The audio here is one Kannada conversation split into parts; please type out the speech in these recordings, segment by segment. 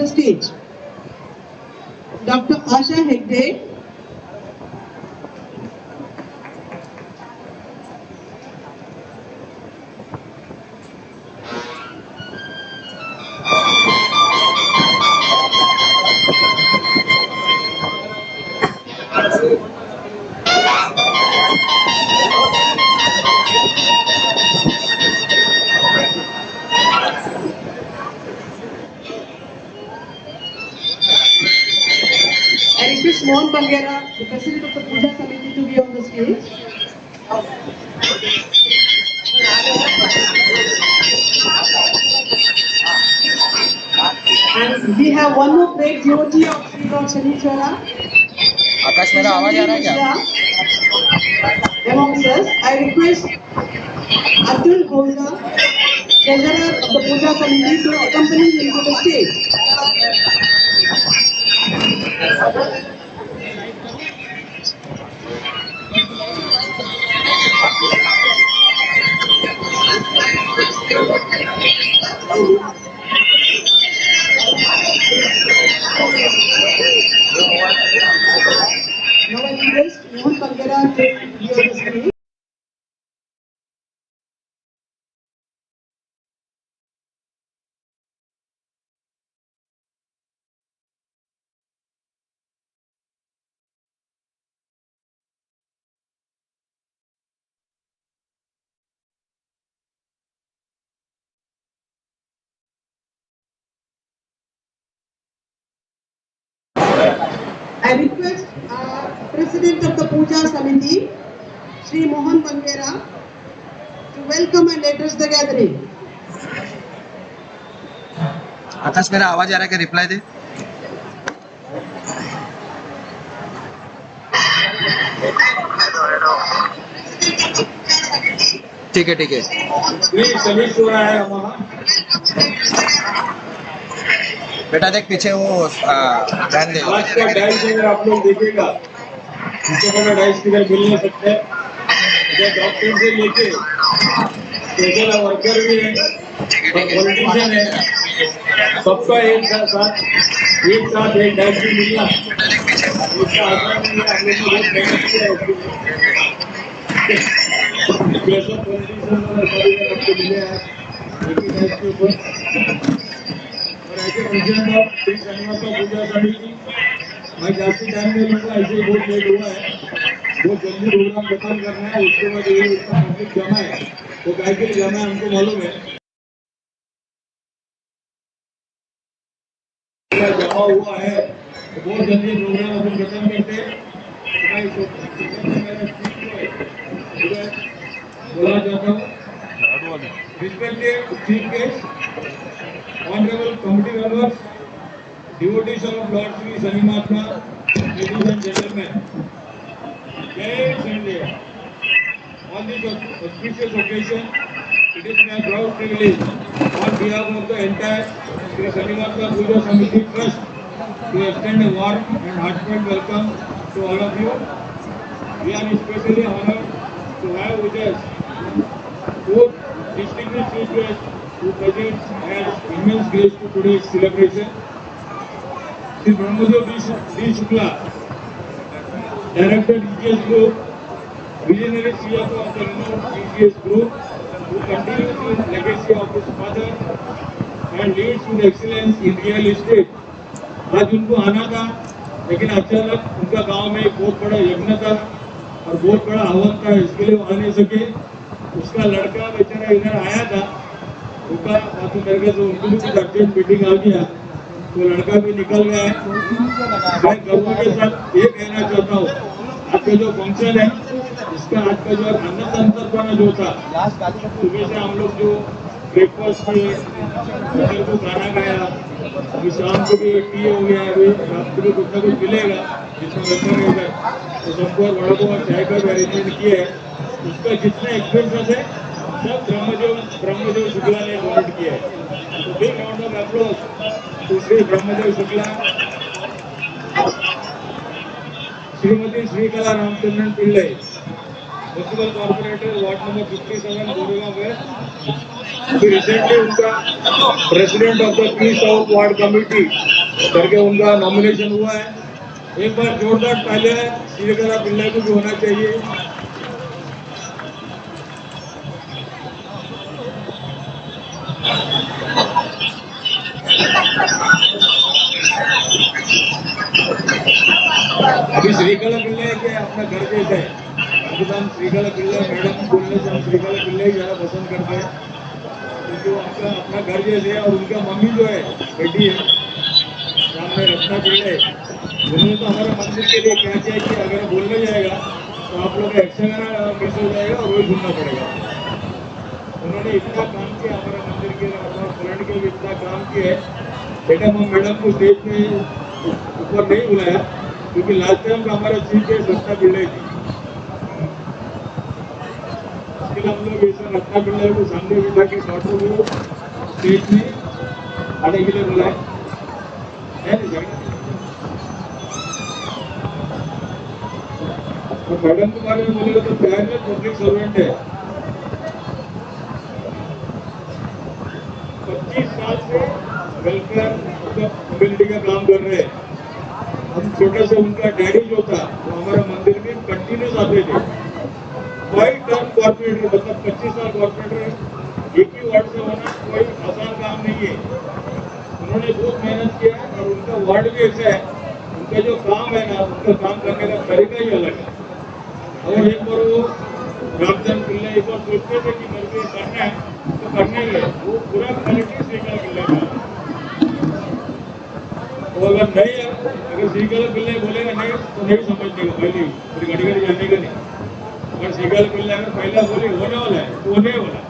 stage. Dr. Asha Hegde, I request Mohan Bangera, the President of the Puja Committee, to be on the stage. And we have one more great devotee of Sri Lord Shaneeshwara. आकाश मेरा आवाज आ रहा है क्या? Amongst us, I request Atul Ghoza, Treasurer of the Puja Committee, to accompany him to the stage. Now I request Mohan Bangera to be on the stage. I request President of the Puja Samiti, Sri Mohan Bangera, to welcome and address the gathering. आकाश मेरा आवाज आ रहा है क्या? रिप्लाई दे. ठीक है ठीक है. बेटा देख पीछे वो ध्यान दे. आज का डाइस अगर आप लोग देखिएगा, पीछे वाला डाइस किधर मिल नहीं सकता है. इधर डॉक्टर से लेके स्पेशल वर्कर भी है, पॉलिटिशियन है, सबका एक साथ एक डाइस भी मिलना इसका आसान नहीं है. हम लोग बहुत मेहनत किया है उसके स्पेशल पॉलिटिशियन वाला सारी आपको मिले हैं एक ही डाइस के ऊपर. और ऐसे प्रेसिडेंट ऑफ श्री शनिवार पूजा समिति, मैं जास्ती टाइम नहीं लूँगा, ऐसे ही बहुत लेट हुआ है, बहुत जल्दी प्रोग्राम खत्म करना है. उसके बाद ये इतना पब्लिक जमा है, तो क्या के जमा है हमको मालूम है, जमा हुआ है, तो बहुत जल्दी प्रोग्राम अपन खत्म करते हैं. बोला जाता हूँ respected chief guest, Honorable committee members, devotees of Lord Sri Shani Mahatma, ladies and gentlemen, Jai Shani. On this auspicious occasion, it is my proud privilege on behalf of the entire Sri Shani Mahatma Puja Samiti Trust to extend a warm and heartfelt welcome to all of you. We are especially honored to have with us two distinguished chief guests who present as immense grace to today's celebration. Sri Brahmadev D. Shukla, Director DGS Group, visionary CFO of the renowned DGS Group, who continues the legacy of his father and leads with excellence in real estate. आज उनको आना था, लेकिन अचानक उनका गांव में एक बहुत बड़ा यज्ञ था और बहुत बड़ा हवन था, इसके लिए वो आ नहीं सके. उसका लड़का बेचारा इधर आया था, उनका बात करके तो उनको भी कुछ अर्जेंट मीटिंग आ गया, तो लड़का भी निकल गया है. मैं गौरव के साथ ये कहना चाहता हूँ, आज का जो फंक्शन है, इसका आज का जो अन्न संतर्पण जो था, सुबह से हम लोग जो ब्रेकफास्ट किए, दोपहर को खाना खाया, अभी शाम को भी टी हो गया है, रात को भी कुछ ना कुछ मिलेगा जिसमें बच्चा रहेगा, तो सबको बड़ा बहुत चाय का भी अरेंजमेंट किया है. उसका जितना एक्सपेंसेस है सब ब्रह्मदेव शुक्ला ने डोनेट किया है. तो big round of applause to Shri Brahmadev Shukla. Shrimati Shrikala Ramachandran Pillai, municipal corporator, ward number 57, Goregaon west. अभी रिसेंटली उनका president of the P south ward committee करके उनका नॉमिनेशन हुआ है। एक बार जोरदार तालियां श्रीकला पिल्लाई को भी होना चाहिए। अभी श्रीकला पिल्लाई के अपना घर जैसा है, अभी तो हम श्रीकला पिल्लाई मैडम बोलने से हम श्रीकला पिल्लाई ज्यादा पसंद करते हैं, क्योंकि वो आपका अपना घर जैसे है। और उनका मम्मी जो है बेटी है सामने रत्ना पिल्लाई, उन्होंने तो हमारे मंदिर के लिए क्या किया कि अगर बोलने जाएगा तो आप लोग का एक्शन मिस हो जाएगा और वही सुनना पड़ेगा। उन्होंने इतना काम किया हमारे मंदिर के लिए, फ्रंट के भी इतना काम किया है। बेटा हम मैडम को स्टेज पे ऊपर नहीं बुलाया क्योंकि लास्ट टाइम का हमारा चीफ गेस्ट रत्ना पिल्लाई थी, इसके लिए हम लोग ऐसा रत्ना पिल्लाई को सामने बिठा के डॉक्टर को स्टेज में आने के लिए बुलाए है नहीं जगह। तो मैडम के बारे में बोलेगा तो प्यार में पब्लिक सर्वेंट है। 25 साल से वेलफेयर कम्युनिटी का काम कर रहे हैं। हम छोटे से उनका डैडी जो था वो हमारा मंदिर में कंटिन्यूस आते थे। कोई टर्म कॉर्पोरेटर मतलब 25 साल कॉर्पोरेटर एक ही वार्ड से होना कोई आसान काम नहीं है। उन्होंने बहुत मेहनत किया है और उनका वार्ड भी ऐसा है, उनका जो काम है ना उनका काम करने का तरीका ही अलग है। और एक बार वो रामचंद्र पिल्लाई एक बार सोचते थे कि मेरे को करना है तो करने गए, वो पूरा क्वालिटी श्रीकला पिल्लाई का। तो अगर नहीं है, अगर श्रीकला पिल्लाई बोलेगा नहीं तो नहीं समझने का, पहले फिर घड़ी घड़ी जाने का नहीं। अगर श्रीकला पिल्लाई अगर पहला बोले होने वाला है तो होने वाला है।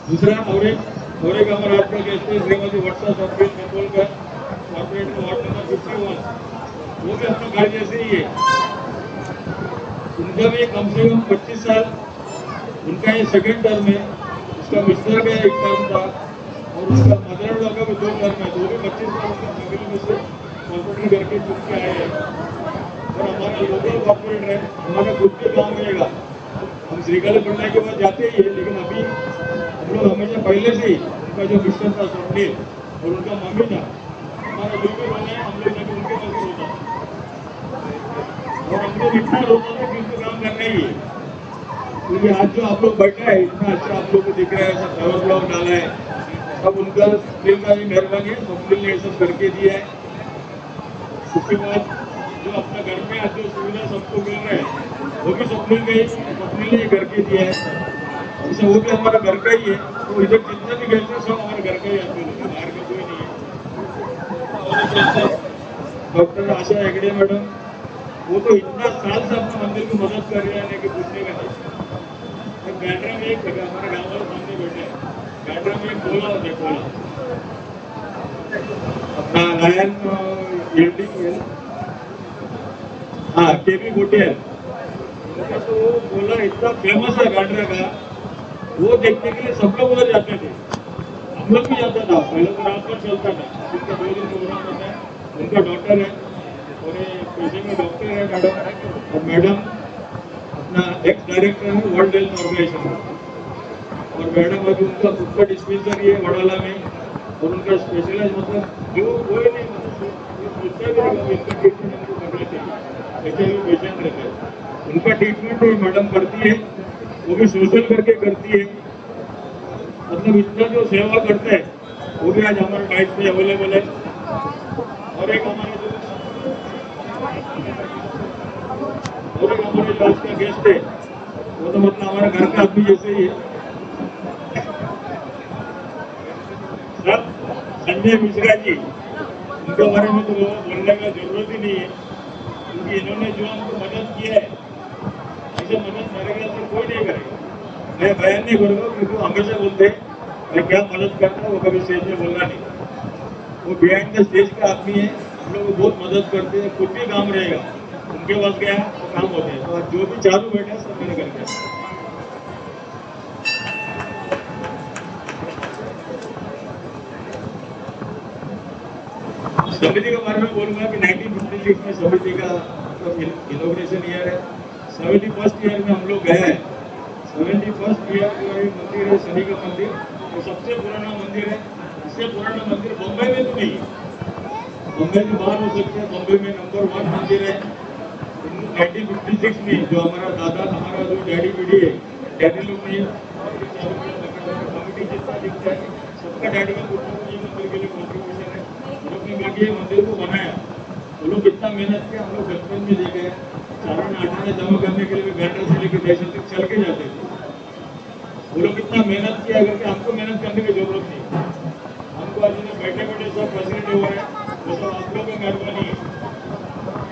दूसरा और एक हमारा आज का गेस्ट है श्रीमती वर्षा सतबीर कंबोलकर, कॉर्पोरेट वार्ड नंबर 51, वो भी अपना घर जैसे ही है। उनका भी कम से कम 25 साल, उनका ये सेकंड टर्म है, उसका मिस्टर का एक टर्म था और उसका मदर इन लॉ का भी 2 टर्म है। तो वो भी 25 साल उसका फैमिली में से कॉर्पोरेट करके चुन के आए हैं। और हमारा लोकल कॉर्पोरेट है, हमारा खुद के काम रहेगा। हम श्रीकला पिल्लाई के बाद जाते ही है, लेकिन अभी हम लोग हमेशा पहले से ही उनका जो मिस्टर था स्वप्निल और उनका मम्मी था, हमारा बिल्कुल होना है, हम लोग जाके उनके पास होता और हम लोग इतना रोता था कि उनको काम करना ही है। क्योंकि आज जो आप लोग बैठा है इतना अच्छा आप लोग को दिख रहा है, सब कवर ब्लॉक डाला है, सब उनका स्वप्निल का भी मेहरबानी है, स्वप्निल ने ये सब करके दिया है। उसके बाद जो अपना घर में आज जो सुविधा सबको मिल रहा है वो भी स्वप्निल ने करके दिया है। जैसे वो भी हमारा घर का ही है, तो इधर जितने भी गेस्ट हैं सब हमारे घर का ही आते हैं, बाहर का कोई नहीं है। डॉक्टर आशा हेगड़े मैडम, वो तो इतना साल से अपने मंदिर की मदद कर रहे हैं कि पूछने का नहीं। बैंड्रा में एक हमारे गाँव वाले सामने बैठे हैं, बैंड्रा में एक गोला होता है, गोला अपना लायन हाँ केबी गोटियल, तो वो गोला इतना फेमस है बैंड्रा का, वो देखने के लिए सब लोग उधर जाते थे, हम लोग भी जाता था। पहले तो रात भर चलता था, उनका 2 दिन प्रोग्राम होता है। उनका डॉक्टर है और पेशे में डॉक्टर है मैडम, और मैडम अपना एक्स डायरेक्टर है वर्ल्ड हेल्थ ऑर्गेनाइजेशन का। और मैडम अभी उनका खुद का डिस्पेंसरी है वडाला में, और उनका स्पेशलाइज मतलब जो कोई नहीं सोचता भी नहीं इनका ट्रीटमेंट हमको करना चाहिए, ऐसे भी पेशेंट रहते हैं। उनका ट्रीटमेंट भी मैडम करती है, वो भी सोशल करके करती है। मतलब इतना जो सेवा करता है वो भी आज हमारे डाइट पे अवेलेबल है। और एक हमारे आज का गेस्ट है वो तो मतलब हमारे घर का आदमी जैसे ही है, सर संजय मिश्रा जी। उनके बारे में तो बोलने का जरूरत ही नहीं है, क्योंकि इन्होंने जो हमको मदद किया है ऐसे मदद मेरे ख्याल से कोई नहीं करेगा। मैं बयान नहीं करूँगा क्योंकि वो हमेशा बोलते हैं मैं क्या मदद करता हूँ, वो कभी स्टेज में बोलना नहीं। वो बिहाइंड द स्टेज का आदमी है, हम लोग बहुत मदद करते हैं, कुछ भी काम रहेगा उनके पास गया तो काम होते हैं। तो जो भी चालू बैठे सब मेरे करके समिति के बारे में बोलूंगा कि 1956 में समिति का इनॉग्रेशन ईयर है। समिति फर्स्ट ईयर में हम लोग गए हैं 71st ईयर का ये मंदिर है, शनि का मंदिर, वो सबसे पुराना मंदिर है। इससे पुराना मंदिर बम्बई में तो नहीं है, बम्बई में बाहर हो सकते हैं, बम्बई में नंबर 1 मंदिर है। 1956 में जो हमारा दादा, हमारा जो डैडी पीढ़ी है, डैडी लोग ने कमिटी जितना दिखता है सबका डैडी का कुछ ये मंदिर के लिए कॉन्ट्रीब्यूशन है, लोग ने मिलकर मंदिर को बनाया। वो लोग कितना मेहनत किया, हम लोग बचपन में देखे हैं। चारण आटा जमा करने के लिए भी घंटा से लेकर देश तक चल के जाते थे। वो लोग कितना मेहनत किया करके हमको मेहनत करने की जरूरत नहीं। हमको आज बैठे बैठे सब फैसिलिटी हो रहे हैं, वो सब आप लोगों की मेहरबानी है।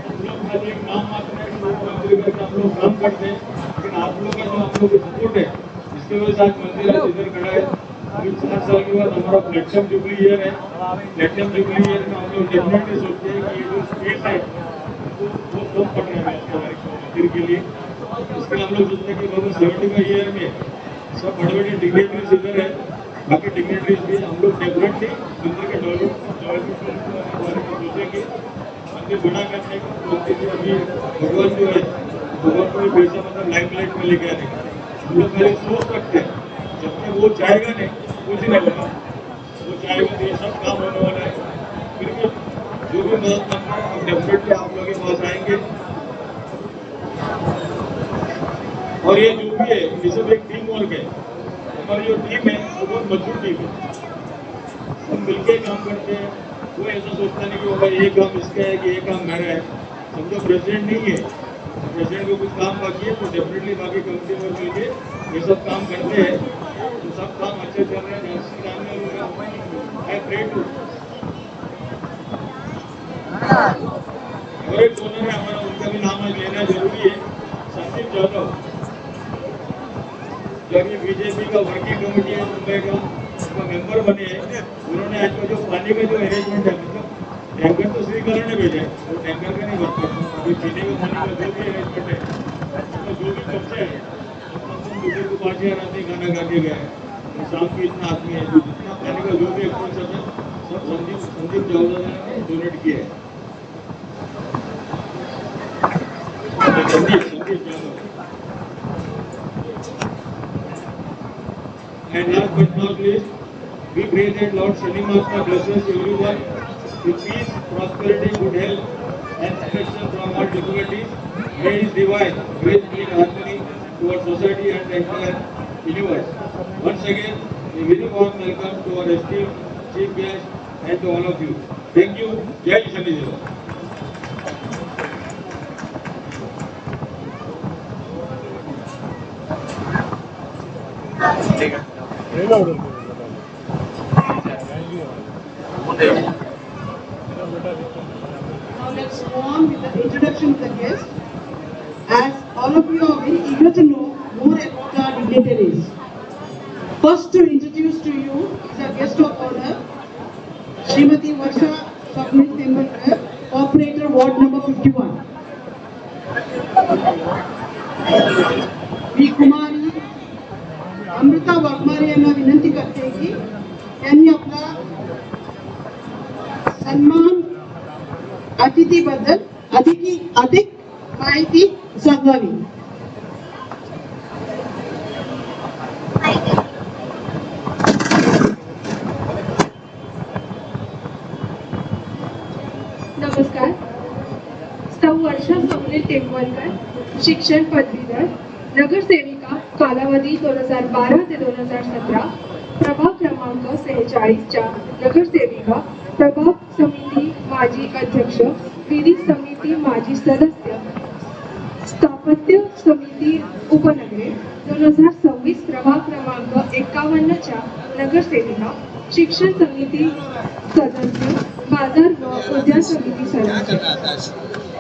हम लोग खाली एक नाम मात्र है कि मंदिर करके हम लोग काम करते हैं, लेकिन आप लोग का जो हम लोग की सपोर्ट है, इसके वजह से आज मंदिर आज इधर खड़ा है। अभी 4 साल के बाद हमारा प्लेटिनम जुबली ईयर है। प्लेटिनम जुबली ईयर में हम लोग डेफिनेटली सोचते हैं कि ये जो स्पेस है वो कम पड़ रहा है हमारे मंदिर के लिए। इसके लिए हम लोग सोचते हैं कि बाबा 70 ईयर में सब बड़े बड़े डिग्नेटरीज इधर है, बाकी डिग्नेटरीज भी हम लोग डेफिनेटली मंदिर के डेवलपमेंट के बारे में सोचेंगे। मंदिर बड़ा करने का मंदिर अभी भगवान जो है, भगवान को पैसा मतलब लाइमलाइट में लेके आने का हम लोग पहले सोच सकते हैं। जब तक वो चाहेगा नहीं कुछ नहीं होगा, वो चाहेगा तो ये सब काम होने वाला है। फिर भी जो भी मदद करना है हम डेफिनेटली आप लोगों के पास आएंगे। और ये जो भी है ये सब एक टीम वर्क है। हमारी जो टीम है वो बहुत मजबूत टीम है, सब मिलके काम करते हैं। वो ऐसा सोचता नहीं कि भाई ये काम इसका है कि ये काम मेरा है। समझो प्रेसिडेंट नहीं है, प्रेसिडेंट को कुछ काम बाकी है तो डेफिनेटली बाकी कमिटी में मिलके ये सब काम करते हैं, तो सब काम अच्छे चल रहे हैं। और एक डोनर है हमारा, उनका भी नाम आज लेना जरूरी है, संदीप जाधव। जब ये बीजेपी का वर्किंग कमेटी है मुंबई का, उसका मेंबर बने हैं, उन्होंने आज का जो पानी का जो अरेंजमेंट है, मतलब टैंकर तो श्रीकरण ने भेजा है, वो टैंकर का नहीं बनता, अभी पीने का पानी का जो भी अरेंजमेंट है, तो जो भी खर्चे है दूसरे को 5000 आदमी खाना खा के गए, शाम को इतना आदमी है, जितना पानी का जो भी एक्सपेंस है सब संदीप जावदा ने डोनेट किया है। Sandeep Jawada. And last but not least, we pray that Lord Shani Mahatma blesses everyone with peace, prosperity, good health, and protection from all difficulties. May His divine grace bring harmony to our society and the entire universe. Once again, a very warm welcome to our esteemed chief guest and to all of you. Thank you. Jai Shani Deva. ठीक है। Now let's go on with the introduction of the guest. As all of you are very eager to know more about our dignitaries. First to introduce to you is our guest of honor, Srimati Varsha Swapnil Tendulkar, Operator Ward number 51. मी कुमारी अमृता वाघमारे यांना विनंती करते की त्यांनी आपला सन्मान अतिथीबद्दल अधिक माहिती सांगावी। नमस्कार। सौ वर्षा स्वप्नील टेंबुलकर, शिक्षण पदवीधर, नगरसेविका, कालावधी 2012 ते 2017, प्रभाग क्रमांक 46च्या नगरसेविका, प्रभाग समिती माजी अध्यक्ष, विधी समिती माजी सदस्य, स्थापत्य समिती उपनगरे, 2026 प्रभाग क्रमांक 51च्या नगरसेविका, शिक्षण समिती सदस्य, बाजार व उद्यान समिती सदस्य।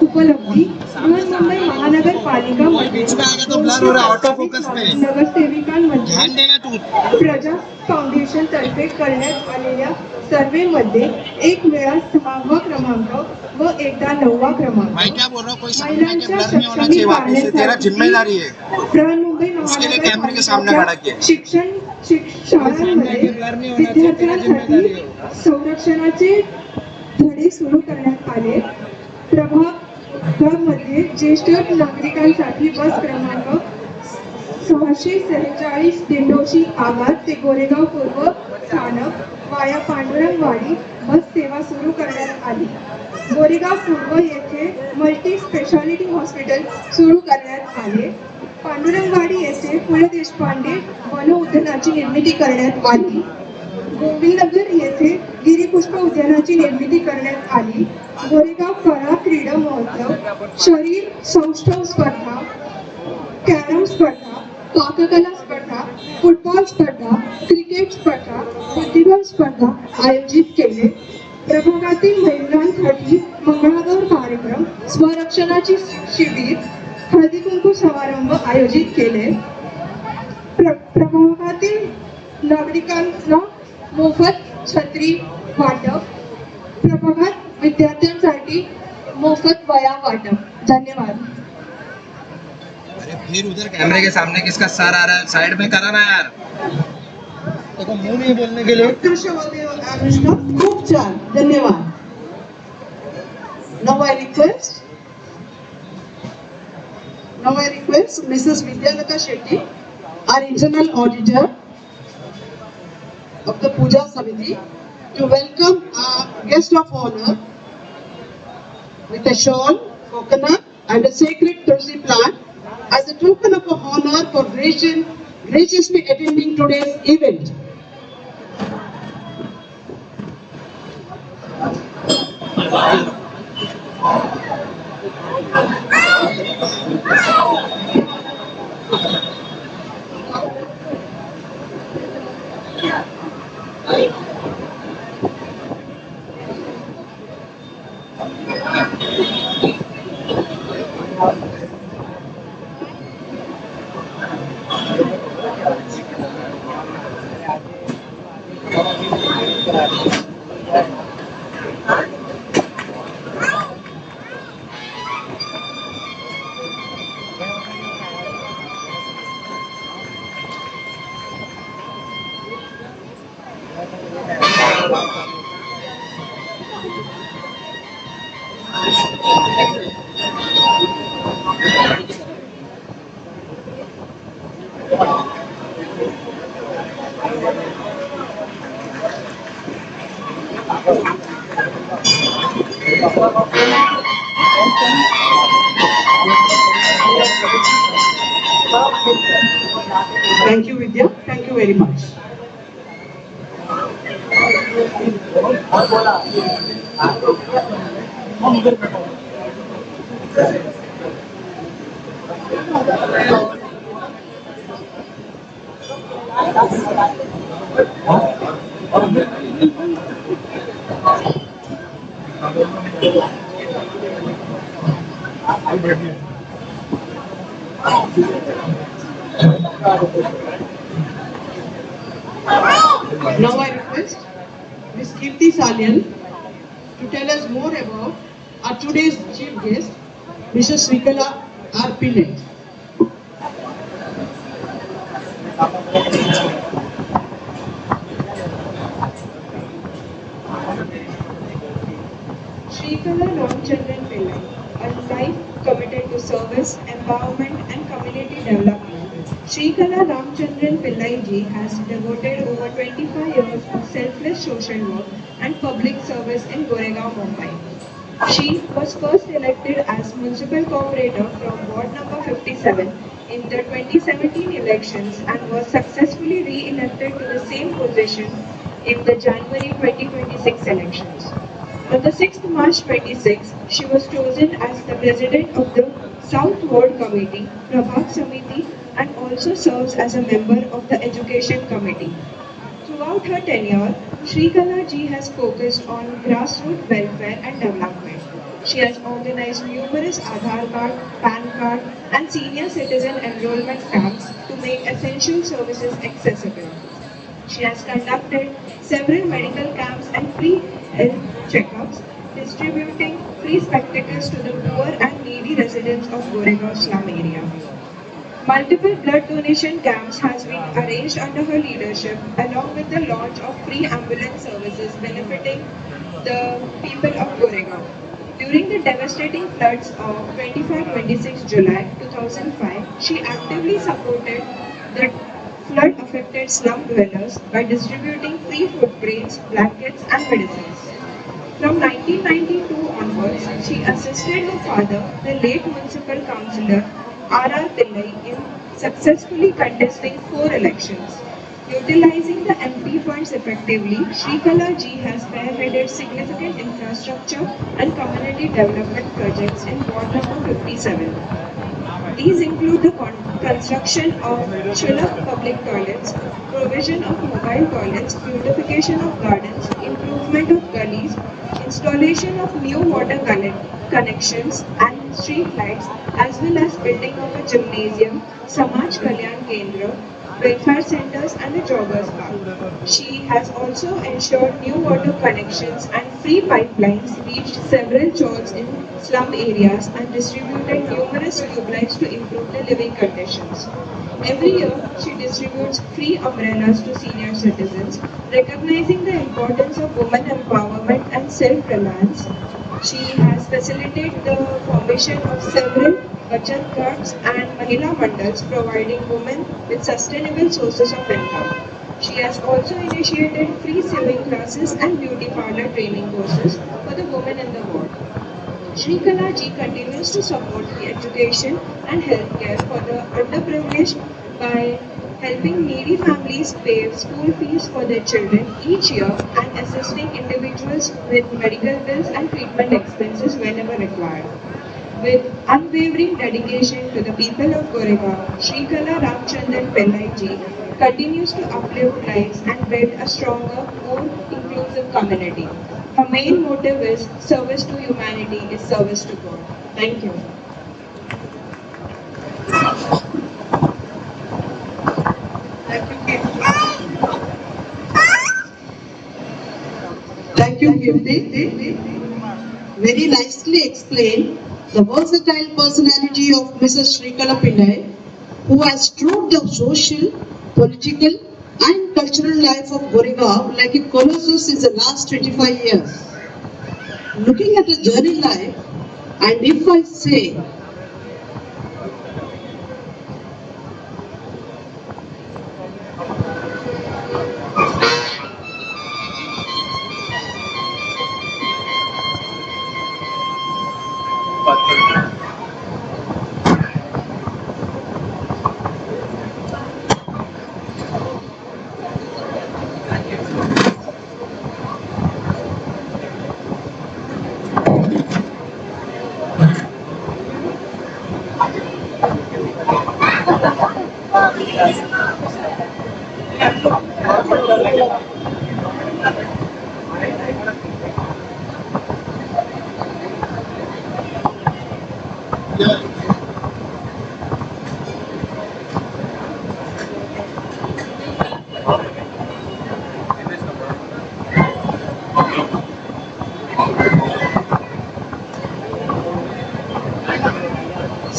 उपलब्धी बृहन्मुंबई महानगरपालिका मध्ये नगरसेविकांमध्ये प्रजा फाउंडेशन तर्फे करण्यात आलेल्या सर्वे मध्ये एक वेळा 6वा क्रमांक व एकदा 9वा क्रमांक। महिलांच्या सक्षमीकरणासाठी बृहन्मुंबई महानगरपालिका शिक्षण शाळांमध्ये विद्यार्थ्यांसाठी संरक्षणाचे धडे सुरू करण्यात आले। प्रभाग मध्ये ज्येष्ठ नागरिकांसाठी बस क्रमांक 646 दिंडोशी आगार ते गोरेगाव पूर्व स्थानक वाया पांडुरंगवाडी बस सेवा सुरू करण्यात आली. गोरेगाव पूर्व येथे मल्टी स्पेशालिटी हॉस्पिटल सुरू करण्यात आले. पांडुरंगवाडी येथे पु ल देशपांडे वन उद्यानाची निर्मिती करण्यात आली. गोविंदनगर येथे गिरीपुष्प उद्यानाची निर्मिती करण्यात आली. गोरेगाव कला क्रीडा महोत्सव, शरीर सौष्ठव स्पर्धा, कॅरम स्पर्धा, पाककला स्पर्धा, फुटबॉल स्पर्धा, क्रिकेट स्पर्धा, बुद्धिबळ स्पर्धा आयोजित केले. प्रभागातील महिलांसाठी मंगळागौर कार्यक्रम, स्वरक्षणाची शिबिर, हळदी कुंकू समारंभ आयोजित केले. प्रभागातील नागरिकांना मोफत छत्री वाटप, प्रभागात विद्यार्थ्यांसाठी मोफत वया वाटप. धन्यवाद. अरे फिर उधर कैमरे के सामने किसका सर आ रहा है, साइड में करा ना यार. देखो मुंह नहीं बोलने के लिए. उत्कृष्ट होते हो अनुष्का, खूप छान, धन्यवाद. Now I request Mrs. Vidyalata Shetty, our internal auditor of the Puja Samiti, to welcome our guest of honor with a shawl, coconut and a sacred tulsi plant as a token of honor for graciously attending today's event. Thank you, Vidya. Thank you very much. Now I request Ms. Kirti Salian to tell us more about our today's chief guest, Mrs. Srikala R. Pinet. Srikala Ramchandran Pillai, a life committed to service, empowerment and community development. Srikala Ramchandran Pillai ji has devoted over 25 years of selfless social work and public service in Goregaon, Mumbai. She was first elected as Municipal Corporator from Ward number 57 in the 2017 elections and was successfully re-elected to the same position in the January 2026 elections. On the 6th March 26, she was chosen as the President of the South Ward Committee, Prabhak Samiti, and also serves as a member of the Education Committee. Throughout her tenure, Srikala ji has focused on grassroots welfare and development. She has organized numerous Aadhaar card, PAN card, and senior citizen enrollment camps to make essential services accessible. She has conducted several medical camps and free health checkups, distributing free spectacles to the poor and needy residents of Goregaon slum area. Multiple blood donation camps has been arranged under her leadership, along with the launch of free ambulance services benefiting the people of Goregaon. During the devastating floods of 25-26 July 2005, she actively supported the flood-affected slum dwellers by distributing free food grains, blankets and medicines. From 1992 onwards, she assisted her father, the late municipal councillor R.R. Pillai, in successfully contesting 4 elections. Utilizing the MP funds effectively, Shrikala ji has spearheaded significant infrastructure and community development projects in Ward number 57. These include the construction of Shulak public toilets, provision of mobile toilets, beautification of gardens, improvement of gullies, installation of new water connections and street lights, as well as building of a gymnasium, Samaj Kalyan Kendra, welfare centers and a joggers park. She has also ensured new water connections and free pipelines reached several churches in slum areas and distributed numerous tube lights to improve the living conditions. Every year, she distributes free umbrellas to senior citizens, recognizing the importance of women empowerment and self-reliance. She has facilitated the formation of several Bachat Ghats and Mahila Mandals, providing women with sustainable sources of income. She has also initiated free sewing classes and beauty parlor training courses for the women in the ward. Shrikala ji continues to support the education and healthcare for the underprivileged by helping needy families pay school fees for their children each year and assisting individuals with medical bills and treatment expenses whenever required. With unwavering dedication to the people of Goregaon, Shrikala Ramchandran Pillai ji continues to uplift lives and build a stronger, more inclusive community. Her main motive is service to humanity is service to God. Thank you. Thank you, Kirti. Very nicely explained the versatile personality of Mrs. Shrikala Pillai, who has trod the social, political and cultural life of Goregaon like a colossus in the last 25 years. Looking at her journey life, and if I say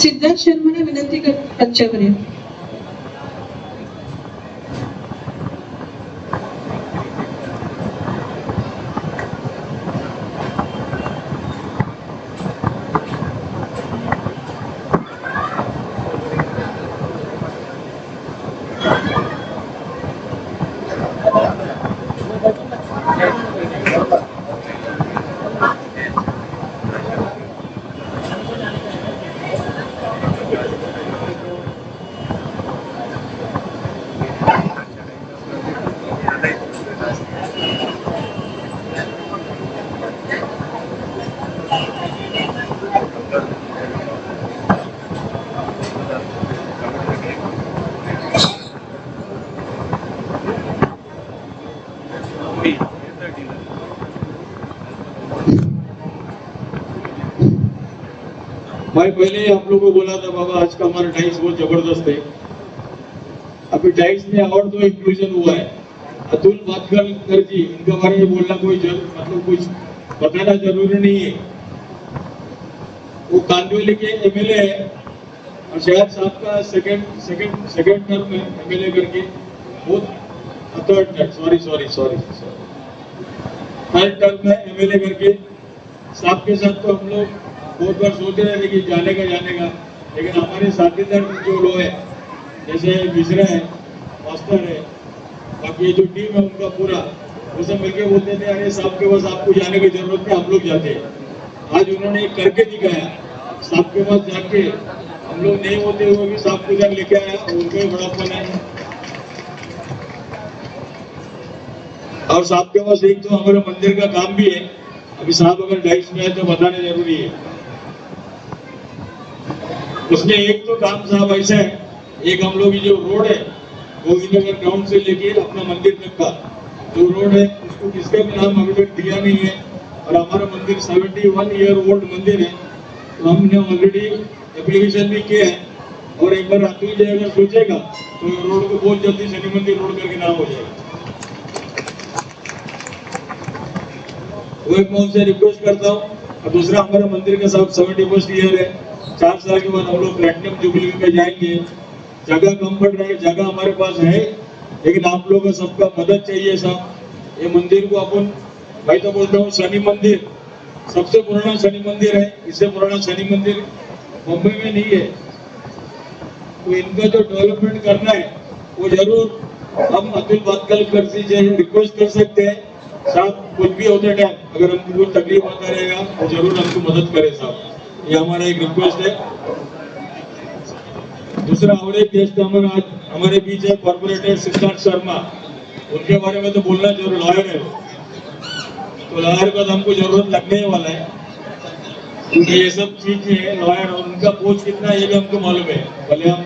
Siddharth Sharma ने विनंती कर मैं पहले ही आप लोगों को बोला था बाबा आज का हमारा डाइस बहुत जबरदस्त है। अभी डाइस में और तो इंक्लूजन हुआ है। अतुल मातकर जी, इनके बारे में बोलना कोई मतलब कुछ बताना जरूरी नहीं है। वो कांदिवली के एमएलए है और शायद साहब का सेकंड टर्म में एमएलए करके बहुत थर्ड टर्म में एमएलए करके साहब के साथ तो हम लोग बहुत बार सोचते रहे कि जाने का, लेकिन हमारे साथीदार जो लोग हैं, जैसे मिश्रा है, मास्टर है, बाकी ये जो टीम है उनका पूरा, वो सब मिलके बोलते थे अरे साहब के पास आपको जाने की जरूरत नहीं, हम लोग जाते हैं। आज उन्होंने करके दिखाया, साहब के पास जाके हम लोग नहीं होते हुए भी साहब को जब लेके आया, उनको भी बड़ापन है। और साहब के पास एक तो हमारे मंदिर का काम भी है, अभी साहब अगर डाइस में है तो बताना जरूरी है। उसमें एक तो काम साहब ऐसा है, एक हम लोग जो रोड है गोविंदनगर ग्राउंड से लेके अपना मंदिर तक का जो रोड है, उसको किसका भी नाम अभी तक दिया नहीं है। और हमारा मंदिर 71 ईयर ओल्ड मंदिर है, तो हमने ऑलरेडी एप्लीकेशन भी किया है। और एक बार अतुल जी अगर सोचेगा तो रोड को बहुत जल्दी शनि मंदिर रोड करके नाम हो जाएगा। वो एक मैं उनसे रिक्वेस्ट करता हूँ। और दूसरा हमारा मंदिर का साहब 71st ईयर है, 4 साल के बाद हम लोग प्लेटिनम जुबली में जाएंगे। जगह कम पड़ रहा है, जगह हमारे पास है, लेकिन आप लोगों का सबका मदद चाहिए साहब। ये मंदिर को अपन, भाई तो बोलता हूँ शनि मंदिर सबसे पुराना शनि मंदिर है, इससे पुराना शनि मंदिर मुंबई में नहीं है। तो इनका जो डेवलपमेंट करना है वो जरूर हम अतुल बातकल कर दीजिए, रिक्वेस्ट कर सकते हैं साहब। कुछ भी होते टाइम अगर हमको कोई तकलीफ होता रहेगा तो जरूर हमको मदद करें साहब, ये हमारा एक रिक्वेस्ट है। दूसरा और एक गेस्ट हमारे बीच है कॉर्पोरेटर सिद्धार्थ शर्मा, उनके बारे में तो बोलना जरूर, लॉयर है, तो लॉयर का तो हमको जरूरत लगने ही वाला है, क्योंकि ये सब चीजें है लॉयर, और उनका पोस्ट कितना है ये भी हमको मालूम है। भले हम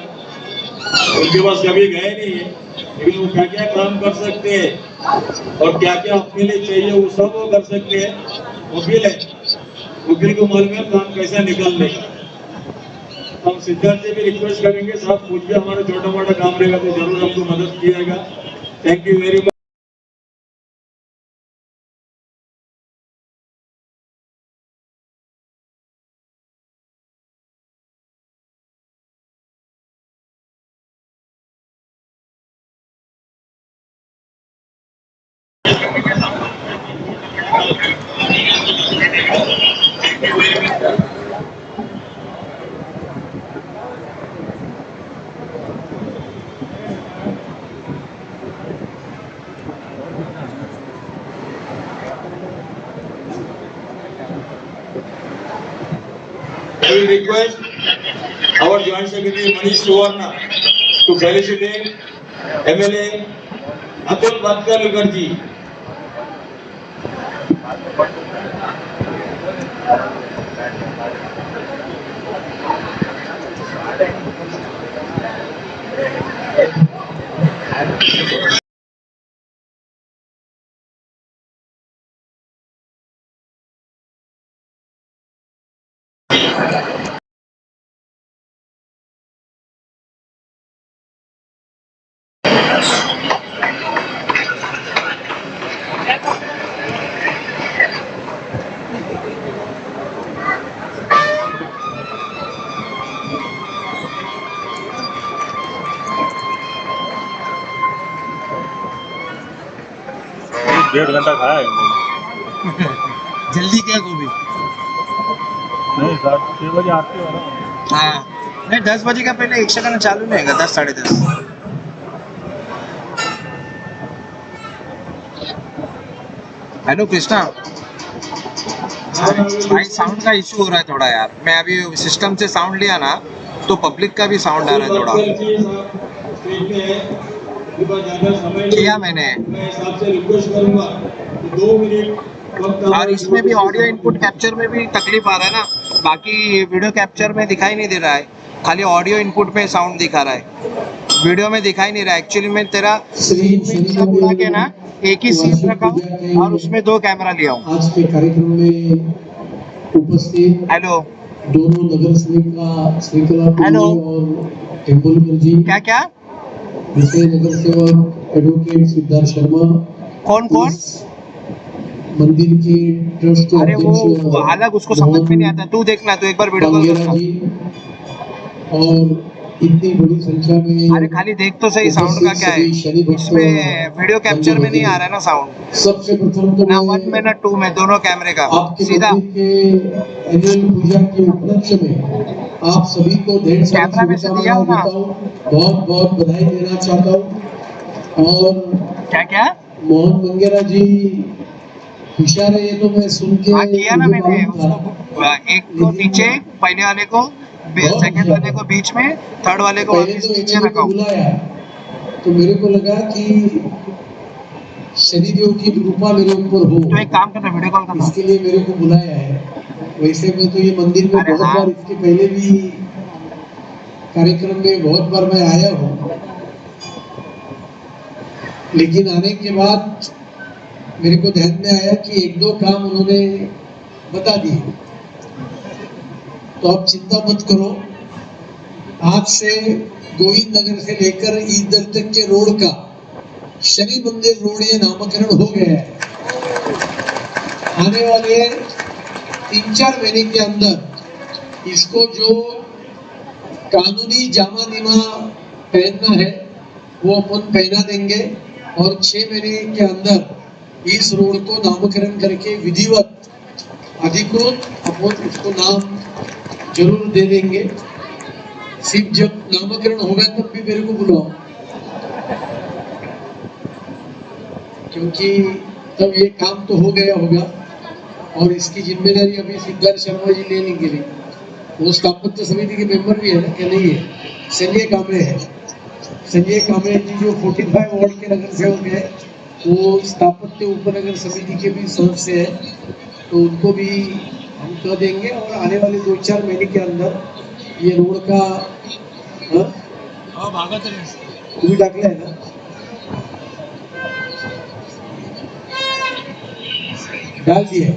उनके पास कभी गए नहीं है, लेकिन वो क्या क्या काम कर सकते हैं और क्या क्या अपने लिए चाहिए वो सब वो कर सकते हैं। वकील है, वकील को मालूम है काम कैसा निकलने का। हम सिद्धार्थ से भी रिक्वेस्ट करेंगे साहब, कुछ भी हमारा छोटा मोटा काम रहेगा तो जरूर हमको मदद कीजिएगा। Thank you very much. I will request our Joint Secretary Manish Suvarna to felicitate MLA Atul Bhatkar ji. डेढ़ घंटा खाया है हम लोग। जल्दी क्या गोभी? नहीं सर, 6 बजे आती हो ना। हाँ नहीं, 10 बजे का पहले एक सेकंड चालू नहीं है, 10 साढ़े 10। हेलो कृष्णा भाई, साउंड का इशू हो रहा है थोड़ा यार। मैं अभी सिस्टम से साउंड लिया ना, तो पब्लिक का भी साउंड आ रहा है थोड़ा। किया मैंने, रिक्वेस्ट करूंगा 2 मिनट। और इसमें भी ऑडियो इनपुट कैप्चर में भी तकलीफ आ रहा है ना, बाकी वीडियो कैप्चर में दिखाई नहीं दे रहा है, खाली ऑडियो इनपुट में साउंड दिखा रहा है, वीडियो में दिखाई नहीं रहा है। एक्चुअली मैं तेरा सब उड़ा के ना एक ही सीन रखा हूँ और उसमें 2 कैमरा लिया हूँ। आज के कार्यक्रम में उपस्थित हेलो दोनों नगर सेविका श्रीकला हेलो। और टेम्बुलकर जी, क्या क्या? दूसरे नगर सेवक एडवोकेट सिद्धार्थ शर्मा, कौन कौन? इस मंदिर के ट्रस्ट अरे अध्यक्ष वो अलग, उसको समझ में नहीं आता, तू देखना, तू एक बार वीडियो कॉल बांगेरा करना। जी और इतनी बड़ी संख्या में अरे खाली देख तो सही साउंड का क्या है, इसमें वीडियो कैप्चर में नहीं आ रहा है ना साउंड, सबसे प्रथम तो ना 1 में ना 2 में, दोनों कैमरे का आपके सीधा मंदिर के एनुअल पूजा के उपलक्ष्य में आप सभी को ढेर सारी कैमरा में से दिया शुभकामनाएं होगा। देता हूँ, बहुत बहुत बधाई देना चाहता हूँ। और क्या क्या मोहन मंगेरा जी होशियार है, ये तो मैं सुन के हाँ किया ना मुझे मैंने मालूम था। उसको, एक को नीचे, पहले वाले को, सेकंड वाले को बीच में, थर्ड वाले को पहले वापस तो नीचे इन्होंने रखा हूँ। बुलाया तो मेरे को लगा कि शनिदेव की कृपा मेरे ऊपर हो, तो एक काम करना, वीडियो कॉल करना। इसके लिए मेरे को बुलाया है। वैसे मैं तो ये मंदिर में अरे बहुत हाँ। बार, इसके पहले भी कार्यक्रम में बहुत बार मैं आया हूँ, लेकिन आने के बाद मेरे को ध्यान में आया कि एक दो काम उन्होंने बता दिए, तो आप चिंता मत करो। आज से गोविंद नगर से लेकर ईदर तक के रोड का शनि मंदिर रोड ये नामकरण हो गया है। आने वाले 3-4 महीने के अंदर इसको जो कानूनी जामा निमा पहनना है वो अपन पहना देंगे, और 6 महीने के अंदर इस रोड को नामकरण करके विधिवत अधिकृत अपन इसको नाम जरूर दे देंगे। सिर्फ जब नामकरण होगा तब भी मेरे को बुलाओ, क्योंकि तब ये काम तो हो गया होगा और इसकी जिम्मेदारी अभी सिद्धार्थ शर्मा जी ले लेंगे। वो स्थापत्य समिति के मेंबर भी है ना, क्या नहीं है? संजय कामरे है, संजय कामरे जी जो 45 वार्ड के नगर सेवक है, वो स्थापत्य उपनगर समिति के भी सदस्य है, तो उनको भी हम कह देंगे। और आने वाले 2-4 महीने के अंदर ये रोड का तुम्हें डाकला है ना, डाल दिया,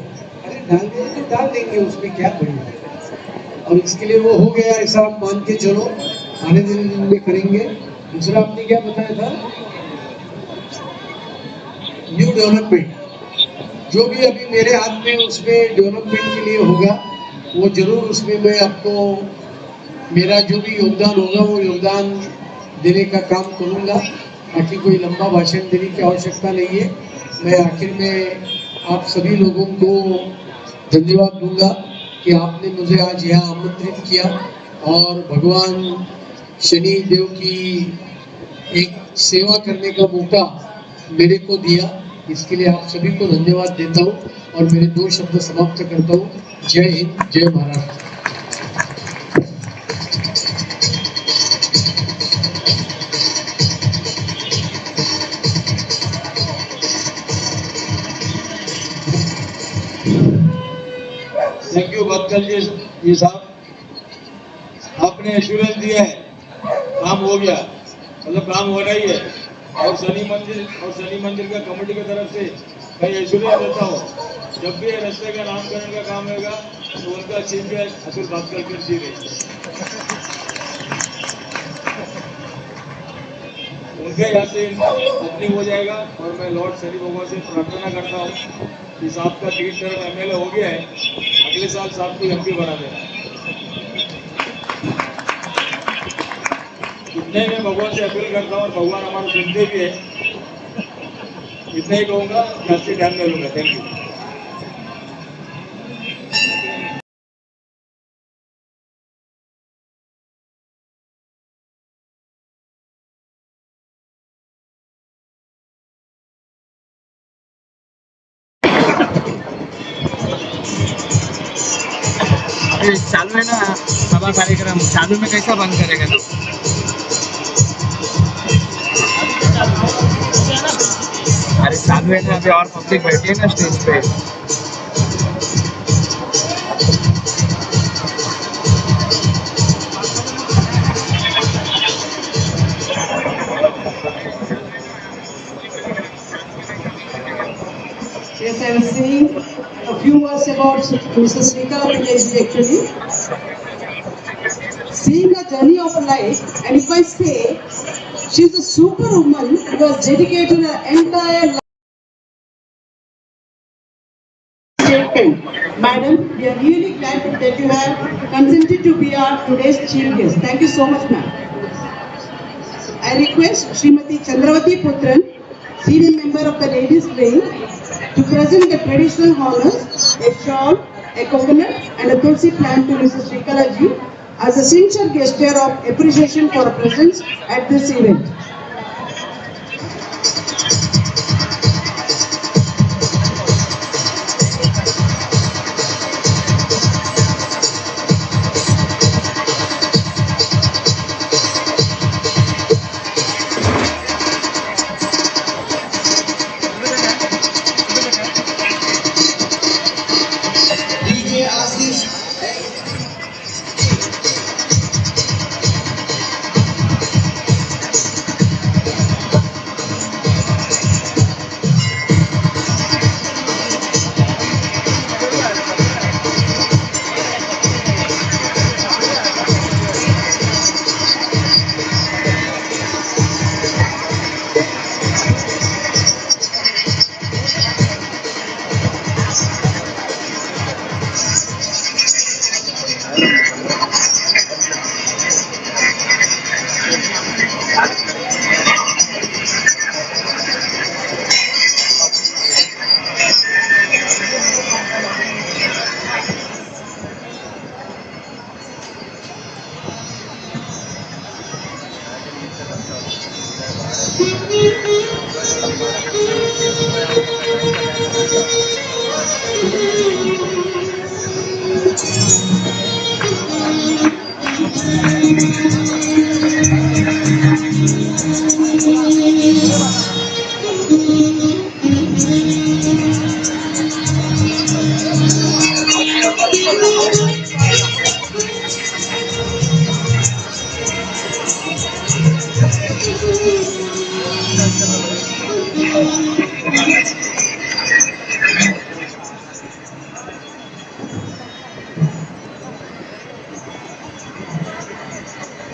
अरे डाल दिया तो डाल देंगे, उसमें क्या बढ़िया। और इसके लिए वो हो गया, ऐसा आप मान के चलो, आने दिन में करेंगे। दूसरा आपने क्या बताया था, न्यू डेवलपमेंट, जो भी अभी मेरे हाथ में उसमें डेवलपमेंट के लिए होगा वो जरूर उसमें मैं आपको मेरा जो भी योगदान होगा वो योगदान देने का काम करूंगा। बाकी कोई लंबा भाषण देने की आवश्यकता नहीं है। मैं आखिर में आप सभी लोगों को धन्यवाद दूंगा कि आपने मुझे आज यहाँ आमंत्रित किया और भगवान शनि देव की एक सेवा करने का मौका मेरे को दिया। इसके लिए आप सभी को धन्यवाद देता हूँ और मेरे 2 शब्द समाप्त करता हूँ। जय हिंद, जय महाराष्ट्र। थैंक यू बदकल जी साहब, आपने एश्योरेंस दिया है, काम हो गया, मतलब काम हो रहा ही है। और शनि मंदिर का कमेटी की तरफ से मैं एश्योरेंस देता हूँ, जब भी ये रास्ते का नामकरण का काम होगा तो उनका चीफ गेस्ट अतुल भास्कर जी रहेंगे। उनके यहाँ से ओपनिंग हो जाएगा और मैं लॉर्ड शनि भगवान से प्रार्थना करता हूँ कि साहब का 3 टर्म एमएलए हो गया है, अगले साल साहब को एमपी बना देना। इतने मैं भगवान से अपील करता हूँ और भगवान हमारे सुनते भी है। इतना ही कहूँगा, आपसे ध्यान में लूँगा। Thank you. चालू है ना सभा कार्यक्रम, चालू में कैसा बंद करेगा? अरे चालू है ना अभी, और पब्लिक बैठी है ना स्टेज पे। Yes, I was saying a few words about Mrs. Srikala Pillai actually. Seeing a journey of life, and if I say, she's a superwoman who has dedicated her entire life. Madam, we are really glad that you have consented to be our today's chief guest. Thank you so much, ma'am. I request Srimati Chandravati Putran, senior member of the ladies wing, to present the traditional honors, a shawl, a coconut and a tulsi plant to Mrs. Srikala ji as a sincere gesture of appreciation for her presence at this event. DJ Ashish.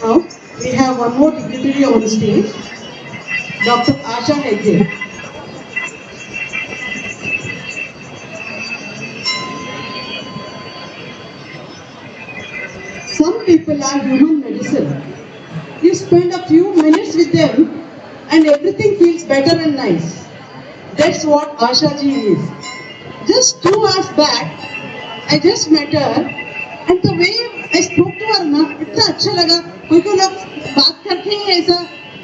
Now we have one more dignitary on stage, Dr. Asha Hegde. Some people are human medicine. You spend a few minutes with them and everything feels better and nice. That's what Asha ji is. Just 2 hours back, I just met her and the way I spoke to her ना इतना अच्छा लगा. कोई लोग बात करते हैं ऐसा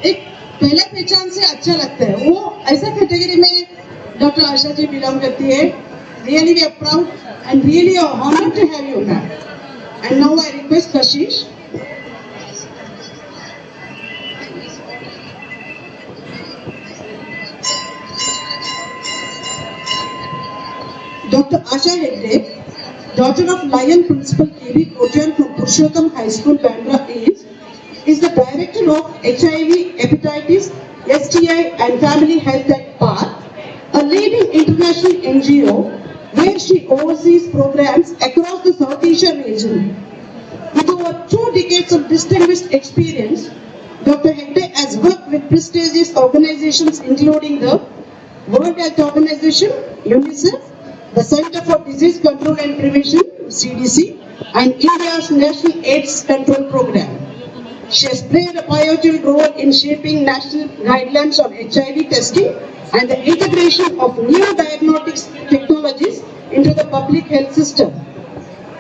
एक पहले पहचान से अच्छा लगता है. वो ऐसा कैटेगरी में डॉक्टर आशा जी बिलोंग करती है. Really we are proud and really honored to have you, ma'am. And now I request Kashish. Dr. Asha Hegde, daughter of Lion Principal K.B. Kotian from Purushottam High School, Bandra is the director of HIV, hepatitis, STI and family health at PAR, a leading international NGO where she oversees programs across the South Asia region. With over 2 decades of distinguished experience, Dr. Hegde has worked with prestigious organizations including the World Health Organization, UNICEF, the Center for Disease Control and Prevention, CDC, and India's National AIDS Control Program. She has played a pivotal role in shaping national guidelines on HIV testing and the integration of new diagnostics technologies into the public health system.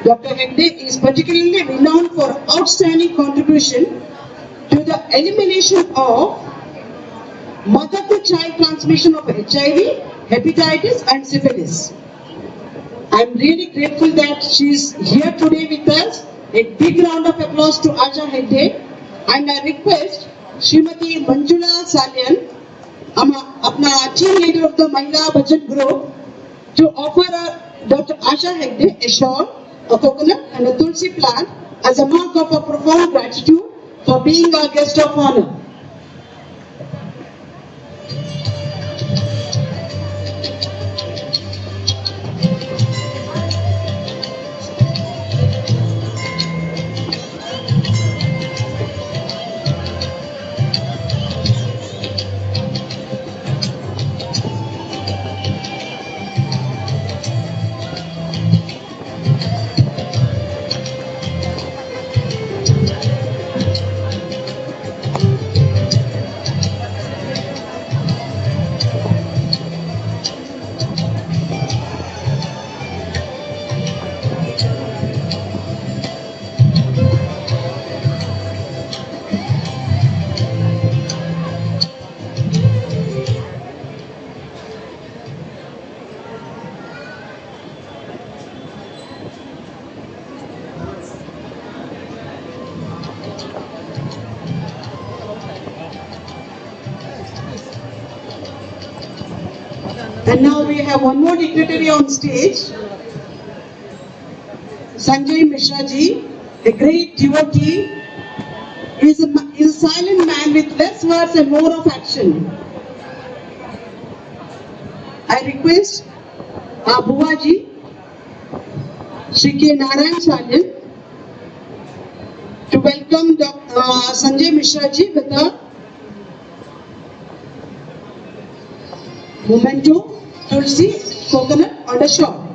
Dr. Hegde is particularly renowned for outstanding contribution to the elimination of mother-to-child transmission of HIV, hepatitis and syphilis. I am really grateful that she is here today with us. A big round of applause to Asha Hegde. And I request Srimati Manjula Salyan, apna team leader of the Mahila Budget Group, to offer Dr. Asha Hegde a shawl, a coconut and a tulsi plant as a mark of our profound gratitude for being our guest of honor. And now we have one more dignitary on stage, Sanjay Mishra ji, a great devotee. He is a silent man with less words and more of action. I request Abuwa ji, Shri K. Narayan Chalyan, to welcome Sanjay Mishra ji with a memento, Tulsi, coconut on the shore.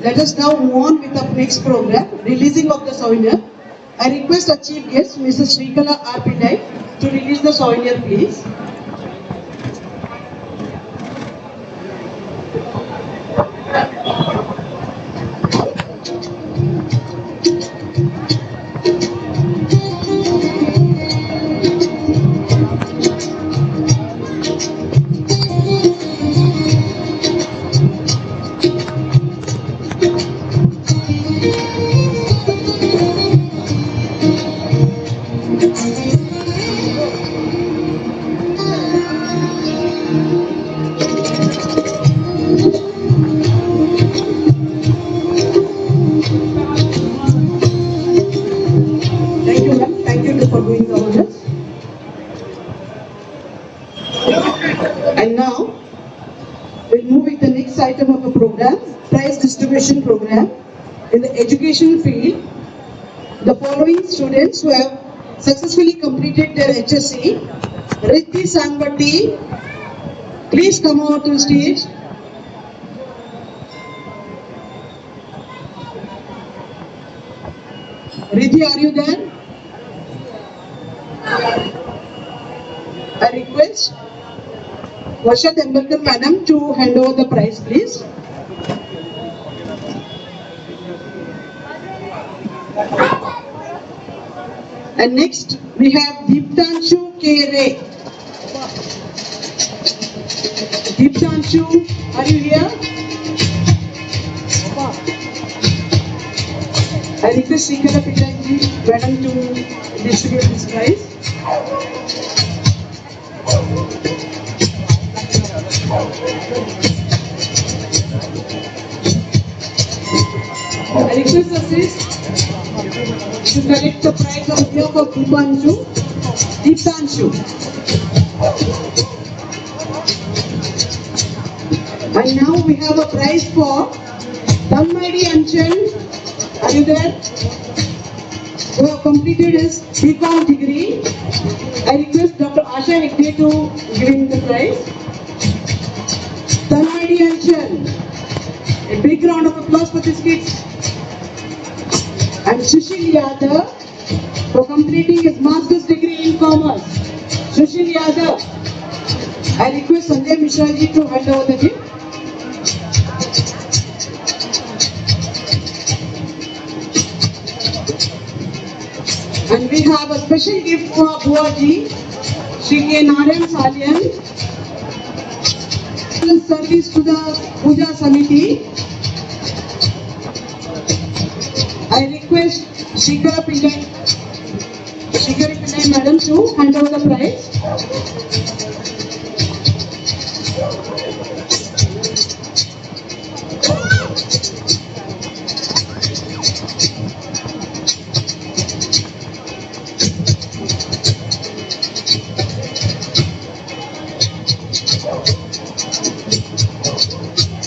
Let us now move on with the next program, releasing of the souvenir. I request our chief guest, Mrs. Srikala R. Pillai, to release the souvenir, please. For doing the honors. And now we'll move with the next item of the program, prize distribution program. In the education field, the following students who have successfully completed their HSC: Riddhi Sangvati, please come out to the stage. Riddhi, are you there? I request Varsha Tembelkar madam to hand over the prize, please. And next we have Deeptanshu K. Ray. Deeptanshu, are you here? I request Srikala Pillai madam to distribute this prize. I request assist to collect the prize on behalf of Deeptanshu. And now we have a prize for Dhammaidi Anchal. Are you there? Who have completed his BCom degree. I request Dr. Asha Hegde to give him the prize. Dhammaidi Anchal. A big round of applause for these kids. And Sushil Yadav for completing his master's degree in commerce. Sushil Yadav. I request Sanjay Mishra ji to hand over the gift. And we have a special gift for Buaji, Shri K. Narayan Salian. Service to the Puja Samiti. I request Shikara Pillai Madam to hand over the prize.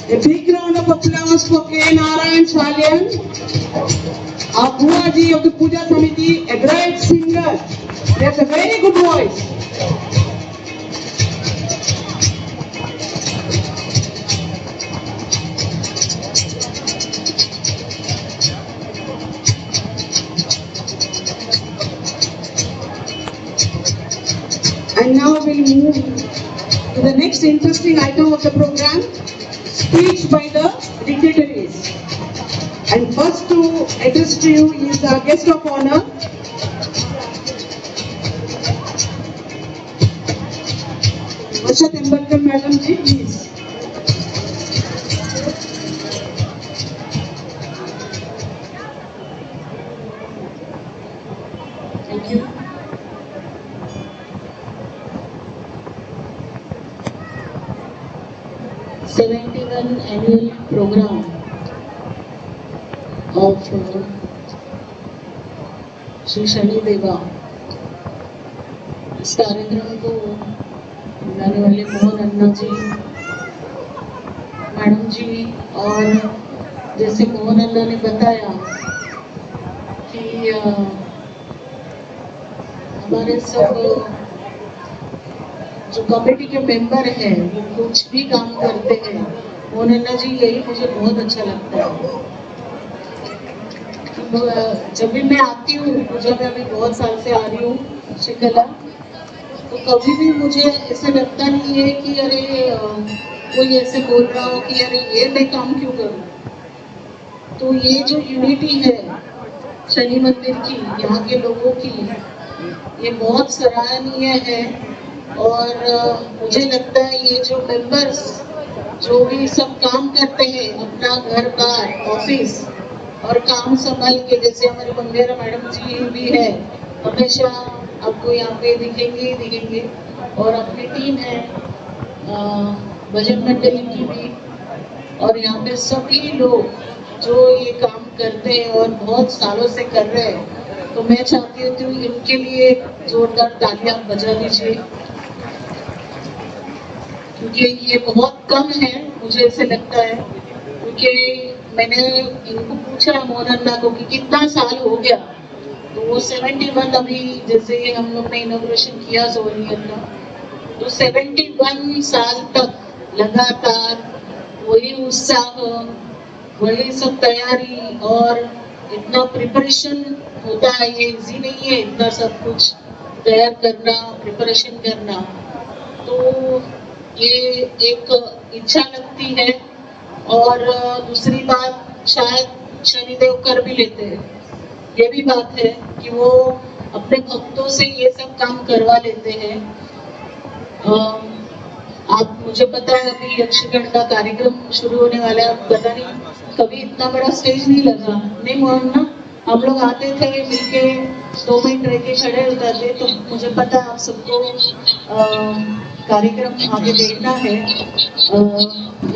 A big round of applause for K. Narayan Salian, our Buaji of the Puja Samiti, a great singer. He has a very good voice. And now we'll move to the next interesting item of the program, speech by the dignitaries. And first to address to you is our guest of honor, Varsha Tembadkar Madam ji, please. Thank you. Annual program of Shri Shani देवा। इस कार्यक्रम को बुलाने वाले मोहन अन्ना जी, मैडम जी, और जैसे मोहन अन्ना ने बताया कि हमारे सब जो कमेटी के मेंबर हैं वो कुछ भी काम करते हैं, मोहन अन्ना जी, यही मुझे बहुत अच्छा लगता है। जब भी मैं आती हूँ पूजा में, अभी बहुत साल से आ रही हूँ श्रीकला, तो कभी भी मुझे ऐसे लगता नहीं है कि अरे कोई ऐसे बोल रहा हो कि अरे ये मैं काम क्यों करूँ। तो ये जो यूनिटी है शनि मंदिर की, यहाँ के लोगों की, ये बहुत सराहनीय है। और मुझे लगता है ये जो मेंबर्स जो भी सब काम करते हैं अपना घर बार ऑफिस और काम संभाल के, जैसे हमारी मंगेरा मैडम जी भी है, हमेशा आपको यहाँ पे दिखेंगे। और अपनी टीम है भजन मंडली की भी, और यहाँ पे सभी लोग जो ये काम करते हैं और बहुत सालों से कर रहे हैं, तो मैं चाहती हूँ इनके लिए जोरदार तालियां बजा दीजिए, क्योंकि ये बहुत कम है, मुझे ऐसे लगता है। क्योंकि मैंने इनको पूछा मोहन अन्ना को कि कितना साल हो गया, तो वो 71 अभी जैसे हम लोग ने इनॉग्रेशन किया सोनियर का, तो 71 साल तक लगातार वही उत्साह, वही सब तैयारी, और इतना प्रिपरेशन होता है, ये इजी नहीं है इतना सब कुछ तैयार करना, प्रिपरेशन करना। तो ये एक इच्छा लगती है। और दूसरी बात, शायद शनिदेव कर भी लेते हैं, ये भी बात है कि वो अपने भक्तों से ये सब काम करवा लेते हैं। आप मुझे पता है अभी यक्षगण का कार्यक्रम शुरू होने वाला है, पता नहीं कभी इतना बड़ा स्टेज नहीं लगा, नहीं मोहन ना, हम लोग आते थे मिलके 2 मिनट रह के खड़े हो जाते। तो मुझे पता है आप सबको कार्यक्रम आगे देखना है।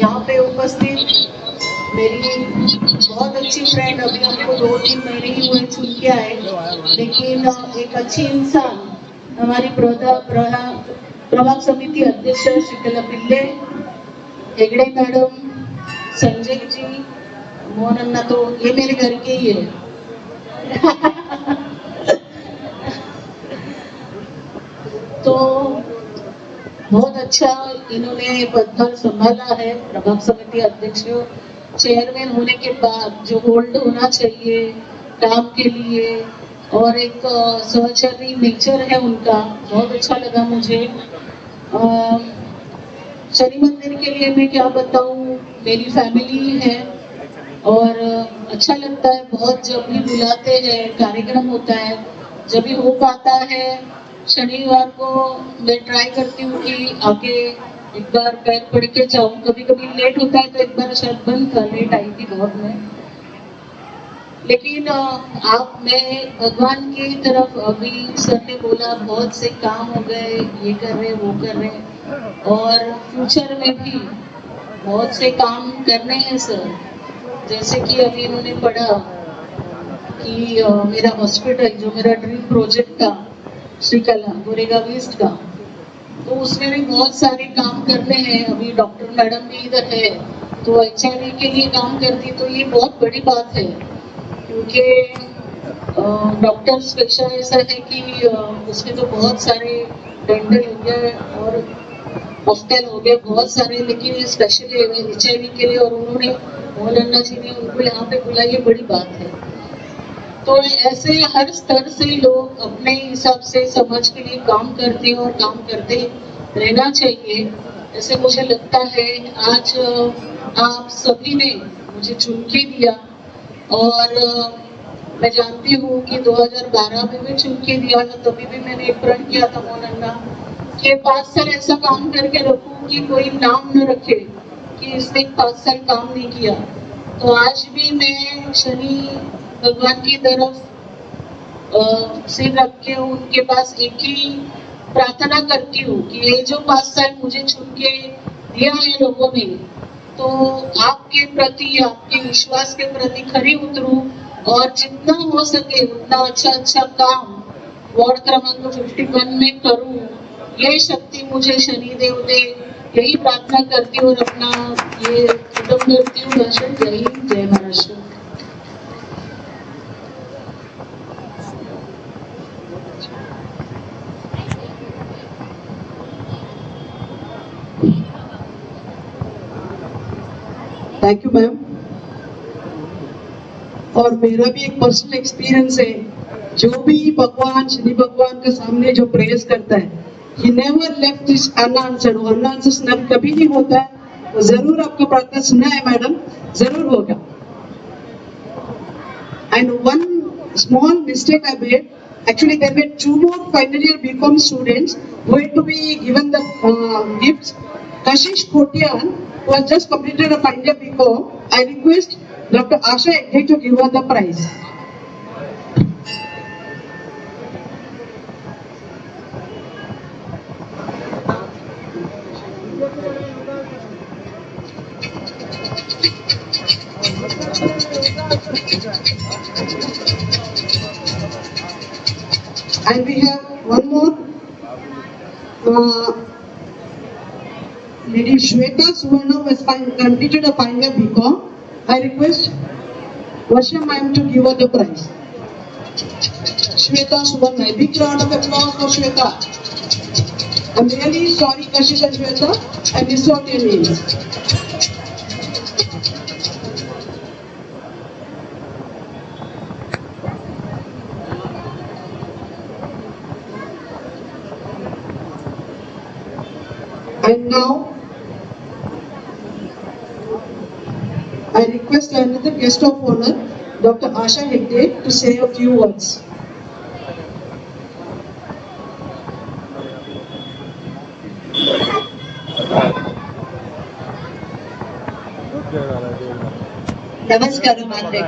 यहाँ पे उपस्थित मेरी बहुत अच्छी फ्रेंड, अभी हमको 2-3 महीने ही हुए चुन के आए, लेकिन एक अच्छी इंसान, हमारी प्रभाग समिति अध्यक्ष शीतला पिल्ले, हेगड़े मैडम, संजय जी, मोहन अन्ना, तो ये मेरे घर के ही है। तो बहुत अच्छा इन्होंने पदभार संभाला है प्रभाग समिति अध्यक्ष, चेयरमैन होने के बाद जो होल्ड होना चाहिए काम के लिए, और एक सहचरी नेचर है उनका, बहुत अच्छा लगा मुझे। शनि मंदिर के लिए मैं क्या बताऊं, मेरी फैमिली है और अच्छा लगता है बहुत, जब भी बुलाते हैं कार्यक्रम होता है जब भी हो पाता है शनिवार को मैं ट्राई करती हूँ कि आके एक बार पैर पढ़ के जाऊँ। कभी कभी लेट होता है तो एक बार शायद बंद कर, लेट आई थी बहुत मैं, लेकिन मैं भगवान की तरफ, अभी सर ने बोला बहुत से काम हो गए, ये कर रहे वो कर रहे, और फ्यूचर में भी बहुत से काम करने हैं सर। जैसे कि अभी इन्होंने पढ़ा कि मेरा हॉस्पिटल जो मेरा ड्रीम प्रोजेक्ट था श्रीकला गोरेगांव ईस्ट का, तो उसमें भी बहुत सारे काम करने हैं। अभी डॉक्टर मैडम भी इधर है तो HIV के लिए काम करती, तो ये बहुत बड़ी बात है क्योंकि डॉक्टर्स पेशा ऐसा है कि उसमें तो बहुत सारे डेंटल हो गया और हॉस्टल हो गया बहुत सारे, लेकिन स्पेशली HIV के लिए, और उन्होंने मोहन जी ने उनको यहाँ पे बुलाया, ये बड़ी बात है। तो ऐसे हर स्तर से लोग अपने हिसाब से समाज के लिए काम करते हैं और काम करते रहना चाहिए, ऐसे मुझे लगता है। आज आप सभी ने मुझे चुन के दिया, और मैं जानती हूँ कि 2012 में भी चुन के दिया था, तभी भी मैंने एक प्रण किया था मोहन कि 5 साल ऐसा काम करके रखूं कि कोई नाम न रखे कि इसने 5 साल काम नहीं किया। तो आज भी मैं शनि भगवान की तरफ सिर रख के उनके पास एक ही प्रार्थना करती हूँ कि ये जो 5 साल मुझे चुन के दिया है लोगों ने, तो आपके प्रति, आपके विश्वास के प्रति खरी उतरूं और जितना हो सके उतना अच्छा काम वार्ड क्रमांक 51 में करूं। ये शक्ति मुझे शनिदेव दे, यही प्रार्थना करती हूँ और अपना ये खत्म करती हूँ। भाषण। जय हिंद, जय महाराष्ट्र। Thank you ma'am. और मेरा भी एक पर्सनल एक्सपीरियंस है, जो भी भगवान शनि भगवान के सामने जो प्रेयर्स करता है, he never left his unanswered, वो unanswered कभी नहीं होता है। तो जरूर आपका प्रार्थना सुना है मैडम, जरूर होगा। And one small mistake I made, actually there were 2 more final year BCom students who had to be given the gifts. Kashish Kotian, who has just completed a final year BCom, I request Dr. Asha Hegde to give her the prize. And we have one more lady Shweta Suvarna, who has completed a final year BCom. I request Varsha ma'am to give her the prize. Shweta Suvarna, a big round of applause for Shweta. I'm really sorry Kashish and Shweta, I missed out your names. And now, I request another guest of honor, Dr. Asha Hegde, to say a few words. ನಮಸ್ಕಾರ ಮಾನ್ಯಗಳ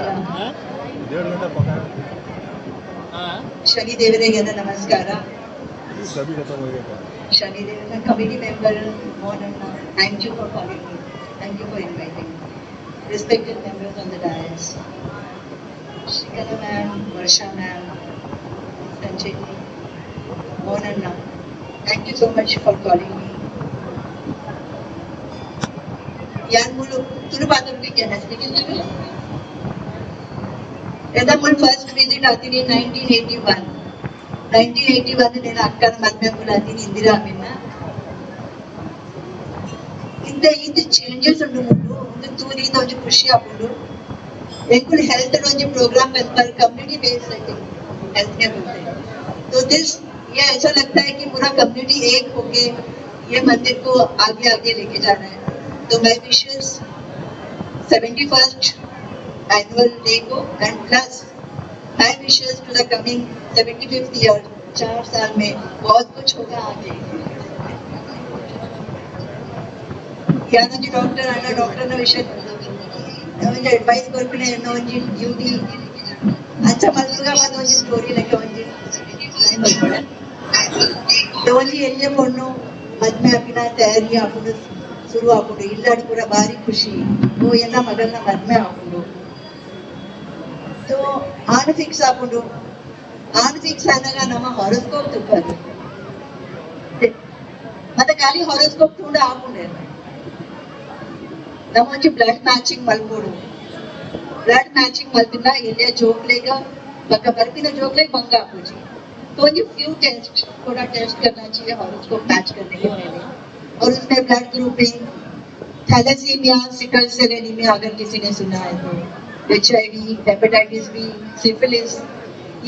ಶನಿದೇವರಿಗೆಲ್ಲ ನಮಸ್ಕಾರ. ಶನಿದೇವರ ಕಮಿಟಿ ಮೆಂಬರ್ ಮೋಹನಣ್ಣ, thank you for calling me, thank you for inviting me. Respected members on the dais, Shrikala ma'am, Varsha ma'am, Sanjay, Mohananna, thank you so much for calling me. Yan mulu turu baatun bhi kehna speaking to you. Eda mul first visit aati ni 1981 నేను అక్కడ మధ్య బులాతి ఇందిరా అమ్మిన ಇದು ಚೇಂಜಸ್ ಉಂಡು ಮುಂಡು ಒಂದು ತೂರಿದ ಒಂದು ಖುಷಿ ಆಪುಂಡು ಎಂಕುಲ್ ಹೆಲ್ತ್ ಒಂದು प्रोग्राम पर कम्युनिटी बेस्ड हेल्थ ने बोलते हैं। तो दिस ये ऐसा लगता है कि पूरा कम्युनिटी एक होके ये मंदिर को आगे आगे लेके जाना है। तो मैं विशेष 71st एनुअल डे को and plus My wishes to the coming 75th year, 4 साल में बहुत कुछ होगा आगे. यानोंजी डॉक्टर आना डॉक्टर ना विषय म्हणजे एडवाइस करपिने यानोंजी ड्यूटी अच्छा मल्लुगा मदोंजी स्टोरी लेके ಒಂಜಿ ಒಂಜಿ ಎಣ್ಣೆ ಪೊಣ್ಣು ಮದ್ಮೆ ಹಾಕಿನ ತಯಾರಿ ಹಾಕೊಂಡು ಶುರು ಹಾಕೊಂಡು ಇಲ್ಲಾಡಿ ಕೂಡ ಭಾರಿ ಖುಷಿ ಓ ಎಲ್ಲ ಮಗಳನ್ನ ಮದ್ಮೆ ಹಾಕೊಂಡು तो ಆನ್ ಫಿಕ್ಸ್ ಹಾಕೊಂಡು ಆನ್ ಫಿಕ್ಸ್ ಆದಾಗ ನಮ್ಮ ಹಾರೋಸ್ಕೋಪ್ ತುಪ್ಪದು ಮತ್ತೆ ಖಾಲಿ ಹಾರೋಸ್ಕೋಪ್ ಕೂಡ ಹಾಕೊಂಡೆ ನಮ್ಮ ಒಂಜಿ ಬ್ಲಡ್ ಮ್ಯಾಚಿಂಗ್ ಮಲ್ಪೋಡು ಬ್ಲಡ್ ಮ್ಯಾಚಿಂಗ್ ಮಲ್ಪಿನ ಎಲ್ಲಿಯ ಜೋಕ್ಲೆಗ ಬಕ್ಕ ಬರ್ಪಿನ ಜೋಕ್ಲೆಗ ಬಂಗ ಹಾಕೋಜಿ तो ये फ्यू टेस्ट थोड़ा टेस्ट करना चाहिए हॉरोस्कोप मैच करने के पहले और उसमें blood grouping thalassaemia sickle cell anaemia अगर किसी ने सुना है तो HIV हेपेटाइटिस बी सिफिलिस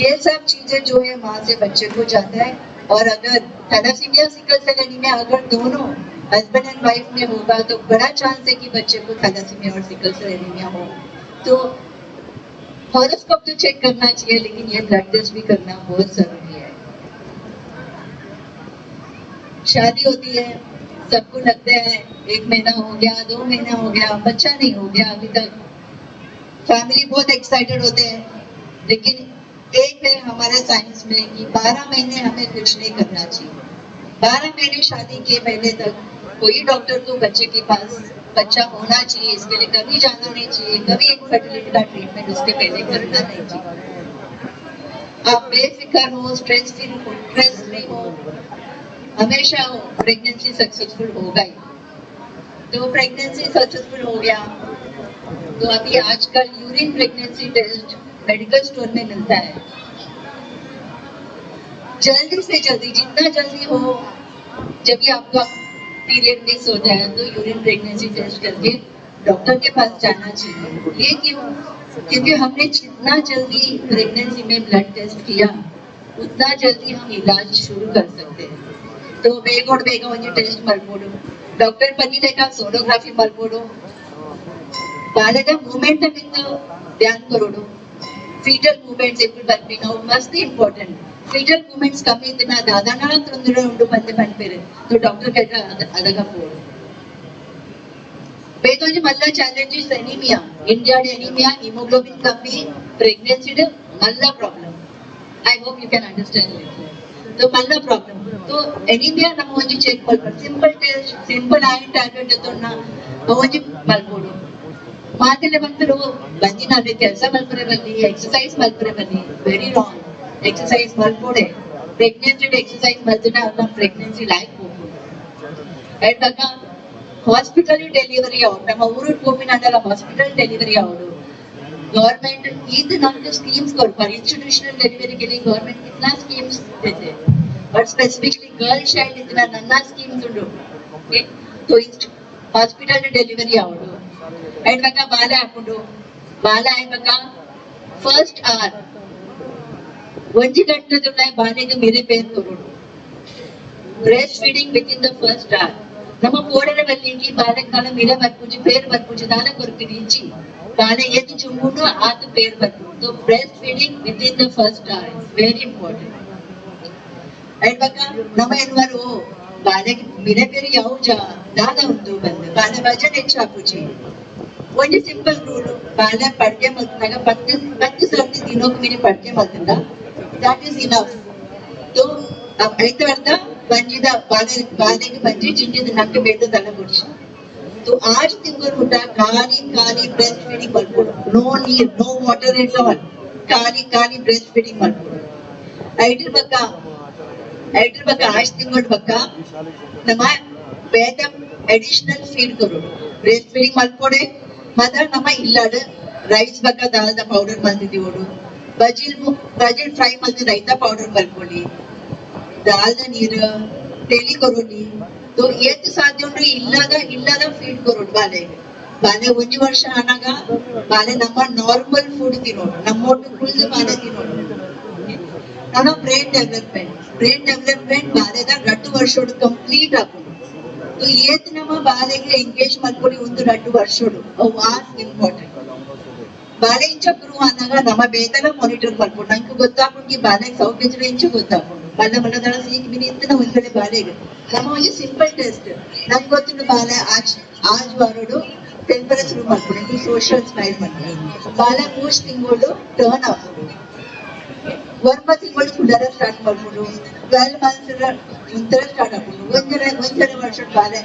ये सब चीजें जो है माँ से बच्चे को जाता है और अगर थैलेसीमिया सिकल सेल एनीमिया अगर दोनों हस्बैंड एंड वाइफ में होगा तो बड़ा चांस है कि बच्चे को थैलेसीमिया और सिकल सेल एनीमिया हो तो हॉरोस्कोप तो चेक करना चाहिए लेकिन ये ब्लड टेस्ट भी करना बहुत जरूरी है. शादी होती है सबको लगता है 1 महीना हो गया 2 महीना हो गया बच्चा नहीं हो गया अभी तक फैमिली बहुत एक्साइटेड होते हैं लेकिन एक है हमारे साइंस में कि 12 महीने हमें कुछ नहीं करना चाहिए. 12 महीने शादी के पहले तक कोई डॉक्टर को बच्चे के पास बच्चा होना चाहिए इसके लिए कभी जाना नहीं चाहिए कभी इनफर्टिलिटी का ट्रीटमेंट उसके पहले करना नहीं चाहिए. आप बेफिक्र हो स्ट्रेस फ्री हो हमेशा हो प्रेगनेंसी सक्सेसफुल होगा ही. तो प्रेगनेंसी सक्सेसफुल हो गया तो अभी आजकल urine pregnancy test medical store में मिलता है. जल्दी से जल्दी जितना जल्दी हो जब भी आपका पीरियड मिस हो जाए तो यूरिन प्रेगनेंसी टेस्ट करके डॉक्टर के पास जाना चाहिए. ये क्यों? क्योंकि हमने जितना जल्दी प्रेगनेंसी में ब्लड टेस्ट किया उतना जल्दी हम इलाज शुरू कर सकते हैं. तो ಬೇಗ ಒಂದು ಟೆಸ್ಟ್ ಮಾಡ್ಬೋದು ಡಾಕ್ಟರ್ ಬಂದಿಲೆಕ ಸೋನೋಗ್ರಫಿ ಮಾಡ್ಬೋದು ಬಾಲದ ಮೂವ್ಮೆಂಟ್ ಅನ್ನು ಧ್ಯಾನ ಕೊಡೋದು ಫೀಟಲ್ ಮೂವ್ಮೆಂಟ್ಸ್ ಎప్పుడు ಬರ್ತೀನಿ ನಾವು ಮಸ್ತ್ ಇಂಪಾರ್ಟೆಂಟ್ ಫೀಟಲ್ ಮೂವ್ಮೆಂಟ್ಸ್ ಕಮ್ಮಿ ಇದ್ದ ದಾದಾನ ತೊಂದರೆ ಉಂಟು ಬಂದು ಬಂದ್ಪೇರೆ तो डॉक्टर कहता ಅದಗ ಪೋಡು ಬೇತೋಂಜಿ ಮಲ್ಲ ಚಾಲೆಂಜಸ್ ಎನಿಮಿಯಾ ಇಂಡಿಯಾದ ಎನಿಮಿಯಾ ಹಿಮೋಗ್ಲೋಬಿನ್ ಕಮ್ಮಿ ಪ್ರೆಗ್ನೆನ್ಸಿ ಮಲ್ಲ problem I hope you can understand it. तो मल्ला प्रॉब्लम तो एनीमिया ನಮ್ಮ ಒಂಜಿ ಚೆಕ್ ಮಾಡ್ಬೋದು simple test simple iron tablet ತಗೊಂಡ ಒಂಜಿ ಮಲ್ಬೋದು ಮಾತೆಲೆ ಬಂತರು ಬಂದಿನ ಅದೇ ಕೆಲಸ ಮಲ್ಪರೆ ಬನ್ನಿ ಎಕ್ಸರ್ಸೈಸ್ ಮಲ್ಪರೆ ಬನ್ನಿ ವೆರಿ ರಾಂಗ್. ಎಕ್ಸರ್ಸೈಸ್ ಮಲ್ಪೋಡೆ ಪ್ರೆಗ್ನೆನ್ಸಿ ಎಕ್ಸರ್ಸೈಸ್ ಮಲ್ತಿನ ನಮ್ಮ ಪ್ರೆಗ್ನೆನ್ಸಿ ಲೈಫ್ ಹೋಗ್ಬೋದು. ಹೇಳ್ದಾಗ ಹಾಸ್ಪಿಟಲ್ ಡೆಲಿವರಿ ಔಟ್ ನಮ್ಮ ಊರಿಗೆ ಹೋಗಿನಾಗ ಹಾಸ್ಪಿಟಲ್ ಡೆಲಿವರಿ ಔಟ್ गवर्नमेंट ईद नमक स्कीम्स पर इंस्टीट्यूशनल डिलीवरी के लिए गवर्नमेंट कितना स्कीम्स देते हैं बट स्पेसिफिकली गर्ल चाइल्ड इतना नन्ना स्कीम्स उंडो ओके तो हॉस्पिटल डिलीवरी आवडो एंड बका बाला हाकुंडो बाला है बका फर्स्ट आवर ಒಂಜಿ ಗಂಟೆ ದುಲ್ಲ ಬಾನೆಗೆ ಮೇರೆ ಪೇರ್ ಕೊರೋಡು breast feeding with in the first hour ನಮ್ಮ ಕೋಡರ ಬಲ್ಲಿಗೆ ಬಾಲಕಾಲ ಮೇರೆ ಬರ್ಪುಜಿ ಪೇರ್ ಬರ್ಪುಜಿ ದಾನ ಕೊರ್ಕಿಡಿ ಇಂಚಿ बाले ये तो चुम्बुनो आत पेर बत्तू तो breast feeding with in the first hour is very important. And बका नम एनवारो बाले मेरे पेर याव जा दादा उंदु बंद बाले वजन ಹೆಚ್ಚು ಹಾಕುಚಿ ಒಂದು ಸಿಂಪಲ್ ರೂಲ್ ಬಾಲೆ ಪಡ್ಕೆ ಮಲ್ತನಾಗ 10 ಸರ್ತಿ ದಿನಕ್ಕೆ ಮೇರೆ ಪಡ್ಕೆ ಮಲ್ತಂದ ದಟ್ ಇಸ್ ಇನಫ್. तो अब ಐತ ಅರ್ಥ ಬಂಜಿದ ಬಾಲೆಗೆ ಬಂಜಿ ಜಿಂಜಿದ ನಕ್ಕೆ ಬೇಡ ದನ ಗುಡ್ಸಿ तो आज तिंगर मुटा काली काली ब्रेस्ट फीडिंग मल्पोड नो नीर नो वाटर एट ऑल काली काली ब्रेस्ट फीडिंग मल्पोड ऐटर बका आज तिंगर बका नमा बेदम एडिशनल फीड करो ब्रेस्ट फीडिंग मल्पोडे मदर नमा इल्लाड राइस बका दालದ ಪೌಡರ್ ಮಲ್ತಿದಿ ಓಡು ಬಜಿಲ್ ಫ್ರೈ ಮಲ್ತಿ ರೈತ ಪೌಡರ್ ಮಲ್ಪೋಡಿ दालದ ನೀರು तेली करोली तो ये तो साध्य उंडु इल्लादा फीड करोड बाले ಒಂಜಿ ವರ್ಷ ಆನಾಗ ಬಾಲೆ ನಮ್ಮ ನಾರ್ಮಲ್ ಫುಡ್ ತಿನ್ನೋಡು ನಮ್ಮೊಟ್ಟು ಫುಲ್ ಬಾಲೆ ತಿನ್ನೋಡು ನನ್ನ ಬ್ರೈನ್ ಡೆವಲಪ್ಮೆಂಟ್ ಬಾಲೆದ 2 ವರ್ಷೋಡು ಕಂಪ್ಲೀಟ್ ಆಗೋದು. तो ಏತ್ ನಮ್ಮ ಬಾಲೆಗೆ ಎಂಗೇಜ್ ಮಾಡ್ಕೊಳ್ಳಿ ಒಂದು 2 ವರ್ಷೋಡು ಅವು ಆಸ್ ಇಂಪಾರ್ಟೆಂಟ್ ಬಾಳೆ ಇಂಚ ಗುರು ಅಂದಾಗ ನಮ್ಮ ಬೇತಲ ಮಾನಿಟರ್ ಮಾಡ್ಕೊಂಡು ನಂಗೆ ಗೊತ್ತಾಗ್ಬಿಟ್ಟು ಬಾಳೆ ಸೌಖ್ಯ ಇಂಚು ಗೊತ್ತಾಗ್ಕೊಂಡು ಬಲ್ಲ ಮಲ್ಲದಳ ಸೀಕ್ ಮಿನಿ ಅಂತ ನಾವು ಒಂದ್ಕಡೆ ಬಾಳೆಗೆ ನಮ್ಮ ಒಂದು ಸಿಂಪಲ್ ಟೆಸ್ಟ್ ನಂಗೆ ಗೊತ್ತಿದ್ದು ಬಾಳೆ ಆಜ್ ವಾರೋಡು ಟೆಂಪರೇಚರ್ ಶುರು ಮಾಡ್ಕೊಂಡು ಸೋಷಿಯಲ್ ಸ್ಮೈಲ್ ಮಾಡ್ಕೊಂಡು ಬಾಳೆ 3 ತಿಂಗಳು ಟರ್ನ್ ಆಗ್ಬೋದು 1 ತಿಂಗಳು ಕುಡರ ಸ್ಟಾರ್ಟ್ ಮಾಡ್ಕೊಂಡು 12 ಮಂತ್ಸ್ ಒಂಥರ ಸ್ಟಾರ್ಟ್ ಆಗ್ಬೋದು ಒಂದರ ವರ್ಷ ಬಾಳೆ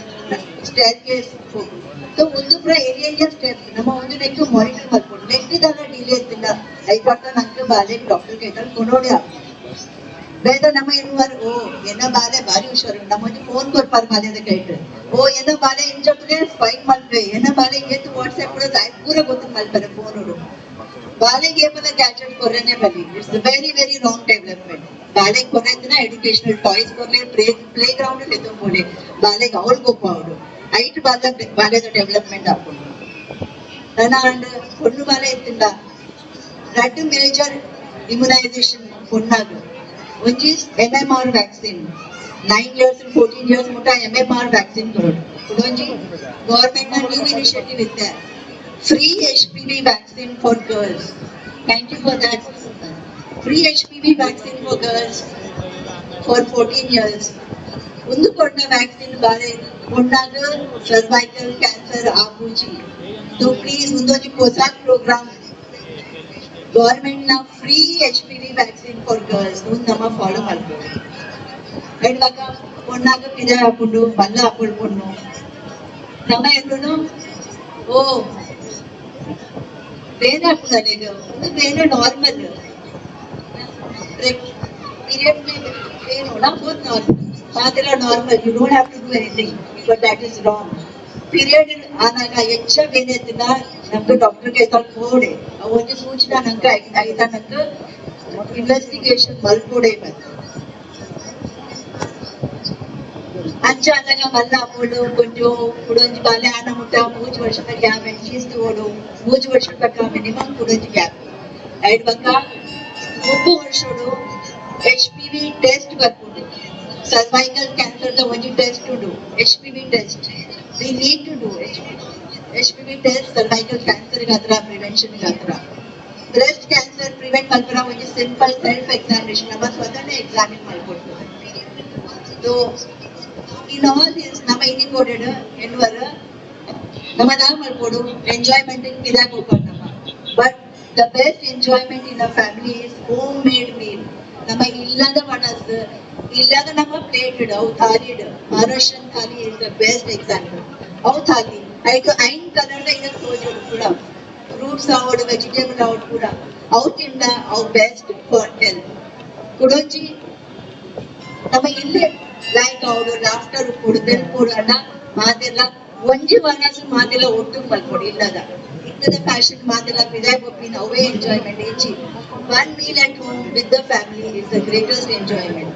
ಸ್ಟೇರ್ ಕೇಸ್ ಹೋಗ್ಬೋದು तो ಒಂದು ಪ್ರ ಏರಿಯಾ ಸ್ಟೆಪ್ ನಮ್ಮ ಒಂದು ನೆಕ್ ಮಾನಿಟರ್ ಮಾಡ್ಕೊಂಡು ನೆಕ್ಸ್ಟ್ ದಾಗ ಡಿಲೇ ಇತ್ತಿಲ್ಲ ಐಕಾಟ ನಂಗೆ ಬಾಲೆ ಡಾಕ್ಟರ್ ಕೈತಲ್ಲಿ ಕೊನೋಡಿ ಬೇಡ ನಮ್ಮ ಇರುವರು ಓ ಎನ್ನ ಬಾಲೆ ಬಾರಿ ಹುಷಾರು ನಮ್ಮ ಒಂದು ಫೋನ್ ಕೊರ್ಪಾರ ಬಾಲೆ ಕೈಟ್ ಓ ಎನ್ನ ಬಾಲೆ ಇಂಜಪ್ಲೆ ಸ್ಪೈಕ್ ಮಾಡ್ಬೇ ಎನ್ನ ಬಾಲೆ ಏತು ವಾಟ್ಸ್ಆಪ್ ಕೂಡ ಪೂರ ಗೊತ್ತು ಮಾಡ್ತಾರೆ ಫೋನ್ ಬಾಲೆಗೆ ಏಪದ ಗ್ಯಾಜೆಟ್ ಕೊರೆನೆ ಬಲಿ it's very very wrong development ಬಾಲೆ ಕೊರೆಂದಿನ ಎಜುಕೇಶನಲ್ ಟಾಯ್ಸ್ ಕೊರ್ಲೆ ಪ್ಲೇ ಗ್ರೌಂಡ್ ಲೆतो ಬೋಲೆ ಬಾಲೆಗೆ ಅವಳು ಗೊಪ್ಪ ಅವಳು ಐಟ್ ಬಾಲೆದ ಡೆವಲಪ್ಮೆಂಟ್ ಆಗ್ಕೊಂಡು ನನ್ನ பொண்ணு ಬಾಲೆ ಇತ್ತಿಲ್ಲ 2 ಮೇಜರ್ ಇಮ್ಯುನೈಸೇಷನ್ பொண்ணಾಗ ಒಂಜಿ MMR ವ್ಯಾಕ್ಸಿನ್ 9 years 14 years ಮುಟ MMR ವ್ಯಾಕ್ಸಿನ್ ಕೊರೋಡು ಒಂಜಿ ಗವರ್ನಮೆಂಟ್ ನ ನ್ಯೂ ಇನಿಷಿಯೇಟಿವ್ ಇತ್ತೆ free HPV vaccine for girls thank you for that free HPV vaccine for girls for 14 years ಒಂದು ಕೊಟ್ಟ ವ್ಯಾಕ್ಸಿನ್ ಬಾರೆ ಕೊಟ್ಟಾಗ ಸರ್ವೈಕಲ್ ಕ್ಯಾನ್ಸರ್ ಆಪುಜಿ तो प्लीज ಮುಂದೊಂದು ಹೊಸ ಪ್ರೋಗ್ರಾಮ್ ಗವರ್ನಮೆಂಟ್ ನ free HPV vaccine for girls ನಮ್ಮ ಫಾಲೋ ಮಾಡ್ಬೋದು ಇವಾಗ ಕೊಟ್ಟಾಗ ಪಿದೆ ಹಾಕೊಂಡು ಬಲ್ಲ ಹಾಕೊಂಡು ನಮ್ಮ ಎಲ್ಲರೂ ಓ ಬೇರೆ ಹಾಕೊಂಡಾಗ ಒಂದು ಬೇರೆ ನಾರ್ಮಲ್ period में pain होना बहुत normal मात्रा normal you don't have to do anything but that is wrong period ಆನಾಗ ಹೆಚ್ಚ ಬೇನೆತ್ತಿನ ನಮ್ಗೆ ಡಾಕ್ಟರ್ ಗೆ ತಳ್ಕೋಡೆ ಒಂದು ಸೂಚನಾ ನಂಗೆ ಆಯ್ತಾ ನಂಗೆ ಇನ್ವೆಸ್ಟಿಗೇಷನ್ ಮಲ್ಕೋಡೆ ಬಂತು ಅಂಚಾದಾಗ ಮಲ್ಲ ಹಾಕೊಂಡು ಕೊಂಚು ಕುಡೊಂಜಿ ಬಾಲೆ ಆನ ಮುಟ್ಟ 3 ವರ್ಷದ ಗ್ಯಾಪ್ ಚೀಸ್ತು ಓಡು 3 ವರ್ಷ ತನಕ ಮಿನಿಮಮ್ ಕುಡೊಂಜಿ ಗ್ಯಾಪ್ ಐಡ್ ಬಕ್ಕ 3 ವರ್ಷಡು HPV ಟೆಸ್ಟ್ ಬರ್ಕೊಂಡು ಸರ್ವೈಕಲ್ ಕ್ಯಾನ್ಸರ್ ದ ಒಂದು test to do HPV test we need to do HPV test cervical cancer gatra prevention gatra breast cancer prevent malpura ಒಂದು simple self examination ನಮ್ಮ ಸ್ವತಃನೇ examine ಮಾಡ್ಕೊಂಡು so in all this ನಮ್ಮ ಇನ್ಕೋಡೆಡ್ ಎನ್ವರ ನಮ್ಮ ನಾವು ಮಾಡ್ಬೋದು ಎಂಜಾಯ್ಮೆಂಟ್ ಇನ್ ಪಿರಾಕ್ ಹೋಗ್ತಾರೆ ನಮ್ಮ but the best enjoyment in a family is homemade meal ನಮ್ಮ ಇಲ್ಲದ ಮನಸ್ ಇಲ್ಲದ ನಮ್ಮ ಪ್ಲೇಟ್ ಅವು thali Maharashtrian thali is the best example ಅವು ಥಾಲಿ ಐದು ಐನ್ ಕಲರ್ ಇದಕ್ಕೆ ತೋಜೋಡು ಕೂಡ ಫ್ರೂಟ್ಸ್ ಅವಡು ವೆಜಿಟೇಬಲ್ ಅವಡು ಕೂಡ ಅವು ತಿಂದ ಅವು ಬೆಸ್ಟ್ ಫಾರ್ ಹೆಲ್ತ್ ಕುಡೊಂಜಿ ನಮ್ಮ ಇಲ್ಲೇ ಲೈಕ್ ಅವಡು ಲಾಫ್ಟರ್ ಕೂಡ ಬೆಲ್ ಕೂಡ ಮಾತೆಲ್ಲ ಒಂಜಿ ವನಸು ಮಾತೆಲ್ಲ ಒಟ್ಟು ಮಲ್ಕೊಡಿ ಇಲ್ಲದ ಇಂಥದ ಫ್ಯಾಷನ್ ಮಾತೆಲ್ಲ ವಿದಾಯ ಬೊಪ್ಪಿನ ಅವೇ ಎಂಜಾಯ್ಮೆಂಟ್ ಹೆಚ್ಚಿ one meal at home with the family is the greatest enjoyment.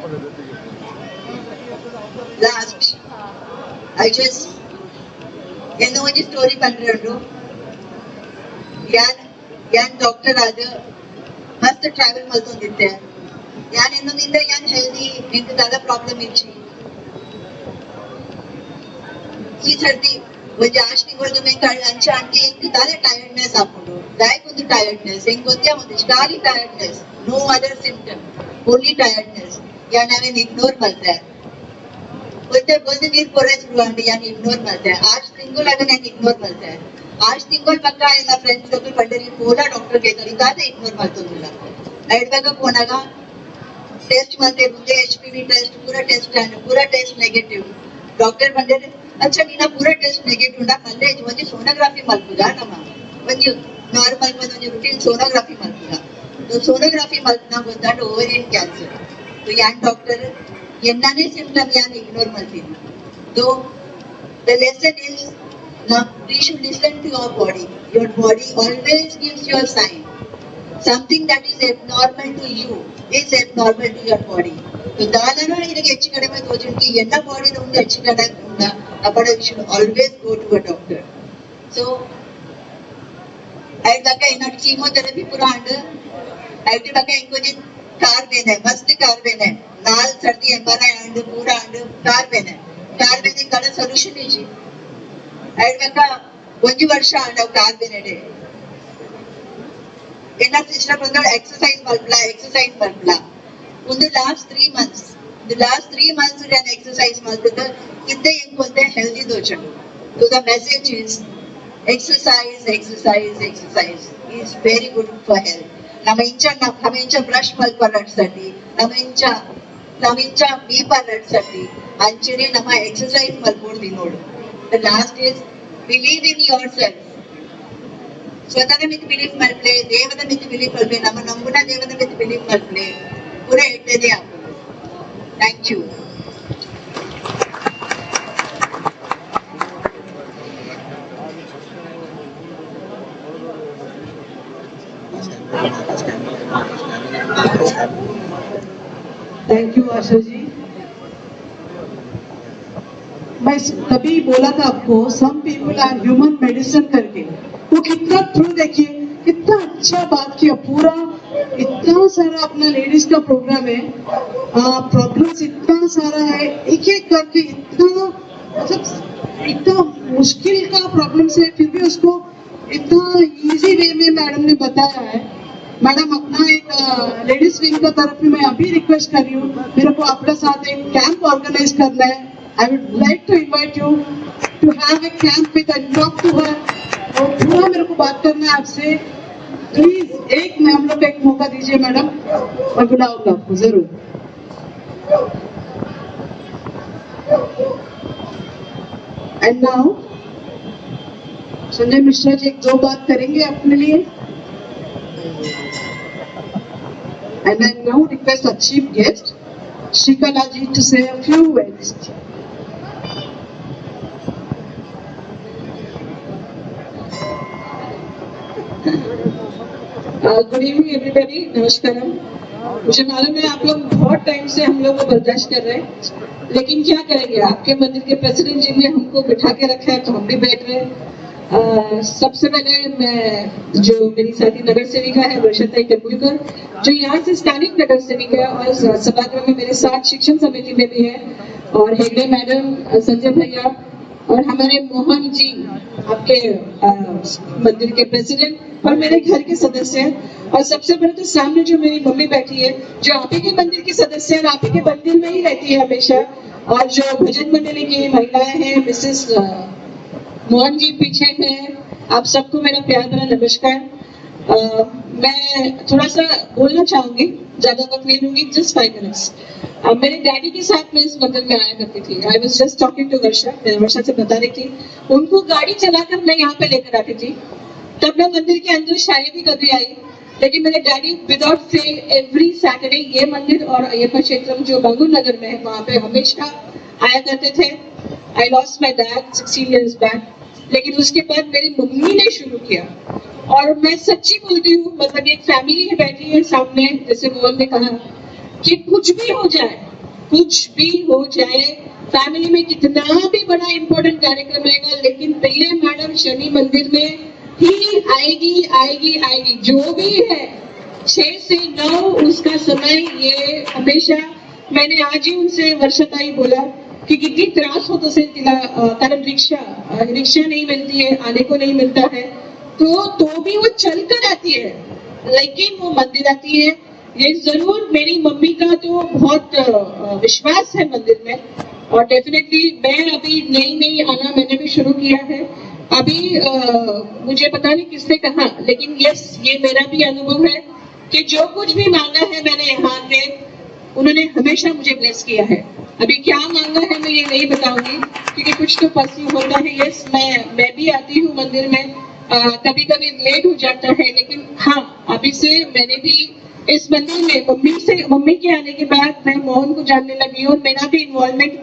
Last, I just one story pandrundu. Yan doctor ada must travel maltonditte. Yan innondinda yan healthy into dada problem ichi. Ee sardi ಒಂದು ಆಶ್ನಿಗಳು ಮೇಲೆ ಅಂಚೆ ಆಂಟಿ ಹೆಂಗ್ ತಾನೇ ಟೈರ್ಡ್ನೆಸ್ ಹಾಕೊಂಡು ಲೈಕ್ ಒಂದು ಟೈರ್ಡ್ನೆಸ್ ಹೆಂಗ್ ಗೊತ್ತಾ ಒಂದು ಖಾಲಿ tiredness no other symptom only tiredness ಯಾ ನಾವೇನ್ ಇಗ್ನೋರ್ ಮಾಡ್ತಾರೆ ಮತ್ತೆ ಬಂದು ನೀರು ಕೊರೆ ಶುರು ಯಾನ್ ಇಗ್ನೋರ್ ಮಾಡ್ತಾರೆ ಆಜ್ ತಿಂಗಳಾಗ ನಾನು ಇಗ್ನೋರ್ ಮಾಡ್ತಾರೆ ಆಜ್ ತಿಂಗಳ ಪಕ್ಕ ಎಲ್ಲ ಫ್ರೆಂಡ್ಸ್ ಲೋಕಲ್ ಪಂಡರಿ ಪೂರಾ ಡಾಕ್ಟರ್ ಕೇಳ್ತಾರೆ ಇದಾದ್ರೆ ಇಗ್ನೋರ್ ಮಾಡ್ತೋದಿಲ್ಲ ಐಡ್ದಾಗ ಪೋನಾಗ ಟೆಸ್ಟ್ ಮಾಡ್ತೇವೆ ಮುಂದೆ HPV ಟೆಸ್ಟ್ ಪೂರಾ ಟೆಸ್ಟ್ ನೆಗೆಟಿವ್ ಡಾಕ್ಟರ್ ಬಂದರೆ अच्छा नीना पूरा टेस्ट नेगेटिव ना मल्ले ಒಂದು ಸೋನೋಗ್ರಫಿ ಮಲ್ಪುದಾ ನಮ್ಮ ಒಂದು ನಾರ್ಮಲ್ ಒಂದು ರೂಟೀನ್ ಸೋನೋಗ್ರಫಿ ಮಲ್ಪುದಾ तो सोनोग्राफी मल्पना ಗೊತ್ತಾಡ ಓವರಿಯನ್ ಕ್ಯಾನ್ಸರ್ तो ಯಾನ್ ಡಾಕ್ಟರ್ ಎನ್ನಾನೇ ಸಿಂಪ್ಟಮ್ ಯಾನ್ ಇಗ್ನೋರ್ ಮಾಡ್ತೀನಿ तो the lesson is now we should listen to your body always gives you a sign something that is abnormal to you is abnormal to your body तो दालना ಇದಕ್ಕೆ ಹೆಚ್ಚು ಕಡಿಮೆ ತೋಜುಂಟಿ ಎನ್ನ ಬಾಡಿ ಒಂದು ಹೆಚ್ಚು ಕಡಿಮೆ ಉಂಟಾ but we should always go to a doctor so I baka ina chemotherapy pura and I baka inko ji car bene mast car bene naal sardi MRI and pura and car bene kala solution is I baka 1 varsha and car bene de என்ன சிஸ்டர் வந்து exercise மல்பலா in the last 3 months and exercise malbada kitte enkonte healthy dochadu. So the message is exercise is very good for health. nama incha brush malparadusati nama incha bee paradusati anchene nama exercise malpodi nodu. The last is believe in yourself. स्वतः में बिलीव मल्पले देवद में बिलीव मल्पले ನಮ್ಮ ನಂಬುನ ದೇವದ में बिलीव मल्पले पूरा इतने आप. Thank you. Thank you Asha ji. मैं तभी बोला था आपको some people are human medicine करके. वो कितना थ्रू देखिए कितना अच्छा बात किया. पूरा इतना सारा अपना लेडीज का प्रोग्राम है, प्रॉब्लम्स इतना सारा है, एक एक करके इतना मतलब इतना मुश्किल का प्रॉब्लम्स है, फिर भी उसको इतना इजी वे में मैडम ने बताया है. मैडम अपना एक लेडीज विंग का तरफ में मैं अभी रिक्वेस्ट कर रही हूँ, मेरे को अपने साथ एक कैंप ऑर्गेनाइज करना है. I would like to invite you to have a camp with I talk to her. और पूरा मेरे को बात करना है आपसे. प्लीज एक में हम लोग एक मौका दीजिए मैडम, मैं बुलाऊंगा आपको जरूर. एंड नाउ संजय मिश्रा जी एक दो बात करेंगे अपने लिए. And I now request a chief guest Shrikala ji to say a few words. Good evening everybody. नमस्कारम. मुझे मालूम है आप लोग बहुत टाइम से हम लोग को बर्दाश्त कर रहे हैं, लेकिन क्या करेंगे, आपके मंदिर के प्रेसिडेंट जी ने हमको बिठा के रखा है तो हम भी बैठ रहे हैं. सबसे पहले मैं जो मेरी साथी नगर सेविका है वर्षाताई तेंदुलकर, जो यहाँ से स्थानिक नगर सेविका है और सभागृह में मेरे साथ शिक्षण समिति में भी है, और हेगड़े मैडम, संजय भैया और हमारे मोहन जी आपके मंदिर के प्रेसिडेंट और मेरे घर के सदस्य हैं. और सबसे पहले तो सामने जो मेरी मम्मी बैठी है, जो आप ही के मंदिर की सदस्य है, आप ही के मंदिर में ही रहती है हमेशा, और जो भजन मंडली की महिलाएं हैं, मिसेस मोहन जी पीछे हैं, आप सबको मेरा प्यार भरा नमस्कार. मैं थोड़ा सा बोलना चाहूंगी, ज्यादा वक्त नहीं लूंगी, जस्ट 5 मिनट्स. मेरे डैडी के साथ मैं इस मंदिर में आया करती थी. I was just talking to Varsha, मैं वर्षा से बता रही थी, उनको गाड़ी चलाकर मैं यहाँ पे लेकर आती थी. तब मैं मंदिर के अंदर शायद भी कभी आई, लेकिन मेरे daddy without fail every Saturday ये मंदिर और अय्यप्पा क्षेत्रम जो बंगुर नगर में है वहाँ पे हमेशा आया करते थे. I lost my dad 16 years back, लेकिन उसके बाद मेरी मम्मी ने शुरू किया. और मैं सच्ची बोलती हूँ, मतलब एक फैमिली है बैठी है सामने, जैसे मोहन ने कहा कि कुछ भी हो जाए फैमिली में कितना भी बड़ा इंपॉर्टेंट कार्यक्रम रहेगा, लेकिन पहले मैडम शनि मंदिर में ही आएगी जो भी है. 6 से 9 उसका समय, ये हमेशा मैंने आज ही उनसे वर्षाताई बोला कि कितनी त्रास होत असेल तिला, कारण रिक्शा नहीं मिलती है, आने को नहीं मिलता है, तो भी वो चल कर आती है, लेकिन वो मंदिर आती है. ये जरूर मेरी मम्मी का तो बहुत विश्वास है मंदिर में, और डेफिनेटली मैं अभी नई आना मैंने भी शुरू किया है. अभी मुझे पता नहीं किसने कहा, लेकिन यस ये मेरा भी अनुभव है कि जो कुछ भी मांगा है मैंने यहाँ के, उन्होंने हमेशा मुझे ब्लेस किया है. अभी क्या मांगा है मैं ये नहीं बताऊंगी, क्योंकि कुछ तो पर्सनल होता है. यस मैं भी आती हूँ मंदिर में, कभी लेट हो जाता है, लेकिन हाँ अभी से मैंने भी इस मंदिर में मम्मी के आने के बाद मैं मोहन को जानने लगी और मेरा भी इन्वॉल्वमेंट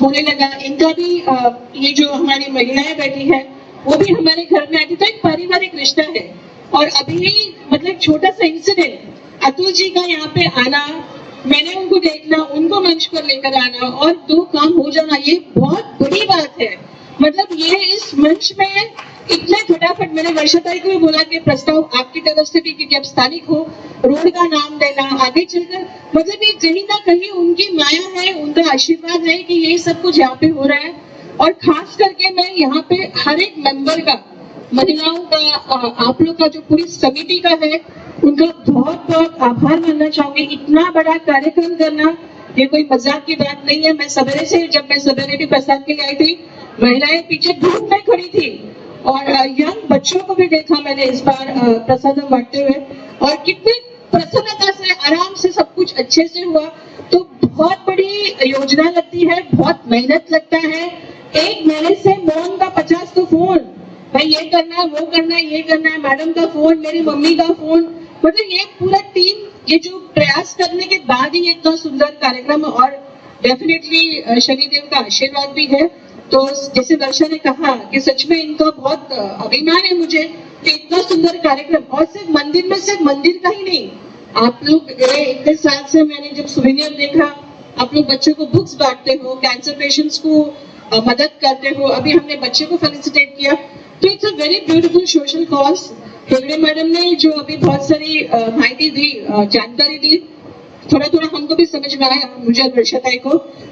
होने लगा. इनका भी ये जो हमारी महिलाएं बैठी है वो भी हमारे घर में आती, तो एक पारिवारिक रिश्ता है. और अभी मतलब छोटा सा इंसिडेंट, अतुल जी का यहाँ पे आना, मैंने उनको देखना, उनको मंच पर लेकर आना और 2 काम हो जाना, ये बहुत बड़ी बात है. मतलब ये इस मंच में इतना फटाफट, मैंने वर्षाताई को भी बोला कि प्रस्ताव आपकी तरफ से भी, क्योंकि आप स्थानिक हो, रोड का नाम देना आगे चलकर, मतलब ये कहीं ना कहीं उनकी माया है, उनका आशीर्वाद है कि ये सब कुछ यहाँ पे हो रहा है. और खास करके मैं यहाँ पे हर एक मेंबर का महिलाओं का आप लोग का जो पूरी समिति का है उनका बहुत बहुत आभार मानना चाहूंगी। इतना बड़ा कार्यक्रम करना ये कोई मजाक की बात नहीं है। मैं सवेरे से जब मैं सवेरे भी प्रसाद के लिए आई थी, महिलाएं पीछे धूप में खड़ी थी और यंग बच्चों को भी देखा मैंने इस बार प्रसाद बांटते हुए, और कितनी प्रसन्नता से आराम से सब कुछ अच्छे से हुआ। तो बहुत बड़ी योजना लगती है, बहुत मेहनत लगता है। एक महीने से मोहन का 50 तो फोन, भाई ये करना है, वो करना है, ये करना है, मैडम का फोन, मेरी मम्मी का फोन, मतलब ये पूरा टीम ये जो प्रयास करने के बाद ही इतना सुंदर कार्यक्रम, और डेफिनेटली शनिदेव का आशीर्वाद भी है। तो जैसे वर्षा ने कहा कि सच में इनका बहुत अभिमान है मुझे कि इतना सुंदर कार्यक्रम, और सिर्फ मंदिर में, सिर्फ मंदिर का ही नहीं, आप लोग इतने साल से मैंने जब सुवेनियर देखा, आप लोग बच्चों को बुक्स बांटते हो, कैंसर पेशेंट्स को मदद करते हो, अभी हमने बच्चे को फेलिसिटेट किया, तो it's a very beautiful social cause. Hegde madam ने जो अभी बहुत सारी माहिती दी, जानकारी दी, थोड़ा थोड़ा हमको भी समझ में आया, मुझे और वर्षाताई को।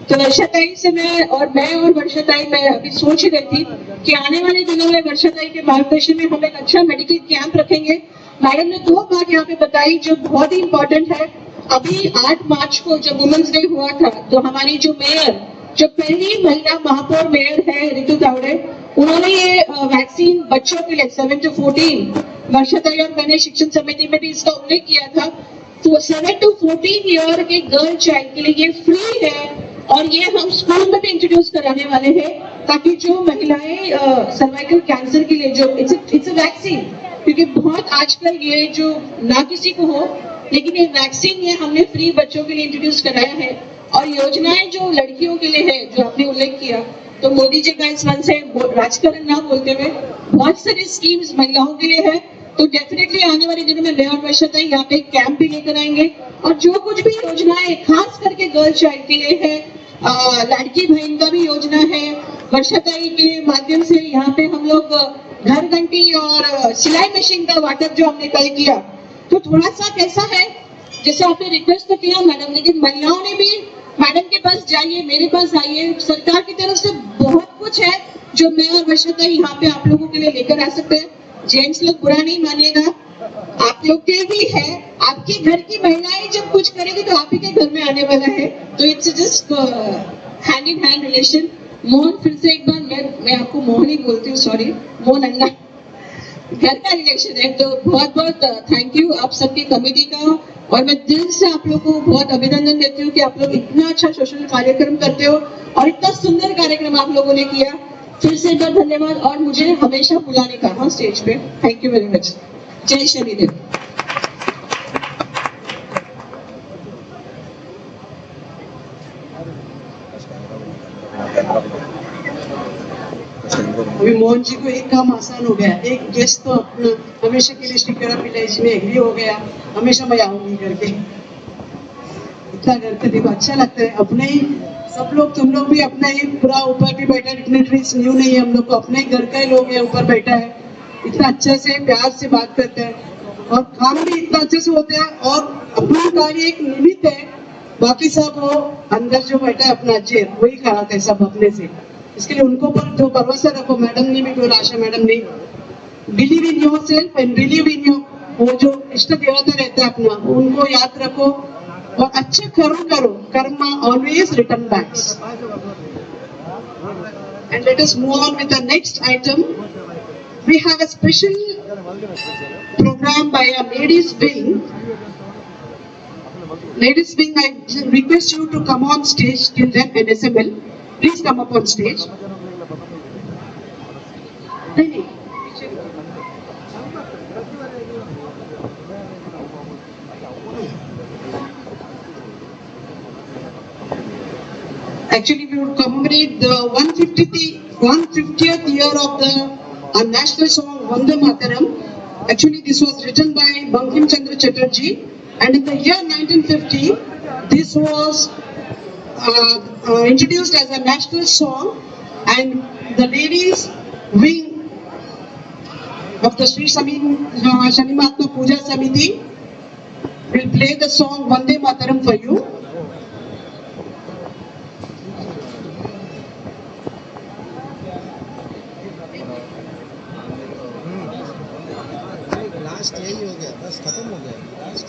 तो वर्षाताई से मैं और वर्षाताई मैं अभी सोच रही थी कि आने वाले दिनों में वर्षाताई के मार्गदर्शन में हम एक अच्छा मेडिकल कैंप रखेंगे। मैडम ने 2 बात यहाँ पे बताई जो बहुत ही इंपॉर्टेंट है। अभी 8 मार्च को जब वुमेन्स डे हुआ था, तो हमारी जो मेयर, जो पहली महिला महापौर मेयर है ऋतु तावड़े, उन्होंने ये वैक्सीन बच्चों के लिए 7 to 14, वर्षाताई और मैंने शिक्षण समिति में भी इसका उल्लेख किया था, तो 7 to 14 ईयर के गर्ल चाइल्ड के लिए ये फ्री है, और ये हम स्कूल में भी इंट्रोड्यूस कराने वाले हैं, ताकि जो महिलाएं सर्वाइकल कैंसर के लिए जो इट्स अ वैक्सीन, क्योंकि बहुत आजकल ये जो ना किसी को हो, लेकिन ये वैक्सीन ये हमने फ्री बच्चों के लिए इंट्रोड्यूस कराया है। और योजनाएं जो लड़कियों के लिए है, जो आपने उल्लेख किया, तो मोदी जी का इस मन से राजकारण ना बोलते हुए बहुत सारी स्कीम्स महिलाओं के लिए है। तो डेफिनेटली आने वाले दिनों में मैं और वर्षाताई यहाँ पे कैंप भी लेकर आएंगे, और जो कुछ भी योजनाएं खास करके गर्ल चाइल्ड के लिए है, लड़की बहन का भी योजना है, वर्षाताई के माध्यम से यहाँ पे हम लोग घर घंटी और सिलाई मशीन का वाटअप जो हमने कल किया, तो थोड़ा सा कैसा है, जैसे आपने रिक्वेस्ट तो किया मैडम, लेकिन महिलाओं ने भी मैडम के पास जाइए, मेरे पास आइए, सरकार की तरफ से बहुत कुछ है जो मैं और वर्षाताई यहाँ पे आप लोगों के लिए लेकर आ सकते हैं। जेंट्स लोग बुरा नहीं मानिएगा, आप लोग के भी है, आपके घर की महिलाएं जब कुछ करेगी तो आप ही के घर में आने वाला है, तो it's just hand in hand relation. Mohan, फिर से एक बार मैं आपको मोहन ही बोलती हूँ, सॉरी मोहन अन्ना, घर का रिलेशन है। तो बहुत बहुत थैंक यू आप सबकी कमेटी का, और मैं दिल से आप लोगों को बहुत अभिनंदन देती हूँ कि आप लोग इतना अच्छा सोशल कार्यक्रम करते हो और इतना सुंदर कार्यक्रम आप लोगों ने किया। फिर से एक बार धन्यवाद, और मुझे हमेशा बुलाने का हाँ स्टेज पे। Thank you very much. जय शनिदेव। अभी मोहन जी को एक काम आसान हो गया, एक गेस्ट तो अपना हमेशा के लिए श्रीकला पिल्लाई जी में एग्री हो गया, हमेशा मैं आऊंगी करके। इतना करके देखो अच्छा लगता है, अपने ही सब लोग, तुम लोग भी अपना ही पूरा ऊपर भी बैठा, डिग्नेटरीज न्यू नहीं है, हम लोग को अपने ही घर का ही लोग है ऊपर बैठा है, इतना अच्छे से प्यार से बात करते हैं, और काम भी इतना अच्छे से होते हैं, और अपना कार्य एक निमित्त है, बाकी सब वो अंदर जो बैठा है अपना चेयर वही कराते हैं सब अपने से। इसके लिए उनको पर जो भरोसा रखो, मैडम ने भी बोला, आशा मैडम ने, believe in yourself and believe in your, वो जो इष्ट देवता रहता है अपना, उनको याद रखो और अच्छे कर्म करो, karma always return backs. And let us move on with the next item. We have a special programme by a ladies wing. Ladies wing, I request you to come on stage till then, NSML. Please come up on stage. Actually, we would commemorate the 150th year of the national song Vande Mataram. Actually, this was written by Bankim Chandra Chatterjee. And in the year 1950, this was introduced as a national song, and the ladies wing of the Sri Shanimatma Puja Samiti will play the song Vande Mataram for you. बस खत्म हो गया लास्ट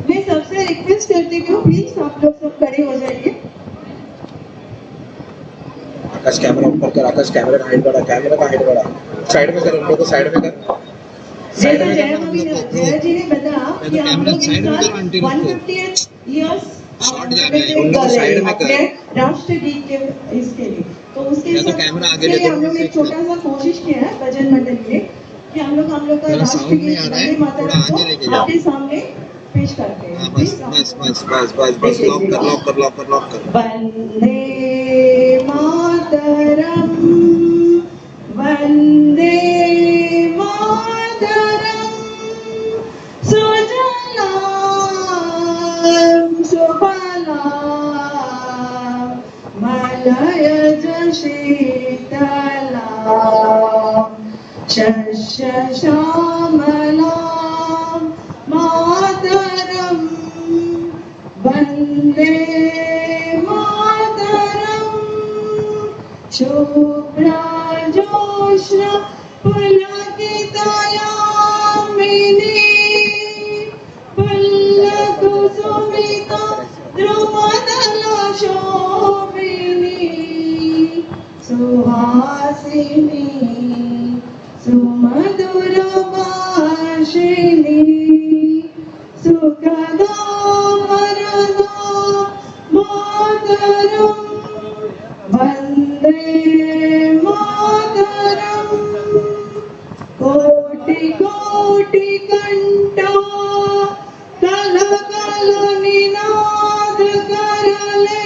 मैं सबसे रिक्वेस्ट करती हूँ प्लीज आप लोग सब खड़े हो जाइए। आकाश कैमरा ऊपर कर आकाश कैमरा का हाइट बढ़ा साइड में कर उन लोगों को साइड में कर जैसा जया जी ने बताया कि हम लोग इस साल 150th ईयर्स शॉट जा रहे हैं उन लोगों को साइड में कर राष्ट्रगीत के इसके लिए तो उसके या तो कैमरा आगे ले हम लोग एक छोटा सा कोशिश किया है भजन मंडली ने कि हम लोग का राष्ट्रगीत वंदे मातरम को आपके सामने पेश करते हैं। बस लॉक कर वंदे मातरम वंदे मातरम सुजलां सुफलां मलयज शीतलां शस्य श्यामलां मातरम वंदे मातरम शुभ्रजोत्स्ना पुलकितयामिनी पुल्लकुसुमिता द्रुमदलशोभिनी सुहासिनी सुमधुरभाषिणी सुखदा वरदा मातरम वंदे मातरम कोटि कोटि कंठा कल कल निनाद करले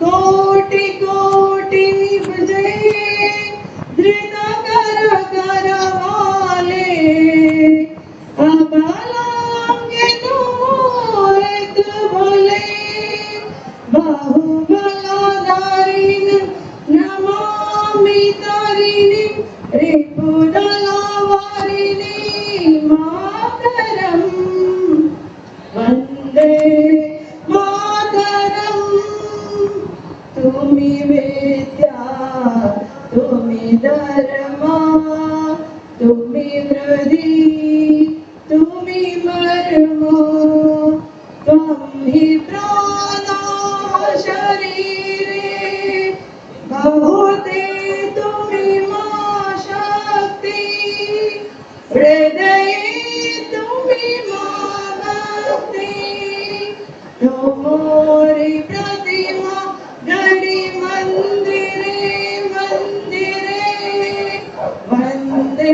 कोटि कोटि बजे धृत कर करवाले अबलांगे एक भले बाहुबलाधारिण नमामि तारिणी रिपुदलावारिणी मातरम वंदे मातरम तुमि विद्या तुमि धर्मा तुमि वृद्धि तुमि मर्मा त्वं हि प्राणा शरीरे बहुते तुमि मा शक्ति हृदये तुमि मा भक्ति तुमोरि प्रतिमा गढ़ी मंदिरे मंदिरे वंदे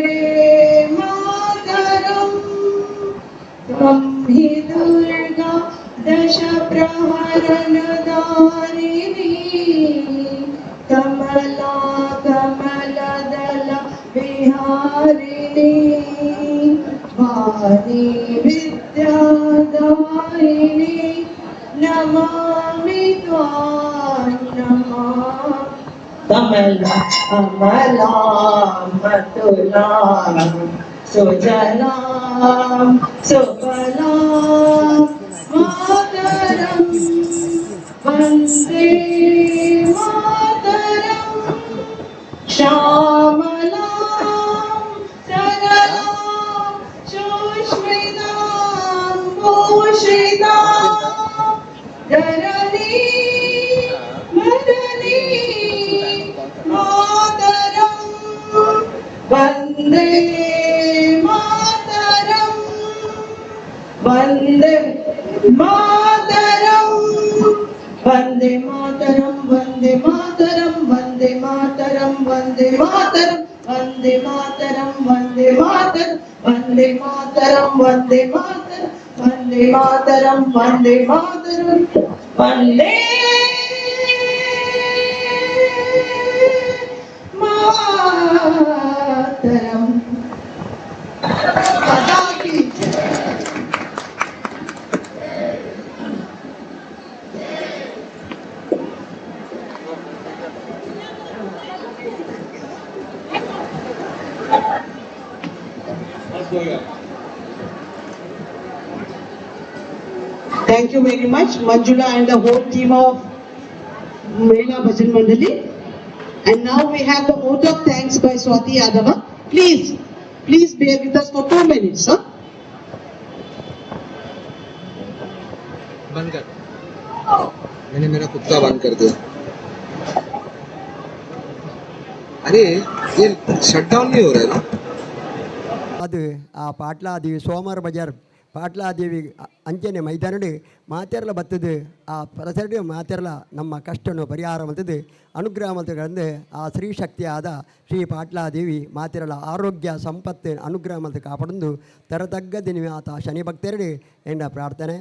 मातरम त्वं हि दुर्गा दश प्रहरण दारिणी कमला कमलदल विहारिणी वाणी विद्यादायिनी नमामि त्वां नमामि कमला कमलां मतुलां सुजलां सुफलां मातरम वंदे मातरम श्यामलां सरलां सुष्मितां भूषितां धरणी मदनी मातरम वंदे मातरम वंदे मातरम वंदे मातरम वंदे मातरम वंदे मातरम वंदे मातरम वंदे मातरम वंदे मातरम वंदे मातरम वंदे मातरम वंदे मातरम वंदे मातरम वंदे Goya. Thank you very much, Manjula and the whole team of Mahila Bhajan Mandali. And now we have the vote of thanks by Swati Yadava. Please bear with us for 2 minutes. Huh? बंद कर, मैंने मेरा कुत्ता बंद कर दिया. अरे ये शट डाउन नहीं हो रहा है ना. ಅದು ಆ ಪಾಟ್ಲಾದೇವಿ ಸೋಮವಾರ ಬಜಾರ್ ಪಾಟ್ಲಾದೇವಿ ಅಂಚನೆ ಮೈದಾನಡು ಮಾತೆರಲ ಬತ್ತದು ಆ ಪ್ರಸರಡು ಮಾತೆರಲ ನಮ್ಮ ಕಷ್ಟವನ್ನು ಪರಿಹಾರ ಮತ್ತದು ಅನುಗ್ರಹ ಮತಗಳಂದು ಆ ಶ್ರೀ ಶಕ್ತಿಯಾದ ಶ್ರೀ ಪಾಟ್ಲಾದೇವಿ ಮಾತೆರಲ ಆರೋಗ್ಯ ಸಂಪತ್ತು ಅನುಗ್ರಹ ಮತ ಕಾಪಾಡೊಂದು ತರತಗ್ಗದ ಆತ ಶನಿ ಭಕ್ತರಡು ಎಂಡ ಪ್ರಾರ್ಥನೆ.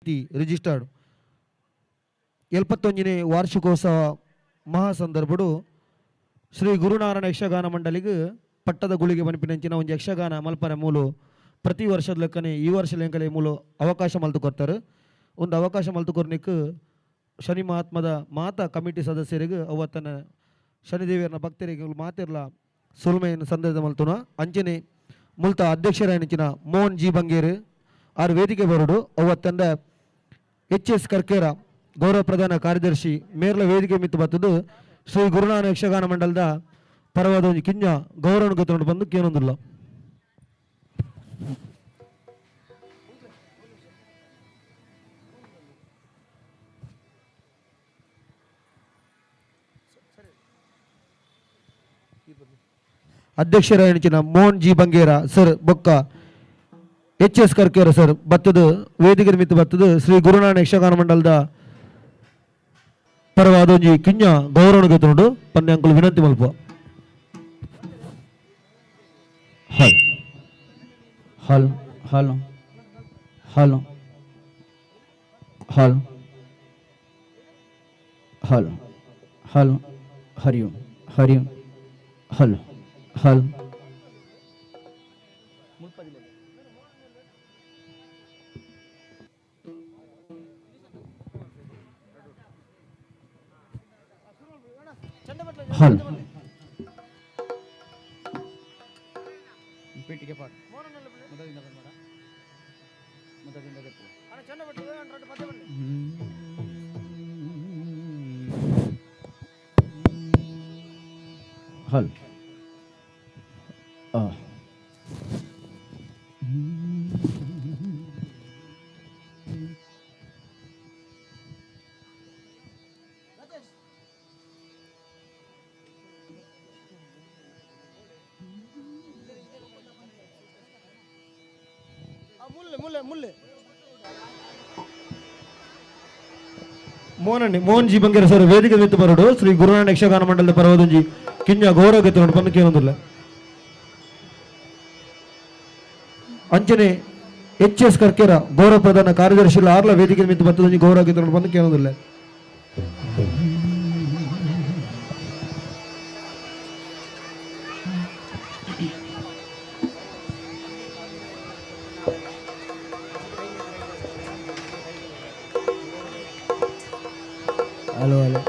ರಿಜಿಸ್ಟರ್ಡ್ 71ನೇ ವಾರ್ಷಿಕೋತ್ಸವ ಮಹಾಸಂದರ್ಭಡು ಶ್ರೀ ಗುರುನಾರಾಯಣ ಯಕ್ಷಗಾನ ಮಂಡಳಿಗೆ ಪಟ್ಟದ ಗುಳಿಗೆ ಬನಿಪಿನಂಚಿನ ಒಂದು ಯಕ್ಷಗಾನ ಮಲ್ಪನೆ ಮೂಲು ಪ್ರತಿ ವರ್ಷದ ಲೆಕ್ಕನೆ ಈ ವರ್ಷ ಲೆಕ್ಕಲೆ ಮೂಲು ಅವಕಾಶ ಮಲ್ತು ಕೊಡ್ತಾರೆ. ಒಂದು ಅವಕಾಶ ಮಲ್ತು ಕೊರ್ನಿಕ್ಕೆ ಶನಿ ಮಹಾತ್ಮದ ಮಾತಾ ಕಮಿಟಿ ಸದಸ್ಯರಿಗೆ ಅವತ್ತನ ಶನಿದೇವಿಯರ್ನ ಭಕ್ತರಿಗೆ ಮಾತಿರ್ಲ ಸುಲ್ಮೆಯನ್ನು ಸಂದೇಶ ಮಲ್ತುನ ಅಂಚನೆ ಮುಲ್ತ ಅಧ್ಯಕ್ಷರಾಯನಿಚಿನ ಮೋಹನ್ ಜಿ ಬಂಗೇರು ಆರು ವೇದಿಕೆ ಬರೋಡು ಅವತ್ತಂದ HS ಕರ್ಕೇರ ಗೌರವ ಪ್ರಧಾನ ಕಾರ್ಯದರ್ಶಿ ಮೇರ್ಲ ವೇದಿಕೆ ಮಿತ್ತು ಬತ್ತದು ಶ್ರೀ ಗುರುನಾರಾಯಣ ಯಕ್ಷಗಾನ ಮಂಡಲದ ಪರವಾದ ಒಂದು ಕಿಂಜ ಗೌರವ ಗೊತ್ತೊಂಡು ಬಂದು ಕೇಳೊಂದಿಲ್ಲ. ಅಧ್ಯಕ್ಷರಾಯಣಿಚಿನ ಮೋಹನ್ ಜಿ ಬಂಗೇರ ಸರ್ ಬೊಕ್ಕ HS ಕರ್ಕೇರ ಸರ್ ಬತ್ತದು ವೇದಿಕೆ ನಿಮಿತ್ತ ಬತ್ತದು ಶ್ರೀ ಗುರುನಾರಾಯಣ ಯಕ್ಷಗಾನ ಮಂಡಲದ ಪರವಾದ ಒಂಜಿ ಕಿಂಜ ಗೌರವ ಗೊತ್ತುಂಡು ಪನ್ನೆ ಅಂಕಲ್ ವಿನಂತಿ ಮಲ್ಪ. ಹಲ್ ಹಲ್ ಹಲ್ ಹಲ್ ಹಲ್ ಹಲ್ ಹಲ್ ಹರಿ ಓಂ ಹರಿ ಓಂ ಹಲ್ ಹಲ್ ಹಲ್ ಪೇಟಿಗೆ ಪಾಠ ಹಲ್ ಮೋಹನ್ ಜಿ ಬಂಗೇರ ಸರ್ ವೇದಿಕೆ ಮಿತ್ತು ಬರೋಡು ಶ್ರೀ ಗುರುನಾರಾಯಣ ಯಕ್ಷಗಾನ ಮಂಡಲದ ಪರವಾದೊಂಜಿ ಕಿಂಜ ಗೌರವ ಗೊತ್ತುಂಡು ಬಂದು ಕೇಳೊಂದಿಲ್ಲ. ಅಂಚನೆ HS ಕರ್ಕೇರ ಗೌರವ ಪ್ರಧಾನ ಕಾರ್ಯದರ್ಶಿ ಆರ್ಲ ವೇದಿಕೆ ಮಿತ್ತು ಬತ್ತದೊಂಜಿ ಗೌರವ ಗೊತ್ತುಂಡು ಬಂದು ಕೇಳೊಂದಿಲ್ಲ. ಹಲೋ ಹಲೋ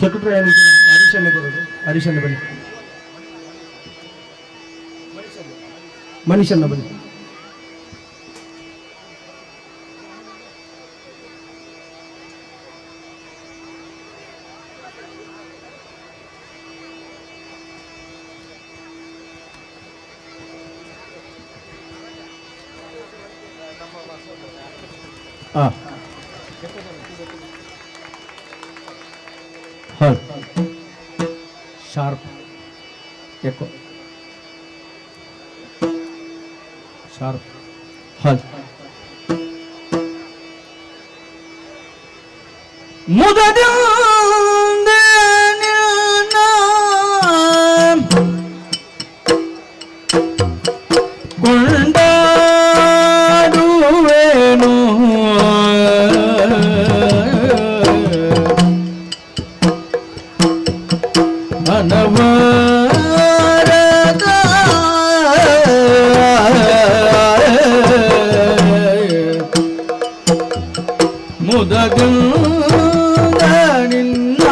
ಸೆಕ್ರೆಟರಿ ಹರೀಶಣ್ಣ ಬರೋದು. ಹರೀಶಣ್ಣ ಬನ್ನಿ, ಮನೀಶಣ್ಣ ಬನ್ನಿ. ಹಲ್ ಶಾರ್ಪ್ ಎಕೋ ಶಾರ್ಪ್ ಹಲ್ ಮುದದಿಂದ ಕೊಂಡಾಡುವೆನು ಅನವರದ ಮುದದಿಂದ ನಿನ್ನ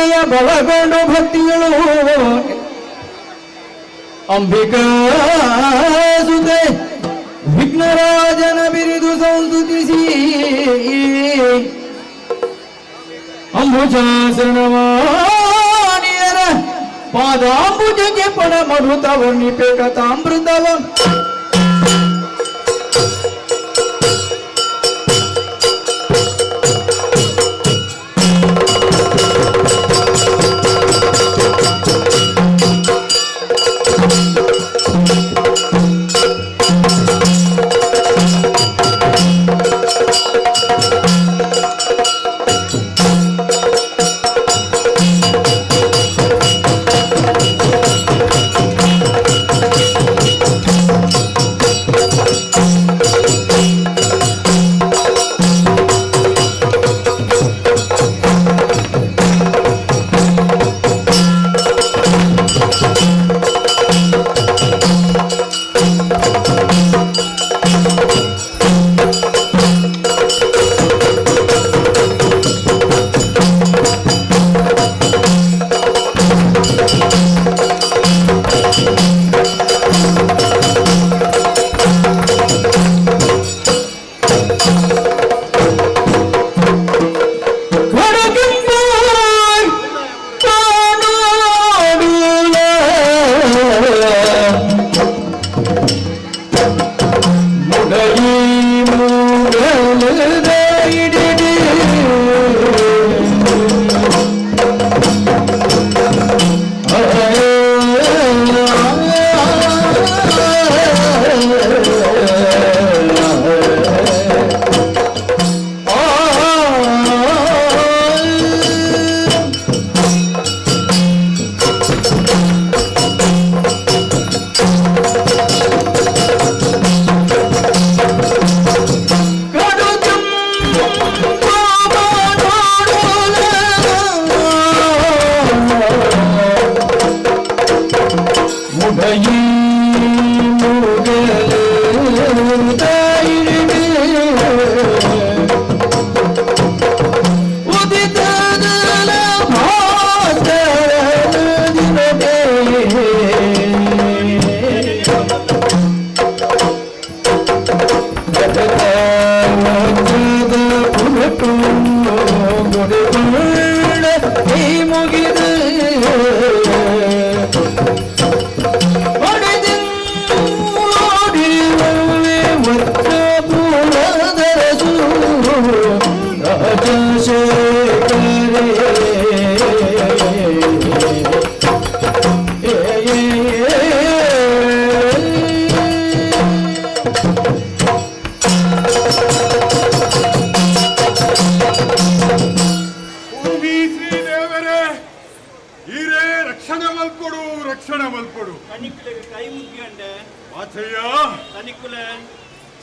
ಅಂಬಿಕೆಯ ಬಳಗೊಂಡು ಭಕ್ತಿಗಳು ಅಂಬಿಕಾ ಸುತೆ ವಿಘ್ನರಾಜನ ಬಿರಿದು ಸಂಸ್ತುತಿಸಿ ಅಂಬುಜಾಸನವಾಣಿಯರ ಪಾದಾಂಬುಜಕ್ಕೆ ಪಣ ಮರುತವ ನಿಪೆ ಕಥಾಮೃತವ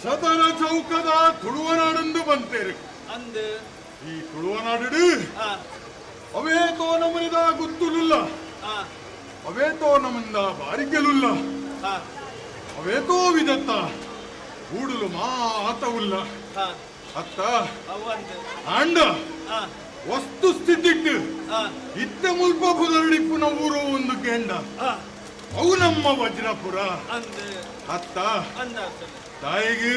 ಸದನ ಚೌಕದ ತುಳುವನಾಡೆಂದು ಬಂತೇರು ಅಂದು ಈ ತುಳುವನಾಡು ಅವೇತೋ ನಮ್ಮನಿದ ಗುತ್ತುಲಿಲ್ಲ ಅವೇತೋ ನಮ್ಮಿಂದ ಬಾರಿಕೆಲುಲ್ಲ ಅವೇತೋ ವಿದತ್ತ ಕೂಡಲು ಮಾತವುಲ್ಲ ಅತ್ತ ಅಂಡ ವಸ್ತು ಸ್ಥಿತಿಟ್ಟು ಇತ್ತ ಮುಲ್ಪ ಬುದರಳಿಪ್ಪುನ ಊರು ಒಂದು ಕೆಂಡ ಅವು ನಮ್ಮ ವಜ್ರಪುರ ಅತ್ತ ತಾಯಿಗೆ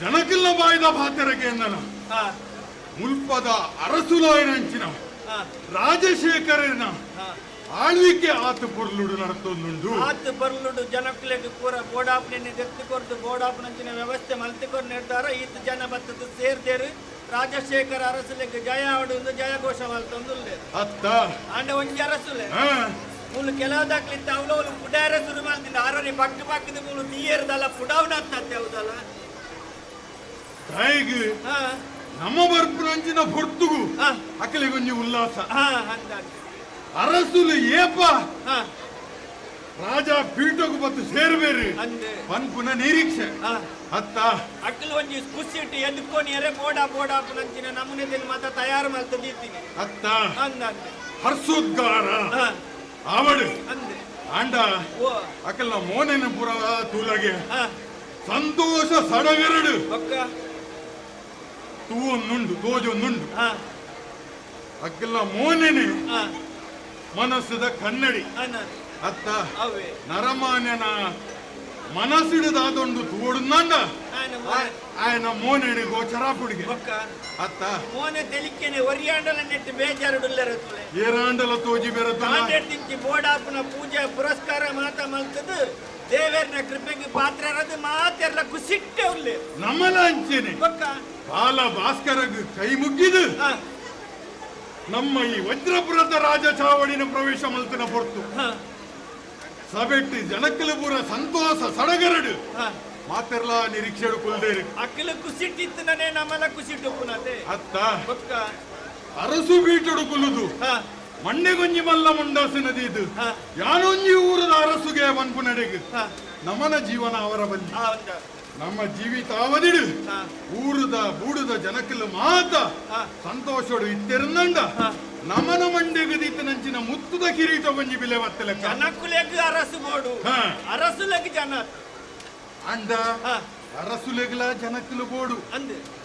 ಜನಕ್ಕಿಲ್ಲ ಬಾಯ್ದ ಭಾತರಗೆ ಎಂದನ ಮುಲ್ಪದ ಅರಸುಲಾಯನಂಚಿನ ರಾಜಶೇಖರನ ಆಳ್ವಿಕೆ ಆತು ಪೊರ್ಲುಡು ನಡತೊಂದುಂಡು ಆತು ಪೊರ್ಲುಡು ಜನಕ್ಲೆಗ್ ಪೂರ ಬೋಡಾಪನೆ ಎತ್ತಿಕೊರ್ದು ಬೋಡಾಪನಂಚಿನ ವ್ಯವಸ್ಥೆ ಮಲ್ತಿಕೊಂಡು ನಿರ್ಧಾರ ಈತ ಜನ ಬತ್ತದು ಸೇರ್ದೇರು ರಾಜಶೇಖರ ಅರಸುಲೆಗ್ ಜಯ ಆಡುಂದು ಜಯಘೋಷ ಮಲ್ತೊಂದುಲ್ಲೆ ಅತ್ತ ಅಂಡ ಒಂಜಿ ಅರಸುಲೆ ಮೂಲು ಕೆಲವದಾಗ್ಲಿತ್ತ ಅವಳು ಪುಡಾರ ಶುರು ಮಾಡ್ತಿದ್ದ ಆರನೇ ಪಕ್ಕದ ಮೂಲು ನೀಯರ್ದಲ್ಲ ಪುಡಾವಣ ಆಗ್ತದೆ ಹೌದಲ್ಲ ತಾಯಿಗೆ ನಮ್ಮ ಬರ್ಪುರಂಚಿನ ಹೊರ್ತುಗು ಅಕಲಿಗೊಂಜಿ ಉಲ್ಲಾಸ ಅರಸುಲು ಏಪ ರಾಜ ಪೀಠకు ಬತ್ತು ಸೇರ್ಬೇರಿ ಪನ್ಪುನ ನಿರೀಕ್ಷೆ ಅತ್ತ ಅಕ್ಕಲು ಒಂಜಿ ಖುಷಿಟ್ಟು ಎದ್ದುకొని ಎರೆ ಬೋಡಾ ಪುನಂಚಿನ ನಮೂನೆದಲ್ಲಿ ಮಾತ ತಯಾರು ಮಾಡ್ತಿದ್ದೀನಿ ಅತ್ತ ಹರ್ಸೋದ್ಗಾರ ಆವಡು ಆಂಡ ಅಕಲ್ನ ಮೋನೆನ ಪುರ ತೂಲಗೆ ಸಂತೋಷ ಸಡಗರಡು ತೂವೊಂದುಂಡು ತೋಜೊಂದುಂಡು ಅಕ್ಕಿಲ್ಲ ಮೋನೆನೆ ಮನಸ್ಸದ ಕನ್ನಡಿ ಅತ್ತ ನರಮಾನ್ಯನ ಮನಸ್ಸಿಡದಾದೊಂದು ತೋಡುಂದ ఆయన మోనేడి గోచరాపుడికి అత్త మోనే తెలికేనే ఒరియాండల నెట్ ಬೇಜಾರುಡುಲ್ಲರತ್ಲೆ ಏರಾಂಡಲ ತೋಜಿ ಬೆರತ ಮಾಂಡೆಡ್ದಿಂಚಿ ಬೋಡಾಪನ ಪೂಜೆ ಪುರಸ್ಕಾರ ಮಾತ ಮಲ್ತದು ದೇವರನ ಕೃಪೆಗೆ ಪಾತ್ರರದು ಮಾತೆರ್ಲ ಕುಸಿಟ್ಟೆ ಉಲ್ಲೆ ನಮ್ಮಲ ಅಂಚೆನೆ ಬಾಲ ಭಾಸ್ಕರಗ ಕೈ ಮುಗ್ಗಿದು ನಮ್ಮ ಈ ವಜ್ರಪುರದ ರಾಜ ಚಾವಡಿನ ಪ್ರವೇಶ ಮಲ್ತನ ಹೊರತು ಸಬೆಟ್ಟಿ ಜನಕಲಪುರ ಸಂತೋಷ ಸಡಗರಡು ಮಾತೆರ್ಲ ನಿರೀಕ್ಷೆ ಕುಲ್ದೇರಿ ಅಕ್ಕಲ ಕುಸಿಟ್ಟಿತ್ತನೇ ನಮ್ಮಲ ಕುಸಿಟ್ಟು ಪುನತೆ ಅತ್ತ ಅರಸು ಬೀಟಡು ಕುಲುದು ಮಂಡೆಗೊಂಜಿ ಮಲ್ಲ ಮುಂಡಾಸಿನದಿ ಇದು ಯಾನೊಂಜಿ ಊರದ ಅರಸುಗೆ ಮನ್ಪು ನಡೆಗು ನಮನ ಜೀವನ ಅವರ ಬಲ್ಲಿ ನಮ್ಮ ಜೀವಿತ ಅವಧಿಡು ಊರುದ ಬೂಡುದ ಜನಕಲು ಮಾತ ಸಂತೋಷಡು ಇತ್ತೆರಂದಂಡ ನಮನ ಮಂಡೆಗದಿತ್ತು ನಂಚಿನ ಮುತ್ತುದ ಕಿರೀಟ ಬಂಜಿ ಬಿಲೆ ಬತ್ತಲೆ ಜನಕುಲೆಗ್ ಅರಸು ಬೋಡು ಅರಸುಲೆಗ್ ಜನ ಅಂಡ ಅರಸುಲೆಗ್ಲ ಜನಕಲು ಬೋಡು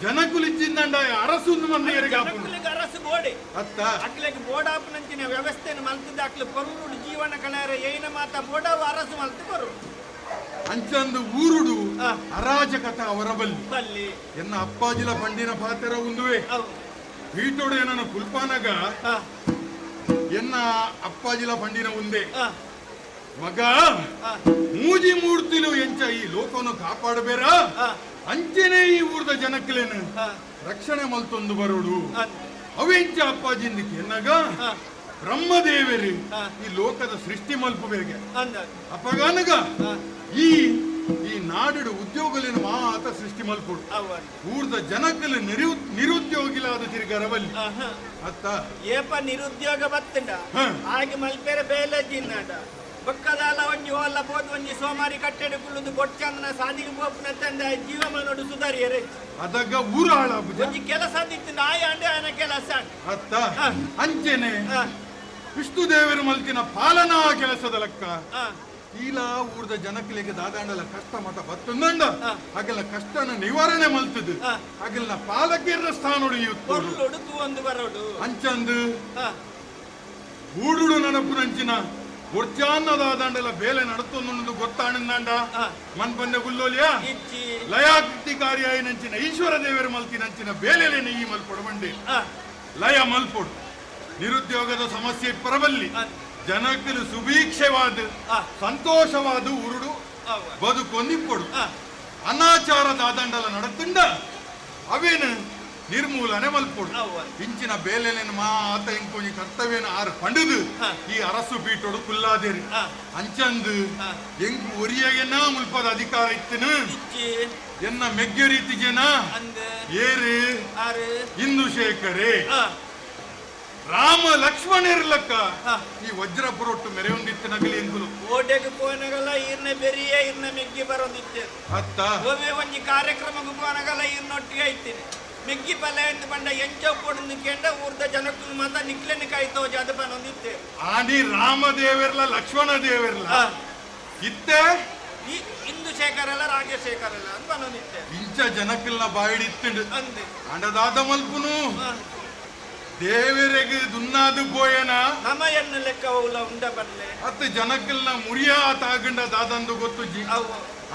ಜನಕುಲು ಇಚ್ಚಿಂದಂಡ ಅರಸು ಅರಸು ಬೋಡೆ ಅತ್ತ ಅಕ್ಲೆಗ್ ಬೋಡಾಪನಂಚಿನ ವ್ಯವಸ್ಥೆನ ಮಲ್ತದ ಅಕ್ಲು ಪರುಡು ಜೀವನ ಕಳೆಯರ ಏನ ಮಾತ ಬೋಡಾವು ಅರಸು ಮಲ್ತು ಬರು ಅಂಚಂದು ಊರುಡು ಅರಾಜಕತ ಅವರ ಬಲ್ಲಿ ಎನ್ನ ಅಪ್ಪಾಜಿಲ ಪಂಡಿನ ಪಾತ್ರ ಉಂದುವೆ వీటోడు ఏనన్న కుల్పానగా ఎన్న అప్పాజిల పండిన ఉందే మగ మూజి మూర్తిలు ಎಂಚ ಈ ಲೋಕವನ್ನು ಕಾಪಾಡಬೇರಾ ಅಂಚೆನೆ ಈ ಊರ್ದ ಜನಕ್ಕಲೇನು ರಕ್ಷಣೆ ಮಲ್ತೊಂದು ಬರೋಡು ಅವೆಂಚ ಅಪ್ಪಾಜಿಂದಿಕ್ಕೆ ಎನ್ನಗ ಬ್ರಹ್ಮದೇವರು ಈ ಲೋಕದ ಸೃಷ್ಟಿ ಮಲ್ಪಬೇಗೆ ಅಪ್ಪಗಾನಗ ಈ ನಾಡು ಉದ್ಯೋಗಲಿನ ಮಾತ ಸೃಷ್ಟಿ ಮಲ್ಪುಡು ಊರ್ದ ಜನಕ್ಕಲು ನಿರುದ್ಯೋಗಿಲಾದ ತಿರುಗರವಲ್ಲಿ ಅತ್ತ ಏಪ ನಿರುದ್ಯೋಗ ಬತ್ತಂಡ ಹಾಗೆ ಮಲ್ಪೇರೆ ಬೇಲೆ ತಿನ್ನಡ ಬಕ್ಕದಾಲ ಒಂಜಿ ಹೋಲ್ಲ ಬೋದು ಒಂಜಿ ಸೋಮಾರಿ ಕಟ್ಟೆಡು ಕುಳ್ಳುದು ಕೊಟ್ಟಂದನ ಸಾದಿಗೆ ಪೋಪುನ ತಂದ ಜೀವಮಾನೋಡು ಸುಧಾರಿಯರೆ ಅದಗ ಊರ ಹಾಳಾಗುದು ಒಂಜಿ ಕೆಲಸ ದಿತ್ತು ನಾಯ ಅಂಡೆ ಆನ ಕೆಲಸ ಅತ್ತ ಅಂಚೆನೆ ವಿಷ್ಣು ದೇವರು ಮಲ್ತಿನ ಪಾಲನಾ ಕೆಲಸದ ಲೆಕ್ಕ ಈಲ ಊರ್ದ ಜನಕ್ಕಲಿಗೆ ದಾದಾಂಡಲ ಕಷ್ಟ ಮತ ಬತ್ತುಂದಂಡ ಹಾಗೆಲ್ಲ ಕಷ್ಟನ ನಿವಾರಣೆ ಮಲ್ತದು ಹಾಗೆಲ್ಲ ಪಾಲಕಿಯರ ಸ್ಥಾನೋಡು ಅಂಚಂದು ಊಡುಡು ನನಪು ನಂಚಿನ ಒರ್ಚಾನ್ನ ದಾದಾಂಡಲ ಬೇಲೆ ನಡತೊಂದು ಗೊತ್ತಾಣಂದಾಂಡ ಮನ್ಪಂದೆ ಗುಲ್ಲೋಲಿಯಾ ಲಯಾಕೃತಿಕಾರಿಯಾಗಿ ನಂಚಿನ ಈಶ್ವರ ದೇವರು ಮಲ್ತಿ ನಂಚಿನ ಬೇಲೆಲೆ ನೀ ಮಲ್ಪೊಡು ಬಂಡಿ ಲಯ ಮಲ್ಪೊಡು ನಿರುದ್ಯೋಗದ ಸಮಸ್ಯೆ ಪರಬಲ್ಲಿ ಜನಕ್ಕಲು ಸುಭೀಕ್ಷವಾದ ಸಂತೋಷವಾದ ಉರುಡು ಬದುಕೊಂದಿಪ್ಪಡು ಅನಾಚಾರದ ಆದಂಡಲ ನಡತುಂಡ ಅವೇನು ನಿರ್ಮೂಲನೆ ಮಲ್ಪೊಡು ಇಂಚಿನ ಬೇಲೆನ ಮಾತ ಇಂಕೊಂಜಿ ಕರ್ತವ್ಯನ ಆರು ಪಂಡುದು ಈ ಅರಸು ಬೀಟೋಡು ಕುಲ್ಲಾದೇರಿ ಅಂಚಂದು ಎಂಕು ಒರಿಯಗೆನ ಮುಲ್ಪದ ಅಧಿಕಾರ ಇತ್ತನು ಎನ್ನ ಮೆಗ್ಗೆ ರೀತಿ ಜನ ಏರು ಇಂದುಶೇಖರೇ ರಾಮ ಲಕ್ಷ್ಮಣರಿಲ್ಲಕ್ಕ ಈ ವಜ್ರಪುರೊಟ್ಟು ಮೆರೆಯೊಂದಿತ್ತು ನಗಲಿ ಎಂಬುದು ಓಟೆಗೆ ಪೋನಗಲ್ಲ ಇರ್ನ ಬೆರಿಯೇ ಇರ್ನ ಮೆಗ್ಗಿ ಬರೋದಿತ್ತೆ ಅತ್ತ ಒಮ್ಮೆ ಒಂಜಿ ಕಾರ್ಯಕ್ರಮಕ್ಕೆ ಪೋನಗಲ್ಲ ಇರ್ನೊಟ್ಟಿಗೆ ಐತೀನಿ ಮೆಗ್ಗಿ ಪಲ್ಲೆ ಎಂದು ಬಂಡ ಎಂಚೋ ಕೊಡು ಕೆಂಡ ಊರ್ದ ಜನಕ್ಕೂ ಮಾತ ನಿಕ್ಲೆನ ಕಾಯ್ತೋ ಜಾದ ಬಂದಿತ್ತೆ ಆನಿ ರಾಮದೇವರ್ಲ ಲಕ್ಷ್ಮಣ ದೇವರ್ಲ ಇತ್ತೆ ಇಂದುಶೇಖರಲ್ಲ ರಾಜಶೇಖರಲ್ಲ ಅಂತ ಬಂದಿತ್ತೆ ಇಂಚ ಜನಕ್ಕಲ್ನ ಬಾಯಿಡಿತ್ತು ಅಂದೆ ಅಂಡದಾದ ಮಲ್ಪುನು ದೇವರಿಗೆ ದುನ್ನಾದು ಬೋಯನ ನಮಯನ್ನ ಲೆಕ್ಕ ಹೋಗ್ಲ ಉಂಡ ಬನ್ಲೆ ಅತ್ತ ಜನಕ್ಕಲ್ನ ಮುರಿಯಾ ತಾಗಂಡ ದಾದಂದು ಗೊತ್ತು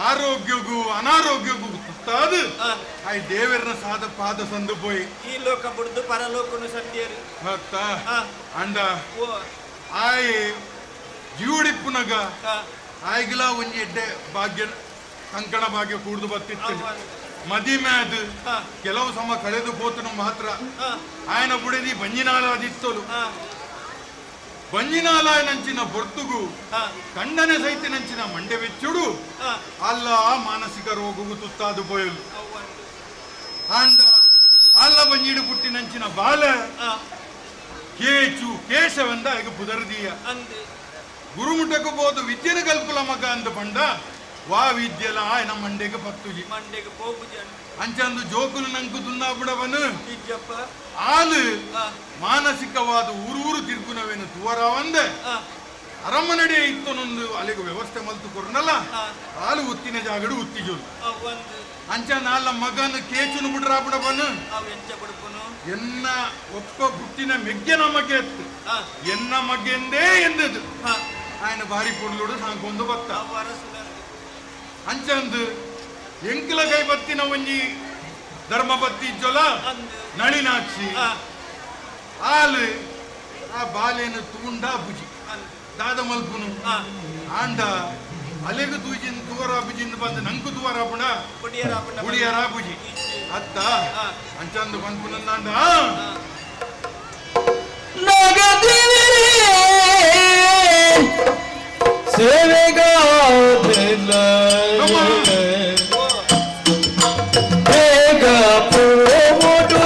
ಆರೋಗ್ಯಗೂ ಅನಾರೋಗ್ಯಗೂ ಗೊತ್ತಾದು ಆಯ್ ದೇವರನ ಸಾದ ಪಾದ ಸಂದು ಬೋಯ್ ಈ ಲೋಕ ಬಿಡ್ದು ಪರಲೋಕನು ಸತ್ಯರಿ ಮತ್ತ ಅಂಡ ಆಯ್ ಜೀವಡಿಪ್ಪುನಗ ಆಯ್ಗಿಲ ಒಂಜಿ ಎಡ್ಡೆ ಭಾಗ್ಯ ಕಂಕಣ ಭಾಗ್ಯ ಕೂಡ್ದು ಬತ್ತಿತ್ತು ಮದಿಮ್ಯಾದ್ ಕೆಲವು ಸಮ ಕಳೆದು ಪೋತನು ಮಾತ್ರ ಆಯನ ಬುಡದಿ ಬಂಜಿನಾಲ ಆದಿತ್ತಲು ಬಂಜಿನಾಲ ನಂಚಿನ ಬೊರ್ತುಗು ಕಂಡನೆ ಸಹಿತ ನಂಚಿನ ಮಂಡೆ ವೆಚ್ಚುಡು ಅಲ್ಲ ಮಾನಸಿಕ ರೋಗವು ತುತ್ತಾದು ಬೋಯಲು ಅಂಡ ಅಲ್ಲ ಬಂಜಿಡು ಪುಟ್ಟಿ ನಂಚಿನ ಬಾಲ ಕೇಚು ಕೇಶವೆಂದ ಈಗ ಪುದರ್ದೀಯ ಗುರುಮುಟకు పోదు విద్యను కల్పుల మగ అందు పండ వా విద్యల ఆయన మండెಗೆ పత్తుజಿ ಮಂಡೆಗೆ ಹೋಗುಜಿ ಅಂಚಂದು ಜೋಕುಲು ನಂಕು ದುನ್ನಾಬುಡವನು ಆಲು ಮಾನಸಿಕವಾದ ಊರೂರು ತಿರ್ಗುನವೇನು ತೂವರಾವಂದೆ ಅರಮನಡೆ ಇತ್ತೊಂದು ಅಲ್ಲಿಗೆ ವ್ಯವಸ್ಥೆ ಮಲ್ತು ಕೊರ್ನಲ್ಲ ಆಲು ಉತ್ತಿನ ಜಾಗಡು ಉತ್ತಿಜೋಲು ಅಂಚ ನಾಲ ಮಗನ ಕೇಚುನು ಬಿಡ್ರಾಪುಡ ಬನ್ನು ಅವು ಎಂಚ ಕೊಡುಪುನು ಎನ್ನ ಒಪ್ಪ ಪುಟ್ಟಿನ ಮೆಗ್ಗೆನ ಮಗೆ ಎತ್ತು ಎನ್ನ ಮಗ್ಗೆಂದೇ ಎಂದದು ఆయన భారీ పొడులుడు సాంకొందు బత్త ಅಂಚಂದು ಎಂಕಲ ಕೈ ಬತ್ತಿನ ಒಂಜಿ ಧರ್ಮ ಬತ್ತಿ ಜೊಲ ನಳಿನಾಕ್ಷಿ ಆಲು ಆ ಬಾಲೆನ ತೂಂಡ ಬುಜಿ ದಾದ ಮಲ್ಪುನು ಆಂಡ ಅಲೆಗು ತೂಜಿನ್ ತೂರ ಬುಜಿಂದ ಬಂದು ನಂಕು ತೂರ ಪುಣ ಕುಡಿಯರ ಬುಜಿ ಅತ್ತ ಅಂಚಂದು ಬಂದ್ಪುನಂದಾಂಡ ಸೇವೆಗಾದೆಲ್ಲ ಬೇಗ ಪೋಮುಡು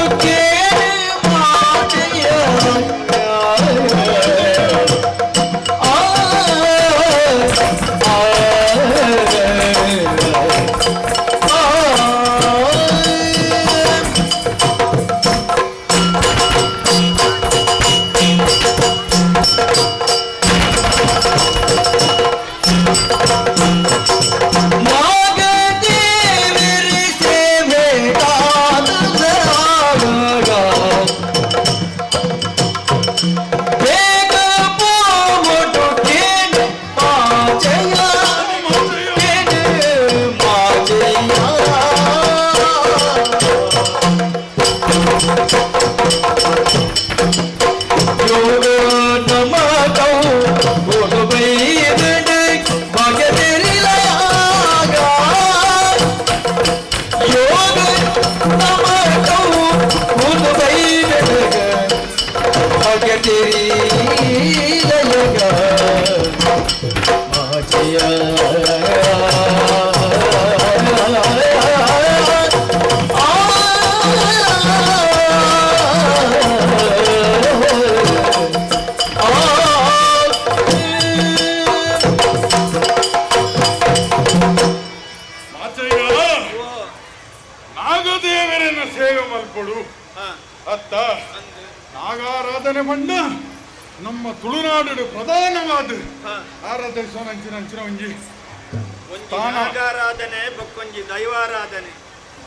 ಕೇಳಿ ಮಾತೆಯ ನಾಗದೇವರನ್ನ ಸೇವೆ ಮಲ್ಪಡು ಅತ್ತ ನಾಗಾರಾಧನೆ ಮಂಡ ನಮ್ಮ ತುಳುನಾಡು ಪ್ರಧಾನವಾದ ಆರಾಧಿಸೋನಂಚಿನ ಒಂಜಿ ನಾಗಾರಾಧನೆ ಬಕ್ಕೊಂಜಿ ದೈವಾರಾಧನೆ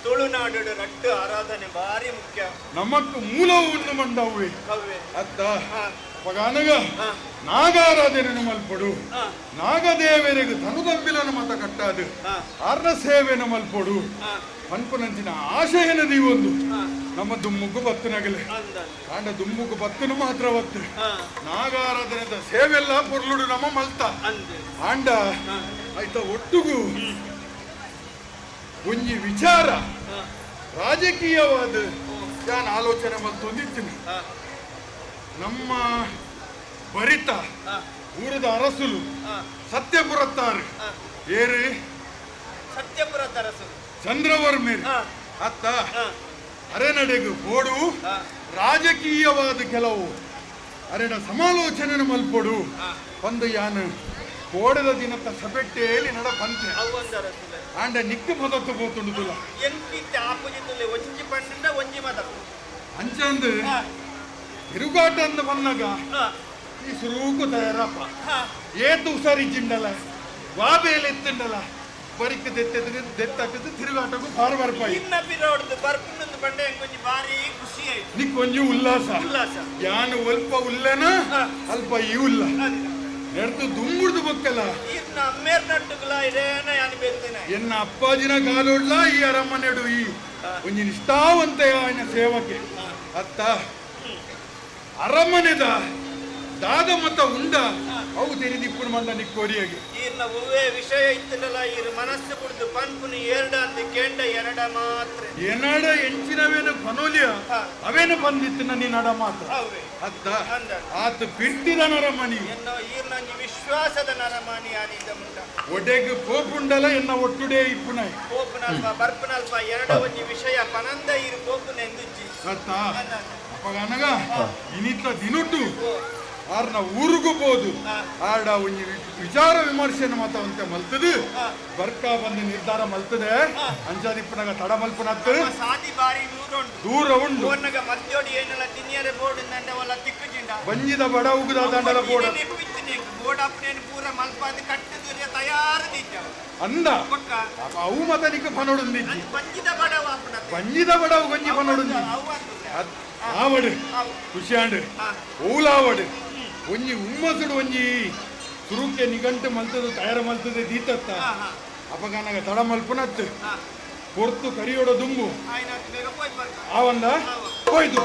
ತುಳುನಾಡು ರಟ್ಟು ಆರಾಧನೆ ಭಾರಿ ಮುಖ್ಯ ನಮಕ್ ಮೂಲವನ್ನು ಮಂಡವೆ ಅತ್ತ ಪಗಾನಗ ನಾಗಾರಾಧನೆ ಮಲ್ಪಡು ನಾಗದೇವರಿಗೆ ತನುದಂಬಿಲನ ಮತ ಕಟ್ಟಾದು ಅರ್ಣ ಸೇವೆನ ಮಲ್ಪಡು ಅನ್ಪನಂಚಿನ ಆಶಯನ ದೀವೊಂದು ನಮ್ಮ ದುಮ್ಮುಗು ಬತ್ತನಗಲೆ ಕಾಂಡ ದುಮ್ಮುಗು ಬತ್ತನು ಮಾತ್ರ ಒತ್ತು ನಾಗಾರಾಧನೆದ ಸೇವೆಲ್ಲ ಪೊರ್ಲುಡು ನಮ್ಮ ಮಲ್ತ ಆಂಡ ಆಯ್ತ ಒಟ್ಟುಗು ಒಂಜಿ ವಿಚಾರ ರಾಜಕೀಯವಾದ ನಾನು ಆಲೋಚನೆ ಮಲ್ತೊಂದಿದ್ದೀನಿ ನಮ್ಮ ಭರಿತ ಊರದ ಅರಸುಲು ಸತ್ಯಪುರತ್ತಾರು ಏರು ಸತ್ಯಪುರದ ಅರಸುಲು ಚಂದ್ರವರ್ಮೇರು ಅತ್ತ ಅರೆನಡೆಗೂ ಬೋಡು ರಾಜಕೀಯವಾದ ಕೆಲವು ಅರೆನ ಸಮಾಲೋಚನೆ ಮಲ್ಪೊಡು ಒಂದು ಯಾನು ಕೋಡದ ದಿನತ್ತ ಸಪೆಟ್ಟೇಲಿ ನಡ ಬಂತೆ ಆಂಡ ನಿಕ್ಕು ಪದತ್ತು ಪೋತುಂಡುದಿಲ್ಲ ಒಂಜಿ ಪಂಡ ಒಂಜಿ ಮದ ಅಂಚಂದು ತಿರುಗಾಟ ಅಂದ ಬಂದಾಗ ಈ ಸುರೂಕು ತಯಾರಪ್ಪ ಏತು ಸರಿಜಿಂಡಲ್ಲ ವಾಬೇಲಿ ಎತ್ತಿಂಡಲ್ಲ ಬರಿಕ್ ದೆತ್ತಾಕದು ತಿರುಗಾಟಕ್ಕೂ ಪಾರ ಬರ್ಪಾಯಿ ನಿಕ್ ಒಂಜಿ ಉಲ್ಲಾಸ ಯಾನು ಅಲ್ಪ ಉಲ್ಲನ ಅಲ್ಪ ಈ ಉಲ್ಲ ನೆಡ್ದು ದುಂಬುಡ್ದು ಬಕ್ಕಲ್ಲ ಎನ್ನ ಅಪ್ಪಾಜಿನ ಕಾಲೋಡ್ಲ ಈ ಅರಮನೆಡು ಈ ಒಂಜಿ ನಿಷ್ಠಾವಂತ ఆయన ಸೇವಕ್ಕೆ ಅತ್ತ ಅರಮನೆದ ದಾದ ಮತ ಉಂಡ ಅವು ತೆರಿದಿಪ್ಪುಡು ಮಂಡ ನಿಕ್ಕೋರಿಯಾಗಿ ಈರ್ನ ಒವ್ವೇ ವಿಷಯ ಇತ್ತಲ್ಲ ಈರ್ ಮನಸ್ಸು ಕುಡ್ದು ಪನ್ಪುನಿ ಎರಡ ಅಂತ ಕೇಂಡ ಎರಡ ಮಾತ್ರ ಏನಡ ಎಂಚಿನವೇನು ಪನೋಲಿಯ ಅವೇನು ಬಂದಿತ್ತು ನೀ ನಡ ಮಾತ್ರ ಅತ್ತ ಆತ ಬಿಟ್ಟಿದ ನರಮಣಿ ಎನ್ನೋ ಈರ್ನ ವಿಶ್ವಾಸದ ನರಮಣಿ ಆದಿದ್ದ ಮುಂಡ ಒಡೆಗ್ ಪೋಪುಂಡಲ ಎನ್ನ ಒಟ್ಟುಡೆ ಇಪ್ಪುನಾಯ್ ಪೋಪುನಲ್ಪ ಬರ್ಪುನಲ್ಪ ಎರಡ ಒಂಜಿ ವಿಷಯ ಪನಂದ ಈರು ಪೋಪುನ ಎಂದುಜ್ಜಿ ಅತ್ತ ಅಪ್ಪಗನಗ ಇನಿತ್ತ ದಿನುಟ್ಟು ಆರ್ನ ಊರಿಗೂ ಬೋದು ಆಡ ಒಂಜಿ ವಿಚಾರ ವಿಮರ್ಶೆನ ಮಾತಾವಂತೆ ಮಲ್ತದು ಬರ್ಕಾ ಬಂದು ನಿರ್ಧಾರ ಮಲ್ತದೆ ಅಂಜಾದಿಪ್ಪನಾಗ ತಡ ಮಲ್ಪನತ್ತು ಸಾದಿ ಬಾರಿ ದೂರ ಉಂಡು ಓರ್ನಗ ಮದ್ಯೋಡಿ ಏನಲ್ಲ ತಿನ್ಯರೆ ಬೋರ್ಡ್ ನಂಡೆ ಒಲ್ಲ ತಿಕ್ಕುಜಿಂಡ ಬಂಜಿದ ಬಡ ಉಗುದ ದಂಡಲ ಬೋರ್ಡ್ ಬೋಡಾಪನೇನು ಪೂರ ಮಲ್ಪಾದಿ ಕಟ್ಟಿದ್ರೆ ತಯಾರು ನಿಂತ ಅಂದ ಪಕ್ಕ ಅವು ಮತ ನಿಕ್ಕ ಪನೋಡುಂದಿ ಬಂಜಿದ ಬಡವ ಅಪ್ಪನ ಬಂಜಿದ ಬಡವ ಗೊಂಜಿ ಪನೋಡುಂದಿ ಆವಡು ಖುಷಿಯಾಂಡು ಓಲಾವಡು ಒಂಜಿ ಉಮ್ಮಸುಡು ಒಂಜಿ ಸುರುಕೆ ನಿಗಂಟು ಮಲ್ತದು ತಯಾರ ಮಲ್ತದೆ ದೀತತ್ತ ಅಪಗಾನಾಗ ತಡ ಮಲ್ಪುನತ್ತು ಪೊರ್ತು ಕರಿಯೋಡ ದುಂಬು ಆವಂದ ಹೋಯ್ತು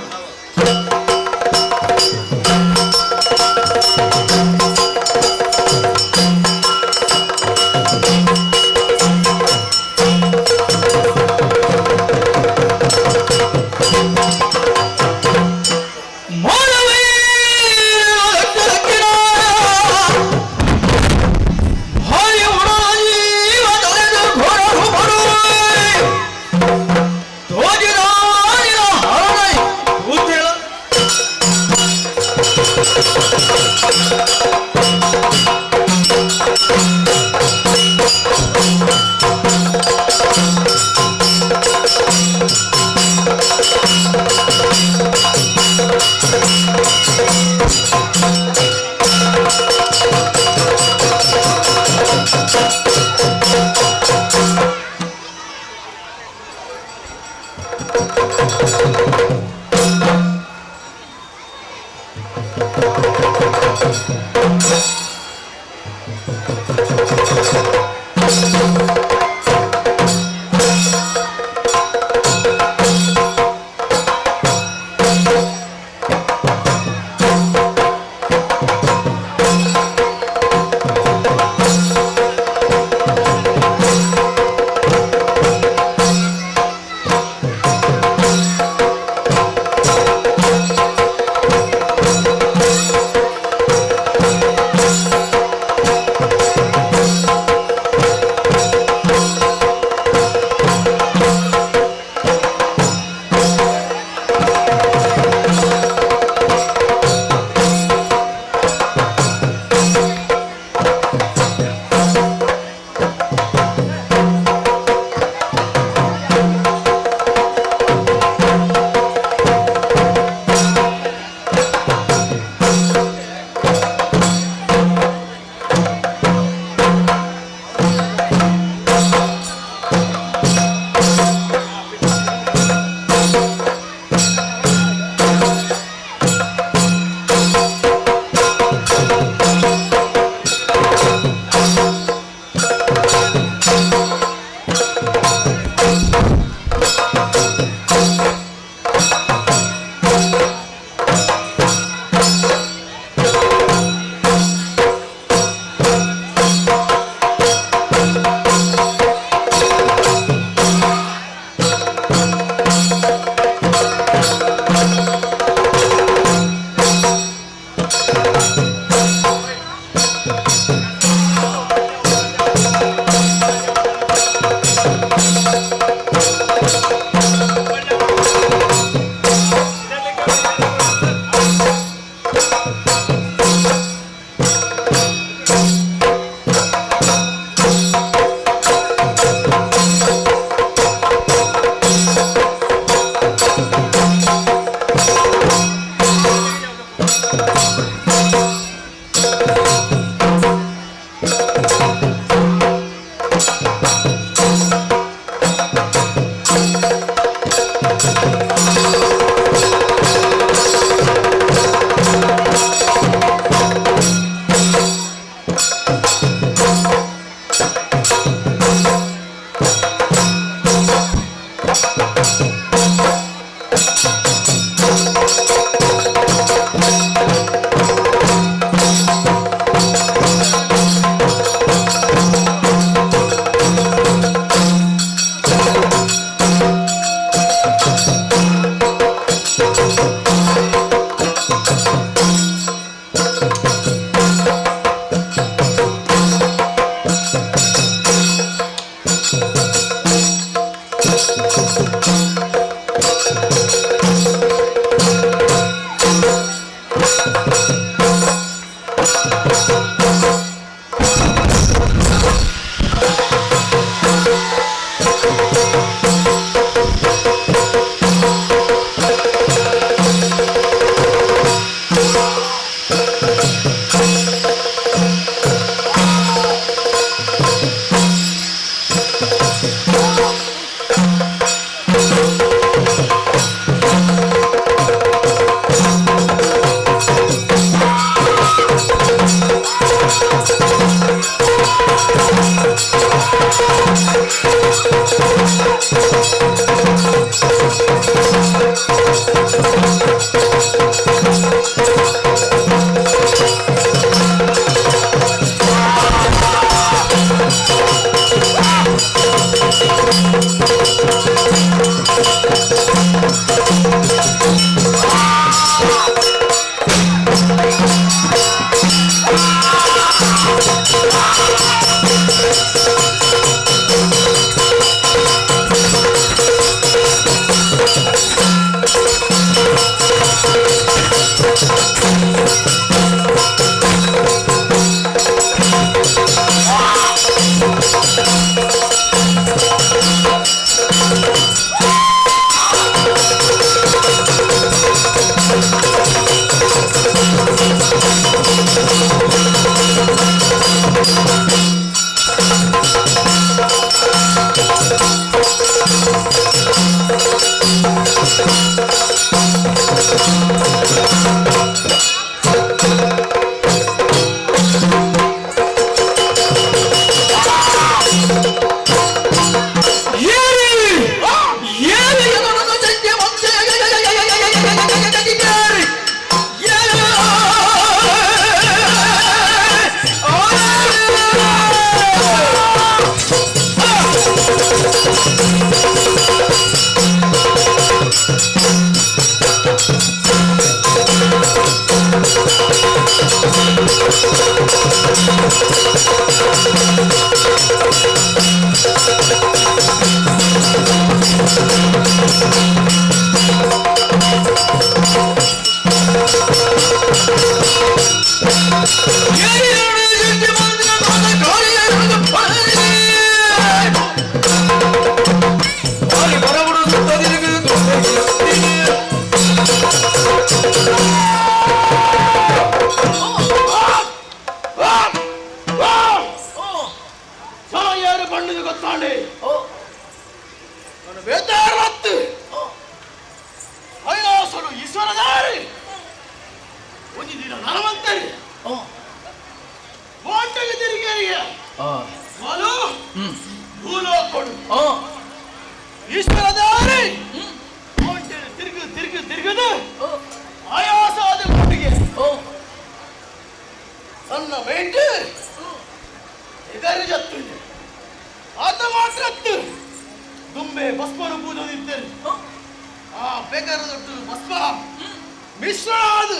ಮಿಶ್ರಣ ಅದು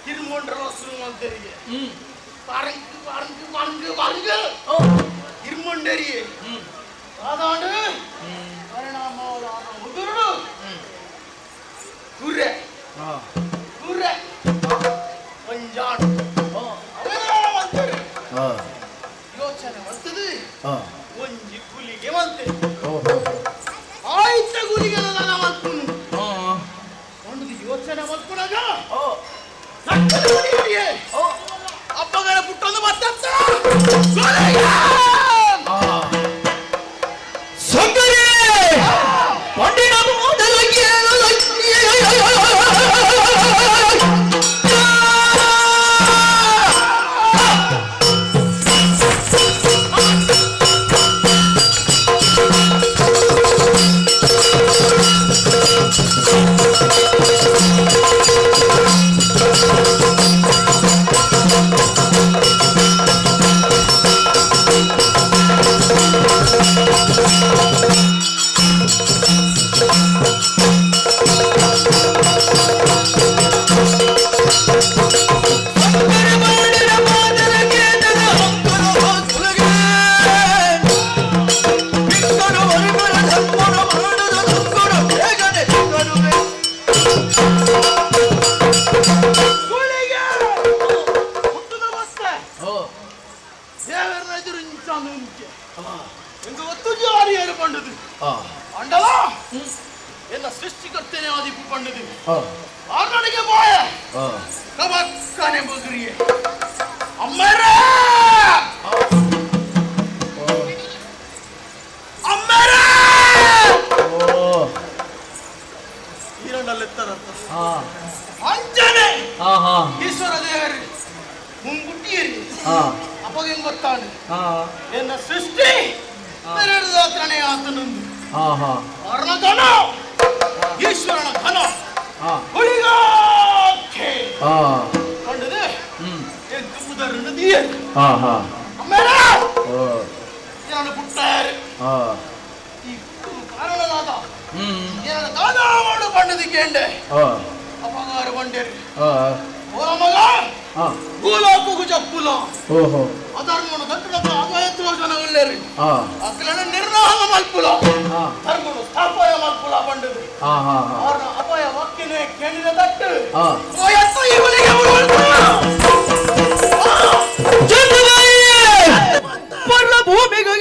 ಕಿರ್ಮೊಂಡ್ರ ಸುರುಮಂತರಿಗೆ பறங்கு பறங்கு பறங்கு பறங்கு இருமண்டறியே அதாண்டு பரிணாமவாத உதுருடு குர்ರೆ குர்ರೆ பஞ்சான் ಅವೆಲ್ಲ ಬಂತರೆ ಯೋಚನೆ ಬರ್ತದೆ ಒಂಜಿ ಗುಲಿಗೆ ಬಂತೆ ಆಯ್ತ ಗುಲಿಗೆ ನನ್ನ ಮಲ್ಪುನು ಒಂದು ಯೋಚನೆ ಮಲ್ಪುನಾಗ ಅಪ್ಪಗಳ ಪುಟ್ಟೊಂದು ಬರ್ತಂತ ಸುಂದರಿ ಪಂಡಿನ ಮೊದಲಿಗೆ என்ன சிருஷ்டிகர்த்தனே ஆதிப்பு பண்ணுது ஆர்னடிಗೆ போய கபக்கனே பகுரியே அம்மரே ಅಮ್ಮರೇ ಈರಣ್ಣಲ್ಲೆತ್ತರತ್ತ ಅಂಜನೆ ಈಶ್ವರ ದೇವರು ಮುಂಗುಟ್ಟಿಯರಿ ಅಪ್ಪಗೆ ಹೆಂಗ್ ಗೊತ್ತಾನೆ ಎನ್ನ ಸೃಷ್ಟಿ ನೆರೆದಾತ್ರನೇ ಆತನಂದು ಅವರನ ಘನ ಈಶ್ವರನ ಘನ ಹುಳಿಗಾಕೆ ಕಂಡದೆ ಎದ್ದು ಮುದರ ನದಿಯ ಅಮ್ಮರೇ ನಾನು ಪುಟ್ಟಾರೆ ಈ ಕಾರಣದಾದ ನಾನು ದಾನ ಮಾಡು ಪಂಡದಿಕ್ಕೇಂಡೆ ಅಪಗಾರ ಬಂಡೇರಿ ಓ ಮಗ ಭೂಲೋಕಕ್ಕೂ ಜಪ್ಪುಲ ಅಧರ್ಮನು ದಟ್ಟಣದ ಅಗಯತ್ವ ಜನಗಳ್ಳೇರಿ ಅಕ್ಕಲನ ನಿರ್ನಾಮ ಮಲ್ಪುಲ ಧರ್ಮನು ಸ್ಥಾಪನ ಮಲ್ಪುಲ ಬಂಡದು ಅವರ ಅಪಾಯ ವಾಕ್ಯನೇ ಕೇಳಿದ ದಟ್ಟು ಓಯತ್ತ ಇವನಿಗೆ ಪರ್ಲ ಭೂಮಿಗೆ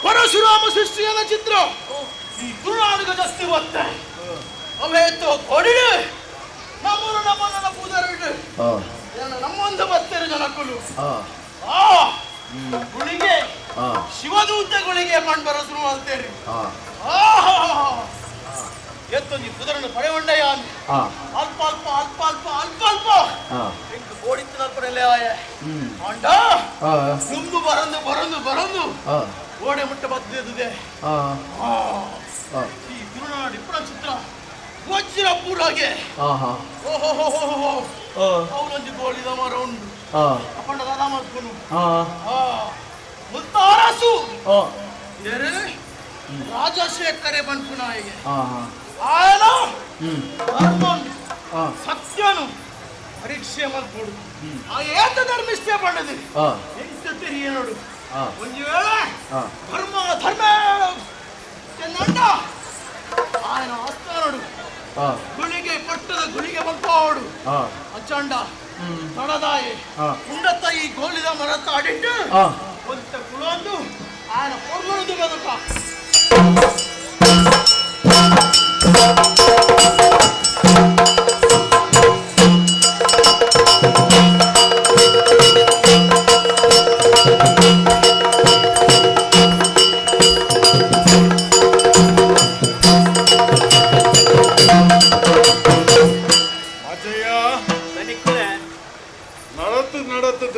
ಪರಶುರಾಮ ಸೃಷ್ಟಿಯನ ಚಿತ್ರ ಈ ತುಳುನಾಡಿಗೆ ಜಾಸ್ತಿ ಬತ್ತೆ ಅವೇತೋ ಕೊಡಿಡು ನಮ್ಮನ್ನ ಪೂಜಾರಿಡು ನಮ್ಮೊಂದು ಬತ್ತೇರು ಜನಕ್ಕಳು ಗುಳಿಗೆ ಶಿವದೂತಗಳಿಗೆ ಮಣ್ಣು ಬರಸರು ಅಂತೇರಿ ಎತ್ತೊಂಜಿ ಕುದುರನ್ನು ಪಡೆಯೊಂಡೆಯ ಅಲ್ಪ ಅಲ್ಪ ಅಲ್ಪ ಅಲ್ಪ ಅಲ್ಪ ಅಲ್ಪ ಎಂಟು ಕೋಡಿತ್ತು ನಲ್ಪನೆಲ್ಲೇ ಆಯ ಅಂಡ ತುಂಬು ಬರಂದು ಬರಂದು ಬರಂದು ಗೋಡೆ ಮುಟ್ಟ ಬದ್ದಿದೆ ಈ ತುಳುನಾಡು ಇಪ್ಪಳ ಚಿತ್ರ ವಜ್ರ ಪೂರಾಗೆ ಓಹೋ ಅವನೊಂದು ಗೋಳಿದ ಮರ ಉಂಡು ಅಪ್ಪಂಡ ದಾದ ಮಾಡ್ಕೊಂಡು ಮುತ್ತಾರಸು ಏರೆ ರಾಜಶೇಖರೆ ಬನ್ಪುನಾಯಿಗೆ ఆయన ధర్మను సత్యను పరీక్షೆ ಮಾಡ್ಕೊಡು ಆ ಏತ ಧರ್ಮಿಷ್ಠೆ ಪಡೆದು ಎಂತ ತಿರಿಯನೋಡು ಒಂದು ವೇಳೆ ಧರ್ಮ ಧರ್ಮ ಚೆನ್ನಂಡ ఆయన ಆಸ್ಥಾನಡು ಗುಳಿಗೆ ಪಟ್ಟದ ಗುಳಿಗೆ ಬಂಕೋಡು ಅಚ್ಚಂಡ ತಡದಾಯಿ ಉಂಡತ್ತ ಈ ಗೋಲಿದ ಮರತ್ತ ಅಡಿಟ್ಟು ಒಂತ ಕುಳೊಂದು ఆయన ಪೊರ್ಲೊಂದು ಬದುಕ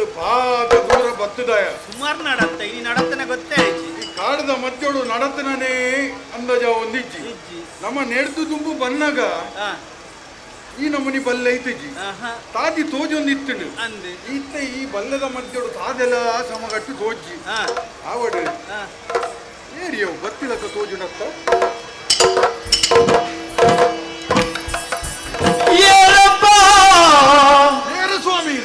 ನಡತ್ತು ಪಾದ ದೂರ ಬತ್ತದಾಯ ಸುಮಾರು ನಡತ್ತ ಈ ನಡತ್ತನ ಗೊತ್ತೇ ಈ ಕಾಡದ ಮಧ್ಯಳು ನಡತನೇ ಅಂದಾಜ ಒಂದಿಜ್ಜಿ ನಮ್ಮ ನೆಡ್ದು ದುಂಬು ಬನ್ನಾಗ ಈ ನಮ್ಮನಿ ಬಲ್ಲೆ ಐತಜಿ ತಾದಿ ತೋಜೊಂದಿತ್ತು ಈತ ಈ ಬಲ್ಲದ ಮಧ್ಯಳು ತಾದೆಲ್ಲ ಸಮಗಟ್ಟು ತೋಜಿ ಆವಡ ಏರಿಯವು ಬತ್ತಿಲಕ್ಕ ತೋಜುನತ್ತ ಸ್ವಾಮಿ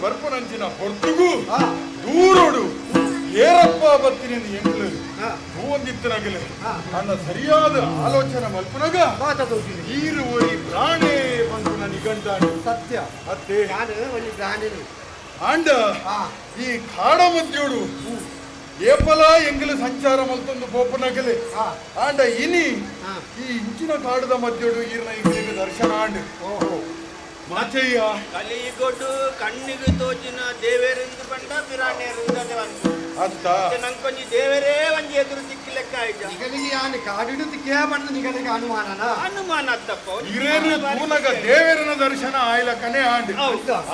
ಬರ್ಪನಂಚಿನ ಹೊರತುಗೂ ದೂರೋಡು ಏರಪ್ಪ ಬರ್ತೀನಿ ಎಂಗ್ಲು ಹೂವೊಂದಿತ್ತನಗಲು ನನ್ನ ಸರಿಯಾದ ಆಲೋಚನೆ ಮಲ್ಪನಗ ಈರು ಒಲಿ ಪ್ರಾಣೇ ಬಂದು ನನ್ನ ನಿಗಂಟಾಡು ಸತ್ಯ ಅತ್ತೆ ಆಂಡ ಈ ಕಾಡ ಮಧ್ಯೋಡು ಏಪಲ ಎಂಗಲು ಸಂಚಾರ ಮಲ್ತೊಂದು ಬೋಪನಗಲೆ ಆಂಡ ಇನಿ ಈ ಇಂಚಿನ ಕಾಡದ ಮಧ್ಯೋಡು ಈರ್ನ ಇಂಗ್ಲಿಗೆ ದರ್ಶನ ಆಂಡ್ ಮಾಚಯ್ಯ ಕಲಿಗೊಡ್ಡು ಕಣ್ಣಿಗೆ ತೋಚಿನ ದೇವೇರೆಂದು ಬಂಡ ಪಿರಾಣಿಯರಿಂದ ಅಂತ ನಂಕೊಂಜಿ ದೇವರೇ ಒಂಜಿ ಎದುರು ದಿಕ್ಕಿ ಲೆಕ್ಕ ಆಯ್ತು ನಿಗಲಿಗೆ ಆನೆ ಕಾಡಿಡು ದಿಕ್ಕೇ ಬಂದು ನಿಗಲಿಗೆ ಅನುಮಾನ ಅತ್ತಪ್ಪ ಇರೇನು ಪೂನಗ ದೇವರನ ದರ್ಶನ ಆಯ್ಲ ಕನೆ ಆಂಡ್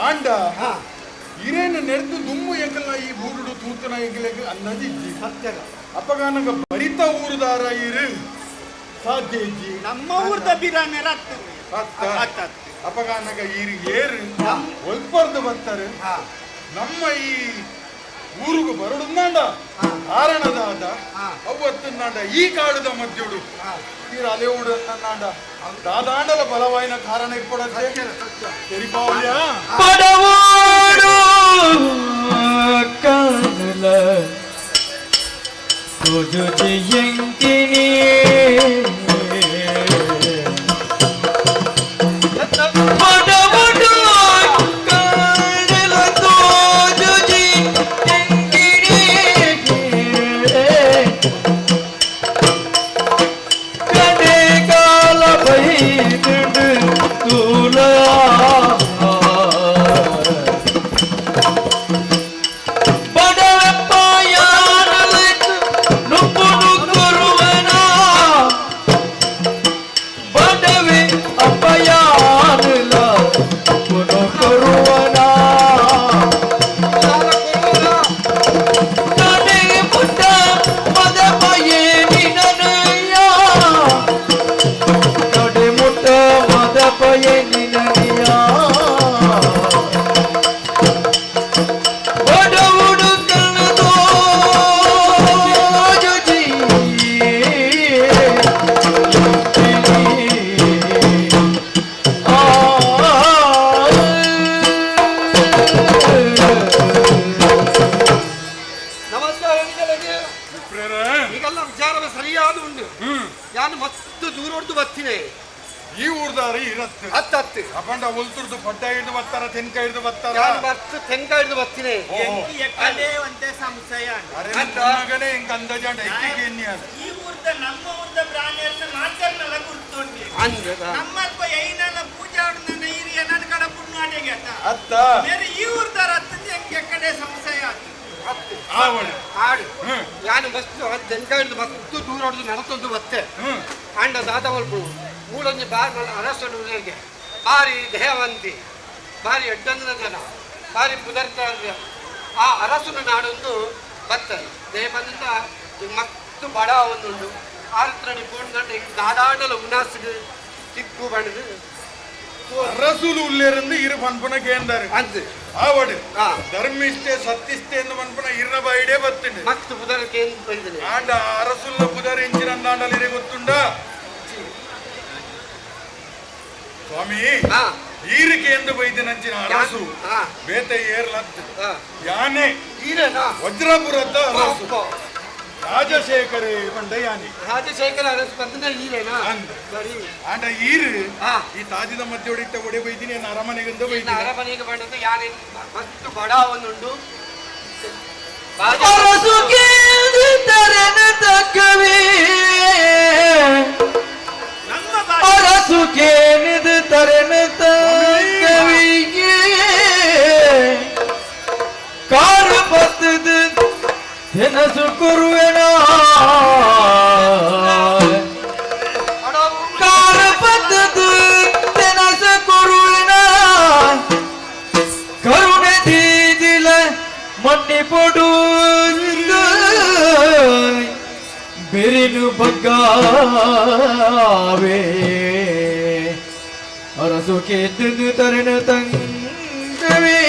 ಆಂಡ ಇರೇನು ನೆರೆದು ದುಮ್ಮು ಎಂಕಲ್ನ ಈ ಬೂರುಡು ತೂತನ ಎಂಕಲೆಗೆ ಅನ್ನದಿಜ್ಜಿ ಸತ್ಯಗ ಅಪ್ಪಗಾನಗ ಬರಿತ ಊರುದಾರ ಇರು ಸಾಧ್ಯ ಇಜ್ಜಿ ನಮ್ಮ ಊರ್ದ ಬಿರಾಣಿಯರ ಅತ್ತ ಅಪಗಾನಗ ಈರು ಏರು ಒಲ್ಪರ್ದು ಬರ್ತಾರೆ ನಮ್ಮ ಈ ಊರಿಗೂ ಬರಡುಂದಾಂಡ ಕಾರಣದಾದ ಅವತ್ತನ್ನಾಂಡ ಈ ಕಾಡದ ಮಧ್ಯುಡು ಈ ಅಲೆವುಡು ನಾಂಡ ದಾದಾಂಡಲ ಬಲವಾಯಿನ ಕಾರಣ ಇಪ್ಪಡತ್ತೆ ತೆರಿಪಾವ್ಯ ಪಡವಾಡು ಕಾಣಲ ತುಜು ಎಂಕಿನಿ ಈ ಊರ್ದಾರಿ ಇರತ್ತೆ ಹತ್ತತ್ತು ಅಪಂಡ ಉಲ್ತುರ್ದು ಪಡ್ಡ ಹಿಡಿದು ಬರ್ತಾರ ತೆನ್ಕ ಹಿಡಿದು ಬರ್ತಾರ ತೆಂಕ ಹಿಡಿದು ಬರ್ತೀನಿ ಒಂದೇ ಸಂಶಯ ಅರೆ ಹೆಂಗ ಅಂದಾಜಾಂಡ ಈ ಊರ್ದ ನಮ್ಮ ಊರ್ದ ಪ್ರಾಣಿಯನ್ನ ಮಾತರ್ನೆಲ್ಲ ಗುರ್ತೊಂಡಿ ನಮ್ಮಲ್ಪ ಐನಲ್ಲ ಪೂಜಾ ನನ್ನ ಹಿರಿಯ ನನ್ನ ಕಡೆ ಪುಣ್ಯಾಟಿಗೆ ಅತ್ತ ಬೇರೆ ಈ ಊರ್ದಾರ ಹತ್ತದ ಹೆಂಗೆ ಕಡೆ ಸಂಶಯ ಆಡು ನಾನು ಮಸ್ತ್ ಜಂಕಾಯಿದ್ದು ಮಸ್ತ್ ದೂರ ಹೊಡೆದು ನಡತೊಂದು ಬತ್ತೆ ಅಂಡ ದಾದ ಮಲ್ಪು ಮೂಳೊಂದು ಬಾರಿ ಅರಸರಿಗೆ ಭಾರಿ ದೇಹವಂತಿ ಭಾರಿ ಎಡ್ಡಂದಿನ ಜನ ಭಾರಿ ಪುದರ್ತ ಆ ಅರಸನ ನಾಡೊಂದು ಬರ್ತದೆ ದೇಹ ಬಂದ ಮಸ್ತ್ ಬಡ ಒಂದುಂಡು ಆರತ್ರ ಫೋನ್ ಗಂಟೆ ದಾದಾಡಲ ಉನಾಸಿಗೆ ತಿಕ್ಕು ಬಣ್ಣದು அரசுல உள்ளிருந்து இரு பண்புன கேந்தாரு அந்த ஆவடு தர்மிஷ்டே சத்திஷ்டே என்று பண்புன இருன பைடே பத்துண்டு மஸ்த் புதர் கேந்து பைதನೆ ஆண்ட அரசுல புதர் ಎಂಚಿನಂದಾಂಡಲ ಇರೆ ಗೊತ್ತುಂಡ ಸ್ವಾಮಿ ಈರು ಕೇಂದ್ರ ಬೈದಿನಂಚಿನ ಅರಸು ಬೇತೆ ಏರ್ಲತ್ತು ಯಾನೆ ಈರೇನಾ ವಜ್ರಪುರದ ಅರಸು ರಾಜಶೇಖರ ಬಂಡ ಯಾನೆ ರಾಜಶೇಖರ ಅರಸು ಬಂದ ಈರೇನಾ ಸರಿ ಆಂಡ ಈರು ಈ ತಾಜಿದ ಮಧ್ಯೆ ಹೊಡಿತ ಒಡೆ ಬೈದಿನಿ ಏನು ಅರಮನೆಗಿಂದ ಬೈದಿನಿ ಅರಮನೆಗೆ ಬಂದದ್ದು ಯಾನೆ ಮಸ್ತ್ ಬಡ ಒಂದುಂಡು ಅರಸು ಕೇಂದ್ರ ತರನ ತಕ್ಕವೇ ಅರಸು ಕೇಂದ್ರ ತರನ ತಕ್ಕವಿಗೆ ಕಾರ ಪತ್ತದ ಹೆನಸು ಕೊರುವೆನ ಕಾರ ಪತ್ತದ ಹೆನಸು ಕೊರುವೆನ ಕರುಣೆ ದೀದಿಲ ಮಣ್ಣಿ ಪೊಡು ಬೆರಿನು ಬಗ್ಗಾವೆ ಅರಸು ಕೇಂದ್ರ ತರನ ತಂಗವೇ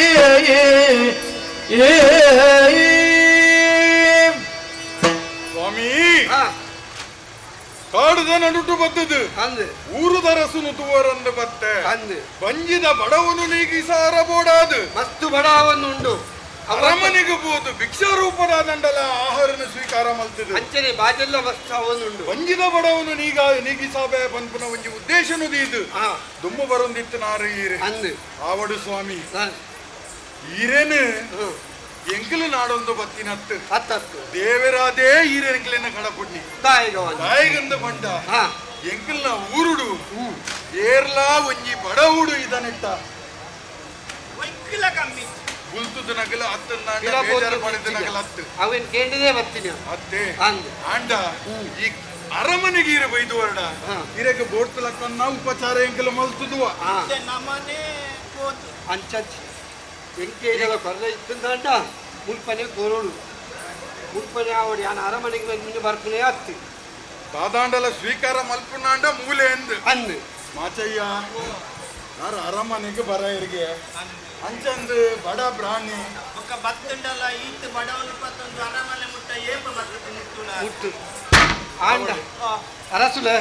ಸ್ವಾಮಿ ಕಾಡುದ ನಡುಟು ಬದ್ದದು ಊರುದ ರಸುನು ತೂವರಂದು ಬತ್ತೆ ಬಂಜಿದ ಬಡವನು ನೀಗಿಸಾರ ಬೋಡಾದು ಮಸ್ತು ಬಡವನ್ನುಂಡು ಅರಮನೆಗೆ ಬೋದು ಭಿಕ್ಷಾ ರೂಪದ ದಂಡಲ ಆಹಾರನ ಸ್ವೀಕಾರ ಮಲ್ತದು ಅಂಚನೆ ಬಾಜೆಲ್ಲ ಮಸ್ತ್ ಅವನುಂಡು ಬಂಜಿದ ಬಡವನು ನೀಗಿಸಾಬೆ ಪಂಪುನ ಒಂಜಿ ಉದ್ದೇಶನು ದೀದು ದುಮ್ಮು ಬರೊಂದಿತ್ತು ನಾರು ಈರೆ ಅಂದು ಆವಡು ಸ್ವಾಮಿ ಈರೇನು ಎಂಕಲು ನಾಡೊಂದು ಬತ್ತಿನತ್ತು ಹತ್ತತ್ತು ದೇವರಾದೇ ಈರೆಂಕಲಿನ ಕಡಪುಣ್ಣಿ ದಾಯಿಗಂದ ಬಂಡ ಎಂಕಲ್ನ ಊರುಡು ಏರ್ಲಾ ಒಂಜಿ ಬಡವುಡು ಇದನಿಟ್ಟ ಬುಲ್ತುದು ನಗಲ ಹತ್ತನ್ನ ಬೇಜಾರು ಮಾಡಿದ ನಗಲ ಹತ್ತು ಅವನ್ ಕೇಂದ್ರದೇ ಬರ್ತೀನಿ ಅತ್ತೆ ಆಂಡ ಈ ಅರಮನೆಗೆ ಇರ ಬೈದು ಹೊರಡ ಇರಕ್ಕೆ ಬೋಟ್ ಲಕ್ಕನ್ನ ಉಪಚಾರ ಎಂಕಲು ಮಲ್ತುದುವ ನಮ್ಮನೆ ಅಂಚಿ ಎಂಕೆ ಕೊರಲೆ ಇತ್ತಂತ ಮುಲ್ಪನೆ ಕೋರೋಳು ಮುಲ್ಪನೆ ಆವಡಿ ನಾನು ಅರಮನೆಗೆ ಮುಂದೆ ಬರ್ತಾನೆ ಹತ್ತಿ ದಾದಾಂಡಲ ಸ್ವೀಕಾರ ಮಲ್ಪುನಾಂಡ ಮೂಲೆ ಎಂದು ಅಂದು ಮಾಚಯ್ಯ ಯಾರು ಅರಮನೆಗೆ ಬರ ಇರಿಗೆ ಅಂಚಂದು ಬಡ ಪ್ರಾಣಿ ఒక బత్తుండల ఈత్ బడవలు పత్తందు అరమనే ముట్ట ఏప బత్తుడు ముట్టులా ముట్టు ఆండ అరసులే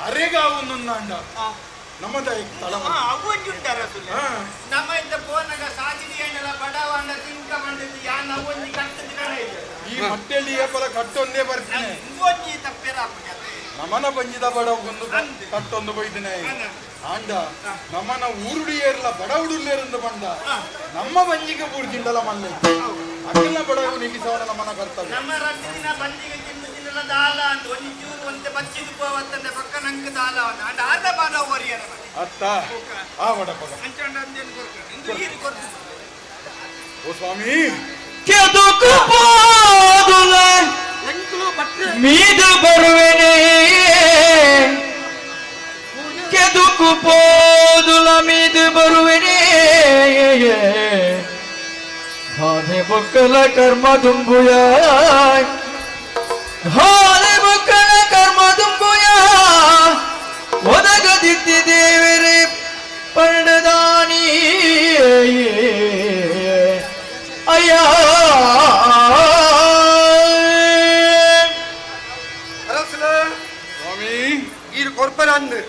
అరేగా ఉందండ ನಮ್ಮದ ತಳ ಅವೊಂಜುಂಟ ಅರಸುಲೆ ನಮ್ಮ ಇಂದ ಪೋನಗ ಸಾಜಿನಿ ಏನಲ ಬಡವಂಡ ತಿಂಕ ಬಂದಿದ್ದು ಯಾ ನವೊಂಜಿ ಕಟ್ಟದ ಕಡೆ ಈ ಮಟ್ಟೆಲಿ ಏಪಲ ಕಟ್ಟೊಂದೇ ಬರ್ತೀನಿ ಇಂಗೊಂಜಿ ತಪ್ಪೇರ ಅಪ್ಪಗತೆ ನಮನ ಬಂಜಿದ ಬಡ ಒಂದು ಕಟ್ಟೊಂದು ಬೈದಿನೇ ಆಂಡ ನಮ್ಮನ ಊರುಡಿ ಏರ್ಲ ಬಡ ಹುಡುರ್ಲೇರಿಂದ ಬಂದ ನಮ್ಮ ಬಂಜಿಗೆ ಬೂರ್ಜಿಂಡಲ ಮಲ್ಲೆ ಅಕ್ಕಿನ ಬಡವು ನಿಗಿಸವನ ನಮ್ಮನ ಕರ್ತವ್ಯ ನಮ್ಮ ರಟ್ಟಿನ ಬಂಜಿಗೆ ತಿನ್ನದಿಲ್ಲ ದಾಲ ಅಂತ ಒಂಜಿ ಚೂರು ಒಂತೆ ಬಚ್ಚಿಗೆ ಪೋವತ್ತಂದೆ ಪಕ್ಕ ನಂಗೆ ದಾಲ ಅಂತ ಆದ ಬಾದ ಓರಿಯರ ಅತ್ತ ಆ ಬಡ ಪಗ ಅಂಚಂಡ ಅಂದೇನು ಕೊರ್ಕ ಇಂದು ಹೀರಿ ಕೊರ್ಕ ಓ ಸ್ವಾಮಿ ಕೆದುಕು ಪೋದುಲ ಮೀದು ಬರುವೆನೆ ಕೆದುಕು ಪೋದುಲ ಮೀದು ಬರುವೆನೆ ಹಾದೆ ಬುಕ್ಕಲ ಕರ್ಮ ದುಂಬುಯ ಹಾದೆ ಬುಕ್ಕಲ ಕರ್ಮ ದುಂಬುಯ ಒದಗದಿದ್ದಿ ದೇವರೇ ಪರ್ಣದಾನಿ ಅಯ್ಯ ಸ್ವಾಮಿ ಈರು ಕೊರ್ಪರಂದು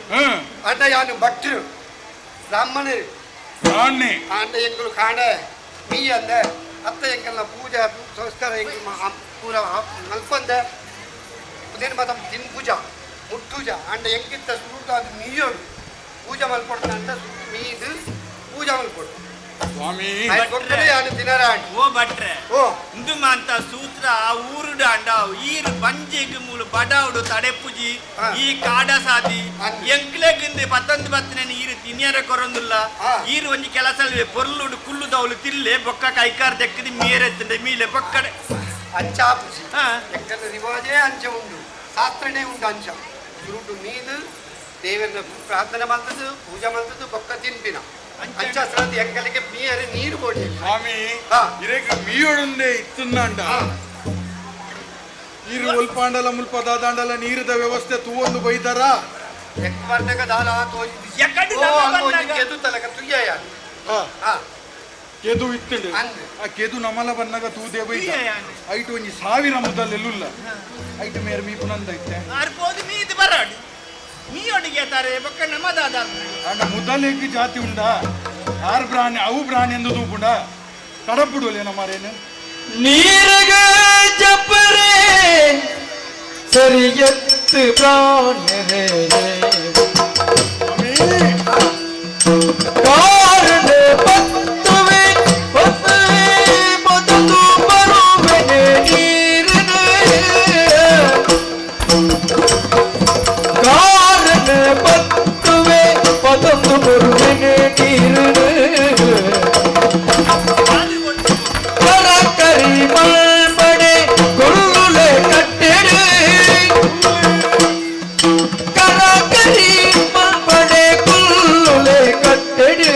ಅಡ್ಡ ಯಾನು ಭಟ್ರು ಬ್ರಾಹ್ಮಣರು ಪ್ರಾಣಿ ಆಂಡ ಎಂಗಳು ಕಾಣ ಮೀ ಅಂದ ಅತ್ತ ಎಂಕಲ್ನ ಪೂಜೆ ಸಂಸ್ಕಾರ ಎಂಗಳು ಪೂರ ಮಲ್ಪಂದ ಉದೇನು ಮಾತ ದಿನ ಪೂಜಾ ಮುಟ್ಟೂಜ ಅಂಡ ಎಂಕಿತ್ತ ಸುರುಟ ಅದು ಮೀಯೋಡು ಪೂಜೆ ಮಲ್ಪಡ್ತ ಅಂತ ಮೀದು ಪೂಜೆ ಮಲ್ಪಡು ಸ್ವಾಮಿ ಓ ಭಟ್ರೆ ಇಂದು ಮಾಂತ ಸೂತ್ರ ಆ ಊರುಡು ಅಂಡ ಈರು ಬಂಜಿಗ್ ಮೂಲು ಬಡಾವುಡು ತಡೆಪುಜಿ ಈ ಕಾಡ ಸಾದಿ ಎಂಕ್ಲೆಗಿಂದ ಪತ್ತೊಂದು ಬತ್ತನೇನು ಈರು ತಿನ್ಯರ ಕೊರೊಂದುಲ್ಲ ಈರು ಒಂಜಿ ಕೆಲಸ ಪೊರ್ಲುಡು ಕುಲ್ಲು ದೌಲು ತಿಲ್ಲೆ ಬೊಕ್ಕ ಕೈಕಾರ್ ದೆಕ್ಕದಿ ಮೀರೆತ್ತಂಡೆ ಮೀಲೆ ಬೊಕ್ಕಡೆ ಅಂಚ ಎಕ್ಕದ ರಿವಾಜೇ ಅಂಚ ಉಂಡು ಶಾಸ್ತ್ರನೇ ಉಂಡು ಅಂಚ ಸುರುಟು ಮೀದು ದೇವರನ್ನ ಪ್ರಾರ್ಥನೆ ಮಾಡ್ತದ್ದು ಪೂಜೆ ಮಾಡ್ತದ್ದು ಬೊಕ್ಕ ತಿನ್ಪಿನ ಅಂಚ ಶ್ರದ್ಧೆ ಎಂಕಲಿಗೆ ಮೀಯರೆ ನೀರು ಕೊಡಿ ಸ್ವಾಮಿ ಇರೇಗ ಮೀಯೊಡುಂದೆ ಇತ್ತುಂದಂಡ ನೀರು ಉಲ್ಪಾಂಡಲ ಮುಲ್ಪ ದಾದಾಂಡಲ ನೀರದ ವ್ಯವಸ್ಥೆ ತೂವೊಂದು ಬೈತಾರ ಎಕ್ ಬರ್ನಾಗ ದಾಲ ತೋಜಿ ಕೆದು ತಲಕ ತುಯ್ಯ ಕೆದು ಇತ್ತುಂಡು ಆ ಕೆದು ನಮಲ ಬನ್ನಾಗ ತೂದೆ ಬೈತ ಐಟು ಒಂಜಿ 1000 ಮುದಲ್ಲೆಲ್ಲುಲ್ಲ ಐಟು ಮೇರೆ ಮೀ ಪುನಂದ ಇತ್ತೆ ಆರ್ಬೋದು ಮೀದು ಬರಾಡಿ ಮೀಯೊಡಿಗೆ ತಾರೆ ಬೊಕ್ಕ ನಮದಾದ ಅಂಡ ಮುದಲೇಕಿ ಜಾತಿ ಉಂಡ ಯಾರು ಪ್ರಾಣಿ ಅವು ಪ್ರಾಣಿ ಎಂದು ತೂಪುಂಡ ಕಡಪುಡುಲೇನ ಮಾರೇನು ನೀರಗ ಜಪರೆ ಸರಿಯತ್ತು ಪ್ರಾಣರೇ ಕಾರಣ ಪತ್ತುವೆ ಪತ್ತುವೆ ಮೊದಲು ಬರುವೆನೆ ನೀರನೆ ಕಾರಣ ಪತ್ತುವೆ ಮೊದಲು ಬರುವೆನೆ ನೀರನೆ ಕರಿ ಮಲ್ಪಡೆ ಗುಳ್ಳುಲೆ ಕಟ್ಟೆಡೆ ಕರಿ ಮಲ್ಪಡೆ ಗುಳ್ಳುಲೆ ಕಟ್ಟೆಡೆ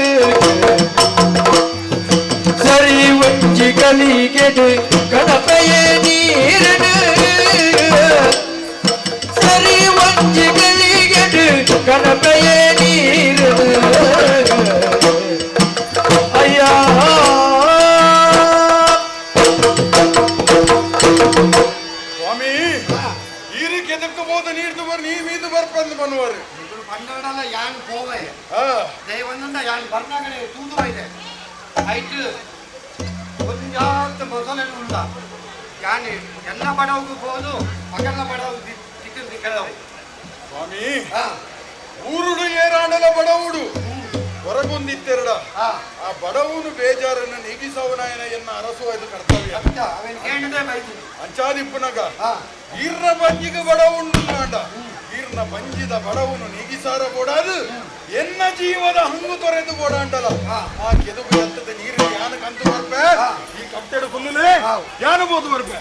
ಸರಿ ಒಂಜಿ ಕಲಿಗೆಡೆ ಗಣಪೆಯೇ ನೀರಡೆ ಸರಿ ಒಂಜಿ ಕಲಿಗೆಡೆ ಗಣಪೆಯೇ ನೀರಡೆ ಅಯ್ಯ ಸ್ವಾಮಿ ಈರಿಗೆ ಎದಕ್ಕೆ ಹೋದ ನೀರ್ದು ಬರ್ ನೀ ಮೀದು ಬರ್ಪಂದು ಬನ್ನುವರು ಪಂಡರಡಲ್ಲ ಯಾನ್ ಪೋವೆ ದೈವಂದ ಯಾನ್ ಬರ್ನಾಗನೆ ತೂದು ಇದೆ ಐಟ್ ಒಂಜಾತ ಮೊದಲೇ ಉಂಡ ಯಾನ್ ಎಲ್ಲ ಬಡವಗೂ ಬೋದು ಮಗನ ಬಡವು ದಿಕ್ಕು ದಿಕ್ಕದವು ಸ್ವಾಮಿ ಊರುಡು ಏರಾಂಡಲ ಬಡವುಡು ಹೊರಗೊಂದಿತ್ತೆರಡ ಆ ಬಡವನು ಬೇಜಾರನ್ನು ನೀಗಿಸವನಾಯನ ಎನ್ನ ಅರಸುವುದು ಕರ್ತವ್ಯ ಅಂಚಾದಿಪ್ಪುನಗ ಈರ್ನ ಬಂಜಿಗ ಬಡವುಂಡು ಮಾಡ ಈರ್ನ ಬಂಜಿದ ಬಡವನು ನೀಗಿಸಾರ ಬೋಡಾದು ಎನ್ನ ಜೀವದ ಹಂಗು ತೊರೆದು ಬೋಡಾಂಡಲ ಆ ಕೆದುಕು ಎತ್ತದ ನೀರು ಯಾನ ಕಂತು ಬರ್ಪೆ ಈ ಕಟ್ಟೆಡು ಫುಲ್ಲುಲೆ ಯಾನು ಬೋದು ಬರ್ಪೆ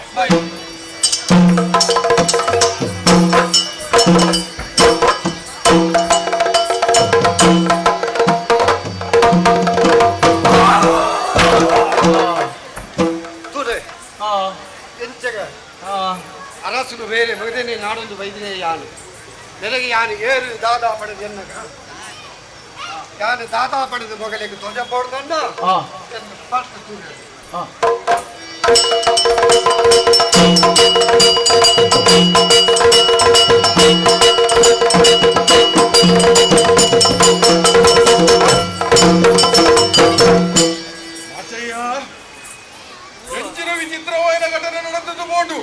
ಅರಸುನು ಬೇರೆ ಮಗದೇನೆ ನಾಡೊಂದು ವೈದ್ಯನೇ ಯಾನು ನೆಲಗೆ ಯಾನು ಏರು ದಾದಾ ಪಡೆದು ಎನ್ನಗ ಯಾನು ದಾದಾ ಪಡೆದು ಮೊಗಲಿಗೆ ಧ್ವಜ ಪಡ್ದನ್ನ ಹೆಚ್ಚಿನ ವಿಚಿತ್ರವಾದ ಘಟನೆ ನಡೆದದ್ದು ಬೋಡು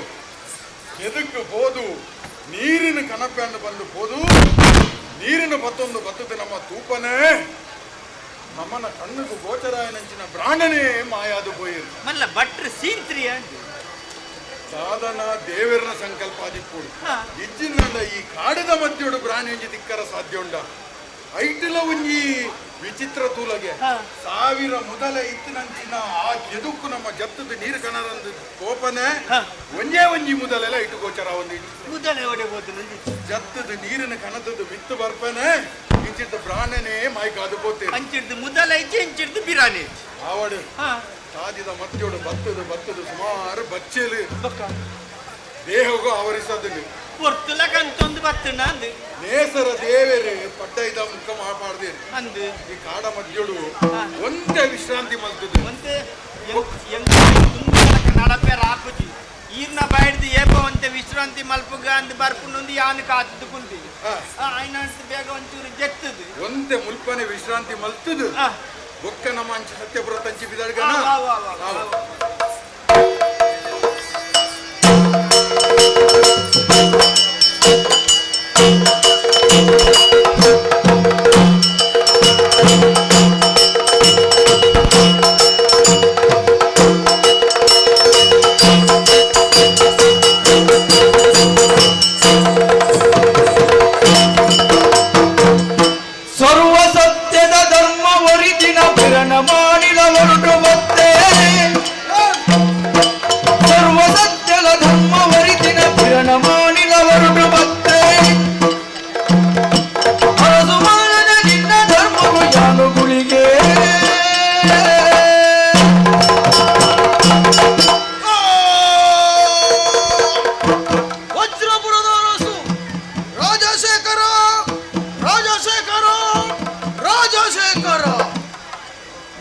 ಎದಕ್ಕೆ ಬೋದು ನೀರಿನ ಕನಪೆಯನ್ನು ಬಂದು ಬೋದು ನೀರಿನ ಬತ್ತೊಂದು ಬತ್ತದ ನಮ್ಮ ತೂಪನೇ ನಮ್ಮನ ಕಣ್ಣಿಗೂ ಗೋಚರಾಯನಂಚಿನ ಪ್ರಾಣನೇ ಮಾಯಾದು ಬೋಯಿರು ಮಲ್ಲ ಭಟ್ರು ಸೀಂತ್ರಿಯ ಸಾಧನ ದೇವರನ ಸಂಕಲ್ಪ ಆದಿಪ್ಪುಡು ಇಜ್ಜಿನ ಈ ಕಾಡದ ಮಧ್ಯೊಡು ಪ್ರಾಣಿಯಂಜಿ ದಿಕ್ಕರ ಸಾಧ್ಯ ಉಂಡ ಐಟಿಲ ಒಂಜಿ ವಿಚಿತ್ರ ತೂಲಗೆ 1000 ಮೊದಲ ಇತ್ತಿನಂಚಿನ ಆ ಕೆದುಕು ನಮ್ಮ ಜತ್ತದ ನೀರು ಕಣರಂದು ಕೋಪನೆ ಒಂಜೇ ಒಂಜಿ ಮುದಲೆಲ್ಲ ಇಟ್ಟು ಗೋಚರ ಒಂದಿಟ್ಟು ಮುದಲೆ ಹೊಡೆಬೋದು ಜತ್ತದ ನೀರಿನ ಕಣದದ್ದು ಬಿತ್ತು ಬರ್ಪನೆ ಇಂಚಿದ್ದು ಪ್ರಾಣನೇ ಮಾಯಿ ಕಾದು ಪೋತೆ ಅಂಚಿಡ್ದು ಮುದಲ ಐತಿ ಇಂಚಿಡ್ದು ಬಿರಾನಿ ಆವಡು ಸಾದಿದ ಮತ್ತೋಡು ಬತ್ತದು ಸುಮಾರು ಬಚ್ಚಲು ದೇಹಗೂ ಆವರಿಸೋದಿಲ್ಲ ಪೊರ್ತುಲ ಕಂತೊಂದು ಬತ್ತುಂಡ ಅಂದು ನೇಸರ ದೇವೇರು ಪಡ್ಡ ಇದ ಮುಖ ಮಾಡ್ದೇರು ಅಂದು ಈ ಕಾಡ ಮಧ್ಯೊಡು ಒಂದೇ ವಿಶ್ರಾಂತಿ ಮಲ್ತದೆ ಒಂದೇ ನಡಪೆ ರಾಕುಜಿ ಈರ್ನ ಬೈಡ್ದು ಏಪೋ ಒಂತೆ ವಿಶ್ರಾಂತಿ ಮಲ್ಪುಗ ಅಂದು ಬರ್ಪುಂಡು ಯಾನು ಕಾತದ್ದು ಕುಂತಿ ಆಯ್ನ ಬೇಗ ಒಂಚೂರು ಜೆತ್ತದು ಒಂದೇ ಮುಲ್ಪನೆ ವಿಶ್ರಾಂತಿ ಮಲ್ತದು ಬೊಕ್ಕ ನಮ್ಮ ಅಂಚ ಸತ್ಯಪುರ ತಂಚಿ ಬಿದಡ್ಗನ ಹೊರಟು ಬತ್ತೆ ಅರಸು ಮಾಡದ ನಿನ್ನ ಧರ್ಮವು ಯಾನುಗಳಿಗೆ ವಜ್ರಪುರದ ಅರಸು ರಾಜಶೇಖರ ರಾಜಶೇಖರ ರಾಜಶೇಖರ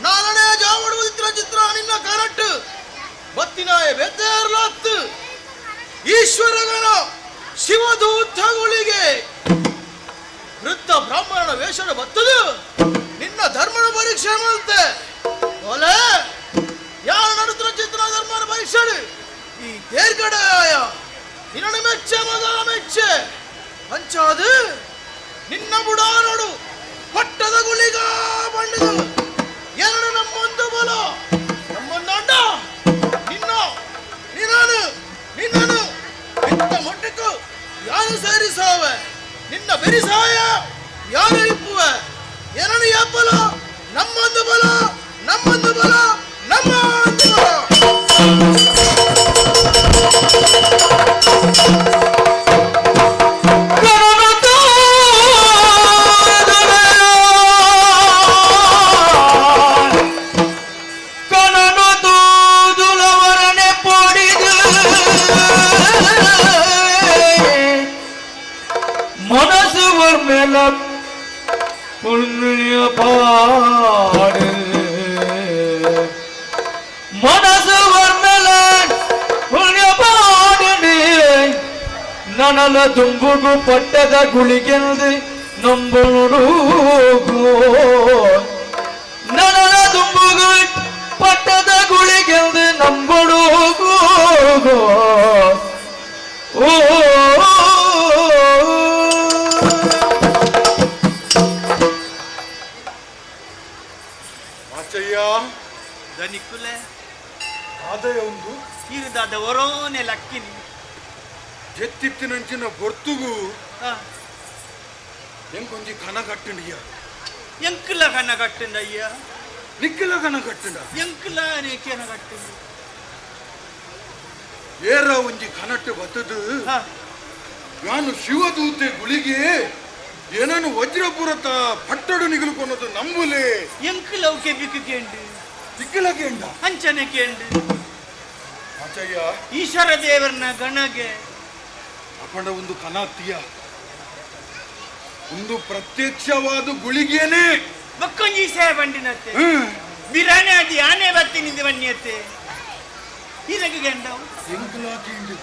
ನಾಲನೇ ಜಾವಡು ಚಿತ್ರ ನಿನ್ನ ಕರಟ್ಟು ಬತ್ತಿನಾಯ ಬೆತ್ತೇರ್ಲತ್ತು ಈಶ್ವರಗಣ ಶಿವದೂತಗಳಿಗೆ ವೃದ್ಧ ಬ್ರಾಹ್ಮಣನ ವೇಷದ ಬತ್ತದು ನಿನ್ನ ಧರ್ಮನ ಪರೀಕ್ಷೆ ಮಾಡ್ತೆ ಓಲೆ ಯಾರು ನಡುತ್ತಿನ ಚಿತ್ರ ಧರ್ಮನ ಪರೀಕ್ಷೆ ಈ ದೇರ್ಗಡೆಯ ನಿನ್ನ ಮೆಚ್ಚೆ ಮಗ ಮೆಚ್ಚೆ ಅಂಚಾದು ನಿನ್ನ ಬುಡಾನೋಡು ಪಟ್ಟದ ಗುಳಿಗ ಬಂಡದು ಎರಡು ನಮ್ಮೊಂದು ಬಲ ನಮ್ಮೊಂದಂಡ ನಿನ್ನ ನಿನ್ನನು ನಿನ್ನನು ಇಂಥ ಮೊಟ್ಟಕ್ಕೂ ಯಾರು ಸೇರಿಸಾವೆ ನಿನ್ನ ಬೆರಿಸಾಯ ಯಾರು ಇಪ್ಪುವೆ ಏನನು ಎಪ್ಪಲ ನಮ್ಮೊಂದು ಬಲ ನಮ್ಮೊಂದು ಬಲ ನಮ್ಮೊಂದು ಬಲ புண்ணிய பாடு மனசு வர்மல புண்ணிய பாடு ನನಲ ತುಂಬುಗು ಪಟ್ಟದ ಗುಳಿಗೆಂದು ನಂಬುಡು ನನಲ ತುಂಬುಗು ಪಟ್ಟದ ಗುಳಿಗೆಂದು ನಂಬುಡು ಓ ದನಿಕ್ಕುಲೆ ಆದಾಯ ಒಂದು ಇರುದಾದ ಒರೋನೆ ಲಕ್ಕಿನಿ ಜೆತ್ತಿತ್ತಿನಂಚಿನ ಬೊರ್ತುಗು ಎಂಕೊಂಜಿ ಕನ ಕಟ್ಟಂಡಿಯ ಎಂಕುಲ ಕನ ಕಟ್ಟಂಡಯ್ಯ ನಿಕ್ಕಲ ಕನ ಕಟ್ಟಂಡ ಎಂಕುಲ ನೇಕೆನ ಕಟ್ಟಂಡ ಏರ ಒಂಜಿ ಕನಟ್ಟು ಬತ್ತದು ನಾನು ಶಿವದೂತೆ ಗುಳಿಗೆ ಏನನು ವಜ್ರಪುರತ ಪಟ್ಟಡು ನಿಗಲುಕೊನ್ನದು ನಂಬುಲೆ ಎಂಕುಲವ್ಕೆ ಬಿಕ್ಕೇಂಡು ದಿಕ್ಕಲಗೇಂಡ ಅಂಚನೆ ಕೇಂಡು ಅಚ್ಚಯ್ಯ ಈಶ್ವರ ದೇವರನ ಗಣಗೆ ಅಪಂಡ ಒಂದು ಕನಾತಿಯ ಒಂದು ಪ್ರತ್ಯಕ್ಷವಾದ ಗುಳಿಗೇನೆ ಬಕ್ಕೊಂಜಿ ಸೇ ಬಂಡಿನತ್ತೆ ಬಿರಾನೆ ಅದಿ ಆನೆ ಬತ್ತಿನಿಂದ ಬನ್ನಿಯತ್ತೆ ಇದಕ್ಕೆ ಗಂಡವು ಎಂಕುಲಾಕಿಂಡು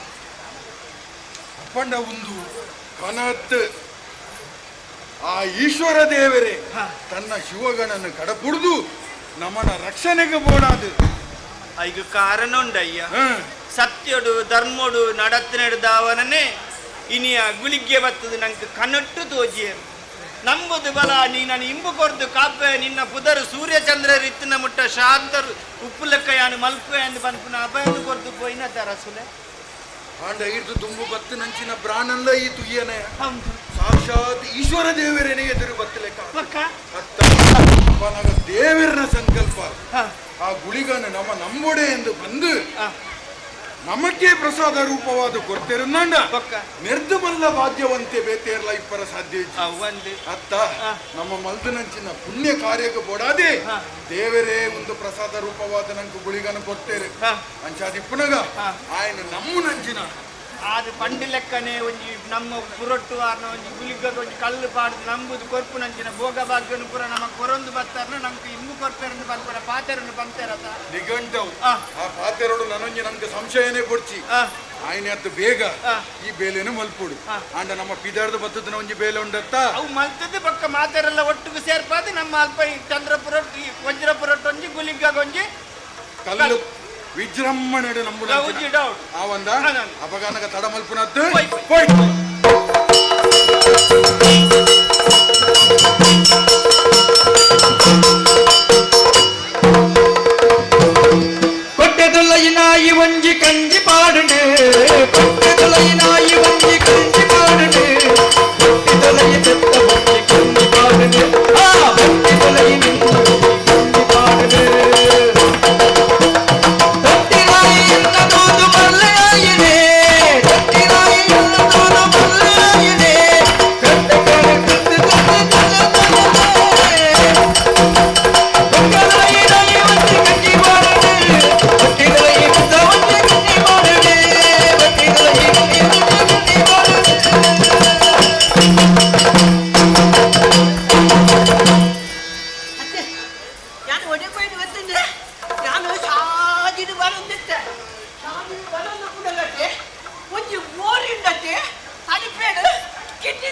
ಅಪಂಡ ಒಂದು ಕನಾತ್ ಆ ಈಶ್ವರ ದೇವರೇ ತನ್ನ ಶಿವಗಣನ ಕಡಪುಡ್ದು ನಮ್ಮನ ರಕ್ಷಣೆಗೆ ಬೋಡಾದು ಐಗ ಕಾರಣ ಉಂಡಯ್ಯ ಸತ್ಯಡು ಧರ್ಮಡು ನಡತ್ತಿನಡ್ದಾವನೇ ಇನಿಯ ಗುಳಿಗೆ ಬತ್ತದು ನಂಗೆ ಕನಟ್ಟು ತೋಜಿಯರು ನಂಬುದು ಬಲ ನೀ ನಾನು ಇಂಬು ಕೊರ್ದು ಕಾಪೆ ನಿನ್ನ ಪುದರು ಸೂರ್ಯಚಂದ್ರ ರಿತ್ತಿನ ಮುಟ್ಟ ಶಾಂತರು ಉಪ್ಪು ಲೆಕ್ಕಯಾನು ಮಲ್ಪೆಯಂದು ಪನ್ಪುನ ಅಭಯನು ಕೊರ್ದು ಪೋಯಿನ ತರಸುಲೆ ಆಂಡ ಇರ್ದು ತುಂಬು ಬತ್ತು ನಂಚಿನ ಪ್ರಾಣಂದ ಈ ತುಯ್ಯನೆ ಸಾಕ್ಷಾತ್ ಈಶ್ವರ ದೇವರೇನೆ ಎದುರು ಬತ್ತಲೆಕ್ಕ ಅತ್ತ ದೇವರನ ಸಂಕಲ್ಪ ಆ ಗುಳಿಗನ ನಮ್ಮ ನಂಬೊಡೆ ಎಂದು ಬಂದು ನಮಕ್ಕೆ ಪ್ರಸಾದ ರೂಪವಾದ ಕೊಡ್ತಿರಂದ ನಿರ್ಧಮಲ್ಲ ಬಾಧ್ಯವಂತೆ ಬೇತೇರ್ಲ ಇಪ್ಪರ ಸಾಧ್ಯ ಅತ್ತ ನಮ್ಮ ಮಲ್ದನಂಚಿನ ಪುಣ್ಯ ಕಾರ್ಯಕ್ಕೆ ಬೋಡಾದೆ ದೇವರೇ ಒಂದು ಪ್ರಸಾದ ರೂಪವಾದ ನಂಗೆ ಗುಳಿಗನ ಕೊಡ್ತೇರೆ ಅಂಚಾದಿಪ್ಪನಗ ಆಯ್ನ ನಮ್ಮ ನಂಚಿನ ಅದು ಪಂಡಿ ಲೆಕ್ಕನೆ ಒಂಜಿ ನಮ್ಮ ಪುರೊಟ್ಟು ಆರ್ನ ಒಂಜಿ ಗುಳಿಗದ ಒಂಜಿ ಕಲ್ಲು ಪಾಡ್ದು ನಂಬುದು ಕೊರ್ಪು ನಂಚಿನ ಭೋಗ ಭಾಗ್ಯನು ಪುರ ನಮ್ಮ ಕೊರೊಂದು ಬತ್ತಾರ್ನ ನಮ್ಗೆ ಇನ್ನು ಕೊರ್ಪೆರನ್ನು ಬಂದ್ಪರ ಪಾತೆರನ್ನು ಬಂತೇರತ ನಿಘಂಟವು ಆ ಪಾತೆರಡು ನನಂಜಿ ನಮ್ಗೆ ಸಂಶಯನೇ ಕೊಡ್ಚಿ ಆಯ್ನ ಅತ್ತು ಬೇಗ ಈ ಬೇಲೆನು ಮಲ್ಪುಡು ಆಂಡ ನಮ್ಮ ಪಿದಾರ್ದ ಬತ್ತದ ಒಂಜಿ ಬೇಲೆ ಉಂಡತ್ತ ಅವು ಮಲ್ತದ್ದು ಪಕ್ಕ ಮಾತೆರೆಲ್ಲ ಒಟ್ಟಿಗೆ ಸೇರ್ಪಾದು ನಮ್ಮ ಅಲ್ಪ ಚಂದ್ರಪುರೊಟ್ಟು ವಜ್ರಪುರೊಟ್ಟು ಒಂಜಿ ಗುಳಿಗಗೊಂಜಿ ಕಲ್ಲು ವಿಜೃಂಭಣೆಡು ನಮ್ಮ ಆ ಒಂದ ಅಪಗಾನಕ ತಡ ಮಲ್ಪುನದ್ದು கொட்டதுளையினாயி வஞ்சி கஞ்சி பாடுனே கொட்டதுளையினாயி வஞ்சி கஞ்சி பாடுனே கொட்டதுளையி பெத்த வஞ்சி கஞ்சி பாடுனே கொட்டதுளையி கஞ்சி பாடுனே தொட்டினாயி என்ன தூது மல்லையாயினே தொட்டினாயி என்ன தூது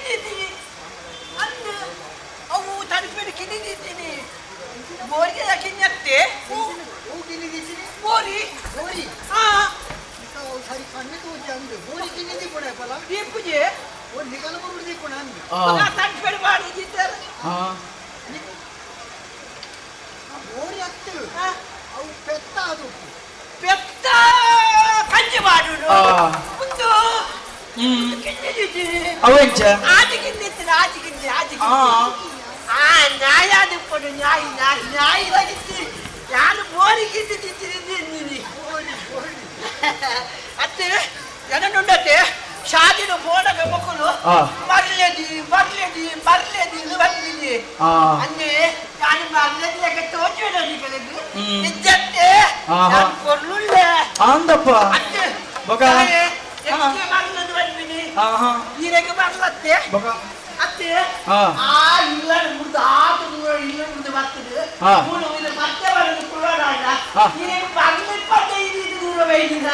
ಕಿನ್ನಿದ್ದೀನಿ ಅಂದು ಅವು ತಡಿಪೇಡಿ ಕಿನ್ನಿದ್ದೀನಿ ಬೋರಿಗೆ ಕಿನ್ನತ್ತೆ ಬೋರಿ ಬೋರಿ ಹಾ ಸರಿ ಕಣ್ಣಿಗೆ ಅಂದು ಬೋರಿ ಕಿನ್ನಿದಿ ಕೂಡ ಬಲ ಈ ಪೂಜೆ ಒಂದು ನಿಗಲ ಬರುದಿ ಕೂಡ ಅಂದು ತಡಿಪೇಡಿ ಮಾಡಿದ್ದಾರೆ ಬೋರಿ ಹತ್ತು ಅವು ಪೆತ್ತ ಅದು ಪೆತ್ತ ಕಂಜಿ ಮಾಡುದು ಒಂದು ಅವಂಚ ಆಜಿಗಿಂದಿತ್ತು ಆಜಿಗಿಂದಿ ನ್ಯಾಯ ಕೊಡು ನ್ಯಾಯ ನ್ಯಾಯ ನ್ಯಾಯದಾಗಿತ್ತು ನಾನು ಬೋರಿಗಿದ್ದಿದ್ದೀನಿ ಅತ್ತೆ ಜನನುಂಡತೆ ಶಾದಿನ ಬೋಡಗ ಮಕ್ಕಳು ಬರ್ಲೇದಿ ಬರ್ಲೇದಿ ಬರ್ಲೇದಿ ಬಂದಿನಿ ಅನ್ನೆ ನಾನು ಬರ್ಲೇದಿ ಲೆಕ್ಕ ತೋಚಬೇಡಿ ಕಲೆದು ನಿಜತ್ತೆ ನಾನು ಕೊರ್ಲುಳ್ಳ ಅಂದಪ್ಪ ಅತ್ತೆ ಬಗ ಎಕ್ಕೆ ಬರ್ಲದು ಬಂದಿನಿ ಈರೆಗೆ ಬರ್ಲತ್ತೆ ಬಗ ಅತ್ತೆ ಇಲ್ಲ ಮುರ್ದು ಆತು ದೂರ ಇಲ್ಲ ಮುರ್ದು ಬರ್ತದೆ ಮೂಲ ಇದು ಮತ್ತೆ ಬರೋದು ಕುಳ್ಳಾಡ ಈರೆಗೆ ಬರ್ಲಿಪ್ಪತ್ತೈದು ದೂರ ಬೈದಿನ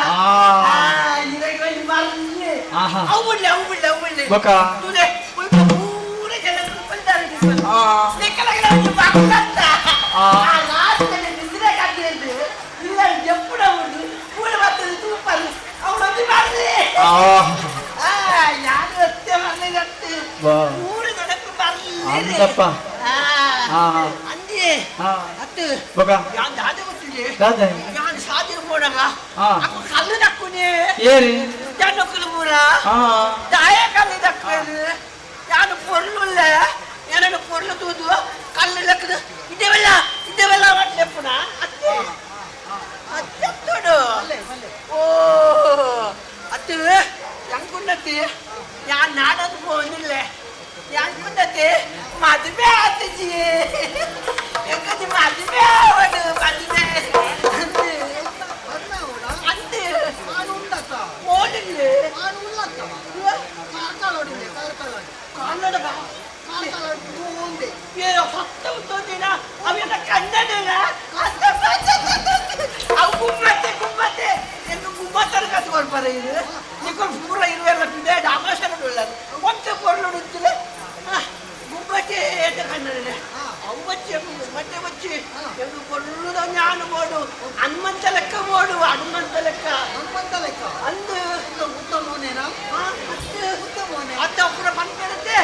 ಈರೆಗೆ ಬರ್ಲಿ ಅವು ಬಿಡ್ಲೆ ಬಕ ತುದೆ ಪೂರ ಜನ ಬಂದಾರೆ ನಿಕ್ಕಲಗಲ ಬರ್ಲತ್ತ ಲಾಸ್ಟಲ್ಲಿ ನಿದ್ರೆ ಕಟ್ಟಿದ್ದು ಇಲ್ಲ ಎಪ್ಪುಡ ಉಂಟು ಪೂರ ಬರ್ತದೆ ತೂಪಲ್ಲಿ ಅವಳೊಂದು ಬರ್ಲಿ ಯಾರು ಅತ್ತೆ ಬರ್ಲಿಗತ್ತೆ ಮೂರು ಜನಕ್ಕೆ ಬರ್ಲಿ ಅಂದಪ್ಪ ಅಂದಿ ಅತ್ತೆ ಬಕ ಯಾನ್ ದಾದ ಗೊತ್ತಿದೆ ದಾದ ಯಾನ್ ಸಾದಿರ ಬೋಡಗ ಅಕ್ಕ ಕಲ್ಲು ದಕ್ಕುನೆ ಏರಿ ಜನಕ್ಕಲು ಮೂರ ದಾಯ ಕಲ್ಲು ದಕ್ಕದು ಯಾನು ಪೊರ್ಲುಲ್ಲ ಏನನ್ನು ಪೊರ್ಲು ತೂದು ಕಲ್ಲು ದಕ್ಕದು ಇದೆವೆಲ್ಲ ಮಾಡ್ಲೆ ಪುನಃ ಅತ್ತೆ ಅತ್ತೆ ತೊಡು ಓ ಅತ್ತೆ ಹೆಂಗುಂಡತಿ ಯಾನ್ ನಾಡೋದು ಹೋಗಿಲ್ಲ ಹೆಂಗುಂಡತಿ ಮದುವೆ ಆತಜಿ ಹೆಂಗದಿ ಮದುವೆ ಆವಡು ಮದುವೆ ಅಂತೆ ಓಡಿಲ್ಲ ಕನ್ನಡ ಸತ್ತ ಉತ್ತೋದಿನ ಅವೆಲ್ಲ ಕನ್ನಡನ ಅವು ಗುಮ್ಮತ್ತೆ ಎಂದು ಗುಮ್ಮತ್ತರ ಕತ್ಕೊಂಡು ಬರ ಇದು ನಿಕ್ಕೊಂಡು ಪೂರ ಇರುವೆಲ್ಲ ಬಿಡೆ ಆಕಾಶನ ಬೀಳದು ಮತ್ತೆ ಪೊರ್ಲು ಉಂಟಿಲ್ಲ ಗುಮ್ಮತ್ತೆ ಏಟ ಕನ್ನಡ ಅವು ಮತ್ತೆ ಬಚ್ಚಿ ಎಂದು ಪೊರ್ಲುದ ಜ್ಞಾನ ಬೋಡು ಹನುಮಂತ ಲೆಕ್ಕ ಬೋಡು ಹನುಮಂತ ಲೆಕ್ಕ ಅಂದು ಉತ್ತಮನೇನಾ ಅತ್ತ ಪೂರ ಬಂದ್ಬಿಡುತ್ತೆ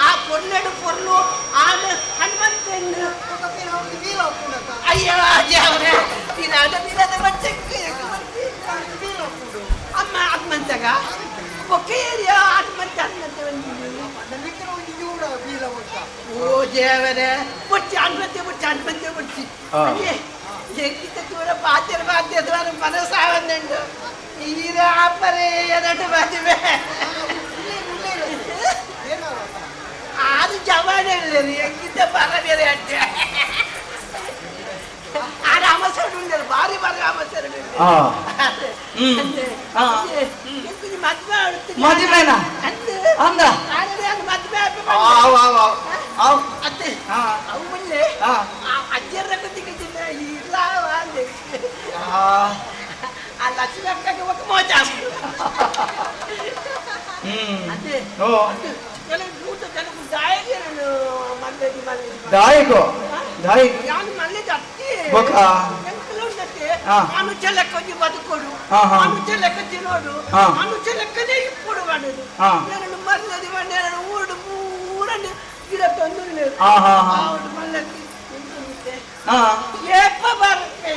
ಆ ಪೊರ್ಲೆಡು ಪೊರ್ಲು ಆದ ಹನುಮಂತ ಅಯ್ಯೋ ದೇವರೇ ದಿನದ ಬಚ್ಚಕ್ಕೆ ಅಮ್ಮ ಹನುಮಂತಗ ಒಕ್ಕೇರಿಯ ಹನುಮಂತ ಓ ದೇವರೇ ಬುಚ್ಚಿ ಹನುಮಂತ ಬುಚ್ಚಿ ಎಂಕಿತ ದೂರ ಬಾಧ್ಯ ದ್ವಾರ ಮನಸ್ಸಾವಂದು ಈರ ಅಪ್ಪರೇ ಎದಟ್ಟು ಮದುವೆ ಅದು ಜವಾನ ಇಲ್ಲರಿ ಎಂಕಿತ ಬರ ಬೇರೆ ಅಡ್ಡೆ ಆ ರಾಮಸರು ಉಂಡರು ಭಾರಿ ರಾಮಸರು ಮದುವೆನ ಅಂದ ಮದುವೆ ಅತ್ತೆ ಅವು ಮುಂದೆ ಅಜ್ಜರ ಕತ್ತಿಗಿದ್ದಿಲ್ಲ ಇಲ್ಲ ಆ ಲಕ್ಷ್ಮಿ ಅಕ್ಕಗೆ ఒక ಮೋಜ ಅತ್ತೆ దాయకో దాయి యాని మళ్ళీ దత్తి ఒక ఎంకలు ఉన్నట్టే మనుచ లెక్కని బతుకోడు మనుచ లెక్క తినోడు మనుచ లెక్కనే ఇప్పుడు వాడదు నేను మళ్ళీ నేను ఊడు ఊరని గిడ తొందర లేదు ఆవుడు మళ్ళీ ఏప్ప బర్పే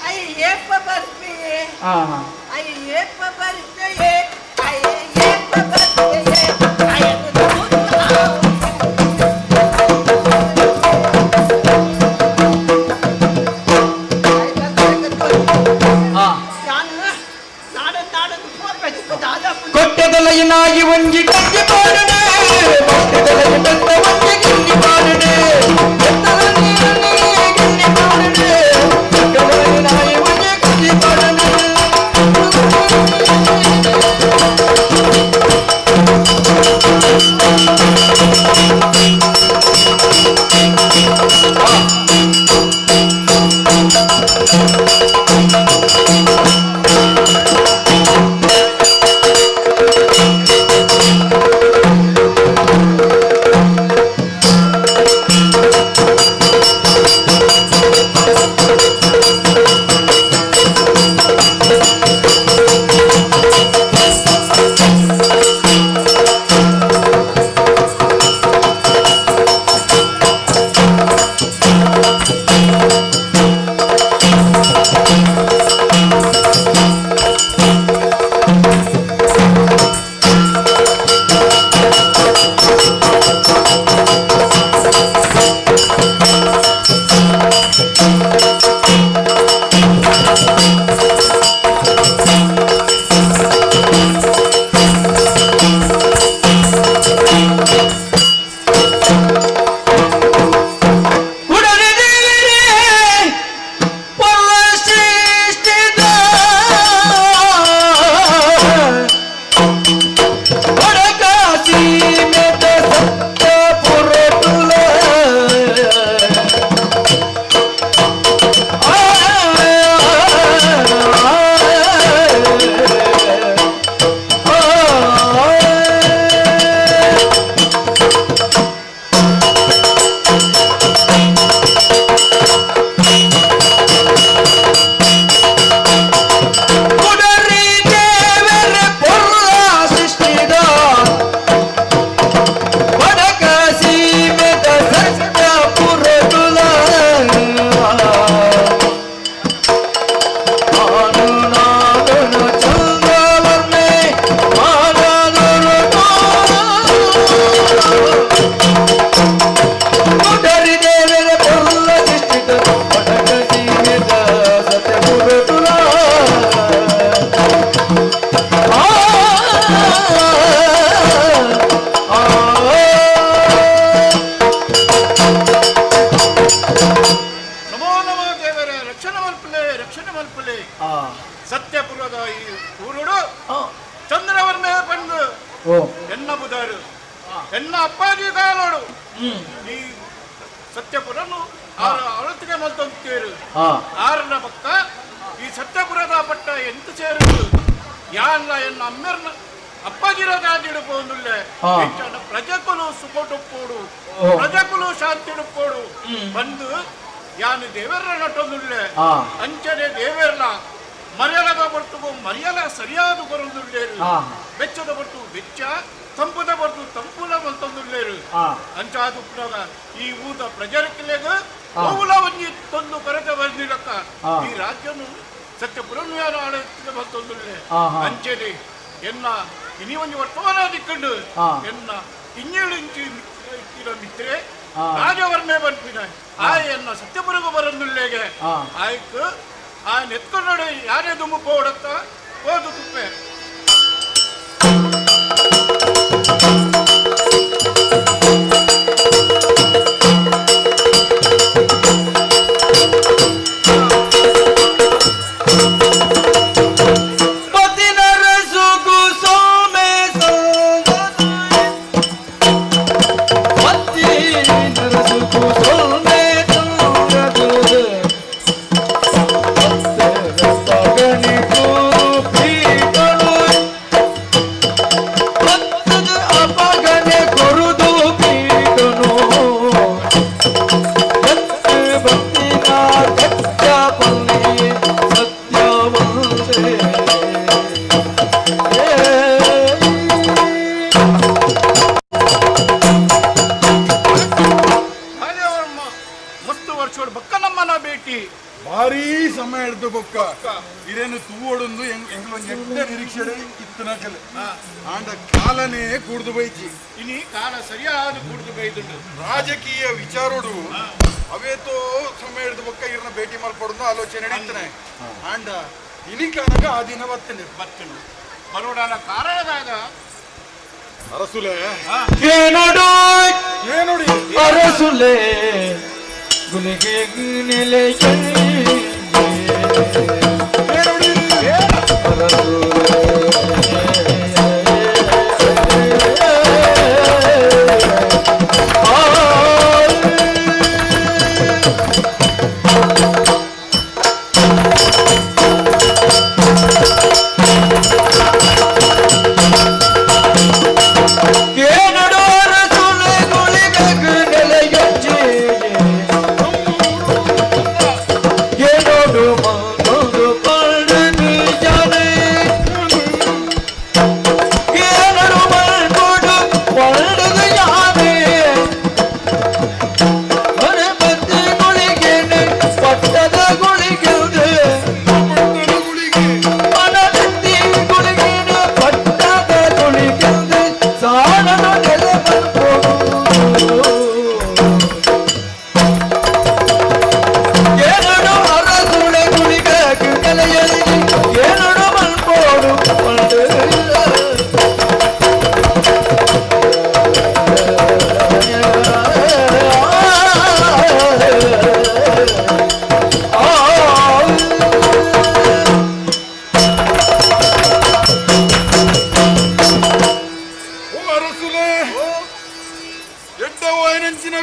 అయ్య ఏప్ప బర్పే అయ్య ఏప్ప బర్పే అయ్య ఏప్ప బర్పే అయ్య కొట్టెదలైనాయి వంగి కంగి పాడునే కొట్టెదలై పెద్ద వంగి గిన్ని పాడునే పెద్దల నీళ్ళని గిన్ని పాడునే కొట్టెదలైనాయి వంగి కంగి పాడునే ಎನ್ನ ಬುಧಾರು ಎನ್ನ ಅಪ್ಪಾಜಿ ಕಾಲೋಡು ಈ ಸತ್ಯಪುರನು ಅವಳತ್ತಿಗೆ ಮಲ್ತಂತೇರು ಆರನ ಪಕ್ಕ ಈ ಸತ್ಯಪುರದ ಪಟ್ಟ ಎಂತ ಸೇರುದು ಯಾಲ್ಲ ಎನ್ನ ಅಮ್ಮೆರ್ನ ಅಪ್ಪಾಜಿರ ಕಾದಿಡಬಹುದು ಪ್ರಜೆಕುಲು ಸುಖೋಟುಪ್ಪೋಡು ಪ್ರಜೆಕುಲು ಶಾಂತಿಡುಪ್ಪೋಡು ಬಂದು ಯಾನು ದೇವರ ನಟೊಂದುಳ್ಳೆ ಅಂಚನೆ ದೇವರ್ಲ ಮರ್ಯಾದ ಬರ್ತುಗೋ ಮರ್ಯಾದ ಸರಿಯಾದ ಬರುವುದುಳ್ಳೇರು ಬೆಚ್ಚದ ಬರ್ತು ಬೆಚ್ಚ ತಂಪುದ ಬರ್ತು ತಂಪುಲ ಬಂತಂದುಳ್ಳೇರು ಅಂಚಾದು ಈ ಊದ ಪ್ರಜರಕ್ಕಿಲೆಗ ಪೌಲ ಒಂಜಿ ತಂದು ಕೊರತೆ ಬಂದಿರಕ್ಕ ಈ ರಾಜ್ಯನು ಸತ್ಯಪುರನು ಯಾರು ಆಡಳಿತ ಬಂತಂದುಳ್ಳೆ ಅಂಚನೆ ಎನ್ನ ಇನಿ ಒಂಜಿ ವರ್ತಮಾನ ದಿಕ್ಕಂಡು ಎನ್ನ ಇನ್ನೇಳು ಇಂಚು ಮಿತ್ರೆ ರಾಜವರ್ಣೆ ಬಂಪಿನ ಆ ಎನ್ನ ಸತ್ಯಪುರಗ ಬರಂದುಳ್ಳೆಗೆ ಆಯ್ತು ಆ ನೆತ್ಕೊಂಡು ಯಾರೇ ದುಮ್ಮು ಪೋಡತ್ತ ಹೋದು ತುಪ್ಪೆ ಭಾರಿ ಸಮಯ ಹಿಡ್ದು ಬೊಕ್ಕ ಇದೇನು ತೂವೊಡೊಂದು ಎಂಗ್ಲೊಂದು ಎಡ್ಡೆ ನಿರೀಕ್ಷೆ ಇತ್ತನಕಲೆ ಆಂಡ ಕಾಲನೇ ಕೂಡ್ದು ಬೈಚಿ ಇನಿ ಕಾಲ ಸರಿಯಾದ ಕೂಡ್ದು ಬೈದುಂಡು ರಾಜಕೀಯ ವಿಚಾರೋಡು ಅವೇತೋ ಸಮಯ ಹಿಡ್ದು ಬೊಕ್ಕ ಇರ್ನ ಭೇಟಿ ಮಲ್ಪಡೋದು ಆಲೋಚನೆ ನಡೀತಾನೆ ಆಂಡ ಇನಿ ಕಾಲಗ ಆ ದಿನ ಬರ್ತೇನೆ ಬರೋಡಾನ ಕಾರಣದಾಗ ಅರಸುಲೆ ಏನೋಡು ಏನೋಡಿ ಅರಸುಲೆ ಗುಲಿಗೆ ನೆಲೆ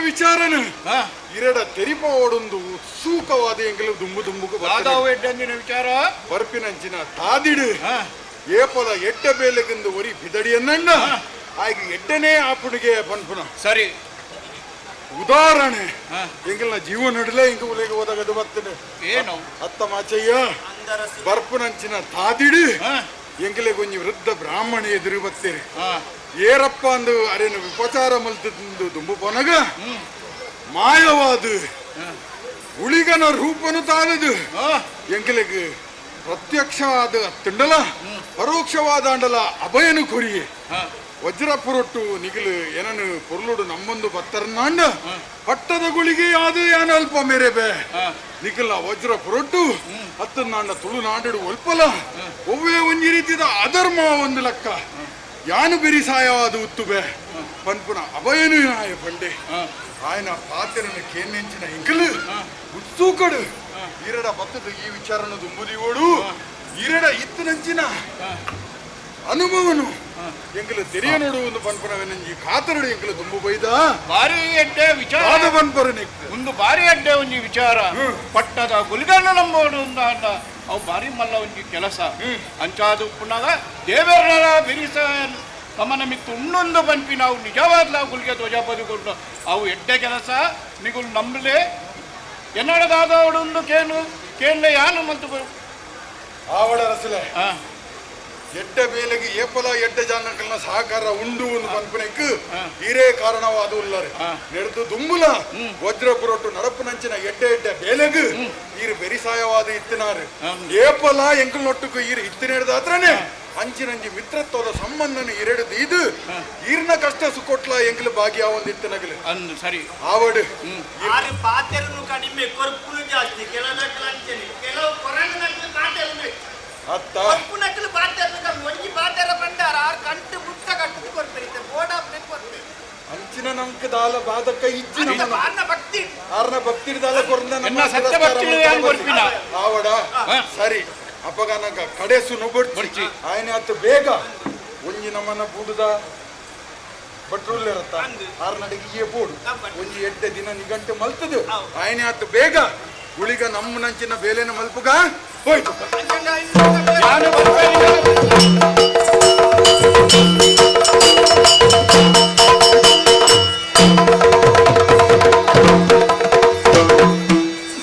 ವಿಚಾರನು ಇರಡ ತೆರಿಪ ಓಡೊಂದು ಸೂಕವಾದ ಎಂಗಲು ದುಂಬು ದುಂಬುಕು ಎಡ್ಡಂಜಿನ ವಿಚಾರ ಬರ್ಪಿನಂಚಿನ ತಾದಿಡು ಏಪದ ಎಡ್ಡ ಬೇಲೆಗಿಂದು ಒರಿ ಬಿದಡಿಯನ್ನ ಆಗ ಎಡ್ಡನೇ ಆಪುಣಿಗೆ ಪನ್ಪುನ ಸರಿ ಉದಾಹರಣೆ ಎಂಗಲ್ನ ಜೀವ ನಡಲೆ ಇಂಕ ಉಲೆಗೆ ಹೋದಾಗ ಅದು ಬರ್ತದೆ ಏನು ಅತ್ತ ಮಾಚಯ್ಯ ಬರ್ಪುನಂಚಿನ ತಾದಿಡು ಎಂಗಲೆ ಕೊಂಚ ವೃದ್ಧ ಬ್ರಾಹ್ಮಣ ಎದುರು ಬರ್ತೇನೆ ಏರಪ್ಪ ಅಂದು ಅರೇನು ವಿಪಚಾರ ಮಲ್ತಂದು ದುಂಬು ಪೊನಗ ಮಾಯವಾದು ಉಳಿಗನ ರೂಪನು ತಾನದು ಎಂಕಲೆಗ್ ಪ್ರತ್ಯಕ್ಷವಾದ ತಿಂಡಲ ಪರೋಕ್ಷವಾದ ಅಂಡಲ ಅಭಯನು ಕೊರಿಯೆ ವಜ್ರ ಪುರೊಟ್ಟು ನಿಗಿಲು ಏನನು ಪೊರ್ಲುಡು ನಮ್ಮೊಂದು ಬತ್ತರನ್ನಾಂಡ ಪಟ್ಟದ ಗುಳಿಗೆ ಯಾದು ಯಾನ ಅಲ್ಪ ಮೇರೆ ಬೇ ನಿಖಿಲ ವಜ್ರ ಪುರೊಟ್ಟು ಹತ್ತನ್ನಾಂಡ ತುಳುನಾಡು ಒಲ್ಪಲ ಒವ್ವೇ ಒಂಜಿ ರೀತಿದ ಅಧರ್ಮ ಒಂದು ಲೆಕ್ಕ ಯಾನು ಬೆರಿ ಸಾಯವಾದ ಉತ್ತುಬೆ ಪನ್ಪುನ ಅಭಯನು ಆಯ ಪಂಡೆ ఆయన ಪಾತ್ರನ ಕೇನೆಂಚಿನ ಇಂಕಲು ಉತ್ಸೂಕಡು ಈರಡ ಬತ್ತದ ಈ ವಿಚಾರನ ದುಂಬುದಿಗೋಡು ಈರಡ ಇತ್ತನಂಚಿನ ಅನುಭವನು ಎಂಕಲು ತೆರಿಯ ನೋಡುವುದು ಪನ್ಪನವೆನಂಜಿ ಕಾತರಡು ಎಂಕಲು ತುಂಬು ಬೈದ ಬಾರಿ ಎಡ್ಡೆ ವಿಚಾರ ಆದ ಪನ್ಪರನೆ ಒಂದು ಬಾರಿ ಎಡ್ಡೆ ಒಂಜಿ ವಿಚಾರ ಪಟ್ಟದ ಗುಲಿಗಣ್ಣ ನಂಬೋಡು ಅಂದ ಅವು ಬಾರಿ ಮಲ್ಲ ಒಂಜಿ ಕೆಲಸ ಅಂಚಾದು ಪುನಃ ದೇವರ ಬಿರಿಸ ಗಮನ ಮಿತ್ತು ಇನ್ನೊಂದು ಪನ್ಪಿ ನಾವು ನಿಜವಾದ ಗುಲಿಗೆ ಧ್ವಜ ಬದುಕೊಂಡು ಅವು ಎಡ್ಡೆ ಕೆಲಸ ನಿಗುಲು ನಂಬಲೆ ಎನ್ನಡದಾದ ಒಂದು ಕೇಳಲೆ ಯಾನು ಮತ್ತು ಆವಡ ರಸಲೆ ಎಡ್ಡ ಬೇಲೆಗೆ ಏಪಲ ಎಡ್ಡ ಜಾನಕಲ್ನ ಸಹಕಾರ ಉಂಡು ಒಂದು ಪನ್ಪನೆಕ್ ಇರೇ ಕಾರಣವಾದ ಉಲ್ಲರೆ ನೆಡ್ದು ದುಂಬುಲ ವಜ್ರಪುರೊಟ್ಟು ನಡಪುನಂಚಿನ ಎಡ್ಡ ಬೇಲೆಗ್ ಈರು ಬೆರಿಸಾಯವಾದ ಇತ್ತಿನಾರು ಏಪಲ ಎಂಕಲ್ ನೊಟ್ಟುಕು ಈರು ಇತ್ತಿನೇಡ್ದಾತ್ರನೆ ಅಂಚಿನಂಜಿ ಮಿತ್ರತ್ವದ ಸಂಬಂಧನ ಎರಡದು ಇದು ಈರ್ನ ಕಷ್ಟ ಸುಕೊಟ್ಲ ಎಂಕಲ್ ಭಾಗ್ಯಾವಂದ ಇತ್ತಿನಗಲು ಅಂದು ಸರಿ ಆವಡು ಆರು ಪಾತೆರನು ಕಡಿಮೆ ಕೊರ್ಪುನು ಜಾಸ್ತಿ ಕೆಲವು ಅಂಚನೆ ಕೆಲವು ಕೊರಗನಕ್ಕೆ ಪಾತೆರನು ಅತ್ತ ಕೊರ್ಪು ನಕಲು ಪಾತೆರನು ಕಮ್ಮಿ ಒಂಜಿ ಪಾತೆರ ಬಂದಾರ ಆರು ಕಂಟು ಮುಟ್ಟ ಕಟ್ಟು ಕೊರ್ಪೆರಿತೆ ಬೋಡಾ ಬ್ರೇಕ್ ಕೊರ್ಪೆ ಅಂಚಿನ ನಮ್ಕ ದಾಲ ಬಾದಕ ಇಜ್ಜಿನ ಆರ್ನ ಭಕ್ತಿ ಆರ್ನ ಭಕ್ತಿ ದಾಲ ಕೊರ್ದ ಎನ್ನ ಸತ್ಯ ಭಕ್ತಿ ಕೊರ್ಪಿನ ಆವಡ ಸರಿ ಅಪಗಾನಕ ಕಡೆಸು ನುಬಡ್ಚಿ ಆಯ್ನೆ ಅತ್ತು ಬೇಗ ಒಂಜಿ ನಮ್ಮನ ಬೂಡುದ ಬಟ್ರುಲ್ ಇರತ್ತ ಆರ್ನಡಿಗೆ ಬೋಡು ಒಂಜಿ ಎಡ್ಡೆ ದಿನ ನಿಗಂಟು ಮಲ್ತದು ಆಯ್ನೆ ಅತ್ತು ಬೇಗ ಗುಳಿಗ ನಮ್ಮ ನಂಚಿನ ಬೇಲೆನ ಮಲ್ಪುಗ ಹೋಯ್ತು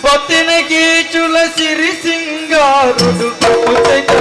పొత్తినకి చుల సిరి సింగారుడు ముత్తైత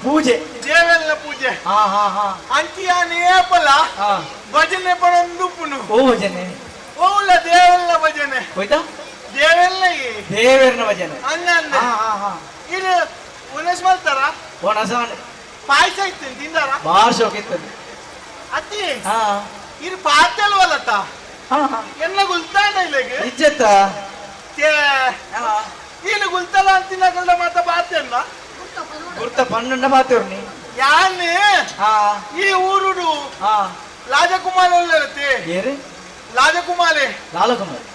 ಪೂಜೆ ದೇವೆಲ್ಲ ಪೂಜೆ ಅಂಚಿಯಾನ ಏಪಲ ಭಜನೆ ಪಡೊಂದುಪ್ಪುನು ಓ ಭಜನೆ ಓಲ್ಲ ದೇವೆಲ್ಲ ಭಜನೆ ಹೋಯ್ತಾ ದೇವೆಲ್ಲ ದೇವರನ ಭಜನೆ ಹಂಗಂದ ಇದು ಉನಸ್ ಮಾಡ್ತಾರ ಒನಸ ಪಾಯಸ ಇತ್ತು ತಿಂದಾರ ಬಾರ್ ಶೋಕ್ ಇತ್ತು ಅತ್ತಿ ಇದು ಪಾತಲ್ವಲ್ಲತ್ತ ಎನ್ನ ಗುಲ್ತಾನ ಇಲ್ಲಿಗೆ ಇಜ್ಜತ್ತ ಏನು ಗುಲ್ತಲ್ಲ ಅಂತಿನ ಮಾತ ಬಾತೇನ ಗುರ್ತ ಪನ್ನುಂಡ ಮಾತೇವ್ನಿ ಯಾನೆ ಈ ಊರುಡು ರಾಜಕುಮಾರ ಇರುತ್ತೆ ಏರಿ ರಾಜಕುಮಾರಿ ಲಾಲಕುಮಾರಿ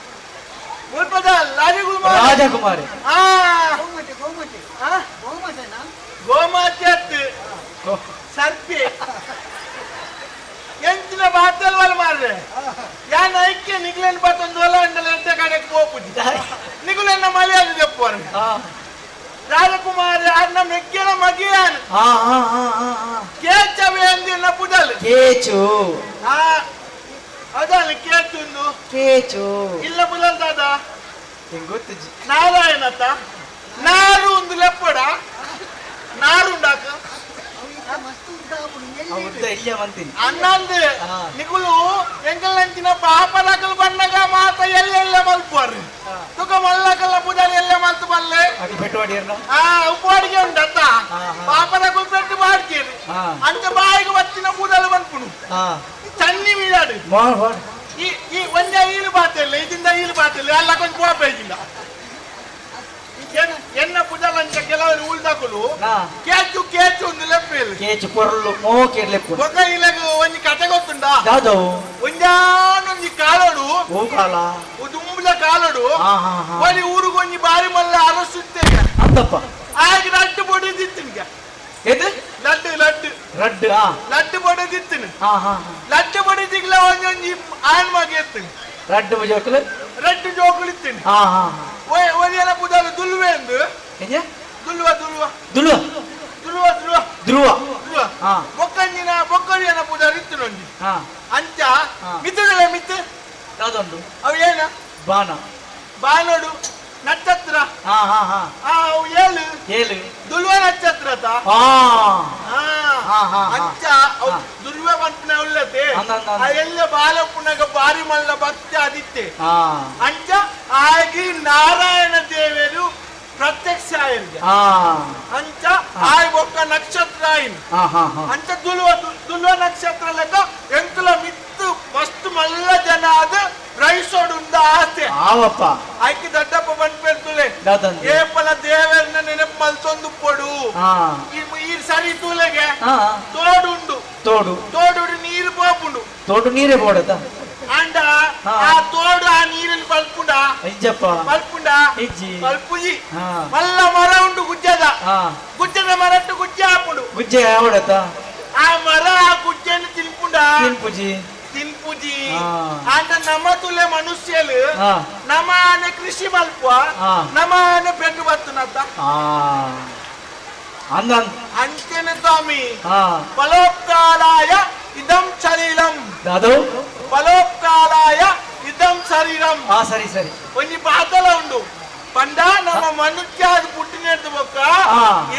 ಮುಲ್ಪದ ರಾಜಕುಮಾರಿ ರಾಜಕುಮಾರಿ ಗೋಮತಿ ಗೋಮತಿ ಗೋಮತೇನಾ ಗೋಮಾತೆ ಅತ್ತು ಸರ್ಪೆ ಎಂಚಿನ ಬಾತಲ್ ವಲ್ ಮಾರ್ರೆ ಯಾನ ಐಕ್ಯ ನಿಗ್ಲೆನ್ ಬಾತೊಂದು ವಲ ಅಂಡಲ ಎಂತ ಕಡೆಗೆ ಹೋಗ್ಬಿಡಿ ನಿಗುಲೆನ್ನ ಮಳೆ ಆಗಿದೆ ಅಪ್ಪರು ರಾಜಕುಮಾರಿ ಅನ್ನ ಮೆಕ್ಕೆನ ಮಗಿಯಾನ್ ಕೇಚವೆ ಅಂದಿನ ಪುದಲ್ ಕೇಚು ಅದಲ್ಲ ಕೇಚುಂದು ಕೇಚು ಇಲ್ಲ ಪುದಲ್ ದಾದ ಗೊತ್ತು ನಾರಾಯಣತ ನಾರು ಒಂದು ಲೆಪ್ಪಡ ನಾರುಂಡಾಕ ಅನ್ನಂದು ನಿಗುಲು ಎಂಕಲ್ನಂಚಿನ ಪಾಪಲಕಲ್ ಬಣ್ಣಗ ಮಾತ ಎಲ್ಲೆಲ್ಲ ಮಲ್ಪುವರು ತುಕ ಮಲ್ಲಕಲ್ಲ ಪೂಜಾರಿ ಎಲ್ಲ ಮಲ್ತು ಬಲ್ಲೆ ಉಪ್ಪುವಾಡಿಗೆ ಉಂಟತ್ತ ಪಾಪಲಕಲ್ ಪೆಟ್ಟು ಮಾಡ್ತೀರಿ ಅಂಚ ಬಾಯಿಗೆ వచ్చిన ಪೂಜಾಲು ಬಂದ್ಪುನು ಚನ್ನಿ ಮೀಡಾಡು ಈ ಒಂದ ಈಲು ಬಾತಿಲ್ಲ ಇದಿಂದ ಈಲು ಬಾತಿಲ್ಲ ಎಲ್ಲ ಕೊಂಚ ಕೋಪ ಇದ್ದಿಲ್ಲ ಎನ್ನ ಪುಜಲಂಚ ಕೆಲವರು ಉಳ್ದಕುಲು ಕೇಚು ಕೇಚು ಒಂದು ಲೆಪ್ಪೆಲ್ ಕೇಚು ಪೊರ್ಲು ಮೋ ಕೇರ್ಲೆಪ್ಪು ಬೊಕ ಇಲಗ ಒಂಜಿ ಕತೆ ಗೊತ್ತುಂಡ ಯಾವ್ದು ಒಂಜಾನೊಂಜಿ ಕಾಲಡು ಓ ಕಾಲ ದುಂಬುಲ ಕಾಲಡು ಒಲಿ ಊರಿಗೆ ಒಂಜಿ ಬಾರಿ ಮಲ್ಲ ಅರಸುತ್ತೇನೆ ಅಂತಪ್ಪ ಆಗಿ ಲಡ್ಡು ಬಡಿದಿತ್ತಿನ್ಗ ಎದು ಲಡ್ಡು ಲಡ್ಡು ರಡ್ಡು ಲಡ್ಡು ಬಡಿದಿತ್ತಿನ ಲಡ್ಡು ಬಡಿದಿಗ್ಲ ಒಂಜೊಂಜಿ ಆನ್ ಮಗೆ ಎತ್ತಿನ ರಡ್ಡು ಜೋಕುಲು ರಡ್ಡು ಜೋಕುಲು ಇತ್ತಿನ ಒಲಿಯನ ಪುದಲು ದುಲ್ವೆ ಎಂದು ದುಲ್ವ ದುಲ್ವ ದುಲ್ವ ಧ್ರುವ ಧ್ರುವ ಧ್ರುವ ಧ್ರುವ ಬೊಕ್ಕಂಜಿನ ಬೊಕ್ಕರಿಯನ ಪುದಲು ಇತ್ತಿನೊಂಜಿ ಅಂಚ ಮಿತ್ತುಗಳ ಮಿತ್ತು ಯಾವ್ದೊಂದು ಅವು ಏನ ಬಾಣ ಬಾನೋಡು ನಕ್ಷತ್ರ ಅವು ಏಳು ಏಳು ದುಲ್ವ ನಕ್ಷತ್ರ ಅಂಚ ದುಲ್ವ ಪಂಪನ ಉಳ್ಳತೆ ಎಲ್ಲ ಬಾಲಪ್ಪನಾಗ ಬಾರಿ ಮಲ್ಲ ಭಕ್ತಿ ಆದಿತ್ತೆ ಅಂಚ ಆಗಿ ನಾರಾಯಣ ದೇವರು ಪ್ರತ್ಯಕ್ಷ ಆಯ್ಗೆ ಅಂಚ ಆಯ್ ಬೊಕ್ಕ ನಕ್ಷತ್ರ ಆಯ್ನು ಅಂಚ ದುಲ್ವ ನಕ್ಷತ್ರ ಲೆಕ್ಕ ಎಂಕುಲ ಮಿತ್ತು ಮಸ್ತ್ ಮಲ್ಲ ಜನ ಅದು ರೈಸೋಡುಂದ ಆಸೆ ಆಯ್ಕೆ ದೊಡ್ಡಪ್ಪ ಬಂದ್ಪೇರ್ತುಲೆ ಏಪಲ ದೇವರನ್ನ ನೆನಪು ಮಲ್ತೊಂದು ಪೊಡು ಈ ಸರಿ ತೂಲೆಗೆ ತೋಡುಂಡು ತೋಡು ನೀರು ಪೋಪುಂಡು ತೋಡು ನೀರೇ ಬೋಡದ ಅಂಡ ಆ ತೋಡು ಆ ನೀರಿನ ಬಲ್ಪುಂಡ ಬಲ್ಪುಂಡ ಬಲ್ಪುಜಿ ಮಲ್ಲ ಮರ ಉಂಡು ಗುಜ್ಜದ ಮರಟ್ಟು ಗುಜ್ಜೆ ಹಾಪುಂಡು ಗುಜ್ಜೆ ಯಾವಡತ ಆ ಮರ ಆ ಗುಜ್ಜೆಯನ್ನು ತಿನ್ಪುಜಿ ತಿನ್ಪುಜಿ ಅಂಡ ನಮ್ಮ ತುಲೆ ಮನುಷ್ಯಲು ನಮ್ಮ ಆನೆ ಕೃಷಿ ಮಲ್ಪ ನಮ್ಮ ಆನೆ ಬೆಂಡು ಬರ್ತನತ್ತ ಅಂಚೆನ ಸ್ವಾಮಿ ಫಲೋಪಕಾರಾಯ ಇದಂ ಶರೀರಂ ಫಲೋಪಕಾರಾಯ ಇದಂ ಶರೀರಂ ಸರಿ ಸರಿ ಒಂಜಿ ಪಾತಲ ಉಂಡು ಪಂಡ ನಮ್ಮ ಮನುಷ್ಯ ಅದು ಪುಟ್ಟಿನೆದ್ದು ಬೊಕ್ಕ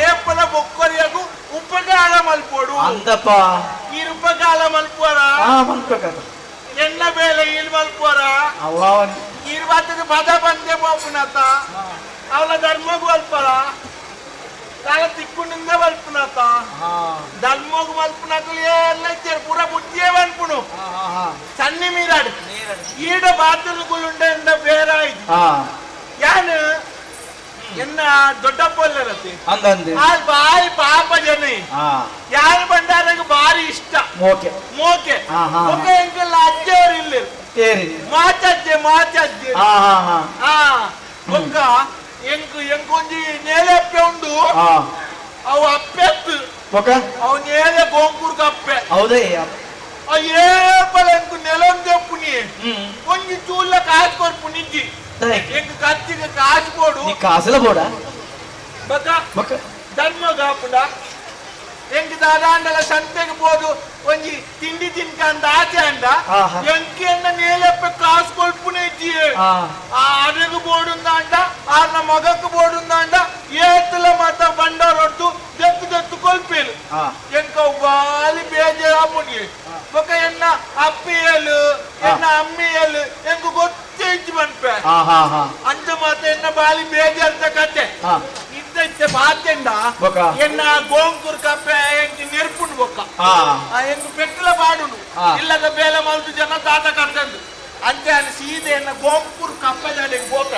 ಏಪಲ ಬೊಕ್ಕರಿಯಗು ಉಪಕಾರ ಮಲ್ಪೋಡು ಅಂತಪ್ಪ ಈ ಉಪಕಾರ ಮಲ್ಪೋರ ಎನ್ನ ಬೇಲೆ ಇಲ್ಲಿ ಮಲ್ಪೋರ ಈ ಬಾತದ ಪದ ಬಂದೆ ಬಾಪುನಾತ ಅವಳ ಧರ್ಮಗೂ ಮಲ್ಪರ ಕಾಲ ತಿಕ್ಕೊಂಡಿಂದ ಮಲ್ಪುನಾತ ಧರ್ಮಗೂ ಮಲ್ಪುನಾಕಲು ಎಲ್ಲ ಇದ್ದಾರೆ ಪೂರ ಬುದ್ಧಿಯೇ ಮಲ್ಪುನು ಸನ್ನಿ ಮೀರಾಡು ಈಡ ಬಾತಲುಗಳುಂಡೆ ಎಂದ ಬೇರೆ ಆಯ್ತು ಯಾನು ಎನ್ನ ದೊಡ್ಡಪ್ಪಲ್ಲರತಿ ಬಾರಿ ಪಾಪ ಜನ ಯಾರು ಬಂದಾಗ ಬಾರಿ ಇಷ್ಟ ಮೋಕೆ ಮೋಕೆ ಎಂಕೆಲ್ಲ ಅಜ್ಜೆಯವರು ಇಲ್ಲ ಮಾಚಜ್ಜೆ ಒಕ್ಕ ಎಂಕೊಂಜಿ ನೇಲೆ ಅಪ್ಪೆ ಉಂಡು ಅವು ಅಪ್ಪೆತ್ತು ಅವು ನೇಲೆ ಗೋಂಕೂರ್ಗ ಅಪ್ಪೆ ಹೌದೇ ಏಪಲ ಎಂಕು ನೆಲೊಂದು ಎಪ್ಪುನಿ ಒಂಜಿ ಚೂಲ್ಲ ಕಾಸ್ಕೊರ್ಪು ನಿಜ್ಜಿ ಎಂಕು ಕತ್ತಿಗೆ ಕಾಸು ಬೋಡು ಕಾಸಲ ಬೋಡ ಬಕ ಧರ್ಮ ಗಾಪುಡ ಎಂಕ್ ದಾದಾಂಡಲ ಸಂತೆಗೆ ಬೋದು ಒಂಜಿ ತಿಂಡಿ ತಿನ್ಕಂದ ಆಚೆ ಅಂಡ ಎಂಕಿ ಅನ್ನ ನೇಲೆಪ್ಪೆ ಕಾಸು ಕೊಲ್ಪುನೆ ಇಜ್ಜಿ ಅದಕ್ಕೆ ಬೋಡುಂದಾಂಡ ಆರ್ನ ಮಗಕ್ಕೆ ಬೋಡುಂದಾಂಡ ಏತಲ ಮತ ಬಂಡಾರೊಟ್ಟು ದತ್ತು ಕೊಲ್ಪೇಲು ಎಂಕ ಬಾಲಿ ಬೇಜಾರಾಪುನಿ ಬೊಕ ಎನ್ನ ಅಪ್ಪಿಯಲು ಎನ್ನ ಅಮ್ಮಿಯಲು ಎಂಕ ಗೊತ್ತೇ ಇಜ್ಜಿ ಬನ್ಪೆ ಅಂಚ ಮಾತ ಎನ್ನ ಬಾಲಿ ಬೇಜಾರ್ದ ಕತೆ ಇದ್ದ ಬಾತೆಂಡ ಎನ್ನ ಗೋಂಕೂರ್ ಕಪ್ಪೆ ಎಂಕಿ ನೆರ್ಪುಂಡು ಬೊಕ್ಕ ಎಂಕ ಪೆಟ್ಟಲ ಬಾಡುಂಡು ಇಲ್ಲದ ಬೇಲೆ ಮಲ್ತು ಜನ ತಾತ ಕರ್ತಂದು ಅಂಚೆ ಅನ್ನ ಸೀದೆ ಎನ್ನ ಗೋಂಕೂರ್ ಕಪ್ಪೆ ಜಾಡೆಗೆ ಬೋಟ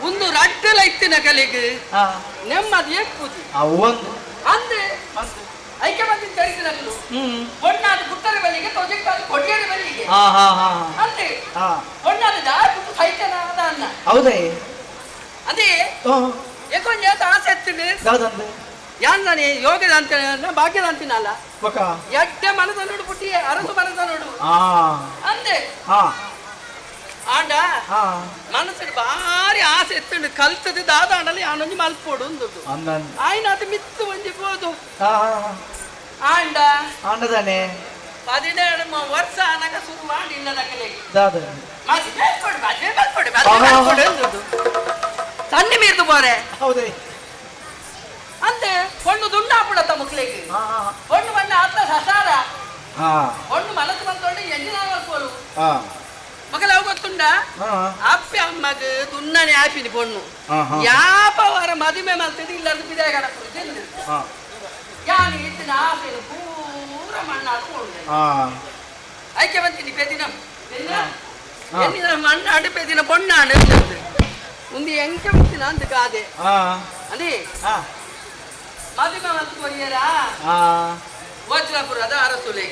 ಒಂದು ರಡ್ಡಲ ಇತ್ತಿನ ಕಲೆಗೆ ನೆಮ್ಮದಿ ಎಪ್ಪುದು ಅವೊಂದು ಅಂದೆ ಐಕ್ಯ ಬಂದಿನ ಕರಿಸಿನಗಳು ಹೊಣ್ಣಾದ ಪುಟ್ಟರ ಬಲಿಗೆ ತೊಜೆಕ್ಕಾದ ಕೊಡಿಯರ ಬಲಿಗೆ ಅಂದೆ ಹೊಣ್ಣಾದ ದಾಟು ಸೈತನಾದ ಅನ್ನ ಹೌದೇ ಅದೇ ಏಕೊಂಜ ಆಸೆ ಎತ್ತಿದೆ ಯಾನ್ ನಾನೇ ಯೋಗದ ಅಂತ ಭಾಗ್ಯದ ಅಂತೀನಲ್ಲ ಎಡ್ಡೆ ಮನದ ನೋಡು ಪುಟ್ಟಿ ಅರಸು ಮನದ ನೋಡು ಅಂದೆ ಆಂಡ ಮನಸ್ಸಿಗೆ ಭಾರಿ ಆಸೆ ಎತ್ತುಂಡು ಕಲ್ತದ ದಾದಾಂಡಲ್ಲಿ ಆನೊಂದು ಮಲ್ಪೋಡು ಒಂದುಂಡು ಆಯ್ನ ಅದು ಮಿತ್ತು ಒಂಜಿ ಹೋದು ಆಂಡ ಆಂಡದಾನೆ 17 ವರ್ಷ ಅನಗ ಶುರು ಮಾಡಿ ಇಲ್ಲದ ಕಲೆಗೆ ತಣ್ಣಿ ಮೀರ್ದು ಬೋರೆ ಹೌದೇ ಅಂತೆ ಹೊಣ್ಣು ದುಂಡಾಪುಡತ್ತ ಮಕ್ಕಳಿಗೆ ಹೊಣ್ಣು ಬಣ್ಣ ಆತ ಸಸಾರ ಹೊಣ್ಣು ಮನಸ್ಸು ಬಂತೊಂಡು ಎಂಜಿನ ಮಲ್ಪೋಡು ಮಗಲ ಗೊತ್ತುಂಡ ಅಪ್ಪೆ ಅಮ್ಮಗ ದುನ್ನನೆ ಆಪಿನಿ ಪೊಣ್ಣು ಯಾಪವರ ಮದುವೆ ಮಲ್ತದೆ ಇಲ್ಲದ ಬಿದೆ ಗಡಪುದು ಯಾನಿ ಇತ್ತಿನ ಆಸೆನು ಪೂರ ಮಣ್ಣಾಡ್ಕೊಂಡು ಐಕ್ಯ ಬಂತೀನಿ ಪೆದಿನ ಎನ್ನಿನ ಮಣ್ಣಾಡು ಪೆದಿನ ಪೊಣ್ಣಾಡು ಒಂದು ಎಂಕೆ ಬಂತಿನ ಅಂತ ಕಾದೆ ಅದೇ ಮದುವೆ ಮಲ್ತು ಕೊಯ್ಯರ ವಜ್ರಪುರದ ಅರಸುಲೆ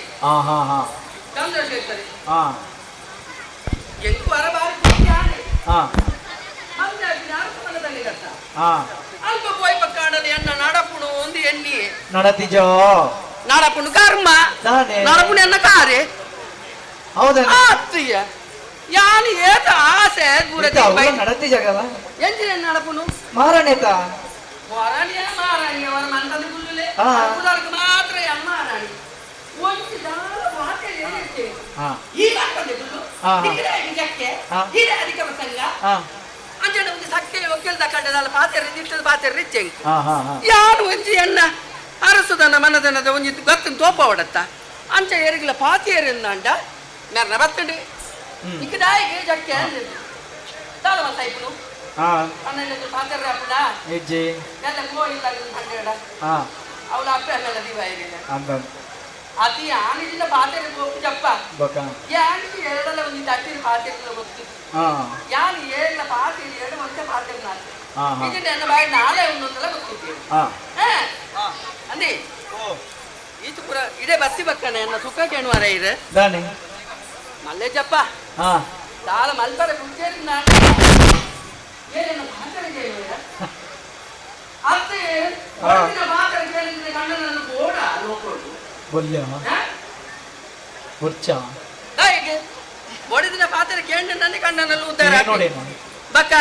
ಚಂದ್ರಶೇಖರಿ ಎಂಕು ಅರಬಾರಿ ಅಲ್ಪ ಪೋಯ್ ಪಕ್ಕಾಡಲಿ ಅಣ್ಣ ನಡಪುಣು ಒಂದು ಎಣ್ಣಿ ನಡತಿಜೋ ನಡಪುಣು ಕರ್ಮ ನಡಪುಣು ಎನ್ನ ಕಾರೆ ಅತ್ತಿಯ ಯಾನು ಏತ ಆಸೆ ನಡತಿ ಜಗಲ್ಲ ಎಂಜಿನ ನಡಪುಣು ಮಾರನೇತ ಮಾರಾಣಿಯ ಅವರ ಮಂತದ ಗುಳ್ಳೆ ಮಾತ್ರ ಮಾರಾಣಿ ಒಂದು ದಾಳ ಮಾತೆಯಲ್ಲಿ ಏನಿರ್ತೇವೆ ಈ ಮಾಡ್ಕೊಂಡೆ ಗುಳ್ಳು ಜಕ್ಕೆ ಹೀರ ಅಧಿಕ ಪ್ರಸಂಗ ಅಂಜನ ಒಂದು ಸಕ್ಕೆ ಒಕ್ಕೆಲ್ದ ಕಂಡದಲ್ಲ ಪಾತ್ರೆ ನಿಟ್ಟದ ಪಾತ್ರೆ ರಿಚ್ಚೆ ಯಾರು ಒಂಜಿ ಅಣ್ಣ ಅರಸುದನ ಮನದನದ ಒಂಜಿ ಗತ್ತನ್ ತೋಪ ಹೊಡತ್ತ ಅಂಚ ಏರಿಗಿಲ್ಲ ಪಾತಿಯರಿಂದ ಅಂಡ ಮೆರ್ನ ಬತ್ತಂಡು ಇಕ್ಕ ದಾಯಿಗೆ ಜಕ್ಕೆ ತಾಳ ಮಸಾಯ್ಪುನು ಅಣ್ಣನ ಪಾತ್ರೆ ಹಾಪುಡ ಎಲ್ಲ ಕೋಯಿಲ್ಲ ಹಂಡ್ರೆಡ ಅವಳ ಅಪ್ಪ ಎಲ್ಲ ದಿವ ಏರಿಲ್ಲ ಅತಿ ಆನಿದಿಂದ ಪಾತ್ರೆ ಹೋಗಿ ಜಪ್ಪ ಯಾನಿಗೆ ಎರಡಲ್ಲ ಒಂದು ತಟ್ಟಿನ ಪಾತ್ರೆ ಗೊತ್ತಿತ್ತು ಯಾನು ಏಳ ಪಾತ್ರೆ ಎರಡು ವರ್ಷ ಪಾತ್ರೆ ನಾಲ್ಕು ಇದು ನನ್ನ ಬಾಯಿ ನಾಳೆ ಒಂದೊಂದೆಲ್ಲ ಗೊತ್ತಿತ್ತು ಅಂದಿ ಈತು ಪುರ ಇಡೇ ಬತ್ತಿ ಬಕ್ಕನೆ ಅನ್ನ ಸುಖ ಕೇಳುವಾರ ಇದೆ ಮಲ್ಲೆ ಜಪ್ಪ ತಾಳ ಮಲ್ಪರ ಕುಂಚೇರಿ ನಾನು ಏನೇನು ಪಾತ್ರೆ ಕೇಳುವ ಅತ್ತೆ ಪಾತ್ರೆ ಕೇಳಿದ್ರೆ ಕಣ್ಣನನ್ನು ಬೋಡ ನೋಡ್ಕೊಂಡು ಒಡೆದಿನ ಪಾತ್ರೆ ಕೇಂದ್ರ ನನ್ನ ಕಣ್ಣನಲ್ಲಿ ಉದ್ದಾರ ಬಕ್ಕ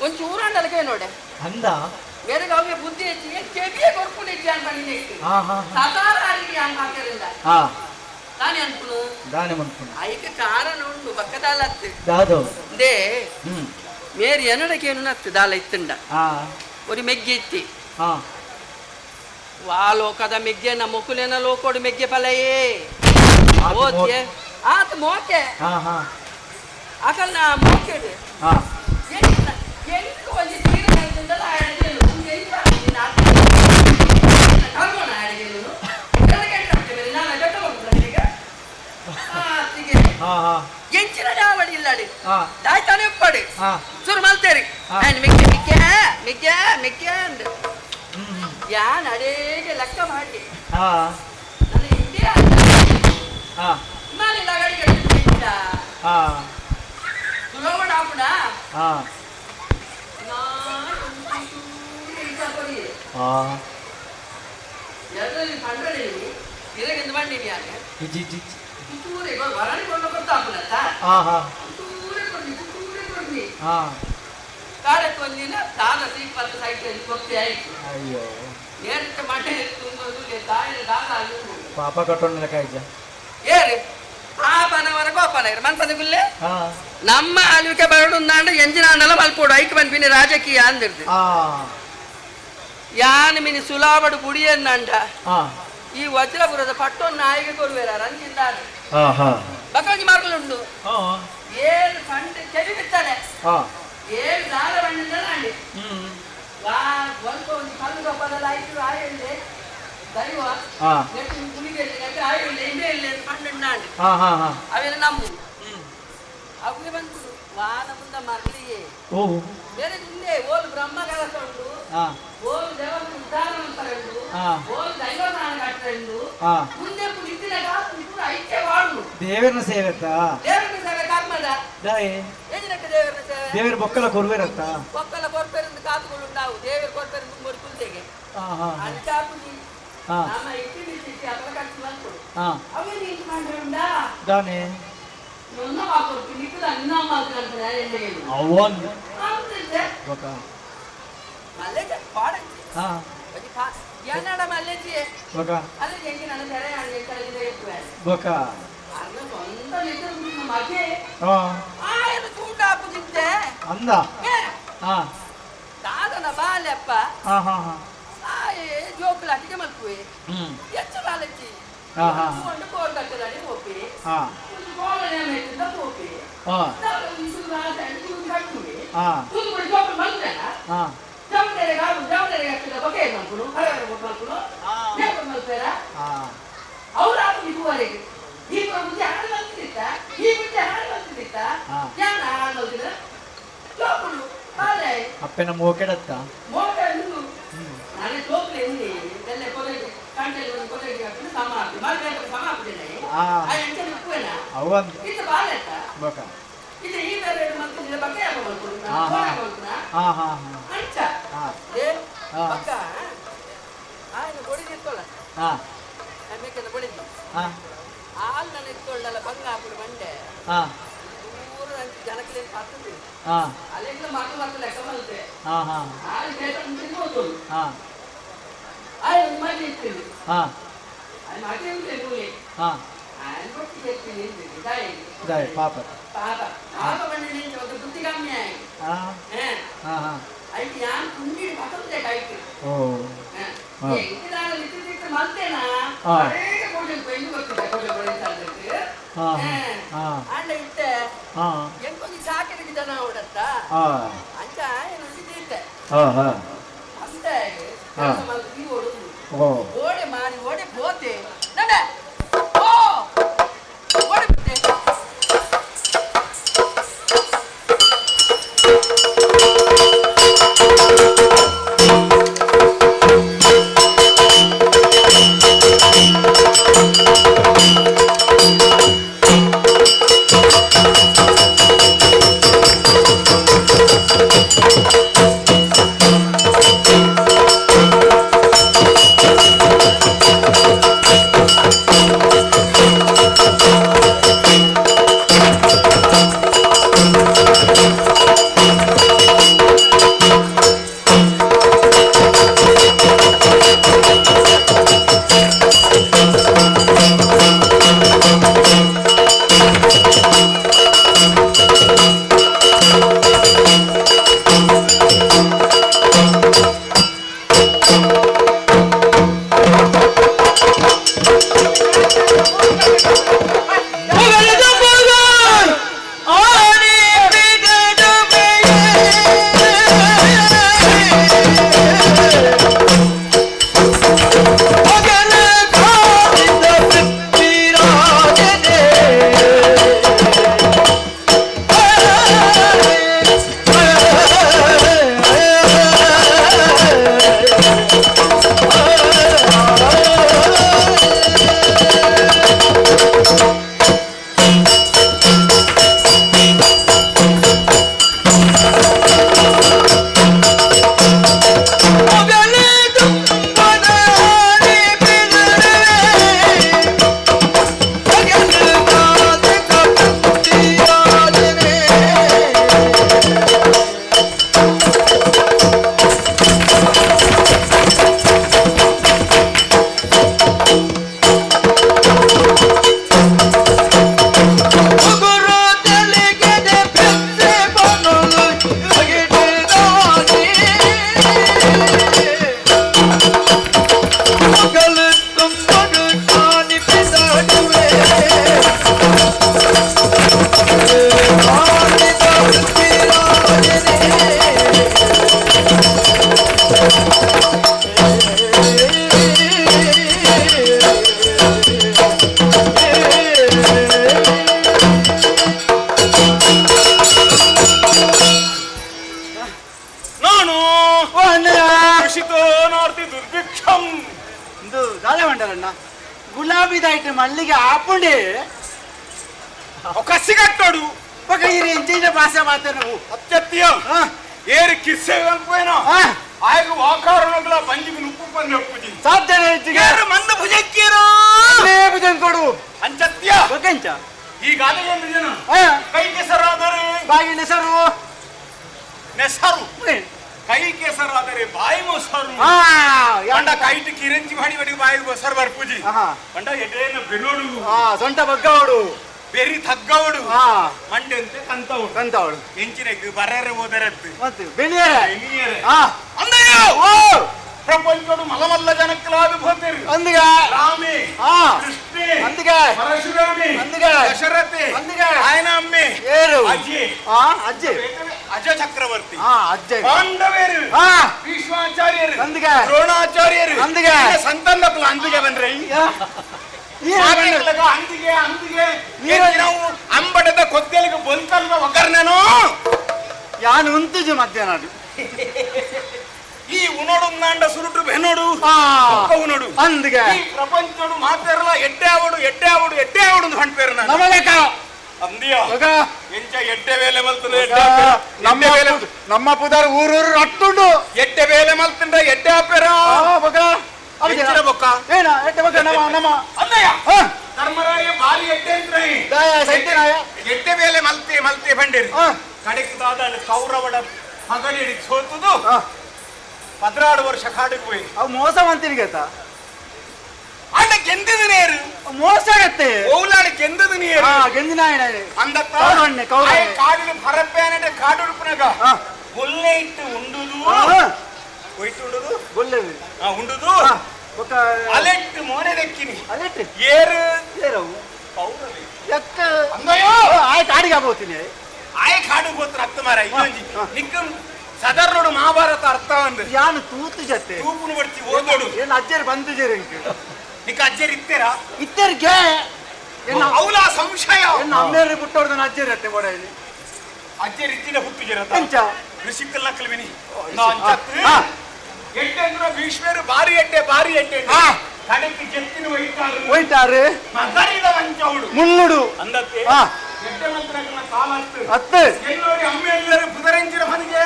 ಒಂದು ಚೂರಾಂಡಲ್ಗೆ ನೋಡೆ ಅಂದ ಬೇರೆ ಅವ್ಗೆ ಬುದ್ಧಿ ಹೆಚ್ಚಿಗೆ ಕೆಬಿಯೇ ಕೊರ್ಕೊಂಡು ಹೆಚ್ಚಿ ಅಂತ ಬಂದಿದೆ ಸತಾರ ಆಡಿಗೆ ಅಂತ ಹಾಕಿರಲಿಲ್ಲ ತಾನೇ ಅನ್ಕೊಂಡು ಐಕೆ ಕಾರಣ ಉಂಟು ಬಕ್ಕದಾಲತ್ತು ದೇ ಮೇರಿ ಎನ್ನಡಕ್ಕೇನು ನತ್ತು ದಾಲ ಇತ್ತುಂಡ ಒಂದು ಮೆಗ್ಗೆ ಇತ್ತಿ ವಾ ಲೋಕದ ಮೆಗ್ಗೆ ನಮ್ಮ ಮುಕುಲೇನ ಲೋಕೋಡು ಮೆಗ್ಗೆ ಫಲಯೇ ಓದ್ಯೆ ಆತ ಮೋಕೆ ಅಕಲ್ ನಾ ಮೋಕೆಡು ಎಂಟು ಒಂದು ತೀರ ನಡೆದಿಂದಲ್ಲ ಆಡಿದೆನು ಎಂಟು ಆಡಿದ್ದೀನಿ ಕರ್ಗೋಣ ಆಡಿದೆನು ನಾನು ಜೊತೆ ಹೋಗ್ಬಿಡ್ತೀನಿ ಈಗ ಅತ್ತಿಗೆ ಎಂಚಿನ ಜಾವಡಿ ಇಲ್ಲಾಡಿ ದಾಯ್ತಾನೆ ಉಪ್ಪಡಿ ಸುರು ಮಲ್ತೇರಿ ಮಿಗ್ಗೆ ಮಿಗ್ಗೆ ಮಿಗ್ಗೆ ಮಿಗ್ಗೆ ಅಂದು ಯಾನ್ ಅಡೇಗೆ ಲೆಕ್ಕ ಮಾಡಿ ನನ್ನ ಇಂಡಿಯಾ ಹಿಮಾಲಯ ಗಾಡಿಗೆ ಸುಲಭ ಆಪುಡ ಎಲ್ಲರಲ್ಲಿ ಕಂಡ್ರೆ ಇರಗೆಂದು ಬಂದಿನಿ ಯಾಕೆ ತುತ್ತೂರೆ ವರಣಿ ಕೊಂಡು ಗೊತ್ತಾಪುನತ್ತ ತುತ್ತೂರೆ ಕೊಡ್ನಿ ಕಾಡೆ ಕೊಂದಿನ ತಾನ ಸೀಪತ್ತು ಸೈಕಲ್ ಗೊತ್ತೇ ಆಯ್ತು ಏರ್ತ ಮಠ ತುಂಬೋದು ತಾಯಿನ ದಾದ ಪಾಪ ಕಟ್ಟೋಣ ಕಾಯ್ಜ ಏರಿ ಪಾಪನವರ ಗೋಪನ ಇರು ಮನ್ಪದ ಗುಲ್ಲೆ ನಮ್ಮ ಆಳ್ವಿಕೆ ಬರಡುಂದಾಂಡ ಎಂಜಿನ ಆಂಡಲ ಮಲ್ಪೋಡು ಐಕ್ ಬಂದ್ಪಿನಿ ರಾಜಕೀಯ ಅಂದಿರ್ದು ಯಾನ್ ಮಿನಿ ಸುಲಾಬಡು ಬುಡಿಯನ್ನಂಡ ಈ ವಜ್ರಪುರದ ಪಟ್ಟೊನ್ನ ನಾಯಿಗೆ ಕೊಡುವೇರ ರಂಜಿಂದಾದ ಬಕಾಂಗಿ ಮಾರ್ಗಲುಂಡು ಏಳು ಕಂಡು ಕೆವಿ ಬಿತ್ತಾನೆ ಏಳು ದಾರ ಬಣ್ಣಿಂದ ನಾಂಡಿ ಒಂದು ಕಲ್ಲು ಗೊಬ್ಬರದಲ್ಲಿ ಆಯ್ತು ಆಯಲ್ಲೆ ದೈವ ನೆಟ್ಟು ಕುಳಿಗೆಲ್ಲಿ ನೆಟ್ಟು ಆಯಲ್ಲೆ ಹಿಂದೆ ಇಲ್ಲಿ ಪಣ್ಣು ನಾಂಡಿ ಅವೆಲ್ಲ ನಮ್ಮದು ಅವೇ ಬಂತು ವಾನ ಮುಂದ ಮರಳಿಗೆ ಓ ಬೇರೆ ಹಿಂದೆ ಓಲ್ ಬ್ರಹ್ಮ ಕೆಲಸ ಉಂಟು ಓಲ್ ದೇವರ ಉದ್ಧಾರ ಉಂಟು ಓಲ್ ದೈವನಾನ ಕಟ್ಟುಂಟು ಮುಂದೆ ನಿಂತಿನ ಕಾಸು ಪೂರ ಐಕ್ಯ ವಾಡು ದೇವರನ ಸೇವೆ ದೇವರನ ಸೇವೆ ಕರ್ಮದ ಏಜಿನಕ್ಕೆ ದೇವರನ ಸೇವೆ ದೇವರ ಬೊಕ್ಕಲ ಕೊರ್ವೇರತ್ತ ಬೊಕ್ಕಲ ಕೊರ್ಪೆರಿಂದ ಕಾಸುಗಳು ಉಂಟಾವು ದೇವರ ಕೊರ್ಪೆರಿಂದ ಮೂರು ಕುಲ್ತೆಗೆ ಅಂಚಾಪುಜಿ ನಮ್ಮ ಇಟ್ಟಿಸಿ ಅದರ ಖರ್ಚು ಬಂತು ಅವೇ ನೀನು ಮಾಡಿರುಂಡಾ ದಾನೆ ನನ್ನ ಹಾಕೊಟ್ಟು ನಿಕ್ಕದ ನಿನ್ನ ಮಾತನಾಡ್ತಾರೆ ಎಂದೇನು ಅವನ್ ಅಂತಿದ್ದೆ ಬೊಕ್ಕ ಮಲ್ಲೆಜ ಪಾಡಂಜಿ ಬಜಿ ಪಾ ಯಾನಡ ಮಲ್ಲೆಜಿ ಬೊಕ್ಕ ಅಲ್ಲ ಎಂಗಿ ನನ್ನ ತೆರೆ ಆಡಿ ಕಳಿದೆ ಇರ್ತವೆ ಬೊಕ್ಕ ಅರ್ನ ಸ್ವಂತ ನಿಕ್ಕದ ನಿಮ್ಮ ಮಗೆ ಆಯನ ಚೂಟ ಹಾಕುತ್ತಿದ್ದೆ ಅಂದ ದಾದನ ಬಾಲೆಪ್ಪ ಆಯೆ ಜೋಕುಲಾಟಿಗೆ ಮಲ್ಪುವೆ ಹೆಚ್ಚು ಬಾಲಚ್ಚಿ ಕೊಂಡು ಕೋರ್ಗಟ್ಟದಲ್ಲಿ ಹೋಪಿ ಕೋಲನೆ ಮೇಲಿಂದ ಹೋಪಿ ಅವರಾದ್ರು ಇದುವರೆಗೆ ಈಗ ಮುಂಚೆ ಹಾಡು ಮಲ್ತಿದ್ದ ಈ ಮುಂಚೆ ಹಾಡು ಮಲ್ತಿದ್ದ ಯಾನ ಹಾಡು ಮಲ್ತಿದ್ರ ಜೋಕುಳು ಬಾಲೆ ಅಪ್ಪನ ಮೋಕೆಡತ್ತ ಮೋಕೆ ನಾನೇ ಜೋಕ್ಲೆ ಎಲ್ಲಿ ಎಲ್ಲ ಕೊಲೆಗೆ ಕಂಟೆಲ್ ಕೊಲೆಗೆ ಹಾಕಿ ಸಮ ಹಾಕಿ ಮಾರ್ಕೆಟ್ ಸಮ ಹಾಕಿದ್ದೇನೆ ಆ ಎಂಟೆ ಉಪ್ಪೇನ ಅವನ್ ಇದು ಬಾಲೆತ್ತ ಬೊಕ್ಕ ಇದು ಈ ಬೇರೆ ಮಲ್ತಿದ್ದ ಬಗ್ಗೆ ಯಾಕೆ ಮಲ್ಕೊಳ್ತಾ ಅಂಚ ಏ ಪಕ್ಕ ಆಯ್ತು ಬಡಿದಿತ್ತಲ್ಲ ಆಮೇಲೆ ಬಡಿದ್ದು ಹಾಲು ನಾನು ಇಟ್ಕೊಳ್ಳಲ್ಲ ಬಂಗ ಹಾಕ್ಬಿಡು ಬಂಡೆ ಮೂರು ಜನಕ್ಕೆ ಹತ್ತದು ಅಲ್ಲಿಂದ ಮಕ್ಕಳು ಲೆಕ್ಕ ಬರುತ್ತೆ ಹಾಲು ತಿನ್ಬೋದು ಆಯ್ತು ಮನೆ ಇರ್ತೀನಿ ಅದು ಮನೆ ಉಂಟೆ ನೂಲೆ ಅನ್ಬಿಟ್ಟು ಇರ್ತೀನಿ ದಾಯಿ ಪಾಪ ಪಾಪ ಪಾಪ ಬಂದಿನಿ ಒಂದು ಬುದ್ಧಿ ಕಮ್ಮಿ ಆಯ್ತು ಆಯ್ತು ಯಾರು ತುಂಡಿ ಮಕ್ಕಳು ಆಯ್ತು ಎಂಟಿನಾಗ ನಿಂತಿದ್ದು ಮಲ್ತೇನಾ ಕೊಡ್ಲಿ ಬೆಂದು ಬರ್ತಿದ್ದೆ ಕೊಡ್ಲಿ ಅಂಡ ಇಟ್ಟೆ ಎಂಕೊಂದು ಸಾಕಿದ ಜನ ಹೊಡತ್ತ ಅಂಚ ಏನು ಇದ್ದಿತ್ತೆ ಅಂತೆ ಮಲ್ತಿ ಓಡುದು ಓಡೆ ಮಾಡಿ ಓಡೆ ಹೋತೆ ನಡೆ ಓ ಓಡೆ ಬಿಟ್ಟೆ ನಾನು ಓ ಅಣ್ಣಯ್ಯ ಕೃಷಿತೋ ನಾರ್ತಿ ದುರ್ಭಿಕ್ಷಂ ಇದು ದಾದೆ ಮಂಡಲಣ್ಣ ಗುಲಾಬಿದ ಐಟಮ್ ಮಲ್ಲಿಗೆ ಆಪುಂಡೆ ಕಸಿಗಟ್ಟೋಡು ఒక ఈ రెంచిన భాష మాట్లాడు అత్యత్య ఏరి కిస్సే అల్పోయినా ఆయకు వాకారణంలో పంజికి నుప్పు పని ఒప్పుజి సాధ్యనే ఏరు మంద భుజక్కిరు నే భుజం కొడు అంచత్య ఒకంచ ఈ గాద ಎಂದು ಜನ ಕೈ ಕೆಸರಾದರೆ ಬಾಯಿ ನೆಸರು ನೆಸರು ಕೈ ಕೆಸರಾದರೆ ಬಾಯಿ ಮೊಸರು ಅಂಡ ಕೈಟ್ ಕಿರಂಜಿ ಮಾಡಿ ಬಡಿ ಬಾಯಿ ಮೊಸರು ಬರ್ಪುಜಿ ಅಂಡ ಎಡೇನ ಬೆನೋಡು ಸೊಂಟ ಬಗ್ಗವಡು ಬೆರಿ ತಗ್ಗವಡು ಮಂಡೆಂತೆ ಕಂತವಡು ಎಂಚಿನಕ್ಕೆ ಬರರೆ ಓದರತ್ತು ಮತ್ತೆ ಬೆಣಿಯರೆ ಅಂದಯ್ಯ ಪ್ರಪಂಚಡು ಮಲಮಲ್ಲ ಜನಕ್ಕಲಾಭಿಭೂತಿರು ಅಂದಿಗೆ ರಾಮೇ ಕೃಷ್ಣೇ ಅಂದಿಗೆ ಪರಶುರಾಮೇ ಅಂದಿಗೆ ದಶರಥೆ ಅಂದಿಗೆ ఆయన ಅಮ್ಮೆ ಏರು ಅಜ್ಜಿ ಅಜ್ಜಿ ಅಜ ಚಕ್ರವರ್ತಿ ಅಜ್ಜಿ ಪಾಂಡವೇರು ಭೀಷ್ಮಾಚಾರ್ಯರು ಅಂದಿಗೆ ದ್ರೋಣಾಚಾರ್ಯರು ಅಂದಿಗೆ ಸಂತಾನಕ್ಕೂ ಅಂದಿಗೆ ಬಂದ್ರೆ ಅಂದಿಗೆ ಅಂದಿಗೆ ನಾವು ಅಂಬಡದ ಕೊದ್ದೆಲಿಗೆ ಬಲ್ಕಲ್ವ ಒಗ್ಗರ್ನೇನೋ ಯಾನು ಉಂತುಜು ಮಧ್ಯಾಹ್ನ ಈ ಉನೋಡು ನಾಂಡ ಸುರುಟು ಬೆನೋಡು ಉನೋಡು ಅಂದಿಗೆ ಈ ಪ್ರಪಂಚಡು ಮಾತಾರಲ್ಲ ಎಡ್ಡೆ ಆವಡು ಹೊಂಟ್ಪೇರು ನಾನು ನಮಲೇಕ ಅಂದಿಯ ಎಂಚ ಎಡ್ಡೆ ವೇಲೆ ಮಲ್ತದೆ ನಮ್ಮ ಪುದಾರ್ ಊರೂರು ಅಟ್ಟುಂಡು ಎಡ್ಡೆ ವೇಲೆ ಮಲ್ತಂಡ ಎಡ್ಡೆ ಆಪೇರ ಎಂಚಿನ ಬೊಕ್ಕ ಏನ ಎಡ್ಡೆ ಬೊಕ್ಕ ನಮ ಅಂದಯ್ಯ ಧರ್ಮರಾಯ ಬಾರಿ ಎಡ್ಡೆ ಅಂತ್ರೆ ಎಡ್ಡೆ ವೇಲೆ ಮಲ್ತೆ ಬಂಡಿರಿ ಕಡೆಕ್ದಾದ ಕೌರವಡ ಮಗನಿಗೆ ಸೋತುದು 16 ವರ್ಷ ಕಾಡಿಗೆ ಹೋಯಿ ಅವು ಮೋಸ ಅಂತಿರಿಗತ್ತ ಅಂಡ ಗೆಂದಿದ ನೀರು ಮೋಸ ಆಗತ್ತೆ ಓಲಾಡಿ ಗೆಂದಿದ ನೀರು ಗೆಂದಿನ ಅಂದತ್ತ ಕಾಡಿನ ಪರಪ್ಪೇನೆ ಕಾಡುಡುಪನಾಗ ಗೊಲ್ಲೆ ಇಟ್ಟು ಉಂಡುದು ಹೋಯ್ತು ಉಂಡುದು ಗೊಲ್ಲೆ ಉಂಡುದು ಅಲೆಟ್ಟು ಮೋನೆ ದಕ್ಕಿನಿ ಅಲೆಟ್ ಏರು ಏರವು ಕೌರವೆ ಎಕ್ಕ ಅಂದಯ್ಯೋ ಆಯ್ ಕಾಡಿಗೆ ಹೋಗ್ತೀನಿ ಆಯ್ ಕಾಡಿಗೆ ಹೋತ್ರ ಅರ್ಥ ಮಾರ ಇನ್ನೊಂಜಿ ನಿಕ್ಕ ಸದರ್ನೋಡು ಮಹಾಭಾರತ ಅರ್ಥ ಅಂದ್ರೆ ಯಾನು ತೂತು ಜತೆ ತೂಪುನು ಬರ್ತಿ ಓದೋಡು ಏನು ಅಜ್ಜರು ಬಂದು ಜೇರಿ ನಿಕ್ಕ ಅಜ್ಜರು ಇತ್ತೇರಾ ಇತ್ತರ್ಗೆ ಅವಲ ಸಂಶಯ ಏನು ಅಮ್ಮೇರಿ ಬಿಟ್ಟೋಡ್ದು ಅಜ್ಜರು ಇರುತ್ತೆ ಬೋಡಲ್ಲಿ ಅಜ್ಜರು ಇತ್ತಿನ ಹುಟ್ಟು ಜರ ಎಂಚ ಋಷಿಕಲ್ ನಕಲ್ವಿನಿ ಎಡ್ಡೆ ಅಂದ್ರೆ ಭೀಷ್ಮರು ಬಾರಿ ಎಡ್ಡೆ ಕಡೆಗೆ ಜತ್ತಿನ ಹೋಯ್ತಾರು ಮಗನಿದ ವಂಚವಡು ಮುಳ್ಳುಡು ಅಂದತ್ತೆ ಎಡ್ಡೆ ಮಂತ್ರಗಳ ಕಾಲ ಹತ್ತು ಎಲ್ಲೋಡಿ ಅಮ್ಮ ಎಲ್ಲರೂ ಕುದರಂಜಿರ ಮನೆಗೆ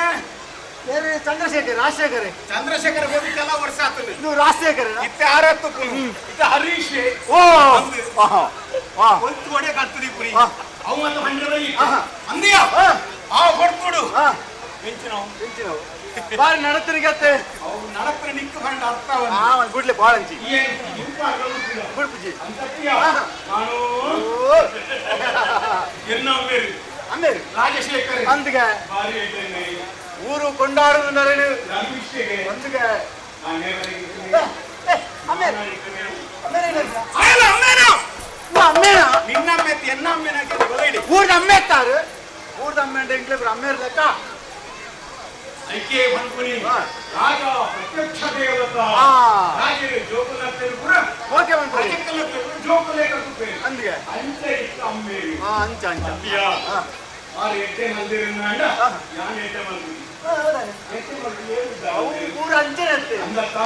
ಚಂದ್ರಶೇಖರ್ ಚಂದ್ರಶೇಖರ್ ಹೋಗಿ ಕೆಲ ವರ್ಷ ಆತದೆ ಇದು ರಾಜಶೇಖರ್ ಇತ್ತೆ ಆರತ್ತು ಇತ್ತೆ ಹರೀಶ್ ಓ ಒಂದು ಒಡೆ ಕತ್ತದಿ ಪುರಿ ಅವು ಮತ್ತು ಹಂಡ್ರದಲ್ಲಿ ಅಂದಿಯ ಆ ಹೊಡ್ಕೊಡು ಹೆಂಚಿನವು ಬಾರಿ ನಡತರಿಗತ್ತೆ ಅವು ನಡತ್ರ ನಿಕ್ಕು ಬಂಡ ಅರ್ಥವನ್ನ ಗುಡ್ಲೆ ಬಾಳಂಚಿ ಗುಡ್ಪುಜಿ ನಾನು ಎನ್ನಮ್ಮೇರು ಅಮ್ಮೇರು ರಾಜಶೇಖರ್ ಅಂದಿಗೆ ಬಾರಿ ಎಡ್ಡೆ ಊರು ಕೊಂಡಾಡುದು ನರೇನು ಅಂದಿಗೆ ನಿನ್ನಮ್ಮೆ ಎನ್ನಮ್ಮೆನಾಗಿ ಊರ್ದ ಅಮ್ಮೆ ಎತ್ತಾರೆ ಊರ್ದ ಅಮ್ಮೆ ಅಂದ್ರೆ ಇಂಗ್ಲೇಬ್ರು ಅಮ್ಮೆ ಇರ್ಲಕ್ಕ ಐಕೆ ಬಂದ್ಬಿಡಿ ರಾಜ ಪ್ರತ್ಯಕ್ಷ ದೇವತಾ ರಾಜರು ಜೋಕುಲತ್ತರು ಪುರ ಓಕೆ ಬಂದ್ಬಿಡಿ ಜೋಕುಲೇಕ ಸುಪೇ ಅಂದಿಗೆ ಅಂಚ ಇಷ್ಟ ಅಮ್ಮೇರಿ ಅಂಚ ಆರು ಎಡ್ಡೆ ಮಲ್ದಿರನ್ನ ಯಾನ್ ಎಡ್ಡೆ ಮಲ್ದಿ ಊರು ಅಂಚನತ್ತೆ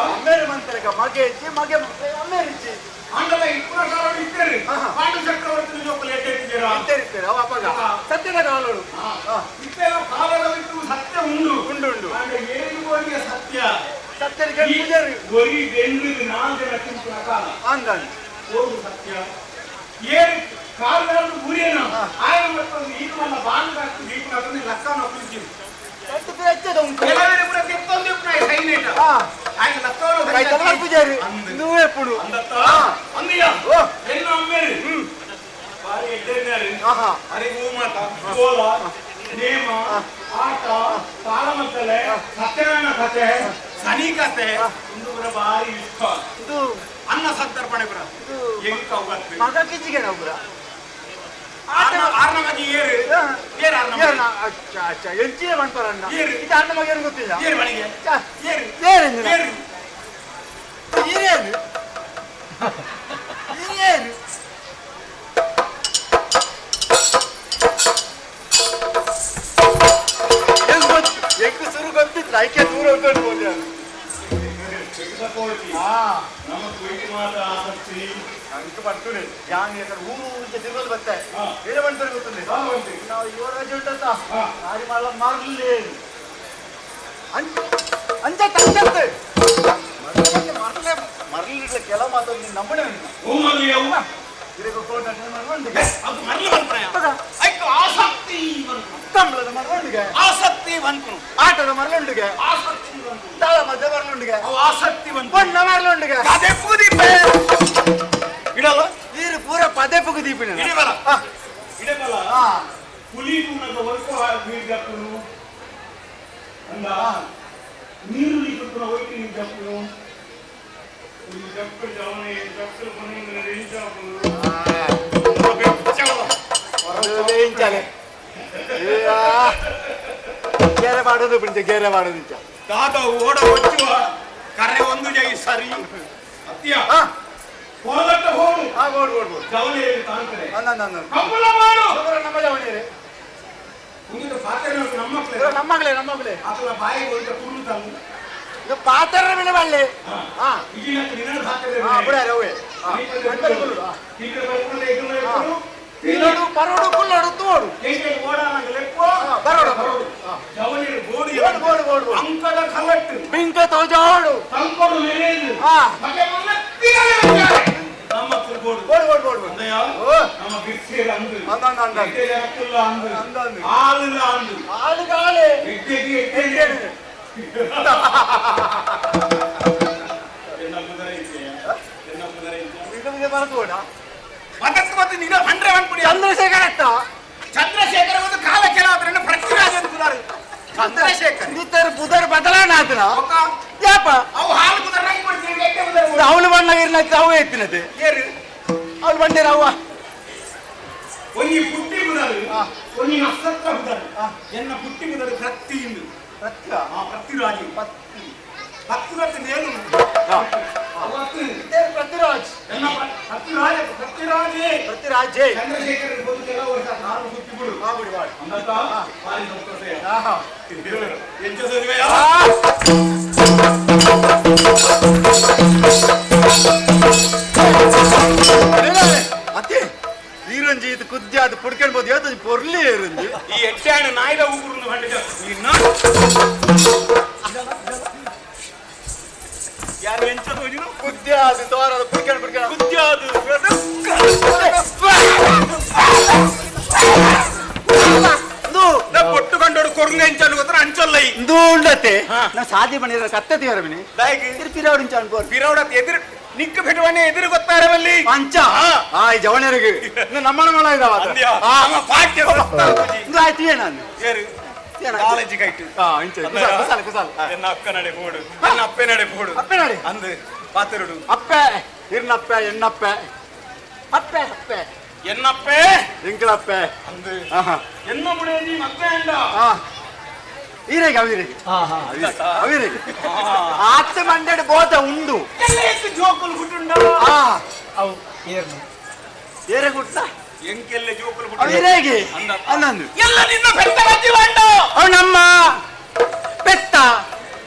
ಅಮ್ಮೇರು ಮಂತ್ರಕ ಮಗೆ ಇಚ್ಚಿ ಮಗೆ ಅಮ್ಮೇರು ಇಚ್ಚಿ ಆಂಡಲ ಇಪ್ಪುರಕಾರ ಇದ್ದೇರಿ ಪಾಂಡು ಚಕ್ರವರ್ತಿ ಜೋಕುಲು ಎಡ್ಡೆ ಇದ್ದೀರಾ ಇದ್ದೇರಿದ್ದಾರೆ ಅವ ಅಪ್ಪಗ ಸತ್ಯದ ಕಾಲೋಡು ಇಪ್ಪೆಲ್ಲ ಕಾಲದಲ್ಲಿತ್ತು ಸತ್ಯ ಉಂಡು ಏನು ಗೋರಿಯ ಸತ್ಯರಿಗೆ ಪೂಜಾರಿ ಗೋರಿ ಬೆಂಡ್ರಿಗೆ 4 ಲಕ್ಷ ಕಾಲ ಅಂಗನ್ ಹೋಗು ಸತ್ಯ ಏರು ಕಾಲದಲ್ಲಿ ಗುರಿಯೇನ ಆಯ ಮತ್ತೊಂದು ಈತನ ಬಾಂಧಕ್ಕೆ ದೀಪನ ಲಕ್ಕನ ಕುಳಿತಿರು ಕೆಲವರಿಗೆ ತಿಪ್ಪೊಂದು ಸೈನೇಟ ಆಯ್ತು ಲಕ್ಕನ ಪೂಜಾರಿ నువ్వు ఎప్పుడు ಅಂದಿಯ ಎನ್ನು ಅಮ್ಮೇರಿ ಬಾರಿ ಎಡ್ಡೆನ್ನಾರಿ ಅರೆ ಗೋಮಾತ ಗೋಲ ನೇಮ ಆಟ ತಾಳಮದ್ದಲೆ ಸತ್ಯನಾರಾಯಣ ಕಥೆ ಸನಿ ಕಥೆ ಇಂದು ಬಾರಿ ಇಷ್ಟ ಇದು ಅನ್ನ ಸಂತರ್ಪಣೆ ಬರ ಹೆಂಗ್ ಕೌಗತ್ತೆ ಮಗ ಕಿಚ್ಚಿಗೆ ನಾವು ಬರ ಆರ್ನ ಮಗಿ ಏರು ಏರು ಆರ್ನ ಅಚ್ಚ ಅಚ್ಚ ಎಂಚಿಗೆ ಬಂತಾರಣ್ಣ ಏರು ಇದು ಆರ್ನ ಮಗ ಏನು ಗೊತ್ತಿಲ್ಲ ಏರು ಮನೆಗೆ ಏರು ಏರು ಏರು ಹಿರಿಯರು ಹಿರಿಯರು ಎಂಕು ಸುರು ಗೊತ್ತಿತ್ತು ಐಕೆ ದೂರ ಹೋಗ್ಕೊಂಡು ಹೋದ ಅಂಕ ಬರ್ತದೆ ಯಾನ್ ಊರು ತಿರುಗಲು ಬರ್ತಾರೆ ಬೇರೆ ಬಂತಾರೆ ಗೊತ್ತದೆ ನಾವು ಯುವರಾಜ ಉಂಟಂತ ಆರಿ ಮಾರಲಿ ಅಂಚ ತಂದೆ ಮರಲಿಡ್ಲ ಕೆಲ ಮಾತಾಡಿ ನೀನು ನಂಬಣೆ ಆಸಕ್ತಿ ತಂಬಳದ ಮರಲೊಂದಿಗೆ ಆಸಕ್ತಿ ಬಂತು ಆಟದ ಮರಲೊಂದಿಗೆ ತಾಳ ಮಧ್ಯ ಮರಲೊಂದಿಗೆ ಆಸಕ್ತಿ ಬಂತು ಬಣ್ಣ ಮರಲೊಂದಿಗೆ ಪದೇ ಪುಗುದೀಪೆ ಇಡಲ್ಲ ನೀರು ಪೂರ ಪದೇ ಪುಗುದೀಪಿನ ಇಡಬಲ ಇಡಬಲ పులి ఉన్నంత వరకు మీరు చెప్పును అందా నీరు నీకున్న వరకు నేను చెప్పును ఇది చెప్పుడు జవనే చెప్పుడు పని నేను చెప్పును వేయించాలి గేరె ಮಾಡೋದು ಬಿಂಚ ಗೇರೆ ಮಾಡೋದು ಬಿಂಚ ದಾದ ಓಡ ಒಚ್ಚುವ ಕರೆ ಒಂದು ಜೈ ಸರಿ ಅತ್ಯ ಹೋದಟ್ಟ ಹೋಡು ಆ ಓಡು ಓಡು ಜವನೆ ತಾಂತರೆ ನನ್ನ ಕಂಬಳ ಮಾಡು ನಮ್ಮ ಜವನೆ ಉಂಗಿದ ಪಾತ್ರೆ ನಮ್ಮ ಮಗಳೇ ಆತನ ಬಾಯಿಗೆ ಹೋಯ್ತ ಕುರುತಾನು ಇದು ಪಾತ್ರೆ ಮೇಲೆ ಬಳ್ಳಿ ಹಾ ಈಗಿನ ನಿನ್ನ ಪಾತ್ರೆ ಹಾ ಬಿಡಾರೆ ಅವೇ ಇಲ್ಲೋಡು ಪರೋಡು ಕುಲ್ಲೋಡು ತೋಡು ಕೇಕೆ ಓಡಾನಗೆ ಲೆಕ್ಕೋ ಬರೋಡು ಜವನಿ ಬೋಡಿ ಅಂಕದ ಕಲ್ಲಟ್ಟು ಬಿಂಕ ತೋಜಾಡು ತಂಕೋಡು ಮೇಲೇದು ಹಾ ಮತ್ತೆ ಮುನ್ನ ನಮ್ಮ ಬೋಡು ಅಂದಯ್ಯ ನಮ್ಮ ಬಿಕ್ಸೇರ ಅಂದು ಅಂದ ಇಟ್ಟೆ ಹಾಕಲ್ಲ ಅಂದು ಆಳುಲ ಅಂದು ಆಳುಗಾಳೆ ಇಟ್ಟೆಗೆ ಎನ್ನ ಮುದರ ಇದು ಬರತೋಡ ಮತಕ್ಕೆ ಮತ್ತೆ ನಿನ್ನ ಬಂದ್ರೆ ಬಂದ್ಬಿಡಿ ಚಂದ್ರಶೇಖರ ಒಂದು ಕಾಲ ಕೆಲವರನ್ನ ಪೃಥ್ವಿರಾಜ್ ಅಂತಾರೆ ಚಂದ್ರಶೇಖರ್ ನಿತ್ತರ ಬುಧರ್ ಬದಲಾವಣ ಆತನ ಯಾಪ ಅವು ಹಾಲು ಬುಧರ್ ನಂಗೆ ಕೊಡ್ತೀನಿ ಅವಳು ಬಣ್ಣ ಇರ್ಲಕ್ಕೆ ಅವು ಎತ್ತಿನದೆ ಏರು ಅವಳು ಬಂದಿರ ಅವ್ವ ಒಂದಿ ಪುಟ್ಟಿ ಬುಧರು ಒಂದಿ ನಕ್ಷತ್ರ ಬುಧರು ಎನ್ನ ಪುಟ್ಟಿ ಬುಧರು ಪ್ರತಿಯಿಂದ ಪೃಥ್ವಿರಾಜ್ ಪೃಥ್ವಿರಾಜ್ ನೇನು ಪೃಥ್ವಿರಾಜ್ ಪೃಥ್ವಿರಾಜೇ ಚಂದ್ರಶೇಖರ ಬಂದು ಕೆಲವು ವರ್ಷ ನಾನು ಹುಟ್ಟಿಬಿಡು ಬಿಡುವಾಡು ಅಂದತ್ತ ಭಾರಿ ಸಂತೋಷ ಎಂಚ ಸರಿವೆಯಾ ಅತ್ತೆ ಈರಂಜಿ ಇದು ಕುದ್ದಿ ಅದು ಪುಡ್ಕೊಂಡ್ಬೋದು ಯಾವ್ದು ಪೊರ್ಲಿ ಇರಂಜಿ ಈ ಎಟ್ಟಾಣ ನಾಯಿದ ಊರು ಕಂಡಿದ್ದ ಯಾರು ಎಂಚದು ನೀನು ಕುದ್ದಿ ಅದು ತೋರ ಪುಡ್ಕೊಂಡು ಕುದ್ದಿ ಅದು పొట్టుకంటాడు కొడుకు ఎంచాను కదా అంచొల్లయి ఉండతే నా సాది బని కత్త తీరమని పిరవడించాను పిరవడ ఎదురు నిక్కు పెట్టువని ఎదురు కొత్తారవల్లి అంచ ఈ జవనರಿಗೆ ನಮ್ಮನ ಮಳ ಇದಾವ ಪಾಠ್ಯ ಆಯ್ತು ನಾನು ಕಾಲೇಜ್ ಕೈಟು ಎನ್ನ ಅಕ್ಕ ನಡೆ ಬೋಡು ಎನ್ನ ಅಪ್ಪೆ ನಡೆ ಬೋಡು ಅಪ್ಪೆ ನಡೆ ಅಂದು ಪಾತಿರುಡು ಅಪ್ಪೆ ಇರ್ನಪ್ಪೆ ಎಣ್ಣಪ್ಪೆ ಅಪ್ಪೆ ಅಪ್ಪೆ ಎನ್ನಪ್ಪೆ ಎಂಕಳಪ್ಪೆ ಅಂದು ಎನ್ನ ಮುಡೆ ನೀ ಮತ್ತೆ ಅಂಡ ಈರೆಗೆ ಅವಿರೆಗೆ ಅವಿರೆಗೆ ಆತ್ತೆ ಮಂಡೆಡು ಬೋತ ಉಂಡು ಎಲ್ಲೆತ್ತು ಜೋಕುಲು ಗುಟ್ಟುಂಡ ಅವು ಏರ್ನು ಏರೆ ಗುಟ್ಟ ಎಂಕೆಲ್ಲೆ ಜೋಕುಲು ಗುಟ್ಟ ಅವಿರೆಗೆ ಅನ್ನಂದು ಎಲ್ಲ ನಿನ್ನ ಪೆತ್ತ ಬತ್ತಿವಂಡ ಅವು ನಮ್ಮ ಪೆತ್ತ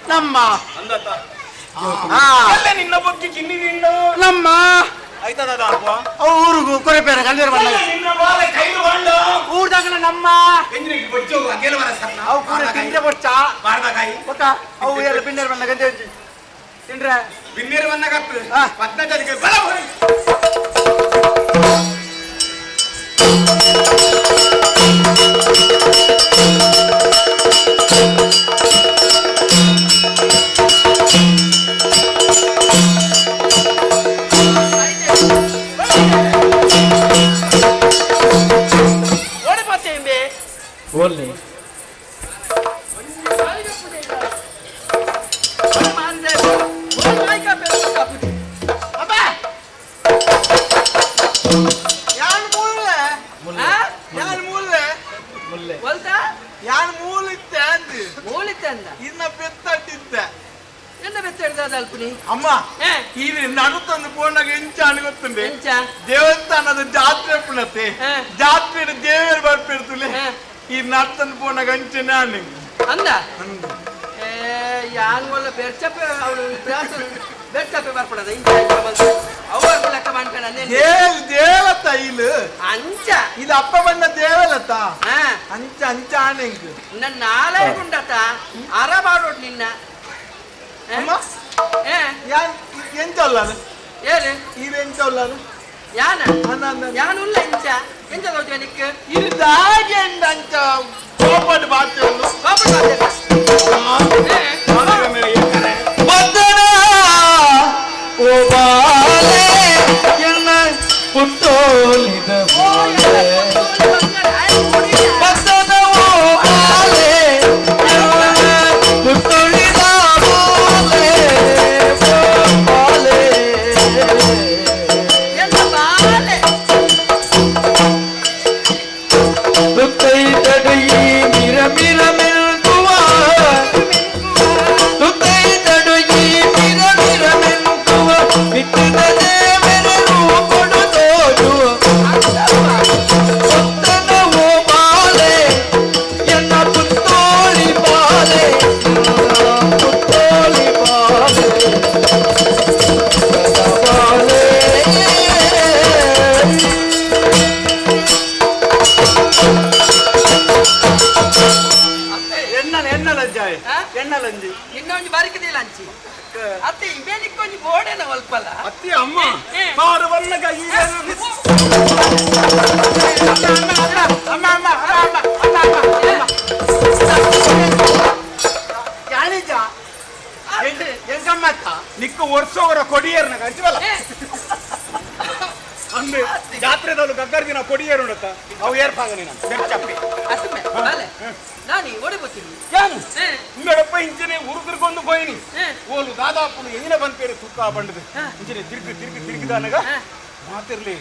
ನಮ್ಮ ಅಂದತ ಎಲ್ಲ ನಿನ್ನ ಬಗ್ಗೆ ಕಿನ್ನಿದಿಂಡು ನಮ್ಮ ಆಯ್ತದ ಊರಿಗೂ ಕೊರೆಪೇರ ಕಲ್ಲೇರು ಬಂದ ಊರ್ದಾಗ ನಮ್ಮ ಅವು ಕೂಡ ತಿಂದ್ರೆ ಬೊಚ್ಚ ಗೊತ್ತ ಅವು ಎಲ್ಲ ಬಿನ್ನೇರು ಬಂದಾಗ ತಿಂಡ್ರೆ ಬಿನ್ನೇರು ಬಂದಾಗ 15 ಬಲ बोलने ಅಮ್ಮ ಇದು ನಾನು ತಂದು ಕೊಂಡಾಗ ಎಂಚ ಅನ್ಗೊತ್ತುಂಡೆ ದೇವಸ್ಥಾನದ ಜಾತ್ರೆ ಪುಣತೆ ಜಾತ್ರೆ ದೇವರು ಬರ್ಪಿಡ್ತುಲೆ ಈ ನರ್ತಂದು ಪೋನಾಗ ಅಂಚೆ ನಾನು ಅಂದ ಯಾನ್ ಒಳ್ಳೆ ಬೆರ್ಚಪ್ಪೆ ಅವಳು ಬ್ರಾಸನ್ ಬೆರ್ಚಪ್ಪೆ ಬರ್ಪಡದ ಇಂಚ ಅವ್ರ ಲೆಕ್ಕ ಮಾಡ್ಕೊಂಡ ದೇವಲತ್ತ ಇಲ್ಲಿ ಅಂಚ ಇದು ಅಪ್ಪ ಬಂದ ದೇವಲತ್ತ ಅಂಚ ಅಂಚ ಆನೆಂಗ್ ನನ್ನ ನಾಳೆ ಉಂಡತ ಅರ ಮಾಡೋಡ್ ನಿನ್ನ ಎಂತ ಅಲ್ಲ ಏರು ಇದು ಎಂತ ಅಲ್ಲ ಯಾನ ಯಾನುಲ್ಲ ಇಂಚ ಎಂತ ತೋಜ ನಿಕ್ಕ ಇದು ದಾಗೆ ಅಂಚ ಕೋಪಡ್ ಬಾತ್ಯಲ್ಲು ಕೋಪಡ್ ಬದ್ದನ ಓ ಬಾಲೆ ಎನ್ನ ಪುಟ್ಟೋಲಿದ ಬದ್ದನ ಓ ಬಾಲೆ ಎನ್ನ ಪುಟ್ಟೋಲಿದ ಬಾಲೆ ಬಾಲೆ ಎಂತ ಬಾಲೆ ತುತ್ತೈ ತಡಯಿ ಮಿರ ಮಿರ ಮೆಲ್ಕುವ ತುತ್ತೈ ತಡಯಿ ಮಿರ ಮಿರ ಮೆಲ್ಕುವ ಬಿಟ್ಟಿದ ದೇವರರು ಕೊಡು ತೋಜುವ ಪುತ್ತನವು ಬಾಲೆ ಎನ್ನ ಪುತ್ತೋಳಿ ಬಾಲೆ ಪುತ್ತೋಳಿ ಬಾಲೆ ಬಾಲೆ ಎನ್ನಲಂಜಾಯ್ ಎನ್ನಲಂಜಿ ಇನ್ನೊಂದು ಬರಿಕದಿಲ್ಲ ಅಂಚಿ ಅತ್ತೆ ಇವೇನಿಕ್ಕೊಂದು ಗೋಡೆನ ಒಲ್ಪಲ್ಲ ಅತ್ತಿ ಅಮ್ಮ ಮಾರು ಬಣ್ಣಗ ಯಾಣಿಜ ಎಂಕಮ್ಮತ್ತ ನಿಕ್ಕ ವರ್ಷವರ ಕೊಡಿಯರ್ನ ಕಂಚಿವಲ್ಲ ಅಂದು ಜಾತ್ರೆದಲ್ಲೂ ಗಗ್ಗರ್ದಿನ ಕೊಡಿಯರು ಉಂಡತ್ತ ಅವು ಏರ್ಪಾಗ ನೀನು ಬೆರ್ಚಪ್ಪಿ ನಾನು ಓಡಿಬೋತೀನಿ ಯಾನು ಇಂಗಡಪ್ಪ ಇಂಚನೆ ಉರುದ್ರಗೊಂದು ಹೋಯ್ನಿ ಓಲು ದಾದಾಪುಲು ಎಂಗಿನ ಬಂದ್ಪೇರು ತುಕ್ಕ ಬಂಡದು ಇಂಚನೆ ತಿರುಗಿದಾನಗ ಮಾತಿರ್ಲಿ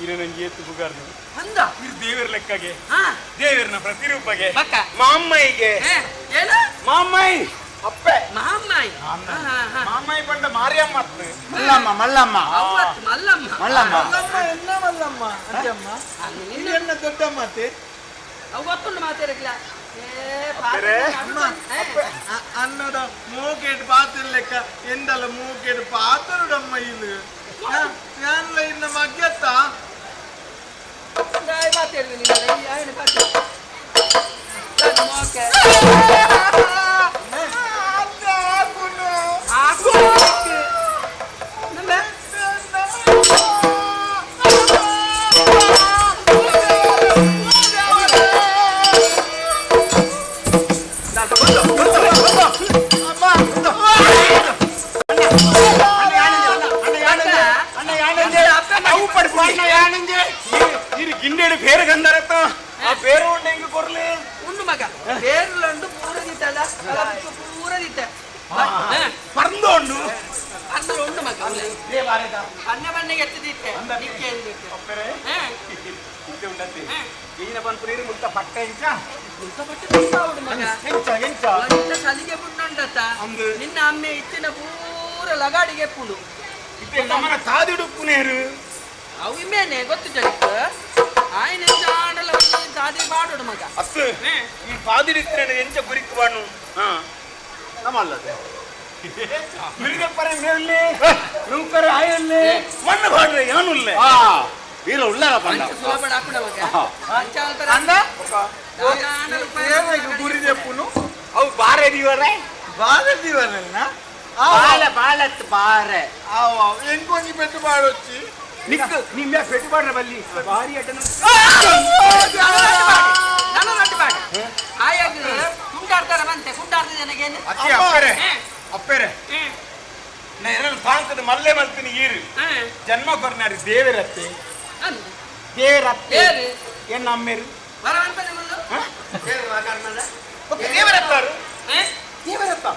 ಇರ ನಂಗೆ ಏತು ಬುಗಾರ್ದು ಅಂದ ಇರ್ ದೇವರ ಲೆಕ್ಕಗೆ ದೇವರನ ಪ್ರತಿರೂಪಗೆ ಮಾಮ್ಮಯ್ಯಗೆ ಮಾಮ್ಮಯ್ಯ ಅಪ್ಪೆ ಮಾಮ್ಮಯ್ಯ ಬಂಡ ಮಾರಿಯಮ್ಮ ಮಲ್ಲಮ್ಮ ಮಲ್ಲಮ್ಮ ಮಲ್ಲಮ್ಮ ಮಲ್ಲಮ್ಮ ಎನ್ನ ಮಲ್ಲಮ್ಮ ಅಂಜಮ್ಮ ನಿನ್ನ ದೊಡ್ಡಮ್ಮ ಅತ್ತೆ ಅವತ್ತೊಂದು ಮಾತಾಡಕ್ಲ ಅನ್ನದ ಮೂಕೇಟ್ ಪಾತ್ರ ಲೆಕ್ಕ ಎಂದಲ್ಲ ಮೂಕೇಟ್ ಪಾತ್ರಡಮ್ಮ ಇಲ್ಲಿ ಯಾನ್ಲ ಇನ್ನ ಮಗ್ಗತ್ತ ಗಿಂಡೇಡು ಬೇರೆ ಗಂಧರತ್ತ ಆ ಬೇರೆ ಉಂಡೆ ಹೆಂಗ ಕೊರ್ಲಿ ಉಂಡು ಮಗ ಬೇರ್ಲಂಡು ಪೂರದಿತ್ತಲ್ಲ ಪೂರದಿತ್ತ ಪರ್ದು ಉಂಡು ಅದ್ರ ಉಂಡು ಮಗ ಅನ್ನ ಬಣ್ಣಗೆ ಎತ್ತದಿತ್ತೆ ನಿಕ್ಕೆ ಈಗಿನ ಬಂತು ನೀರು ಮುಕ್ತ ಪಟ್ಟ ಇಂಚ ಸಲಿಗೆ ಬುಣ್ಣಂಡತ್ತ ನಿನ್ನ ಅಮ್ಮೆ ಇತ್ತಿನ ಪೂರ ಲಗಾಡಿಗೆ ಪುಡು ನಮ್ಮನ ತಾದಿಡುಪ್ಪು ನೇರು ಅವು ಇಮೇನೆ ಗೊತ್ತು ಜಗತ್ತು ಆಯ್ನ ಚಾಡಲ ದಾದಿ ಮಾಡೋಡು ಮಗ ಅತ್ತು ಈ ಪಾದಿಡಿದ್ರೆ ಎಂಚ ಗುರಿಕು ಬಾಣು ನಮ್ಮಲ್ಲದೆ ಮಿರ್ಗಪ್ಪರ ಮೇಲ್ಲೆ ನೌಕರ ಆಯಲ್ಲೆ ಮಣ್ಣು ಬಾಡ್ರೆ ಯಾನುಲ್ಲೆ ವೀರ ಉಳ್ಳಾರ ಬಂದ ಸುಲಭ ಹಾಕುಡ ಮಗ ಅಂದ ಗುರಿದೆಪ್ಪುನು ಅವು ಬಾರೆ ದಿವರೆ ಬಾರೆ ದಿವರಲ್ಲ ಬಾಳೆ ಬಾಳತ್ ಬಾರೆ ಅವ ಎಂಕೊಂಜಿ ಪೆಟ್ಟು ಬಾಡೊಚ್ಚಿ ನಿಕ್ಕ ನಿಮ್ಮೆ ಪೆಟ್ಟು ಬಾಡ್ರೆ ಬಲ್ಲಿ ಬಾರಿ ಅಟನು ನಾನು ನಟ್ಟು ಬಾಡ ಆಯಾಗ ಕುಂಟಾಡ್ತಾರ ಬಂತೆ ಕುಂಟಾಡ್ತ ಜನಗೇನು ಅಪ್ಪರೆ ಅಪ್ಪರೆ ನಾ ಎರಡು ಪಾಂಕದ ಮಲ್ಲೆ ಮಲ್ತೀನಿ ಈರು ಜನ್ಮ ಕೊರ್ನಾರಿ ದೇವರತ್ತೆ ದೇವರತ್ತೆ ಏನ್ ಅಮ್ಮೇರು ದೇವರತ್ತಾರು ದೇವರತ್ತ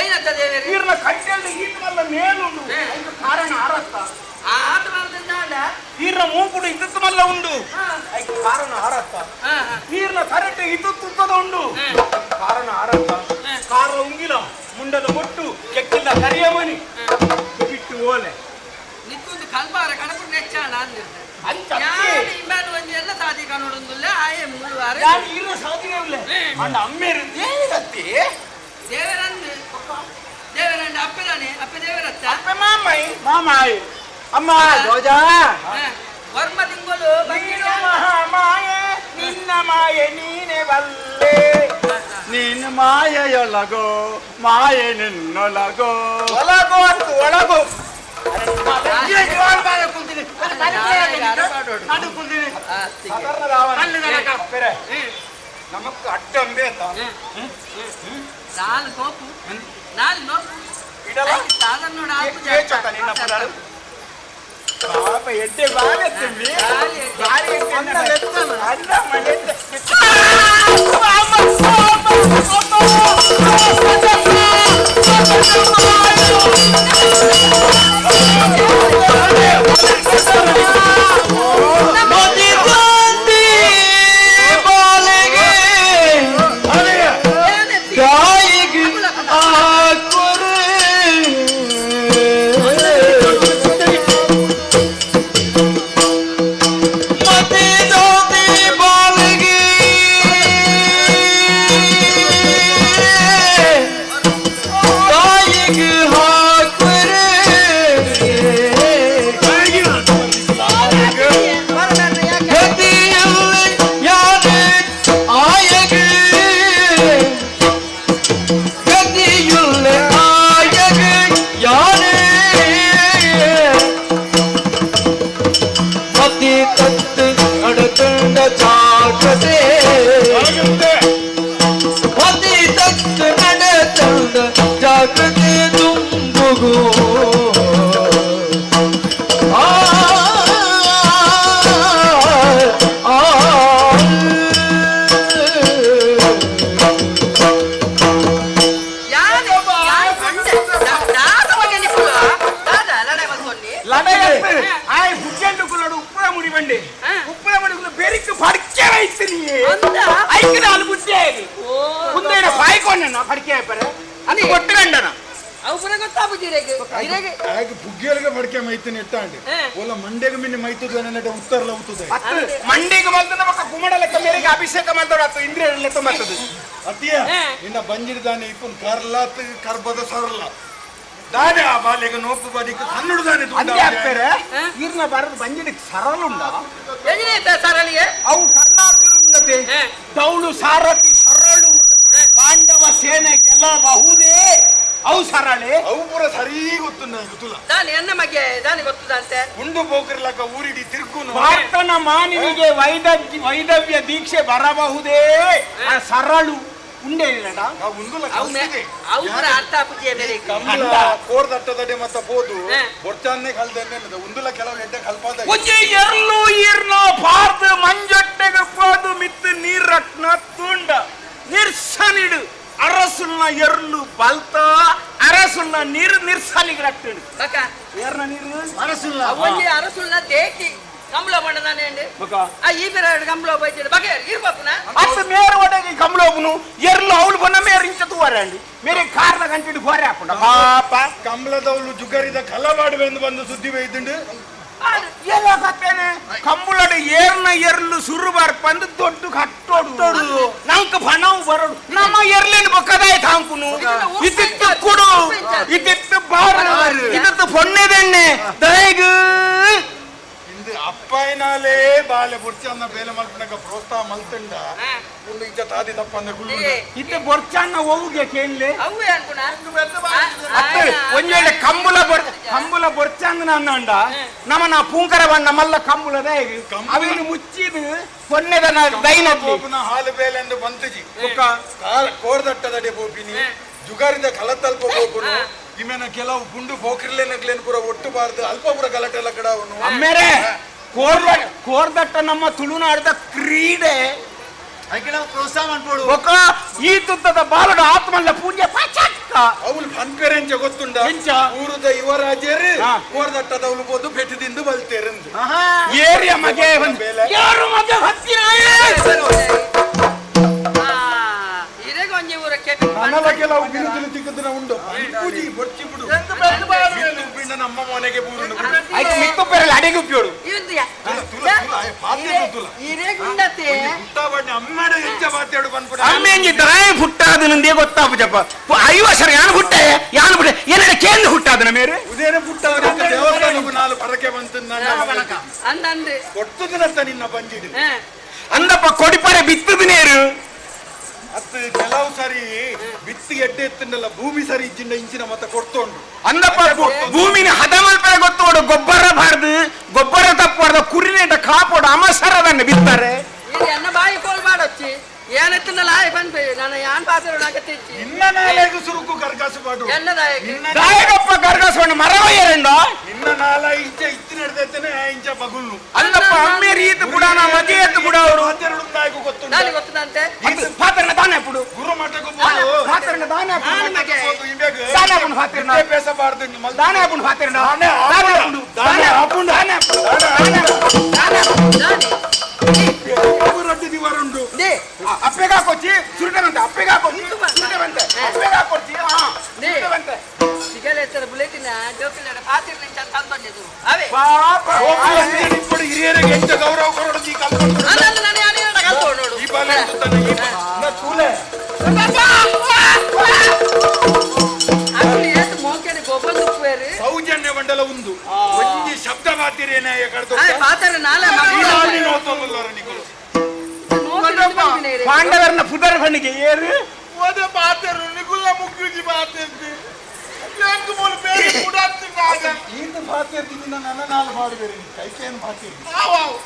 ಏನಂತ ದೇವರು ಈರ್ನ ಕಟ್ಟೆಲ್ಲ ಈರ್ನಲ್ಲ ಮೇಲುಂಡು ಕಾರಣ ಆರತ್ತ ಆಟ ಮಾಡ್ತಿದ್ದ ಈರ್ನ ಮೂಕುಡು ಇದ್ದತ್ತು ಮಲ್ಲ ಉಂಡು ಕಾರಣ ಆರತ್ತ ಈರ್ನ ಕರೆಕ್ಟ್ ಇದ್ದತ್ತುತ್ತದ ಉಂಡು ಕಾರಣ ಆರತ್ತ ಕಾರ ಉಂಗಿಲ ಮುಂಡದ ಮುಟ್ಟು ಕೆಕ್ಕಿಲ್ಲ ಕರಿಯ ಮನಿ ಬಿಟ್ಟು ಓಲೆ ನಿಕ್ಕೊಂದು ಕಲ್ಪಾರ ಕಣಪು ನೆಚ್ಚ ನಾನು ಎಲ್ಲ ಸಾಧಿ ಕಾಣೋಡೊಂದುಲ್ಲ ಆಯೆ ಮೂರು ವಾರ ಈರ್ನ ಸಾಧಿಗೆ ಉಳ್ಳೆ ಅಂಡ ಅಮ್ಮೇರು ದೇವರತ್ತಿ ದೇವರ ಮಾಮಾಯಿ ಮಾಮಾಯಿ ಅಮ್ಮ ರೋಜಾ ವರ್ಮ ತಿಂಗಳು ಮಾಯೆ ನಿನ್ನ ಮಾಯೆ ನೀನೆ ಬಲ್ಲೆ ನಿನ್ನ ಮಾಯೆಯೊಳಗೋ ಮಾಯೆ ನಿನ್ನೊಳಗೋ ಒಳಗೋ ಅಂತ ಒಳಗೋ ನಮಕ್ ಅಡ್ಡಂಬೆ ಅಂತ ನಾಲ್ಕು ನೋಪು ನಾಲ್ಕು ನೋಪು ಇಡಲ್ಲ ನಿನ್ನ ಪುರಾಣ ಪಾಪ ಎಡ್ಡೆ ಬಾಳೆ ತುಂಬಿ ಬಾರಿ ಅಲ್ಲ ಮನೆ ಬುಗ್ಗಿಯಲ್ಲಿಗೆ ಬಡಕೆ ಮೈತೀನಿ ಇಟ್ಟಾಂಡಿ ಓಲ ಮಂಡೆಗೆ ಮಿನ್ನೆ ಮೈತುದು ಅನ್ನಟ ಉತ್ತರಲ ಉತ್ತುದೆ ಮಂಡಿಗೆ ಮಲ್ತ ನಮಕ ಗುಮಡ ಲೆಕ್ಕ ಮೇರೆಗೆ ಅಭಿಷೇಕ ಮಾಡ್ದೋಡಾತು ಇಂದ್ರಿಯ ಲೆಕ್ಕ ಮಾಡ್ತದೆ ಅತಿಯ ಇನ್ನ ಬಂಜಿರದಾನೆ ಇಪ್ಪನ್ ಕರ್ಲಾತ್ ಕರ್ಬದ ಸರಲ್ಲ ದಾನೆ ಆ ಬಾಲೆಗೆ ನೋಪು ಬದಿಕ್ಕೆ ಕನ್ನಡದಾನೆ ಅದ್ಯಾಪೇರೆ ಈರ್ನ ಬಾರದು ಬಂಜಿಡಿಗೆ ಸರಳ ಉಂಡ ಸರಳಿಗೆ ಅವು ಕರ್ನಾರ್ಜುನ ಉನ್ನತೆ ದೌಳು ಸಾರಥಿ ಸರಳು ಪಾಂಡವ ಸೇನೆ ಗೆಲ್ಲಬಹುದೇ ಅವು ಸರಳೆ ಅವು ಪೂರ ಸರಿ ಗೊತ್ತು ಗೊತ್ತುಲ್ಲ ದಾನಿ ಎನ್ನ ಮಗೆ ದಾನಿ ಗೊತ್ತದಂತೆ ಉಂಡು ಹೋಗಿರ್ಲಕ್ಕ ಊರಿಡಿ ತಿರುಗುನು ಭಾರತನ ಮಾನವಿಗೆ ವೈದವ್ಯ ದೀಕ್ಷೆ ಬರಬಹುದೇ ಆ ಸರಳು ಉಂಡೆ ಅರ್ಥ ಕೋರ್ದಟ್ಟದಡೆ ಮತ್ತ ಬೋದು ಬೊರ್ಚಾನ್ನೆ ಕಲ್ದನ್ನೆ ಉಂದುಲ ಕೆಲವು ಎಡ್ಡೆ ಕಲ್ಪಾದ ಎರ್ಲು ಈರ್ನ ಭಾರತ ಮಂಜೊಟ್ಟೆಗೆ ಹೋದು ಮಿತ್ತು ನೀರಟ್ನ ತುಂಡ ನಿರ್ಸನಿಡು ಅರಸುಲ್ನ ಎರ್ಲು ಬಲ್ತ ಅರಸುಲ್ನ ನೀರು ನಿರ್ಸಲಿಗೆ ರಟ್ಟು ಏರ್ನ ನೀರು ಅರಸುಲ್ಲ ಅರಸುಲ್ನ ದೇಕಿ ಕಂಬಳ ಬಣ್ಣದಾನೆ ಈ ಬೇರೆ ಕಂಬಳ ಬೈತಿರ ಬಗೆ ಇರ್ಬೇಕು ಅಷ್ಟು ಮೇರೆ ಒಡೆಗೆ ಕಂಬಳೋಗುನು ಎರ್ಲು ಅವಳು ಕೊನ ಮೇರೆ ಇಂಚ ತೂವರಂಡಿ ಮೇರೆ ಕಾರ್ನ ಗಂಟೆ ಹೊರೆ ಹಾಕೊಂಡ ಪಾಪ ಕಂಬಳದವಳು ಜುಗರಿದ ಕಲವಾಡುವೆ ಎಂದು ಬಂದು ಸುದ್ದಿ ಬೈದುಂಡು ಕಂಬಳದ ಏರ್ನ ಎರ್ಲು ಸುರು ಬರ್ಪಂದು ದೊಡ್ಡ ಕಟ್ಟೋಡು ನಮ್ಕ ಭಣವು ಬರೋಡು ನಮ್ಮ ಎರ್ಲೇನು ಬಕ್ಕದಾಯ ತಾಂಕುನು ಇದಿತ್ತು ಕೊಡು ಇದಿತ್ತು ಬಾರ ಇದಿತ್ತು ಪೊಣ್ಣೆದೆಣ್ಣೆ ದಯಗು ಅಪ್ಪಾಯಿನಾಲೇ ಬಾಲೆ ಬೊರ್ಚಾನ್ನ ಬೇಲೆ ಮಲ್ಪನಕ ಪ್ರೋತ್ಸಾಹ ಮಲ್ತಂಡ ಒಂದು ಇಜ್ಜ ತಾದಿ ತಪ್ಪಂದ ಗುಳ್ಳು ಇತ್ತೆ ಬೊರ್ಚಾನ್ನ ಹೋಗುಗೆ ಕೇಳಲೆ ಅವೇ ಅನ್ಕುಣ ಒಂದ್ ವೇಳೆ ಕಂಬುಲ ಬೊರ್ಚಾಂದ ಅನ್ನಂಡ ನಮ್ಮನ ಪೂಂಕರ ಬಣ್ಣ ಮಲ್ಲ ಕಂಬುಲದ ಅವೇನು ಮುಚ್ಚಿದು ಪೊನ್ನೆದ ದೈನತ್ಲಿ ಹಾಲು ಬೇಲೆ ಎಂದು ಬಂತುಜಿ ಕೋರ್ದಟ್ಟದಡೆ ಬೋಪಿನಿ ಜುಗಾರಿದ ಕಲತಲ್ಪ ಬೋಪುನು ಇಮೇನ ಕೆಲವು ಗುಂಡು ಪೋಕ್ರಿಲೇನಗ್ಲೇನು ಪೂರ ಒಟ್ಟು ಬಾರ್ದು ಅಲ್ಪಪುರ ಗಲಾಟೆಲ್ಲ ಕಡ ಅವನು ಅಮ್ಮೇರೆ ಕೋರ್ದಟ್ಟ ನಮ್ಮ ತುಳುನಾಡದ ಕ್ರೀಡೆ ಪ್ರೋತ್ಸಾಹ ಮಾಡ್ಬೋಡು ಈ ತುತ್ತದ ಬಾಲದ ಆತ್ಮಲ್ಲ ಪೂಜೆ ಪಚಕ್ಕ ಅವಳು ಅನ್ಪೇರೆಂಚ ಗೊತ್ತುಂಡ ಊರದ ಯುವರಾಜರು ಕೋರ್ದಟ್ಟದವಳು ಬೋದು ಬೆಟ್ಟದಿಂದ ಬಲ್ತೇರಂದು ಏರಿಯ ಮಗೆ ಯಾರು ಮಗೆ ಹತ್ತಿರ ಕೆಲವು ಬಿರುದಿನ ತಿಕ್ಕದನ ಉಂಡು ಪೂಜಿ ಬೊಚ್ಚಿ ಬಿಡು ಪಿಂಡ ನಮ್ಮ ಮನೆಗೆ ಬೂರುಂಡು ಆಯ್ತು ಮಿತ್ತು ಪೇರಲ್ಲ ಅಡೆಗೆ ಉಪ್ಯೋಡು ಅಮ್ಮಡ ಹೆಚ್ಚ ಮಾತಾಡು ಬಂದ್ಬಿಡ ಅಮ್ಮೆಂಜಿ ದರಾಯ ಹುಟ್ಟಾದ ನಂದೇ ಗೊತ್ತಾಪು ಜಪ್ಪ 5 ವರ್ಷ ಯಾನು ಹುಟ್ಟೆ ಯಾನು ಬಿಟ್ಟೆ ಏನಾರ ಕೇಂದ್ರ ಹುಟ್ಟಾದನ ಮೇರೆ ಇನ್ನೇನೆ ಪುಟ್ಟವರ ದೇವಸ್ಥಾನಕ್ಕೂ ನಾಲ್ಕು ಪರಕೆ ಬಂತಂದ ಅಂದಂದ್ರೆ ಕೊಡ್ತದನಂತ ನಿನ್ನ ಬಂಜಿಡಿ ಅಂದಪ್ಪ ಕೊಡಿಪರೆ ಬಿತ್ತದ ನೀರು ಅತ್ತು ಕೆಲವು ಸರಿ ಬಿತ್ತಿ ಎಡ್ಡೆ ಎತ್ತಂಡಲ್ಲ ಭೂಮಿ ಸರಿ ಇಂಚಿನ ಮತ್ತೆ ಕೊಡ್ತೊಂಡು ಅಂದಪ್ಪ ಭೂಮಿನ ಹದ ಮಲ್ಪರೆ ಗೊತ್ತೋಡು ಗೊಬ್ಬರ ಬಾರ್ದು ಗೊಬ್ಬರ ತಪ್ಪುವಾರ್ದ ಕುರಿನೇಟ ಕಾಪೋಡು ಅಮಸರದನ್ನು ಬಿತ್ತಾರೆ ಇದು ಎನ್ನ ಬಾಯಿ ಕೋಲ್ ಮಾಡೊಚ್ಚಿ ಏನತ್ತಿನಲ್ಲ ಆಯ್ ಬಂದ್ಬೇ ನಾನು ಯಾನ್ ಪಾತ್ರ ನಾಕತ್ತಿ ನಿನ್ನ ನಾಳೆಗೂ ಸುರುಕು ಕರ್ಕಾಸು ಪಾಡು ದಾಯಗಪ್ಪ ಕರ್ಗಾಸೋಣ ಮರವಯ್ಯರಂಡ ನಿನ್ನ ನಾಲ ಇಂಚ ಇತ್ತಿ ನಡೆದೈತೇನೆ ಇಂಚ ಬಗುಲ್ನು ಅಲ್ಲಪ್ಪ ಅಮ್ಮೆ ರೀತಿ ಬುಡಾನ ಮಜೆ ಎತ್ತು ಬುಡ ಅವರು ಮಾತೆರಡು ನಾಯಕು ಗೊತ್ತು ನನಗೆ ಗೊತ್ತದಂತೆ ಪಾತ್ರನ ದಾನೆ ಪುಡು ಗುರು ಮಠಕ್ಕೆ ಹೋಗು ಪಾತ್ರನ ದಾನೆ ಹೋಗು ಇಬೇಗ ದಾನೆ ಪುಡು ಪಾತ್ರನ ಬೇಸಬಾರ್ದು ನಿಮ್ಮ ದಾನೆ ಪುಡು ಪಾತ್ರನ ದಾನೆ ಹಾಪುಂಡು ದಾನೆ ಹಾಪುಂಡು ದಾನೆ ರೊಟ್ಟಿ ದಿವಾರುಂಡು ಅಪ್ಪೆಗೆ ಹಾಕೊಚ್ಚಿ ಸುರಿಟವಂತೆ ಅಪ್ಪೆಗೆ ಹಾಕೊಚ್ಚಿ ಸುರಿಟವಂತೆ ಅಪ್ಪೆಗೆ ಹಾಕೊಚ್ಚಿ ಸುರಿಟವಂತೆ ಸಿಗಲ್ಲ ಎತ್ತರ ಬುಲೆಟಿನ ಜೋಕಿನ ಪಾತ್ರ ನಿಂಚ ತಂದೊಂಡಿದ್ದು ಅವೇ ಪಾಪ ఇప్పుడు ಹಿರಿಯರಿಗೆ ಎಂತ ಗೌರವ ಕೊಡೋದು ಈ ಕಲ್ಪನೆ ಅಲ್ಲ ನಾನು ಯಾನೇ ಕಲ್ಪನೆ ನೋಡು ಈ ಬಾಲೆ ಅಂತ ತೂಲೆ ಅಲ್ಲಿ ಎಷ್ಟು ಮೋಕೆನೆ ಗೊಬ್ಬರ ಉಪ್ಪೇರಿ ಸೌಜನ್ಯ ಮಂಡಲ ಒಂದು ಒಂಜಿ ಶಬ್ದ ಮಾತಿರೇನೆ ಕಡ್ದು ಪಾತ್ರ ನಾಳೆ ಪಾಂಡವರನ್ನ ಪುದರ್ ಬಣ್ಣಿಗೆ ಏರು ಓದೆ ಪಾತರು ನಿಗುಲ್ಲ ಮುಗ್ಗುಜಿ ಪಾತಿರ್ತಿ ಎಂಕು ಮೂಲ ಬೇರೆ ಕುಡಾತಿನಾಗ ಇಂದು ಪಾತಿರ್ತಿ ನನ್ನ ನಾಲ್ ಮಾಡಬೇರಿ ಕೈಕೇನು ಪಾತಿರ್ತಿ ಆವ್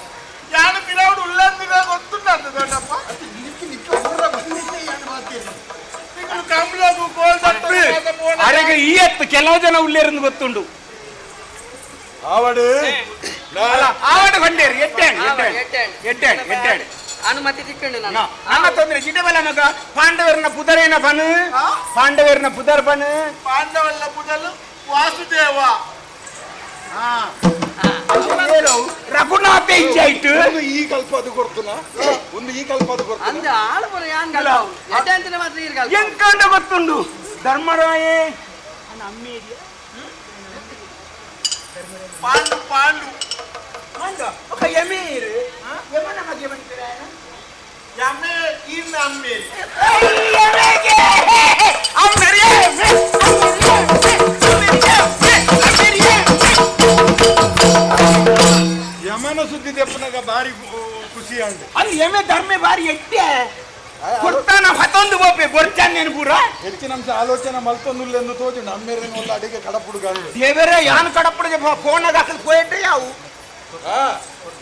ಯಾನು ಪಿರೌಡ್ ಉಲ್ಲಂದಿಗ ಗೊತ್ತುಂಟಂತ ದೊಡ್ಡಪ್ಪ ಅದು ನಿಕ್ಕಿ ನಿಕ್ಕಿ ಹೊರ ಬಂದಿದ್ದೆ ಯಾನು ಪಾತಿರ್ತಿ ನಿಗಳು ಕಂಬಳದು ಕೋಲ್ ದಟ್ಟ ಅರೆಗೆ ಈ ಎತ್ತು ಕೆಲವು ಜನ ಉಳ್ಳೇರನ್ನು ಗೊತ್ತುಂಡು ಆವಡು ಆವಡು ಬಂಡೇರಿ ಎಡ್ಡಾಡಿ ಅನುಮತಿ ತಿಕ್ಕೊಂಡು ನಾನು ನಮ್ಮ ತೊಂದ್ರೆ ಜಿಡಬಲ ಮಗ ಪಾಂಡವರನ್ನ ಪುದರೇನ ಬನು ಪಾಂಡವರನ್ನ ಪುದರ್ ಬನು ಪಾಂಡವಲ್ಲ ಪುದಲು ವಾಸುದೇವ ರಘುನಾಥ ಇಚ್ಛಾಯ್ತು ಈ ಕಲ್ಪ ಅದು ಕೊಡ್ತುನ ಒಂದು ಈ ಕಲ್ಪ ಅದು ಕೊಡ್ತು ಅಂದ ಆಳು ಬರ ಯಾನ್ ಗಲ್ಲ ಎಡ್ಡೆ ಅಂತಾನೆ ಮಾತ್ರ ಈ ಗಲ್ಲ ಎಂಕಂಡ ಗೊತ್ತುಂಡು ಧರ್ಮರಾಯೇ ಅಮ್ಮೇರಿ ಪಾಂಡು ಪಾಂಡು ఒక యమీర్ యమన మధ్య మంత్రి యమే ఇన్ అమ్మేరి ಯಮನ ಸುದ್ದಿ ತೆಪ್ಪನಾಗ ಬಾರಿ ಖುಷಿ ಅಂಡ್ ಅಲ್ಲಿ ಯಮೆ ಧರ್ಮೆ ಬಾರಿ ಎಟ್ಟೆ ಕೊಡ್ತಾನ ಹತ್ತೊಂದು ಬೋಪೆ ಬರ್ಚಾನ್ నేను ಪೂರ ಹೆಚ್ಚಿನ ಅಂಶ ಆಲೋಚನೆ ಮಲ್ತೊಂದುಲ್ಲೆಂದು ತೋಜು ನಮ್ಮೇರೇನು ಒಂದು ಅಡಿಗೆ ಕಡಪುಡು ಗಾಂಡು ದೇವರೇ ಯಾನ್ ಕಡಪುಡಿಗೆ ಫೋನ್ ಹಾಕಲ್ ಪೋಯಟ್ಟೆ ಯಾವು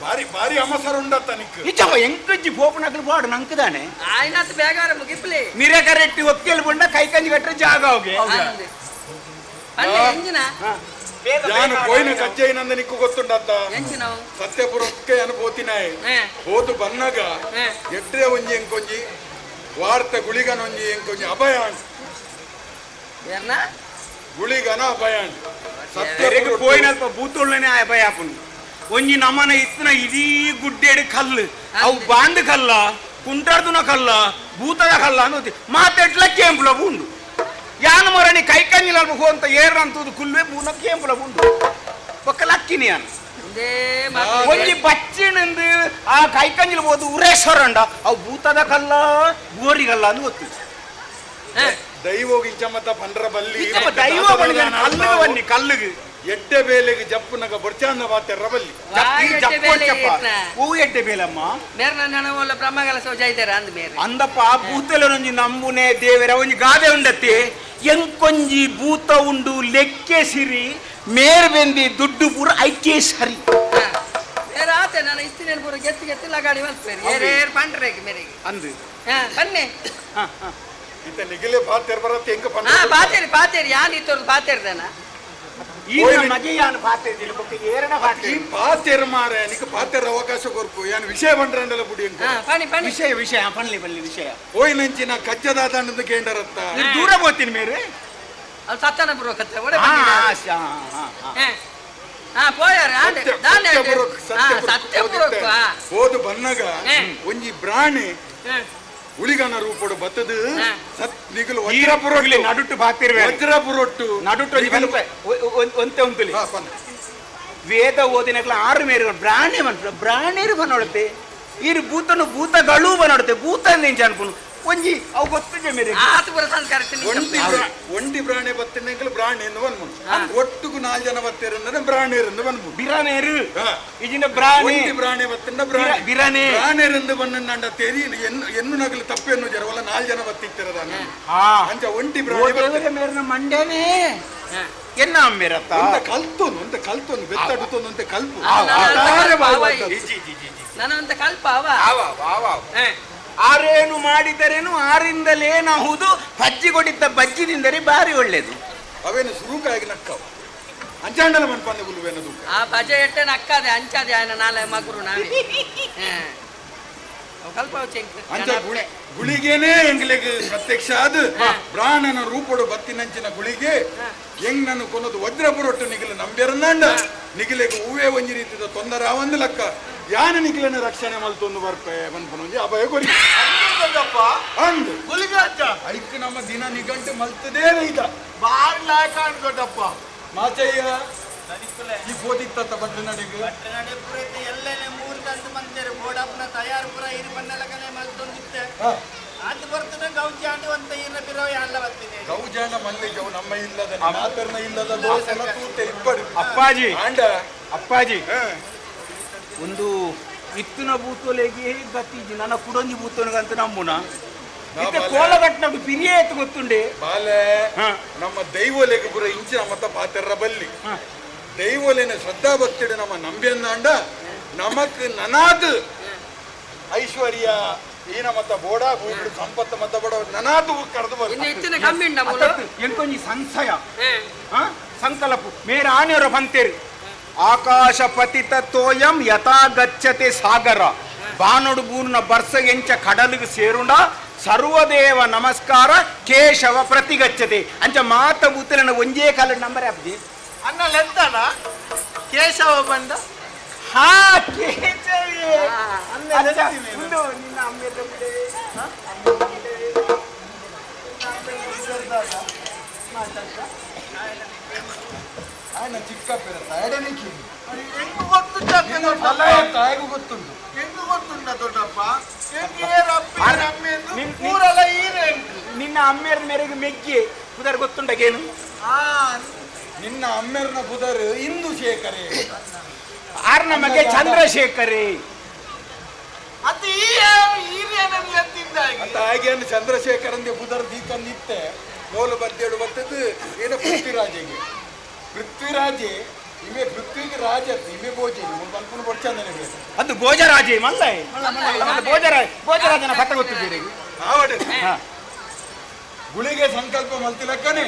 ಬಾರಿ ಬಾರಿ ಅಮಸರ ಉಂಡತ್ತ ನಿಕ್ ಇಚ್ಚವ ಎಂಕಜ್ಜಿ ಪೋಪನಕಲ್ ಬಾಡು ನಂಕದಾನೆ ಆಯ್ನತ್ ಬೇಗಾರ ಮುಗಿಪ್ಲಿ ನೀರೇ ಕರೆಕ್ಟ್ ಒಕ್ಕೆಲ್ ಬಂಡ ಕೈ ಕಂಜಿ ಕಟ್ರೆ ಜಾಗ ಹೋಗಿ ಅಲ್ಲ ಎಂಜಿನ ನಾನು ಕೋಯಿನ ಕಜ್ಜೆಯಿನಂದ ನಿಕ್ಕು ಗೊತ್ತುಂಡತ್ತ ಎಂಜಿನ ಸತ್ಯಪುರಕ್ಕೆ ಅನುಭೂತಿನಾಯ್ ಹೋದು ಬನ್ನಗ ಎಡ್ರೆ ಒಂಜಿ ಎಂಕೊಂಜಿ ವಾರ್ತೆ ಗುಳಿಗನೊಂಜಿ ಎಂಕೊಂಜಿ ಅಭಯಾನ್ ಏರ್ನ ಗುಳಿಗನ ಅಭಯಾನ್ ಸತ್ಯಪುರ ಪೋಯಿನಲ್ಪ ಬೂತುಳ್ಳನೆ ಅಭಯಾಪುನ್ ಒಂಜಿ ನಮನ ಇತ್ತಿನ ಇಡೀ ಗುಡ್ಡೇಡಿ ಕಲ್ಲು ಅವು ಬಾಂಡ್ ಕಲ್ಲ ಕುಂಟಾರ್ದುನ ಕಲ್ಲ ಭೂತದ ಕಲ್ಲ ಅನ್ನೋದು ಮಾತೆಟ್ಲ ಕೇಂಪುಲ ಬುಂಡು ಯಾನ ಮರಣಿ ಕೈಕಂಜಿಲ ಹೋಂತ ಏರಂತದು ಕುಲ್ವೆ ಬೂನ ಕೇಂಪುಲ ಬುಂಡು ಒಕ್ಕ ಲಕ್ಕಿನಿ ಅನ್ ಒಂಜಿ ಬಚ್ಚಿನಿಂದು ಆ ಕೈಕಂಜಿಲ ಹೋದು ಉರೇಶ್ವರಂಡ ಅವು ಭೂತದ ಕಲ್ಲ ಗೋರಿ ಕಲ್ಲ ಅಂತ ಗೊತ್ತು ದೈವೋಗಿಂಚಮತ ಪಂಡ್ರ ಬಲ್ಲಿ ದೈವ ಕಲ್ಲುಗೆ ಬನ್ನಿ ಕಲ್ಲುಗೆ ಎಡ್ಡೆ ಬೇಲೆಗೆ ಜಪ್ಪುನಗ ಬೊಡ್ಚಾಂದ ಬಾತೆ ರಬಲ್ಲಿ ಹೂ ಎಡ್ಡೆ ಬೇಲಮ್ಮ ಮೇರೆ ನನ್ನ ಒಲ್ಲ ಬ್ರಹ್ಮಗಲ ಸೋಜಾಯ್ತಾರ ಅಂದ ಮೇರೆ ಅಂದಪ್ಪ ಭೂತಲೊಂಜಿ ನಂಬುನೆ ದೇವರ ಒಂಜಿ ಗಾದೆ ಉಂಡತ್ತೆ ಎಂಕೊಂಜಿ ಭೂತ ಉಂಡು ಲೆಕ್ಕೆ ಸಿರಿ ಮೇರ್ ಬೆಂದಿ ದುಡ್ಡು ಪೂರ ಐಕೆ ಸರಿ ಮೇರೆ ಆತೆ ನಾನು ಇತ್ತಿನ ಪೂರ ಗೆತ್ತಿ ಗೆತ್ತಿ ಲಗಾಡಿ ಮಲ್ಪೇರಿ ಏರ್ ಪಂಡ್ರೇಗೆ ಮೇರೆಗೆ ಅಂದು ಬನ್ನಿ ಇತ್ತ ನಿಗಲೆ ಬಾತೆರ್ ಬರತ್ತೆ ಹೆಂಗ ಪಾತೇರಿ ಪಾತೇರಿ ಯಾನ್ ಇತ್ತೋರ್ದು ಪಾತೇರ್ದನ ಪಾತೆರ್ ಮಾರೆ ನಿಕ ಪಾತೆರ್ ಅವಕಾಶ ಕೊರ್ಪು ಯಾನ್ ವಿಷಯ ಬಂಡ್ರಂಡಲ ಬುಡಿ ವಿಷಯ ವಿಷಯ ಪನ್ಲಿ ಬಲ್ಲಿ ವಿಷಯ ಹೋಯ್ ನಂಚಿನ ಕಚ್ಚದ ದಂಡದ ಕೇಂದ್ರತ್ತ ದೂರ ಹೋಗ್ತೀನಿ ಮೇರೆ ಅಲ್ಲಿ ಸತ್ತನ ಬರುವಕತ್ತೆ ಒಡೆ ಸತ್ಯಪುರಕ್ಕ ಹೋದು ಬನ್ನಗ ಒಂಜಿ ಬ್ರಾಣಿ ಉಳಿಗನ ರೂಪಡು ಬತ್ತದು ಸತ್ ನಿಗಲು ವಜ್ರಪುರೊಟ್ಲಿ ನಡುಟ್ಟು ಬಾತಿರ್ವೆ ವಜ್ರಪುರೊಟ್ಟು ನಡುಟ್ಟು ಒಂತೆ ಉಂತುಲಿ ವೇದ ಓದಿನಕ್ಲ 6 ಮೇರು ಬ್ರಾಣಿ ಮನ್ಪು ಬ್ರಾಣಿರು ಬನ್ನೊಡತೆ ಈರು ಭೂತನು ಭೂತಗಳು ಬನ್ನೊಡತೆ ಭೂತ ಎಂಚ ಅನ್ಪುನು ಒಂಜಿ ಅವು ಗೊತ್ತಿದೆ ಮೇರೆ ಆತ ಬರ ಸಂಸ್ಕಾರ ಒಂಟಿ ಪ್ರಾಣಿ ಬತ್ತಿನ ಪ್ರಾಣಿ ಎಂದು ಬಂದ್ಬಿಡು ಒಟ್ಟಿಗೂ 4 ಜನ ಬತ್ತೇರಂದ್ರೆ ಪ್ರಾಣಿಯರಿಂದ ಬಂದ್ಬಿಡು ಬಿರಾನೇರು ಇಜಿನ ಪ್ರಾಣಿ ಪ್ರಾಣಿ ಬತ್ತಿನ ಬಿರಾನೆ ಪ್ರಾಣಿಯರಿಂದ ಬಂದ ತೆರಿ ಎನ್ನು ನಗಲು ತಪ್ಪೆನ್ನು ಜರವಲ್ಲ 4 ಜನ ಬತ್ತಿತ್ತಿರದ ಅಂಚ ಒಂಟಿ ಪ್ರಾಣಿ ಮೇರಿನ ಮಂಡೇನೆ ಎನ್ನ ಅಮ್ಮೇರತ್ತ ಕಲ್ತೊಂದು ಬೆತ್ತಡುತ್ತೊಂದು ಅಂತ ಕಲ್ಪು ನನಂತ ಕಲ್ಪ ಆರೇನು ಮಾಡಿದರೇನು ಆರಿಂದಲೇನಾಹುದು ಬಜ್ಜಿ ಕೊಟ್ಟಿದ್ದ ಬಜ್ಜಿದಿಂದಲೇ ಬಾರಿ ಒಳ್ಳೇದು ಅವೇನು ಸುರುಕಾಗಿ ನಕ್ಕವು ಅಂಚಾಂಡಲ ಮನ್ಪಂದ ಗುಲ್ವೇನದು ಆ ಬಜೆ ಎಟ್ಟೆ ನಕ್ಕದೆ ಅಂಚಾದೆ ಆಯ್ನ ನಾಳೆ ಮಗುರು ನಾವೇ ಕಲ್ಪ ಗುಳಿಗೆನೇ ಎಂಗ್ಲೆಗ್ ಪ್ರತ್ಯಕ್ಷ ಆದ ಪ್ರಾಣನ ರೂಪಡು ಬತ್ತಿನಂಚಿನ ಗುಳಿಗೆ ಹೆಂಗ್ ನಾನು ಕೊನದು ವಜ್ರಪುರೊಟ್ಟು ನಿಗಿಲು ನಂಬ್ಯರನ್ನಂಡ ನಿಗಿಲೆಗೆ ಹೂವೇ ಒಂಜಿ ರೀತಿದ ತೊಂದರೆ ಅವಂದು ಲೆಕ್ಕ ಯಾನ ನಿಗಿಲನ ರಕ್ಷಣೆ ಮಲ್ತೊಂದು ಬರ್ಪೆ ಮನ್ಪನೊಂಜಿ ಅಭಯ ಕೊರಿ ಅಂದು ಐಕ್ ನಮ್ಮ ದಿನ ನಿಗಂಟು ಮಲ್ತದೇ ರೈತ ಬಾರಿ ಲಾಯಕ ಅನ್ಕೊಟ್ಟಪ್ಪ ಮಾಚಯ್ಯ ಈ ಬೋದಿತ್ತ ಭಟ್ರ ನಡೆಗೆ ಎಲ್ಲನೇ 3 ಗಂಟೆ ಮಂದಿರು ಬೋಡಪ್ಪನ ತಯಾರು ಪುರ ಇರು ಬಣ್ಣಲಕನೆ ಮಲ್ತೊಂದಿತ್ತೆ ಅದು ಬರ್ತದೆ ಗೌಜಾಂಡು ಅಂತ ಇರ ಬಿರೋ ಎಲ್ಲ ಬರ್ತಿದೆ ಗೌಜಾಂಡ ಮಲ್ಲಿ ಗೌ ನಮ್ಮ ಇಲ್ಲದ ಮಾತರ್ನ ಇಲ್ಲದ ದೋಸೆನ ತೂತೆ ಇಬ್ಬರು ಅಪ್ಪಾಜಿ ಆಂಡ ಅಪ್ಪಾಜಿ ಒಂದು ಇತ್ತಿನ ಬೂತೋಲೆಗೆ ಗತ್ತಿಜಿ ನನ್ನ ಕುಡೊಂಜಿ ಬೂತೋನಿಗಂತ ನಮ್ಮುನ ಕೋಲಗಟ್ಟನ ಪಿರಿಯೇ ಎತ್ತು ಗೊತ್ತುಂಡೆ ಬಾಲೆ ನಮ್ಮ ದೈವಲೆಗೆ ಪುರ ಇಂಚಿನ ಮತ ಪಾತೆರ್ರ ಬಲ್ಲಿ ದೈವಲೇನ ಶ್ರದ್ಧಾ ಭಕ್ತಿಡು ನಮ್ಮ ನಂಬಿಯಂದಾಂಡ ನಮಕ್ ನನಾದ್ ಐಶ್ವರ್ಯ ಈನ ಮತ್ತ ಬೋಡ ಹೂಬಿಡು ಸಂಪತ್ತು ಮತ್ತ ಬೋಡ ನನಾದು ಕರೆದು ಬರ್ತದೆ ಎಂಕೊಂಜಿ ಸಂಶಯ ಸಂಕಲ್ಪ ಮೇರ ಆನೆಯವರ ಬಂತೇರಿ ಆಕಾಶ ಪತಿತ ತೋಯಂ ಯಥಾ ಗಚ್ಚತೆ ಸಾಗರ ಬಾನೊಡು ಬೂರ್ನ ಬರ್ಸ ಎಂಚ ಕಡಲಿಗೆ ಸೇರುಂಡ ಸರ್ವದೇವ ನಮಸ್ಕಾರ ಕೇಶವ ಪ್ರತಿಗಚ್ಚತೆ ಅಂಚ ಮಾತ ಬೂತಲಿನ ಒಂಜೇ ಕಾಲ ನಂಬರ್ ಅಪ್ದಿ ಅನ್ನ ಲೆಂತನ ಕೇಶವ ಬಂದ ಹಾ ಕೇಶವಿ ನಿನ್ನ ಅಮ್ಮೆಲ್ಲ ಚಿಕ್ಕ ಪೇರನಿಕ್ಕಿ ಹೆಂಗು ಗೊತ್ತು ತಾಯಿಗೂ ಗೊತ್ತುಂಟು ಹೆಂಗು ಗೊತ್ತುಂಟ ದೊಡ್ಡಪ್ಪ ಊರೆಲ್ಲ ಈರೆ ನಿನ್ನ ಅಮ್ಮೆರ ಮೇರೆಗೆ ಮೆಗ್ಗಿ ಕುದರ್ ಗೊತ್ತುಂಟಗೇನು ನಿನ್ನ ಅಮ್ಮೆರ್ನ ಬುಧರು ಇಂದು ಶೇಖರೇ ಆರ್ ನಮಗೆ ಚಂದ್ರಶೇಖರೇ ಅದು ಹಾಗೇನು ಚಂದ್ರಶೇಖರಂದೆ ಬುಧರ್ ದೀಕಂದಿತ್ತೆ ಮೋಲು ಬದ್ದೆಡು ಬರ್ತದ್ದು ಏನೋ ಪೃಥ್ವಿರಾಜೆಗೆ ಪೃಥ್ವಿರಾಜೆ ಇವೆ ಪೃಥ್ವಿಗೆ ರಾಜ ಇವೆ ಭೋಜ ಮಲ್ಪನ ಬಡ್ಚಂದನೆ ಅದು ಭೋಜರಾಜೆ ಮಲ್ಲ ಭೋಜರಾಜನ ಕಥ ಗೊತ್ತಿದ್ದೀರಿ ಗುಳಿಗೆ ಸಂಕಲ್ಪ ಮಲ್ತಿಲಕ್ಕನೆ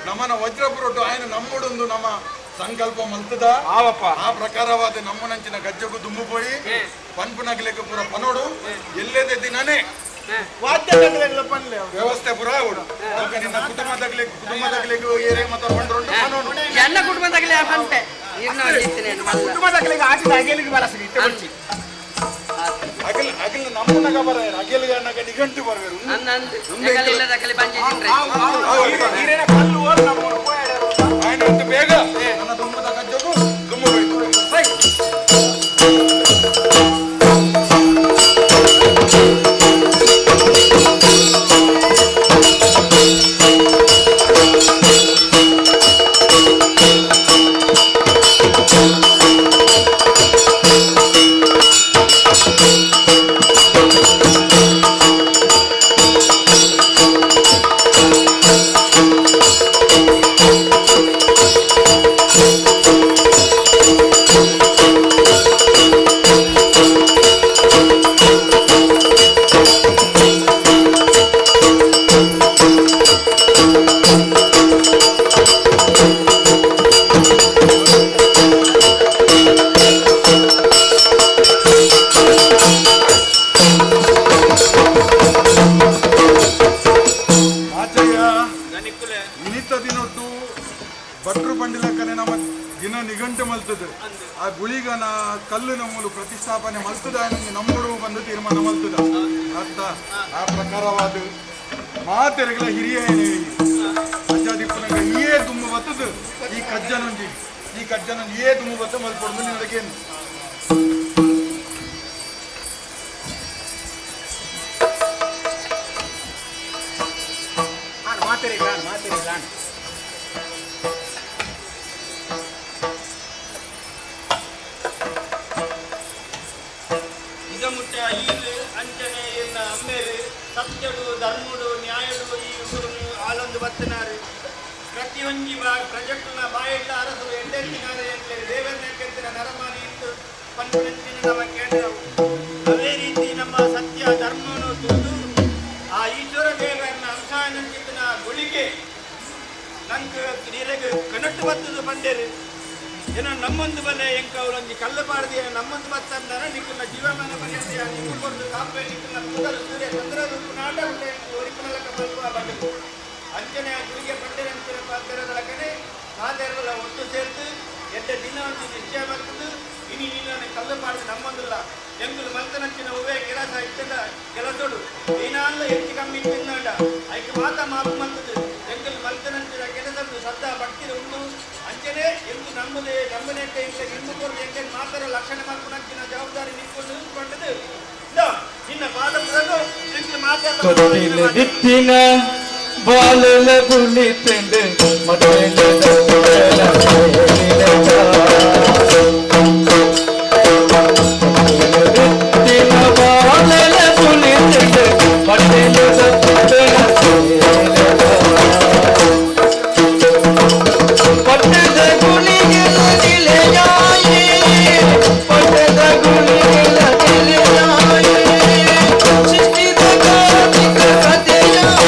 ನಮ್ಮನ ವಜ್ರಪುರೊಟ್ಟು ಆಯ್ನ ನಮ್ಮೊಡೊಂದು ನಮ್ಮ ಸಂಕಲ್ಪ ಮಲ್ತದ ಆ ಪ್ರಕಾರವಾದ ನಮ್ಮನಂಚಿನ ಗಜ್ಜಗು ದುಮ್ಮು ಪೋಯಿ ಪನ್ಪುನಗ್ಲೆಗ್ ಪುರ ಪನೋಡು ಎಲ್ಲೇದೆ ದಿನನೇ ವ್ಯವಸ್ಥೆ ಪುರ ನಿನ್ನ ಕುಟುಂಬದಾಗ್ಲಿಗೂ ಏರೇ ಮತ ಬಂಡ್ರೊಂಡು ಎಲ್ಲ ಕುಟುಂಬದಾಗಲೇ ಬಂತೆ ಕುಟುಂಬದಾಗ್ಲಿಗೆ ಆಟಿದ ಅಗೆಲಿಗೆ ಬಳಸಿ ಅಗಲ್ ನಮ್ಮನಾಗ ಬರ ಅಗೆಲ್ಗೆ ಅನ್ನಗ ನಿಘಂಟು ಬರ್ಬೇರು ಆಯ್ತು ಬೇಗ ನನ್ನ ದುಮ್ಮದ ಗಜ್ಜಗು ದುಮ್ಮು ಆ ಗುಳಿಗನ ಕಲ್ಲು ನಮ್ಮಲು ಪ್ರತಿಷ್ಠಾಪನೆ ಮಲ್ತದ ನಮ್ಮೂರು ಬಂದು ತೀರ್ಮಾನ ಮಲ್ತದ ಅರ್ಥ ಆ ಪ್ರಕಾರವಾದ ಮಾತೆರೆಗಳ ಹಿರಿಯ ಅಜ್ಜಾದಿಪ್ಪನಾಗ ಏ ದುಮ್ಮು ಬತ್ತದು ಈ ಕಜ್ಜನೊಂಜಿ ಏ ದುಮ್ಮು ಬತ್ತ ಮಲ್ಪೊಡ್ದು ನಿನಗೇನು ಬರ್ತಿರಲ್ಲ ಈಗ ಮುಟ್ಟ ಈಗ ಅಂಚನೆ ಎನ್ನ ಅಮ್ಮೇರು ಸತ್ಯಡು ಧರ್ಮಡು ನ್ಯಾಯಡು ಈ ಊರನ್ನು ಆಲೊಂದು ಬತ್ತನಾರು ಪ್ರತಿಯೊಂದು ಪ್ರಾಜೆಕ್ಟ್ನ ಬಾಯೆಲ್ಲ ಅರಸು ಎಂಡೆತ್ತಿನಾರೆ ಎಂದರೆ ದೇವೇಂದ್ರ ಕೆತ್ತಿನ ನರಮಾನಿ ಇತ್ತು ಪಂಚಂಚಿನ ನಮ್ಮ ಕೇಂದ್ರವು ಅದೇ ರೀತಿ ನಮ್ಮ ಸತ್ಯ ಧರ್ಮವನ್ನು ತಿಳಿದು ಆ ಈಶ್ವರ ದೇವರನ್ನ ಅಂಶಾನಂದಿನ ಗುಳಿಗೆ ನಂಗೆ ನೀರಿಗೆ ಕನಟ್ಟು ಬತ್ತದು ಬಂದೇರು ಏನೋ ನಮ್ಮೊಂದು ಬಲೆ ಎಂಕ ಅವಳೊಂದು ಕಲ್ಲು ಪಾಡ್ದೆ ನಮ್ಮೊಂದು ಬತ್ತಂದಾರ ನಿಕ್ಕನ್ನ ಜೀವಮಾನ ಪರ್ಯಂತ ನಿಕ್ಕು ಕೊಟ್ಟು ಕಾಪೆ ನಿಕ್ಕನ್ನ ಕೂದಲು ಸೂರ್ಯ ಚಂದ್ರದು ನಾಟ ಉಂಟೆ ಒರಿಪನಲಕ ಬಲ್ವ ಬಂದು ಅಂಚನೆ ಆ ಗುಳಿಗೆ ಬಂದರೆ ಅಂಚಿನ ಪಾತ್ರದೊಳಗನೆ ಮಾತೆರಲ್ಲ ಒಟ್ಟು ಸೇರ್ತು ಎಡ್ಡ ದಿನ ಒಂದು ನಿಶ್ಚಯ ಬರ್ತದು ಇನಿ ನೀನು ಕಲ್ಲು ಪಾಡ್ದು ನಮ್ಮೊಂದಿಲ್ಲ ಎಂಗುಲು ಮಲ್ತನಂಚಿನ ಹೂವೇ ಕೆಲಸ ಇತ್ತದ ಕೆಲಸೋಡು ಏನಾಲ್ಲ ಹೆಚ್ಚು ಕಮ್ಮಿ ತಿನ್ನಡ ಐಕೆ ಮಾತ ಮಾಪು ಮಲ್ತದು ಎಂಗುಲು ಮಲ್ತನಂಚಿನ ಕೆಲಸದ್ದು ಸದ್ದ ಭಕ್ತಿರ ಉಂಟು ಅಂಚನೆ ಎಂದು ನಮ್ಮದೇ ನಮ್ಮನೆಟ್ಟೆ ಇಂಕ ಹಿಂದು ಕೊರದು ಎಂಗೆ ಮಾತರ ಲಕ್ಷಣ ಮಾಡ್ಕೊಂಡಂಚಿನ ಜವಾಬ್ದಾರಿ ನಿಂತ್ಕೊಂಡು ನಿಂತ್ಕೊಂಡದು ನಿನ್ನ ಪಾದ ಬಿಡಲು ಎಂಗೆ ಮಾತಾಡ ಬಾಲಲ ಕುಳಿತಂದು ಮಡಲ ಬಾಲಲ ಕುಳಿತಂದು ಪಟ್ಟದ ಗುಳಿಗೆಲ್ಲ ನಿಲೆಯಾಯಿ ಪಟ್ಟದ ಗುಳಿಗೆಲ್ಲ ನಿಲೆಯಾಯಿ ಸೃಷ್ಟಿದ Kartika ಕಥೆಯಾಯಿ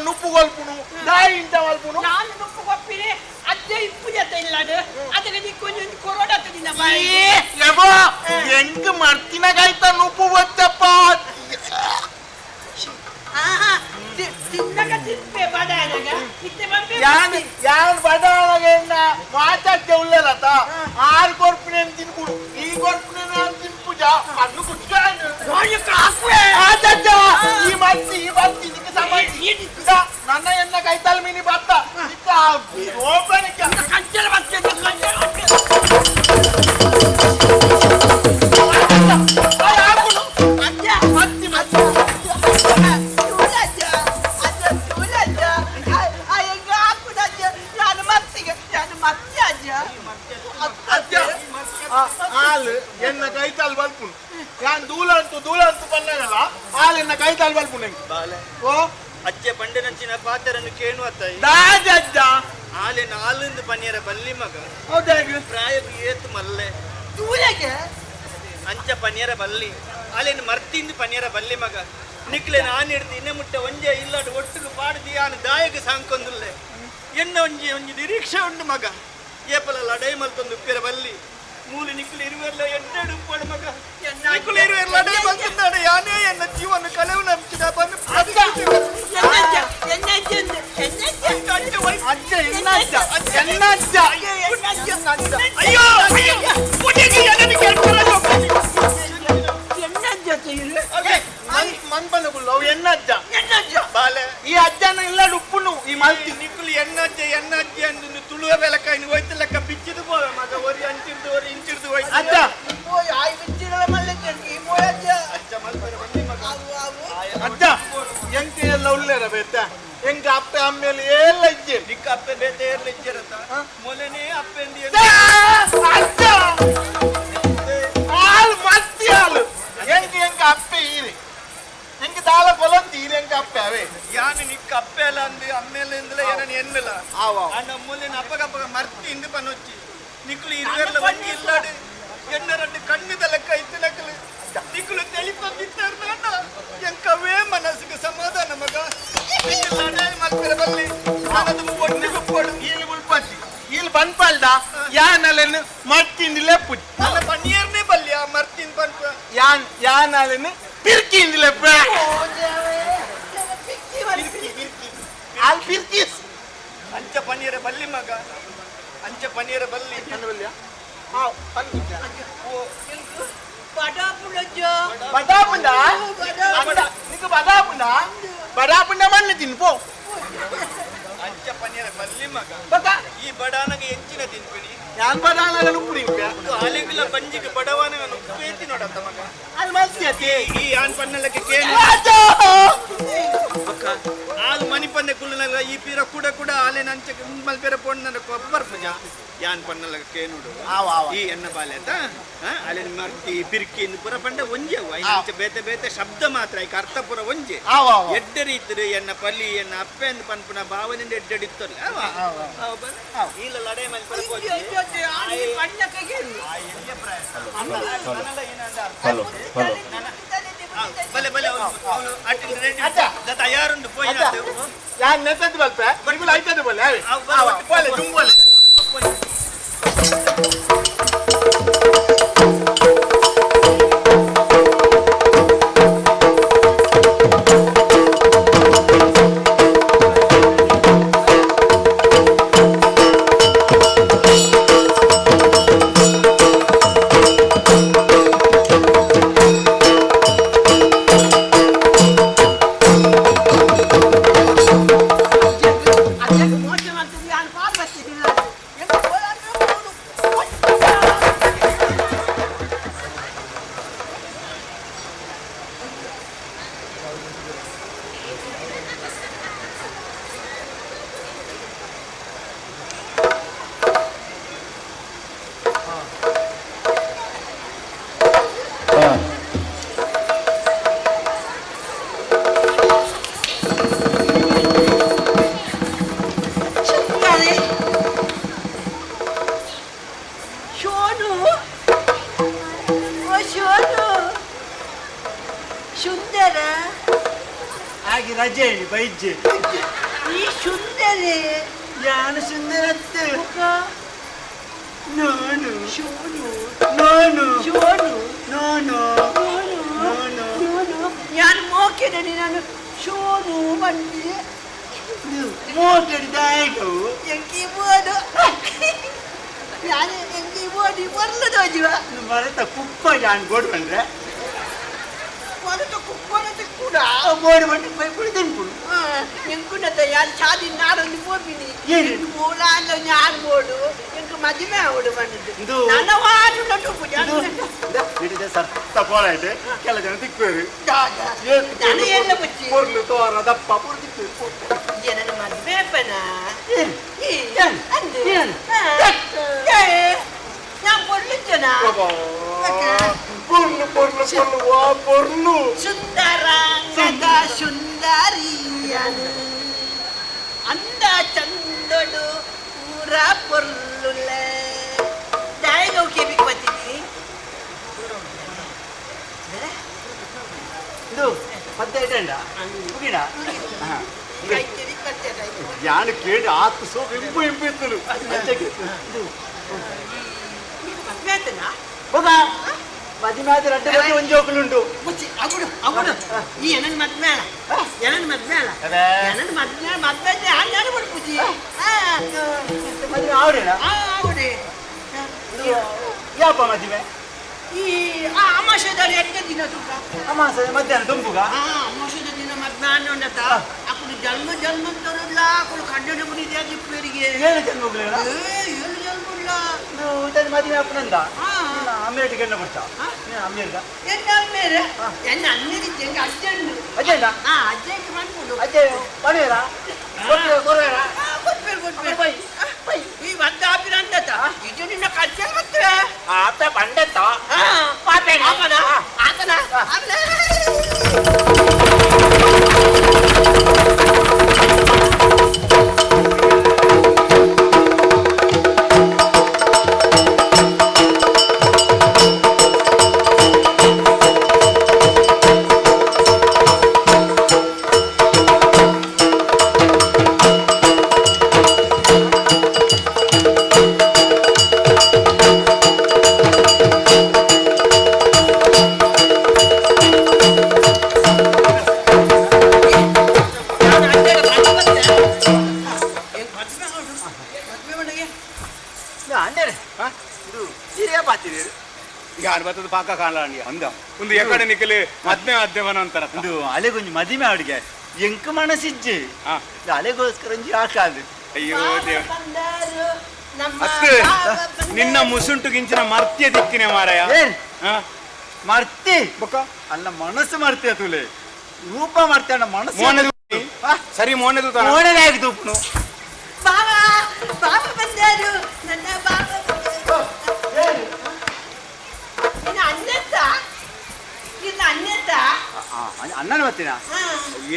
Nupu golpuno, dai inta golpuno. ಉಳ್ಳಲತ ಆರು ಕೊರ್ಪುನೆ ತಿನ್ಕುಡು ಈ ಕೊರ್ಪುನೆ ನಾನು ತಿನ್ಪುಜ ಕಣ್ಣು ಕುಟ್ಟ ಈ ಮತ್ತಿ ಇದಕ್ಕೆ ಸಂಬಂಧ ನನ್ನ ಎನ್ನ ಕೈತಾಲ ಮೀನಿ ಬತ್ತ ಓಪನಿಕ ಕಂಚಲ ಮತ್ತೆ ಹಾಲು ಎನ್ನ ಕೈತಾಲ್ ಬಲ್ಪುಣು ನಾನು ದೂಲಂತು ಬಂದಾಗಲ್ಲ ಹಾಲು ಎನ್ನ ಕೈತಾಲ್ ಬಲ್ಪುಣು ಓ ಅಜ್ಜೆ ಬಂಡೆನಂಚಿನ ಪಾತ್ರನ್ನು ಕೇಣು ಅತ್ತಾಯಿ ದಾಜಜ್ಜ ಹಾಲಿನ ಹಾಲಿಂದ ಪನ್ನೀರ ಬಲ್ಲಿ ಮಗ ಹೌದಾಗ ಪ್ರಾಯ ಏತು ಮಲ್ಲೆ ದೂರಗೆ ಅಂಚ ಪನ್ನೀರ ಬಲ್ಲಿ ಹಾಲಿನ ಮರ್ತಿಂದ ಪನ್ನೀರ ಬಲ್ಲಿ ಮಗ ನಿಕ್ಲೆ ನಾನು ಹಿಡ್ದು ಇನ್ನೆ ಮುಟ್ಟ ಒಂಜೆ ಇಲ್ಲಾಡು ಒಟ್ಟಿಗೆ ಪಾಡ್ದಿ ಆನು ದಾಯಗೆ ಸಾಂಕೊಂದುಲ್ಲೆ ಎನ್ನ ಒಂಜಿ ನಿರೀಕ್ಷೆ ಉಂಡು ಮಗ ಏಪಲಲ್ಲ ಡೈ ಮಲ್ತೊಂದು ಉಪ್ಪಿರ ಬಲ್ಲಿ ಮೂಲಿ ನಿಕ್ಲು ಇರುವೆಲ್ಲ ಎಡ್ಡೆಡು ಉಪ್ಪಡು ಮಗ ನಿಕ್ಲು ಇರುವೆಲ್ಲ ಡೈ ಮಲ್ತೊಂದಾಡ ಯಾನೇ ಎನ್ನ ಜೀವನ ಕಲೆವು ನಂಬಿದ ಬಂದು ಈ ಅಜ್ಜನ ಇಲ್ಲ ಉಪ್ಪುನು ಈ ಮಲ್ತಿ ನಿಕ್ಕುಲು ಎಣ್ಣಜ್ಜೆ ಅಂದು ತುಳುವ ಬೆಲಕಾಯಿ ಹೋಯ್ತು ಲೆಕ್ಕ ಬಿಚ್ಚಿದು ಪೋವೆ ಮಗ ಒರಿ ಅಂಚಿರ್ದು ಒರಿ ಇಂಚಿರ್ದು ಹೋಯ್ತು ಅಜ್ಜ ಅಜ್ಜ ಎಂಕೆ ಎಲ್ಲ ಉಳ್ಳೇರ ಬೇತ ಎಂಗ ಅಪ್ಪೆ ಅಮ್ಮೇಲೆ ಎಲ್ಲ ಇಜ್ಜೆ ನಿಕ್ಕ ಅಪ್ಪೆ ಬೇತೆ ಎಲ್ಲ ಇಜ್ಜೆರತ್ತ ಮೊಲೆನೇ ಅಪ್ಪೆ ಅಜ್ಜ ಹಾಲು ಮತ್ತಿ ಹಾಲು ಎಂಗ ಅಪ್ಪೆ ಈರಿ ಎಂಗ ದಾಳ ಕೊಲಂದಿ ಈರಿ ಎಂಗ ಅಪ್ಪೆ ಅವೇ ಯಾನು ನಿಕ್ಕ ಅಪ್ಪೆ ಎಲ್ಲ ಅಂದು ಅಮ್ಮೇಲೆ ಇಂದಲೇ ಏನನ್ನು ಎನ್ನಲ್ಲ ಅಣ್ಣ ಮೊಲೆನ ಅಪ್ಪಗಪ್ಪಗ ಮರ್ತಿ ಇಂದು ಪನೊಚ್ಚಿ ನಿಕ್ಕಲು ಇರುವೆಲ್ಲ ಒಂಜಿ ಇಲ್ಲಾಡು ಎಣ್ಣರಡ್ಡು ಕಣ್ಣಿದ ಲೆಕ್ಕ ಇತ್ತು ಲೆಕ್ಕಲು ನಿಕ್ಕಲು ತೆಳಿಪಂದಿತ್ತಾರ ಅಣ್ಣ ಎಂಕವೇ ಮನಸ್ಸಿಗೆ ಸಮಾಧಾನ ಮಗ ಮಲ್ಪೆರ ಬಲ್ಲಿ ನಾನದು ಒಟ್ಟಿಗೆ ಕೊಡು ಇಲ್ಲಿ ಮುಲ್ಪತ್ತಿ ಇಲ್ಲಿ ಬಂದ್ಪಲ್ದ ಯಾನಲೆನ್ನು ಮರ್ತಿಂದಿಲೆ ಪುಜ್ ನನ್ನ ಪನ್ನೀರ್ನೇ ಬಲ್ಲಿ ಆ ಮರ್ತಿನ್ ಬಂದ್ಪ ಯಾನಲೆನ್ನು ಪಿರ್ಕಿಂದಿಲೆ ಅಲ್ಲಿ ಪಿರ್ಕಿಸ್ ಅಂಚ ಪನ್ನೀರ ಬಲ್ಲಿ ಮಗ ಅಂಚ ಪನ್ನೀರ ಬಲ್ಲಿ ನನ್ನ ಬಲ್ಲಿಯ ಬಡಾಪುಂಡ ಮಣ್ಣು ತಿನ್ಪೋ ಅಂಚ ಪನ್ನೀರ ಬಲ್ಲಿ ಮಗ ಈ ಬಡಾನಗ ಹೆಚ್ಚಿನ ತಿನ್ಪಿನಿ ಯಾನ್ ಬಡಾನಗ ನುಪ್ಪು ನಿಂಪೆ ಅಲೆಗಿಲ ಬಂಜಿಗೆ ಬಡವನಗ ನುಪ್ಪು ಎತ್ತಿ ನೋಡತ್ತ ಮಗ ಅಲ್ಲಿ ಮಲ್ಸಿಯತಿ ಈ ಯಾನ್ ಪನ್ನಲಕ್ಕೆ ಕೇಳಿ ಅಕ್ಕ ಆದು ಮನಿ ಪನ್ನೆ ಕುಲ್ಲನಗ ಈ ಪೀರ ಕೂಡ ಆಲೆ ನಂಚಕ್ಕೆ ಮಲ್ಪೆರ ಪೊಣ್ಣ ಕೊಬ್ಬರ್ ಪೂಜ ಯಾನ್ ಪನ್ನಲಗ ಕೇನುಡು ಈ ಎನ್ನ ಬಾಲೆ ಅಂತ ಅಲೆ ಮರ್ತಿ ಪಿರ್ಕಿ ಪುರ ಪಂಡ ಒಂಜೆ ಅಂಚ ಬೇತೆ ಶಬ್ದ ಮಾತ್ರ ಐಕ ಅರ್ಥ ಪುರ ಒಂಜೆ ಎಡ್ಡರಿದ್ರು ಎನ್ನ ಪಲ್ಲಿ ಎನ್ನ ಅಪ್ಪೆ ಎಂದು ಪನ್ಪುನ ಭಾವನೆಂದ ಎಡ್ಡಡಿತ್ತಲ್ಲ ಇಲ್ಲ ಲಡೆ ಮಲ್ಪೆರ ತಯಾರುಂಡು ಪೋಯಿ ಯಾನ್ ನೆತ್ತದ್ದು ಬಲ್ಪೆ ಬರಿಗುಲ ಆಯ್ತದ್ದು ಬಲ್ಲೆ ಬೋಲೆ ತುಂಬಲೆ ರಜೆ ಬೈಜೆ ಈ ಸುಂದರಿ ಯಾನು ಸುಂದರತ್ತೆ ನಾನು ಶೋನು ನಾನು ಶೋನು ನಾನು ನಾನು ಮೋಕೆನಡಿ ನಾನು ಶೋನು ಬಂದಿದೆ ಮೋಕೆಡಿದಾಯ್ತು ಎಂಕಿ ಬೋದು di warna dah juga. Marita kuppa jangan god bandre. Warna tu kupon tu kuda. God bandre pai puri den puru. Yang kuda tu yang cadi naru ni buat bini. Yang bola lo nyan bodu. Yang kemaji meh bodu bandre. Nana wadu lo tu pujan. Dah, ini dah sar. Tak boleh deh. Kalau jangan tikkur. Dah. Nana yang lo puji. Porlu tu orang dah papur tikkur. Iya nana maji meh pena. Iya. Iya. Yang porlu jana. Porlu, wah porlu. Sundarang kata sundarian. Anda candodu pura porlu le. Dai kau kebi kuat ini. Duh, pasti ada ndak? Mungkin dah. Kau jadi kerja dah. Jangan kira aku so impu itu. Macam gitu. Betul nak? Bukan. Mati mati ada lagi unjuk lundu. Muci, aku dah. Iya nan mat mela. Jangan mat mela. Jangan mat mela. Hanya ada berpuji. Mati awal dah. Awal deh. Ya apa mati mela? Ama sudah lihat kan dina suka. Ama saya mati antum buka? Ama sudah dina mat mela nata. Aku di jalan terus lah. Kalau kerja dia beri dia di pergi. Iya jalan boleh lah. Iya jalan lah. Duh, tadi mati mela apa nanda? Amerika kena percaya. Ini Amerika. Yang Amerika. Yang Amerika yang ajen. Ajen dah? Ajen kemana dulu? Ajen, mana lah? Korea. Good. Baik. Ini benda apa nanda tak? Itu ni nak ajen betul. Apa pandai tak? Apa nak? Apa nak? ಪಾಕ ಕಾಣಲಾಂಡಿ ಅಂದ ಒಂದು ಎಕಡೆ ನಿಕ್ಕಲಿ ಮದ್ಮೆ ಅಂತಾರ ಇದು ಅಲೆ ಕೊಂಚ ಮದಿಮೆ ಅವಡಿಗೆ ಎಂಕ ಮನಸ್ಸಿಜ್ಜೆ ಅಲೆಗೋಸ್ಕರ ಹಾಕಾದು ಅಯ್ಯೋ ದೇವ ಅತ್ತೆ ನಿನ್ನ ಮುಸುಂಟು ಗಿಂಚಿನ ಮರ್ತ್ಯ ದಿಕ್ಕಿನ ಮಾರಾಯ ಮರ್ತಿ ಬೊಕ್ಕ ಅಲ್ಲ ಮನಸ್ಸು ಮರ್ತ್ಯ ತುಲೆ ರೂಪ ಮರ್ತ್ಯ ಅಣ್ಣ ಮನಸ್ಸು ಸರಿ ಮೋನೆದು ಆಗಿ ತೂಪನು ಬಾಬಾ ಬಂದಾರು ನನ್ನ ಬಾಬಾ ಅಣ್ಣನ ಬರ್ತೀನ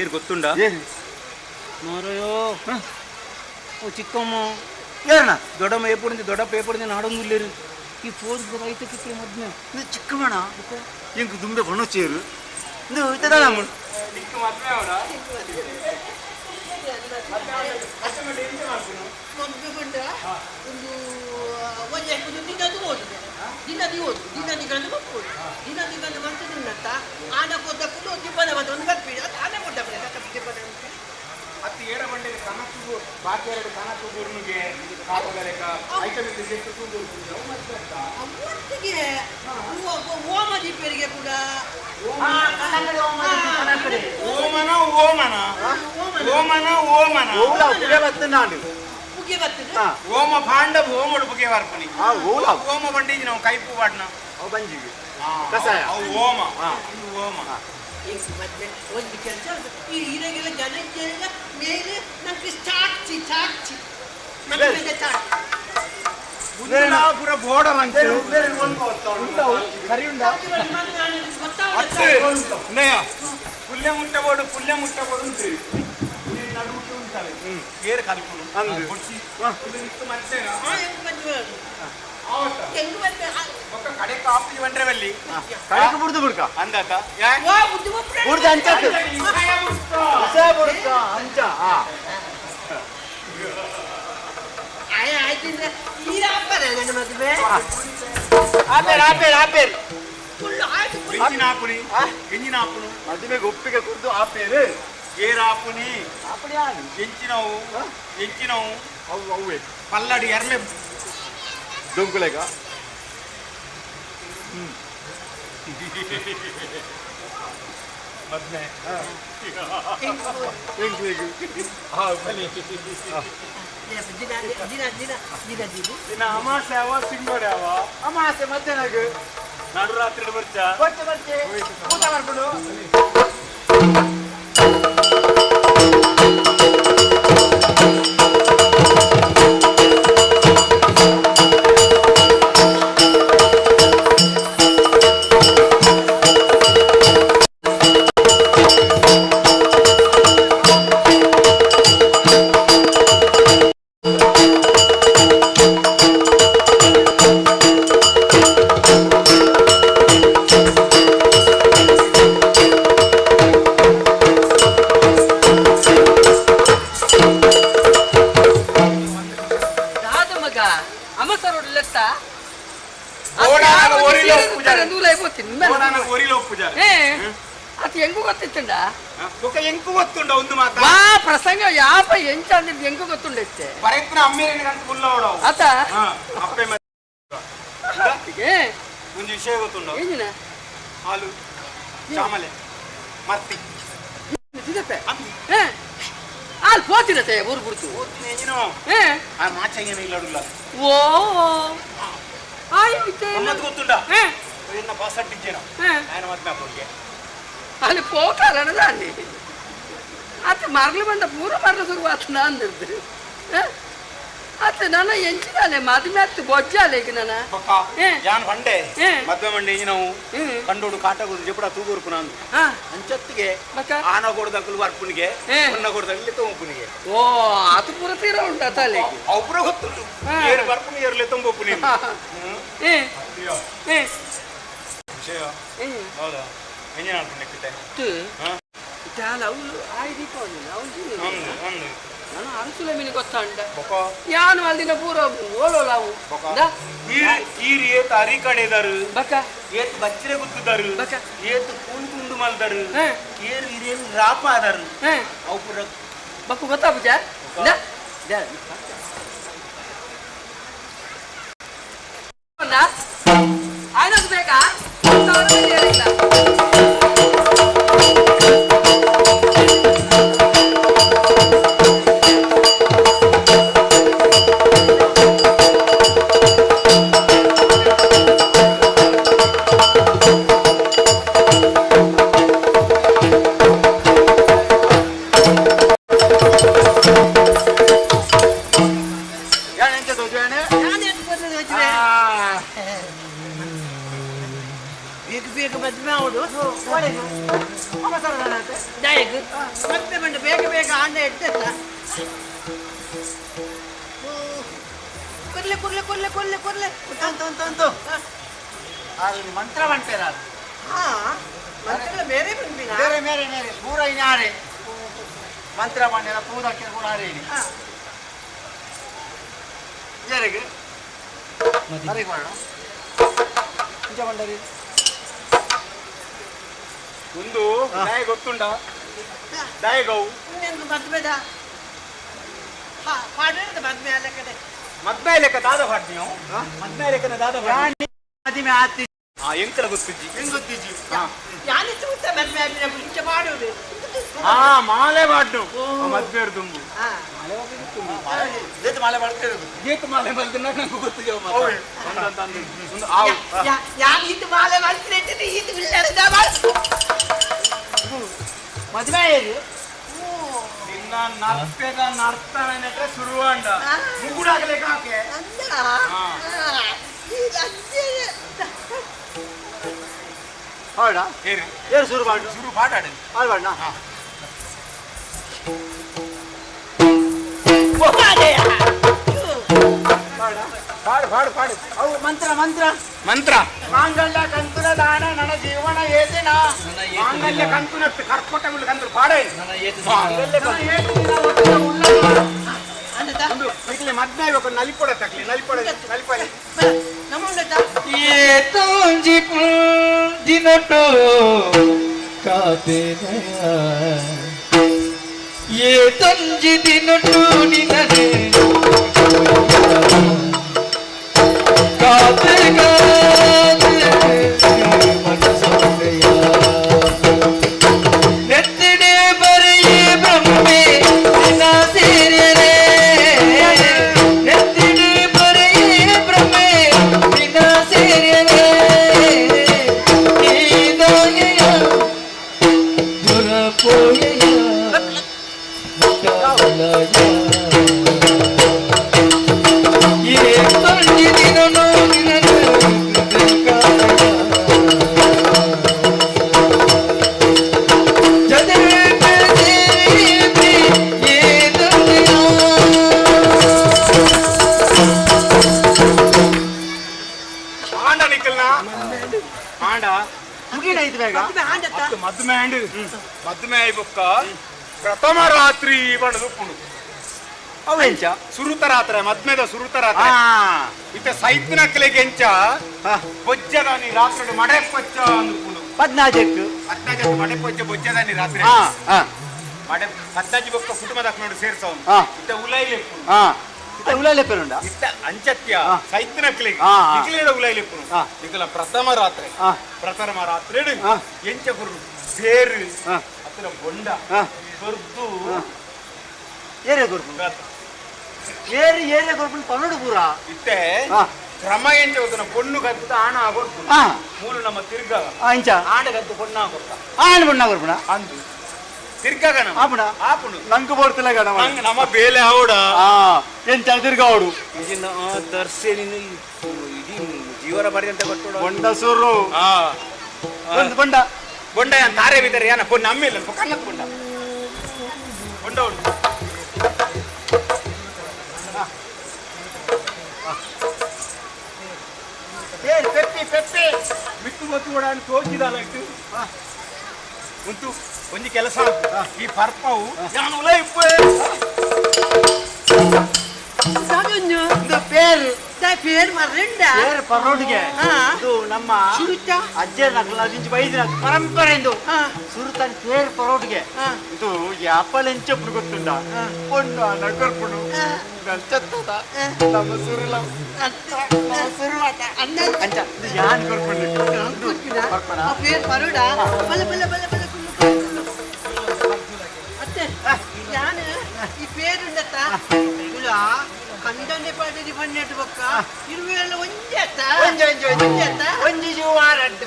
ಏನ್ ಗೊತ್ತುಂಡ ಮಾರಯೋ ಓ ಚಿಕ್ಕಮ್ಮ ಏನ ದೊಡ್ಡಮ್ಮ ದೊಡ್ಡಪ್ಪ ಏಪಡಿಂದ ನಾಡೊಂದಿಲ್ಲೇರು ಈ ಫೋನ್ ರೈತ ಕಿಕ್ಕಿ ಮದ್ಮೆ ಇದು ಚಿಕ್ಕಮ್ಮಣ ಎಂಕು ದುಂಬೆ ಬಣಚೇರು ಇದು ಇತ್ತದ ನಮ್ಮ ಚಿಕ್ಕ ಮದ್ಮೆ ಅವರ Dina di gandu bakul. Dina di gandu mantu nata. Ana koda kulo di bana badon gappi. Ana koda bana tappi bana. ಅತಿ ಏರ ಬಂಡೆ ಕನಕು ಬಾಕಿ ಎರಡು ಕನಕು ಗುರುನಿಗೆ ಕಾಪಗರೆಕ ಐಟಮ್ ಇದೆ ಸೆಟ್ ಕೂಗುರು ಮತ್ತೆ ಅವತ್ತಿಗೆ ಓಮದಿ ಪೆರಿಗೆ ಕೂಡ ಓಮನ ಪುಗೆ ಬತ್ತನಾಡು ಪುಗೆ ಬತ್ತನ ಓಮ ಭಾಂಡ ಓಮಡು ಪುಗೆ ವಾರ್ಪನಿ ಓಮ ಬಂಡಿಜಿ ನಾವು ಕೈಪು ವಾಡ್ನ ಅವು ಬಂಜಿಗೆ ಕಸಾಯ ಅವು ಓಮ ಒಂದು ಕೆಲಸ ಈ ಹೀರೆಗೆಲ್ಲ ಜನ ಮೇಲೆ ನಮ್ಗೆ ಚಾಚಿ ಪೂರ ಬೋರ್ಡರ್ ಅಂತ ಸರಿ ಉಂಟಾ ಪುಲ್ಯ ಮುಟ್ಟಬೋಡು ಉಂಟು ನಡುಕ್ಕೆ ಉಂಟಲ್ಲ ಏರ್ ಕಲ್ಪನು ಮತ್ತೆ ಕಡೆ ಕಾಪಿ ಬಂದ್ರವಲ್ಲಿ ಕಡೆಗೆ ಬುಡ್ದು ಬಿಡ್ಕ ಅಂದಾತ ಬುಡ್ದು ಅಂಚಕ್ಕೆ ಬುಡ್ಕ ಅಂಚ ಮದುವೆಗೆ ಒಪ್ಪಿಗೆ ಕೊಡ್ದು ಆಪೇರು ಏರಾಪುನಿ ಎಂಚಿನವು ಅವು ಅವೇ ಪಲ್ಲಡಿ ಎರಲೆ ದೊಂಕುಲೆಗ ಮದ್ನೆ ದಿನ ಅಮಾಸೆ ಅವ ಸಿಂಗೋಡೆ ಅವ ಅಮಾಸೆ ಮಧ್ಯಾಹ್ನ ನಡು ರಾತ್ರಿ ಬರ್ಚ ಬರ್ತೆ ಊಟ ಮಾಡ್ಬಿಡು. అది ఎంకు ಗೊತ್ತಿತ್ತಂಡ ఒక ఎంకు వస్తుండ ఉంది మాత వా ప్రసంగ యాప ఎంచ అంది ఎంకు ಗೊತ್ತುಂಡೆತ್ತೆ ಪ್ರಯತ್ನ ಅಮ್ಮೇರಿನ ಗಂಟ ಕುಲ್ಲೋಡ ಆತ ಅಪ್ಪೆ ಮತ್ತೆ ಒಂದು ವಿಷಯ ಗೊತ್ತುಂಡ ಏನಿನ ಹಾಲು ಚಾಮಲೆ ಮತ್ತಿ ಇದಕ್ಕೆ ಹಾಲು ಪೋತಿರತ್ತೆ ಊರು ಬಿಡ್ತು ಏನು ಆ ಮಾಚಂಗೇನ ಇಲ್ಲಡುಲ್ಲ ಓ ಆಯ್ತು ಮತ್ತೆ ಗೊತ್ತುಂಡ ಎನ್ನ ಪಾಸಟ್ ಇದ್ದೇನೋ ನಾನು ಮತ್ತೆ ಅಪ್ಪಗೆ ಅಲ್ಲಿ పోకాలన దాన్ని అతను మరలు బండ పూర మరలు సురువాతన అందిరు అతను నన్న ఎంచినాలే మది మెత్త బొజ్జాలేకి నన్న ಯಾನ್ ಬಂಡೆ ಮದ್ವೆ ಮಂಡೆ ನಾವು ಕಂಡೋಡು ಕಾಟಗೋದು ಜಪಡ ತೂಗೂರ್ಪುನಾಂದು ಅಂಚತ್ತಿಗೆ ಆನ ಕೊಡದಕ್ಕಲು ಬರ್ಪುನಿಗೆ ಹೊನ್ನ ಕೊಡದಲ್ಲಿ ತೊಂಪುನಿಗೆ ಓ ಅದು ಪೂರ ತೀರ ಉಂಟು ಅತಲೇకి ಅವ್ರ ಗೊತ್ತುಂಟು ಏರು ಬರ್ಪುನಿ ಏರ್ಲೆ ತೊಂಬೊಪ್ಪುನಿ ವಿಷಯ ಹೌದಾ ಎಂಜನ ಅನ್ಕೊಂಡೆ చాలా అవును ఆయిపోయింది అవును ನಾನು ಅರಸುಲೆ ಮೀನು ಗೊತ್ತಂಡ ಯಾನು ಅಲ್ಲಿನ ಪೂರ ಓಲೋಲಾವು ಈರ್ ಏತ್ ಅರಿ ಕಡೆದಾರು ಬಕ ಏತ್ ಬಚ್ಚರೆ ಗುತ್ತಿದಾರು ಬಕ ಏತ್ ಕೂನ್ ಕುಂಡು ಮಲ್ದಾರು ಏರ್ ಇರೇನು ರಾಪ ಆದಾರು ಅವು ಪೂರ ಬಕ್ಕು ಗೊತ್ತಾ ಪೂಜ ఆయనకు ಬೇಕಾ ಮತ್ತೆ ಬಂದು ಬೇಗ ಬೇಗ ಆಂಡೆ ಇಡ್ತೇತ ಕೊರ್ಲೆ ಕೊರ್ಲೆ ಕೊರ್ಲೆ ಕೊರ್ಲೆ ಕೊರ್ಲೆ ಅಂತಂತಂತು ಅದು ಮಂತ್ರ ಬಂಟೇರ ಮಂತ್ರ ಬೇರೆ ಬಂದಿನ ಬೇರೆ ಬೇರೆ ಬೇರೆ ಪೂರ ಇನಾರೆ ಮಂತ್ರ ಬಂಡೆಲ್ಲ ಪೂದಕ್ಕೆ ಕೂಡ ಹಾರೇನಿ ಜರಿಗೆ ಅರಿಗೆ ಮಾಡೋಣ ಇಂಚ ಬಂಡರಿ ಒಂದು ದಾಯ ಗೊತ್ತುಂಡ ದಾಯಗವು ಮದ್ವೆದ ಪಾಡ್ರೆ ಮದ್ವೆ ಅಲ್ಲ ಕಡೆ ಮದ್ವೆ ಲೆಕ್ಕ ದಾದ ಪಾಡ್ ನೀವು ಮದ್ವೆ ಲೆಕ್ಕನ ದಾದ ಮದುವೆ ಆತಿ ಎಂಕಲ ಗೊತ್ತಿಜ್ಜಿ ಹೆಂಗ್ ಗೊತ್ತಿಜ್ಜಿ ಯಾನಿತ್ತು ಗೊತ್ತಾ ಮದ್ವೆ ಆದ್ರೆ ಇಂಚ ಮಾಡೋದು ಮಾಲೆ ಬಾಡ್ಡು ಮದ್ವೆ ದುಂಬು ಮಾಲೆ ಮಾಡ್ತೇವೆ ಗೇತ್ ಮಾಲೆ ಬಲ್ದ ನಂಗೆ ಗೊತ್ತಿದೆ ಯಾರು ಇದು ಮಾಲೆ ಮಾಡ್ತೀನಿ ಇದು ಇಲ್ಲದ ಮದುವೆ ಏರಿ ನಿನ್ನ ನರ್ಪೆದ ನರ್ತನೆ ಶುರುವಾಂಡ ಮುಗುಡಾಗಲೇ ಕಾಕೆ ಹೌದಾ ಏನು ಶುರು ಮಾಡು ಶುರು ಪಾಟಾಡಿ ಮಾಡ್ಬಾರ್ಣ ಪಾಡು ಪಾಡು ಪಾಡು ಅವು ಮಂತ್ರ ಮಂತ್ರ ಮಂತ್ರ ಮಾಂಗಲ್ಯ ಕಂತುನ ದಾನ ನನ್ನ ಜೀವನ ಏತಿನ ಮಾಂಗಲ್ಯ ಕಂತುನ ಕರ್ಪಟ ಮುಳ್ಳು ಕಂತು ಪಾಡೇ ಮದ್ವೆ ಬೇಕು ನಲಿಪೊಡ ತಕ್ಲಿ ನಲಿಪೊಡ ನಲಿಪೊಡೆ ಏತೋಂಜಿ ದಿನಟೋ ಕಾತೆ ಏತೊಂಜಿ ದಿನಟು ನಿನಗೆ ಕಾತೆ ಕಾತೆ ಆಂಡ ಮುಗಿನಾಯ್ತು ಬೇಗ ಮದ್ಮೆ ಆಂಡ್ ಮದ್ಮೆ ಆಯ್ಬೊಕ್ಕ ಪ್ರಥಮ ರಾತ್ರಿ ಬಣ್ಣದು ಪುಣು ಅವೆಂಚ ಸುರುತ ರಾತ್ರಿ ಮದ್ಮೆದ ಸುರುತ ರಾತ್ರಿ ಇತ್ತ ಸೈತ್ನಕ್ಲೆಗೆ ಎಂಚ ಬೊಜ್ಜದಾನಿ ರಾತ್ರಿ ಮಡೆ ಪೊಚ್ಚ ಅಂದ್ಕೊಂಡು 14 ಮಡೆ ಪೊಚ್ಚ ಬೊಜ್ಜದಾನಿ ರಾತ್ರಿ ಮಡೆ 14 ಬೊಕ್ಕ ಕುಟುಂಬದ ನೋಡಿ ಸೇರ್ಸವ್ ಇತ್ತ ಉಲಾಯ್ಲೆಪ್ಪುಂಡ ಇತ್ತ ಅಂಚತ್ಯ ಸೈತ್ನಕ್ಲೆಗೆ ಇಕ್ಲೆಡ ಉಲಾಯ್ಲೆಪ್ಪುನು ಇಕಲ ಪ್ರಥಮ ರಾತ್ರಿ ಎಂಚ ಗುರು ಬೇರು ಹತ್ತಿರ ಬೊಂಡ ಕೊರ್ದು ಏರಿಯ ಕೊರ್ಪು ಏರಿಯ ಕೊರ್ಪು ಪನ್ನೊಡು ಪೂರ ಇತ್ತೆ ಕ್ರಮ ಎಂಚ ಹೋಗ್ತಾನ ಪೊಣ್ಣು ಕತ್ತ ಆಣ ಆಗೋರ್ಪು ಮೂಲು ನಮ್ಮ ತಿರ್ಗ ಇಂಚ ಆಣ ಕತ್ತು ಪೊಣ್ಣ ಆಗೋರ್ಪ ಆಣ ಪೊಣ್ಣ ಆಗೋರ್ಪುಣ ಅಂದು ತಿರ್ಗಗಣ ಆಪುಣ ಆಪುಣ ನಂಗೆ ಬೋಡ್ತಿಲ್ಲ ಗಣ ನಮ್ಮ ಬೇಲೆ ಆವಡ ಎಂಚ ತಿರ್ಗ ಆವಡು ಇದನ್ನ ದರ್ಶನ ಇಡೀ ಜೀವನ ಪರ್ಯಂತ ಕೊಟ್ಟು ಬೊಂಡ ಸುರು ಬೊಂಡ ಬೊಂಡ ತಾರೆ ಬಿದ್ದರೆ ಏನ ಪೊಣ್ಣ ಅಮ್ಮಿಲ್ಲ ಕಣ್ಣಕ್ಕೆ ಬೊಂಡ ಬೊಂಡ ಉಂಟು ಪೆಪ್ಪಿ ಮಿಟ್ಟು ಗೊತ್ತು ಕೂಡ ತೋಚಿದಲ್ಲ ಇಟ್ಟು ಉಂಟು ಒಂಜಿ ಕೆಲಸ ಈ ಪರ್ಪವು ನಾನು ಇದು ಪೇರು పేరు మర్రెండా పేరు పర్రోడిಗೆ ಇದು ನಮ್ಮ ಅಜ್ಜೆ ನಕಲಾದಿಂಚ ಬೈದಿನ ಪರಂಪರೆ ಇದು ಸುರುತನ್ పేరు ಪರ್ರೋಡಿಗೆ ಇದು ಯಾಪಲ್ ಎಂಚప్పుడు ಗೊತ್ತುಂಡ ಪೊಂಡ ನಗರ್ಪುಡು ಗಂಚತ್ತದ ನಮ್ಮ ಸುರುಲ ಅಂಚ ಇದು ಯಾನ್ ಕೊರ್ಪುಂಡು ఆ పేరు పరుడా బల్ల బల్ల బల్ల బల్ల అత్తే యాన్ ఈ పేరు ఉండత ఇలా ಕಂಡನೆ ಪಾಡಿ ಬಣ್ಣೆಟ್ಟು ಬೊಕ್ಕ ಇರುವೆಲ್ಲ ಒಂಜೆತ್ತ ಒಂಜಿ ಜುವಾರಡ್ಡು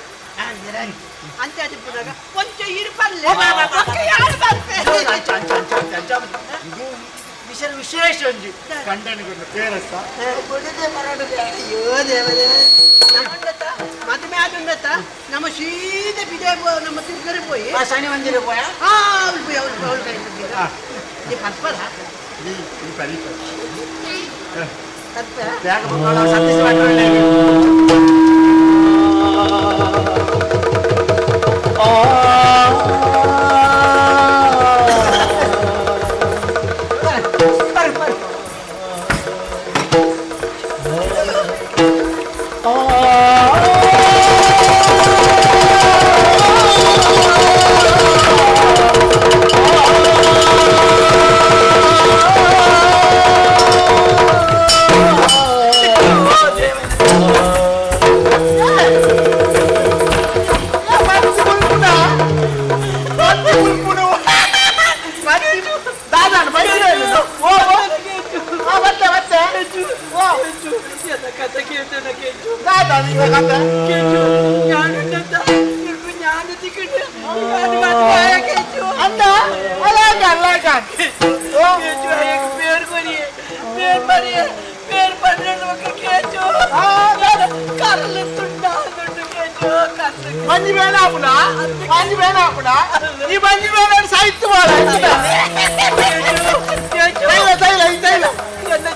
ಅಂತೆ ಅದು ಪುರಾಗ ಕೊಂಚ ಇರುಪಲ್ಲೆ ವಿಶೇಷ ಒಂಜಿ ಕಂಡನಿಗೊಂದು ಪೇರಸ್ತ ಅಯ್ಯೋ ದೇವರೇ ಮದುವೆ ಆಗುಂಡತ್ತ ನಮ್ಮ ಸೀದೆ ಬಿದೆ ನಮ್ಮ ತಿರ್ಗರೆ ಪೋಯಿ ಶನಿ ಮಂದಿರ ಪೋಯ ಅವಳು ಪೋಯಿ ಅವಳು ಕೈ ಮುಗಿದ ಪರ್ಪದ ಬೇಗ ಬಂದೋಳ ಸಂದೇಶ ಮಾಡ್ಕೊಳ್ಳಿ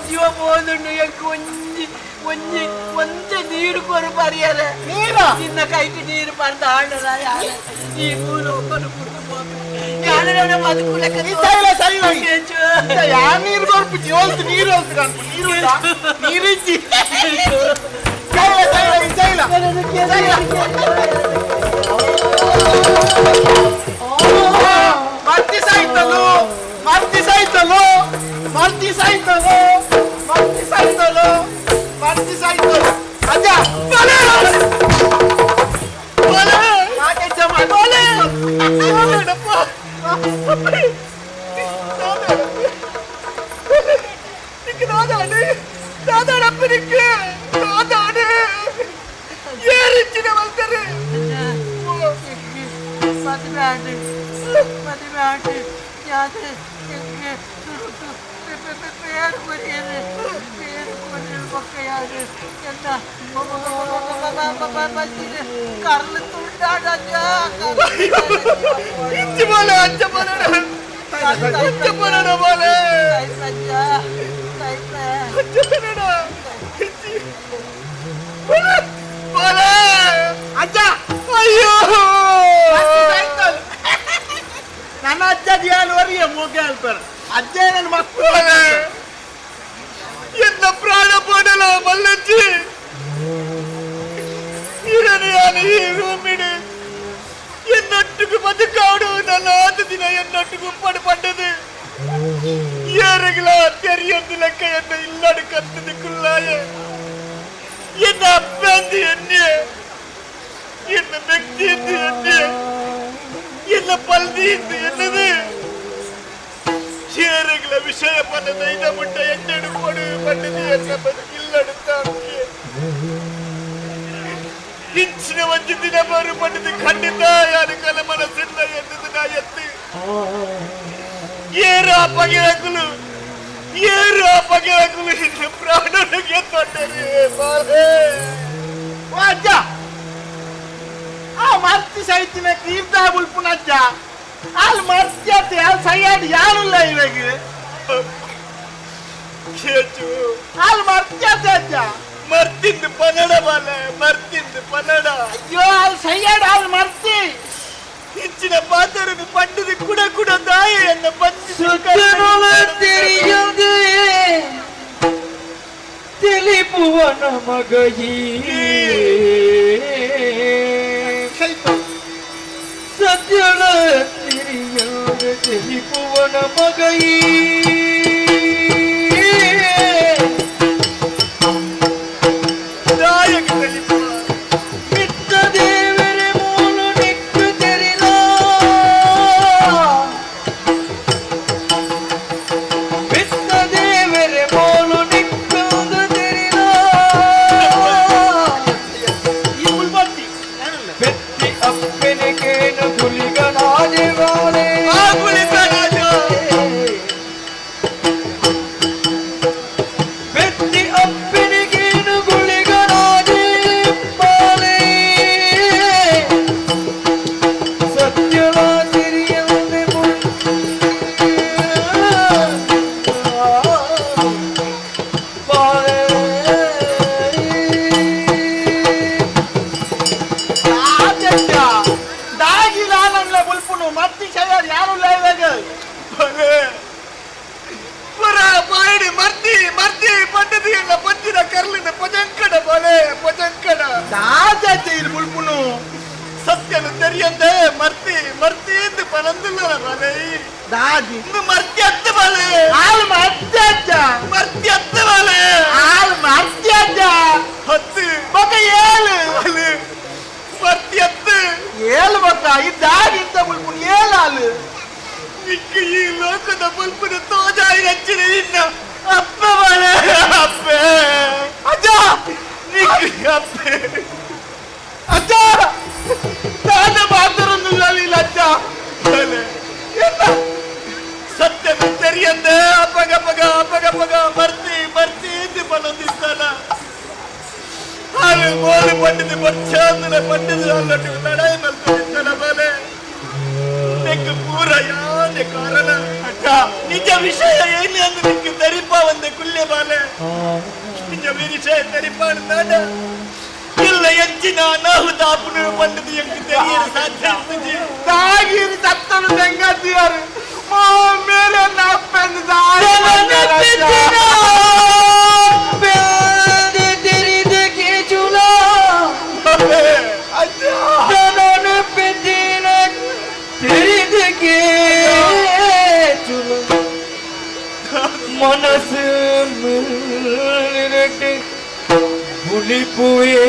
ಜೀವ ಹೋದುಂಡು ಒಂಜಿ ಒಂದೇ ನೀರು ಕೊರು ಬರಿಯರೆ ನಿನ್ನ ಕೈಗೆ ನೀರು ಬರ್ದ ಆಡಲ ಈ ಮೂಲ ಒಬ್ಬರು ಯಾರ ಬದುಕುಲ ನೀರು ಬರ್ಪು ಜೀವಲ್ತು ನೀರು ನೀರಿಜ್ಜಿ ಮರ್ತಿ ಸಾಯ್ತಲು ಅಜ್ಜ అచ్చా ಮಲ್ಪರ ಅಜ್ಜೆ ನನ್ನ ಮಕ್ಕಳು ಎನ್ನ ಪ್ರಾಣ ಪೋಡಲ ಮಲ್ಲಜ್ಜಿ ಇರನೆಯಾನು ಈ ರೂಮಿಡು എന്നൊട്ടുക്ക് പതുക്കാവടു നല്ല ആദ്യദിന എന്നൊട്ടുക്ക് പടുപണ്ടത് ഏറെങ്കിലാ തെരിയതിലൊക്കെ എന്നെ ഇല്ലാട് കത്തതിക്കുള്ളായ എന്നെ അപ്പന്തി എന്നെ എന്നെ വ്യക്തിന്തി എന്നെ എന്നെ പൽതിന്തി എന്നത് ഏറെങ്കില വിഷയ പണ്ടത് ഇത മുട്ട എന്നെ പൊടു പണ്ടത് എന്നെ ഇല്ലടുത്താക്കിയ ಇಂಚಿನ ಒಂದು ದಿನ ಬರು ಪಡೆದು ಖಂಡಿತ ಯಾರು ಕಲ ಮನಸ್ಸಿಲ್ಲ ಎನ್ನುವುದು ನಾ ಎತ್ತಿ ಏರು ಅಪಗಿರಕುಲು ಇನ್ನು ಪ್ರಾಣನಿಗೆ ತೊಂದರೆ ಅಜ್ಜ ಆ ಮರ್ತಿ ಸೈತಿನ ತೀರ್ಥ ಬುಲ್ಪುನಜ್ಜ ಅಲ್ಲಿ ಮರ್ತ್ಯತೆ ಅಲ್ಲಿ ಸೈಯಾಡ್ ಯಾರಿಲ್ಲ ಇವಾಗ ಅಲ್ಲಿ ಮರ್ತ್ಯತೆ ಅಜ್ಜ ಮರ್ತಿಂದು ಪನ್ನಡ ಬಾಲ ಮರ್ತಿಂದು ಪನ್ನಡ ಅಯ್ಯೋ ಅಲ್ಲಿ ಸೈಯಾಡ್ ಅಲ್ಲಿ ಮರ್ತಿ ಇಂಚಿನ ಪಾತ್ರನು ಪಂಡದು ಕುಡ ಕುಡ ದಾಯ ಎನ್ನ ತಿಳಿಪುವ ನಮಗೀ ಸತ್ಯದ ತಿರಿಯಾದ ತಿಳಿಪುವ ನಮಗೀ ಸತ್ಯನು ತೆರಿಯಂದೆ ಮರ್ತಿ ಮರ್ತಿ ಎಂದು ಪನಂದಿಲ್ಲ ಬಲೆ ದಾದಿ ಮರ್ತಿ ಅತ್ತ ಬಲೆ ಆಲ್ ಮರ್ತಿ ಅಜ್ಜ ಮರ್ತಿ ಅತ್ತ ಬಲೆ ಆಲ್ ಮರ್ತಿ ಅಜ್ಜ ಹತ್ತು ಮಗ ಏಳು ಬಲೆ ಮರ್ತಿ ಅತ್ತ ಏಳು ಮಗ ಈ ದಾದಿ ಇಂತ ಬುಲ್ಪುನ್ ಏಳಾಲು ನಿಕ್ಕ ಈ ಲೋಕದ ಬುಲ್ಪುನ ತೋಜಾಯಿ ಹಚ್ಚಿನ ಇನ್ನ ಅಪ್ಪ ಬಲೆ ಅಪ್ಪ ಅಜ್ಜ ನಿಕ್ಕ ಅಪ್ಪ ಅಜ್ಜ ತಾನ ಮಾತರೊಂದಿಲ್ಲ ಅಜ್ಜ ಸತ್ಯನು ತೆರಿಯಂದೆ ಅಪ್ಪಗ ಬರ್ತಿ ಎಂದು ಪನೊಂದಿಸ್ತಾನ ಹಾಲು ಮೋಲು ಪಂಡಿದು ಬರ್ಚಾಂದನೆ ಪಂಡಿದು ಅಲ್ಲಟ್ಟು ಲಡಾಯಿ ಮಲ್ಕೊಂಡಿರ್ತಾನ ಬಲೆ ನಿಂಗೆ ಪೂರ ಯಾನೆ ಕಾರಣ ಅಜ್ಜ ನಿಜ ವಿಷಯ ಏನು ಎಂದು ನಿಂಗೆ ತೆರಿಪ ಒಂದೆ ಕುಲ್ಲೆ ಬಾಲೆ ನಿಜ ವಿಷಯ ತೆರಿಪ ಅಂತಾಡ ಇಲ್ಲ ಹೆಚ್ಚಿನ ಅನಾಹುತ ಪುನಃ ಪಂಡದು ಎಂಟು ತೆರೆಯಲು ಸಾಧ್ಯ ತಾಗಿರು ತತ್ತನು ತೆಂಗತ್ತಿಯಾರು ಮೇಲೆ ನಾಪೆಂದು ಮನಸ್ಸು புலிப்புவே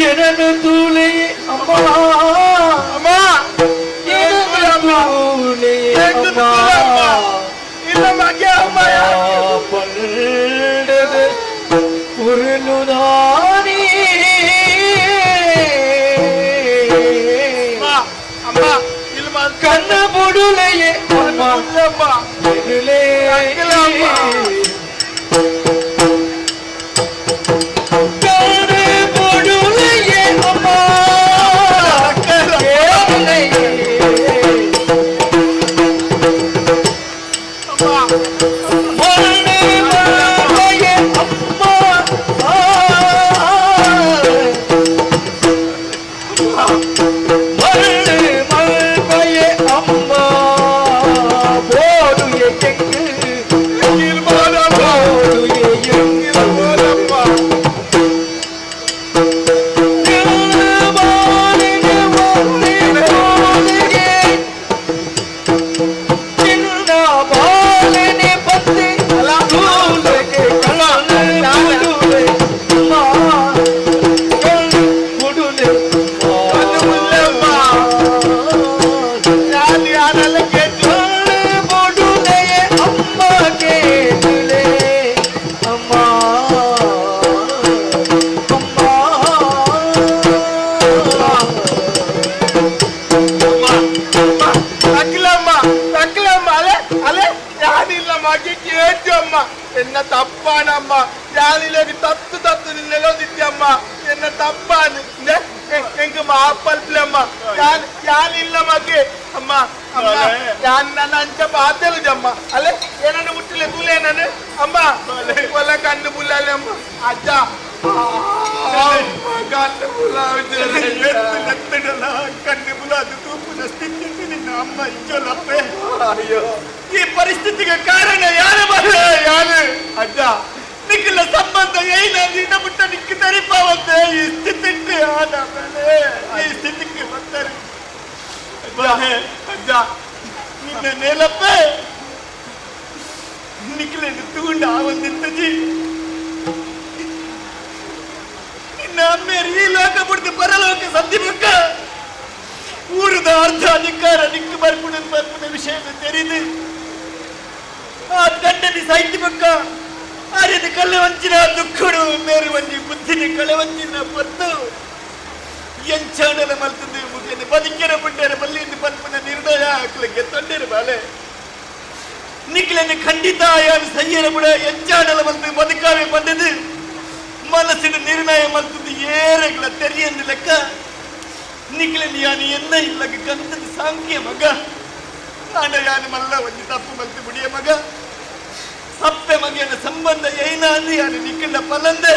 எனது தூளை அம்மா அம்மா எனது தூளை அம்மா இல்ல மகே அம்மா பல்லது உருளுதானே அம்மா கண்ண பொடுலையே அம்மா பொடுலே கண்ண பொடுலையே அம்மா என்ன தப்பானம்மா யானிலேக்கு தத்து தத்து நிலோதித்தியம்மா என்ன தப்பான்னு எங்க மாப்பல்பிலம்மா யான் இல்லம்மாக்கு அம்மா அம்மா யான் ನನ್ನ ಅಂಚ ಬಾತೆಲುಜಮ್ಮ ಅಲೆ ಏನನ್ನ ಮುಟ್ಟಿಲೆ ತುಲೇನನೆ ಅಮ್ಮ ಒಲ ಕಣ್ಣು ಬುಲ್ಲಾಲೆ ಅಮ್ಮ ಅಜ್ಜ ಕಣ್ಣು ಬುಲ್ಲಾವೆ ಎತ್ತಿಡಲ್ಲ ಕಣ್ಣು ಬುಲ್ಲಾದು ತೂಪುನ ಸ್ಥಿತಿ ನಿನ್ನ ಅಮ್ಮ ಇಜ್ಜೋಲಪ್ಪೆ ಅಯ್ಯೋ ಈ ಪರಿಸ್ಥಿತಿಗೆ ಕಾರಣ ಯಾರು ಬರೇ ಯಾರು ಅಜ್ಜ ನಿಖಿಲ ಸಂಬಂಧ ಏನಾದಿನ ಮುಟ್ಟ ನಿಕ್ಕಿ ತರಿಪಾವಂತೆ ಈ ಸ್ಥಿತಿಗೆ ಆದ ಮೇಲೆ ಈ ಸ್ಥಿತಿಗೆ ಬರ್ತಾರೆ ಅಜ್ಜ ನಿನ್ನ ನೇಲಪ್ಪೆ ನಿಖಿಲನ್ನು ತೂಂಡ ಒಂದಿತ್ತಜಿ ನಿನ್ನ ಅಮ್ಮೇರು ಈ ಲೋಕ ಬಿಡ್ದು ಪರಲೋಕ ಸಂಧಿ ಬುಕ್ಕ ಊರದ ಅರ್ಧ ಅಧಿಕಾರ ನಿಕ್ಕು ಬರ್ಪುನ ವಿಷಯ ತೆರಿದು ಆ ಗಂಡನಿ ಸಾಹಿತ್ಯ ಬುಕ್ಕ ಆರ್ಯದ ಕಲೆ ವಂಚಿನ ದುಃಖಡು ಮೇರು ವಂಜಿ ಬುದ್ಧಿನ ಕಳೆ ವಂಚಿನ ಪತ್ತು ಎಂಚಾಣಲ ಮಲ್ತದ್ದು ಮುಗಿಯನ್ನು ಬದುಕಿನ ಬಿಟ್ಟರೆ ಬಲ್ಲಿಯಿಂದ ಪಲ್ಪನ ನಿರ್ಣಯ ಹಾಕ್ಲಿಕ್ಕೆ ತೊಂದರೆ ಬಾಳೆ ನಿಖಿಲನ್ನು ಖಂಡಿತ ಯಾರು ಸಯ್ಯರ ಬಿಡ ಎಂಚಾಣಲ ಮಲ್ತು ಬದುಕಾವೆ ಬಂದದು ಮನಸ್ಸಿನ ನಿರ್ಣಯ ಮಲ್ತದ್ದು ಏರೆಗಳ ತೆರೆಯಂದು ಲೆಕ್ಕ ನಿಖಿಲನ್ನು ಯಾನು ಎನ್ನ ಇಲ್ಲಗ ಕಂತದ ಸಾಂಖ್ಯ ಮಗ ಆಂಡ ಯಾನು ಮಲ್ಲ ಒಂದು ತಪ್ಪು ಮಲ್ತು ಬಿಡಿಯ ಮಗ ಅಪ್ಪೆ ಮಗನ ಸಂಬಂಧ ಏನಾಂದು ಯಾನು ನಿಖಿಲ ಪಲಂದೆ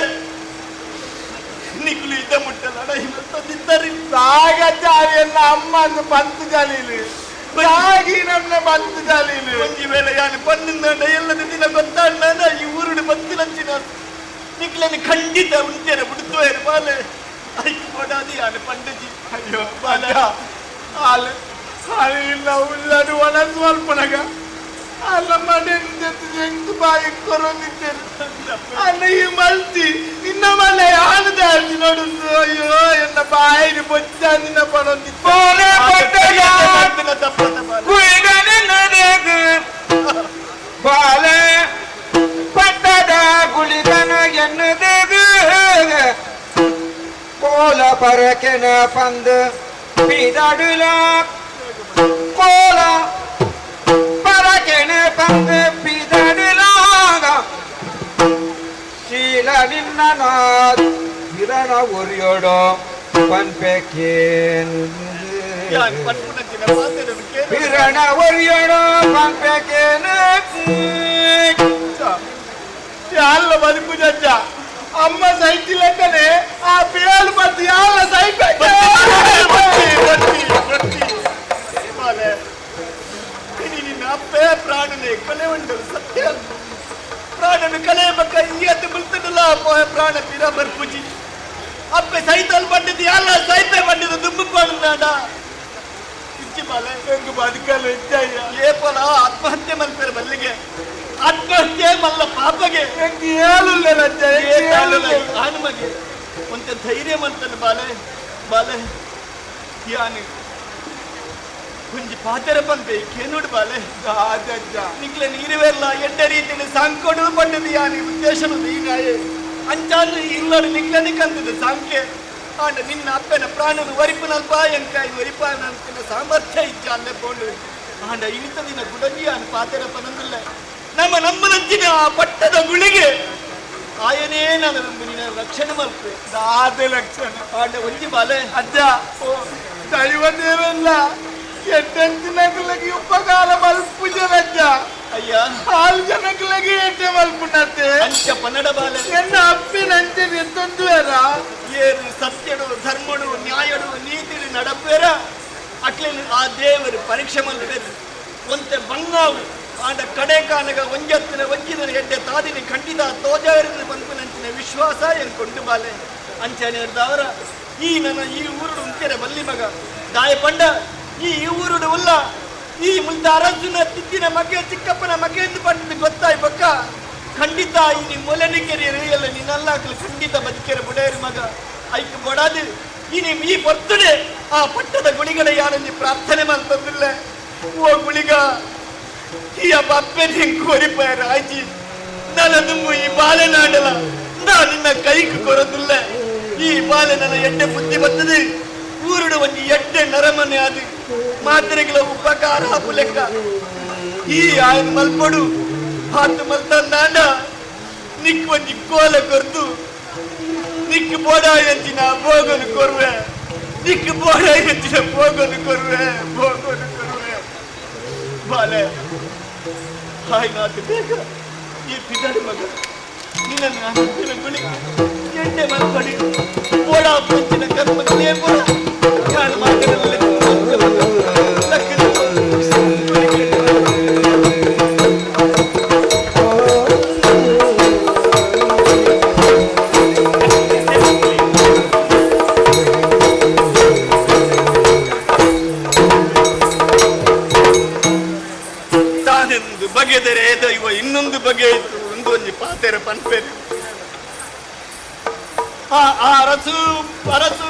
ನಿಖಿಲು ಇದ್ದ ಮುಟ್ಟಲ್ಲ ತಂದಿದ್ದಾರೆ ಸಾಗಚಾರಿಯನ್ನ ಅಮ್ಮ ಅಂದು ಬಂತು ಜಾಲೀಲು ಸಾಗಿ ನಮ್ಮ ಬಂತು ಜಾಲೀಲು ಒಂಜಿ ವೇಳೆ ಯಾನು ಪನ್ನಿಂದ ಎಲ್ಲದ ದಿನ ಗೊತ್ತಾಡ ಈ ಊರುಡು ಬತ್ತಿಲಂಚಿನ ನಿಖಿಲನ್ನು ಖಂಡಿತ ಉಂಟೇನೆ ಬಿಡುತ್ತೋರು ಬಾಲೆ ಐಕ್ ಕೊಡಾದಿ ಯಾನು ಪಂಡಜಿ ಅಯ್ಯೋ ಬಾಲ ಹಾಲು ಹಾಲು ಇಲ್ಲ ಉಳ್ಳದು ಒಣ ಸ್ವಲ್ಪನಗ ಅಲ್ಲ ಮನೆ ಹೆಂಗ್ ಬಾಯಿ ಕೊರೊಂದಿದ್ದೇನೆ ಅಲ್ಲ ಈ ಮಲ್ತಿ ನಿನ್ನ ಮನೆ ಆನದ ನೋಡುದು ಅಯ್ಯೋ ಎನ್ನ ಬಾಯಿಗೆ ಬೊಚ್ಚ ನಿನ್ನ ಪಡೊಂದಿದ್ದ ಬಾಲೆ ಪಟ್ಟದ ಗುಳಿಗನ ಎನ್ನದೆದು ಕೋಲ ಪರಕೆನ ಪಂದ ಪಿದಡುಲ ಕೋಲ ಪರಕೆನ ಪಂದ ಪಿದಡುಲಾಗ ಶೀಲ ನಿನ್ನ ಕಿರಣ ಒರಿಯೋಡೋ ಪನ್ಪೆಕೇನ್ ಕಿರಣ ಒರಿಯೋಡೋ ಪನ್ಪೆಕೇನ್ ಯಾಲ್ಲ ಬದುಕು ಜಜ್ಜ ಅಮ್ಮ ಸೈಕಲ್ ಲೆಕ್ಕನೆ ಆ ಬೇಲು ಬದ್ದು ಯಾಲ ಸೈಕಲ್ ನಿನ್ನ ಅಪ್ಪೆ ಪ್ರಾಣನೆ ಕಲೆ ಉಂಟು ಸತ್ಯ ಪ್ರಾಣನು ಕಲೆ ಬಕ್ಕ ಇಯತ್ತು ಬಿಲ್ತಡಲ್ಲ ಪ್ರಾಣ ತೀರ ಬರ್ಪುಜಿ ಅಪ್ಪೆ ಸೈತಲ್ ಬಂದಿದ್ದು ಯಾಲ ಸೈಪೆ ಬಂದಿದ್ದು ದುಂಬು ಪಾಡ ಇಚ್ಚಿ ಬಾಲೆ ಹೆಂಗು ಬದುಕಲ್ಲ ಇದ್ದಾಯ ಏಪಲ ಆತ್ಮಹತ್ಯೆ ಮಲ್ಪೇರು ಮಲ್ಲಿಗೆ ಆತ್ಮಹತ್ಯೆ ಮಲ್ಲ ಪಾಪಗೆ ಆನಮಗೆ ಒಂತ ಧೈರ್ಯ ಮಂತನ ಬಾಲೆ ಬಾಲೆ ಯಾನು ಕುಂಜಿ ಪಾತೆರ ಬಂದೆ ಕೇನೋಡು ಬಾಲೆ ನಿಕ್ಲೆ ನೀರುವೆಲ್ಲ ಎಡ್ಡ ರೀತಿಯಲ್ಲಿ ಸಾಂಕೋಡು ಪಂಡದು ಯಾನಿ ಉದ್ದೇಶನು ಈಗಾಯೆ ಅಂಚಾನು ಇಲ್ಲಡು ನಿಕ್ಲನಿ ಕಂದದು ಸಾಂಖ್ಯ ಆಂಡ ನಿನ್ನ ಅಪ್ಪನ ಪ್ರಾಣನು ವರಿಪನಲ್ಪ ಎಂಕಾಯಿ ವರಿಪಾನಂತಿನ ಸಾಮರ್ಥ್ಯ ಇಜ್ಜ ಅಲ್ಲೇ ಕೊಂಡು ಆಂಡ ಇಳಿತ ದಿನ ಗುಡಂಜಿ ಆನು ಪಾತೆರ ಪನಂದಿಲ್ಲ ನಮ್ಮ ನಮ್ಮನಂಚಿನ ಆ ಪಟ್ಟದ ಗುಳಿಗೆ ಆಯನೇ ನನ್ನ ನಂಬಿನ ರಕ್ಷಣೆ ಮಲ್ಪೆ ದಾದೆ ಲಕ್ಷಣ ಆಂಡ ಒಂಜಿ ಬಾಲೆ ಅಜ್ಜ ದೈವದೇವಲ್ಲ ಎಟ್ಟೆಂಚಿನಗಳಿಗೆ ಉಪಕಾರ ಮಲ್ಪುಜರಜ್ಜ ಅಯ್ಯ 4 ಜನಗಳಿಗೆ ಎಟ್ಟೆ ಮಲ್ಪುನತ್ತೆ ಅಂಚ ಪನ್ನಡ ಬಾಲೆ ಎನ್ನ ಅಪ್ಪಿನ ಅಂಚೆ ಎಂತೊಂದುವೇರ ಏರು ಸತ್ಯಡು ಧರ್ಮಡು ನ್ಯಾಯಡು ನೀತಿಡು ನಡಪೇರ ಅಟ್ಲೆ ಆ ದೇವರು ಪರೀಕ್ಷೆ ಮಲ್ಪೇರು ಒಂತೆ ಬಂಗಾವು ಆಂಡ ಕಡೆ ಕಾನಗ ಒಂಜತ್ತಿನ ಒಂಜಿನ ಎಡ್ಡೆ ತಾದಿನಿ ಖಂಡಿತ ತೋಜಾರಿನ ಪಂಪಿನಂಚಿನ ವಿಶ್ವಾಸ ಎಂಕೊಂಡು ಬಾಲೆ ಅಂಚನೆ ಹಿಡ್ದವರ ಈ ನನ್ನ ಈ ಊರುಡು ಉಂತೆರೆ ಬಲ್ಲಿ ಮಗ ದಾಯ ಪಂಡ ಈ ಊರುಡು ಉಲ್ಲ ಈ ಮುಂದ ಅರಸುನ ತಿದ್ದಿನ ಮಗೆ ಚಿಕ್ಕಪ್ಪನ ಮಗೆ ಎಂದು ಪಂಡಿದ್ದು ಗೊತ್ತಾಯ್ ಬಕ್ಕ ಖಂಡಿತ ಈ ನಿಮ್ಮ ಮೊಲನಿಕೆರೆ ಎಲ್ಲ ನಿನ್ನಲ್ಲಾಕಲು ಖಂಡಿತ ಬದುಕೆರೆ ಬುಡೇರು ಮಗ ಐಕ್ ಬಡಾದು ಈ ನಿಮ್ ಈ ಬರ್ತಡೆ ಆ ಪಟ್ಟದ ಗುಳಿಗಡೆ ಯಾರನ್ನು ಪ್ರಾರ್ಥನೆ ಮಾಡ್ತಂದಿಲ್ಲ ಓ ಗುಳಿಗ ಈ ಬಪ್ಪೆ ನಿಂಗೆ ಕೋರಿಪಾರ ಆಯ್ತಿ ನನ್ನ ತುಂಬು ಈ ಬಾಲೆ ನಾಡಲ ನಾ ನಿನ್ನ ಕೈಗೆ ಕೊರೋದಿಲ್ಲ ಈ ಬಾಲೆ ನನ್ನ ಎಡ್ಡೆ ಬುದ್ಧಿ ಬರ್ತದೆ ಊರುಡು ಒಂದು ಎಡ್ಡೆ ನರಮನೆ ಅದು ಮಾತ್ರೆಗಳ ಉಪಕಾರ ಹಾಪು ಲೆಕ್ಕ ಈ ఆయన ಮಲ್ಪಡು ಹಾತು ಮಲ್ತಾಂಡ ನಿಕ್ ಒಂದು ಕೋಲ ಕೊರ್ದು ನಿಕ್ ಬೋಡಾಯಿ ಹಂಚಿನ ಬೋಗನು ಕೊರ್ವೆ ನಿಕ್ ಬೋಡಾಯಿ ಹಂಚಿನ ಬೋಗನು ಕೊರ್ವೆ ಬಾಲೆ ಹಾಯ್ ನಾತು ಬೇಗ ಈ ಪಿದಾಡಿ ಮಗ ನಿನ್ನ ಗುಳಿ ಎಣ್ಣೆ ಮಲ್ಪಡಿ ಬೋಡಾ ಪಂಚಿನ ಕರ್ಮಗಳೇ ಬೋಡ ಯಾರು ಮಾತನಾಡಲಿ ತಾನೆಂದು ಬಗೆದರೆ ದೈವ ಇನ್ನೊಂದು ಬಗೆ ಇತ್ತು ಒಂದೊಂದು ಪಾತೆರ ಪನ್ಪೇರು ಆ ಅರಸು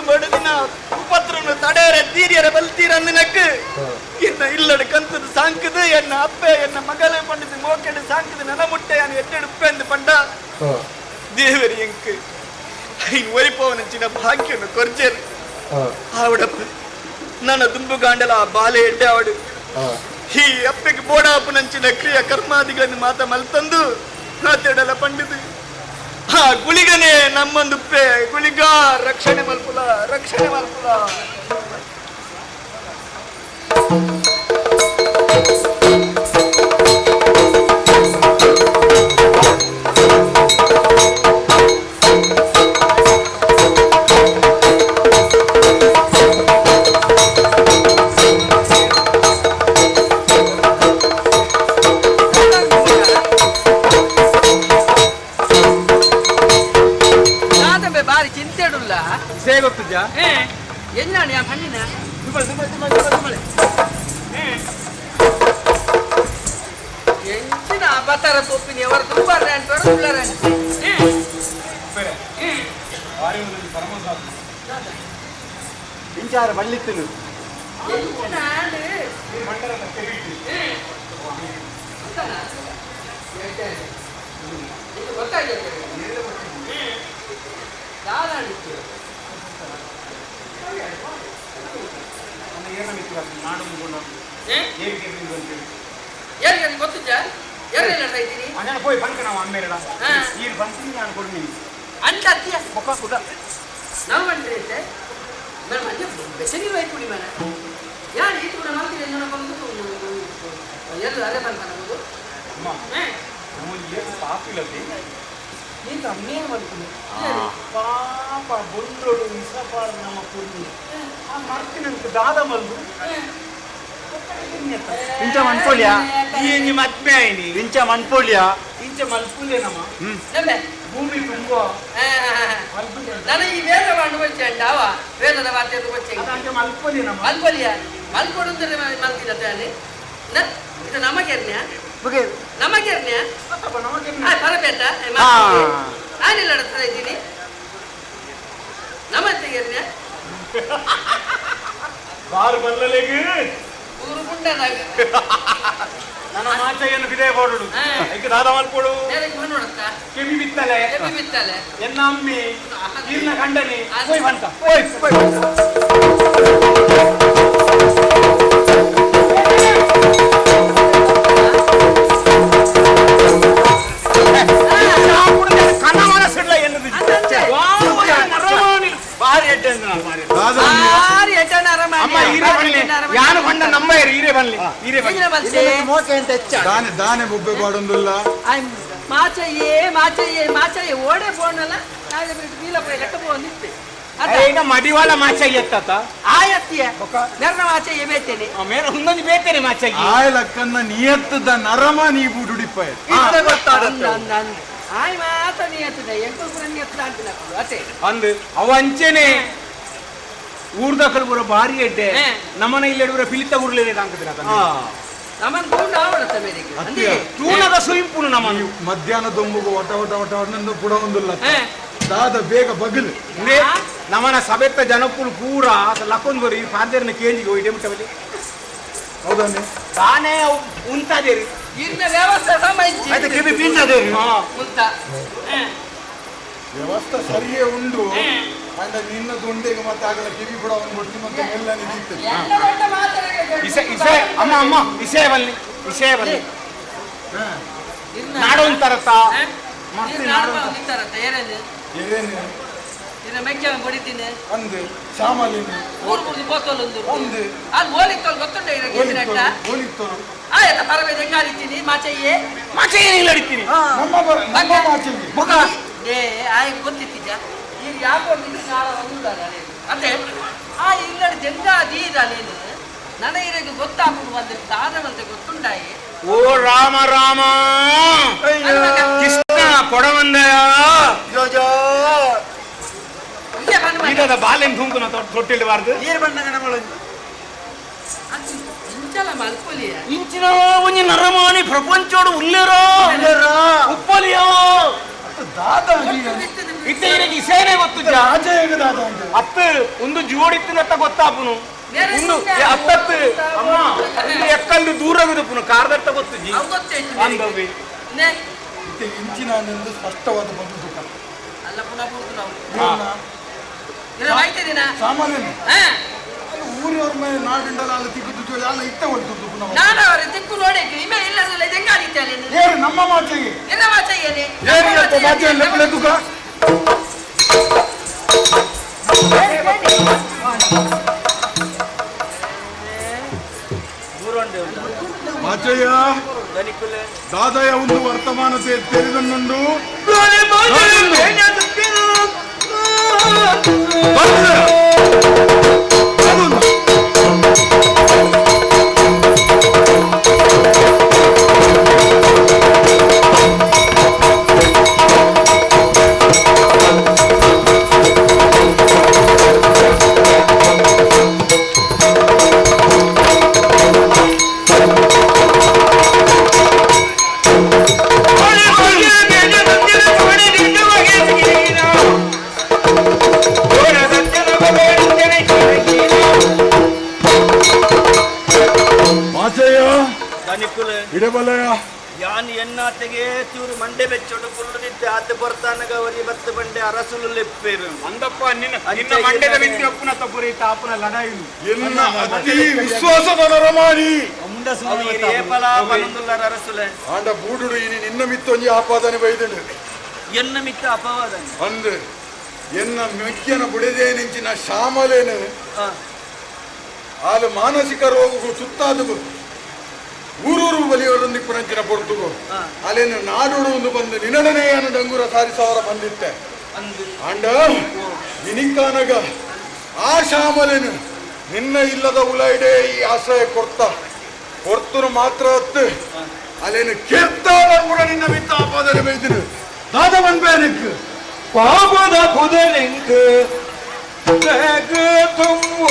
ಬಡದಿನ ಉಪತ್ರನು ತಡೆಯರೆ ತೀರಿಯರ ಬಲ್ತೀರಂದಿನಕ್ಕೆ ಇನ್ನ ಇಲ್ಲಡ ಕಂತದ ಸಾಂಕದು ಎನ್ನ ಅಪ್ಪೆ ಎನ್ನ ಮಗಲೇ ಪಂಡಿತು ಮೋಕೆಡು ಸಾಂಕದು ನನ್ನ ಮುಟ್ಟೆ ಅನ್ನು ಎಟ್ಟೆಡು ಉಪ್ಪೆ ಎಂದು ಪಂಡ ದೇವರಿ ಎಂಕ್ ಐನ್ ಒರಿಪವನಂಚಿನ ಭಾಗ್ಯನು ಕೊರ್ಜೇರು ಆವಡಪ್ಪ ನನ್ನ ದುಂಬುಗಾಂಡಲ ಆ ಬಾಲೆ ಎಡ್ಡೆ ಆವಡು ಈ ಅಪ್ಪೆಗೆ ಬೋಡಾಪುನಂಚಿನ ಕ್ರಿಯ ಕರ್ಮಾದಿಗಳನ್ನು ಮಾತ ಮಲ್ತಂದು ಮಾತಾಡಲ ಪಂಡಿತು ಆ ಗುಳಿಗನೇ ನಮ್ಮಂದುಪ್ಪೆ ಗುಳಿಗ ರಕ್ಷಣೆ ಮಲ್ಪುಲ ಸೇಗೊತ್ತಿದ್ಯಾ ಎನ್ನಾಣಿ ಆ ಹಣ್ಣಿನ ಎಂಚಿನ ಬತ್ತಾರ ತೋಪಿನಿ ಅವರು ತುಂಬಾ ಇಂಚಾರ ಬಳ್ಳಿತ್ತು ಗೊತ್ತಿದ್ದ పోయి పనుకు నా అమ్మేరడా ఈ పంపింది నేను కొడుకు అంత అత్య ఒక కుడ నవ్వండి అయితే మరి మంచి బెసని వైపుడి మన యార్ ఇది కూడా మాకు నేను ಬಂದು ಎಲ್ಲ ಅದೇ ಬಂತಾನದು ಅಮ್ಮ ನಾವು ಈ ಪಾಪಿಲಲ್ಲಿ ನೀನು ಅಮ್ಮೇ ಮಾಡ್ತೀನಿ ಪಾಪ ಬೊಂಡೋಡು ಇಸಪಾಡು ನಮ್ಮ ಕುರ್ನಿ ಆ ಮಾಡ್ತೀನಿ ಅಂತ ದಾದ ಮಲ್ಲು ಇಂಚ ಮನ್ಪೋಲ್ಯಾ ಈ ನಿಮ್ಮ ಅತ್ಮೆ ಆಯ್ನಿ ಇಂಚ ಮನ್ಪೋಲ್ಯಾ ಇಂಚ ಮಲ್ಪುಲೇನಮ್ಮ ಭೂಮಿ ತುಂಬ ನನಗೆ ಈ ವೇದ ಮಾಡಿ వచ్చేయండి అవ వేదన వార్తలు వచ్చేయండి అంటే మల్పొలియా మల్పొడుందరే మల్పినతాని ఇది నమ్మకేర్న్యా ನಮಗೆರ್ನ್ಯಾ ಬರಬೇಟ ಆನಿಲ್ಲ ಹತ್ರ ಇದ್ದೀನಿ ನಮ್ಮತ್ತೆಗೆರ್ನ್ಯಾ ಬಾರು ಬಲ್ಲಲೆಗೆ ಊರು ಗುಂಡನಾಗ ನನ್ನ ಮಾಚಯ್ಯನು ಬಿದೆ ಬೋಡು ಐಕೆ ದಾದ ಮಲ್ಪೋಡು ನೋಡತ್ತ ಕೆಮ್ಮಿ ಬಿತ್ತಲೆ ಎನ್ನ ಅಮ್ಮಿ ಈರ್ನ ಕಂಡನಿ ಹೋಯ್ ಬಂತ దానే బొబ్బೆ పాడుందుల్ల మాచయ్యే ఓడే పోనಲ್ಲ ನಾಳೆ ಬಿಟ್ಟು ಬೀಲ ಪೈ ಲೆಕ್ಕ ಪೋ ನಿಂತೆ ಈಗ ಮಡಿವಾಳ ಮಾಚಾಗಿ ಎತ್ತ ಆಯತ್ತಿಯ ನೆರನ ಮಾಚೆಗೆ ಬೇತೇನೆ ಮೇಲೆ ಒಂದೊಂದು ಬೇತೇನೆ ಮಾಚಾಗಿ ಆಯ್ಲಕ್ಕನ್ನ ನಿಯತ್ತದ ನರಮ ನೀ ಬುಡುಡಿಪ್ಪ ಆಯ್ ಮಾತ ನಿಯತ್ತದ ಎಂಕುಲ್ ನಿಯತ್ತದ ಅಂತಿಲ್ಲ ಅತೆ ಅಂದು ಅವ ಅಂಚೆನೆ ಊರ್ದಕಲ್ ಬರೋ ಬಾರಿ ಎಡ್ಡೆ ನಮ್ಮನ ಇಲ್ಲಿ ಬರೋ ಪಿಲಿತ ಊರ್ಲೇನೆ ಅಂಕದಿನ ನಮ್ಮನ್ ಕೂಡ ಆವಡತ ಮೇರೆಗೆ ಅಂದೆ ತೂನದ ಸುಯಿಂಪುನು ನಮ್ಮನು ಮಧ್ಯಾಹ್ನ ದೊಂಬುಗು ಒಟ ಒಟ ಒಟ ಒಣ್ಣಂದು ಕೂಡ ಒಂದಿಲ್ಲ ದಾದ ಬೇಗ ಬಗಲು ನಮ್ಮನ ಸಭೆತ್ತ ಜನಕ್ಕೂ ಪೂರ ಲಕ್ಕೊಂದು ಬರೀ ಫಾದರ್ನ ಕೇಂಜಿಗೆ ಹೋಗಿ ಮುಟ್ಟಬಲ್ಲಿ ಹೌದಾನೆ ತಾನೇ ಉಂತಾದೇರಿ ಇನ್ನ ವ್ಯವಸ್ಥೆ ಸಮಂಜಿ ಆಯ್ತು ಕಿವಿ ಬೀಳ್ತದೇರಿ ಉಂತ ವ್ಯವಸ್ಥೆ ಸರಿಯೇ ಉಂಡು ಅಂಡ ನಿನ್ನ ದುಂಡೆಗೆ ಮತ್ತೆ ಆಗಲ್ಲ ಕಿವಿ ಕೂಡ ಒಂದು ಕೊಡ್ತಿ ಮತ್ತೆ ಎಲ್ಲ ನಿಂತಿರ್ತದೆ ಅಮ್ಮ ಅಮ್ಮ ವಿಷಯ ಬಲ್ಲಿ ನಾಡು ಅಂತಾರತ್ತ ಏನೇನು ಇನ್ನ ಮೆಚ್ಚ ಬಡಿತೀನಿ ಅಂದು ಶಾಮಲಿನ ಊರು ಮುಗಿದು ಬೋತೋಲೊಂದು ಅಲ್ಲಿ ಓಲಿತ್ತೋಲ್ ಗೊತ್ತುಂಡೆ ಇರಕ್ಕೆ ಓಲಿತ್ತೋರು ಆಯ್ತಾ ಪರವೇ ಹೆಂಗಾಡಿತೀನಿ ಮಾಚಯ್ಯೆ ಇಲ್ಲ ಅಡಿತೀನಿ ನಮ್ಮ ಮಾಚೆಗೆ ಮುಖ ಏ ಆಯ್ ಗೊತ್ತಿತ್ತೀಜ ಈಗ ಯಾಕೋ ನಿನ್ನ ಕಾಲ ಒಂದಲ್ಲ ಅದೇ ಆ ಇಲ್ಲಡಿ ಜಂಗಾದೀದಲೇನು ನನಗೆ ಗೊತ್ತಾಗ್ಬಿಡು ಒಂದು ದಾದವಂತೆ ಗೊತ್ತುಂಡಾಯಿ ಓ ರಾಮ ರಾಮ ಕೃಷ್ಣ ಕೊಡವಂದಯ ಜೋಜೋ ಇದದ ಬಾಲೆನ್ ಧೂಂಕುನ ತೊಟ್ಟಿಲ್ಬಾರ್ದು ನೀರು ಬಂದಾಗ ನಮ್ಮಳು ಇಂಚಲ ಮಲ್ಪೊಲಿಯ ಇಂಚಿನ ಒಂಜಿ ನರಮಾನಿ ಪ್ರಪಂಚೋಡು ಉಲ್ಲೇರೋ ಉಪ್ಪಲಿಯೋ ಇತ್ತೆ ಸೇನೆ ಗೊತ್ತು ಅತ್ತು ಒಂದು ಜೋಡಿತ್ತಿನತ್ತ ಗೊತ್ತಾಪುನು ಒಂದು ಅತ್ತತ್ತು ಅಮ್ಮ ಒಂದು ಎಕ್ಕಲ್ದು ದೂರವಿದಪ್ಪುನು ಕಾರ್ದತ್ತ ಗೊತ್ತು ಜಿ ಅಂದವಿ ಇಂಚಿನ ಸ್ಪಷ್ಟವಾದ ಬಂದು ಅಲ್ಲ ಪುನಃ ಸಾಮಾನ್ಯ ಊರಿಯವ್ರ ಮೇಲೆ ನಾಡಿಂಡಲ್ಲ ಅಲ್ಲಿ ತಿಕ್ಕು ಎಲ್ಲ ಇತ್ತ ಹೊಲ್ತದ್ದು ಪುನಃ ನಾನು ಅವರ ತಿಕ್ಕು ನೋಡಿ ಇಮೆ ಇಲ್ಲದಲ್ಲ ಹೆಂಗಾಡಿತ್ತೇನೆ ಏರು ನಮ್ಮ ಮಾಚೆಗೆ ಎಲ್ಲ ಮಾಚಯ್ಯನೆ ಏರು ಮಾಚೆ ಲೆಕ್ಕಲೆಕ್ಕುಕ ಮಾಚಯ್ಯ ದಾದಯ ಒಂದು ವರ್ತಮಾನ ತೆರೆದನ್ನುಂಡು ಇಡಬಲಯ ಯಾನ್ ಎನ್ನಾತೆಗೆ ಚೂರು ಮಂಡೆ ಬೆಚ್ಚೊಡು ಕುಲ್ಲದಿದ್ದೆ ಆತ ಬರ್ತಾನಗ ಅವರಿ ಬತ್ತು ಬಂಡೆ ಅರಸುಲು ಲೆಪ್ಪೇರು ಅಂದಪ್ಪ ನಿನ್ನ ಮಂಡ್ಯದ ವ್ಯಕ್ತಿ ಅಪ್ಪನ ತಪ್ಪುರಿ ತಾಪನ ಲಡಾಯಿ ಎನ್ನ ಅತಿ ವಿಶ್ವಾಸದ ನರಮಾಣಿ ಏಪಲ ಪನೊಂದುಲ್ಲರ ಅರಸುಲೆ ಆಂಡ ಬೂಡುಡು ಇನಿ ನಿನ್ನ ಮಿತ್ತೊಂಜಿ ಆಪಾದನೆ ಬೈದಳು ಎನ್ನ ಮಿತ್ತ ಅಪವಾದ ಅಂದು ಎನ್ನ ಮೆಕ್ಕಿಯನ ಬುಡದೇ ನಿಂಚಿನ ಶ್ಯಾಮಲೇನು ಆಲು ಮಾನಸಿಕ ರೋಗಗಳು ತುತ್ತಾದವು ಊರೂರು ಬಲಿಯವರೊಂದಿ ಪುರಂಚಿನ ಪೊರ್ತುಗು ಅಲ್ಲೇನು ನಾಡೋಡು ಒಂದು ಬಂದು ನಿನಡನೆಯನ್ನು ಡಂಗೂರ ಸಾರಿಸವರ ಬಂದಿತ್ತೆ ಅಂಡ ನಿನಿಕಾನಗ ಆ ಶ್ಯಾಮಲೇನು ನಿನ್ನ ಇಲ್ಲದ ಉಲೈಡೆ ಈ ಆಶ್ರಯ ಕೊರ್ತನು ಮಾತ್ರ ಹತ್ತು ಅಲ್ಲೇನು ಕೆತ್ತಾದ ಕೂಡ ನಿನ್ನ ಮಿತ್ತ ಆಪಾದನೆ ಬೈದಿರು ದಾದ ಬಂದ್ಬೇನಕ್ಕೆ ಪಾಪದ ಕುದಲಿಂಕ್ ತುಂಬುವ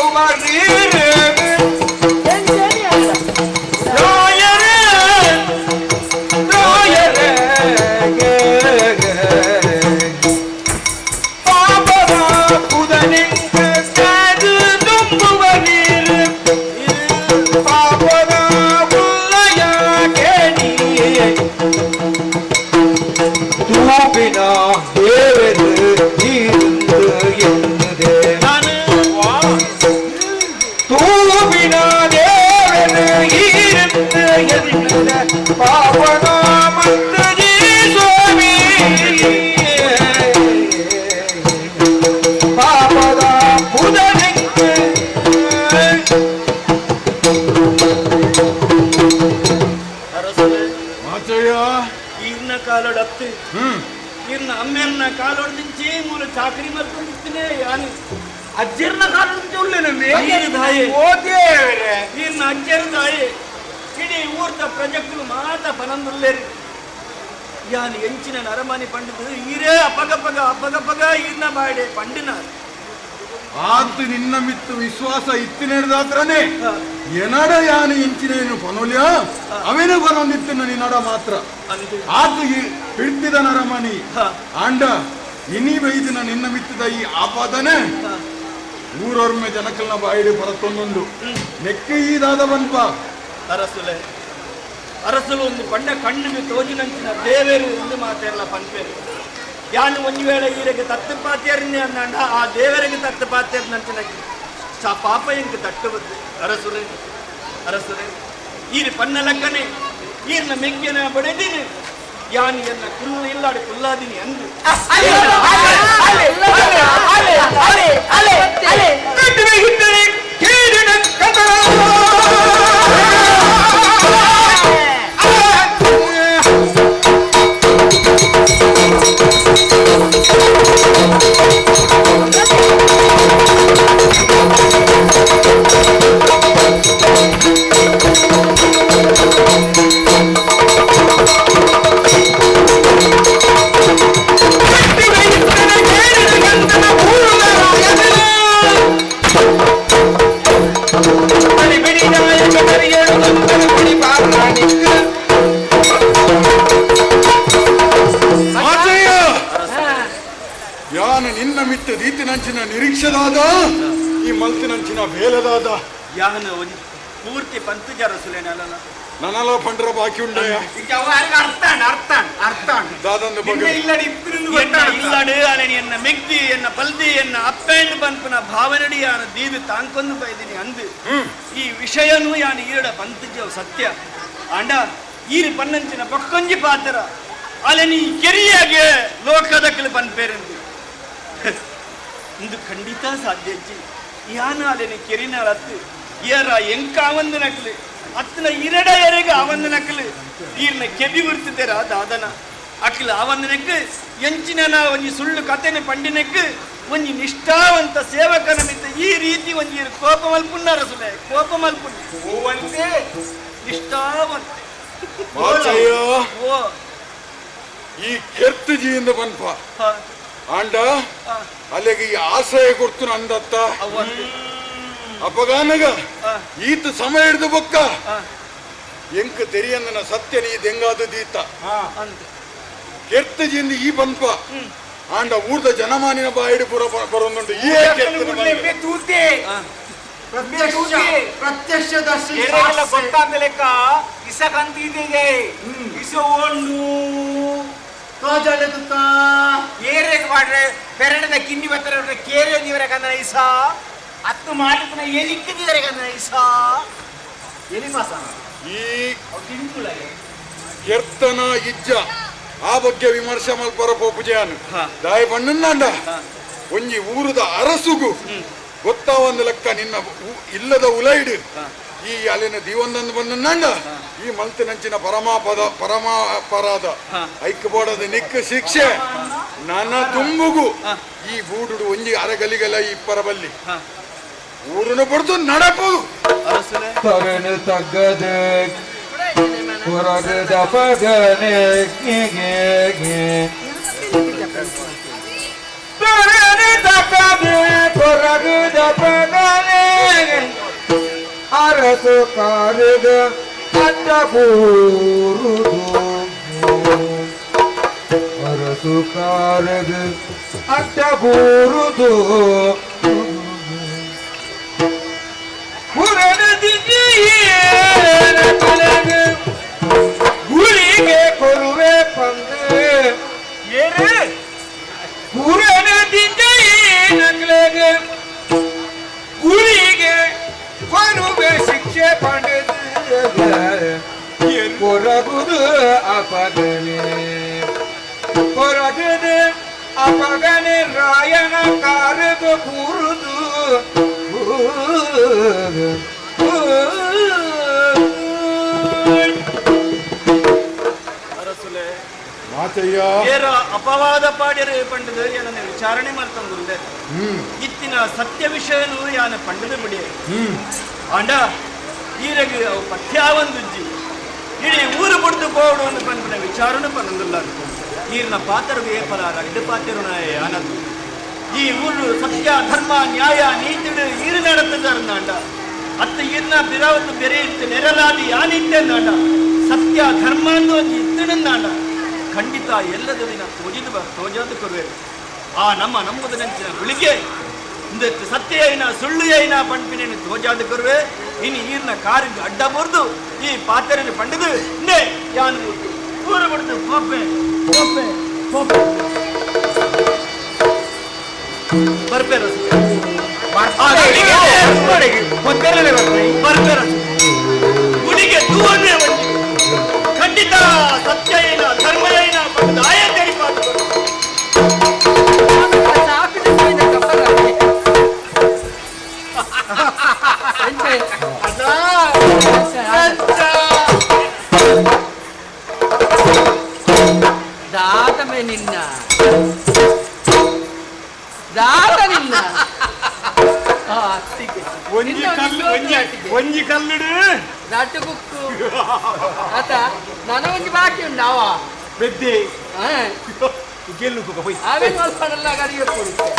ఈయన అమ్మేన్న కాలు ಹೊಡೆದಿಂಚಿ ಮೂಲ ಚಾಕರಿ ಮಾಡ್ಕೊಂಡಿರ್ತೀನಿ ಯಾನು ಅಜ್ಜರ್ನ ಕಾಲು ಹೊಡೆದಿಂಚಿ ఈయన అజ్జర్ దాయి ఇడీ ఊర్ದ ಪ್ರಜೆಗಳು ಮಾತ ಪನಂದುಲ್ಲೇರಿ ಯಾನು ಎಂಚಿನ ನರಮನಿ ಪಂಡಿತು ಈರೇ ಅಪಗಪಗ ಈರ್ನ ಬಾಡೆ ಪಂಡಿನಾರು ಆತು ನಿನ್ನ ಮಿತ್ತು ವಿಶ್ವಾಸ ಇತ್ತಿನೇದಾತ್ರನೇ ಎನಡ ಯಾನು ಇಂಚಿನೇನು ಪನೋಲ್ಯ ಅವೇನು ಪನೊಂದಿತ್ತಿನ ನಿನ್ನಡ ಮಾತ್ರ ಆತು ಹಿಡ್ತಿದ ನರಮನಿ ಆಂಡ ಇನಿ ಬೈದಿನ ನಿನ್ನ ಮಿತ್ತದ ಈ ಆಪಾದನೆ ಊರೊರ್ಮೆ ಜನಕಲ್ನ ಬಾಯಿಡೆ ಹೊರತೊಂದೊಂದು ನೆಕ್ಕೆ ಈದಾದ ಬನ್ಪ ಅರಸಲು ಒಂದು ಪಂಡ ಕಣ್ಣಿಗೆ ತೋಜಿನಂಚಿನ ದೇವೇರು ಎಂದು ಮಾತೆಲ್ಲ ಪಂಪೇರು ಯಾನು ಒಂದು ವೇಳೆ ಈರೆಗೆ ತತ್ತು ಪಾತ್ಯರನ್ನೇ ಅನ್ನಾಂಡ ಆ ದೇವರಿಗೆ ತತ್ತು ಪಾತ್ಯರ ನಂಚಿನ ಪಾಪ ಎಂಗೆ ತಟ್ಟುವುದು ಅರಸುರೆ ಈರಿ ಪನ್ನ ಲಕ್ಕನೆ ಈರ್ನ ಮೆಗ್ಗಿನ ಬಡೆದಿನಿ ಯಾನು ಎನ್ನ ಕುಲ್ಲ ಇಲ್ಲಾಡಿ ಕುಲ್ಲಾದಿನಿ ಅಂದು ಯಾನು ನಿನ್ನ ಮಿತ್ತ ರೀತಿನಂಚಿನ ನಿರೀಕ್ಷೆದಾದ ಈ ಮಲ್ತಿನಂಚಿನ ಬೇಲದಾದ ಯಾನು ಪೂರ್ತಿ ಪಂತಜಾರ ಸುಲೇನಲ್ಲ ನನಲ ಪಂಡ್ರ ಬಾಕಿ ಉಂಡಯ ದಾದಂದು ಬಗ್ಗೆ ಇಲ್ಲಡು ಅಲನಿ ಎನ್ನ ಮೆಗ್ದಿ ಎನ್ನ ಬಲ್ದಿ ಎನ್ನ ಅಪ್ಪೆಂಡು ಪಂಪನ ಭಾವನಡಿ ಯಾನ ದೀವಿ ತಾಂಕೊಂದು ಬೈದಿನಿ ಅಂದು ಈ ವಿಷಯನು ಯಾನು ಈರಡ ಪಂತಜ ಸತ್ಯ ಅಂಡ ಈರಿ ಪನ್ನಂಚಿನ ಪಕ್ಕೊಂಜಿ ಪಾತ್ರ ಅಲನಿ ಕೆರಿಯಾಗೆ ಲೋಕದಕ್ಕಲು ಪನ್ಪೇರೆಂದು ಇಂದು ಖಂಡಿತ ಸಾಧ್ಯ ಯಾನ ಅಲನಿ ಕೆರಿನ ಹತ್ತು ಏರ ಎಂಕ ಆವಂದು ನಕಲು ಅತ್ತನ ಇರಡ ಎರೆಗೆ ಆವಂದು ನಕಲು ಈರ್ನ ಕೆಬಿ ಬಿಡ್ತಿದ್ದೇರ ದಾದನ ಅಕ್ಲ ಆವಂದನಕ್ಕೆ ಎಂಚಿನ ಒಂಜಿ ಸುಳ್ಳು ಕಥೆನೆ ಪಂಡಿನಕ್ಕೆ ಒಂಜಿ ನಿಷ್ಠಾವಂತ ಸೇವಕನ ಮಿತ್ತ ಈ ರೀತಿ ಒಂಜಿ ಕೋಪ ಮಲ್ಪುಣ್ಣಾರ ಸುಲೆ ಕೋಪ ಮಲ್ಪುಣ್ಣ ನಿಷ್ಠಾವಂತ ಈ ಕೆರ್ತಜಿಯಿಂದ ಬನ್ಪ ಆಂಡ ಅಲ್ಲಿಗೆ ಈ ಆಶ್ರಯ ಕೊಡ್ತು ಅಂದತ್ತ ಅಪಗಾನಗ ಈತ ಸಮಯ ಹಿಡಿದು ಬೊಕ್ಕ ಎಂಕ ತೆರಿಯಂದನ ಸತ್ಯ ನೀ ದೆಂಗಾದ ದೀತ ಕೆರ್ತಜಿಯಿಂದ ಈ ಬನ್ಪ ಆಂಡ ಊರ್ದ ಜನಮಾನಿನ ಬಾಯಿಡು ಪುರ ಬರೋದುಂಟು ಈ ಪ್ರತ್ಯಕ್ಷದರ್ಶಿ ಗೊತ್ತಾದ ಲೆಕ್ಕ ಇಸಕಂತಿದೆ ಇಸೋಂಡು ತೋಜಲೆದುತ್ತ ಏರೇಗೆ ಮಾಡ್ರೆ ಪೆರಡದ ಕಿಂಡಿ ಬತ್ತರ ಕೇರೆ ನೀವರ ಕಂದನ ಇಸ ಅತ್ತು ಮಾಡಿದ ಎಲಿಕ್ಕಿದಿವರ ಕಂದನ ಇಸ ಎಲಿ ಮಾಸ ಈ ಕೆರ್ತನ ಇಜ್ಜ ಆ ಬಗ್ಗೆ ವಿಮರ್ಶೆ ಮಲ್ಪರ ಪೋಪುಜೆಯಾನು ದಾಯ ಬಣ್ಣಂಡ ಒಂಜಿ ಊರದ ಅರಸುಗು ಗೊತ್ತಾವಂದ ಲೆಕ್ಕ ನಿನ್ನ ಇಲ್ಲದ ಉಲೈಡು ಈ ಅಲ್ಲಿನ ದೀವಂದಂದು ಬಂದಂಡ ಈ ಮಲ್ತಿನಂಚಿನ ಪರಮಾಪರಾಧ ಐಕ್ಯಬೋಡದ ನಿಕ್ಕ ಶಿಕ್ಷೆ ನನ್ನ ತುಂಬುಗು ಈ ಬೂಡುಡು ಒಂಜಿ ಅರಗಲಿಗೆಲ್ಲ ಈ ಪರಬಲ್ಲಿ ಊರನ್ನು ಪಡ್ದು ನಡಪೋದು ತಗನು ತಗ್ಗದೆ ಹೊರಗದ ಪಗನೆ ಹೊರಗದ ಪಗನೆ ಅರಸು ಕಾರದ ಅಡ್ಡಬೂರುದು ಅರಸು ಕಾರದ ಅಡ್ಡಬೂರುದು ಗುಳಿಗೆ ಕೊರುವೆ ಪಂದೆ ಪುರಣದಿಂದ ಏನಕ್ಲೆಗೆ ಗುಳಿಗೆ ಕೊರುವೆ ಶಿಕ್ಷೆ ಪಡೆದ ಕೊರಗುದು ಅಪಗನೆ ಕೊರಗದೆ ಅಪಗನೆ ರಾಯನ ಕಾರಗ ಕೂರುದು ಏರ ಅಪವಾದ ಪಾಡ್ಯರು ಪಂಡದು ಏನನ್ನ ವಿಚಾರಣೆ ಮಾಡ್ತಂಗುಂದೆ ಇತ್ತಿನ ಸತ್ಯ ವಿಷಯನು ಯಾನ ಪಂಡದು ಬಿಡಿ ಅಂಡ ಈರಗೆ ಅವು ಪಥ್ಯಾವಂದುಜ್ಜಿ ಇಡೀ ಊರು ಬಿಡ್ದು ಪೋಡು ಅಂತ ಪಂಪಿನ ವಿಚಾರಣೆ ಪನ್ನೊಂದಿಲ್ಲ ಈರಿನ ಪಾತ್ರರು ಏಪಲ ರಡ್ಡು ಪಾತ್ರನ ಯಾನದು ಈ ಊರು ಸತ್ಯ ಧರ್ಮ ನ್ಯಾಯ ನೀತಿಡು ಈರು ನಡೆತದಾರಂದಾಂಡ ಅತ್ತ ಈರ್ನ ಬಿರಾವತ್ತು ಬೆರೆ ಇತ್ತು ನೆರಲಾದಿ ಯಾನಿಟ್ಟೆಂದಾಂಡ ಸತ್ಯ ಧರ್ಮ ಅಂದು ಒಂದು ಇತ್ತಡಂದಾಂಡ ಖಂಡಿತ ಎಲ್ಲದ ದಿನ ತೋಜೋದು ಕೊರುವೆ ಆ ನಮ್ಮದು ನೆಂಚಿನ ಗುಳಿಗೆ ಇಂದತ್ತು ಸತ್ಯ ಐನ ಸುಳ್ಳು ಐನ ಪಂಪಿನ ತೋಜಾದು ಕೊರುವೆ ಇನ್ನು ಈರ್ನ ಕಾರಿಗೆ ಅಡ್ಡ ಬರ್ದು ಈ ಪಾತ್ರೆಯನ್ನು ಪಂಡಿದು ನೇ ಯಾನು ಊರು ಬಿಡ್ದು ಪೋಪೆ ಪೋಪೆ ಪೋಪೆ ಬರ್ಪೇರ ಗುಡಿಗೆ ದೂರನೇ ಖಂಡಿತ ಸತ್ಯ ಏನ ಧರ್ಮ ಏನ ಪಂಡಿತ ಆಯ ತೆರಿಪಾತು దాతమే నిన్న దాత నిన్న ಒಂಜಿ ಕಲ್ಲುಡು ನಟ್ಟು ಬುಕ್ಕು ಆತ ನನ್ನ ಒಂಜಿ ಬಾಕಿ ಉಂಡಾವಾ ಬೆದ್ದೆ ಗೆಲ್ಲು ಹೋಯ್ ಆಮೇಲೆ ಮಲ್ಪಡಲ್ಲ ಗಡಿಗೆ ಕೊಡುತ್ತೆ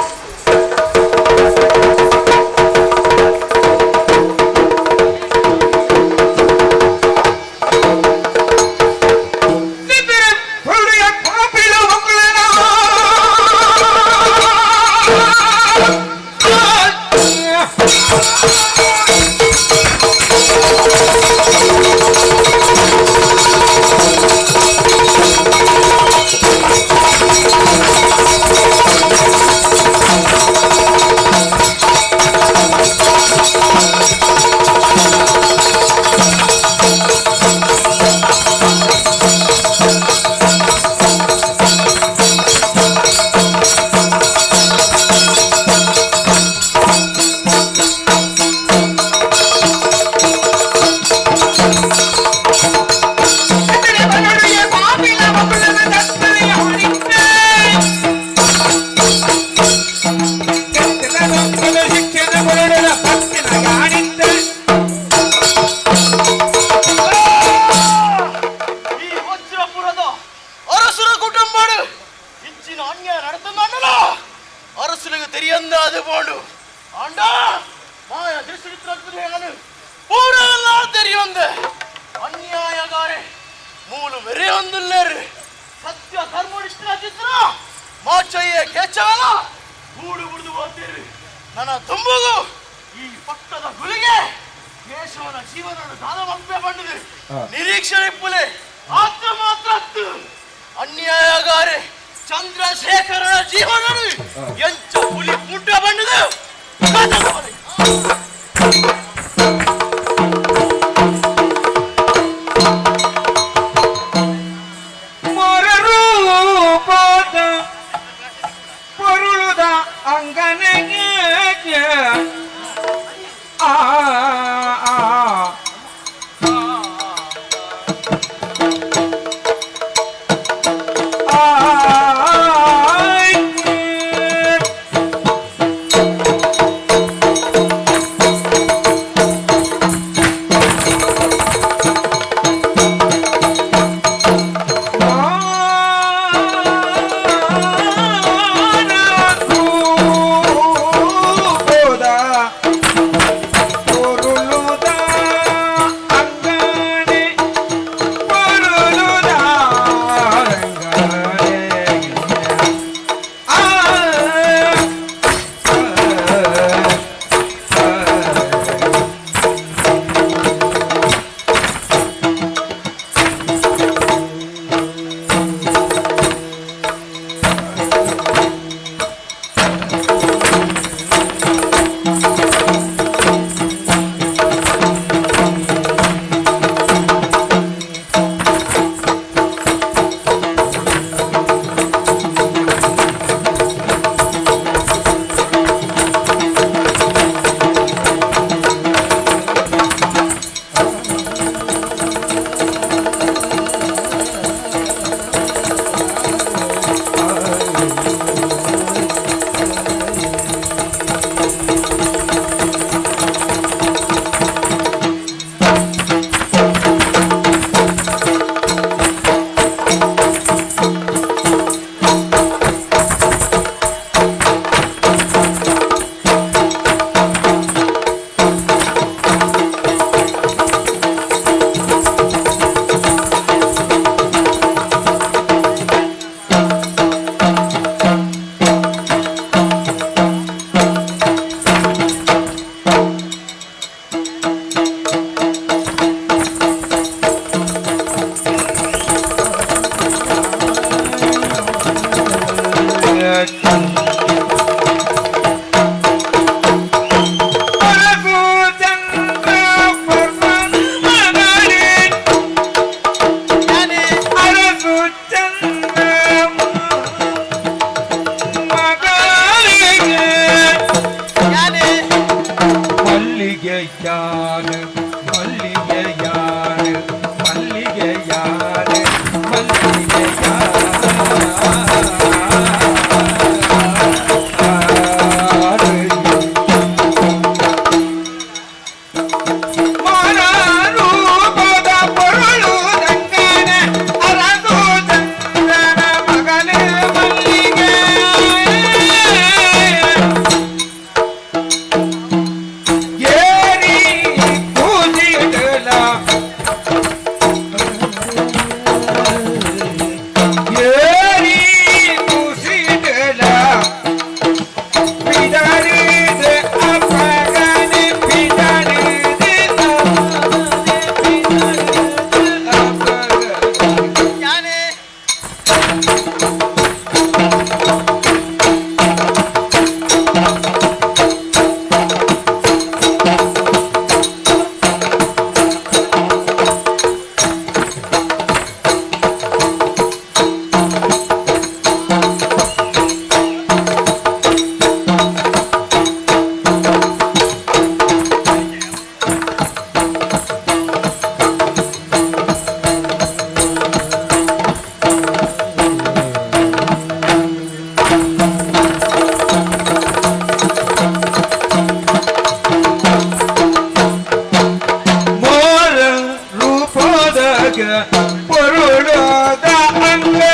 ಬರುಳದ ಅಂಗನೆ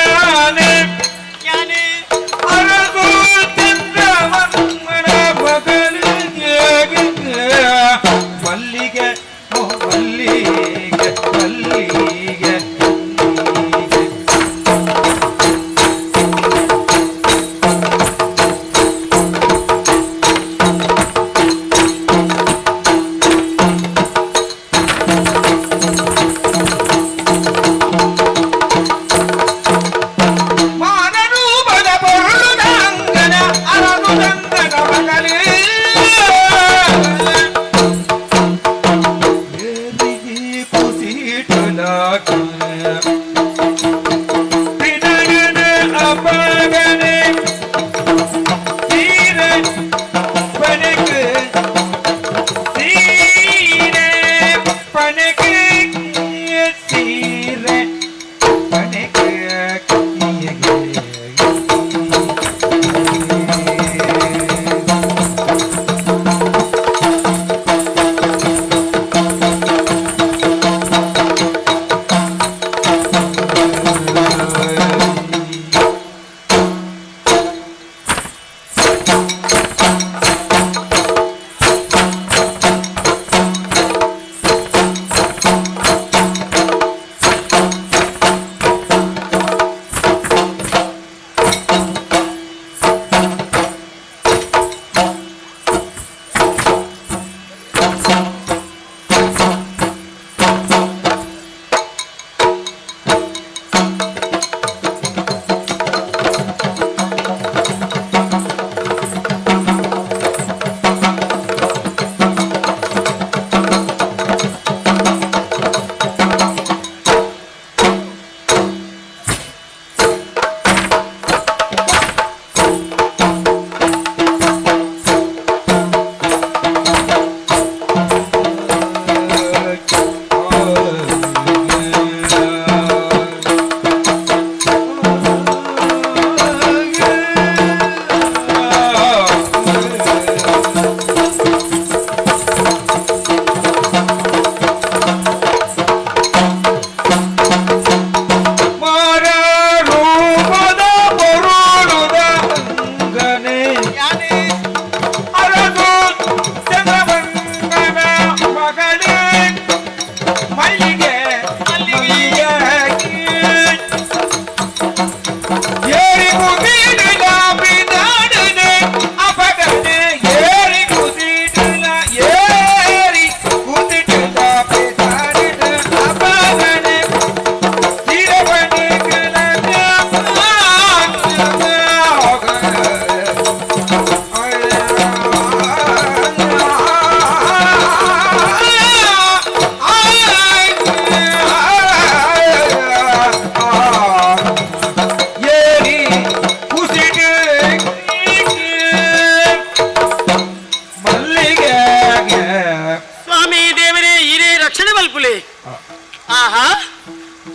ಅರಗು ಚಂದ್ರಮಂಗನ ಮಗನಿಗೆ ಮಲ್ಲಿಗೆ ಮಲ್ಲಿಗೆ ಮಲ್ಲಿಗೆ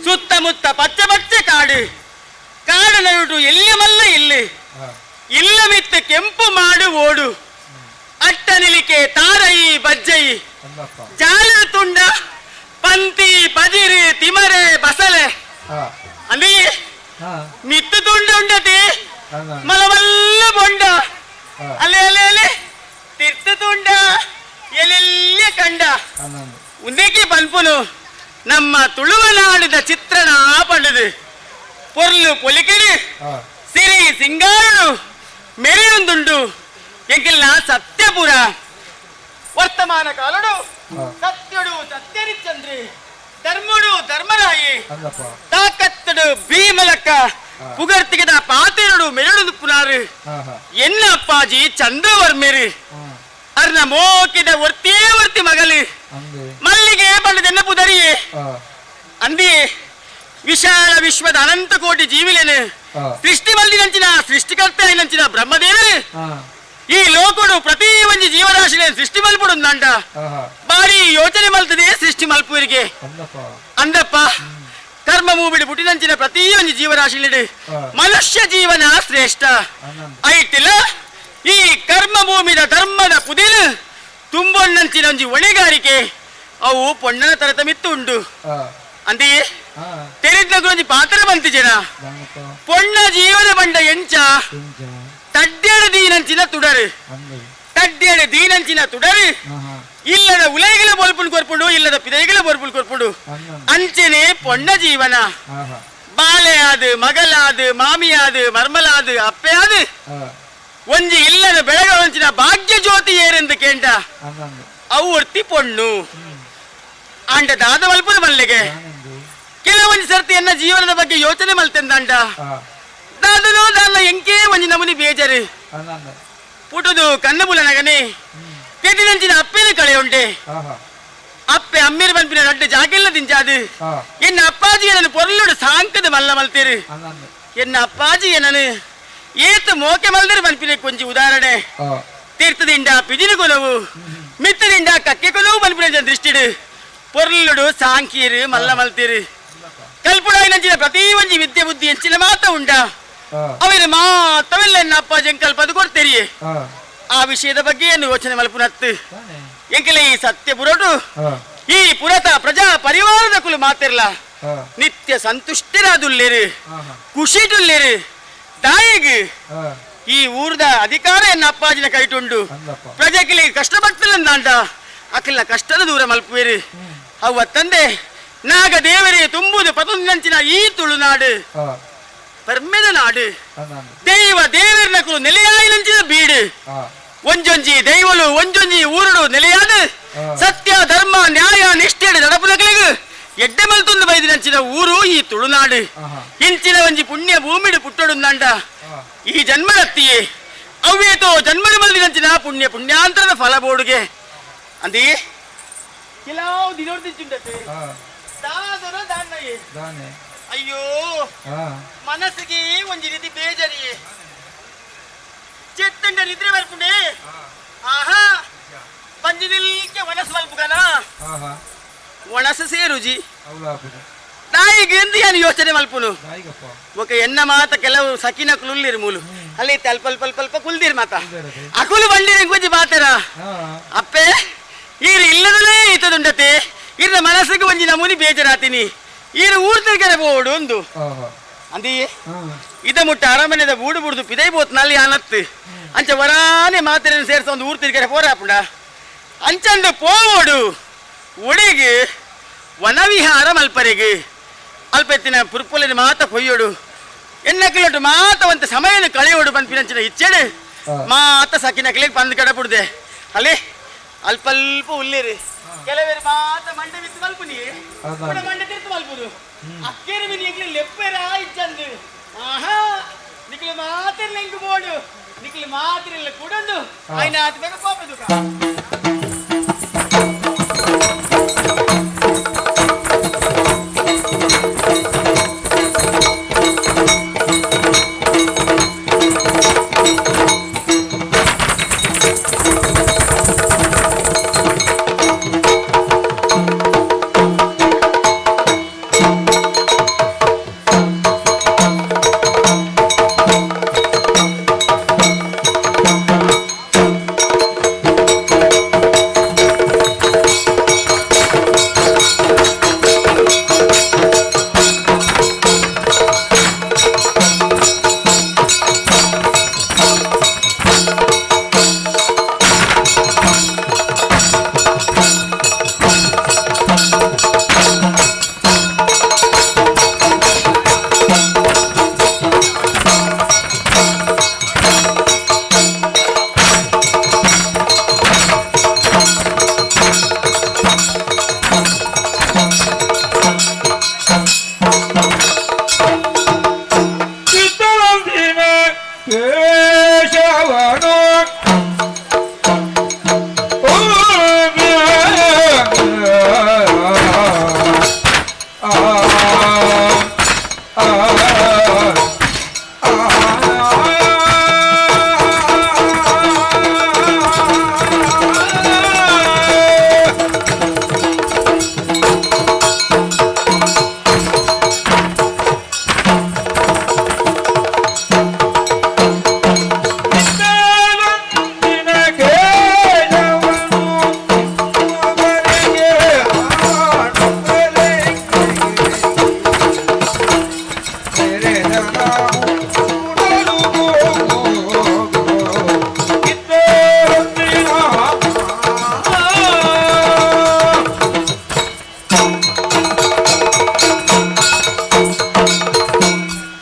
ಸುತ್ತಮುತ್ತ ಪಚ್ಚೆ ಪಚ್ಚೆ ಕಾಡು ಕಾಡನರುಡು ಎಲ್ಲಿಯಮಲ್ಲ ಇಲ್ಲಿ ಇಲ್ಲವಿತ್ತು ಕೆಂಪು ಮಾಡು ಓಡು ಅಟ್ಟ ನಿಲಿಕೆ ತಾರಯಿ ಬಜ್ಜಯಿ ಜಾಲ ತುಂಡ ಪಂತಿ ಪದಿರಿ ತಿಮರೆ ಬಸಲೆ ಅಲ್ಲಿ ಮಿತ್ತು ತುಂಡ ಉಂಡತಿ ಮಲವಲ್ಲ ಬೊಂಡ ಅಲೆ ಅಲೆ ಅಲೆ ತೀರ್ಥ ತುಂಡ ಎಲ್ಲೆಲ್ಲಿ ಕಂಡ ಉಂದೇಕಿ ಪನ್ಪುನು ನಮ್ಮ ತುಳುವನಾಡಿದ ಚಿತ್ರಣ ಪಂಡದು ಪೊರ್ಲು ಪೊಲಿಕಿಡಿ ಸಿರಿ ಸಿಂಗಾರನು ಮೆರೆಯೊಂದುಂಡು ಎಂಕಿಲ್ಲ ಸತ್ಯಪುರ ವರ್ತಮಾನ ಕಾಲಡು ಸತ್ಯಡು ಸತ್ಯರಿಚಂದ್ರಿ ಧರ್ಮಡು ಧರ್ಮರಾಯಿ ತಾಕತ್ತಡು ಭೀಮಲಕ್ಕ ಪುಗರ್ತಿಗದ ಪಾತಿರಡು ಮೆರಡು ಪುನಾರು ಎನ್ನ ಅಪ್ಪಾಜಿ ಚಂದ್ರವರ್ಮೇರಿ ಅರ್ನ ಮೋಕಿದ ವರ್ತಿ ವರ್ತಿ ಮಗಲಿ ಮಲ್ಲಿಗೆ ಬಣ್ಣದೆನ್ನ ಪುದರಿಯೇ ಅಂದಿ ವಿಶಾಲ ವಿಶ್ವದ ಅನಂತ ಕೋಟಿ ಜೀವಿಲೇನೆ ಸೃಷ್ಟಿ ಮಲ್ಲಿನಂಚಿನ ಸೃಷ್ಟಿಕರ್ತ ನಂಚಿನ ಬ್ರಹ್ಮದೇವರೇ ಈ ಲೋಕಡು ಪ್ರತಿ ಒಂಜಿ ಜೀವರಾಶಿನೇ ಸೃಷ್ಟಿ ಮಲ್ಪಡು ನಂಡ ಬಾರಿ ಯೋಚನೆ ಮಲ್ತದೆ ಸೃಷ್ಟಿ ಮಲ್ಪುವರಿಗೆ ಅಂದಪ್ಪ ಕರ್ಮ ಮೂಬಿಡಿ ಬುಟ್ಟಿನಂಚಿನ ಪ್ರತಿ ಒಂಜಿ ಜೀವರಾಶಿಲಿಡು ಮನುಷ್ಯ ಜೀವನ ಶ್ರೇಷ್ಠ ಐತಿಲ್ಲ ಈ ಕರ್ಮ ಭೂಮಿದ ಧರ್ಮದ ಪುದಿಲು ತುಂಬೊಣ್ಣಂಚಿನ ಒಂಜಿ ಹೊಣೆಗಾರಿಕೆ ಅವು ಪೊಣ್ಣನ ತರತ ಮಿತ್ತು ಉಂಡು ಅಂದಿ ತೆರಿದ ಗುరించి ಪಾತ್ರ ಬಂತು ಜನ ಪೊಣ್ಣ ಜೀವನ ಬಂಡ ಎಂಚ ತಡ್ಡೆಡು ದೀನಂಚಿನ ತುಡರು ತಡ್ಡೆಡು ದೀನಂಚಿನ ತುಡರು ಇಲ್ಲದ ಉಲೈಗಳ ಬೋಲ್ಪುಲ್ ಕೊರ್ಪುಂಡು ಇಲ್ಲದ ಪಿದೈಗಳ ಬೋಲ್ಪುಲ್ ಕೊರ್ಪುಂಡು ಅಂಚನೆ ಪೊಣ್ಣ ಜೀವನ ಬಾಲೆ ಆದು ಮಗಲಾದು ಮಾಮಿಯಾದು ಮರ್ಮಲಾದು ಅಪ್ಪೆ ಆದು ಒಂಜಿ ಇಲ್ಲದ ಬೆಳಗ ಒಂಚಿನ ಭಾಗ್ಯ ಜ್ಯೋತಿ ಏರೆಂದು ಕೇಂಡ ಅವು ಒರ್ತಿ ಪೊಣ್ಣು ಅಂಡ ದಾದ ಮಲ್ಪುನ ಮಲ್ಲೆಗೆ ಕೆಲವೊಂದು ಸರ್ತಿ ಎನ್ನ ಜೀವನದ ಬಗ್ಗೆ ಯೋಚನೆ ಮಲ್ತೆಂದಂಡ ದಾದನೋ ದಾದ ಎಂಕೆ ಒಂಜಿ ನಮೂನಿ ಬೇಜರು ಪುಟುದು ಕನ್ನಬುಲ ನಗನೆ ಕೆಟ್ಟಿನಂಚಿನ ಅಪ್ಪೇನ ಕಳೆ ಉಂಡೆ ಅಪ್ಪೆ ಅಮ್ಮೇರು ಬಂಪಿನ ರಡ್ಡ ಜಾಗೆಲ್ಲ ದಿಂಜಾದು ಎನ್ನ ಅಪ್ಪಾಜಿ ಏನನ್ನು ಪೊರ್ಲುಡು ಸಾಂಕದ ಮಲ್ಲ ಮಲ್ತೇರು ಎನ್ನ ಅಪ್ಪಾಜಿ ಏನನು ಏತು ಮೋಕೆ ಮಲ್ದರು ಬಂಪಿನ ಕೊಂಚಿ ಉದಾಹರಣೆ ತೀರ್ಥದಿಂದ ಪಿದಿನ ಕೊನವು ಮಿತ್ತದಿಂದ ಕಕ್ಕೆ ಕೊನವು ಬಂಪಿನ ದೃಷ್ಟಿಡು ಪೊರ್ಲುಡು ಸಾಂಕೀರು ಮಲ್ಲ ಮಲ್ತೇರು ಕಲ್ಪುಡಾಯಿನಂಚಿನ ಪ್ರತಿ ಒಂಜಿ ವಿದ್ಯೆ ಬುದ್ಧಿ ಹೆಂಚಿನ ಮಾತ ಉಂಡ ಅವರ ಮಾತವೆಲ್ಲ ಎನ್ನ ಅಪ್ಪಾಜಿ ಎಂಕಲ್ಪದು ಕೊಡ್ತೇರಿ ಆ ವಿಷಯದ ಬಗ್ಗೆ ಏನು ಯೋಚನೆ ಮಲ್ಪುನತ್ತು ಎಂಕಲೆ ಈ ಸತ್ಯ ಪುರೋಟು ಈ ಪುರತ ಪ್ರಜಾ ಪರಿವಾರದ ಕುಲು ಮಾತಿರಲ್ಲ ನಿತ್ಯ ಸಂತುಷ್ಟರಾದುಲ್ಲೇರು ಖುಷಿಟುಲ್ಲೇರು ದಾಯಿಗೆ ಈ ಊರ್ದ ಅಧಿಕಾರ ಎನ್ನ ಅಪ್ಪಾಜಿನ ಕೈಟುಂಡು ಪ್ರಜೆಗೆ ಕಷ್ಟಪಡ್ತಿಲ್ಲಂದಾಂಡ ಅಕ್ಕಿಲ್ಲ ಕಷ್ಟದ ದೂರ ಮಲ್ಪುವೇರು ಅವ್ವ ತಂದೆ ನಾಗ ದೇವರೇ ತುಂಬುದು ಪತುಂದಂಚಿನ ಈ ತುಳುನಾಡು ಪರ್ಮೆದ ನಾಡು ದೈವ ದೇವರನ ಕುಲು ನೆಲೆಯಾಯಿನಂಚಿನ ಬೀಡು ಒಂಜೊಂಜಿ ದೈವಲು ಒಂಜೊಂಜಿ ಊರುಡು ನೆಲೆಯಾದ ಸತ್ಯ ಧರ್ಮ ನ್ಯಾಯ ನಿಷ್ಠೆಡು ನಡಪುಲಗಳಿಗೆ ಎಡ್ಡೆ ಮಲ್ತೊಂದು ಬೈದಿನಂಚಿನ ಊರು ಈ ತುಳುನಾಡು ಇಂಚಿನ ಒಂಜಿ ಪುಣ್ಯ ಭೂಮಿಡು ಪುಟ್ಟೊಡುಂದಾಂಡ ಈ ಜನ್ಮದತ್ತಿಯೇ ಅವ್ವೇತೋ ಜನ್ಮಡು ಮಲ್ದಿನಂಚಿನ ಪುಣ್ಯ ಪುಣ್ಯಾಂತರದ ಫಲ ಬೋಡುಗೆ ಅಂದಿ ಕೆಲವು ದಿನೋರ್ದಿಂಚುಂಡತೆ ದಾದರ ದಾನ್ನಯೇ ಅಯ್ಯೋ ಮನಸ್ಸಿಗೆ ಒಂಜಿ ರೀತಿ ಬೇಜಾರಿಯೇ ಚೆತ್ತಂಡ ನಿದ್ರೆ ಬರ್ಪುಂಡೆ ಆಹಾ ಪಂಜಿನಿಲ್ಕೆ ಮನಸ್ಸು ಮಲ್ಪುಗನ ಒಣಸ ಸೇರುಜಿ ನಾಯಿಗೆ ಎಂದು ಏನು ಯೋಚನೆ ಮಲ್ಪುನು ఒక ಎನ್ನ ಮಾತ ಕೆಲವು ಸಕಿನ ಕುಲ್ಲಿರು ಮೂಲು ಅಲ್ಲಿ ಅಲ್ಪ ಕುಲ್ದಿರ್ ಮಾತ ಅಕುಲು ಬಂಡಿನ ಕೊಂಚ ಮಾತಾರ ಅಪ್ಪೆ ಈರು ಇಲ್ಲದಲೇ ಇತ್ತದುಂಡತೆ ಇರ ಮನಸ್ಸಿಗೆ ಒಂಜಿ ನಮೂನಿ ಬೇಜಾರಾತೀನಿ ಈರು ಊರ್ ತಿರ್ಗರೆ ಬೋಡು ಒಂದು ಅಂದಿ ಇದ ಮುಟ್ಟ ಅರಮನೆದ ಬೂಡು ಬುಡ್ದು ಪಿದೈ ಬೋತ್ ನಲ್ಲಿ ಆನತ್ತು ಅಂಚ ವರಾನೆ ಮಾತಿನ ಸೇರ್ಸ ಒಂದು ಊರ್ ತಿರ್ಗರೆ ಪೋರಾಪುಂಡ ಅಂಚಂದು ಪೋವೋಡು ಒಡಿಗೆ ವನವಿಹಾರ ಮಲ್ಪರೆಗೆ ಅಲ್ಪೆತ್ತಿನ ಪುರ್ಪುಲಿನ ಮಾತ ಕೊಯ್ಯೋಡು ಎನ್ನ ಕಿಲೋಟು ಮಾತವಂತ ಸಮಯನ ಕಳೆಯೋಡು ಬಂದ್ಪಿನಂಚಿನ ಇಚ್ಚೆಡು ಮಾತ ಸಕಿನ ಕಿಲಿಗೆ ಬಂದು ಕಡಪುಡ್ದೆ ಅಲ್ಲಿ ಅಲ್ಪ ಉಲ್ಲಿರಿ ಕೆಲವೇರು ಮಾತ ಮಂಡೆ ಬಿತ್ತು ಮಲ್ಪುನಿ ಮಂಡೆ ತಿರ್ತು ಮಲ್ಪುದು ಅಕ್ಕೇರಿ ಬಿನಿ ಎಂಗ್ಲಿ ಲೆಪ್ಪೆರ ಇಚ್ಚಂದು ಆಹಾ ನಿಕ್ಲು ಮಾತಿರ್ಲ ಎಂಗು ಬೋಡು ನಿಕ್ಲು ಮಾತಿರ್ಲ ಕುಡಂದು ಆಯ್ನ ಆತ ಬೇಗ ಕೋಪದು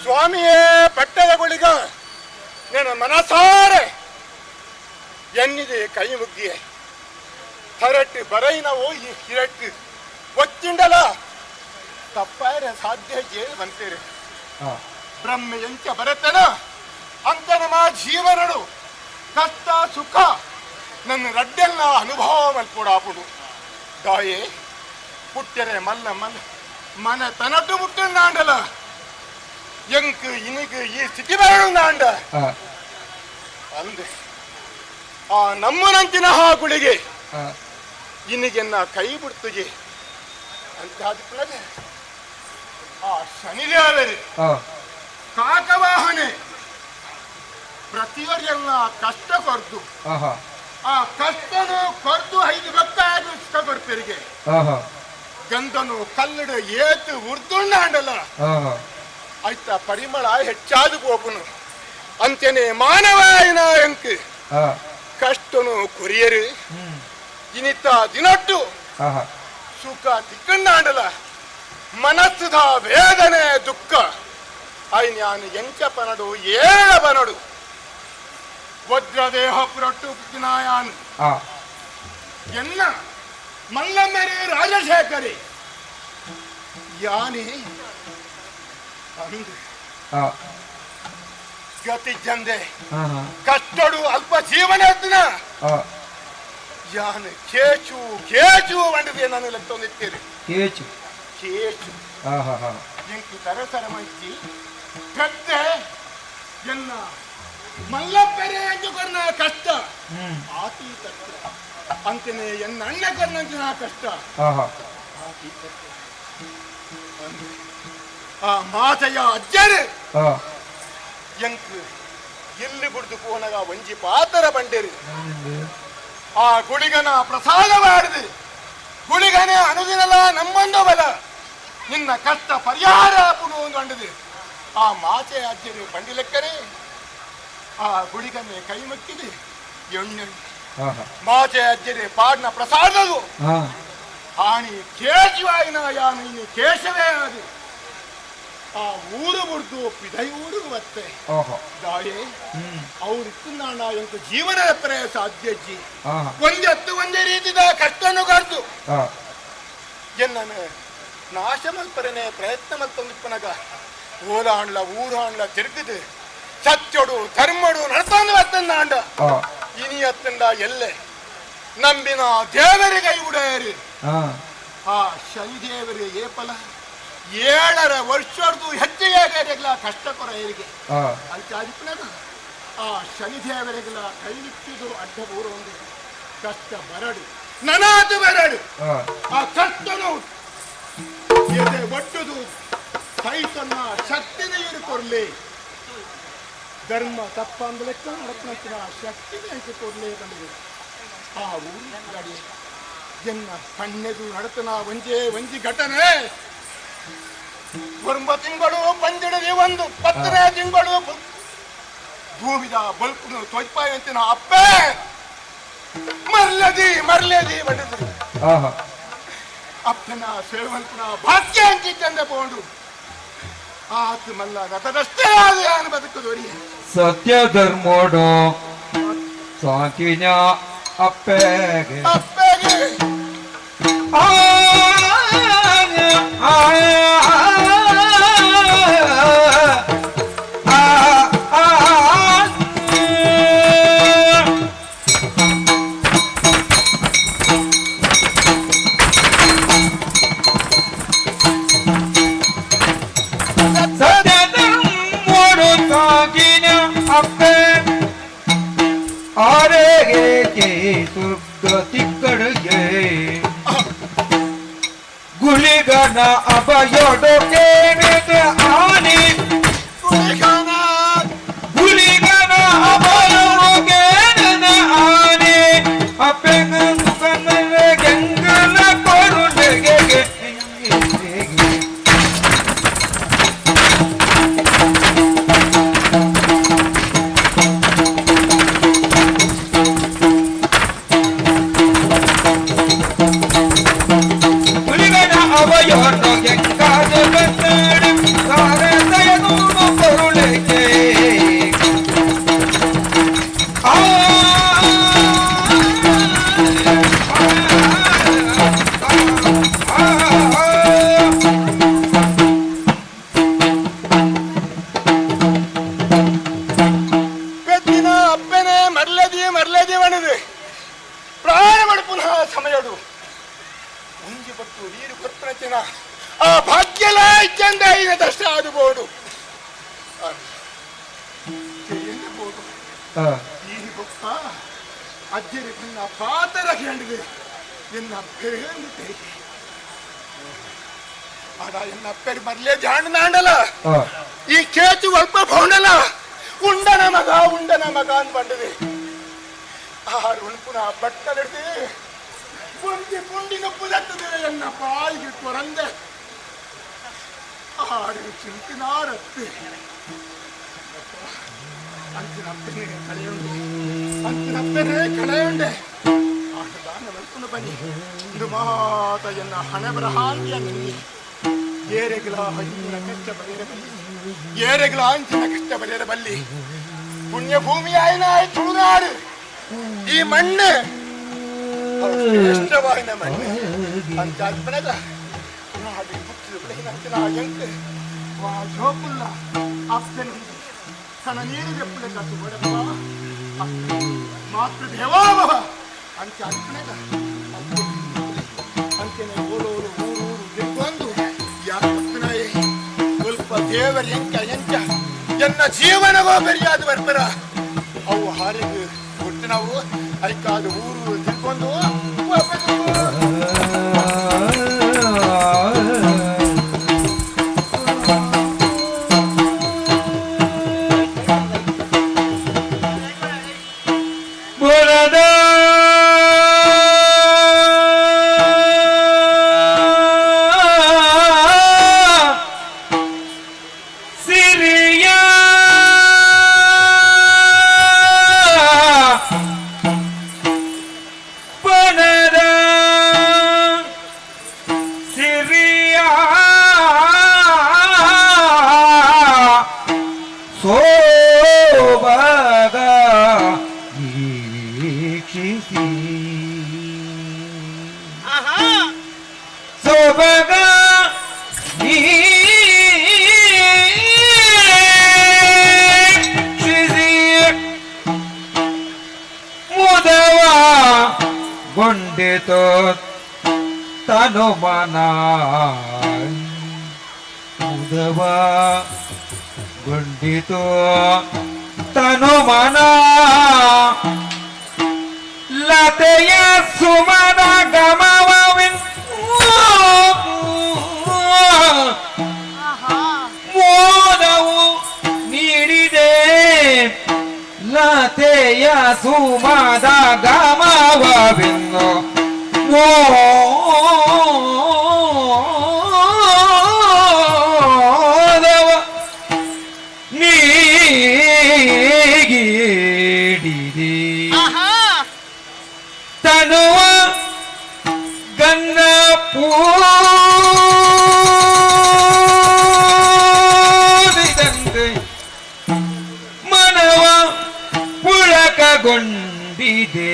ಸ್ವಾಮಿಯೇ ಪಟ್ಟದ ಗುಳಿಗ ನನ್ನ ಮನಸಾರೆ ಎನ್ನಿದೆ ಕೈ ಮುಗ್ಗಿಯೇ ಥರಟ್ಟು ಬರೈನವೋ ಈ ಕಿರಟ್ಟು ಒಚ್ಚಿಂಡಲ ತಪ್ಪಾರೆ ಸಾಧ್ಯ ಜೇಲ್ ಬಂತೀರಿ ಬ್ರಹ್ಮ ಎಂಚ ಬರತನ ಅಂತ ನಮ್ಮ ಜೀವನಡು ಕಷ್ಟ ಸುಖ ನನ್ನ ರಡ್ಡೆಲ್ಲ ಅನುಭವ ಮಲ್ಪುಡಾಪುಡು ದಾಯೇ ಪುಟ್ಟರೆ ಮಲ್ಲ ಮಲ್ಲ ಮನ ತನಟು ಮುಟ್ಟಂದಾಂಡಲ ಎಂಕ್ ಇನಿಗೆ ಈ ಸ್ಥಿತಿ ಬರೋಣಾಂಡ ಅಂದೆ ಆ ನಮ್ಮನಂತಿನ ಗುಳಿಗೆ ಇನಿಗೆನ್ನ ಕೈ ಬಿಡ್ತುಗೆ ಅಂತ ಆ ಶನಿದೇವರೇ ಕಾಕವಾಹನೆ ಪ್ರತಿಯೊರೆಲ್ಲ ಕಷ್ಟ ಕೊರ್ದು ಆ ಕಷ್ಟನು ಕೊರ್ದು 5 ಭಕ್ತಾರು ಇಷ್ಟ ಕೊಡ್ತಿರಿಗೆ ಗಂಧನು ಕಲ್ಲಡ ಏತು ಉರ್ದುಂಡಾಂಡಲ್ಲ ಆಯ್ತಾ ಪರಿಮಳ ಹೆಚ್ಚಾದ ಹೋಗುನು ಅಂತೇನೆ ಮಾನವಾಯಿನ ಎಂಕ್ ಕಷ್ಟನು ಕೊರಿಯರು ಇನಿತ ದಿನಟ್ಟು ಸುಖ ತಿಕ್ಕಂಡಾಂಡಲ ಮನಸ್ಸುದ ವೇದನೆ ದುಃಖ ಆಯ್ ನಾನು ಎಂಚ ಪನಡು ಏಳ ಬನಡು ವಜ್ರದೇಹ ಪುರಟ್ಟು ಪುತ್ತಿನಾಯಾನ್ ಎನ್ನ ಮಲ್ಲಮ್ಮರಿ ರಾಜಶೇಖರಿ ಯಾನಿ ಅಂದು ಗತಿ ಜಂದೆ ಕಷ್ಟಡು ಅಲ್ಪ ಜೀವನ ಎತ್ತಿನ ಯಾನ್ ಕೇಚು ಕೇಚು ಬಂದಿದೆ ನಾನು ಲೆಕ್ಕೊಂದಿತ್ತೀರಿ ಕೇಚು ಕೇಚು ಎಂಕಿ ತರಸರ ಮಂಚಿ ಗದ್ದೆ ಎನ್ನ ಮಲ್ಲಪ್ಪರೇ ಅಂದುಕೊಂಡ ಕಷ್ಟ ಆತೀತ ಅಂತೆನೆ ಎನ್ನ ಅಣ್ಣ ಕೊನ್ನಂಚಿನ ಕಷ್ಟ ಆ ಮಾತೆಯ ಅಜ್ಜರು ಎಂಕ್ ಎಲ್ಲಿ ಬಿಡ್ದು ಪೋನಗ ಒಂಜಿ ಪಾತರ ಬಂಡೇರಿ ಆ ಗುಳಿಗನ ಪ್ರಸಾದವಾಡಿದು ಗುಳಿಗನೇ ಅನುದಿನಲ ನಮ್ಮಂದು ಬಲ ನಿನ್ನ ಕಷ್ಟ ಪರಿಹಾರ ಪುನು ಕಂಡಿದೆ ಆ ಮಾತೆ ಅಜ್ಜರು ಬಂಡಿ ಲೆಕ್ಕರೆ ಆ ಗುಳಿಗನೇ ಕೈ ಮುಕ್ಕಿದೆ ಎಣ್ಣೆ ಮಾತೆ ಅಜ್ಜರೆ ಪಾಡ್ನ ಪ್ರಸಾದದು ಆಣಿ ಕೇಶವಾಯಿನ ಯಾನು ಇನ್ನು ಕೇಶವೇ ಅದು ಆ ಊರು ಬಿಡ್ದು ಪಿದೈ ಊರು ಬತ್ತೆ ದಾಯೇ ಅವ್ರು ಇತ್ತುಂದಾಂಡ ಎಂತ ಜೀವನ ಎಪ್ಪರೆ ಸಾಧ್ಯಜ್ಜಿ ಒಂದೇ ರೀತಿದ ಕಷ್ಟನು ಕರ್ದು ಎನ್ನ ನಾಶ ಮಲ್ಪರನೆ ಪ್ರಯತ್ನ ಮಲ್ಪನಗ ಓಲಾಂಡ್ಲ ಊರಾಂಡ್ಲ ತಿರುಗಿದು ಸತ್ಯಡು ಧರ್ಮಡು ನಡ್ತಂದು ಬತ್ತಂದಾಂಡ ಇನಿ ಅತ್ತಂಡ ಎಲ್ಲೆ ನಂಬಿನ ದೇವರಿಗೆ ಉಡೇರಿ ಆ ಶನಿದೇವರೇ ಏಪಲ 7 ವರ್ಷದ್ದು ಹೆಚ್ಚಿಗೆ ಕಷ್ಟ ಕೊರ ಏರಿಗೆ ಅಂತ ಅದಿಪ್ಪನಾಗ ಆ ಶನಿದೇವರಿಗೆಲ್ಲ ಕೈ ನಿಟ್ಟಿದು ಅಡ್ಡ ಊರು ಒಂದು ಕಷ್ಟ ಬರಡು ನನಾದು ಬರಡು ಆ ಕಷ್ಟನು ಎದೆ ಒಟ್ಟುದು ಸೈತನ್ನ ಶಕ್ತಿನ ಇರು ಕೊರ್ಲಿ ಧರ್ಮ ತಪ್ಪ ಅಂದ ಲೆಕ್ಕ ನಡಪನ ಶಕ್ತಿನ ಇಟ್ಟು ಕೊರ್ಲಿ ಬಂದಿದೆ ಆ ಊರು ಗಾಡಿ ಎನ್ನ ಕಣ್ಣೆದು ನಡತನ ಒಂಜಿ ಘಟನೆ 9 ತಿಂಗಳು ಪಂಜಡದಿ ಒಂದು 10ನೇ ತಿಂಗಳು ಭೂಮಿದ ಬಲ್ಪು ತೊಯ್ಪಾಯಿ ಅಂತಿನ ಅಪ್ಪೆ ಮರ್ಲೇದಿ ಬಡಿದ್ರು ಅಪ್ಪನ ಸೇವಲ್ಪನ ಭಾಗ್ಯ ಅಂಕಿ ಚಂದ ಪೋಂಡು ಆತ ಮಲ್ಲ ರಥದಷ್ಟೇ ಆದ ಬದುಕುದೋರಿ ಸತ್ಯ ಧರ್ಮೋಡು ಸಾಕಿನ ಅಪ್ಪೆಗೆ ಗುಳಿಗನ ಅಭಯೋಡು ಕೇಳಿದ ಆನಿ ಗುಳಿಗನ ಅಭಯೋಡು ಕೇಳಿದ ಆನಿ ಅಪ್ಪೆಗ ಗಂಗಲ ಕೊರುಡೆಗೆ ದಿನದಷ್ಟೇ ಆದಬಹುದು ಈ ಗೊತ್ತ ಅಜ್ಜರಿ ನನ್ನ ಪಾತರ ಹೇಳಿದೆ ಎನ್ನ ಬೇಂದು ಆಡ ಎನ್ನ ಪೇರು ಬರ್ಲೇ ಜಾಣನಾಂಡಲ ಈ ಕೇಚು ಅಲ್ಪ ಭೌಂಡಲ ಉಂಡನ ಮಗ ಅಂತ ಬಂದಿದೆ ಆರು ಉಳ್ಪುನ ಬಟ್ಟಲಿಡ್ದೆ ಪುಂಡಿ ನಪ್ಪು ತಟ್ಟದೆ ಎನ್ನ ಪಾಯಿಗೆ ತೊರಂದೆ ಆರು ಚಿಂತಿನಾರತ್ತೆ ಅಂತಿನಪ್ಪನೇ ಕಳೆಯುಂಡೆ ಆಟದಾನ ಮಲ್ಪುನ ಬನ್ನಿ ಇದು ಮಾತ ಎನ್ನ ಹಣೆ ಬರಹಾಂತಿಯ ನಿನ್ನೆ ಏರೆಗಳ ಹಂಚಿನ ಕಷ್ಟ ಬರೆಯರ ಬಲ್ಲಿ ಪುಣ್ಯ ಭೂಮಿ ಆಯ್ನಾಯ್ ತುಳುನಾಡು ಈ ಮಣ್ಣು ಶ್ರೇಷ್ಠವಾಯಿನ ಮಣ್ಣು ಅಂತ ಅಲ್ಪನದ ನಾಡಿ ಹುಟ್ಟಿದ ಬೆಳಗಿನ ಎಂಟು ವಾ ಜೋಪುಲ್ಲ ಅಪ್ಪನ ತನ್ನ ನೀರು ಬೆಪ್ಪಲೆ ಕಾಸು ಬಡಪ್ಪ ಮಾತೃ ದೇವಾಭವ ಅಂತ ಅಲ್ಪನದ ಅಂತೆನೆ ಓಡೋರು ಊರೂರು ಗೆದ್ದು ಯಾಕೆ ಸ್ವಲ್ಪ ದೇವರ ಎಂಕ ಎನ್ನ ಜೀವನವೋ ಬೆರಿಯಾದ ಬರ್ಬರ ಅವು ಹಾರಿಗೆ ಕೊಟ್ಟು ನಾವು ಐಕಾದ ಊರು ತಿಳ್ಕೊಂಡು तनु मना उदवा गुंडितो तनु मना लतेय सुमना गमाविन मोदವು ನೀಡಿದೆ ಲತೆಯ ಸುಮದ ಗಮಾವಿನ್ ಮೋದವ ನೀಗಿಡಿದೆ ತನುವ ಗನ್ನ ಪೂರಿದಂತೆ ಮನವ ಪುಳಕಗೊಂಡಿದೆ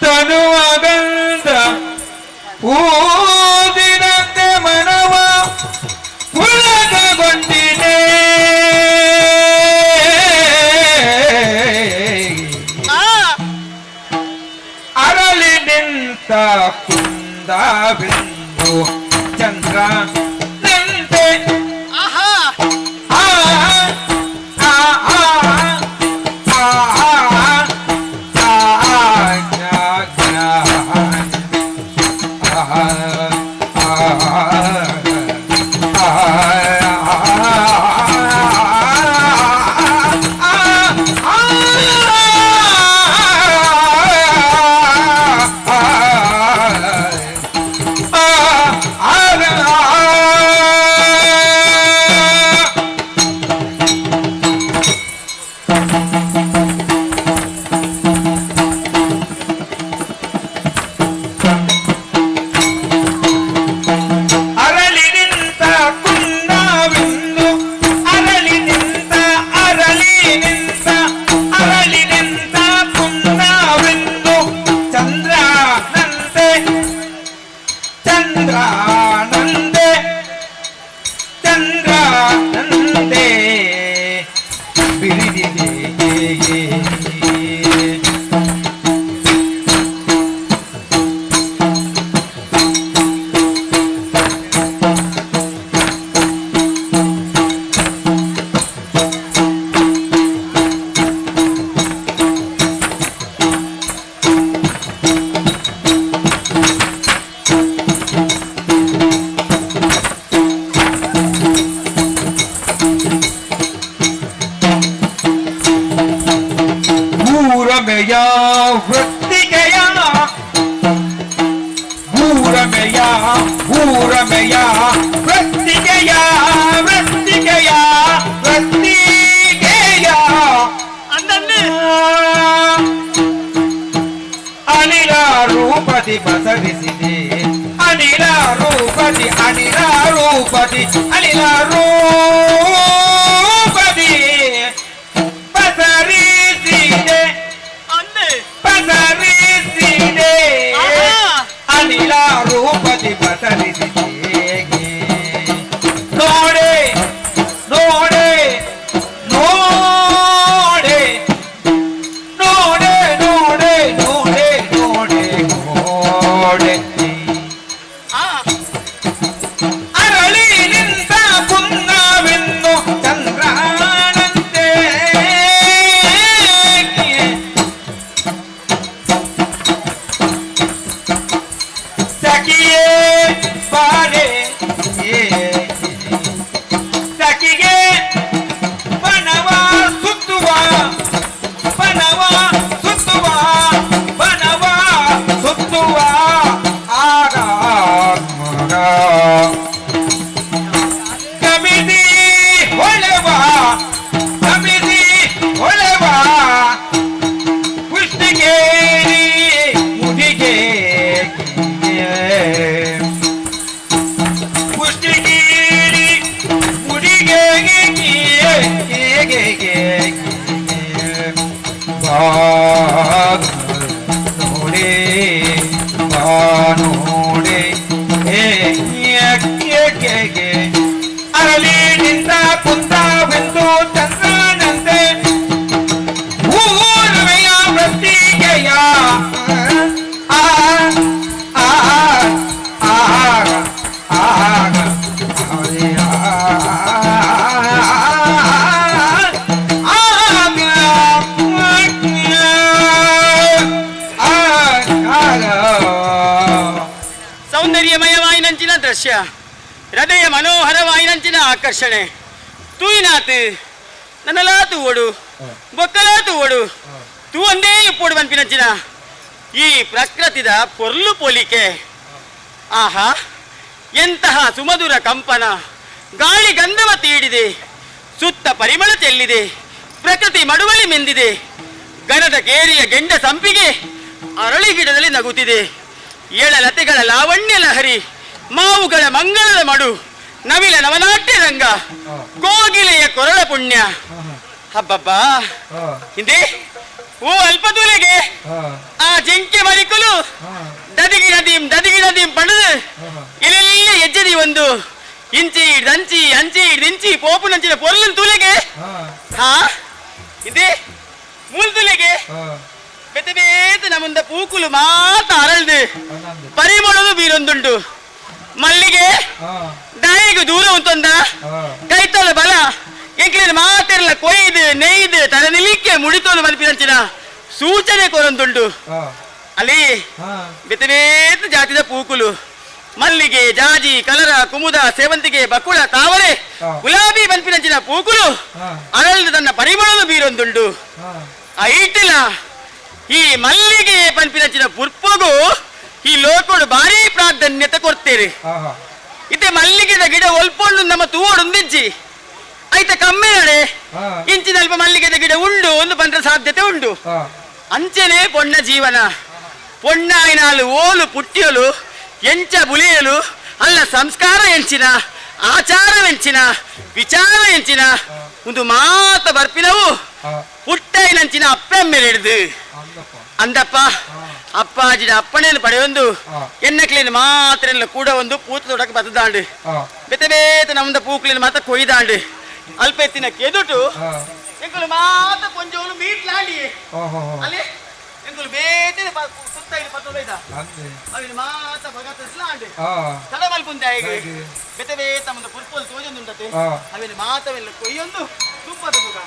ತನುವಗಂಧ ಊದಿನಂತೆ ಮನವ ಪುಳಕಗೊಂಡಿದೆ ಅರಳಿ ನಿಂತ ಕುಂದಬಿಂದು ಚಂದ್ರ ನಂತೆ ವೃತ್ತಿಗೆಯ ಊರಮೆಯ ಊರಮೆಯ ವೃತ್ತಿಗೆಯ ವೃತ್ತಿಗೆಯ ವೃತ್ತಿಗೆಯ ಅನಿಲ ರೂಪದಿ ಬಸರಿಸಿದೆ ಅನಿಲ ರೂಪದಿ ಅನಿಲ ರೂಪದಿ ಅನಿಲ ರೂಪದಿ ಬಸರಿಸಿದೆ ಬಸರಿಸಿದೆ ಅನಿಲ ರೂಪದಿ ಬಸರಿಸಿದೆ ನೋಡೆ ನೋಡೆ ನೋಡೆ ನೋಡೆ ನೋಡೆ ನೋಡೆ ನೋಡೆ ನೋಡೆ ಅರಳಿ ನಿಂತ ಪುನ್ನವೆನ್ನು ಚಂದ್ರನಂತೆ ಸಖಿಯೇ ಬಾರೆ ಸಖಿಗೆ ಬನವ ಸುತ್ತುವ ಬನವ ಸುತ್ತುವ ಬನವ ಸುತ್ತುವ ಆಗ ಕಮಿದಿ ಹೊಳೆವ ಕಮಿದಿ ಹೊಳೆವ ಪುಷ್ಟಿಗೇರಿ ಮುಡಿಗೆ ಪುಷ್ಟಿಗೇರಿ ಮುಡಿಗೆ ನೋಡೆ ನೋಡೆ ಅರಳಿ ನಿಂತ ಕುಂತವೆಂದು ಚಂದ್ರನಂತೆ ಊರಮೆಯ ವೃತ್ತಿಗೆಯ ಸೌಂದರ್ಯಮಯವಾಯಿನಂಚಿನ ದೃಶ್ಯ ಹೃದಯ ಮನೋಹರವಾಯಿನಂಚಿನ ಆಕರ್ಷಣೆ ತೂಯಿನಾತ್ ನನ್ನಲಾ ತೂವಡು ಬೊಕ್ಕಲಾ ತೂವಡು ತೂ ಒಂದೇ ಇಪ್ಪೋಡು ಬನ್ಪಿನಂಚಿನ ಈ ಪ್ರಕೃತಿದ ಪೊರ್ಲು ಪೋಲಿಕೆ ಆಹಾ ಎಂತಹ ಸುಮಧುರ ಕಂಪನ ಗಾಳಿ ಗಂಧವ ತೀಡಿದೆ ಸುತ್ತ ಪರಿಮಳ ಚೆಲ್ಲಿದೆ ಪ್ರಕೃತಿ ಮಡುವಳಿ ಮೆಂದಿದೆ ಗಣದ ಕೇರಿಯ ಗೆಂಡ ಸಂಪಿಗೆ ಅರಳಿ ಗಿಡದಲ್ಲಿ ನಗುತ್ತಿದೆ ಏಳಲತೆಗಳ ಲಾವಣ್ಯ ಲಹರಿ ಮಾವುಗಳ ಮಂಗಳದ ಮಡು ನವಿಲ ನವನಾಟ್ಯ ರಂಗ ಕೋಗಿಲೆಯ ಕೊರಳ ಪುಣ್ಯ ಹಬ್ಬಬ್ಬಾ ಹಿಂದೆ ಓ ಅಲ್ಪದೂಲೆಗೆ ಆ ಜಿಂಕೆ ಮರಿಕುಲು ದದಿಗಿ ನದೀಂ ಪಡೆದು ಇಲ್ಲೆಲ್ಲ ಎಜ್ಜದಿ ಒಂದು ಇಂಚಿ ದಂಚಿ ಅಂಚಿ ದಿಂಚಿ ಪೋಪು ನಂಚಿನ ಪೊರ್ಲು ತೂಲೆಗೆ ಹಾ ಹಿಂದೆ ಮೂಲ್ ತೂಲೆಗೆ ಬೆತ್ತ ಬೇತ ನಮ್ಮಂದ ಪೂಕುಲು ಮಾತ ಅರಳ್ದು ಪರಿಮಳದು ಬೀರೊಂದುಂಟು ಮಲ್ಲಿಗೆ ದಾಯಿಗೂ ದೂರ ಉಂಟೊಂದ ಕೈತಲ ಬಲ ಎಂಕ್ಲಿನ ಮಾತೆಲ್ಲ ಕೊಯ್ದು ನೆಯ್ದು ತಲೆ ನಿಲಿಕ್ಕೆ ಮುಡಿತೋಲು ಮಲ್ಪಿನಂಚಿನ ಸೂಚನೆ ಕೊರೊಂದುಂಟು ಅಲ್ಲಿ ಬೆತ್ತ ಬೇತ ಜಾತಿದ ಪೂಕುಲು ಮಲ್ಲಿಗೆ ಜಾಜಿ ಕಲರ ಕುಮುದ ಸೇವಂತಿಗೆ ಬಕುಳ ತಾವರೆ ಗುಲಾಬಿ ಬನ್ಪಿನಂಚಿನ ಪೂಕುಲು ಅರಳ್ದು ತನ್ನ ಪರಿಮಳದು ಬೀರೊಂದುಂಟು ಐಟಿಲ ಈ ಮಲ್ಲಿಗೆ ಪಂಪಿನಂಚಿನ ಪುರ್ಪಗೂ ಈ ಲೋಕಡು ಭಾರಿ ಪ್ರಾಧಾನ್ಯತೆ ಕೊಡ್ತೇವೆ ಇತ್ತೆ ಮಲ್ಲಿಗೆದ ಗಿಡ ಒಲ್ಪೊಂಡು ನಮ್ಮ ತೂವೊಂದಿಜ್ಜಿ ಐತ ಕಮ್ಮಿ ನಡೆ ಇಂಚಿನ ಅಲ್ಪ ಮಲ್ಲಿಗೆದ ಗಿಡ ಉಂಡು ಒಂದು ಬಂದ ಸಾಧ್ಯತೆ ಉಂಡು ಅಂಚನೆ ಪೊಣ್ಣ ಜೀವನ ಪೊಣ್ಣಾಯಿನಾಲು ಓಲು ಪುಟ್ಟಿಯಲು ಎಂಚ ಬುಲಿಯಲು ಅಲ್ಲ ಸಂಸ್ಕಾರ ಎಂಚಿನ ಆಚಾರವೆಂಚಿನ ವಿಚಾರ ಎಂಚಿನ ಒಂದು ಮಾತ ಬರ್ಪಿನವು ಪುಟ್ಟೈನಂಚಿನ ಅಪ್ಪೆಮ್ಮೆಲೆ ಹಿಡಿದು ಅಂದಪ್ಪ ಅಪ್ಪಾಜಿನ ಅಪ್ಪಣೆಯನ್ನು ಪಡೆಯೊಂದು ಎಣ್ಣಕ್ಲಿನ ಮಾತ್ರ ಕೂಡ ಒಂದು ಪೂತ ತೊಡಕ್ಕೆ ಬತ್ತದಾಂಡು ಬೆತ್ತ ಬೇತ ನಮ್ದ ಪೂಕ್ಲಿನ ಮಾತ ಕೊಯ್ದಾಂಡು ಅಲ್ಪ ಎತ್ತಿನ ಕೆದುಟು ಎಂಕುಲು ಮಾತ ಕೊಂಚೋಲು ಮೀಟ್ಲಾಂಡಿ ಅಲ್ಲಿ ಎಂಕುಲು ಬೇತೆ ಸುತ್ತ ಇಲ್ಲಿ ಪತ್ತೊಯ್ದ ಅವಿನ ಮಾತ ಭಗತಸ್ಲಾಂಡು ತಡ ಮಲ್ಪುಂದೆ ಆಯ್ಗೆ ಬೆತ್ತ ಬೇತ ನಮ್ದ ಪುರ್ಪೋಲ್ ತೋಜೊಂದುಂಡತೆ ಅವಿನ ಮಾತವೆಲ್ಲ ಕೊಯ್ಯೊಂದು ತುಪ್ಪದ ಸುಗ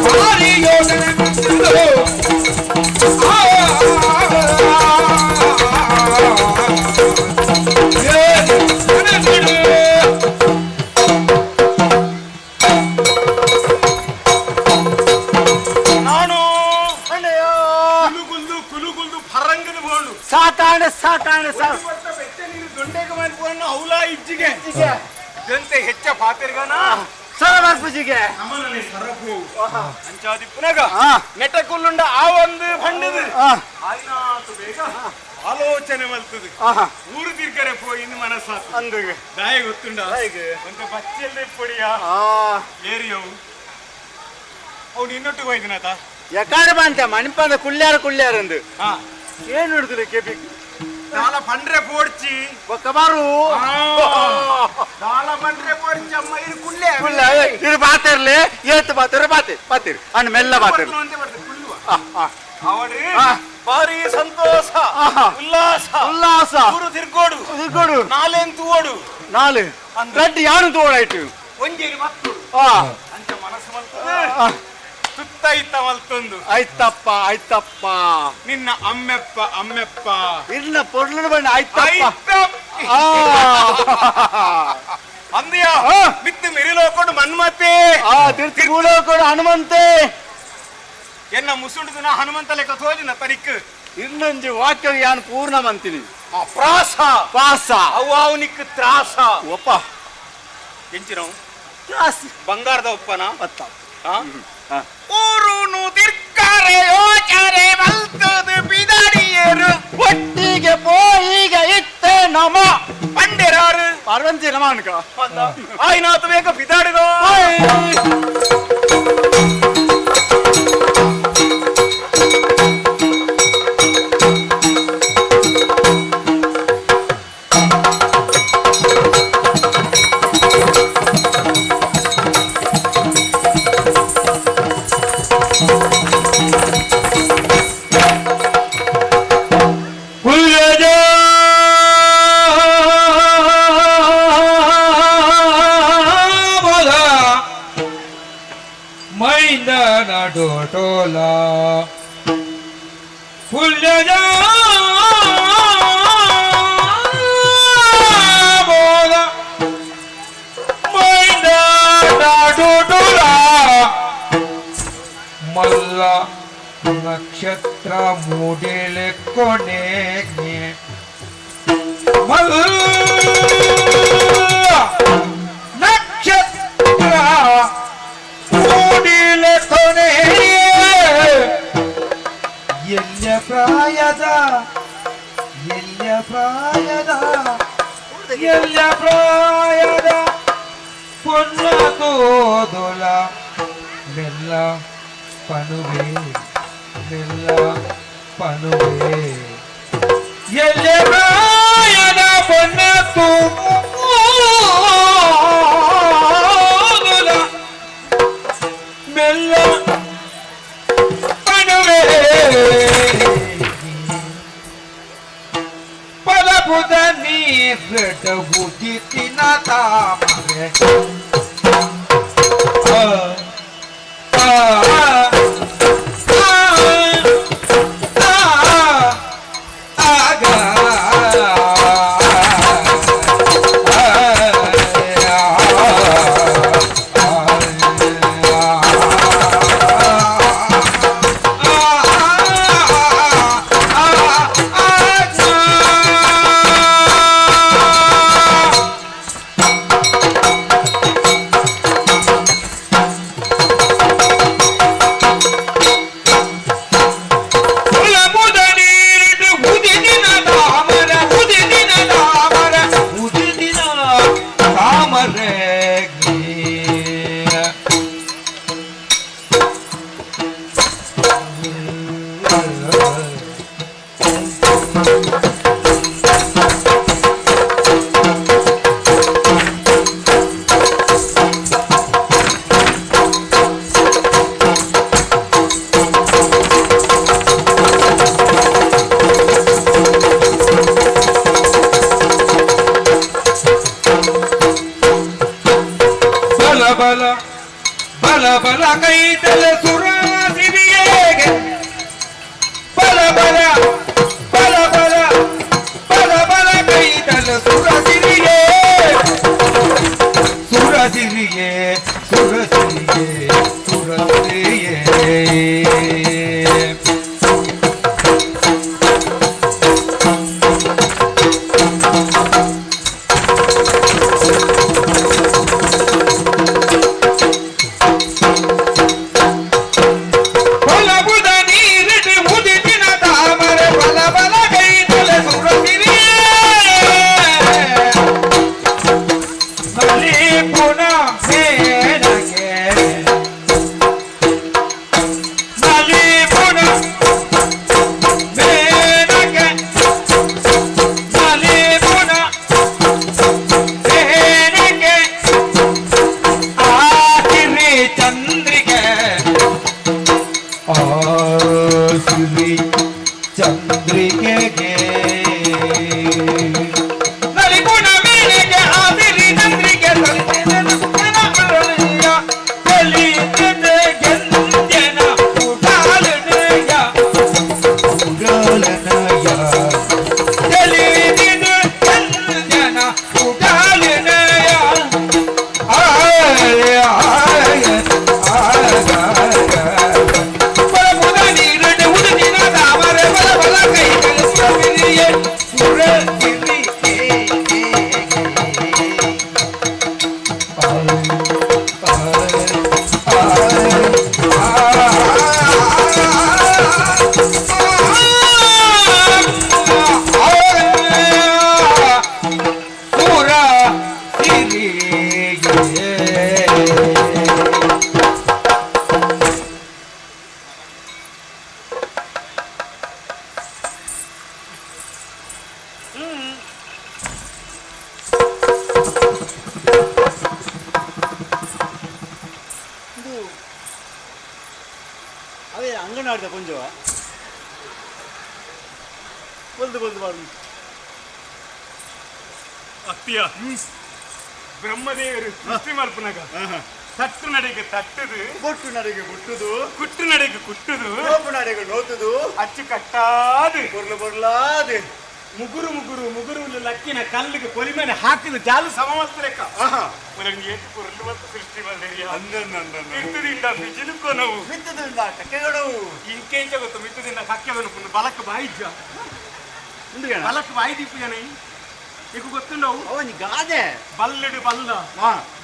ಭಾರಿ ಯೋಜನೆ ನಾನು ಕುಲುಗುಲ್ದು ಕುಲುಗುಲ್ದು ಪರಂಗದ ಬೋಳು ಸಾಕಾಣೆ ಸಾಕಾಣೆ ದೊಡ್ಡಗೆ ಮಾಡ್ಕೊಂಡು ಅವಲ ಇಜ್ಜಿಗೆ ಗಂತೆ ಹೆಚ್ಚ ಪಾತಿರ್ಗನ ಸರಬಾರ್ಪುಜಿಗೆ ಅಮ್ಮನಲ್ಲಿ ಸರಕು ಅಂಚಾದಿ ಪುನಗ ನೆಟಕುಲ್ಲುಂಡ ಆ ಒಂದು ಭಂಡದು ಆಯ್ನಾತು ಬೇಗ ಆಲೋಚನೆ ಮಲ್ತದು ಊರು ತಿರ್ಕರೆ ಪೋಯಿ ಇನ್ನು ಮನಸ್ಸಾತು ಅಂದುಗೆ ದಾಯ ಗೊತ್ತುಂಡ ಒಂದು ಬಚ್ಚಲ್ಲಿ ಪೊಡಿಯ ಏರಿಯವು ಅವ್ನು ಇನ್ನೊಟ್ಟಿಗೆ ಹೋಯ್ದಿನಾತ ಎಕಾಡೆ ಬಂತ ಮಣಿಪಂದ ಕುಳ್ಳ್ಯಾರ ಅಂದು ಏನು ಹಿಡಿದ್ರು ಕೆಪಿ ದಾಲ ಪಂಡ್ರೆ ಪೋಡ್ಚಿ ಒಕ್ಕಬಾರು ದಾಲ ಪಂಡ್ರೆ ಪೋಡ್ಚಿ ಅಮ್ಮ ಇದು ಕುಳ್ಳೆ ಇದು ಬಾತಿರ್ಲಿ ಏತು ಬಾತಿರ್ ಅಣ್ಣ ಮೆಲ್ಲ ಬಾತಿರ್ ಅವಡಿ ಭಾರಿ ಸಂತೋಷ ಉಲ್ಲಾಸ ಊರು ತಿರ್ಗೋಡು ನಾಲೆನ್ ತೂವಡು ನಾಳೆ ಗಡ್ಡಿ ಯಾರು ತೋಡಾಯ್ತು ಒಂಜೇರಿ ಮಕ್ಕಳು ಅಂಚ ಮನಸ್ಸು ಮಲ್ತದೆ ಸುತ್ತ ಇತ್ತ ಮಲ್ತೊಂದು ಆಯ್ತಪ್ಪ ನಿನ್ನ ಅಮ್ಮೆಪ್ಪ ಇನ್ನ ಪೊರ್ಲನ ಬಣ್ಣ ಆಯ್ತಪ್ಪ ಅಂದಿಯ ಮಿತ್ತು ಮೆರಿಲೋಕೊಂಡು ಮನ್ಮತೆ ತಿರ್ತಿ ಗೂಡೋಕೊಂಡು ಹನುಮಂತೆ ಎನ್ನ ಮುಸುಂಡು ದಿನ ಹನುಮಂತ ಲೆಕ್ಕ ತೋಜಿನ ತನಿಕ್ ಇನ್ನೊಂದು ವಾಕ್ಯ ಯಾನ್ ಪೂರ್ಣ ಮಂತೀನಿ ಪ್ರಾಸ ಅವನಿಕ್ ತ್ರಾಸ ಒಪ್ಪ ಎಂಚಿನವು ತ್ರಾಸ ಬಂಗಾರದ ಒಪ್ಪನ ಊರುನು ತಿರ್ಕಾರೆ ಯೋಚನೆ ಮಲ್ತದು ಬಿದಡಿಯರು ಒಟ್ಟಿಗೆ ಪೋಯಿಗ ಇತ್ತೆ ನಮ ಪಂಡೆರಾರು ಪಾರ್ವಂತಿ ನಮ ಅನ್ಕ ಆಯ್ನಾತು ಬೇಗ ಬಿದಾಡಿಗೋ टोला फुल जा बोला मैंने टोला मल्ला नक्षत्र मूडेले कोने मल्ला नक्षत्र ಮೂಡಿಲೆ ಕೊನೆ ಎಲ್ಲ ಪ್ರಾಯದ ಪುಣ್ಯ ತೋದೊಲ ಮೆಲ್ಲ ಪನುವೆ ಎಲ್ಲ ಪ್ರಾಯದ ಪುಣ್ಯ ತೋದೊಲ ಮೆಲ್ಲ ಪನುವೆ ಪದಪುದ ನೀ ಬುದ್ಧಿನ ತಾಮರೆ ಕೈತಲ ಸುರಾಸಿರಿಯೇಗೆ ಬಲ ಬಲ ಬಲ ಬಲ ಬಲ ಬಲ ಕೈತಲ ಸುರಸಿರಿಯೇ ಸುರಸಿರಿಯೇ ಸುರಸಿರಿಯೇ ಸುರಸಿರಿಯೇ ಅಂಗನವಾಡಿದ ಕೊಂಚವ ಬಲ್ದು ಬಲ್ದು ಬಾರು ಅತ್ತಿಯ ಬ್ರಹ್ಮದೇವರು ಸೃಷ್ಟಿ ಮಲ್ಪನಾಗ ತಟ್ಟು ನಡೆಗೆ ತಟ್ಟದು ಬೊಟ್ಟು ನಡೆಗೆ ಬುಟ್ಟುದು ಕುಟ್ಟು ನಡೆಗೆ ಕುಟ್ಟುದು ನೋಪು ನಡೆಗೆ ನೋತುದು ಅಚ್ಚು ಕಟ್ಟಾದು ಬೊರ್ಲು ಬೊರ್ಲಾದು ಮುಗುರು ಮುಗುರು ಮುಗುರು ಲಕ್ಕಿನ ಕಲ್ಲಿಗೆ ಕೊಲಿಮೇನೆ ಹಾಕಿದ ಜಾಲು ಸಮವಸ್ತು ಲೆಕ್ಕ ಮುರಂಗಿ ಕುರುಳು ಮತ್ತು ಸೃಷ್ಟಿ ಬಂದೇರಿಯ ಮಿತ್ತದಿಂದ ಬಿಜಿಲುಕೋ ನಾವು ಮಿತ್ತದಿಂದ ಕಕ್ಕೆಗಳು ಇಂಕೆಂಚ ಗೊತ್ತು ಮಿತ್ತದಿಂದ ಕಕ್ಕೆ ಬನುಕೊಂಡು ಬಲಕ್ಕ ಬಾಯಿಜ್ಜ ಬಲಕ್ಕ ಬಾಯಿ ದೀಪು ಜನ ಈಗ ಗೊತ್ತುಂಡವು ಅವನಿ ಗಾದೆ ಬಲ್ಲಡು ಬಲ್ಲ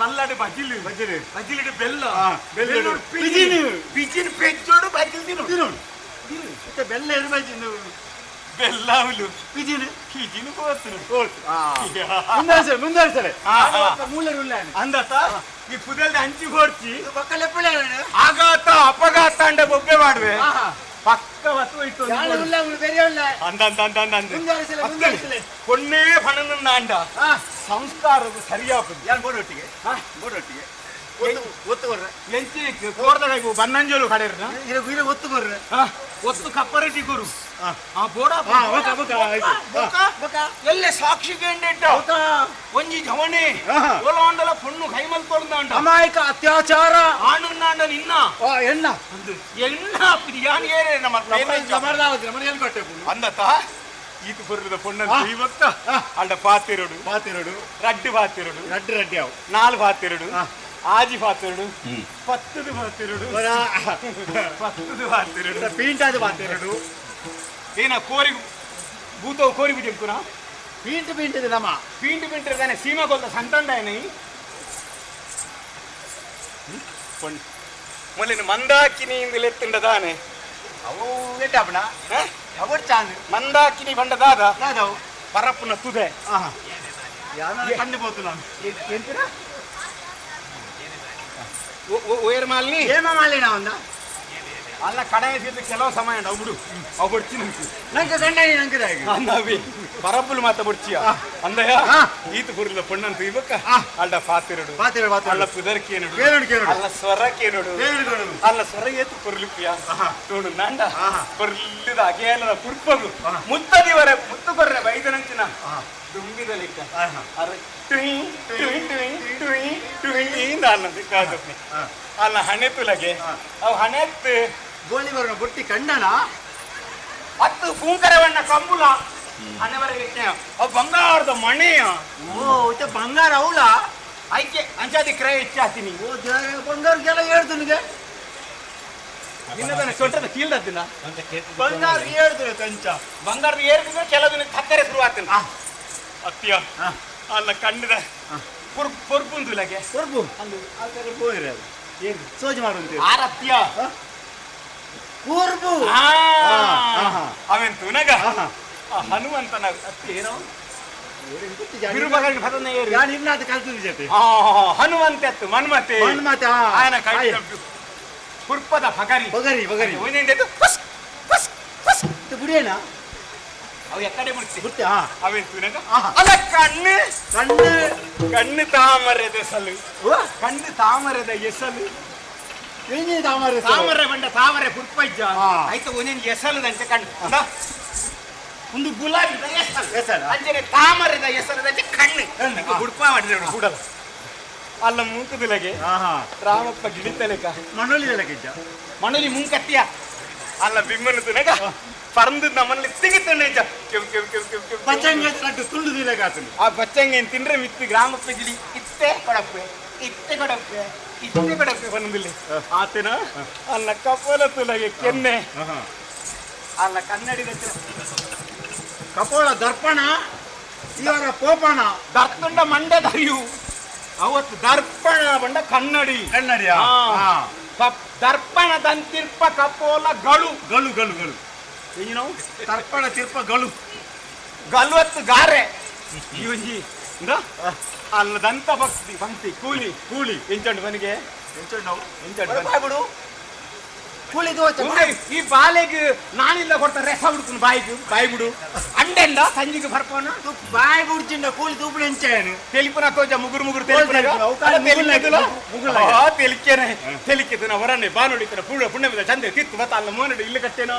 ಬಲ್ಲಡು ಬಜಿಲು ಬಜಿಲು ಬಜಿಲಡು ಬೆಲ್ಲ ಬೆಲ್ಲಡು ಪಿಜಿನು ಪಿಜಿನು ಪೆಜ್ಜೋಡು ಬಜಿಲು ತಿನ್ನು ಮತ್ತೆ ಬೆಲ್ಲ ಇರಬೇಕು ಬೆಲ್ಲವುಲು ಪಿಜಿನು ಪಿಜಿನು ಕೋರ್ತನು ಮುಂದುವರಿಸರೆ ಮೂಲೆ ಅಂದತ ಈ ಪುದಲ್ದ ಹಂಚಿ ಕೋರ್ಚಿ ಪಕ್ಕಲೆ ಪುಳೆ ಆಘಾತ ಅಪಘಾತ ಅಂಡ ಬೊಬ್ಬೆ ಮಾಡುವೆ ಪಕ್ಕ ವತ್ತು ಇತ್ತು ಕೊನ್ನೇ ಪಣನನ್ನ ಅಂಡ ಸಂಸ್ಕಾರವು ಸರಿಯಾಪದು ಯಾರು ಬೋಡೊಟ್ಟಿಗೆ ಬೋಡೊಟ್ಟಿಗೆ ಒತ್ತು ಬರ್ರೆ ಎಂಚಿ ಕೋರ್ದಾಗ ಬನ್ನಂಜೋಲು ಕಡೆರ್ನ ಒತ್ತು ಬರ್ರೆ ಒತ್ತು ಕಪ್ಪರೆಟ್ಟಿ ಗುರು ಬೋಡ ಎಲ್ಲೇ ಸಾಕ್ಷಿಗೆ ಒಂಜಿ ಜವಣೆ ಒಲೊಂದಲ ಪೊಣ್ಣು ಕೈಮಲ್ ತೊಳ್ದ ಅಮಾಯಕ ಅತ್ಯಾಚಾರ ಆನುಂದಾಂಡ ನಿನ್ನ ಎಣ್ಣ ಎಣ್ಣ ಯಾನ್ ಏರೇ ನಮ್ಮ ಅಂದತ ಈತು ಬರುದ ಪೊಣ್ಣು ಇವತ್ತ ಅಂಡ ಪಾತಿರೋಡು ರಡ್ಡು ರಡ್ಡು ಯಾವು ನಾಲ್ ಪಾತಿರೋಡು ಆಜಿ ಪಾತಿರೋಡು ಪತ್ತದು ಪಾತಿರೋಡು ಪೀಂಟಾದ ಪಾತಿರೋಡು ಏನ ಕೋರಿ ಭೂತವು ಕೋರಿ ಬಿಟ್ಟಿರ್ಕುನ ಪೀಂಟು ನಮ್ಮ ಪೀಂಟು ತಾನೆ ಸೀಮಾ ಕೊಲ್ದ ಸಂತಂಡಾಯನ ಮೊದಲಿನ ಮಂದಾಕಿನಿಯಿಂದ ಲೆತ್ತುಂಡದಾನೆ ಅವು ಎಟ್ಟಾಪಣ ಅವರ್ ಚಾಂದ್ ಮಂದಾಕಿನಿ ಬಂಡದಾದ ಪರಪ್ಪನ ತುದೆ ಕಂಡು ಹೋತು ನಾನು ಎಂತಿನ ಓಯರ್ ಮಾಲಿನಿ ಏಮ ಮಾಲಿನ ಒಂದ ಅಲ್ಲ ಕಡೆ ಕೆಲವು ಸಮಯ ಉಂಟು ಅವು ಬಡ್ಚಿ ನಂಗೆ ಗಂಡನಿ ನಂಗೆ ಅಂದವಿ ಪರಪ್ಪುಲು ಮಾತ ಬಡ್ಚಿಯ ಅಂದಯ ಈತ ಬುರ್ಲ ಪೊಣ್ಣಂತ ಇವಕ್ಕ ಅಲ್ಲ ಪಾತಿರಡು ಅಲ್ಲ ಪುದರ್ಕೇನಡು ಅಲ್ಲ ಸ್ವರಕೇನಡು ಅಲ್ಲ ಸ್ವರ ಏತು ಪೊರ್ಲಿಪ್ಪಿಯ ನೋಡು ನಂಡ ಪೊರ್ಲಿದ ಅಗೇಲದ ಪುರ್ಪಗು ಮುತ್ತದಿವರೆ ಮುತ್ತು ಬರ್ರೆ ಬೈದನಂಚಿನ ದುಂಬಿದ ಲೆಕ್ಕ ಅರೆ ಟುಯಿ ಟುಯಿ ಟುಯಿ ಟುಯಿ ಟುಯಿ ಅನ್ನೋದು ಕಾದಪ್ಪಿ ಅಲ್ಲ ಹಣೆ ತುಲಗೆ ಅವು ಹಣೆತ್ ಗೋಳಿ ಬರೋಣ ಬುಟ್ಟಿ ಕಂಡನ ಹತ್ತು ಪೂಂಕರ ಬಣ್ಣ ಕಂಬುಲ ಹಣೆವರೆಗೆ ಅವು ಬಂಗಾರದ ಮಣೆಯ ಓ ಬಂಗಾರ ಅವಳ ಐಕೆ ಅಂಚಾದಿ ಕ್ರಯ ಹೆಚ್ಚಾತೀನಿ ಓ ಬಂಗಾರಕ್ಕೆಲ್ಲ ಹೇಳ್ದು ನಿಮಗೆ ಇನ್ನದನ್ನ ಸೊಂಟದ ಕೀಳ್ದಿನ ಬಂಗಾರ ಹೇಳ್ದು ಕಂಚ ಬಂಗಾರದ ಏರಿದ್ರೆ ಕೆಲದಿನ ಹತ್ತರೆ ಶುರು ಆಗ್ತೀನಿ ಅತ್ಯ ಅಲ್ಲ ಕಣ್ಣದ ಪೊರ್ಪುಂದುಲಗೆ ಪೊರ್ಪು ಅಲ್ಲಿ ಆ ಕಡೆ ಹೋಗಿರೋದು ಏನು ಸೋಜಿ ಮಾಡುವಂತೆ ಆರತ್ಯ ಪೂರ್ಬು ಅವೆಂತು ನಗ ಹನುಮಂತನ ಅತ್ಯ ಏನೋ ಬಿರುಬಗಳಿಗೆ ಭದನೆ ಏರಿ ನಾನು ಇನ್ನಾದ ಕಲ್ತಿದ್ದ ಜೊತೆ ಹನುಮಂತೆ ಅತ್ತು ಮನ್ಮತೆ ಮನ್ಮತೆ ಆಯನ ಕೈ ಪುರ್ಪದ ಪಗರಿ ಬಗರಿ ಬಗರಿ ಒಂದೇಂದು ಪಸ್ ಪಸ್ ಪಸ್ ಬುಡಿಯೇನಾ ಅವು ಎಕ್ಕಡೆ ಮುಟ್ಟಿ ಬುಟ್ಟಿ ಅವೆಂತು ನಗ ಅಲ್ಲ ಕಣ್ಣು ಕಣ್ಣು ಕಣ್ಣು ತಾಮರೆದ ಎಸಲು ಕಣ್ಣು ತಾಮರೆದ ಎಸಲು ತಾಮರೆ ಬಂಡ ತಾಮರೆ ಪುರ್ಪಜ್ಜ ಆಯ್ತು ಒಂದೊಂದು ಎಸಲದಂತೆ ಕಣ್ಣು ಒಂದು ಗುಲಾಬಿದ ಎಸಲು ಅಂಜನೆ ತಾಮರೆದ ಎಸಲದಂತೆ ಕಣ್ಣು ಹುಡ್ಪ ಮಾಡಿದ್ರೆ ಹುಡಲ ಅಲ್ಲ ಮೂಕದಿಲಗೆ ರಾಮಪ್ಪ ಗಿಡಿತಲೆಕ ಮಣ್ಣೊಲಿದಲಗಿದ್ದ ಮಣ್ಣೊಲಿ ಮುಂಕತ್ತಿಯ ಅಲ್ಲ ಬಿಮ್ಮನ ತುನಗ ಪರಂದು ನಮ್ಮಲ್ಲಿ ತಿಗಿತಣ್ಣ ಬಚ್ಚಂಗ ತುಂಡು ದಿಲಗಾತನು ಆ ಬಚ್ಚಂಗ ತಿಂದ್ರೆ ಮಿತ್ತು ಗ್ರಾಮಪ್ಪ ಗಿಡಿ ಇತ್ತೆ ಕೊಡಪ್ಪೆ ಇತ್ತೆ ಕೊಡಪ್ಪೆ ಇತ್ತೆ ಕೊಡಪ್ಪೆ ಬಂದಿಲ್ಲ ಆತನ ಅಲ್ಲ ಕಪೋಲ ತುಲಗೆ ಕೆನ್ನೆ ಅಲ್ಲ ಕನ್ನಡಿದ ಕಪೋಲ ದರ್ಪಣ ಇವರ ಪೋಪಣ ದರ್ತುಂಡ ಮಂಡೆ ದರಿಯು ಅವತ್ತು ದರ್ಪಣ ಬಂಡ ಕನ್ನಡಿ ಕನ್ನಡಿಯ ದರ್ಪಣ ದಂತಿರ್ಪ ಕಪೋಲ ಗಳು ಗಳು ಗಳು ಗಳು ಏನು ದರ್ಪಣ ತಿರ್ಪ ಗಳು ಗಲ್ವತ್ತು ಗಾರೆ ಇವಜಿ ಅಲ್ಲ ದಂತ ಭಕ್ತಿ ಪಂಕ್ತಿ ಕೂಲಿ ಕೂಲಿ ಎಂಚಂಡು ಮನೆಗೆ ಎಂಚಂಡು ಕೂಲಿ ಈ ಬಾಲೆಗೆ ನಾನಿಲ್ಲ ಕೊಡ್ತಾರೆ ರೆಸ ಹುಡುಕನು ಬಾಯಿ ಬಿಡು ಅಂಡೆಂಡ ಸಂಜಿಗೆ ಬರ್ಪೋನ ಬಾಯಿ ಗುಡ್ಚಿಂಡ ಕೂಲಿ ತೂಪು ಎಂಚಾನು ತೆಲಿಪುನ ತೋಜ ಮುಗುರು ಮುಗುರು ತೆಲಿಕೇನೆ ತೆಲಿಕೆತನ ಹೊರನೆ ಬಾನುಡಿತನ ಪುಣ್ಯದ ಚಂದೆ ತಿತ್ತು ಬತ್ತ ಅಲ್ಲ ಮೋನಡು ಇಲ್ಲಿ ಕಟ್ಟೇನೋ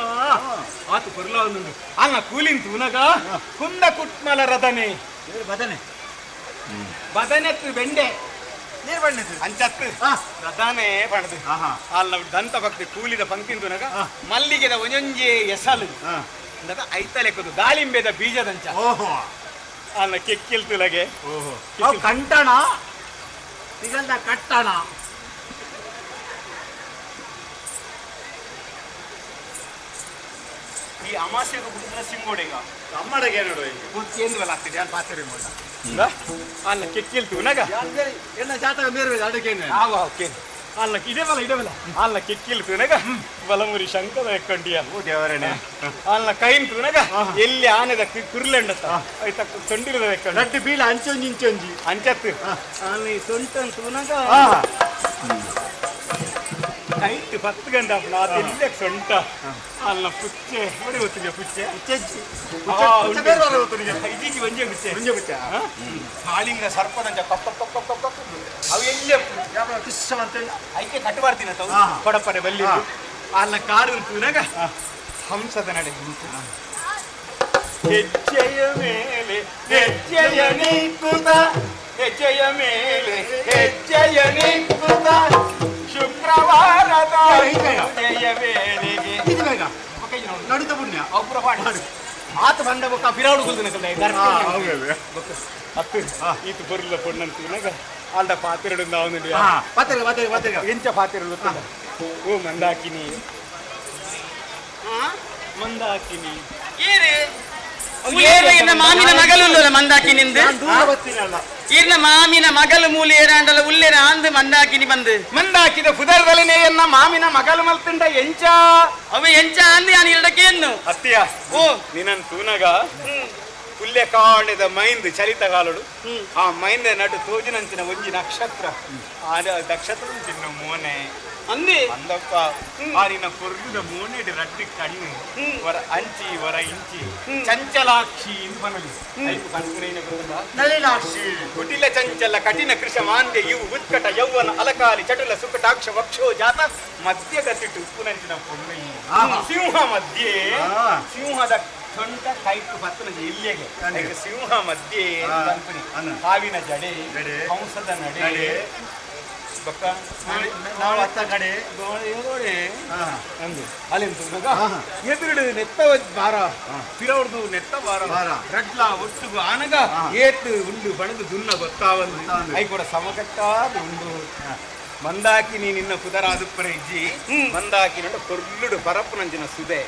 ಆತು ಪುರ್ಲ ಒಂದು ಅಲ್ಲ ಕೂಲಿಂತು ಉನಗ ಕುಂದ ಕುಟ್ಮಲ ರದನೆ ಬದನೆ ಬದನೆತ್ತು ಬೆಂಡೆ ನೀರು ಬಣ್ಣದು ಅಂಚತ್ತು ಪ್ರಧಾನೇ ಪಣದು ಅಲ್ಲ ದಂತ ಭಕ್ತಿ ಕೂಲಿದ ಪಂಕ್ತಿಂದುನಗ ಮಲ್ಲಿಗೆದ ಒಂಜೊಂಜೆ ಎಸಲು ಐತಲೆಕ್ಕದು ದಾಳಿಂಬೆದ ಬೀಜದಂಚ ಅಲ್ಲ ಕೆಕ್ಕಿಲ್ತುಲಗೆ ಕಂಟಣ ಸಿಗಲ್ದ ಕಟ್ಟಣ ಈ ಅಮಾಸ್ಯೆಗೆ ಬಿಟ್ಟಿದ್ರೆ ಸಿಂಗೋಡೆಗ ಅಮ್ಮಡೆಗೆ ನೋಡು ಕೇಂದ್ರವಲ್ಲ ಆಗ್ತಿದೆ ನಾನು ಪಾತ್ರೆ ಮಾಡ ಅಲ್ಲ ಕೆಕ್ಕಿಲ್ತು ನಗ ಎನ್ನ ಜಾತಕ ಬೇರೆ ಅಡಕೆ ಅಲ್ಲ ಇಡವಲ್ಲ ಅಲ್ಲ ಕೆಕ್ಕಿಲ್ತು ನಗ ಬಲಮುರಿ ಶಂಕದ ಎಕ್ಕೊಂಡಿಯ ದೇವರೇನೆ ಅಲ್ಲ ಕೈಂತು ನಗ ಎಲ್ಲಿ ಆನೆದ ಕುರ್ಲೆಂಡತ್ತ ಆಯ್ತ ಸೊಂಡಿಲದ ಎಕ್ಕೊಂಡು ರಡ್ಡಿ ಬೀಳ ಅಂಚೊಂಜಿ ಇಂಚೊಂಜಿ ಅಂಚತ್ತು ಅಲ್ಲ ಈ ಸೊಂಟಂತು ನಗ ನೈಟ್ 10 ಗಂಟೆ ಅಲ್ಲ ಸೊಂಟ ಅಲ್ಲ ಪುಚ್ಚೆ ನೋಡಿ ಗೊತ್ತಿಲ್ಲ ಪುಚ್ಚೆ ಇದೀಗಿ ಒಂಜೆ ಪುಚ್ಚೆ ಹಾಲಿಂಗ ಸರ್ಪದಂಜ ಅವು ಎಲ್ಲಿ ಐಕೆ ಕಟ್ಟು ಬರ್ತೀನಿ ಕೊಡಪರೆ ಬಲ್ಲಿ ಅಲ್ಲ ಕಾರು ನಗ ಹಂಸದ ನಡೆ ಹೆಜ್ಜೆಯ ಮೇಲೆ ಹೆಜ್ಜೆಯ ನೀಕುತ ಹೆಜ್ಜೆಯ ಮೇಲೆ ಹೆಜ್ಜೆಯ ನೀಕುತ ಶುಕ್ರವಾರದ ವೇಳೆಗೆ ನಡುತ್ತ ಪುಣ್ಯ ಒಬ್ಬರ ಪಾಡು ಆತ ಬಂದ ಬೊಕ್ಕ ಪಿರಾಡು ಹತ್ತು ಈತ ಬರಲ್ಲ ಪೊಣ್ಣಂತ ಅಲ್ದ ಪಾತ್ರೆಡು ಎಂಚ ಪಾತ್ರೆ ಓ ಮಂದಾಕಿನಿ ಮಂದಾಕಿನಿ ಇರ್ನ ಮಾಮಿನ ಮಗಳು ಮಂದಾಕಿನಿಂದ ಇರ್ನ ಮಾಮಿನ ಮಗಳು ಮೂಲಿ ಏರಾಂಡಲ ಉಲ್ಲೇರ ಆಂದು ಮಂದಾಕಿನಿ ಬಂದು ಮಂದಾಕಿದ ಪುದರ್ದಲನೆಯನ್ನ ಮಾಮಿನ ಮಗಳು ಮಲ್ತುಂಡ ಎಂಚ ಅವ ಎಂಚ ಅಂದು ನಾನು ಇರಡಕೇನು ಅತ್ತಿಯ ಓ ನಿನ್ನನ್ ತೂನಗ ಪುಲ್ಯ ಕಾಣದ ಮೈಂದ್ ಚಲಿತಗಾಲಡು ಆ ಮೈಂದ ನಡು ತೋಜಿನಂಚಿನ ಒಂಜಿ ನಕ್ಷತ್ರ ಆ ನಕ್ಷತ್ರ ಚಿನ್ನ ಮೋನೆ ಅಂದಿ ಅಂದಪ್ಪ ಆರಿನ ಪೊರ್ಗುದ ಮೋನೆಡಿ ರಡ್ಡಿ ಕಣ್ಣು ವರ ಅಂಚಿ ವರ ಇಂಚಿ ಚಂಚಲಾಕ್ಷಿ ಮನಲಿ ನಳಿನಾಕ್ಷಿ ಕುಟಿಲ ಚಂಚಲ ಕಠಿಣ ಕೃಷ ಮಾಂದ್ಯ ಇವು ಉತ್ಕಟ ಯೌವನ ಅಲಕಾಲಿ ಚಟುಲ ಸುಕಟಾಕ್ಷ ವಕ್ಷೋ ಜಾತ ಮಧ್ಯಗತಿಟ್ಟು ಉಪ್ಪುನಂಚಿನ ಪೊನ್ನಯ್ಯ ಸಿಂಹ ಮಧ್ಯೆ ಸಿಂಹದ ಸೊಂಟ ಕೈಟು ಪತ್ತನ ಇಲ್ಲಿಗೆ ಸಿಂಹ ಮಧ್ಯೆ ಹಾವಿನ ಜಡೆ ಹಂಸದ ನಡೆ ಬಕ್ಕ ನಾವು ಅತ್ತ ಕಡೆ ನೋಡಿ ಅಂದು ಅಲ್ಲಿಂದ ಎದುರು ನೆತ್ತ ಬಾರ ಪಿರವಡ್ದು ನೆತ್ತ ಬಾರ ರಡ್ಲ ಒಟ್ಟುಗು ಆನಗ ಏತ್ ಉಂಡು ಬಣದು ದುನ್ನ ಗೊತ್ತಾವಂದು ಐ ಕೂಡ ಸಮಕಟ್ಟಾದ ಉಂಡು ಮಂದಾಕಿನಿ ನಿನ್ನ ಪುದರಾದುಪ್ಪರ ಇಜ್ಜಿ ಮಂದಾಕಿನ ಕೊರ್ಲುಡು ಪರಪ್ಪುನಂಚಿನ ಸುದೆ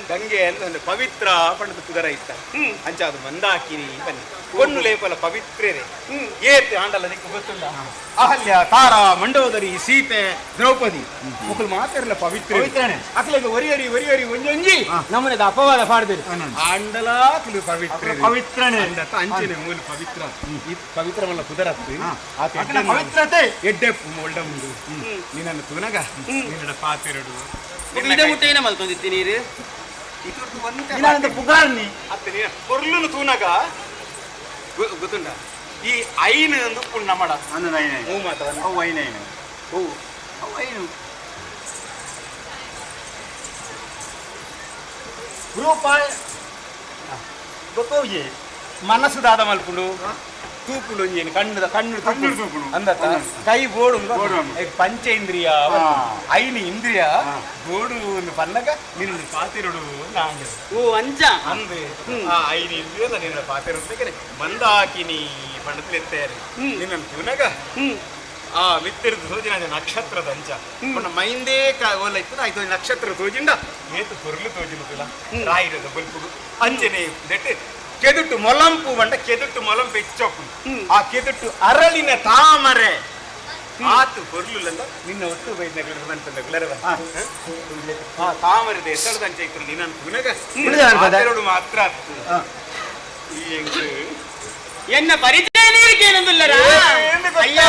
ಗಂಗೆ ಅಂತ ಪವಿತ್ರ ಪಂಡದ ಪುದರ ಇತ್ತ ಅಂಚ ಅದು ಮಂದಾಕಿನಿ ಬನ್ನಿ ಕೊಣ್ಣು ಲೇಪಲ ಪವಿತ್ರರೇ ಏತ್ ಆಂಡಲ ದಿಕ್ಕು ಗೊತ್ತುಂಡ ಅಹಲ್ಯ ತಾರಾ ಮಂಡೋದರಿ ಸೀತೆ ದ್ರೌಪದಿ ಮುಕ್ಕಳು ಮಾತಾಡಲ್ಲ ಪವಿತ್ರ ಅಸಲಿಗೆ ಒರಿಯರಿ ಒಂಜೊಂಜಿ ನಮ್ಮನೆದ ಅಪವಾದ ಪಾಡ್ದಿರು ಆಂಡಲ ತುಳು ಪವಿತ್ರನೇ ಅಂಚನೆ ಮೂಲ ಪವಿತ್ರ ಈ ಪವಿತ್ರವಲ್ಲ ಪುದರತ್ತು ಪವಿತ್ರತೆ ಎಡ್ಡೆಪ್ಪು ಮೊಳ್ಳ ಮುಂದು ನೀನನ್ನು ತುನಗ ನಿನ್ನ ಪಾತಿರಡು ಮುಟ್ಟೇನ ಮಲ್ಕೊಂಡಿತ್ತಿ ನೀರು ಪುಗಾರ್ನಿ ಅತ್ತ ನೀನ ಕೊರ್ಲುನು ತೂನಗ ಗೊತ್ತುಂಡ ಈ ಐನು ಅಂದು ಪುಣ್ಣ ಮಾಡ ಹೂ ಮಾತ್ರ ಅವು ಐನೈನು ಹೂ ಅವು ಐನು ರೂಪಾಯಿ ಗೊತ್ತೋಗಿ ಮನಸ್ಸು ದಾದ ಮಲ್ಪುಂಡು ತೂಪುಡು ಒಂಜೇನು ಕಣ್ಣು ತೂಪುಡು ಅಂದತ್ತ ಕೈ ಬೋಡು ಪಂಚೇಂದ್ರಿಯ ಐನು ಇಂದ್ರಿಯ ಬೋಡು ಪನ್ನಗ ನಿನ್ನ ಪಾತಿರೋಡು ನಾಂಗೆ ಓ ಅಂಚ ಅಂದು ಆ ಐನು ಇಂದ್ರಿಯದ ನಿನ್ನ ಪಾತಿರೋದಕ್ಕೆ ಮಂದಾಕಿನಿ ಪಂಡದಲ್ಲಿ ಇರ್ತಾರೆ ನಿನ್ನನ್ನು ತುನಗ ಆ ಮಿತ್ತಿರದು ತೋಜಿನ ನಕ್ಷತ್ರದ ಅಂಚ ಪಂಡ ಮೈಂದೇ ಓಲ ಇತ್ತದ ಆಯ್ತು ನಕ್ಷತ್ರ ತೋಜಿಂಡ ಏತು ಕೊರ್ಲು ತೋಜಿನ ರಾಯಿರದ ಬಲ್ಪುಡು ಅಂಚನೆ ದೆಟ್ಟು ಕೆದುಟ್ಟು ಮೊಲಂಪು ಬಂಡ ಕೆದುಟ್ಟು ಮೊಲಂಪು ಹೆಚ್ಚೊಪ್ಪು ಆ ಕೆದುಟ್ಟು ಅರಳಿನ ತಾಮರೆ ಆತು ಕೊರ್ಲುಲ್ಲ ನಿನ್ನ ಒಟ್ಟು ಬೈದ ಆ ತಾಮರದ ಹೆಸರದಂಚ ಇತ್ತು ನಿನ್ನನ್ನು ತುನಗ ಮಾತ್ರ ಈ ಎನ್ನ ಪರಿಚಯ ನೀರಿಗೆ ಏನಂದಿಲ್ಲರ ಅಯ್ಯ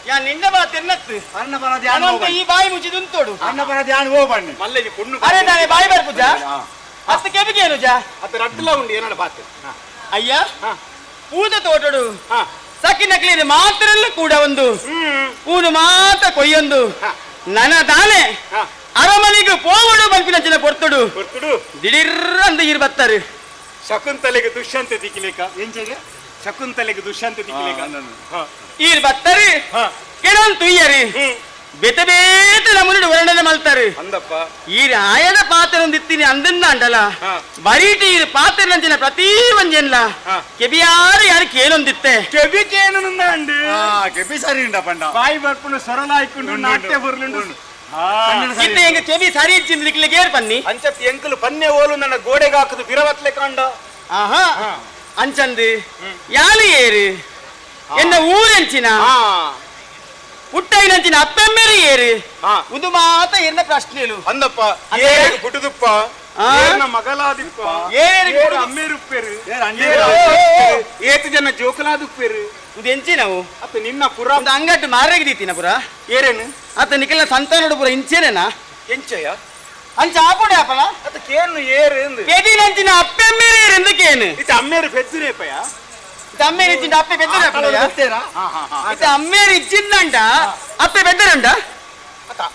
ಯಾ ನಿಂದ ಬಾ ತಿನ್ನತ್ತು ಅನ್ನ ಬರ ಧ್ಯಾನ ಅನಂತ ಈ ಬಾಯಿ ಮುಚ್ಚಿ ದುಂತೋಡು ಅನ್ನ ಬರ ಧ್ಯಾನ ಹೋ ಬನ್ನಿ ಮಲ್ಲೆಜಿ ಪುಣ್ಣು ಅರೆ ನಾನೇ ಬಾಯಿ ಬಾರ್ ಪೂಜಾ ಅತ್ತ ಕೆಬಿಗೇನು ಜಾ ಅತ್ತ ರಡ್ಲ ಉಂಡು ಏನಾಡ ಬಾತ್ ಅಯ್ಯ ಪೂಜ ತೋಟಡು ಸಕಿನಕ್ಲಿದೆ ಮಾತ್ರಲ್ಲ ಕೂಡ ಒಂದು ಪೂನು ಮಾತ್ರ ಕೊಯ್ಯೊಂದು ನನ್ನ ತಾನೆ ಅರಮನೆಗೆ ಪೋವಡು ಬಲ್ಪಿನ ಪೊರ್ತುಡು ದಿಢೀರ್ ಅಂತ ಇರ್ ಬರ್ತಾರೆ ಶಕುಂತಲೆಗೆ ದುಷ್ಯಂತ ದಿಕ್ಕಿಲೇಕ ಎಂಚೆಗೆ ಶಕುಂತಲೆಗೆ ದುಷ್ಯಂತ ದಿಕ್ಕಿಲೇಕ ಈರ್ ಬರ್ತಾರೆ ಕೆಲವೊಂದು ತುಯ್ಯರಿ ಬೇತೆ ಬೇತೆ ನಮ್ಮನ್ನು ವರ್ಣನೆ ಮಾಡ್ತಾರೆ ಅಂದಪ್ಪ ಈ ಆಯದ ಪಾತ್ರ ಒಂದಿತ್ತೀನಿ ಅಂದನ್ನ ಅಂಡಲ್ಲ ಬರೀಟಿ ಈ ಪಾತ್ರ ನಂಚಿನ ಪ್ರತಿ ಒಂಜೆಲ್ಲ ಕೆಬಿಯಾರು ಯಾರು ಕೇಳೊಂದಿತ್ತೆ ಕೆಬಿ ಕೇನು ಅಂಡು ಕೆಬಿ ಸರಿ ಉಂಡ ಪಂಡ ಬಾಯಿ ಬರ್ಪುಂಡು ಸರಳ ಆಯ್ಕೊಂಡು ನಾಟ್ಯ ಬರ್ಲುಂಡು ಇತ್ತೆ ಹೆಂಗ ಕೆಬಿ ಸರಿ ಇಚ್ಚಿಂದ್ಲಿಕ್ಕೆ ಏರ್ ಪನ್ನಿ ಅಂಚತ್ ಎಂಕಲು ಪನ್ನೆ ಓಲು ನನ್ನ ಗೋಡೆಗೆ ಹಾಕದು ಬಿರವತ್ಲೆ ಕಾಂಡ ಆಹಾ ಅಂಚಂದು ಯಾಲಿ ಏರು ಎನ್ನ ಊರೆಂಚಿನ ಹುಟ್ಟೈನಂಚಿನ ಅಪ್ಪೆಮ್ಮೆರಿ ಏರು ಒಂದು ಮಾತ ಎನ್ನ ಪ್ರಶ್ನೆಲು ಅಂದಪ್ಪ ಪುಟುದುಪ್ಪ ಮಗಲಾದಿಪ್ಪ ಅಮ್ಮೇರುಪ್ಪೇರು ಏತು ಜನ ಜೋಕಲಾದುಪ್ಪೇರು ಇದು ಎಂಚಿನವು ಅತ್ತ ನಿನ್ನ ಪುರ ಒಂದು ಅಂಗಟ್ಟು ಮಾರಾಗಿ ದೀತಿನ ಪುರ ಏರೇನು ಅತ್ತ ನಿಖಲ ಸಂತಾನೋಡು ಪುರ ಇಂಚೇನೇನಾ ಎಂಚಯ ಅಂಚ ಆಪುಡೆ ಆಪಲ ಅತ್ತ ಕೇನು ಏರು ಎಂದು ಎದಿನಂಚಿನ ಅಪ್ಪೆಮ್ಮೆರಿ ಏರು ಎಂದಕ್ಕೇನು ಇದು ಅಮ್ಮೇರು ಬೆದ್ದುರೇಪಯ ಇದು ಅಮ್ಮೇರಿ ಇಚ್ಚಿಂದ ಅಪ್ಪೆ ಬೆದ್ದರ ಇದು ಅಮ್ಮೇರಿ ಇಚ್ಚಿಂದಂಡ ಅಪ್ಪೆ ಬೆದ್ದರಂಡ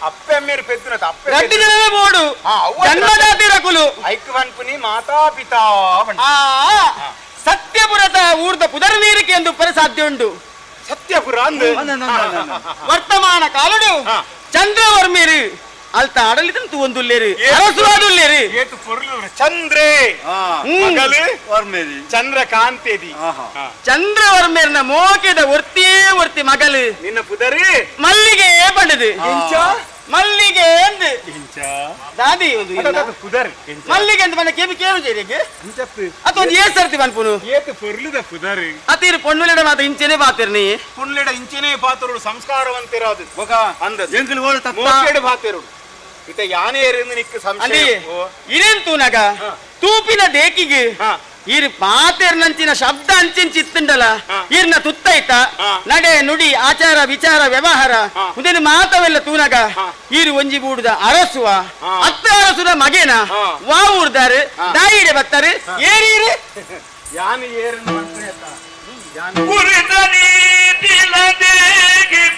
ಅಪ್ಪೆ ಅಮ್ಮೇರು ಬೆದ್ದುನ ಅಪ್ಪೆ ರಡ್ಡು ಜನವೇ ಬೋಡು ಜನ್ಮದಾತಿ ರಕುಲು ಐಕ್ವನ್ಪುನಿ ಮಾತಾ ಪಿತಾ ಸತ್ಯಪುರದ ಊರ್ದ ಪುದರ್ ನೀರಿಕೆ ಎಂದು ಪರ ಸಾಧ್ಯ ಉಂಟು ಸತ್ಯಪುರ ಅಂದು ವರ್ತಮಾನ ಕಾಲಡು ಚಂದ್ರವರ್ಮೇರು ಅಲ್ತ ಆಡಳಿತ ಒಂದುಲ್ಲೇರು ಅರಸುವಾದುಲ್ಲೇರು ಏತು ಪೊರ್ಲು ಚಂದ್ರೇ ಮಗಲು ವರ್ಮೇರಿ ಚಂದ್ರಕಾಂತೇದಿ ಚಂದ್ರವರ್ಮೇರ್ನ ಮೋಕೆದ ಒರ್ತಿ ಮಗಲು ನಿನ್ನ ಪುದರಿ ಮಲ್ಲಿಗೆ ಪಡೆದು ಮಲ್ಲಿಗೆ ಎಂದು ದಾದಿ ಒಂದು ಪುದರ್ ಮಲ್ಲಿಗೆ ಅಂತ ಬಂದ ಕೇಬಿ ಕೇಳು ಜೇರಿಗೆ ಅಥವಾ ಒಂದು ಏಸ್ ಸರ್ತಿ ಬಂದ್ಪುನು ಏತು ಪೊರ್ಲುದ ಪುದರ್ ಅತೀರು ಪೊಣ್ಣುಲೆಡ ಮಾತ ಇಂಚೆನೆ ಬಾತಿರ್ನಿ ಪುಣ್ಲೆಡ ಇಂಚೆನೆ ಪಾತರುಡು ಸಂಸ್ಕಾರವಂತಿರಾದು ಒಗ ಅಂದ ಎಂಕಲು ಹೋಳು ಮೋಕೆಡು ಬಾತಿರುಡು ಇತ ಯಾನೇ ಇருந்து ನಿಕ್ಕ ಸಂಶಯ ಇರೇನ್ ತೂನಗ ತೂಪಿನ ದೇಕಿಗೆ ಇರ್ ಪಾತೆರ್ನಂಚಿನ ಶಬ್ದ ಅಂಚಿನ ಚಿತ್ತಂಡಲ ಇರ್ನ ತುತ್ತೈತ ನಡೆ ನುಡಿ ಆಚಾರ ವಿಚಾರ ವ್ಯವಹಾರ ಉದಿನ ಮಾತವೆಲ್ಲ ತೂನಗ ಇರು ಒಂಜಿ ಬೂಡುದ ಅರಸುವ ಅತ್ತ ಅರಸುನ ಮಗೇನ ವಾ ಊರ್ದಾರು ದಾಯಿಡೆ ಬತ್ತಾರೆ ಏರೀರು ಯಾನು ಏರನ್ನು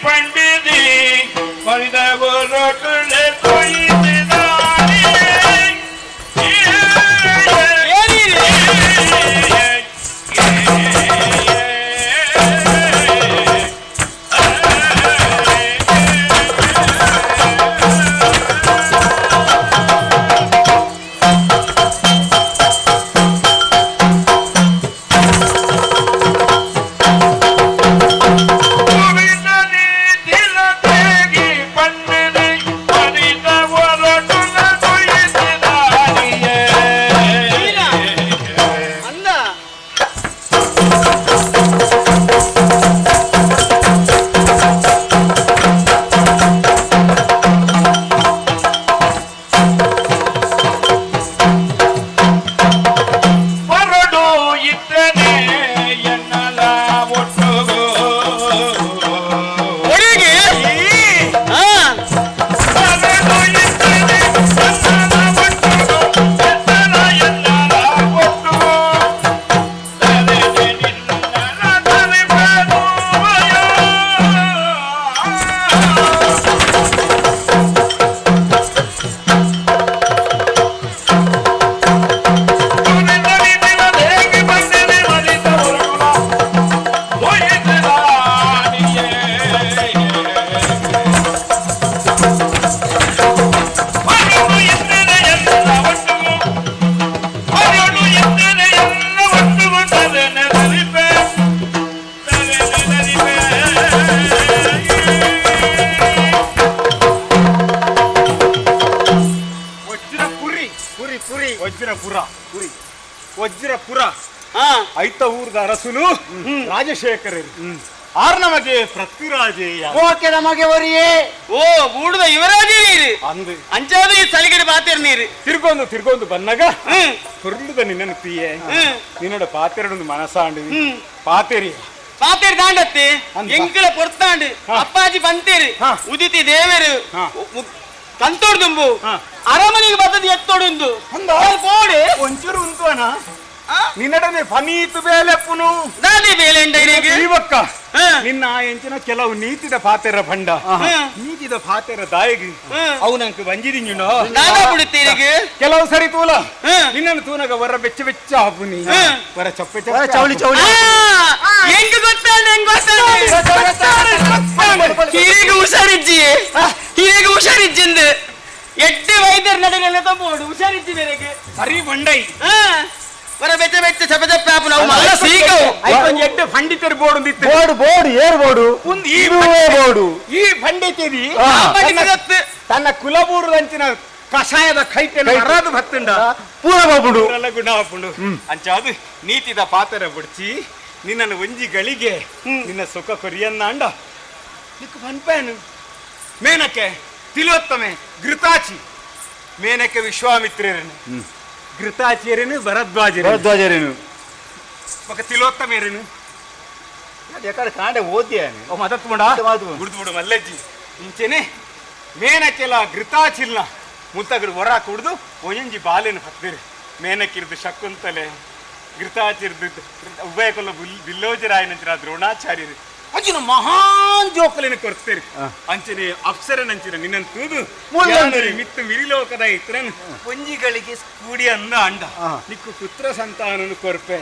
ಪಂಡಿದಿ ವಜ್ರಪುರ ಐತ ಊರ್ದ ಅರಸುಲು ರಾಜಶೇಖರರು ಆರ್ ನಮಗೆ ಪೃಥ್ವಿರಾಜೇಯ ಓಕೆ ನಮಗೆ ಒರಿಯೇ ಓ ಬೂಡುದ ಯುವರಾಜೇ ನೀರು ಅಂದು ಅಂಚಾದ ಈ ಸಲಿಗಡೆ ಬಾತಿರ್ ನೀರು ತಿರ್ಗೊಂದು ಬನ್ನಗ ಹೊರಳುದ ನಿನ್ನನ್ನು ತೀಯೆ ನಿನ್ನೋಡ ಪಾತೆರಡು ಮನಸಾಂಡು ಪಾತೆರಿ ಪಾತೇರು ದಾಂಡತ್ತೆ ಎಂಕಲ ಪೊರ್ತಾಂಡ್ ಅಪ್ಪಾಜಿ ಬಂತೇರು ಉದಿತಿ ದೇವರು ಕಂತೋಡು ದುಂಬು ಅರಮನೆಗೆ ಬರ್ತದೆ ಎತ್ತೋಡು ಬೋಡೆ ಒಂಚೂರು ಉಂಟುವನ ನಿನ್ನಡನೆ ಫನೀತು ಬೇಲೆಪ್ಪುನು ದಾದಿ ಬೇಲೆ ಇವಕ್ಕ ನಿನ್ನ ಎಂಚಿನ ಕೆಲವು ನೀತಿದ ಪಾತೆರ ಬಂಡ ನೀತಿದ ಪಾತೆರ ದಾಯಿಗೆ ಅವು ನಂಗೆ ಬಂಜಿದಿಂಜುಂಡು ಕೆಲವು ಸರಿ ತೂಲ ನಿನ್ನನ್ನು ತೂನಗ ವರ ಬೆಚ್ಚ ಬೆಚ್ಚ ಹಾಪುನಿ ವರ ಚಪ್ಪೆ ಚೌಳಿ ಚೌಳಿ ಹೆಂಗ ಹೀಗೆ ಹುಷಾರಿಜ್ಜಿ ಹೀಗೆ ಹುಷಾರಿಜ್ಜಿಂದು ಎಡ್ಡೆ ವೈದ್ಯರ ನಡುವೆಲ್ಲ ತಂಬೋಡು ಹುಷಾರಿಜ್ಜಿ ಬೇರೆಗೆ ಸರಿ ಬಂಡೈ ವರ ಬೆಚ್ಚ ಬೆಚ್ಚ ಚಪ್ಪ ಚಪ್ಪ ಹಾಪು ನಾವು ಮಲ್ಲ ಸೀಕವು ಎಡ್ಡೆ ಪಂಡಿತರು ಬೋರ್ಡು ನಿತ್ತು ಬೋರ್ಡು ಏರ್ ಬೋರ್ಡು ಬೋರ್ಡು ಈ ಪಂಡಿತರಿ ತನ್ನ ಕುಲಬೂರುದಂಚಿನ ಕಷಾಯದ ಕೈಟೆನ ಅರಾದು ಭತ್ತುಂಡ ಪೂರ ಬಾಪುಂಡು ಗುಣ ಹಾಪುಂಡು ಅಂಚಾದು ನೀತಿದ ಪಾತ್ರ ಬಿಡ್ಚಿ ನಿನ್ನನ್ನು ಒಂಜಿಗಳಿಗೆ ನಿನ್ನ ಸುಖ ಕೊರಿಯನ್ನ ಅಂಡ ನಿಕ್ಕು ಪನ್ಪೇನು ಮೇನಕ್ಕೆ ತಿಲೋತ್ತಮೆ ಘೃತಾಚಿ ಮೇನಕ್ಕೆ ವಿಶ್ವಾಮಿತ್ರರೇನು ಘೃತಾಚಿಯರೇನು ಭರದ್ವಾಜರೇನು ఒక తిలోత్తమేరేను అది ఎక్కడ కాండే ఓద్యాని ఓ మదత్ముడా గుర్తుముడు మల్లెజ్జి ఇంచెనే మేనకెల ಘೃತಾಚಿಲ್ನ ಮುತ್ತಗಡು ಹೊರ ಕುಡ್ದು ಒಯಂಜಿ ಬಾಲೆನು ಹತ್ತಿರು ಮೇನಕ್ಕಿರ್ದು ಶಕುಂತಲೆ ಘೃತಾಚಿರ್ದು ಉಭಯಕೊಲ್ಲ ಬಿಲ್ಲೋಜರಾಯನಂಚಿನ ದ್ರೋಣಾಚಾರ್ಯರು ಅಂಚಿನ ಮಹಾನ್ ಜೋಕಲಿನ ಕೊಡ್ತೇರಿ ಅಂಚನೆ ಅಪ್ಸರನಂಚಿನ ನಿನ್ನನ್ನು ತೂದು ಮಿತ್ತು ಮಿರಿಲೋಕದ ಇತ್ರನ್ ಪೊಂಜಿಗಳಿಗೆ ಕೂಡಿ ಅಂದ ಅಂಡ ನಿಕ್ಕು ಪುತ್ರ ಸಂತಾನನು ಕೊರ್ಪೆ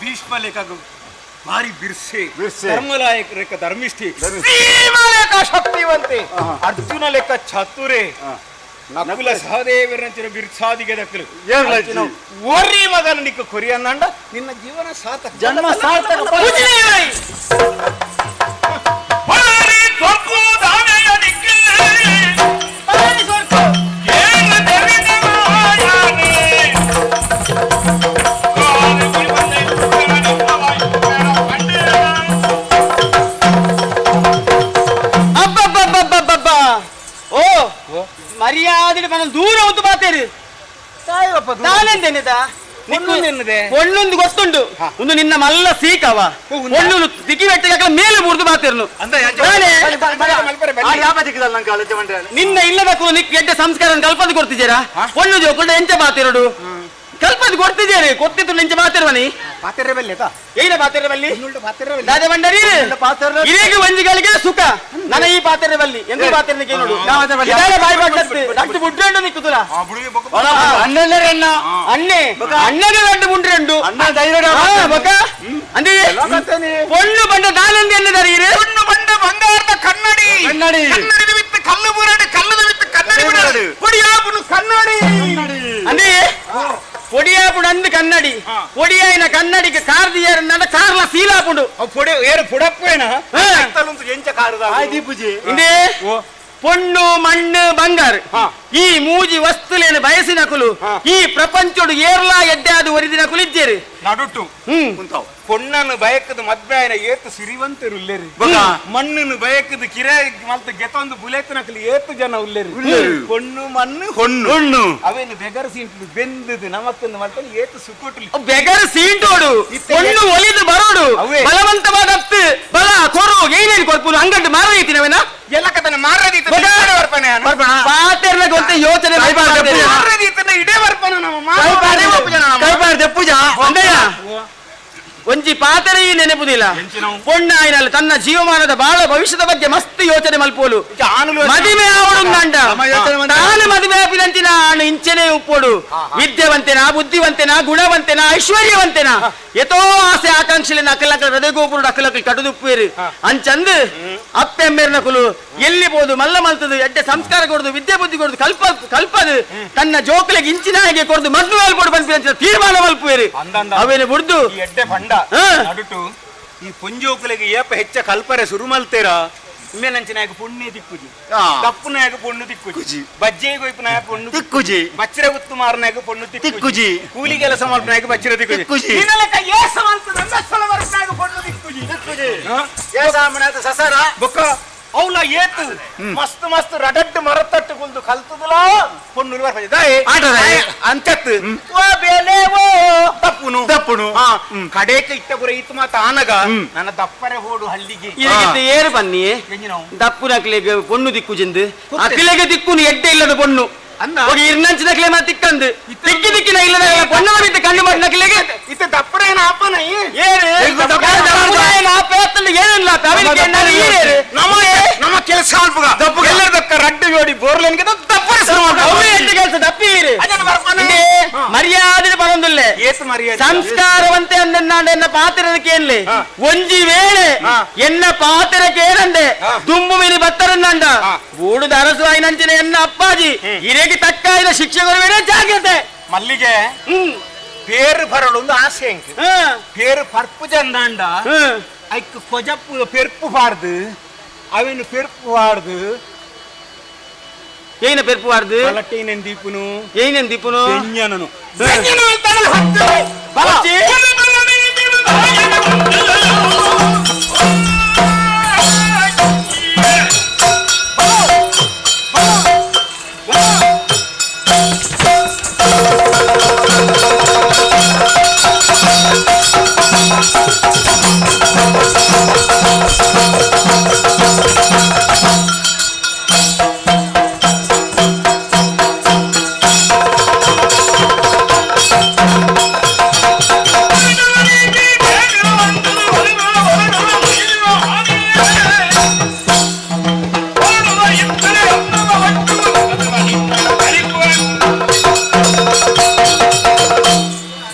ಭೀಷ್ಮ ಲೆಕ್ಕ ಭಾರಿ ಬಿರ್ಸೆ ಧರ್ಮಲಾಯಕ ಲೆಕ್ಕ ಧರ್ಮಿಷ್ಠಿ ಲೆಕ್ಕ ಶಕ್ತಿವಂತೆ ಅರ್ಜುನ ಲೆಕ್ಕ ಚತುರೆ ನಕುಲ ಸಹದೇವರಂಚಿನ ಬಿರ್ಸಾದಿಗೆ ದಕ್ಕಲು ಓರಿ ಮಗನ ನಿಕ್ಕು ಕೊರಿ ಅಂದಂಡ ನಿನ್ನ ಜೀವನ ಸಾರ್ಥಕ ಜನ್ಮ ಸಾರ್ಥಕ ಮರ್ಯಾದೆ మనం దూరం అవుతూ పాతేరు నానేందేనేదా ఒళ్ళుంది గొత్తుండు ముందు నిన్న మల్ల సీకవ ఒళ్ళు దిగి పెట్టగల మేలు బుర్దు పాతేరును నిన్న ఇల్లదకు నీకు ఎడ్డ సంస్కారం కల్పది కొర్తిజేరా ఒళ్ళు జోకుండా ఎంచ పాతేరుడు ಕಲ್ಪದ ಕೊಡ್ತಿದ್ದೀರಿ ಕೊತ್ತಿತ್ತು ನಿಂಚೆ ಮಾತಿರುವನಿ ಪಾತಿರಬಲ್ಲೇತ ಏನ ಪಾತಿರಬಲ್ಲಿ ದಾದೆ ಬಂಡರಿ ಇರೇಗ ವಂಜಿಗಳಿಗೆ ಸುಖ ನನ್ನ ಈ ಪಾತಿರಬಲ್ಲಿ ಎಂದು ಪಾತಿರನಿಗೆ ನೋಡು ಇದಾಳೆ ಬಾಯಿ ಬಾಡ್ಲತ್ತೆ ಡಕ್ಟ್ ಬುಡ್ರೆಂಡು ನಿಕ್ಕುತುಲ ಅಣ್ಣೆಲ್ಲರೆನ್ನ ಅಣ್ಣೆ ಅಣ್ಣಗೆ ರೆಂಡು ಬುಡ್ರೆಂಡು ಅಣ್ಣ ಧೈರ್ಯ ಬಕ ಅಂದಿ ಪೊಣ್ಣು ಬಂಡ ದಾಲೆಂದು ಎನ್ನದಾರಿ ಇರೆ ಪೊಣ್ಣು ಬಂಡ ಬಂಗಾರದ ಕನ್ನಡಿ ಕನ್ನಡಿದ ವಿತ್ತು ಕಲ್ಲು ಬುರಾಡಿ ಕಲ್ಲದ ವಿತ್ತು ಕನ್ನಡಿ ಬುರಾಡಿ ಪೊಡಿಯಾಪುನು ಕನ್ನಡಿ ಅಂದಿ పొడియాపుడు అంది కన్నడి పొడి అయిన కన్నడికి కారు తీయారన్న కార్ల సీలాపుడు పొడి ఏరు పొడపోయినా పొన్ను మಣ್ಣు బంగారు ఈ మూజి వస్తులేని బయసినకులు ఈ ప్రపంచుడు ఏర్లా ఎడ్డాది ఒరిదినకులు ఇచ్చారు నడుట్టు పొన్నను బయకదు మధ్యాయన ఏತು ಸಿರಿವಂತರು ಉಲ್ಲೇರಿ ಮಣ್ಣನ್ನು ಬಯಕದು ಕಿರೆ ಮಲ್ತ ಗೆತೊಂದು ಬುಲೆತನಕಲಿ ಏತು ಜನ ಉಲ್ಲೇರಿ పొన్ను ಮಣ್ಣು ಹೊಣ್ಣು ಅವೇನು ಬೆಗರ ಸೀಂಟು ಬೆಂದದು ನಮಕ್ಕಂದು ಮಲ್ತ ಏತು ಸುಕೋಟು ಬೆಗರ ಸೀಂಟೋಡು పొన్ను ಒಲಿದು ಬರೋಡು ಬಲವಂತವಾದ ಹತ್ತು ಬಲ ಕೊರು ಏನೇನು ಕೊಡ್ಪುನು ಅಂಗಟ್ಟು ಮಾರದೈತಿನವೇನ ಎಲ್ಲಕತನ ಮಾರದೈತ ಪಾತೆರ್ನ ಗೊತ್ತೆ ಯೋಚನೆ ಮಾರದೈತನ ಇಡೇ ಬರ್ಪನ ನಮ್ಮ ಕೈಪಾಡ ದೆಪ್ಪುಜ ಒಂದಯ್ಯ ಒಂಜಿ ಪಾತೆರ ಈ ನೆನಪುದಿಲ್ಲ ಪೊಣ್ಣ ಆಯ್ನಲ್ಲ ತನ್ನ ಜೀವಮಾನದ ಬಾಳ ಭವಿಷ್ಯದ ಬಗ್ಗೆ ಮಸ್ತ್ ಯೋಚನೆ ಮಲ್ಪೋಲು ಮದುವೆ ಆವಡುಂದಂಡ ತಾನು ಮದುವೆ ಆಪಿದಂಚಿನ ಆಣು ಇಂಚನೆ ಉಪ್ಪೋಡು ವಿದ್ಯಾವಂತೆನಾ ಬುದ್ಧಿವಂತೆನಾ ಗುಣವಂತೆನಾ ಐಶ್ವರ್ಯವಂತೆನಾ ಎತೋ ಆಸೆ ಆಕಾಂಕ್ಷೆಲಿನ ಅಕ್ಕಲಕ್ಕಲ ಹೃದಯಗೋಪುರು ಅಕ್ಕಲಕ್ಕಲು ಕಟುದುಪ್ಪೇರು ಅಂಚಂದು ಅಪ್ಪೆಮ್ಮೆರ್ನಕುಲು ಎಲ್ಲಿ ಬೋದು ಮಲ್ಲ ಮಲ್ತದು ಎಡ್ಡೆ ಸಂಸ್ಕಾರ ಕೊಡುದು ವಿದ್ಯೆ ಬುದ್ಧಿ ಕೊಡುದು ಕಲ್ಪದು ತನ್ನ ಜೋಕಲಿಗೆ ಇಂಚಿನ ಹಾಗೆ ಕೊಡುದು ಮದ್ದು ಮೇಲ್ಪಡು ಬಂದ್ಬಿಡ ತೀರ್ಮಾನ ಮಲ್ಪುವೇರು ಅವೇನು ಬುಡ್ದು ಎಡ್ಡೆ ಬಂಡ ನಡುಟು ಈ ಪುಂಜೋಕುಲಿಗೆ ಏಪ ಹೆಚ್ಚ ಕಲ್ಪರೆ ಶುರು ಮಲ್ತೇರ ಮೇಲಂಚಿನಾಗ ಪುಣ್ಯ ದಿಕ್ಕುಜಿ ಕಪ್ಪುನಾಗ ಪೊಣ್ಣು ದಿಕ್ಕುಜಿ ಬಜ್ಜೆಗೆ ಹೋಯ್ಪನಾಗ ಪೊಣ್ಣು ದಿಕ್ಕುಜಿ ಬಚ್ಚರ ಗುತ್ತು ಮಾರನಾಗ ಪೊಣ್ಣು ದಿಕ್ಕುಜಿ ಕೂಲಿ ಕೆಲಸ ಮಾಡ್ನಾಗ ಬಚ್ಚರ ದಿಕ್ಕುಜಿ ನಿನ್ನಲೆಕ್ಕ ಏಸ ಮಲ್ತದ ಅಂದಸ್ಥಳ ವರ್ಗನಾಗ ಪೊಣ್ಣು ದಿಕ್ಕುಜಿ ಏಸ ಮಣದ ಸಸರ ಬೊಕ್ಕ ಅವಳ ಏತು ಮಸ್ತ್ ಮಸ್ತ್ ರಡಡ್ ಮರತಟ್ಟು ಕುಲ್ದು ಕಲ್ತದಲ್ಲ ಪೊಣ್ಣು ಅಂತತ್ತು ದಪ್ಪುನು ದಪ್ಪುನು ಕಡೇಕ ಇಟ್ಟ ಗುರ ಇತ್ತು ಮಾತ ಆನಗ ನನ್ನ ದಪ್ಪರೆ ಹೋಡು ಹಳ್ಳಿಗೆ ಏರು ಬನ್ನಿ ದಪ್ಪು ನಕ್ಲೆಗೆ ಪೊಣ್ಣು ದಿಕ್ಕು ಜಂದು ಅಕ್ಲೆಗೆ ದಿಕ್ಕು ಎಡ್ಡೆ ಇಲ್ಲದ ಪೊಣ್ಣು ಇರ್ನಂಚಿನ ಕ್ಲೇ ಮತ್ತೆ ತಿಕ್ಕಂದು ತಿಕ್ಕಿ ದಿಕ್ಕಿನ ಇಲ್ಲದ ಪೊಣ್ಣ ಬಿಟ್ಟು ಕಣ್ಣು ಮಾಡಿ ನಕ್ಲೆಗೆ ಇತ್ತು ದಪ್ಪರೇನ ಅಪ್ಪನ ಏನಿಲ್ಲ ನಮ್ಮ ಕೆಲಸ ದಪ್ಪು ಎಲ್ಲದಕ್ಕ ರಡ್ಡು ಜೋಡಿ ಬೋರ್ಲೆನ್ಗೆ ದಪ್ಪರೆ ಕೆಲಸ ದಪ್ಪೀರಿ ಮರ್ಯಾದೆ ಬರೋದಿಲ್ಲ ಏತು ಮರ್ಯಾದೆ ಸಂಸ್ಕಾರವಂತೆ ಅಂದೆನ್ನಾಂಡ ಎನ್ನ ಪಾತ್ರಕ್ಕೆ ಏನ್ಲಿ ಒಂಜಿ ವೇಳೆ ಎನ್ನ ಪಾತ್ರಕ್ಕೆ ಏನಂದೆ ದುಂಬು ಮೀನಿ ಬತ್ತರನ್ನಂಡ ಬೂಡುದ ಅರಸು ಆಯ್ನಂಚಿನ ಎನ್ನ ಅಪ್ಪಾಜಿ ಇರೇಗಿ ತಕ್ಕ ಆಯ್ನ ಶಿಕ್ಷಕರು ಬೇರೆ ಜಾಗ್ರತೆ ಮಲ್ಲಿಗೆ పేరు పరడు ఆశ పేరు పర్పు జందాండ ఐక్కు కొజప్పు పెరుపు పాడదు అవిను పెరుపు పాడదు ಏನ ಪೆರ್ಪುವಾರ್ದು ಬಲಟ್ಟೇನೆನ್ ದೀಪುನು ಏನೇನ್ ದೀಪುನು ಬೆಂಜನನು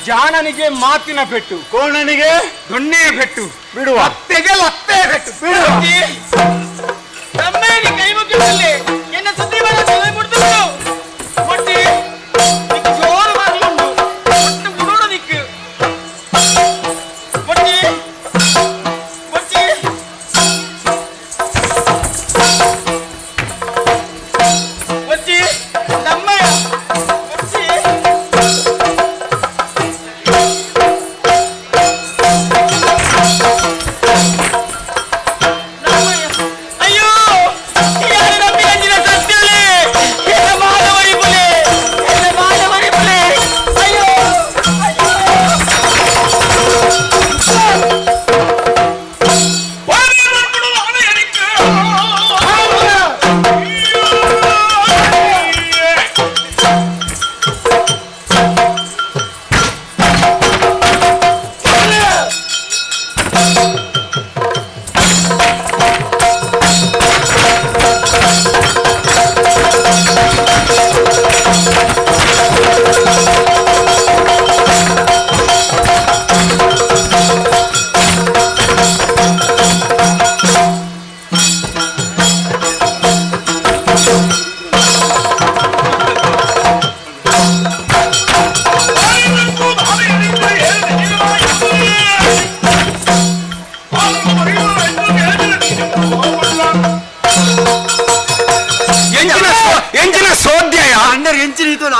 ಜಾಣನಿಗೆ ಮಾತಿನ ಪೆಟ್ಟು ಕೋಣನಿಗೆ ದೊಣ್ಣೆಯ ಪೆಟ್ಟು ಬಿಡುವ ಅತ್ತೆಗೆ ಲತ್ತೆ ಪೆಟ್ಟು ಬಿಡುವ ಕೈ ಮುಗಿದಲ್ಲಿ ಎನ್ನ ಸುದ್ದಿ ಮುಡ್ದು ಒಟ್ಟಿ ಜೋರು ಮಾಡಲು ಒಟ್ಟು ಬಿಡೋಣ ದಿಕ್ಕು ಒಟ್ಟಿ ಒಟ್ಟಿ ಒಟ್ಟಿ ನಮ್ಮಯ್ಯ ಒಟ್ಟಿ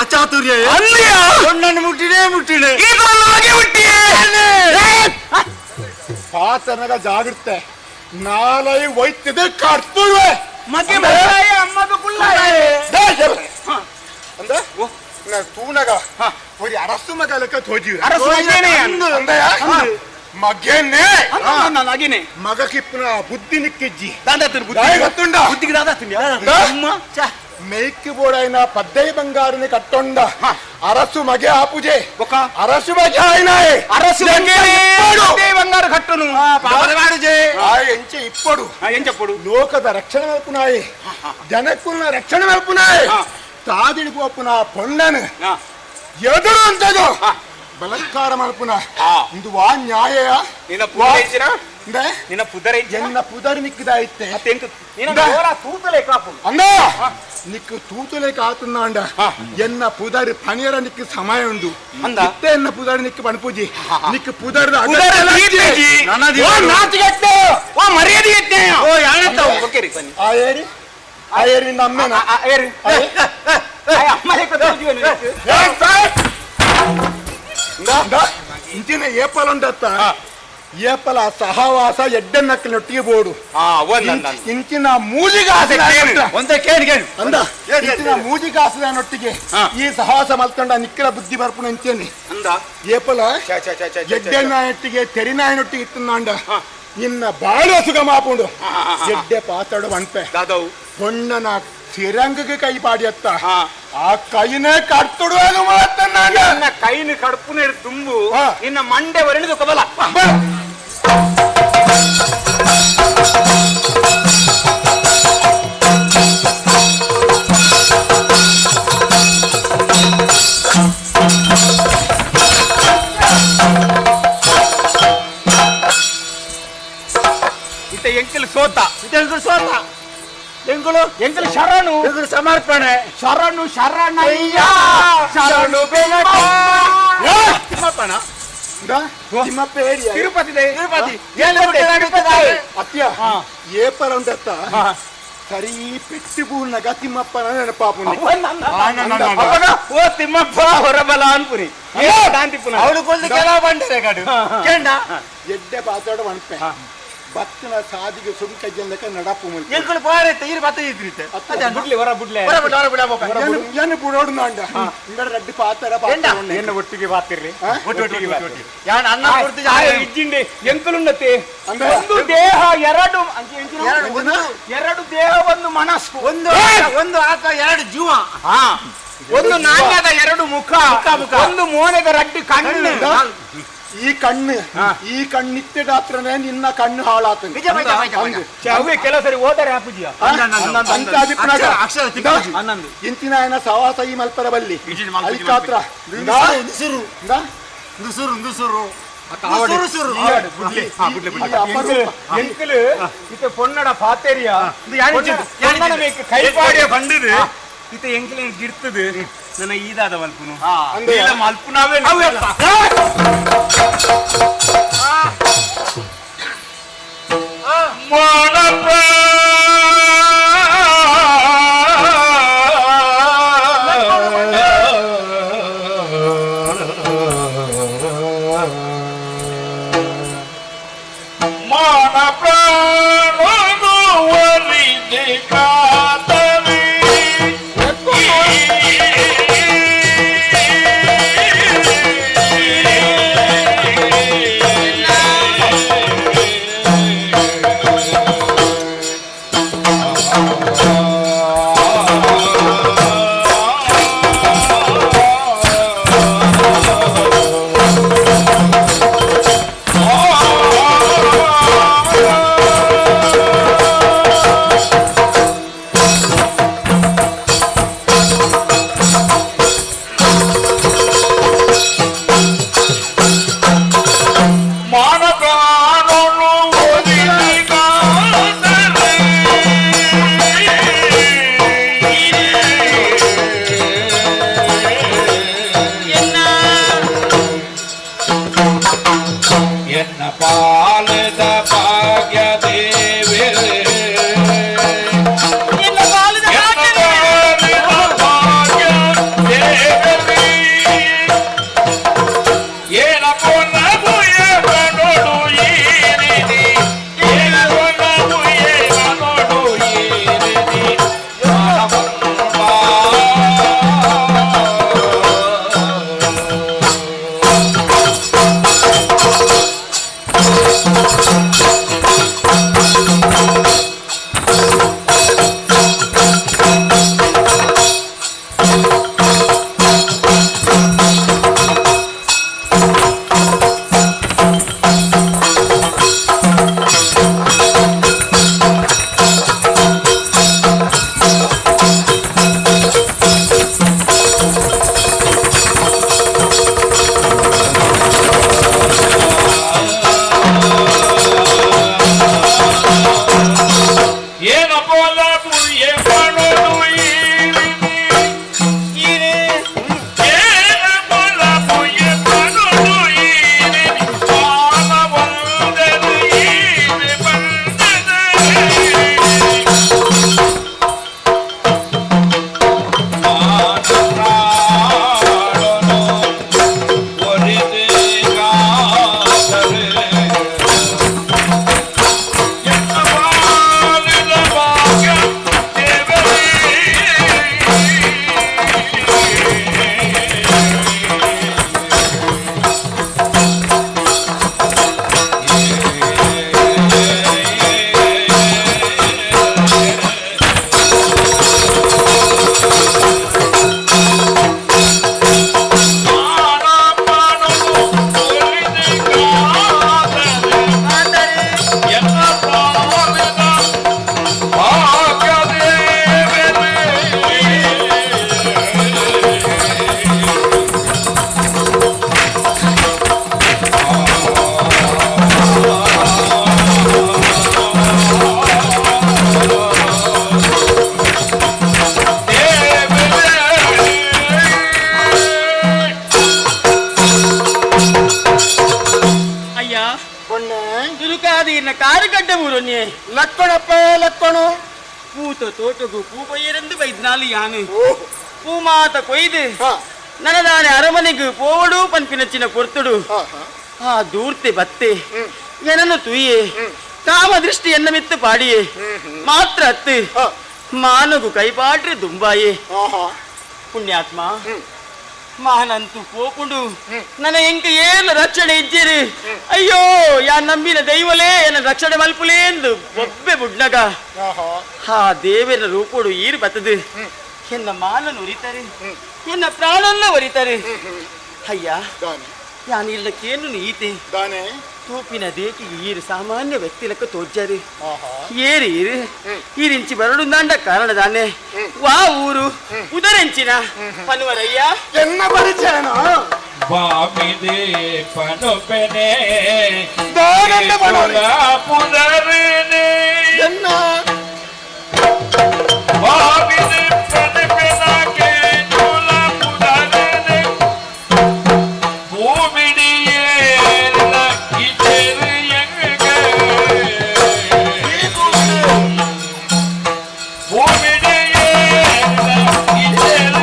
ಅಚಾತುರ್ಯ ನನ್ನನ್ನು ಮುಟ್ಟಿನೇ ಪಾತನಗ ಜಾಗೃತೆ ನಾಲೈ ಒಯ್ತಿದೆ ಕರ್ತುವೆ ಮತ್ತೆ ಅಮ್ಮದು ಅಂದ್ರೆ ತೂನಗ ಒಂದು ಅರಸು ಮಗ ಲೆಕ್ಕ ತೋಜಿ ಮಗೇನೆ ನಗೇನೆ ಮಗ ಕಿಪ್ಪನ ಬುದ್ಧಿ ನಿಕ್ಕಿಜ್ಜಿ ಗೊತ್ತುಂಡ ಬುದ್ಧಿಗೆ ಮೇಯ್ക്ക് ಬೋಡಾಯಿನ ಪದ್ದೈ ಬಂಗಾರನೆ ಕಟ್ಟೊಂಡ ಅರಸು ಮಗೆ ಆಪುಜೆ ಅರಸು ಮಗೆ ಆಯ್ನಾಯ್ ಅರಸು ಪದ್ದೈ ಬಂಗಾರ ಕಟ್ಟುನು ಪಾದಗಾಡುಜೆ ಆ ಎಂಚೆ ಇಪ್ಪಡು ಎಂಚಪ್ಪಡು ಲೋಕದ ರಕ್ಷಣೆ ಮಲ್ಪುನಾಯಿ ಜನಕ್ಕುನ ರಕ್ಷಣೆ ಮಲ್ಪುನಾಯಿ ತಾದಿಡಿ ಪೋಪುನ ಪೊಣ್ಣನು ಎದುರು ಅಂತದು ಬಲತ್ಕಾರ ಮಲ್ಪುನ ಇದು ವಾ ನ್ಯಾಯ ನಿನ್ನ ಪೂರೈಸಿನ ನಿನ್ನ ಪುದರಿ ಎನ್ನ ಪುದರಿ ನಿಕ್ಕಿದಾಯ್ತೆ ತೂತಲೆ ಕಾಪು ಅಂದ ನಿಕ್ಕು ತೂತಲೆ ಕಾತುಂಡ ಎನ್ನ ಪುದರಿ ಪನಿಯರ ನಿಕ್ಕು ಸಮಯ ಉಂಡು ಅಂದ ಎನ್ನ ಪುದರಿ ನಿಕ್ಕು ಪಣಪೂಜಿ ನಿಕ್ಕು ಪುದರಿ ಮರ್ಯಾದೆ ಆ ಏರಿ ನಿನ್ನ ಅಮ್ಮೆನ ಇಂಚಿನ ಏಪಲ್ ಉಂಡತ್ತ ಏಪಲ ಸಹವಾಸ ಎಡ್ಡೆನ್ನಕ್ಕನೊಟ್ಟಿಗೆ ಬೋಡು ಇಂಚಿನ ಇಂಚಿನ ಮೂಜಿಗಾಸದನೊಟ್ಟಿಗೆ ಈ ಸಹವಾಸ ಮಲ್ಕೊಂಡ ನಿಕ್ಕಲ ಬುದ್ಧಿ ಬರ್ಪುಣ ಇಂಚೇನೆ ಏಪಲ ಎಡ್ಡೆನಾಯೊಟ್ಟಿಗೆ ತೆರಿನಾಯನೊಟ್ಟಿಗೆ ಇತ್ತಂಡ ನಿನ್ನ ಬಾಳ ಸುಖ ಮಾಪುಂಡು ಎಡ್ಡೆ ಪಾತಾಡು ಅನ್ಪೆ ಹೊಣ್ಣನ ಸಿರಂಗಕ್ಕೆ ಕೈ ಪಾಡಿಯತ್ತ ಆ ಕೈನೇ ಕಡ್ತೊಡುವಾಗ ಮಾತನ್ನ ಕೈನ ಕಡುಪುನ ತುಂಬು ನಿನ್ನ ಮಂಡೆ ಒರೆಣಿದು ಕಬಲ ಎಂಕಲ್ ಸೋತ ಸೋತ ಎಂಗಳು ಎಂಕಲ್ ಶರಣು ಸಮರ್ಪಣೆ ಶರಣು ಶರಣಯ್ಯ ಶರಣು ತಿರುಪತಿ ಅತ್ಯ ಏಪರ ಉಂಟತ್ತ ಸರಿ ಪೆಟ್ಟಿ ಪೂರ್ಣ ತಿಮ್ಮಪ್ಪನ ನೆನಪಾಪು ಓ ತಿಮ್ಮಪ್ಪ ಹೊರಬಲ ಅನ್ಪುರಿ ಅವಳು ಕೊಂದು ಕೆಲ ಬಂಡರೆ ಕಾಡು ಎಡ್ಡೆ ಪಾತಾಡ ಅನ್ಪೆ ಭಕ್ತನ ಸಾದಿಗೆ ಸುಂಕಜ್ಜಂದಕ್ಕೆ ನಡಪು ಮುಂಚೆ ಎಂಕಳು ಪಾರೈತೆ ಇರು ಬತ್ತ ಇದ್ರಿತೆ ಬುಡ್ಲಿ ಹೊರ ಬುಡ್ಲೆ ಏನು ಬುಡೋಡು ನಾಂಡ ಇಂಗಡ ರಡ್ಡಿ ಪಾತಾರ ಏನು ಒಟ್ಟಿಗೆ ಪಾತಿರ್ಲಿ ಒಟ್ಟಿಗೆ ಅನ್ನ ಇಜ್ಜಿಂಡೆ ಎಂಕಲುಂಡತೆ ಒಂದು ದೇಹ ಎರಡು ಎರಡು ದೇಹ ಒಂದು ಮನಸ್ಸು ಒಂದು ಆತ ಎರಡು ಜೀವ ಒಂದು ನಾಣ್ಯದ ಎರಡು ಮುಖ ಒಂದು ಮೋನೆದ ರಡ್ಡಿ ಕಣ್ಣು ಈ ಕಣ್ಣಿತ್ತೆ ಡಾಕ್ಟ್ರನೇ ನಿನ್ನ ಕಣ್ಣು ಹಾಳಾತಂಗೆ ಕೆಲ ಸರಿ ಓದಾರೆ ಆಪುಜಿಯ ಇಂತಿನ ಸವಾಸ ಈ ಮಲ್ಪರ ಬಲ್ಲಿ ಅಲ್ಕಾತ್ರ பொன்னட பாத்தேரியா ಕೈಪಾಡಿಯ ಬಂದಿದೆ ಇತ ಎಂಕಲ ಗಿಡ್ತದೆ ನನ್ನ ಈದಾದ ಮಲ್ಪುನು ಮಲ್ಪುನಾವೇ ಪೋಡೊನ್ನೆ ಲಕ್ಕಣಪ್ಪ ಲಕ್ಕಣು పూత తోటకు పూ పొయ్యరందు వైద్యాలు యాను పూ మాత కొయ్దు ననదాని అరమನೆಗೆ పోవడు పనిపినచ్చిన పొర్తుడు ఆ దూర్తి బత్తే ఎనను తుయ్యే కామ దృష్టి ఎన్నమిత్తు పాడియే మాత్ర అత్తు మానగు కైపాట్రి దుంబాయే ಪುಣ್ಯಾತ್ಮ ಮಾನಂತು ಪೋಪುಂಡು ನನ್ನ ಎಂಕ ಏನು ರಕ್ಷಣೆ ಇದ್ದೀರಿ ಅಯ್ಯೋ ಯಾ ನಂಬಿನ ದೈವಲೇ ಎನ್ನ ರಕ್ಷಣೆ ಮಲ್ಪುಲೇ ಎಂದು ಒಬ್ಬೆ ಬುಡ್ನಗ ಆ ದೇವರ ರೂಪುಡು ಈರು ಬತ್ತದು ಎನ್ನ ಮಾನನ್ನು ಉರಿತಾರೆ ಎನ್ನ ಪ್ರಾಣನ್ನ ಒರಿತಾರೆ ಅಯ್ಯ ಯಾನು ಇಲ್ಲಕ್ಕೇನು ನೀತಿ ತೂಪಿನ ದೇಕಿಗೆ ಈರು ಸಾಮಾನ್ಯ ವ್ಯಕ್ತಿಲಕ್ಕ ತೋಜರು ಏರಿ ಈರಿಂಚಿ ಬರಡು ದಾಂಡ ಕಾರಣ ದಾನೆ ವಾ ಊರು ಉದರೆಂಚಿನ ಪನುವರಯ್ಯ ಎನ್ನ ಪರಿಚಯನ ಬಾಮಿದೆ ಪನುಪೆನೆ ದಾನಂದ ಬಡೋಲೆ ಪುನರನೆ ಎನ್ನ ಬಾಮಿದೆ ಪನುಪೆನಗೆ ಜೋಲ ಪುನರನೆ ಭೂಮಿಡಿಯೇ ಲಕ್ಕಿಚೆರು ಎಂಗೆ ಭೂಮಿಡಿಯೇ ಲಕ್ಕಿಚೆರು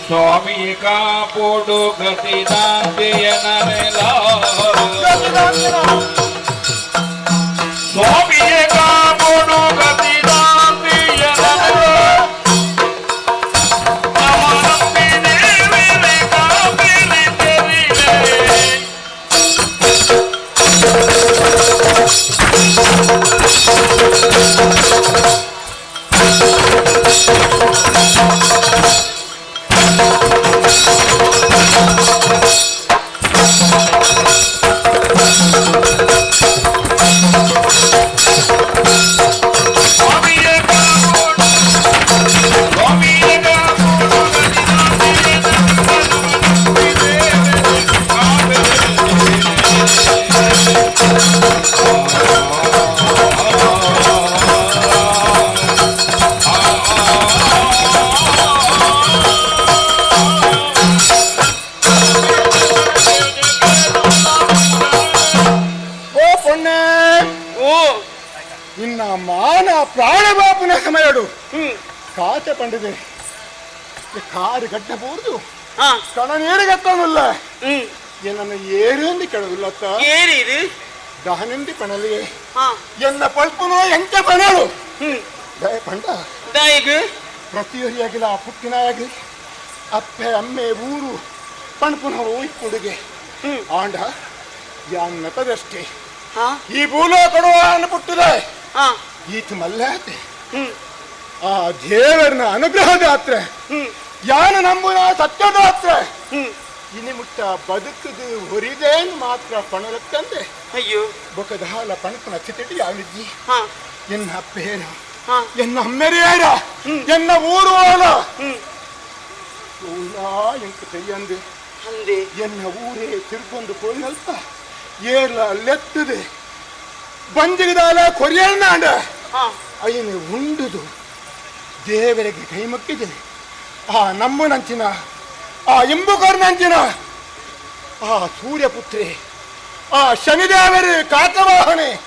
ಸ್ವಾಮಿಯ ಕಾಪೋಡು ಗತಿದಾಂತೆಯನರೆಲ್ಲ ಸ್ವಾಮಿಯ ಕಾಪೋಡು ಗತಿದಾಂತೆಯನರೆಲ್ಲ ನಮನಂಬಿ ದೇವಿರೆ ಕಾಪಿಲಿ ತೆರಿಲೆ ನಿನ್ನ ಮಾನ ಪ್ರಾಣ ಬಾಪುನ ಸಮಯಡು ಕಾತೆ ಪಂಡಿದೆ ಕಾರು ಕಟ್ಟಬಹುದು ಕಣ ನೀರು ಕಟ್ಟೋನಿಲ್ಲ ಏನನ್ನು ಏರಿಂದು ಕೆಳವಿಲ್ಲತ್ತ ಏರಿದು ದಹನಿಂದ ಪಣಲಿ ಎನ್ನ ಪಲ್ಪನೋ ಎಂಕ ಪಣಳು ದಯ ಪಂಡ ದಯಗು ಪ್ರತಿಯೊರಿಯಾಗಿಲ್ಲ ಪುಟ್ಟಿನಾಗಿ ಅಪ್ಪೆ ಅಮ್ಮೆ ಊರು ಪಣಪುನ ಹೋಯ್ ಕೊಡುಗೆ ಆಂಡ ಯಾನ್ನತದಷ್ಟೇ ಈ ಭೂಲೋ ಕೊಡುವ ಪುಟ್ಟಿದೆ ಈತ ಮಲ್ಲಾತೆ ಆ ದೇವರನ ಅನುಗ್ರಹದ ಹತ್ರ ಯಾನ ನಂಬುನ ಸತ್ಯದ ಹತ್ರ ಇನಿ ಮುಟ್ಟ ಬದುಕದು ಹೊರಿದೇನು ಮಾತ್ರ ಪಣಲಕ್ಕಂದೆ ಅಯ್ಯೋ ಬೊಕದ ಹಾಲ ಪಣಪನ ಚಿತಿಟಿ ಯಾವಿದ್ದಿ ಎನ್ನ ಅಪ್ಪೇರ ಎನ್ನ ಅಮ್ಮೆರಿಯಾರ ಎನ್ನ ಊರು ಓಲ ಎಂಕ ತೆಯ್ಯಂದು ಎನ್ನ ಊರೇ ತಿರ್ಗೊಂಡು ಪೋಯಿನಲ್ಪ ಏರ್ಲ ಲೆತ್ತದೆ ಬಂಜಿಗದಾಲ ಕೊರಿಯಣ್ಣಾಂಡ ಅಯ್ಯನ ಉಂಡುದು ದೇವರಿಗೆ ಕೈ ಮುಕ್ಕಿದೆ ಆ ನಮ್ಮನಂಚಿನ ಆ ಇಂಬುಕರ್ನಂಚಿನ ಆ ಸೂರ್ಯಪುತ್ರಿ ಆ ಶನಿದೇವರ ಕಾಕವಾಹನೆ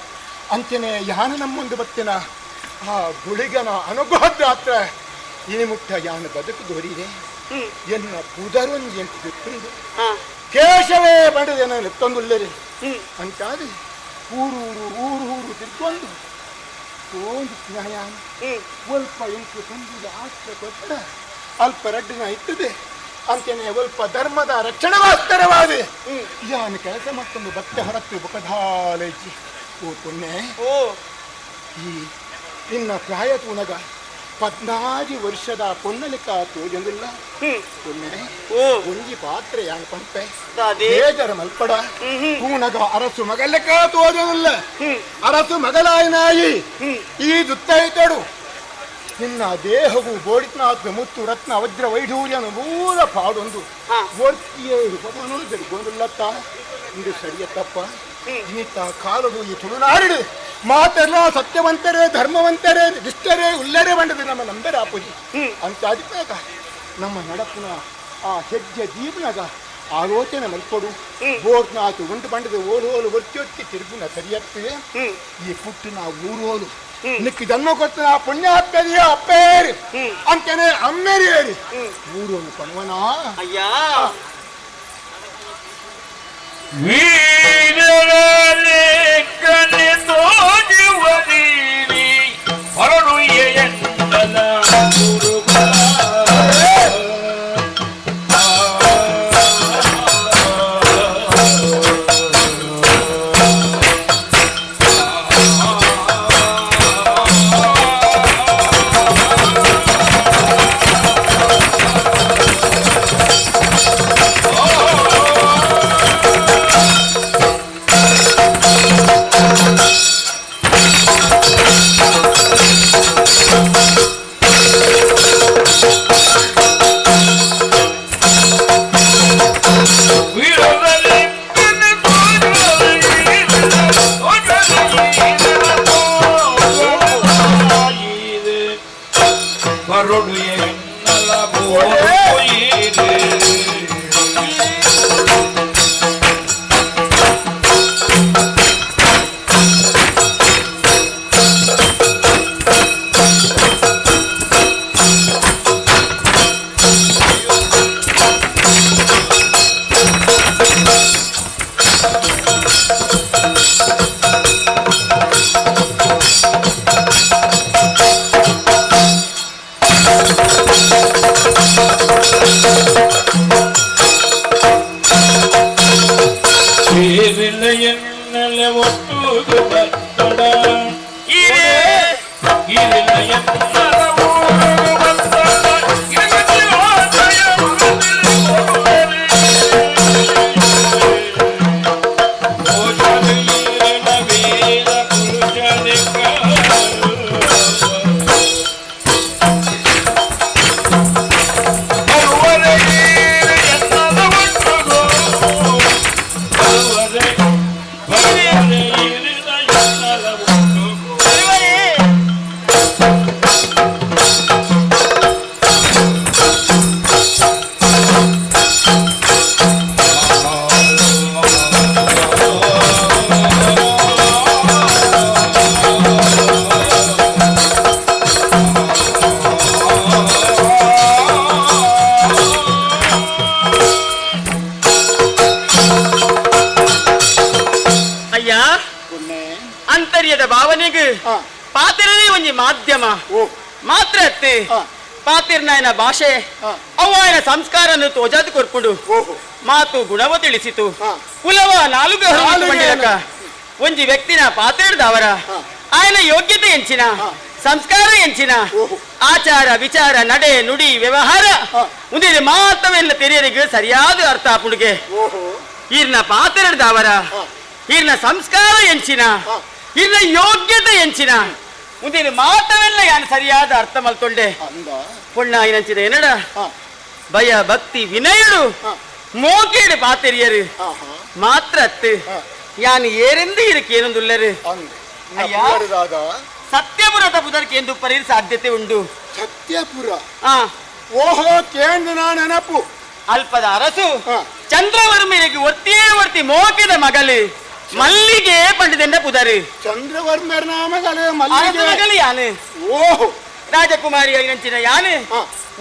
ಅಂಚನೆ ಯಾನ ನಮ್ಮೊಂದು ಬತ್ತಿನ ಆ ಗುಳಿಗನ ಅನುಗ್ರಹದ ಹತ್ರ ಇನಿ ಮುಟ್ಟ ಯಾನ ಬದುಕು ದೋರಿದೆ ಎನ್ನ ಪುದರೊಂದು ಎಂಟು ಬಿಟ್ಟುಂಡು ಕೇಶವೇ ಬಂಡದೇನ ಲೆತ್ತೊಂದುಳ್ಳರಿ ಅಂತಾದ್ರೆ ಊರು ತಿರ್ಕೊಂಡು ಒಂದು ನ್ಯಾಯ ಸ್ವಲ್ಪ ಎಂಟು ತಂದಿದ ಆಸ್ತ ಕೊಟ್ಟ ಅಲ್ಪ ರಡ್ಡಿನ ಇತ್ತದೆ ಅಂತೇನೆ ಸ್ವಲ್ಪ ಧರ್ಮದ ರಕ್ಷಣಾಸ್ತರವಾದ ಯಾನು ಕೆಲಸ ಮತ್ತೊಂದು ಭಕ್ತ ಹೊರತ್ತು ಬುಕಧಾಲೈಚಿ ಓ ಪುಣ್ಯ ಈ ಇನ್ನ ಪ್ರಾಯ ತೂನಗ 14 ವರ್ಷದ ಪೊನ್ನಲಿಕ ತೋಜಂದಿಲ್ಲ ಪುಣ್ಯ ಒಂಜಿ ಪಾತ್ರೆ ಯಾನ್ ಪಂಪೆ ಬೇಜರ ಮಲ್ಪಡ ತೂನಗ ಅರಸು ಮಗಲಕ ತೋಜಂದಿಲ್ಲ ಅರಸು ಮಗಲಾಯನಾಯಿ ಈ ದುತ್ತೈತಡು ನಿನ್ನ ದೇಹವು ಬೋಡಿತ್ನಾತ್ಮ ಮುತ್ತು ರತ್ನ ವಜ್ರ ವೈಢೂರ್ಯನು ಮೂಲ ಪಾಡೊಂದು ಓರ್ತಿಯೇ ಗೊಂದುಲ್ಲತ್ತ ಇದು ಸರಿಯತ್ತಪ್ಪ ಇನ್ನಿತ್ತ ಕಾಲದು ಈ ತುಳುನಾಡಿಡು ಮಾತೆಲ್ಲ ಸತ್ಯವಂತರೇ ಧರ್ಮವಂತರೇ ನಿಷ್ಠರೇ ಉಲ್ಲರೇ ಬಂಡದು ನಮ್ಮ ನಂಬರ ಆಪುಜಿ ಅಂತ ಅದಕ್ಕಾಗ ನಮ್ಮ ನಡಪಿನ ಆ ಹೆಜ್ಜೆ ಜೀವನಾಗ ಆಲೋಚನೆ ಮಲ್ಪಡು ಬೋರ್ನಾತು ಉಂಟು ಬಂಡದು ಓಲೋಲು ಒತ್ತಿ ತಿರುಗುನ ಸರಿಯತ್ತೆ ಈ ಪುಟ್ಟಿನ ಊರೋಲು ನಿಕ್ಕಿ ಜನ್ಮ ಕೊಡ್ತಾನ ಪುಣ್ಯಾತ್ಮರಿಯ ಅಪ್ಪೇರಿ ಅಂತೇನೆ ಅಮ್ಮೇರಿ ಹೇಳಿ ಊರೋನು ಕಣವನ ಅಯ್ಯ ವೀರರೇ ಕನೆ ತೋಜುವದೀನಿ ಹೊರಡು ಎಂದಲ ಅಂತರ್ಯದ ಭಾವನೆಗೆ ಪಾತಿರನೇ ಒಂಜಿ ಮಾಧ್ಯಮ ಮಾತ್ರ ಅತ್ತೆ ಪಾತಿರ್ನಾಯನ ಭಾಷೆ ಅವಾಯನ ಸಂಸ್ಕಾರನ್ನು ತೋಜಾದು ಕೊರ್ಪುಡು ಮಾತು ಗುಣವ ತಿಳಿಸಿತು ಕುಲವ ನಾಲುಗ ಒಂಜಿ ವ್ಯಕ್ತಿನ ಪಾತಿರ್ದವರ ಆಯನ ಯೋಗ್ಯತೆ ಎಂಚಿನ ಸಂಸ್ಕಾರ ಎಂಚಿನ ಆಚಾರ ವಿಚಾರ ನಡೆ ನುಡಿ ವ್ಯವಹಾರ ಮುಂದೆ ಮಾತವೆಲ್ಲ ತೆರೆಯರಿಗೆ ಸರಿಯಾದ ಅರ್ಥ ಆಪುಡುಗೆ ಈರ್ನ ಪಾತಿರ್ದವರ ಈರ್ನ ಸಂಸ್ಕಾರ ಎಂಚಿನ ಈರ್ನ ಯೋಗ್ಯತೆ ಎಂಚಿನ ಮುಂದಿನ ಮಾತವೆಲ್ಲ ಯಾನು ಸರಿಯಾದ ಅರ್ಥ ಮಲ್ಕೊಂಡೆ ಪುಣ್ಣ ಏನಂಚಿದ ಏನಡ ಭಯ ಭಕ್ತಿ ವಿನಯಡು ಮೋಕೇಡು ಪಾತೆರಿಯರು ಮಾತ್ರ ಅತ್ತು ಯಾನು ಏರೆಂದು ಇದಕ್ಕೆ ಏನೊಂದುಲ್ಲರು ಸತ್ಯಪುರದ ಬುಧಕ್ಕೆ ಎಂದು ಪರೀರ್ ಸಾಧ್ಯತೆ ಉಂಟು ಸತ್ಯಪುರ ಓಹೋ ಕೇಂದ್ರ ನೆನಪು ಅಲ್ಪದ ಅರಸು ಚಂದ್ರವರ್ಮನಿಗೆ ಒತ್ತಿಯೇ ಒತ್ತಿ ಮೋಕಿದ ಮಗಲು ಮಲ್ಲಿಗೆ ಪಂಡಿತನ ಪುದರು ಚಂದ್ರವರ್ಮನ ಮಗಲು ಮಗಲು ಯಾನು ಓಹೋ ರಾಜಕುಮಾರಿ ಐನಂಚಿನ ಯಾನು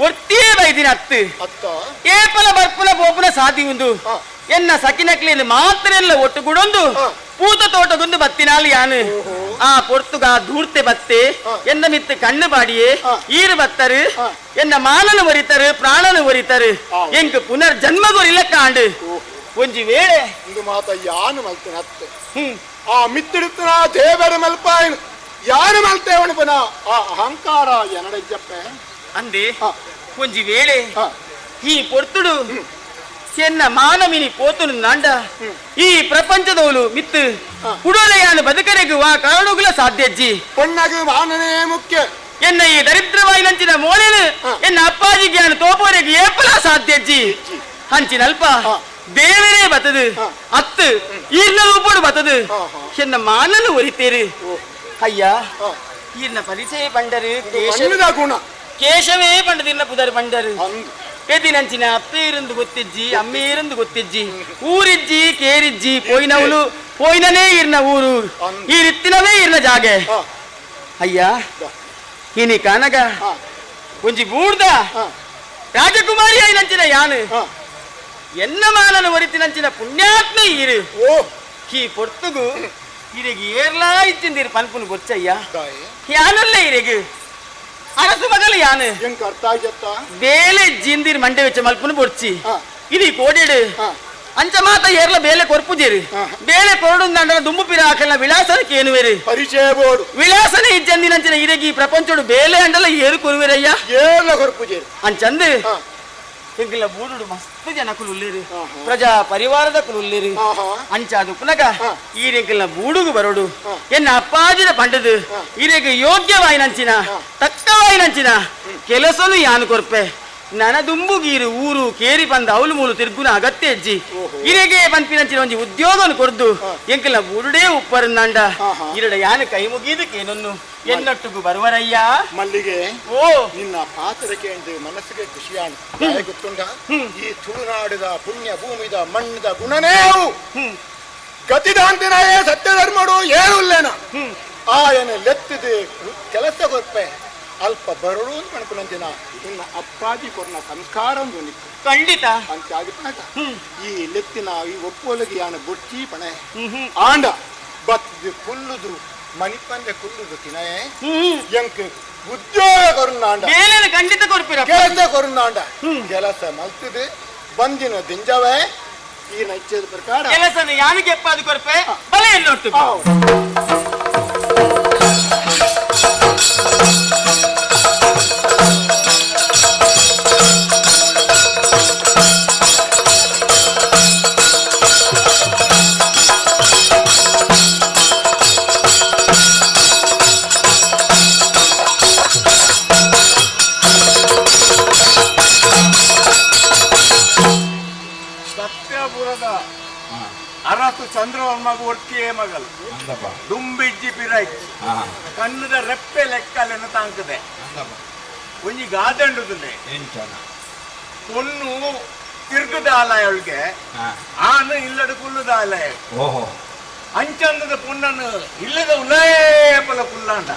ಒತ್ತಿಯೇ ಬೈದಿನ ಅತ್ತು ಏಪಲ ಬರ್ಪುಲ ಬೋಪುನ ಸಾಧಿ ಉಂದು ಎನ್ನ ಸಕಿನಕ್ಲಿಯನ್ನು ಮಾತ್ರ ಎಲ್ಲ ಒಟ್ಟುಗೂಡೊಂದು ಪೂತ ತೋಟಗೊಂದು ಬತ್ತಿನಾಲಿ ಯಾನು ಆ ಪೊರ್ತುಗ ಧೂರ್ತೆ ಬತ್ತೆ ಎನ್ನ ಮಿತ್ತು ಕಣ್ಣು ಬಾಡಿಯೇ ಈರು ಬತ್ತರು ಎನ್ನ ಮಾನನು ಒರಿತರು ಪ್ರಾಣನು ಒರಿತರು ಎಂಕ್ ಪುನರ್ ಜನ್ಮಗೊರಿಲ್ಲ ಕಾಂಡು ಒಂಜಿ ವೇಳೆ ಇಂದು ಮಾತ ಯಾನು ಮಲ್ತನ ಅತ್ತೆ ಆ ಮಿತ್ತಿಡುತ್ತನ ದೇವರ ಮಲ್ಪಾಯನು ಯಾನು ಮಲ್ತೇವನು ಪುನ ಆ ಅಹಂಕಾರ ಎನಡಜ್ಜಪ್ಪೆ ಅಂದೆ ಒಂಜಿ ವೇಳೆ ಈ ಪೊರ್ತುಡು ಚೆನ್ನ ಮಾನವಿನಿ ಪೋತುನು ನಾಂಡ ಈ ಪ್ರಪಂಚದವಳು ಮಿತ್ತು ಕುಡೋಲೆಯಾನು ಬದುಕರೆಗು ಆ ಕಾರಣಗುಲ ಸಾಧ್ಯಜ್ಜಿ ಪೊಣ್ಣಗು ಮಾನನೇ ಮುಖ್ಯ ಎನ್ನ ಈ ದರಿದ್ರವಾಯಿ ನಂಚಿನ ಮೋಳೆನು ಎನ್ನ ಅಪ್ಪಾಜಿ ಜ್ಞಾನ ತೋಪೋರೆಗೆ ಏಪಲ ಸಾಧ್ಯಜ್ಜಿ ಹಂಚಿನಲ್ಪ ದೇವರೇ ಬತ್ತದು ಅತ್ತು ಈರ್ನ ರೂಪಡು ಬತ್ತದು ಎನ್ನ ಮಾನನು ಒರಿತೇರು ಅಯ್ಯ ಈರ್ನ ಪರಿಚಯ ಪಂಡರು ಕೇಶವೇ ಪಂಡದಿನ್ನ ಪುದರ್ ಪಂಡರು ಎದಿನಂಚಿನ ಅಪ್ಪೆ ಇರಂದು ಗೊತ್ತಿಜ್ಜಿ ಅಮ್ಮೆ ಇರಂದು ಗೊತ್ತಿಜ್ಜಿ ಊರಿಜ್ಜಿ ಕೇರಿಜ್ಜಿ ಪೋಯಿನವಳು ಪೋಯಿನನೇ ಇರ್ನ ಊರು ಈ ರೀತಿನವೇ ಇರ್ನ ಜಾಗೆ ಅಯ್ಯ ಇನಿ ಕಾನಗ ಒಂಜಿ ಬೂಡ್ದ ರಾಜಕುಮಾರಿ ಐನಂಚಿನ ಯಾನು ಎನ್ನ ಮಾನನು ಒರಿತಿನಂಚಿನ ಪುಣ್ಯಾತ್ಮೆ ಇರು ಈ ಪೊರ್ತುಗು ಇರೆಗೆ ಏರ್ಲಾ ಇಚ್ಚಿಂದಿರು ಪನ್ಪುನು ಗೊಚ್ಚಯ್ಯ ಯಾನಲ್ಲೇ ಇರೆಗೆ ಅರಸು ಮಗಲು ಯಾನು ಬೇಲೆ ಜಿಂದಿರ್ ಮಂಡೆ ವೆಚ್ಚ ಮಲ್ಪುನು ಬೊಡ್ಚಿ ಇದು ಕೋಡೆಡು ಅಂಚ ಮಾತ ಏರ್ಲ ಬೇಲೆ ಕೊರ್ಪುಜೇರಿ ಬೇಲೆ ಕೊರಡುಂದ ದುಂಬು ಪಿರ ಹಾಕಲ್ನ ವಿಳಾಸನಕ್ಕೆ ಏನುವೇರಿ ಪರಿಚಯ ಬೋರ್ಡು ವಿಳಾಸನ ಇಜ್ಜಂದಿನಂಚಿನ ಇರೆಗಿ ಪ್ರಪಂಚಡು ಬೇಲೆ ಅಂಡಲ ಏರು ಕೊರುವೇರಯ್ಯ ಏರ್ಲ ಕೊರ್ಪುಜೇರಿ ಅಂಚಂದು ಎಂಗಿಲ್ಲ ಬೂಡುಡು ಮಸ್ತ್ ಜನ ಕುಲುಲ್ಲೇರಿ ಪ್ರಜಾ ಪರಿವಾರದ ಕುಲುಲ್ಲೇರಿ ಅಂಚಾದು ಪುನಗ ಈರೆಂಗಿಲ್ಲ ಬೂಡುಗು ಬರೋಡು ಎನ್ನ ಅಪ್ಪಾಜಿನ ಪಂಡದು ಈರೆಗೆ ಯೋಗ್ಯವಾಯಿನಂಚಿನ ತಕ್ಕವಾಯಿನಂಚಿನ ಕೆಲಸನು ಯಾನು ಕೊರ್ಪೆ ನನ ದುಂಬುಗೀರು ಊರು ಕೇರಿ ಬಂದ ಅವಲು ಮೂಲು ತಿರ್ಗುನ ಅಗತ್ಯ ಹೆಜ್ಜಿ ಇರೆಗೆ ಪಂಪಿನಂಚಿನ ಒಂಜಿ ಉದ್ಯೋಗನು ಕೊರ್ದು ಎಂಕಿಲ್ಲ ಬೂಡುಡೇ ಉಪ್ಪರಂದಾಂಡ ಇರಡ ಯಾನು ಕೈ ಮುಗಿದಕ್ಕೇನೊನ್ನು ಎನ್ನೊಟ್ಟಿಗೂ ಬರುವರಯ್ಯ ಮಲ್ಲಿಗೆ ಓ ನಿನ್ನ ಪಾತ್ರಕ್ಕೆ ಮನಸ್ಸಿಗೆ ಖುಷಿಯಾಣ ಗೊತ್ತುಂಟ ಈ ತುಳುನಾಡಿದ ಪುಣ್ಯ ಭೂಮಿದ ಮಣ್ಣದ ಗುಣನೇವು ಗತಿದಾಂತಿನಾಯೇ ಸತ್ಯ ಧರ್ಮಡು ಏನುಲ್ಲೇನ ಆಯನ ಲೆತ್ತಿದೆ ಕೆಲಸ ಗೊಪ್ಪೆ ಅಲ್ಪ ಬರಡು ಅಂತ ಅನ್ಕೊಂಡಂತಿನ ಇನ್ನು ಅಪ್ಪಾಜಿ ಕೊರ್ನ ಸಂಸ್ಕಾರ ಒಂದು ಖಂಡಿತ ಅಂಚಾಗಿ ಈ ಲೆತ್ತಿನ ಈ ಒಪ್ಪೋಲಗಿ ಯಾನ ಬೊಚ್ಚಿ ಪಣೆ ಆಂಡ ಬತ್ತಿದು ಕುಲ್ಲುದು ಮನಿಪಂದೆ ಕುಲ್ಲುದು ತಿನಯೇ ಎಂಕ್ ಉದ್ಯೋಗ ಕೊರುನಾಂಡ ಖಂಡಿತ ಕೊರ್ಪಿರ ಕೆಲಸ ಕೊರುನಾಂಡ ಕೆಲಸ ಮಲ್ತಿದೆ ಬಂದಿನ ದಿಂಜವೇ ಈ ನೈಚ್ಯದ ಪ್ರಕಾರ ಕೆಲಸದ ಯಾನಿಗೆ ಎಪ್ಪಾದು ಕೊರ್ಪೆ ಬಲೆ ಎಲ್ಲೊಟ್ಟು ಅರಸು ಚಂದ್ರವರ್ಮಗು ಒಟ್ಟಿಗೆ ಮಗಲು ದುಂಬಿಜ್ಜಿ ಪಿರಾಯ್ತು ಕನ್ನಡ ರೆಪ್ಪೆ ಲೆಕ್ಕಲೆನ ತಾಂಕದೆ ಒಂಜಿ ಗಾದಂಡುದಿಲ್ಲ ಪೊನ್ನು ತಿರ್ಗದ ಆಲಯೊಳಗೆ ಆನು ಇಲ್ಲದ ಕುಲ್ಲದ ಆಲಯ ಅಂಚಂದದ ಪೊನ್ನನ್ನು ಇಲ್ಲದ ಉಲೇಪಲ ಕುಲ್ಲಾಂಡ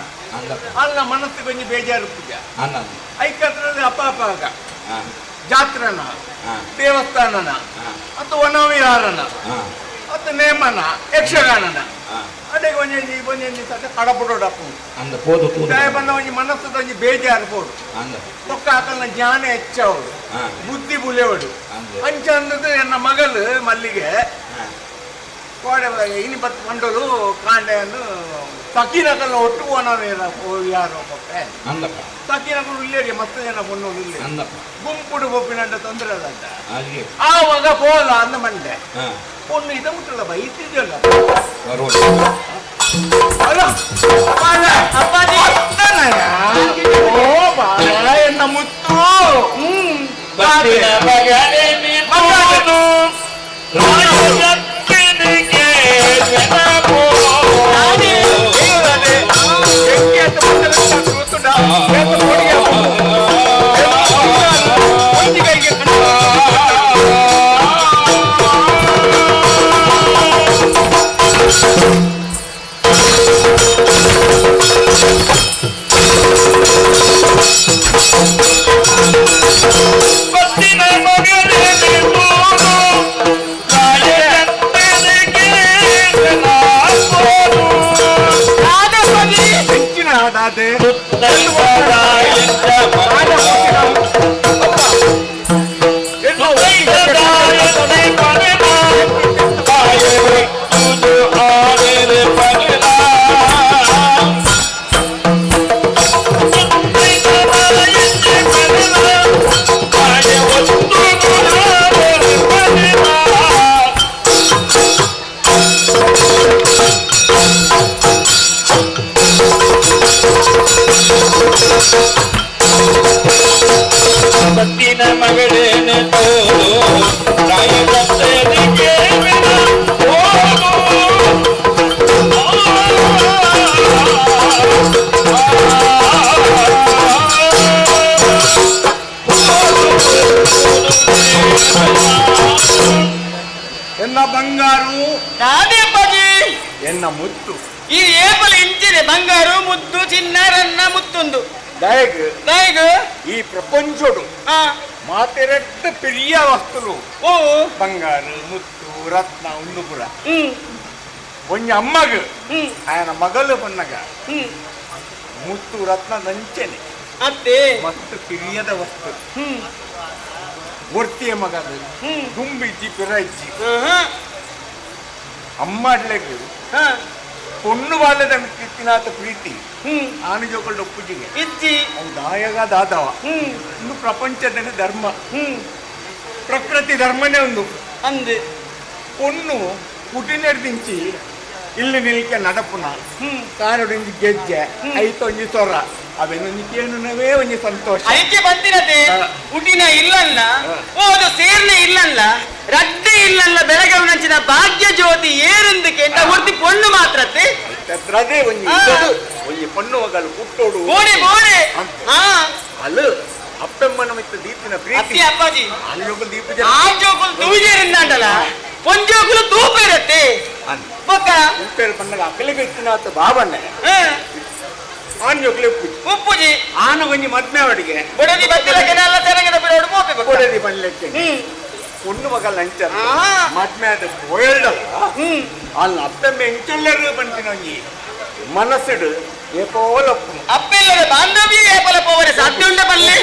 ಅಲ್ಲ ಮನಸ್ಸು ಕೊಂಚ ಬೇಜಾರು ಪೂಜ ಐಕತ್ರದ ಅಪ್ಪಾಗ ಜಾತ್ರನ ದೇವಸ್ಥಾನನ ಅಥವಾ ವನವಿಹಾರನ ಮತ್ತು ನೇಮನ ಯಕ್ಷಗಾನನ ಅಡೆಗೆ ಒಂಜಿ ಒಂಜಿ ಸತ ಕಡಪುಡೋಡಪ್ಪು ಬಂದ ಒಂಜಿ ಮನಸ್ಸದ ಒಂಜಿ ಬೇಜಾರು ಪೋಡು ತೊಕ್ಕ ಹಾಕಲ್ನ ಜ್ಞಾನ ಹೆಚ್ಚವಡು ಬುದ್ಧಿ ಬುಲೆವಡು ಅಂಚಂದದು ಎನ್ನ ಮಗಳು ಮಲ್ಲಿಗೆ ಕೋಡೆ ಇನಿ ಬತ್ತು ಮಂಡಲು ಕಾಂಡೆಯನ್ನು ತಕ್ಕಿನಕಲ್ನ ಒಟ್ಟು ಯಾರು ತಕ್ಕಿನಕಲು ಇಲ್ಲೇರಿ ಮತ್ತೆ ಜನ ಪೊನ್ನೋಡು ಇಲ್ಲ ಗುಂಪುಡು ಬೊಪ್ಪಿನಂಡ ತೊಂದರೆ ಅದಂತ ಆವಾಗ ಪೋಲ ಅಂದ ಮಂಡೆ ಪೊಣ್ಣು ಇದ ಮುಟ್ಟಲ್ಲ ಬೈತಿದ್ಯಲ್ಲ ಎನ್ನ ಮುತ್ತು ಬತ್ತಿನ ಮಗನೇ ಎನ್ನ ಬಂಗಾರು ನಾದೇ ಅಪ್ಪಾಜಿ ಎನ್ನ ಮುತ್ತು ಈ ಏಪಲ್ ಇಂಚಿದೆ ಬಂಗಾರು ಮುದ್ದು ಚಿನ್ನ ರನ್ನ ಮುತ್ತೊಂದು ದಯಗ್ ಈ ಪ್ರಪಂಚಡು ಮಾತೆರಟ್ಟು ಪ್ರಿಯ ವಸ್ತುಲು ಓ ಬಂಗಾರು ಮುತ್ತು ರತ್ನ ಉಂದು ಕೂಡ ಒಂಜ ಅಮ್ಮಗ ಆಯನ ಮಗಳು ಬನ್ನಗ ಮುತ್ತು ರತ್ನ ನಂಚೆನೆ ಅತ್ತೆ ಮತ್ತು ಪ್ರಿಯದ ವಸ್ತು ಒರ್ತಿಯ ಮಗದು ದುಂಬಿಜ್ಜಿ ಪಿರಜ್ಜಿ ಅಮ್ಮಡ್ಲೆಗ್ பொண்ணு వాళ్ళದ ಮಿತ್ತಿನಾತ ಪ್ರೀತಿ ಆನು ಜೋಕಲ್ಡ ಒಪ್ಪುಜಿಗೆ ಇಜ್ಜಿ ಅವು ದಾಯಗ ದಾದವ ಇನ್ನು ಪ್ರಪಂಚದಲ್ಲಿ ಧರ್ಮ ಪ್ರಕೃತಿ ಧರ್ಮನೇ ಒಂದು ಅಂದೆ பொண்ணು ಕುಟಿನೆರ್ದಿಂಚಿ ಇಲ್ಲಿ ನಿಲ್ಕೆ ನಡಪುನ ಕಾರೊಂಜಿ ಗೆಜ್ಜೆ ಐತೊಂಜಿ ಸೊರ ಅವೆನೊಂಜಿ ಕೇನುನವೇ ಒಂಜಿ ಸಂತೋಷ ಐಕೆ ಬಂದಿರದೆ ಉಟಿನ ಇಲ್ಲಲ್ಲ ಓದು ಸೇರ್ನೆ ಇಲ್ಲಲ್ಲ ರಡ್ಡೆ ಇಲ್ಲಲ್ಲ ಬೆಳಗ್ಗೆ ನಂಚಿನ ಭಾಗ್ಯ ಜ್ಯೋತಿ ಏರುಂದಕ್ಕೆ ಅಂತ ಹೊರ್ತಿ ಪೊಣ್ಣು ಮಾತ್ರತೆ ಅದೇ ಒಂಜಿ ಪೊಣ್ಣು ಮಗಳು ಹುಟ್ಟೋಡು ಬೋಡೆ ಬೋಡೆ ಅಲ್ಲ ಅಪ್ಪಮ್ಮನ ಮಿತ್ತ ದೀಪಿನ ಪ್ರೀತಿ ಅಪ್ಪಾಜಿ ಆಂಜೋಕುಲು ದೀಪ ಆಂಜೋಕುಲು ತೂಜೇರಿಂದಾಂಡಲ ಪೊಂಜೋಕುಲು ತೂಪೇರತ್ತೆ ಬೊಕ್ಕ ಉಪ್ಪೇರು ಪನ್ನಗ ಅಕ್ಕಲಿಗೆ ಇತ್ತಿನಾತ ಬಾಬನ್ನೆ ಆಂಜೋಕುಲು ಉಪ್ಪುಜಿ ಆನ ಒಂಜಿ ಮದ್ಮೆ ಅವಡಿಗೆ ಬೊಡದಿ ಬತ್ತಿಲಕ್ಕೆ ಎಲ್ಲ ತೆಲಂಗದ ಬಿಡೋಡು ಮೋಪೆ ಕೊಡದಿ ಬನ್ಲೆಕ್ಕೆ பொண்ணு மகள் ಅಂಚ ಮದ್ಮೆ ಆದ ಬೋಯಲ್ಡಲ್ಲ ಅಲ್ಲಿ ಅಪ್ಪಮ್ಮೆ ಎಂಚೆಲ್ಲರೂ ಬಂತಿನೊಂಜಿ ಮನಸ್ಸಿಡು ಏಪೋಲಪ್ಪು ಅಪ್ಪೆಲ್ಲರ ಬಾಂಧವ್ಯ ಏಪಲ ಪೋವರೆ ಸಾಧ್ಯ ಉಂಡ ಬಲ್ಲೆ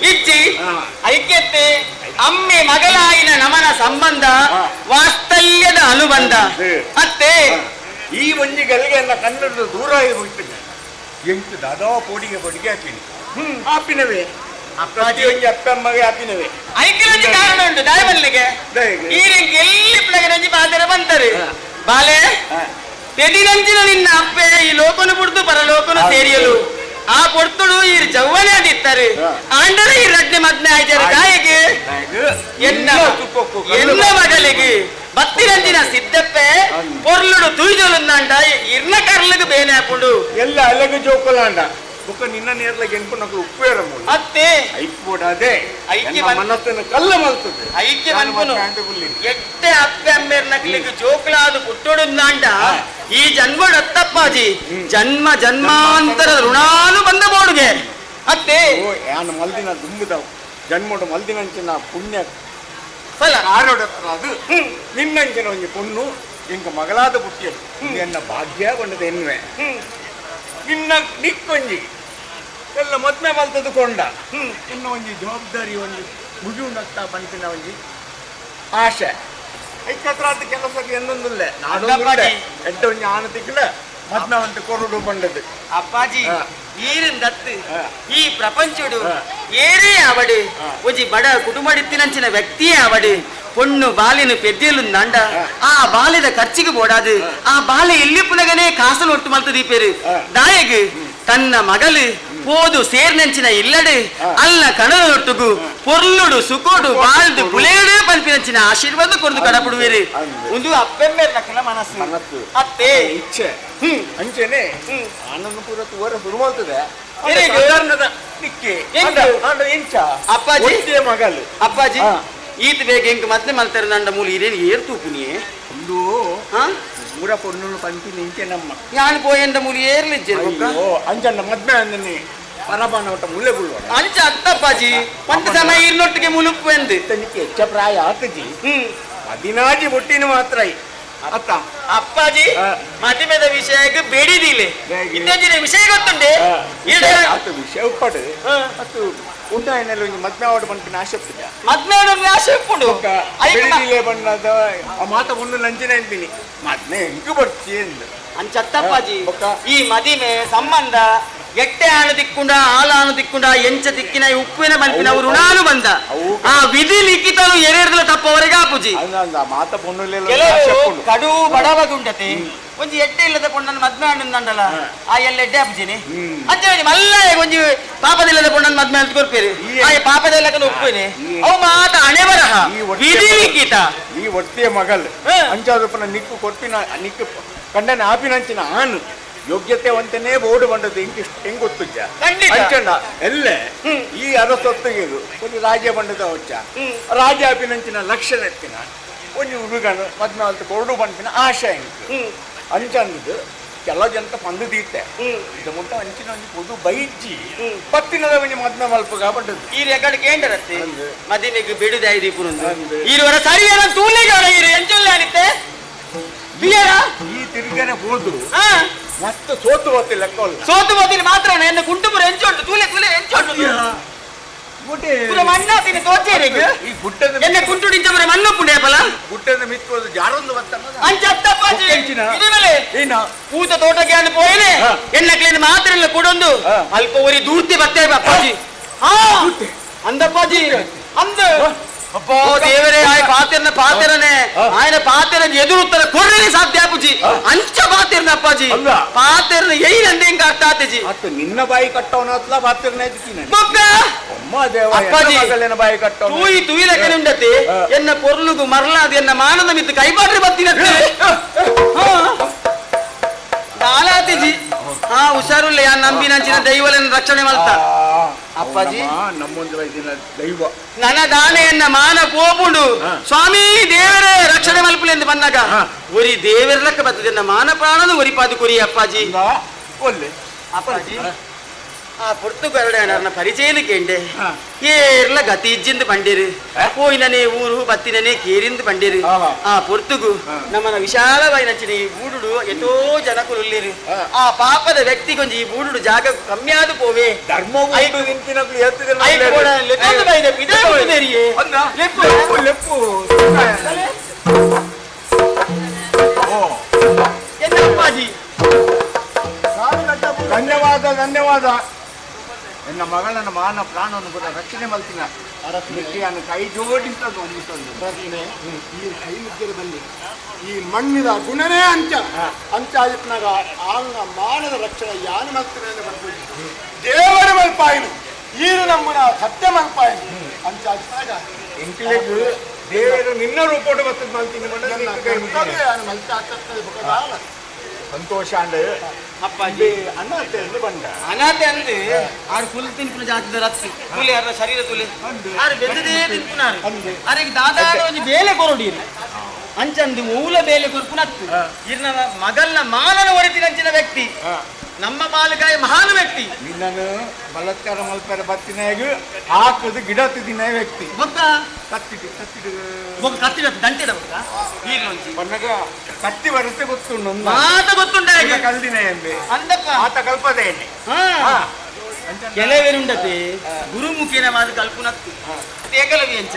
ಇಜ್ಜಿ ಐಕ್ಯತೆ ಅಮ್ಮೆ ಮಗಳಾಯಿನ ನಮನ ಸಂಬಂಧ ವಾಸ್ತಲ್ಯದ ಅನುಬಂಧ ಅತ್ತೆ ಈ ಒಂಜಿ ಗಲ್ಗೆ ಎಲ್ಲ ಕನ್ನಡದ ದೂರ ಹೋಗ್ತದೆ ಎಂಟು ದಾದಾ ಪೋಡಿಗೆ ಬಡಿಗೆ ಹಾಪಿನವೇ ಅಪ್ಪಾಜಿ ಒಂಜಿ ಅಪ್ಪಮ್ಮಗೆ ಹಾಪಿನವೇ ಐಕ್ಯಲೊಂಜಿ ಕಾರಣ ಉಂಟು ದಾಯಬಲ್ಲಿಗೆ ಈ ರಿಂಗ್ ಎಲ್ಲಿ ಪ್ಲಗನಂಜಿ ಬಾದರ ಬಂತಾರೆ ಬಾಲೆ ತೆದಿನಂಚಿನ ನಿನ್ನ ಅಪ್ಪೆ ಈ ಲೋಕನು ಬಿಡ್ದು ಪರಲೋಕನು ಸೇರಿಯಲು ಆ ಕೊಡ್ತುಡು ಈ ಜವ್ವನೆ ಅದಿತ್ತಾರೆ ಆಂಡರೆ ಈ ರಡ್ನೆ ಮದ್ನೆ ಆಯ್ತಾರ ಗಾಯಗೆ ಎನ್ನ ಮಗಳಿಗೆ ಬತ್ತಿರಂಜಿನ ಸಿದ್ದಪ್ಪೆ ಪೊರ್ಲುಡು ತುಯ್ಜೊಲುಂದಾಂಡ ಇರ್ನ ಕರ್ಲಗ ಬೇನೆ ಹಾಕೊಂಡು ಎಲ್ಲ ಅಲಗ ಜೋಕಲಾಂಡ ಬುಕ್ಕ ನಿನ್ನ ನೇರ್ಲಗೆ ಎನ್ಕೊಂಡು ಉಪ್ಪೇರ ಅತ್ತೆ ಐಕ್ಬೋಡಾದೆ ಮನಸ್ಸನ್ನು ಕಲ್ಲ ಮಲ್ತದೆ ಐಕ್ಯ ಮನ್ಪುನು ಎಟ್ಟೆ ಅಪ್ಪೆ ಅಮ್ಮೇರ್ ನಕ್ಲಿಗೆ ಜೋಕಲಾದು ಪುಟ್ಟೊಡುಂದಾಂಡ ಈ ಜನ್ಮಡು ಅತ್ತಪ್ಪಾಜಿ ಜನ್ಮ ಜನ್ಮಾಂತರದ ಋಣಾನು ಬಂದ ಬೋಡುಗೆ ಅತ್ತೆ ಯಾನು ಮಲ್ದಿನ ದುಂಬುದವು ಜನ್ಮಡು ಮಲ್ದಿನಂಚಿನ ಪುಣ್ಯ ಫಲ ಆರೋಡತ್ರ ಅದು ನಿನ್ನಂಚಿನ ಒಂಜಿ ಪೊಣ್ಣು ಇಂಕ ಮಗಳಾದ ಪುಟ್ಟಿಯದು ಎನ್ನ ಭಾಗ್ಯ ಕೊಂಡದ ಎನ್ನುವೆ ನಿನ್ನ ನಿಕ್ಕೊಂಜಿ ಎಲ್ಲ ಮದ್ಮೆ ಮಲ್ತದ್ದು ಕೊಂಡ ಇನ್ನು ಒಂಜಿ ಜವಾಬ್ದಾರಿ ಒಂಜಿ ಮುಜುಂಡತ್ತ ಪಂಪಿನ ಒಂಜಿ ಆಶೆ ಐಕತ್ರ ಅದು ಕೆಲಸಕ್ಕೆ ಎಂದೊಂದಿಲ್ಲ ನಾಡೊಂದು ಎಡ್ಡ ಒಂಜಿ ಆನ ತಿಕ್ಕಲ ಮದ್ಮೆ ಅಂತ ಕೊರಡು ಬಂಡದು ಅಪ್ಪಾಜಿ ಈರಿಂದತ್ತು ಈ ಪ್ರಪಂಚಡು ಏರೇ ಅವಡು ಒಂಜಿ ಬಡ ಕುಟುಂಬಡಿತ್ತಿನಂಚಿನ ವ್ಯಕ್ತಿಯೇ ಅವಡು பொண்ணு ಬಾಲಿನ ಪೆದ್ದೆಲು ನಂಡ ಆ ಬಾಲಿದ ಖರ್ಚಿಗೆ ಬೋಡಾದು ಆ ಬಾಲೆ ಎಲ್ಲಿ ಪುನಗನೆ ಕಾಸಲು ಒಟ್ಟು ಮಲ್ತ ದೀಪೇರು ದಾಯಗ್ ತನ್ನ ಮಗಳು போது சேர் நெஞ்சின இல்லடு அல்ல ಕಣದೊಟ್ಟುಗು ಪೊರ್ಲುಡು ಸುಕೋಡು ಬಾಳ್ದು ಬುಲೇಡು ಪಲ್ಪಿನಂಚಿನ ಆಶೀರ್ವಾದ ಕೊರ್ದು ಕಡಪಡುವೇರು ಒಂದು ಅಪ್ಪೆಮ್ಮೆ ನಕಲ ಮನಸ್ಸು ಅತ್ತೆ ಇಚ್ಛೆ ಅಂಚೆನೆ ಆನಂದಪುರ ತೋರ ಶುರು ಮಾಡ್ತದೆ ಅಪ್ಪಾಜಿ ಮಗಲು ಅಪ್ಪಾಜಿ ಈತ ಬೇಗ ಹೆಂಗ್ ಮತ್ತೆ ಮಲ್ತಾರೆ ನಂಡ ಮೂಲ ಹಿರಿಯನ್ ಏರ್ ತೂಪುನಿಯೇ ಒಂದು ಊರ ಪೊಣ್ಣು ಪಂಪಿ ನಿಂಚೆ ನಮ್ಮ ನಾನು ಪೋಯಂಡ ಮೂಲ ಏರ್ಲಿಜ್ಜೆ ಅಂಚಂಡ ಮದ್ಮೆ ಅಂದನಿ ಪರಬಾನ ಒಟ್ಟ ಮುಳ್ಳೆಗುಳ್ಳು ಅಂಚ ಅತ್ತಪ್ಪಾಜಿ ಪಂತ ಸಮಯ ಇರ್ನೊಟ್ಟಿಗೆ ಮುಲುಪ್ಪು ಎಂದು ತನಿಕೆ ಹೆಚ್ಚ ಪ್ರಾಯ ಆತಜಿ ಮದಿನಾಜಿ ಒಟ್ಟಿನ ಮಾತ್ರ ಅತ್ತ ಅಪ್ಪಾಜಿ ಮದುವೆದ ವಿಷಯಕ್ಕೆ ಬೇಡಿದಿಲೆ ಇತ್ತೀಚಿನ ವಿಷಯ ಗೊತ್ತುಂಟೆ ಆತ ವಿಷಯ ಉಪ್ಪಡು ಮತ್ತು ಉಂಟಾಯಿನಲ್ಲಿ ಒಂದು ಮದ್ಮೆ ಆವಡು ಬಂಟಿನ ಆಶೆ ಇರ್ತದೆ ಮದ್ಮೆ ಆಶೆ ಉಪ್ಪುಂಡು ಬೆಳಿದಿಲೆ ಬಣ್ಣದ ಆ ಮಾತ ಒಂದು ಲಂಚನೆ ಅಂತೀನಿ ಮದ್ಮೆ ಹೆಂಗು ಬರ್ತಿ ಎಂದು ಅಂಚತ್ತಪ್ಪಾಜಿ ಈ ಮದಿಮೆ ಸಂಬಂಧ ಎಟ್ಟೆ ಆಣು ದಿಕ್ಕುಂಡ ಆಲಾನು ದಿಕ್ಕುಂಡ ಎಂಚ ದಿಕ್ಕಿನ ಉಪ್ಪಿನ ಬಂಪಿನ ಅವರು ಋಣಾನು ಬಂದ ಆ ವಿಧಿ ಲಿಖಿತನು ಎರೆಡ್ದಲ ತಪ್ಪವರೆಗೆ ಆಪುಜಿ ಮಾತ ಪೊಣ್ಣು ಕಡು ಬಡವಗುಂಡತೆ ಒಂಜಿ ಎಡ್ಡೆ ಇಲ್ಲದ ಪೊಣ್ಣನ್ನು ಮದ್ಮೆ ಆಂಡಲ್ಲ ಆ ಎಲ್ಲ ಎಡ್ಡೆ ಆಪುಜಿನಿ ಅಂಚೆ ಮಲ್ಲ ಒಂಜಿ ಪಾಪದಿಲ್ಲದ ಪೊಣ್ಣನ್ನು ಮದ್ಮೆ ಅಂತ ಕೊರ್ಪೇರಿ ಆ ಪಾಪದೆಲ್ಲ ಉಪ್ಪೇನೆ ಅವು ಮಾತ ಹಣೆ ಬರಹ ವಿಧಿ ಲಿಖಿತ ಈ ಒಟ್ಟಿಯ ಮಗಲ್ ಅಂಚಾದ ನಿಕ್ಕು ಕೊಟ್ಟಿನ ನಿಕ್ಕು ಕಂಡನ ಆಪಿನಂಚಿನ ಆನು ಯೋಗ್ಯತೆ ಒಂತನೇ ಬೋರ್ಡ್ ಬಂದದ್ದು ಹೆಂಗ್ ಗೊತ್ತುಜ್ಜ ಅಂಚಂಡ ಎಲ್ಲೇ ಈ ಅರಸೊತ್ತಿಗೆ ಒಂದು ರಾಜ್ಯ ಬಂಡದ ಹೊಚ್ಚ ರಾಜ ಆಪಿನಂಚಿನ ಲಕ್ಷಣ ಎತ್ತಿನ ಒಂಜಿ ಹುಡುಗನು ಮದ್ಮೆ ಅಲ್ತು ಕೊರಡು ಪಂಪಿನ ಆಶೆ ಅಂಚಂದು ಕೆಲ ಜನತ ಪಂದು ತೀರ್ತೆ ಇದು ಮುಟ್ಟ ಅಂಚಿನ ಒಂಜಿ ಪೊದು ಬೈಜ್ಜಿ ಪತ್ತಿನದ ಒಂಜಿ ಮದ್ಮೆ ಮಲ್ಪಗ ಪಟ್ಟದ್ದು ಈ ರೆಕಾರ್ಡ್ ಕೇಂದ್ರತ್ತೆ ಮದಿಮೆಗೆ ಬಿಡುದ ಐದು ಪುರಂದು ಈರುವರ ಸರಿಯಾದ ತೂಲಿಗೆ ಹೊರಗಿರಿ ಎಂಚುಲ್ಲ ಅನಿತ್ತೆ ಈ ತಿರುಗನೆ ಹೋದ್ರು ಮತ್ತೆ ಸೋತು ಹೋತಿಲ್ಲ ಸೋತು ಹೋತಿನ ಮಾತ್ರ ಎನ್ನ ಕುಂಟುಪುರ ಎಂಚುಂಟು ತೂಲೆ ತೂಲೆ ಎಂಚುಂಟು ಮಣ್ಣಾತಿನ ತೋಚೇರಿಗೆ ಈ ಗುಡ್ಡದ ಎನ್ನ ಕುಂಟುಡಿಂಚಮರ ಮಣ್ಣು ಪುಂಡೇಪಲ ಗುಡ್ಡದ ಮಿತ್ಕೋದು ಜಾರೊಂದು ಬತ್ತಮ್ಮ ಅಂಚತ್ತಪ್ಪಾಜಿ ಇದಿಮೇಲೆ ಏನ ಊತ ತೋಟಕ್ಕೆ ಅನ್ನು ಪೋಯಿನೆ ಎಣ್ಣಕ್ಲಿಂದ ಮಾತ್ರ ಇಲ್ಲ ಕೊಡೊಂದು ಅಲ್ಪ ಒರಿ ದೂರ್ತಿ ಬರ್ತೇವೆ ಅಪ್ಪಾಜಿ ಹಾ ಅಂದಪ್ಪಾಜಿ ಅಂದ ಅಪ್ಪೋ ದೇವರೇ ಆಯ ಪಾತೆರನೆ ಆಯನ ಪಾತೆರನ ಎದುರುತ್ತರ ಕೊರ್ರೆ ಸಾಧ್ಯ ಅಪ್ಪುಜಿ ಅಂಚ ಪಾತೆರನ ಅಪ್ಪಾಜಿ ಪಾತೆರನ ಏನ್ ಹೆಂಗ ಅರ್ಥ ಆತೇಜಿ ಅತ್ತ ನಿನ್ನ ಬಾಯಿ ಕಟ್ಟವನತ್ಲ ಪಾತೆರನ ಎದ್ಕಿನ ಬೊಕ್ಕ ಅಮ್ಮ ದೇವ ಅಪ್ಪಾಜಿ ಮಗಲಿನ ಬಾಯಿ ಕಟ್ಟವನ ತೂಯಿ ಲೆಕ್ಕನೆ ಉಂಡತಿ ಎನ್ನ ಪೊರ್ಲುಗು ಮರಲಾದ ಎನ್ನ ಮಾನದ ಮಿತ್ತು ಕೈಪಾಟ್ರಿ ಬತ್ತಿನತ್ತೆ ದಾಲಾತಿಜಿ ಹಾ ಹುಷಾರುಲ್ಲ ಯಾ ನಂಬಿನಂಚಿನ ದೈವಲನ್ನ ರಕ್ಷಣೆ ಮಲ್ತ ಅಪ್ಪಾಜಿ ನಮ್ಮೊಂದು ವೈದಿನ ದೈವ ನನ್ನ ದಾನೆಯನ್ನ ಮಾನ ಪೋಪುಂಡು ಸ್ವಾಮಿ ದೇವರೇ ರಕ್ಷಣೆ ಮಲ್ಪಲೆಂದು ಬಂದಾಗ ಒರಿ ದೇವರ ಲೆಕ್ಕ ಬರ್ತದೆ ನನ್ನ ಮಾನ ಪ್ರಾಣದ ಒರಿ ಪಾದು ಕೊರಿ ಅಪ್ಪಾಜಿ ಒಳ್ಳೆ ಅಪ್ಪಾಜಿ ಆ ಪೊರ್ತುಗರಡನ ಪರಿಚಯನ ಕೇಂಡೆ ಏರ್ಲ ಗತಿ ಇಜ್ಜಿಂದು ಬಂಡಿರು ಹೋಯಿನನೆ ಊರು ಬತ್ತಿನನೆ ಕೇರಿಂದು ಬಂಡಿರು ಆ ಪೊರ್ತುಗು ನಮ್ಮನ ವಿಶಾಲವಾಯಿ ನಚ್ಚಿನ ಈ ಬೂಡುಡು ಎಷ್ಟೋ ಜನಕುಲಿರು ಆ ಪಾಪದ ವ್ಯಕ್ತಿಗೊಂದು ಈ ಬೂಡುಡು ಜಾಗ ಕಮ್ಮಿ ಆದ ಪೋವೆ ಧರ್ಮ ಅಪ್ಪಾಜಿ ಧನ್ಯವಾದ ಧನ್ಯವಾದ ಎನ್ನ ಮಗಳನ್ನ ಮಾನ ಪ್ರಾಣವನ್ನು ಕೂಡ ರಕ್ಷಣೆ ಮಲ್ತಿನ ಅರಸ್ಮಿಟ್ಟಿಯನ್ನು ಕೈ ಜೋಡಿಸದು ಒಂದಿಸೊಂದು ಈ ಕೈ ಮುಗ್ಗರದಲ್ಲಿ ಈ ಮಣ್ಣಿನ ಗುಣನೇ ಅಂಚ ಆಯ್ತನಾಗ ಆಂಗ ಮಾನದ ರಕ್ಷಣೆ ಯಾನು ಮಲ್ತಿನ ಬರ್ಬೋದು ದೇವರ ಮಲ್ಪಾಯನು ಈರು ನಮ್ಮನ ಸತ್ಯ ಮಲ್ಪಾಯನು ಅಂಚ ಆಯ್ತನಾಗ ಎಂಕ್ಲೆಗ್ ದೇವರು ನಿನ್ನ ರೂಪೋಟ ಬರ್ತದೆ ಮಲ್ತೀನಿ ಮಲ್ತ ಆಗ್ತದೆ ಸಂತೋಷ ಅಂಡ್ ಅಪ್ಪಾಜಿ ಅನಾಥೆ ಅಂದ್ರೆ ಬಂದ ಅನಾಥೆ ಅಂದ್ರೆ ಆರು ಫುಲ್ ತಿನ್ಪುನ ಜಾತಿದ ರತ್ತಿ ತುಲಿ ಅರ ಶರೀರ ತುಲಿ ಆರು ಬೆದ್ದದೇ ತಿನ್ಪುನಾರು ಆರಿಗೆ ದಾದಾಡ ಒಂದು ಬೇಲೆ ಕೊರಡಿ ಅಂಚಂದು ಮೂಲ ಬೇಲೆ ಕೊರ್ಪುನತ್ತು ಇರ್ನ ಮಗಲ್ನ ಮಾನನ ಹೊರತಿನಂಚಿನ ವ್ಯಕ್ತಿ ನಮ್ಮ ಮಾಲಕಾಯ ಮಹಾನ್ ವ್ಯಕ್ತಿ ನಿನ್ನನ್ನು ಬಲಾತ್ಕಾರ ಮಲ್ಪರ ಬತ್ತಿನಾಗ ಹಾಕದು ಗಿಡ ತಿದ್ದಿನ ವ್ಯಕ್ತಿ ಬೊಕ್ಕ ಕತ್ತಿಡು ಬೊಕ್ಕ ಕತ್ತಿಡ ದಂಟಿಡ ಬೊಕ್ಕ ಬನ್ನಗ ಕತ್ತಿ ವರಸೆ ಗೊತ್ತುಂಡು ಮಾತ ಗೊತ್ತುಂಡ ಕಲ್ದಿನ ಎಂಬೆ ಅಂದಪ್ಪ ಆತ ಕಲ್ಪದೆ ಕೆಲವೇನುಂಡತೆ ಗುರುಮುಖೇನ ಮಾದ ಕಲ್ಪುನತ್ತು ಏಕಲವಿ ಅಂಚ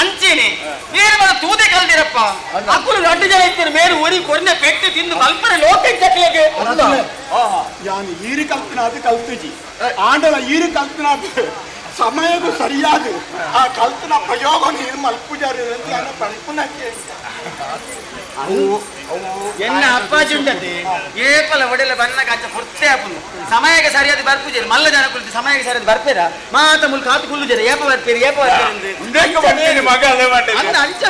ಅಂಚೇನೆ ಮೇರು ಬರ ತೂದೆ ಕಲ್ದಿರಪ್ಪ ಅಕ್ಕುಲು ರಡ್ಡು ಜನ ಇರ್ತಾರೆ ಮೇರು ಒರಿ ಕೊರ್ನೆ ಪೆಟ್ಟು ತಿಂದು ಕಲ್ಪನೆ ಲೋಕ ಚಕ್ಲೆಗೆ ಯಾನ್ ಈರು ಕಲ್ಪನ ಅದು ಕಲ್ತುಜಿ ಆಂಡಲ ಈರು ಕಲ್ಪನ ಅದು ಸಮಯಕ್ಕೂ ಸರಿಯಾದ ಆ ಕಲ್ಪನ ಪ್ರಯೋಗ ನೀರು ಮಲ್ಪುಜಾರಿ ಪಂಪುನಕ್ಕೆ ಎನ್ನ ಅಪ್ಪಾಜಿ ಉಂಡತೆ ಏಪಲ ಒಡೆಲ್ಲ ಬಣ್ಣ ಕಾಚ ಹೊರ್ತೆ ಹಾಪುನು ಸಮಯಕ್ಕೆ ಸರಿಯಾದ ಬರ್ಪುಜೇರಿ ಮಲ್ಲ ಜನ ಕುಳಿತು ಸಮಯಕ್ಕೆ ಸರಿಯಾದ ಬರ್ಪೇರ ಮಾತ ಮುಲ್ ಕಾತು ಕುಲ್ಲುಜೇರ ಏಪ ಬರ್ಪೇರಿ ಅಂದ ಅಂಚ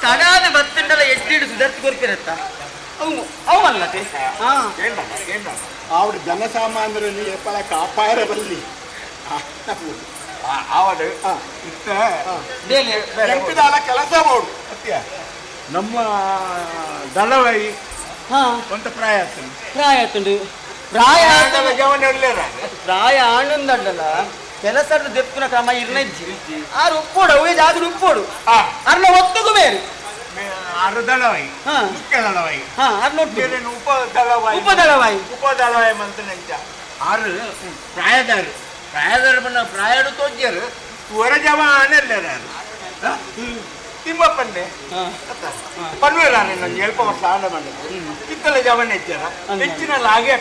ಕಡಾದ ಬತ್ತಂಡಲ ಎಡ್ಡಿಡು ಸುದರ್ತಿ ಕೊರ್ಪಿರತ್ತ ಅವು ಮಲ್ಲತೆ ಆವಿಡ ಜನಸಾಮಾನ್ಯರಲ್ಲಿ ಏಪಲ ಕಾಪಾರ ಬಲ್ಲಿ ಆವಡು ಇತ್ತ ಎಂಪಿದಾಲ ಕೆಲಸ ಮಾಡು ನಮ್ಮ ದಳವಾಯಿ కొంత ಪ್ರಾಯತ್ತುಂಡು ಪ್ರಾಯ ಆಂಡುಂದಲ್ಲ ಕೆಲಸದ ದೆಪ್ಪುನ ಕ್ರಮ ಇರ್ನಜ್ಜಿ ಆರು ಉಪ್ಪೋಡು ಅವೇ ಜಾಗ ಉಪ್ಪೋಡು ಅರ್ನ ಒತ್ತುಗು ಬೇರೆ ಆರು ದಳವಾಯಿ ಮುಖ್ಯ ದಳವಾಯಿ ಉಪದಳವಾಯಿ ಮಂತನಂಚ ಆರು ಪ್ರಾಯದಾರು ಪ್ರಾಯಡು ತೋಜ್ಯರು ತುವರ ಜವಾನಲ್ಲರಾರು ತಿಮ್ಮಪ್ಪನ್ನೇ ಪನ್ವೇರಾನೆ ನಂಗೆ ಎಲ್ಪ ವರ್ಷ ಆಂಡ ಮಾಡಿದ್ರು ಕಿತ್ತಲ ಜವನ್ ಹೆಚ್ಚಾರ ಹೆಚ್ಚಿನ ಲಾಗೆ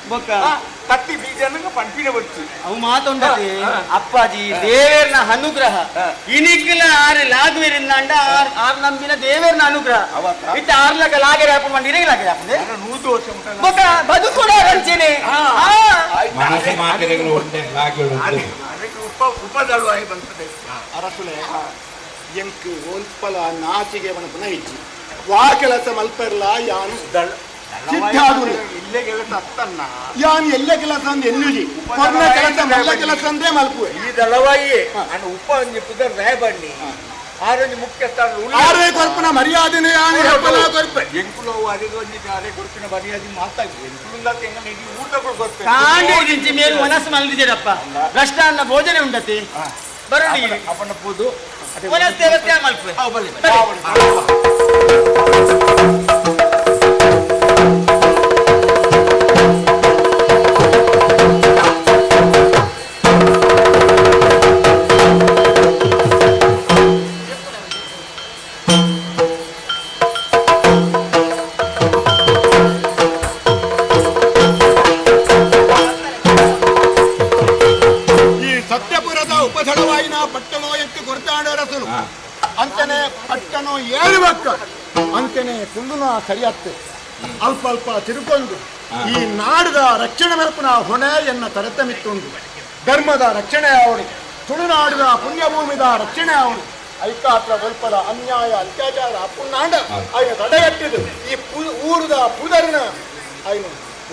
ಬೊಕ್ಕ ಕತ್ತಿ ಬೀಜನಂಗ ಪಂಪಿನ ಬಚ್ಚಿ ಅವು ಮಾತೊಂಡತಿ ಅಪ್ಪಾಜಿ ದೇವೇರ್ನ ಅನುಗ್ರಹ ಇನಿಕ್ಕಿಲ ಆರು ಲಾಗುವೇರಿಂದ ಅಂಡ ಆರು ನಂಬಿನ ದೇವೇರ್ನ ಅನುಗ್ರಹ ಇಟ್ಟ ಆರ್ಲಕ ಲಾಗೆ ರಾಪ ಮಾಡಿ ಇರಗೆ ಲಾಗೆ ರಾಪದೆ 100 ವರ್ಷ ಉಂಟಲ್ಲ ಬೊಕ್ಕ ಬದುಕುಡ ರಂಚನೆ ಉಪದಳವಾಯಿ ಬಂತದೆ ಅರಸುಲೆ ಎಂಕ್ ಒಲ್ಪಲ ನಾಚಿಗೆ ಬನಪನ ಇಜ್ಜಿ ವಾ ಕೆಲಸ ಮಲ್ಪರ್ಲ ಯಾನು ಇಲ್ಲೇ ಕೆಲಸ ಅತ್ತನ್ನ ಯಾನ್ ಎಲ್ಲೇ ಕೆಲಸ ಅಂದ್ ಎನ್ನುಜಿ ಕೊರ್ನ ಕೆಲಸ ಮಲ್ಲ ಕೆಲಸ ಅಂದೇ ಮಲ್ಪುವೆ ಈ ದಳವಾಯಿ ನಾನು ಉಪ ಒಂಜಿ ಪುದರ್ ರಾಯ ಬಣ್ಣಿ ಆರೊಂದು ಮುಖ್ಯಸ್ಥರು ಆರೇ ಕೊರ್ಪನ ಮರ್ಯಾದೆನೇ ಎಂಕುಲು ಅದಿಗೆ ಒಂದು ಆರೇ ಕೊರ್ಪಿನ ಮರ್ಯಾದೆ ಮಾತಾಡಿ ಎಂಕುಲು ಊಟಗಳು ಕೊಡ್ತೇವೆ ಕಾಂಡಿ ಮೇಲು ಮನಸ್ಸು ಮಲ್ದಿದ್ದೀರಪ್ಪ ರಷ್ಟಾನ್ನ ಭೋಜನ ಉಂಡತಿ ಬರೋಡಿ ಅಪ್ಪನ ಪೂದು ಮನಸ್ಸು ದೇವಸ್ಥಾನ ಮಲ್ಪೆ ಅಂತೆನೆ ಪಟ್ಟಣ ಏಳುವಕ್ಕ ಅಂತೆನೆ ಕುಂದುನ ಸರಿಯತ್ತೆ ಅಲ್ಪ ಅಲ್ಪ ತಿರುಕೊಂಡು ಈ ನಾಡದ ರಕ್ಷಣೆ ಮೆರಪುನ ಹೊಣೆ ಎನ್ನ ತರತೆ ಮಿತ್ತುಂಡು ಧರ್ಮದ ರಕ್ಷಣೆ ಅವಳು ತುಳುನಾಡಿದ ಪುಣ್ಯಭೂಮಿದ ರಕ್ಷಣೆ ಅವಳು ಐಕಾತ್ರ ವಲ್ಪದ ಅನ್ಯಾಯ ಅತ್ಯಾಚಾರ ಅಪ್ಪುನ್ನಾಂಡ ఆయన ತಡೆಗಟ್ಟಿದು ಈ ಊರುದ ಪೂದರಿನ ఆయన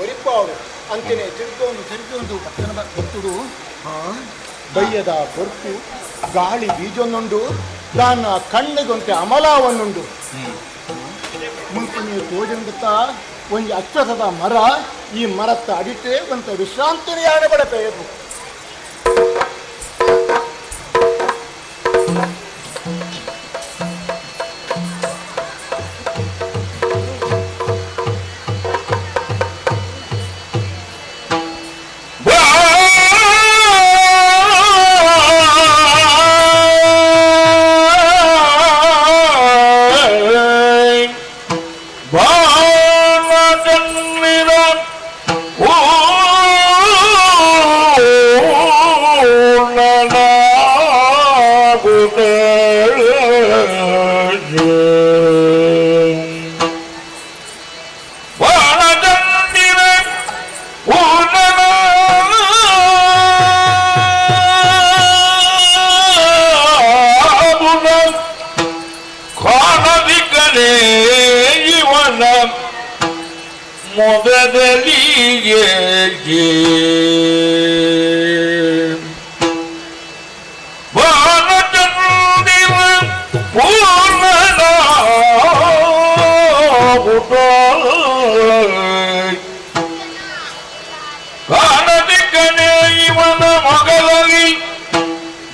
ಒರಿಪ್ಪ ಅವಳು ಅಂತೆನೆ ತಿರುಗೊಂಡು ಪಟ್ಟಣ ಗೊತ್ತುಡು ಬಯ್ಯದ ಹೊರತು ಗಾಳಿ ಬೀಜೊಂದುಂಡು ದಾನ ಕಣ್ಣಿಗೊಂತೆ ಅಮಲಾವನ್ನುಂಡು ಮುಲ್ಪನಿ ತೋಜಂಗುತ್ತ ಒಂದು ಅಚ್ಚಸದ ಮರ ಈ ಮರತ್ತ ಅಡಿತೆ ಒಂತ ವಿಶ್ರಾಂತಿನೇ ಆಡಬಡಪೇದು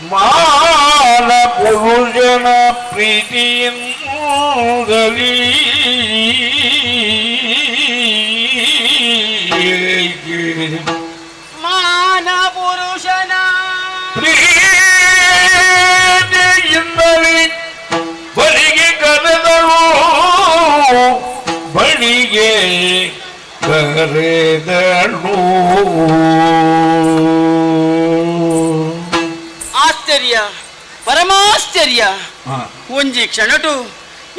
ಮಾನ ಪುರುಷನ ಪ್ರೀತಿಯಿಂದಲೀ ಮಾನ ಪುರುಷನ ಪ್ರೀತಿಯಿಂದಲೀ ಬಳಿಗೆ ಕರೆದಳು ಬಳಿಗೆ ಕರೆದಳು ಆಶ್ಚರ್ಯ ಪರಮಾಶ್ಚರ್ಯ ಒಂಜಿ ಕ್ಷಣಟು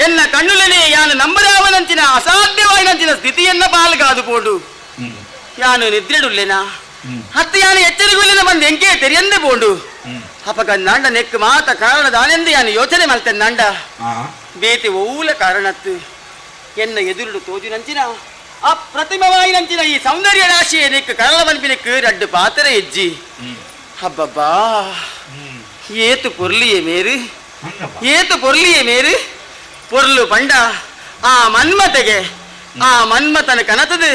ಎನ್ನ ಕಣ್ಣುಲನೆ ಯಾನು ನಂಬರಾವನಂಚಿನ ಅಸಾಧ್ಯವಾಯಿನಂಚಿನ ಸ್ಥಿತಿಯನ್ನ ಪಾಲ್ಗಾದು ಪೋಡು ಯಾನು ನಿದ್ರೆಡುಲ್ಲೆನಾ ಹತ್ತು ಯಾನು ಎಚ್ಚರಿಗೊಲ್ಲಿನ ಬಂದು ಎಂಕೆ ತೆರಿಯಂದೆ ಪೋಂಡು ಅಪಗ ನಾಂಡ ನೆಕ್ ಮಾತ ಕಾರಣದಾನೆಂದು ಯಾನು ಯೋಚನೆ ಮಲ್ತೇನೆ ನಾಂಡ ಬೇತಿ ಓಲ ಕಾರಣತ್ತು ಎನ್ನ ಎದುರುಡು ತೋಜಿನಂಚಿನ ಅಪ್ರತಿಮವಾಯಿನಂಚಿನ ಈ ಸೌಂದರ್ಯ ರಾಶಿಯ ನೆಕ್ ಕರಳ ಮನ್ಪಿನಕ್ಕೆ ರಡ್ಡು ಪಾತ್ರ ಹೆಜ್ಜಿ ಹಬ್ಬಬ್ಬಾ ಏತು ಪೊರ್ಲಿಯೇ ಮೇರು ಪೊರ್ಲು ಪಂಡ ಆ ಮನ್ಮತೆಗೆ ಆ ಮನ್ಮತನ ಕನತದು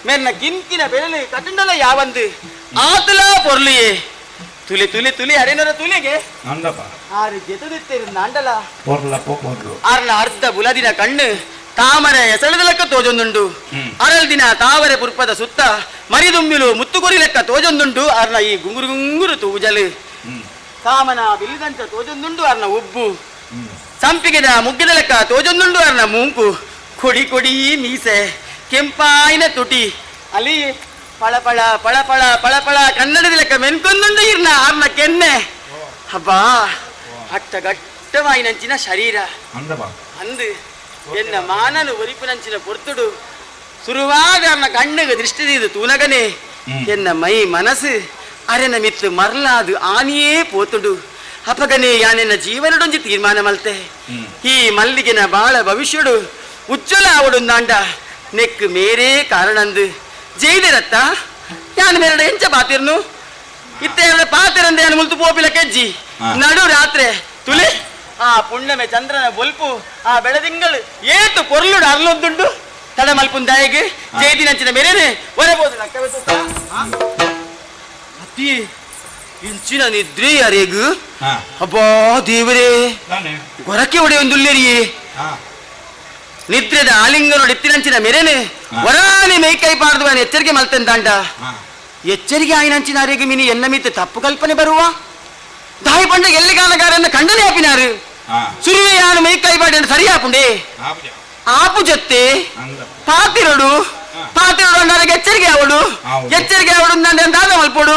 ಮೆನ್ನ ಗಿಂಕಿನ ಬೆಳಲು ಕಟಂಡಲ ಯಾವಂದು ಆತಲ ಪೊರ್ಲಿಯೇ ತುಲಿ ತುಲಿ ತುಲಿ ಅರೆನರ ತುಲಿಗೆ ಆರು ಜೆತದಿತ್ತೇರು ನಾಂಡಲ ಆರ್ನ ಅರ್ಧ ಬುಲದಿನ ಕಣ್ಣು ತಾಮರೆ ಎಸಳದ ಲೆಕ್ಕ ತೋಜೊಂದುಂಡು ಅರಲ್ ದಿನ ತಾವರೆ ಪುರ್ಪದ ಸುತ್ತ ಮರಿದುಮ್ಮಿಲು ಮುತ್ತುಗುರಿ ಲೆಕ್ಕ ತೋಜೊಂದುಂಡು ಅರ್ನ ಈ ಗುಂಗುರು ಗುಂಗುರು ತೂಜಲು ಕಾಮನ ಬಿಲ್ಲಿದಂಚ ತೋಜೊಂದುಂಡು ಅರ್ನ ಉಬ್ಬು ಸಂಪಿಗೆದ ಮುಗ್ಗಿದ ಲೆಕ್ಕ ತೋಜೊಂದುಂಡು ಅರ್ನ ಮೂಂಕು ಕೊಡಿ ಕೊಡಿ ಮೀಸೆ ಕೆಂಪಾಯಿನ ತುಟಿ ಅಲ್ಲಿ ಪಳಪಳ ಪಳಪಳ ಪಳಪಳ ಕನ್ನಡದ ಲೆಕ್ಕ ಮೆನ್ಕೊಂದುಂಡು ಇರ್ನ ಅರ್ನ ಕೆನ್ನೆ ಹಬ್ಬಾ ಅಟ್ಟಗಟ್ಟವಾಯಿನಂಚಿನ ಶರೀರ ಅಂದು ಎನ್ನ ಮಾನನು ಒರಿಪಿನಂಚಿನ ಪೊರ್ತುಡು ಸುರುವಾಗ ಅರ್ನ ಕಣ್ಣಿಗೆ ದೃಷ್ಟಿದು ತೂನಗನೆ ಎನ್ನ ಮೈ ಮನಸ್ಸು ಅರೆನ ಮಿತ್ತು ಮರ್ಲಾದು ಆನಿಯೇ ಪೋತುಡು ಅಪಗನೆ ಯಾನೆನ್ನ ಜೀವನಡೊಂಜಿ ತೀರ್ಮಾನ ಮಲ್ತೆ ಈ ಮಲ್ಲಿಗೆನ ಬಾಳ ಭವಿಷ್ಯಡು ಉಜ್ವಲ ಅವಡು ನಾಂಡ ನೆಕ್ ಮೇರೇ ಕಾರಣಂದು ಜೈದರತ್ತ ಯಾನು ಮೇರಡ ಎಂಚ ಪಾತಿರ್ನು ಇತ್ತೆ ಪಾತಿರಂದ ಯಾನು ಮುಲ್ತು ಪೋಪಿಲ ಕೆಜ್ಜಿ ನಡು ರಾತ್ರೆ ತುಲಿ ಆ ಪುಣ್ಯಮೆ ಚಂದ್ರನ ಬೊಲ್ಪು ಆ ಬೆಳದಿಂಗಳು ಏತು ಪೊರ್ಲುಡು ಅರ್ಲೊಂದುಂಡು ತಡ ಮಲ್ಪುನ್ ದಾಯಿಗೆ ಜೈದಿನಂಚಿನ ಮೇರೇನೆ ಹೊರಬೋದು ಅತಿ ಇಂಚಿನ ನಿದ್ರೆ ಅರೇಗು ಅಬ್ಬಾ ದೇವರೇ ಗೊರಕ್ಕೆ ಹೊಡೆ ಒಂದು ನಿದ್ರೆದ ಆಲಿಂಗನೋಡು ಎತ್ತಿನಂಚಿನ ಮೇರೇನೆ ಹೊರಾನೆ ಮೇಕೈ ಪಾಡ್ದು ಎಚ್ಚರಿಕೆ ಮಲ್ತನ್ ದಾಂಡ ಎಚ್ಚರಿಕೆ ಆಯ್ನಂಚಿನ ಅರೇಗು ಮೀನಿ ಎನ್ನ ಮಿತ್ತು ತಪ್ಪು ಕಲ್ಪನೆ ಬರುವ ದಾಯಿ ಪಂಡ ಎಲ್ಲಿಗಾನಗಾರನ್ನ ಖಂಡನೆ ಹಾಪಿನಾರು ಸುರುವೆ ಯಾನು ಮೇಕೈ ಪಾಡಿ ಸರಿಯಾಪುಂಡೆ ಆಪು ಜೊತೆ ಪಾತಿರೋಡು ನನಗೆ ಎಚ್ಚರಿಕೆ ಆವಡು ನನ್ನ ದಾದ ಮಲ್ಪೋಡು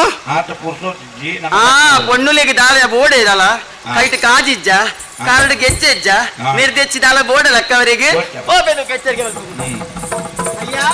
ಪೊಣ್ಣುಲೆಗೆ ದಾದ ಬೋಡೆ ಇದಲ್ಲ ಕೈಟ್ ಕಾಜಿಜ್ಜ ಕಾರಡ್ ಗೆಚ್ಚೆಜ್ಜ ನಿರ್ದೆಚ್ಚಿದಾಲ ಬೋರ್ಡ್ ಲಕ್ಕವರಿಗೆ ಹೋಗ್ಬೇಕು ಎಚ್ಚರಿಕೆ ಅಯ್ಯಾ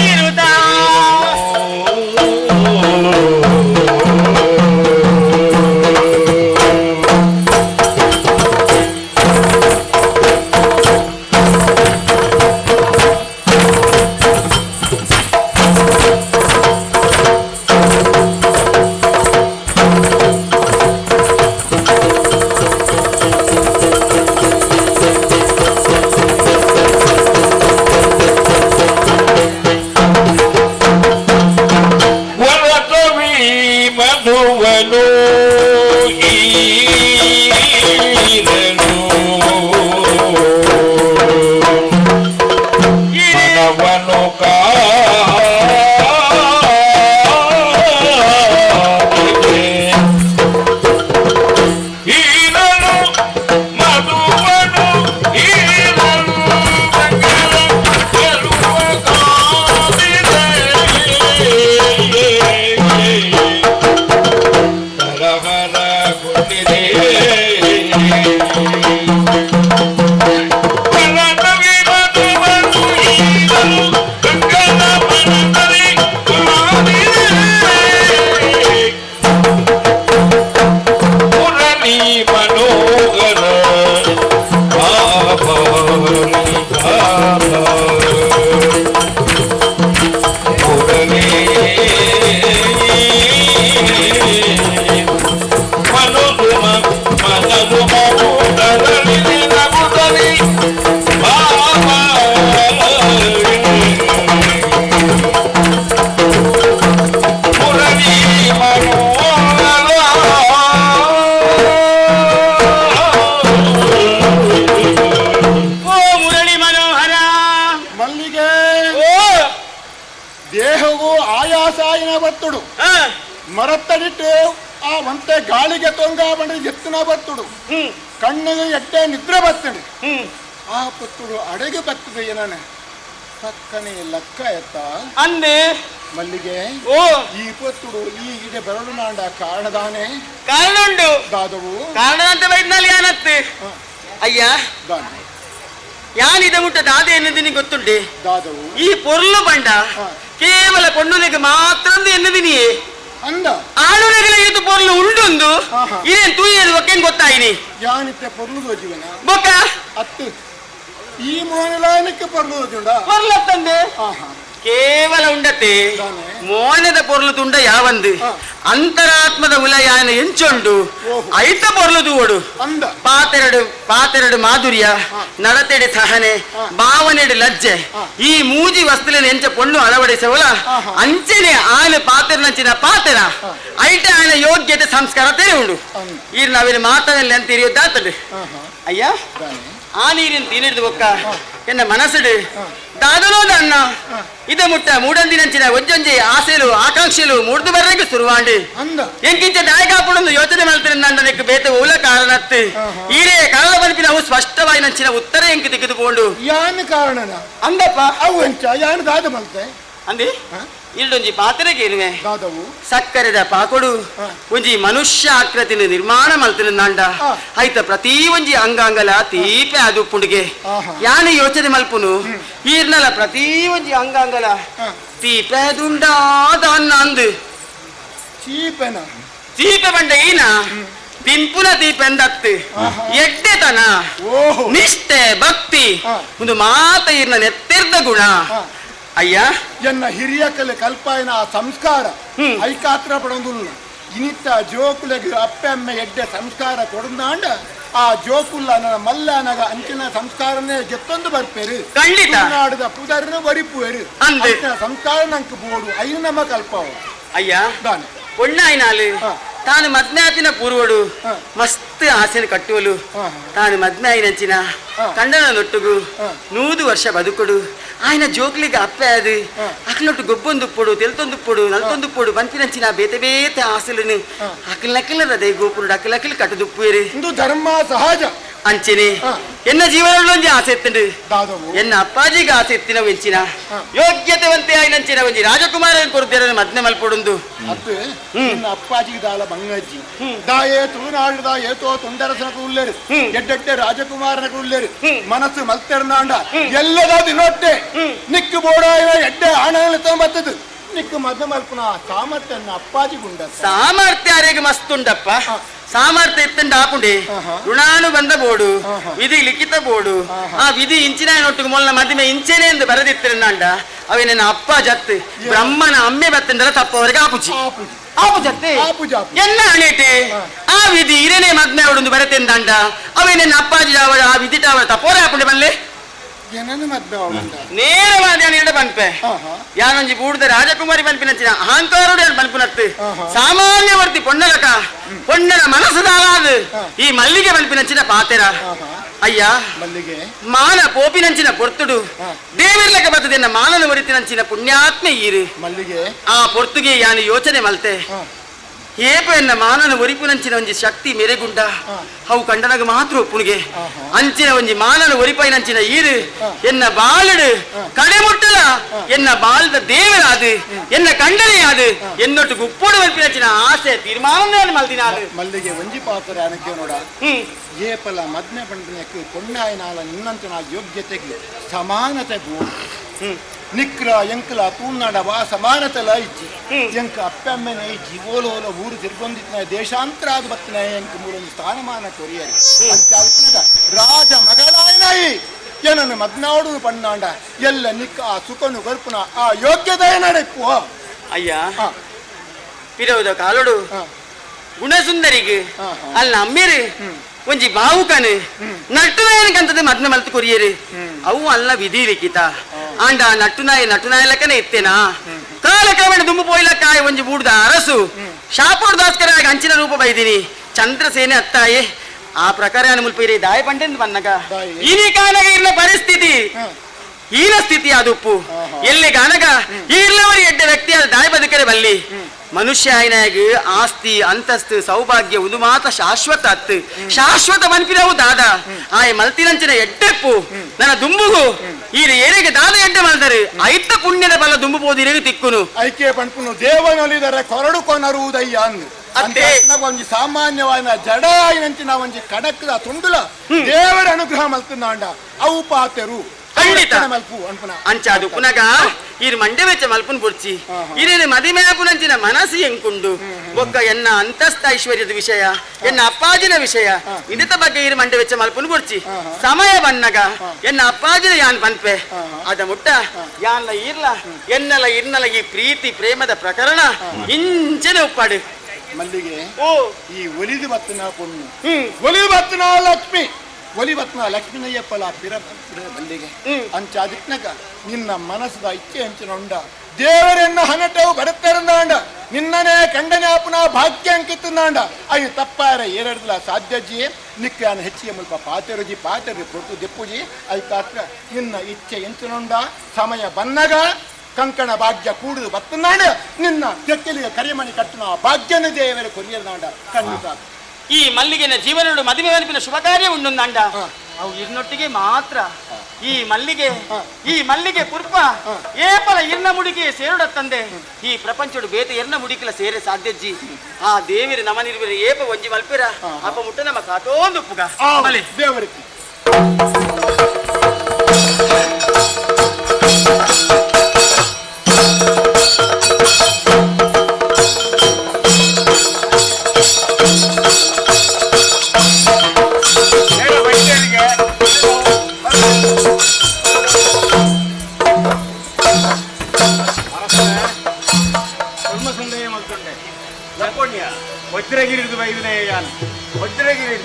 Iruda ದೇಹವು ಆಯಾಸಾಯಿನ ಬತ್ತುಡು ಮರತ್ತಡಿಟ್ಟು ಆ ಒಂತೆ ಗಾಳಿಗೆ ತೊಂಗ ಬಂದ್ರೆ ಎತ್ತಿನ ಬತ್ತುಡು ಕಣ್ಣಿಗೆ ಎಡ್ಡೆ ನಿದ್ರೆ ಬತ್ತಡು ಆ ಪತ್ತುಡು ಅಡೆಗೆ ಬರ್ತದೆ ಏನನೆ ಪಕ್ಕನೆ ಲೆಕ್ಕ ಎತ್ತ ಅಂದೆ ಮಲ್ಲಿಗೆ ಓ ಈ ಪತ್ತುಡು ಈ ಇಡೆ ಬೆರಳು ನಾಂಡ ಕಾರಣದಾನೆ ಕಾರಣ ಉಂಟು ದಾದವು ಕಾರಣ ಅಂತ ಬೈದ್ನಲ್ಲಿ ಯಾನತ್ತೆ ಅಯ್ಯ ಯಾನಿದ ಮುಟ್ಟ ದಾದೆ ಎನ್ನುದು ನಿನಗೆ ಗೊತ್ತುಂಟೆ ದಾದವು ಈ ಪೊರ್ಲು ಬಂಡ ಕೇವಲ ಪೊಣ್ಣುನಿಗೆ ಮಾತ್ರ ಎನ್ನುದಿನಿ ಅಂದ ಆಳುನೆಗಳ ಇದು ಪೊರ್ಲು ಉಂಟೊಂದು ಇದೇನು ತೂಯದು ಒಕ್ಕೇನು ಗೊತ್ತಾಯಿನಿ ಯಾನಿತ್ತೆ ಪೊರ್ಲು ದೋಜಿವನ ಬೊಕ್ಕ ಅತ್ತು ಈ ಮೋನಲಾಯನಕ್ಕೆ ಪೊರ್ಲು ದೋಜುಂಡ ಪೊರ್ಲತ್ತಂದೆ ಕೇವಲ ಉಂಡತೆ ಮೋನದ ಪೊರ್ಲು ತುಂಡ ಯಾವಂದು ಅಂತರಾತ್ಮದ ಉಲಯಾನ ಎಂಚೊಂಡು ಐತ ಪೊರ್ಲು ತೂವಡು ಪಾತೆರಡು ಮಾಧುರ್ಯ ನಡತೆಡೆ ಸಹನೆ ಭಾವನೆಡೆ ಲಜ್ಜೆ ಈ ಮೂಜಿ ವಸ್ತುಲಿನ ಎಂಚ ಪೊಣ್ಣು ಅಳವಡಿಸವಳ ಅಂಚನೆ ಆನೆ ಪಾತೆರನಂಚಿನ ಪಾತೆರ ಐಟ ಆನೆ ಯೋಗ್ಯತೆ ಸಂಸ್ಕಾರ ತೆರೆ ಉಂಡು ಈ ನಾವಿನ ಮಾತನಲ್ಲಿ ಅಂತ ಇರಿಯೋದಾತದೆ ಅಯ್ಯ ಆ ನೀರಿನ ತಿನ್ನಿಡ್ದು ಒಕ್ಕ ಎನ್ನ ಮನಸ್ಸುಡು ದಾದನೋದ ಅಣ್ಣ ಇದ ಮುಟ್ಟ ಮೂಡಂದಿನಂಚಿನ ಒಜ್ಜೊಂಜಿ ಆಸೆಲು ಆಕಾಂಕ್ಷೆಲು ಮೂಡ್ದು ಬರ್ರೆಗೆ ಶುರುವಾಂಡಿ ಎಂಕಿಂಚ ದಾಯಕಾಪುಡೊಂದು ಯೋಚನೆ ಮಾಡ್ತಾರೆ ನಂದನಕ್ಕೆ ಬೇತೆ ಓಲ ಕಾರಣತ್ತೆ ಈರೇ ಕನ್ನಡ ಬಲ್ಪಿನ ಅವು ಸ್ಪಷ್ಟವಾಗಿ ನಂಚಿನ ಉತ್ತರ ಎಂಕಿ ತೆಗೆದುಕೊಂಡು ಯಾನ್ ಕಾರಣನ ಅಂದಪ್ಪ ಅವು ಎಂಚ ಯಾನ್ ದಾದ ಮಲ್ತೆ ಅಂದಿ ಇಲ್ಲೊಂಜಿ ಪಾತ್ರೆಗೆ ಇರುವೆ ದಾದವು ಸಕ್ಕರೆದ ಪಾಕೊಡು ಒಂಜಿ ಮನುಷ್ಯ ಆಕೃತಿನ ನಿರ್ಮಾಣ ಮಲ್ತಿನ ನಾಂಡ ಆಯ್ತ ಪ್ರತಿ ಒಂಜಿ ಅಂಗಾಂಗಲ ತೀಪೆ ಅದು ಪುಂಡಿಗೆ ಯಾನೆ ಯೋಚನೆ ಮಲ್ಪುನು ಈರ್ನಲ ಪ್ರತಿ ಒಂಜಿ ಅಂಗಾಂಗಲ ತೀಪೆ ದುಂಡಾದ ಅನ್ನ ಅಂದು ಚೀಪೆ ಬಂಡ ಈನ ತಿಂಪುನ ದೀಪೆಂದತ್ತು ಎಡ್ಡೆತನ ನಿಷ್ಠೆ ಭಕ್ತಿ ಒಂದು ಮಾತ ಈರ್ನ ನೆತ್ತಿರ್ದ ಗುಣ ಅಯ್ಯ ಎನ್ನ ಹಿರಿಯ ಕಲೆ ಕಲ್ಪಾಯನ ಆ ಸಂಸ್ಕಾರ ಐಕಾತ್ರ ಪಡೊಂದುಲ್ಲ ಇನಿತ್ತ ಜೋಕುಲೆಗೆ ಅಪ್ಪೆಮ್ಮೆ ಎಡ್ಡೆ ಸಂಸ್ಕಾರ ಕೊಡಂದಾಂಡ ಆ ಜೋಕುಲ್ಲ ನನ್ನ ಮಲ್ಲನಗ ಅಂಚಿನ ಸಂಸ್ಕಾರನೇ ಗೆತ್ತೊಂದು ಬರ್ಪೇರು ಖಂಡಿತ ನಾಡದ ಪುದರ್ನ ಬಡಿಪುವೇರು ಸಂಸ್ಕಾರ ನಂಗೆ ಬೋಡು ಐನು ನಮ್ಮ ಕಲ್ಪಾವು ಅಯ್ಯ ಪೊಣ್ಣಾಯಿನಾಲು ತಾನು ಮದ್ಮ್ಯಾಪಿನ ಪೂರ್ವಡು ಮಸ್ತ್ ಆಸೆನ ಕಟ್ಟುವಲು ತಾನು ಮದ್ಮ್ಯಾಯಿನಂಚಿನ ಕಂಡನ ನೊಟ್ಟುಗು 100 ವರ್ಷ ಬದುಕೊಡು ఆయన జోకులిగా అప్పాది అక్కలొట్టు గొప్పొందుప్పుడు తెలుతొందుప్పుడు నల్తొందుప్పుడు బంతినంచిన బేతే బేతే ఆశలను అక్కలక్కల హృదయ గోపురుడు అక్కలక్కలు కట్టుదుప్పురు ಇದು ಧರ್ಮ ಸಹಜ ಅಂಚನೆ ಎನ್ನ ಜೀವನದೊಂಜಿ ಆಸೆ ಎತ್ತಂಡು ಎನ್ನ ಅಪ್ಪಾಜಿಗೆ ಆಸೆ ಎತ್ತಿನ ವೆಂಚಿನ ಯೋಗ್ಯತೆವಂತೆ ಆಯ್ನಂಚಿನ ಒಂಜಿ ರಾಜಕುಮಾರನ ಕೊರತೆರ ಮದ್ನೆ ಮಲ್ಪೊಡುಂದು ಅತ್ತು ನಿನ್ನ ಅಪ್ಪಾಜಿಗೆ ದಾಲ ಬಂಗಜ್ಜಿ ದಾಯೇ ತುಳುನಾಡಿದ ಏತೋ ತೊಂದರಸನకు ಉಲ್ಲೇರು ಎಡ್ಡೆಡ್ಡೆ ರಾಜಕುಮಾರನకు ಉಲ್ಲೇರು ಮನಸ್ಸು ಮಲ್ತೆರ್ನಾಂಡ ಎಲ್ಲದ ದಿನೊಟ್ಟೆ ನಿಕ್ಕು ಬೋಡಾಯ ಎಡ್ಡೆ ಆಣೆಯನ್ನು ತೊಂಬತ್ತದು ನಿಕ್ಕು ಮದ್ನೆ ಮಲ್ಪುನ ಸಾಮರ್ಥ್ಯ ಅಪ್ಪಾಜಿಗುಂಡ ಸಾಮರ್ಥ್ಯ ಯಾರಿಗೆ ಮಸ್ತುಂಡಪ್ಪ ಸಾಮರ್ಥ್ಯ ಎತ್ತಂಡ ಆಪುಂಡೆ ಋಣಾನುಬಂಧ ಬೋಡು ವಿಧಿ ಲಿಖಿತ ಬೋಡು ಆ ವಿಧಿ ಇಂಚಿನ ನೊಟ್ಟಿಗೆ ಮೊಲ್ಲ ಮದುವೆ ಇಂಚೆನೆ ಎಂದು ಬರೆದಿತ್ತಿರಂಡ ಅವೆ ನನ್ನ ಅಪ್ಪ ಜತ್ತು ಬ್ರಹ್ಮನ ಅಮ್ಮೆ ಬತ್ತಂದರ ತಪ್ಪವರಿಗೆ ಆಪುಚಿ ಆಪು ಜತ್ತೆ ಎಲ್ಲ ಅನೇಟೆ ಆ ವಿಧಿ ಇರೇನೆ ಮದ್ಮೆ ಅವಡೊಂದು ಬರತೆಂದಂಡ ಅವೆ ನನ್ನ ಅಪ್ಪಾಜಿ ಅವರ ಆ ವಿಧಿ ಅವರ ತಪ್ಪವರೇ ಆಪುಂಡೆ ಬಲ್ಲೆ ನೇರವಾದ ಎರಡು ಬನ್ಪೆ ಯಾನೊಂಜಿ ಬೂಡ್ದ ರಾಜಕುಮಾರಿ ಬನ್ಪಿನಂಚಿನ ಅಹಂಕಾರುಡು ಬನ್ಪುನತ್ತು ಸಾಮಾನ್ಯ ವರ್ತಿ ಪೊಣ್ಣಲಕ ಪೊಣ್ಣನ ಮನಸ್ಸುದಾಲಾದು ಈ ಮಲ್ಲಿಗೆ ಬನ್ಪಿನಂಚಿನ ಪಾತೆರ ಅಯ್ಯ ಮಲ್ಲಿಗೆ ಮಾನ ಪೋಪಿನಂಚಿನ ಪೊರ್ತುಡು ದೇವಿರ್ಲಕ ಬರ್ತದೆನ್ನ ಮಾನನ ಒರಿತಿನಂಚಿನ ಪುಣ್ಯಾತ್ಮೆ ಈರು ಮಲ್ಲಿಗೆ ಆ ಪೊರ್ತುಗೆ ಯಾನು ಯೋಚನೆ ಮಲ್ತೆ ಏಪು ಎನ್ನ ಮಾನನ ಒರಿಪುನಂಚಿನ ಒಂಜಿ ಶಕ್ತಿ ಮೆರೆಗುಂಡ ಅವು ಕಂಡನಾಗ ಮಾತ್ರ ಒಪ್ಪುನಿಗೆ ಅಂಚಿನ ಒಂಜಿ ಮಾನನ ಒರಿಪೈನಂಚಿನ ಈರು ಎನ್ನ ಬಾಳುಡು ಕಡೆ ಮುಟ್ಟಲ ಎನ್ನ ಬಾಳ್ದ ದೇವರಾದು ಎನ್ನ ಕಂಡನೆಯಾದು ಎನ್ನೊಟ್ಟು ಗುಪ್ಪೋಡು ಒಲ್ಪಿನಂಚಿನ ಆಸೆ ತೀರ್ಮಾನ ಮಲ್ದಿನ ಮಲ್ಲಿಗೆ ಒಂಜಿ ಪಾತ್ರ ಅನಕ್ಕೆ ನೋಡ ಏಪಲ ಮದ್ನೆ ಬಂಡನಕ್ಕೆ ಪೊಣ್ಣಾಯನಾಲ ನಿನ್ನಂಚಿನ ಯೋಗ್ಯತೆಗೆ ಸಮಾನತೆ ಬೋಡು ನಿಕ್ರ ಎಂಕಲ ತೂನಾಡ ವಾ ಸಮಾನತೆಲ ಇಜ್ಜಿ ಎಂಕ ಅಪ್ಪಮ್ಮನೆ ಇಜ್ಜಿ ಓಲೋ ಓಲೋ ಊರು ತಿರ್ಗೊಂದಿತ್ತಿನ ದೇಶಾಂತರ ಆದ ಬತ್ತಿನ ಎಂಕ ಮೂರೊಂದು ಸ್ಥಾನಮಾನ ಕೊರಿಯರು ಅಂತ ಅಲ್ಪನಗ ರಾಜ ಮಗಳಾಯನಾಯಿ ಏನನ್ನು ಮದ್ನಾಡು ಪಣ್ಣಾಂಡ ಎಲ್ಲ ನಿಕ್ಕ ಆ ಸುಖನು ಗರ್ಪುನ ಆ ಯೋಗ್ಯತೆ ನಡೆಪ್ಪು ಅಯ್ಯ ಪಿರವುದ ಕಾಲೋಡು ಗುಣಸುಂದರಿಗೆ ಅಲ್ಲಿ ಅಮ್ಮೇರು ಒಂಜಿ ಬಾವುಕನು ನಟ್ಟುನಾಯನಕಂತದ ಮದ್ನ ಮಲ್ತು ಕೊರಿಯರು ಅವು ಅಲ್ಲ ವಿಧಿ ಲಿಖಿತ ಆಂಡ ನಟ್ಟುನಾಯ ಲೆಕ್ಕನೆ ಇತ್ತೇನಾ ಕಾಲಕ್ರಮೇಣ ದುಂಬು ಪೋಯ್ಲಕ್ಕಾಯ ಒಂಜಿ ಬೂಡ್ದ ಅರಸು ಶಾಪೋಡ್ ದಾಸ್ಕರ ಅಂಚಿನ ರೂಪ ಬೈದಿನಿ ಚಂದ್ರಸೇನೆ ಅತ್ತಾಯೆ ಆ ಪ್ರಕಾರ ಮುಲ್ಪಿರಿ ದಾಯ ಪಂಡೆಂದು ಬನ್ನಗ ಇನಿ ಕಾಲಗ ಇರ್ನ ಪರಿಸ್ಥಿತಿ ಹೀನ ಸ್ಥಿತಿ ಅದುಪ್ಪು ಎಲ್ಲಿ ಗನಗ ಇರ್ಲವರಿ ಎಡ್ಡ ವ್ಯಕ್ತಿಯಾದ ದಾಯಿ ಬದುಕರೆ ಬಲ್ಲಿ ಮನುಷ್ಯ ಆಯ್ನಾಗಿ ಆಸ್ತಿ ಅಂತಸ್ತು ಸೌಭಾಗ್ಯ ಒಂದು ಮಾತ ಶಾಶ್ವತ ಅತ್ತು ಶಾಶ್ವತ ಮನ್ಪಿನವು ದಾದ ಆಯ್ ಮಲ್ತಿನಂಚಿನ ಎಡ್ಡೆಪ್ಪು ನನ್ನ ದುಂಬುಗು ಈಗ ಏರಿಗೆ ದಾದ ಎಡ್ಡೆ ಮಲ್ದರೆ ಐತ ಪುಣ್ಯದ ಬಲ ದುಂಬು ಬೋದಿರಿಗೆ ತಿಕ್ಕುನು ಐಕ್ಯ ಪಂಪುನು ದೇವನೊಲಿದರೆ ಕೊರಡು ಕೊನರುವುದಯ್ಯ ಅಂದು ಅಂತೆ ಒಂಜಿ ಸಾಮಾನ್ಯವಾದ ಜಡ ಆಯ್ನಂಚಿನ ಒಂಜಿ ಕಡಕದ ತುಂಡುಲ ದೇವರ ಅನುಗ್ರಹ ಮಲ್ತುಂದಾಂಡ ಅವು ಪಾತೆರು ಖಂಡಿತ ಮಲ್ಪು ಅನ್ಪುನ ಅಂಚಾದು ಪುನಗ ಇರ್ ಮಂಡೆ ವೆಚ್ಚ ಮಲ್ಪುನ್ ಬುಡ್ಚಿ ಇರೇನೆ ಮದಿಮೇಪುನಂಚಿನ ಮನಸ್ಸು ಎಂಕುಂಡು ಒಕ್ಕ ಎನ್ನ ಅಂತಸ್ತ ಐಶ್ವರ್ಯದ ವಿಷಯ ಎನ್ನ ಅಪ್ಪಾಜಿನ ವಿಷಯ ಇದರ ಬಗ್ಗೆ ಇರ್ ಮಂಡೆ ವೆಚ್ಚ ಮಲ್ಪುನ್ ಬುಡ್ಚಿ ಸಮಯ ಬನ್ನಗ ಎನ್ನ ಅಪ್ಪಾಜಿನ ಯಾನ್ ಪನ್ಪೆ ಅದ ಮುಟ್ಟ ಯಾನ್ಲ ಇರ್ಲ ಎನ್ನಲ ಇರ್ನಲ ಈ ಪ್ರೀತಿ ಪ್ರೇಮದ ಪ್ರಕರಣ ಇಂಚನೆ ಉಪ್ಪಾಡು ಮಲ್ಲಿಗೆ ಈ ಒಲಿದು ಬತ್ತನ ಪೊಣ್ಣು ಒಲಿದು ಬತ್ತನ ಲಕ್ಷ್ಮಿ ಒಲಿಬತ್ನ ಲಕ್ಷ್ಮೀನಯ್ಯಪ್ಪಲ ಪಿರ ಮಲ್ಲಿಗೆ ಅಂಚ ಅದಕ್ನಾಗ ನಿನ್ನ ಮನಸ್ಸದ ಇಚ್ಛೆ ಹಂಚಿನ ಉಂಡ ದೇವರನ್ನ ಹನಟವು ಬರುತ್ತಾರಂದಾಂಡ ನಿನ್ನನೇ ಕಂಡನೆ ಪುನಃ ಭಾಗ್ಯ ಅಂಕಿತ್ತಂದಾಂಡ ಅಯ್ಯು ತಪ್ಪಾರ ಏರಡ್ಲ ಸಾಧ್ಯಜಿ ನಿಕ್ಕಾನ ಹೆಚ್ಚಿಗೆ ಮುಲ್ಪ ಪಾತೆರುಜಿ ಪಾತೆರು ಕೊಟ್ಟು ದೆಪ್ಪುಜಿ ಆಯ್ತಾತ್ರ ನಿನ್ನ ಇಚ್ಛೆ ಎಂಚಿನುಂಡ ಸಮಯ ಬನ್ನಗ ಕಂಕಣ ಭಾಗ್ಯ ಕೂಡುದು ಬತ್ತನಾಡ ನಿನ್ನ ತೆಕ್ಕೆಲಿಗೆ ಕರಿಮಣಿ ಕಟ್ಟಿನ ಭಾಗ್ಯನ ದೇವರ ಕೊರಿಯರ್ದಾಂಡ ಖಂಡಿತ ಈ ಮಲ್ಲಿಗೆನ ಜೀವನೋಡು ಮದುವೆ ನೆನಪಿನ ಶುಭ ಕಾರ್ಯ ಉಂಡೊಂದಾಂಡ ಅವು ಇರ್ನೊಟ್ಟಿಗೆ ಮಾತ್ರ ಈ ಮಲ್ಲಿಗೆ ಪುರ್ಪ ಏಪಲ ಇರ್ನ ಮುಡಿಗೆ ಸೇರುಡತ್ತಂದೆ ಈ ಪ್ರಪಂಚಡು ಬೇತೆ ಎರ್ನ ಮುಡಿಕಲ ಸೇರೆ ಸಾಧ್ಯಜ್ಜಿ ಆ ದೇವಿರ ನಮನಿರ್ವಿರ ಏಪ ಒಂಜಿ ಮಲ್ಪಿರ ಅಪ್ಪ ಮುಟ್ಟ ನಮ್ಮ ಕಾಟೋಂದು ಪುಗ ಮಲೆ ದೇವರಿಗೆ ವಜ್ರಗಿರಿದು ವೈದ್ಯನೇಯಾನ ವಜ್ರಗಿರಿ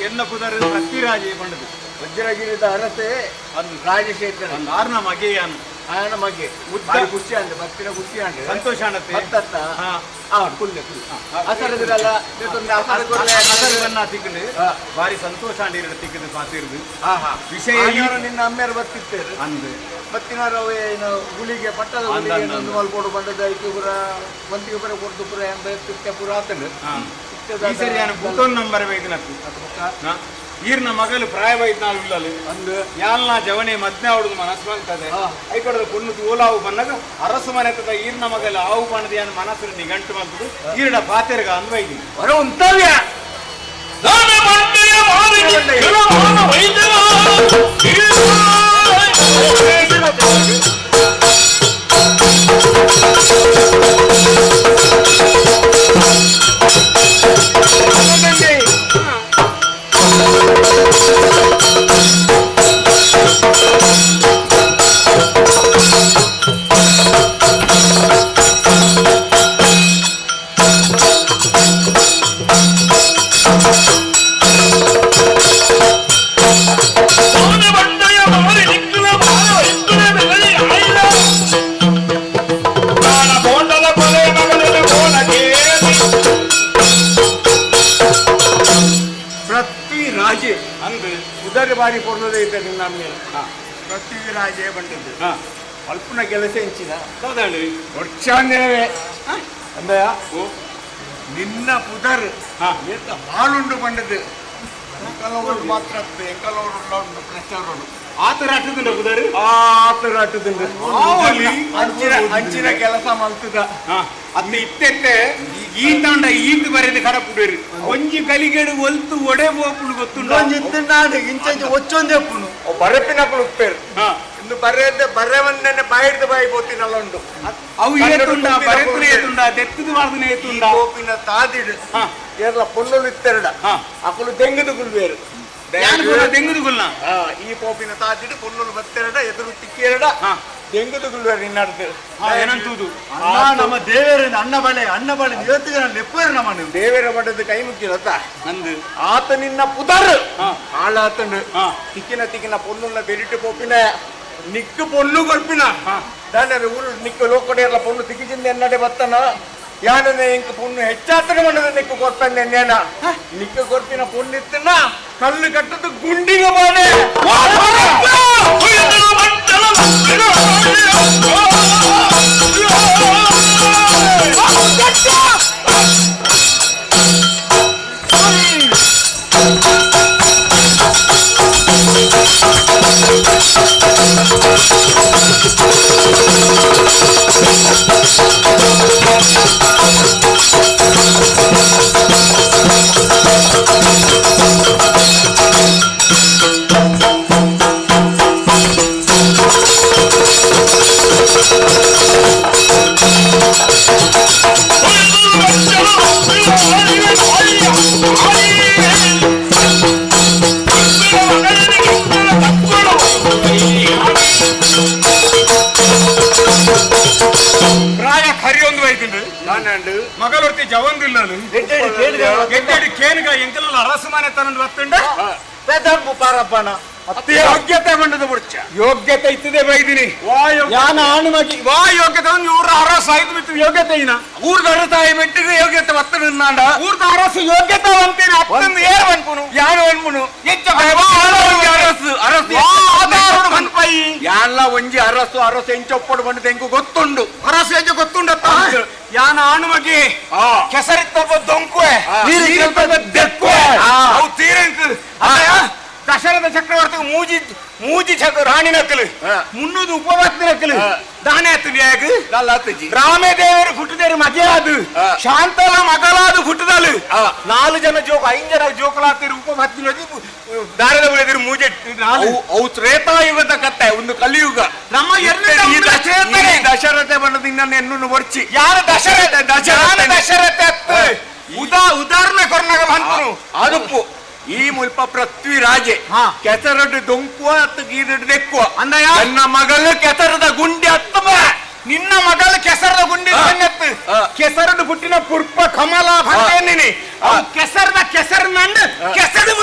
ಎನ್ನ ಕುದರ ಪ್ರತಿರಾಜ ಪಂಡದು ವಜ್ರಗಿರಿದ ಅರಸೆ ಅದು ರಾಜಶೇಖರ ಆರ್ನ ಮಗೆಯಾನು ಆಯನ ಮಗೆ ಭಾರಿ ಖುಷಿ ಅಂದೆ ಭಕ್ತಿನ ಖುಷಿ ಅಂದೆ ಸಂತೋಷ ಅನ್ನತ್ತೆ ಮತ್ತತ್ತ ಕುಲ್ಲೆ ಅಸರದಿರಲ್ಲ ಅಸರನ್ನ ತಿಕ್ಕಲು ಭಾರಿ ಸಂತೋಷ ಅಂಡಿರ ತಿಕ್ಕದು ಪಾತಿರುದು ವಿಷಯ ನಿನ್ನ ಅಮ್ಮೆಯರು ಬರ್ತಿರ್ತೇವೆ ಅಂದೆ ಮತ್ತಿನಾರವೇ ಏನು ಗುಳಿಗೆ ಪಟ್ಟದ ಗುಳಿಗೆ ಮಲ್ಕೊಂಡು ಬಂದದ ಐಕ್ಯಪುರ ಮಂದಿಗೆ ಪುರ ಕೊಡ್ತು ಪುರ ಎಂಬ ಪುರ ಆತನು ಈ ಸರಿ ನಾನು ಬುಟೋನ್ ನಂಬರ್ ಬೇಕು ನಕ್ಕು ಈರ್ನ ಮಗಲು ಪ್ರಾಯವಾಯ್ತು ಉಳ್ಳಲು ಅಂದು ಯಾಲ್ನ ಜವನೆ ಮದ್ನೆ ಅವಳದು ಮನಸ್ಸು ಬಂತದೆ ಐಕೊಡದ ಪೊಣ್ಣು ಓಲಾವು ಬಂದಾಗ ಅರಸು ಮನೆ ತದ ಈರ್ನ ಮಗಲು ಆವು ಪಣದ ಯಾನ ಮನಸ್ಸು ನಿಗಂಟು ಬಂತದು ಈರ್ನ ಪಾತೆರ್ಗ ಅನ್ವೈದಿ ಹೊರ ಉಂಟವ್ಯ ಬಾರಿ ಕೊಡೋದೇ ಇದ್ದ ನಿನ್ನ ಮೇಲೆ ಪೃಥ್ವಿರಾಜೇ ಬಂದದ್ದು ಅಲ್ಪನ ಕೆಲಸ ಹೆಂಚಿದ ವರ್ಷಾಂದೇವೇ ಅಂದಯ ನಿನ್ನ ಪುದರ್ ಎಂತ ಬಾಳುಂಡು ಬಂದದ್ದು ಎಂಕಲವರು ಮಾತ್ರ ಎಂಕಲವರು ಪ್ರಚಾರೋಡು ಆತರ ಅಟ್ಟದಿಂದ ಪುದರ್ ಆತರ ಅಟ್ಟದಿಂದ ಅಂಚಿನ ಕೆಲಸ ಮಲ್ತದ ಅತ್ತ ಇತ್ತೆ ಈ ತಂಡ ಈತ ಬರೆದು ಕಡಪುಡೇರಿ ಒಂಜಿ ಕಲಿಗೇಡು ಒಲ್ತು ಒಡೆ ಬೋಪುಡು ಗೊತ್ತುಂಡು ಇಂಚಂಚು ಒಚ್ಚೊಂದೆ ಪುನು ಬರಪಿನಪ್ಪಳು ಉಪ್ಪೇರು ಇಂದು ಬರೆವನ್ನೇ ಬಾಯಿಡ್ದು ಬಾಯಿ ಬೋತಿನಲ್ಲ ಉಂಡು ಅವು ಏತುಂಡ ಬರೆತುನ ಏತುಂಡ ದೆತ್ತದು ಮಾಡ್ದನ ಏತುಂಡ ಬೋಪಿನ ತಾದಿಡು ಏರ್ಲ ಪೊನ್ನಲು ಇತ್ತೆರಡ ಅಕ್ಕಳು ದೆಂಗದು ಗುಲ್ವೇರು ದೆಂಗದು ಗುಲ್ನ ಈ ಪೋಪಿನ ತಾದಿಡು ಪೊನ್ನಲು ಬತ್ತೆರಡ ಎದುರು ತಿಕ್ಕೇರಡ ದೆಂಗದು ಗುಲ್ವೇರು ನಿನ್ನಡ್ದು ಏನಂತುದು ನಮ್ಮ ದೇವರಿಂದ ಅಣ್ಣ ಬಳೆ ಇವತ್ತಿಗೆ ನಾನು ಲೆಪ್ಪೇರು ನಮ್ಮ ದೇವರ ಬಡದ ಕೈ ಮುಕ್ಕಿರತ್ತ ನಂದು ಆತ ನಿನ್ನ ಪುದರ್ ಆಳಾತಂಡು ತಿಕ್ಕಿನ ಪೊನ್ನುಲ್ಲ ಬೆರಿಟ್ಟು ಪೋಪಿನ ನಿಕ್ಕು ಪೊಲ್ಲು ಕೊಲ್ಪಿನ ದಾಂಡರ ಊರು ನಿಕ್ಕು ಲೋಕಡೆಯಲ್ಲ ಪೊಣ್ಣು ತಿಕ್ಕಿಸಿಂದ ಎನ್ನಡೆ ಬತ್ತನ ಯಾನನೆ ಇಂಕ ಪೊಣ್ಣು ಹೆಚ್ಚಾತನ ಮಣ್ಣದ ನಿಕ್ಕು ಕೊಡ್ತಾನೆ ಎನ್ನೇನ ನಿಕ್ಕು ಕೊರ್ಪಿನ ಪೊಣ್ಣಿತ್ತನ ಕಲ್ಲು ಕಟ್ಟದ್ದು ಗುಂಡಿಗೆ ಬಾಡೆ ಆನಂಡು ಮಗಳೊರ್ತಿ ಜವಂದಿಲ್ಲನು ಎಡ್ಡೆಡಿ ಕೇನುಗ ಎಂಕಲ ಅರಸು ಮನೆ ತನಂದು ಬತ್ತುಂಡ ಪೆದಪ್ಪು ಪಾರಪ್ಪನ ಯೋಗ್ಯತೆ ಬಂಡದ ಬಿಡ್ಚ ಯೋಗ್ಯತೆ ಇತ್ತಿದೆ ಬೈದಿನಿ ಯಾನ ಆಣುಮಗಿ ವಾ ಯೋಗ್ಯತೆ ಒಂದು ಊರ ಅರಸು ಆಯ್ತು ಬಿತ್ತು ಯೋಗ್ಯತೆ ಇನ ಊರ್ದ ಅರಸಾಯಿ ಮೆಟ್ಟಿಗೆ ಯೋಗ್ಯತೆ ಬತ್ತ ನಿನ್ನಾಂಡ ಊರ್ದ ಅರಸು ಯೋಗ್ಯತೆ ಅಂತೀನಿ ಅತ್ತೊಂದು ಏರ್ ಬನ್ಪುನು ಯಾನು ಬನ್ಪುನು ಹೆಚ್ಚ ಅರಸು ಅರಸು ಆಧಾರಣ ಬನ್ಪೈ ಯಾನ್ಲ ಒಂಜಿ ಅರಸು ಅರಸು ಎಂಚೊಪ್ಪಡು ಬಂಡದ ಎಂಕು ಗೊತ್ತುಂಡು ಅರಸು ಎಂಚ ಗೊತ್ತುಂಡತ್ತ ಯಾನ ಆಣುಮಗಿ ಕೆಸರಿತ್ತ ದೊಂಕುವೆ ದೆಕ್ಕುವೆ ಅವು ತೀರಂಕು ದಶರಥ ಚಕ್ರವರ್ತಿ ಮೂಜಿ ರಾಣಿ ನಕ್ಕಲು ಮುನ್ನೂದು ಉಪಪತ್ನಿ ನಕ್ಕಲು ದಾನೆ ಹತ್ತು ರಾಮೇ ದೇವರು ಹುಟ್ಟಿದೇರು ಮಗೆ ಅದು ಶಾಂತಲ ಮಗಳಾದು ಹುಟ್ಟಿದಲು 4 ಜನ ಜೋಕ 5 ಜನ ಜೋಕಲಾತಿರು ಉಪಪತ್ನಿ ದಾರದ ಉಳಿದಿರು ಮೂಜೆ ಅವು ತ್ರೇತಾಯುಗದ ಕತ್ತೆ ಒಂದು ಕಲಿಯುಗ ನಮ್ಮ ದಶರಥ ಬಣ್ಣದ ಇನ್ನೊಂದು ಎನ್ನು ವರ್ಚಿ ಯಾರು ದಶರಥ ಉದಾಹರಣೆ ಕೊರನಾಗ ಬಂತನು ಅದಪ್ಪು ಈ ಮುಲ್ಪ ಪೃಥ್ವಿರಾಜೆ ಕೆಸರಡು ದೊಂಕುವ ಅತ್ತು ಗೀರಡು ದೆಕ್ಕುವ ಅಂದಯ ನನ್ನ ಮಗಳು ಕೆಸರದ ಗುಂಡಿ ಹತ್ತಬ ನಿನ್ನ ಮಗಳು ಕೆಸರದ ಗುಂಡಿ ಸಣ್ಣತ್ತು ಕೆಸರಡು ಹುಟ್ಟಿನ ಪುರ್ಪ ಕಮಲ ಭಂಡೇನಿನಿ ಕೆಸರದ ಕೆಸರು ನಂಡು ಕೆಸರು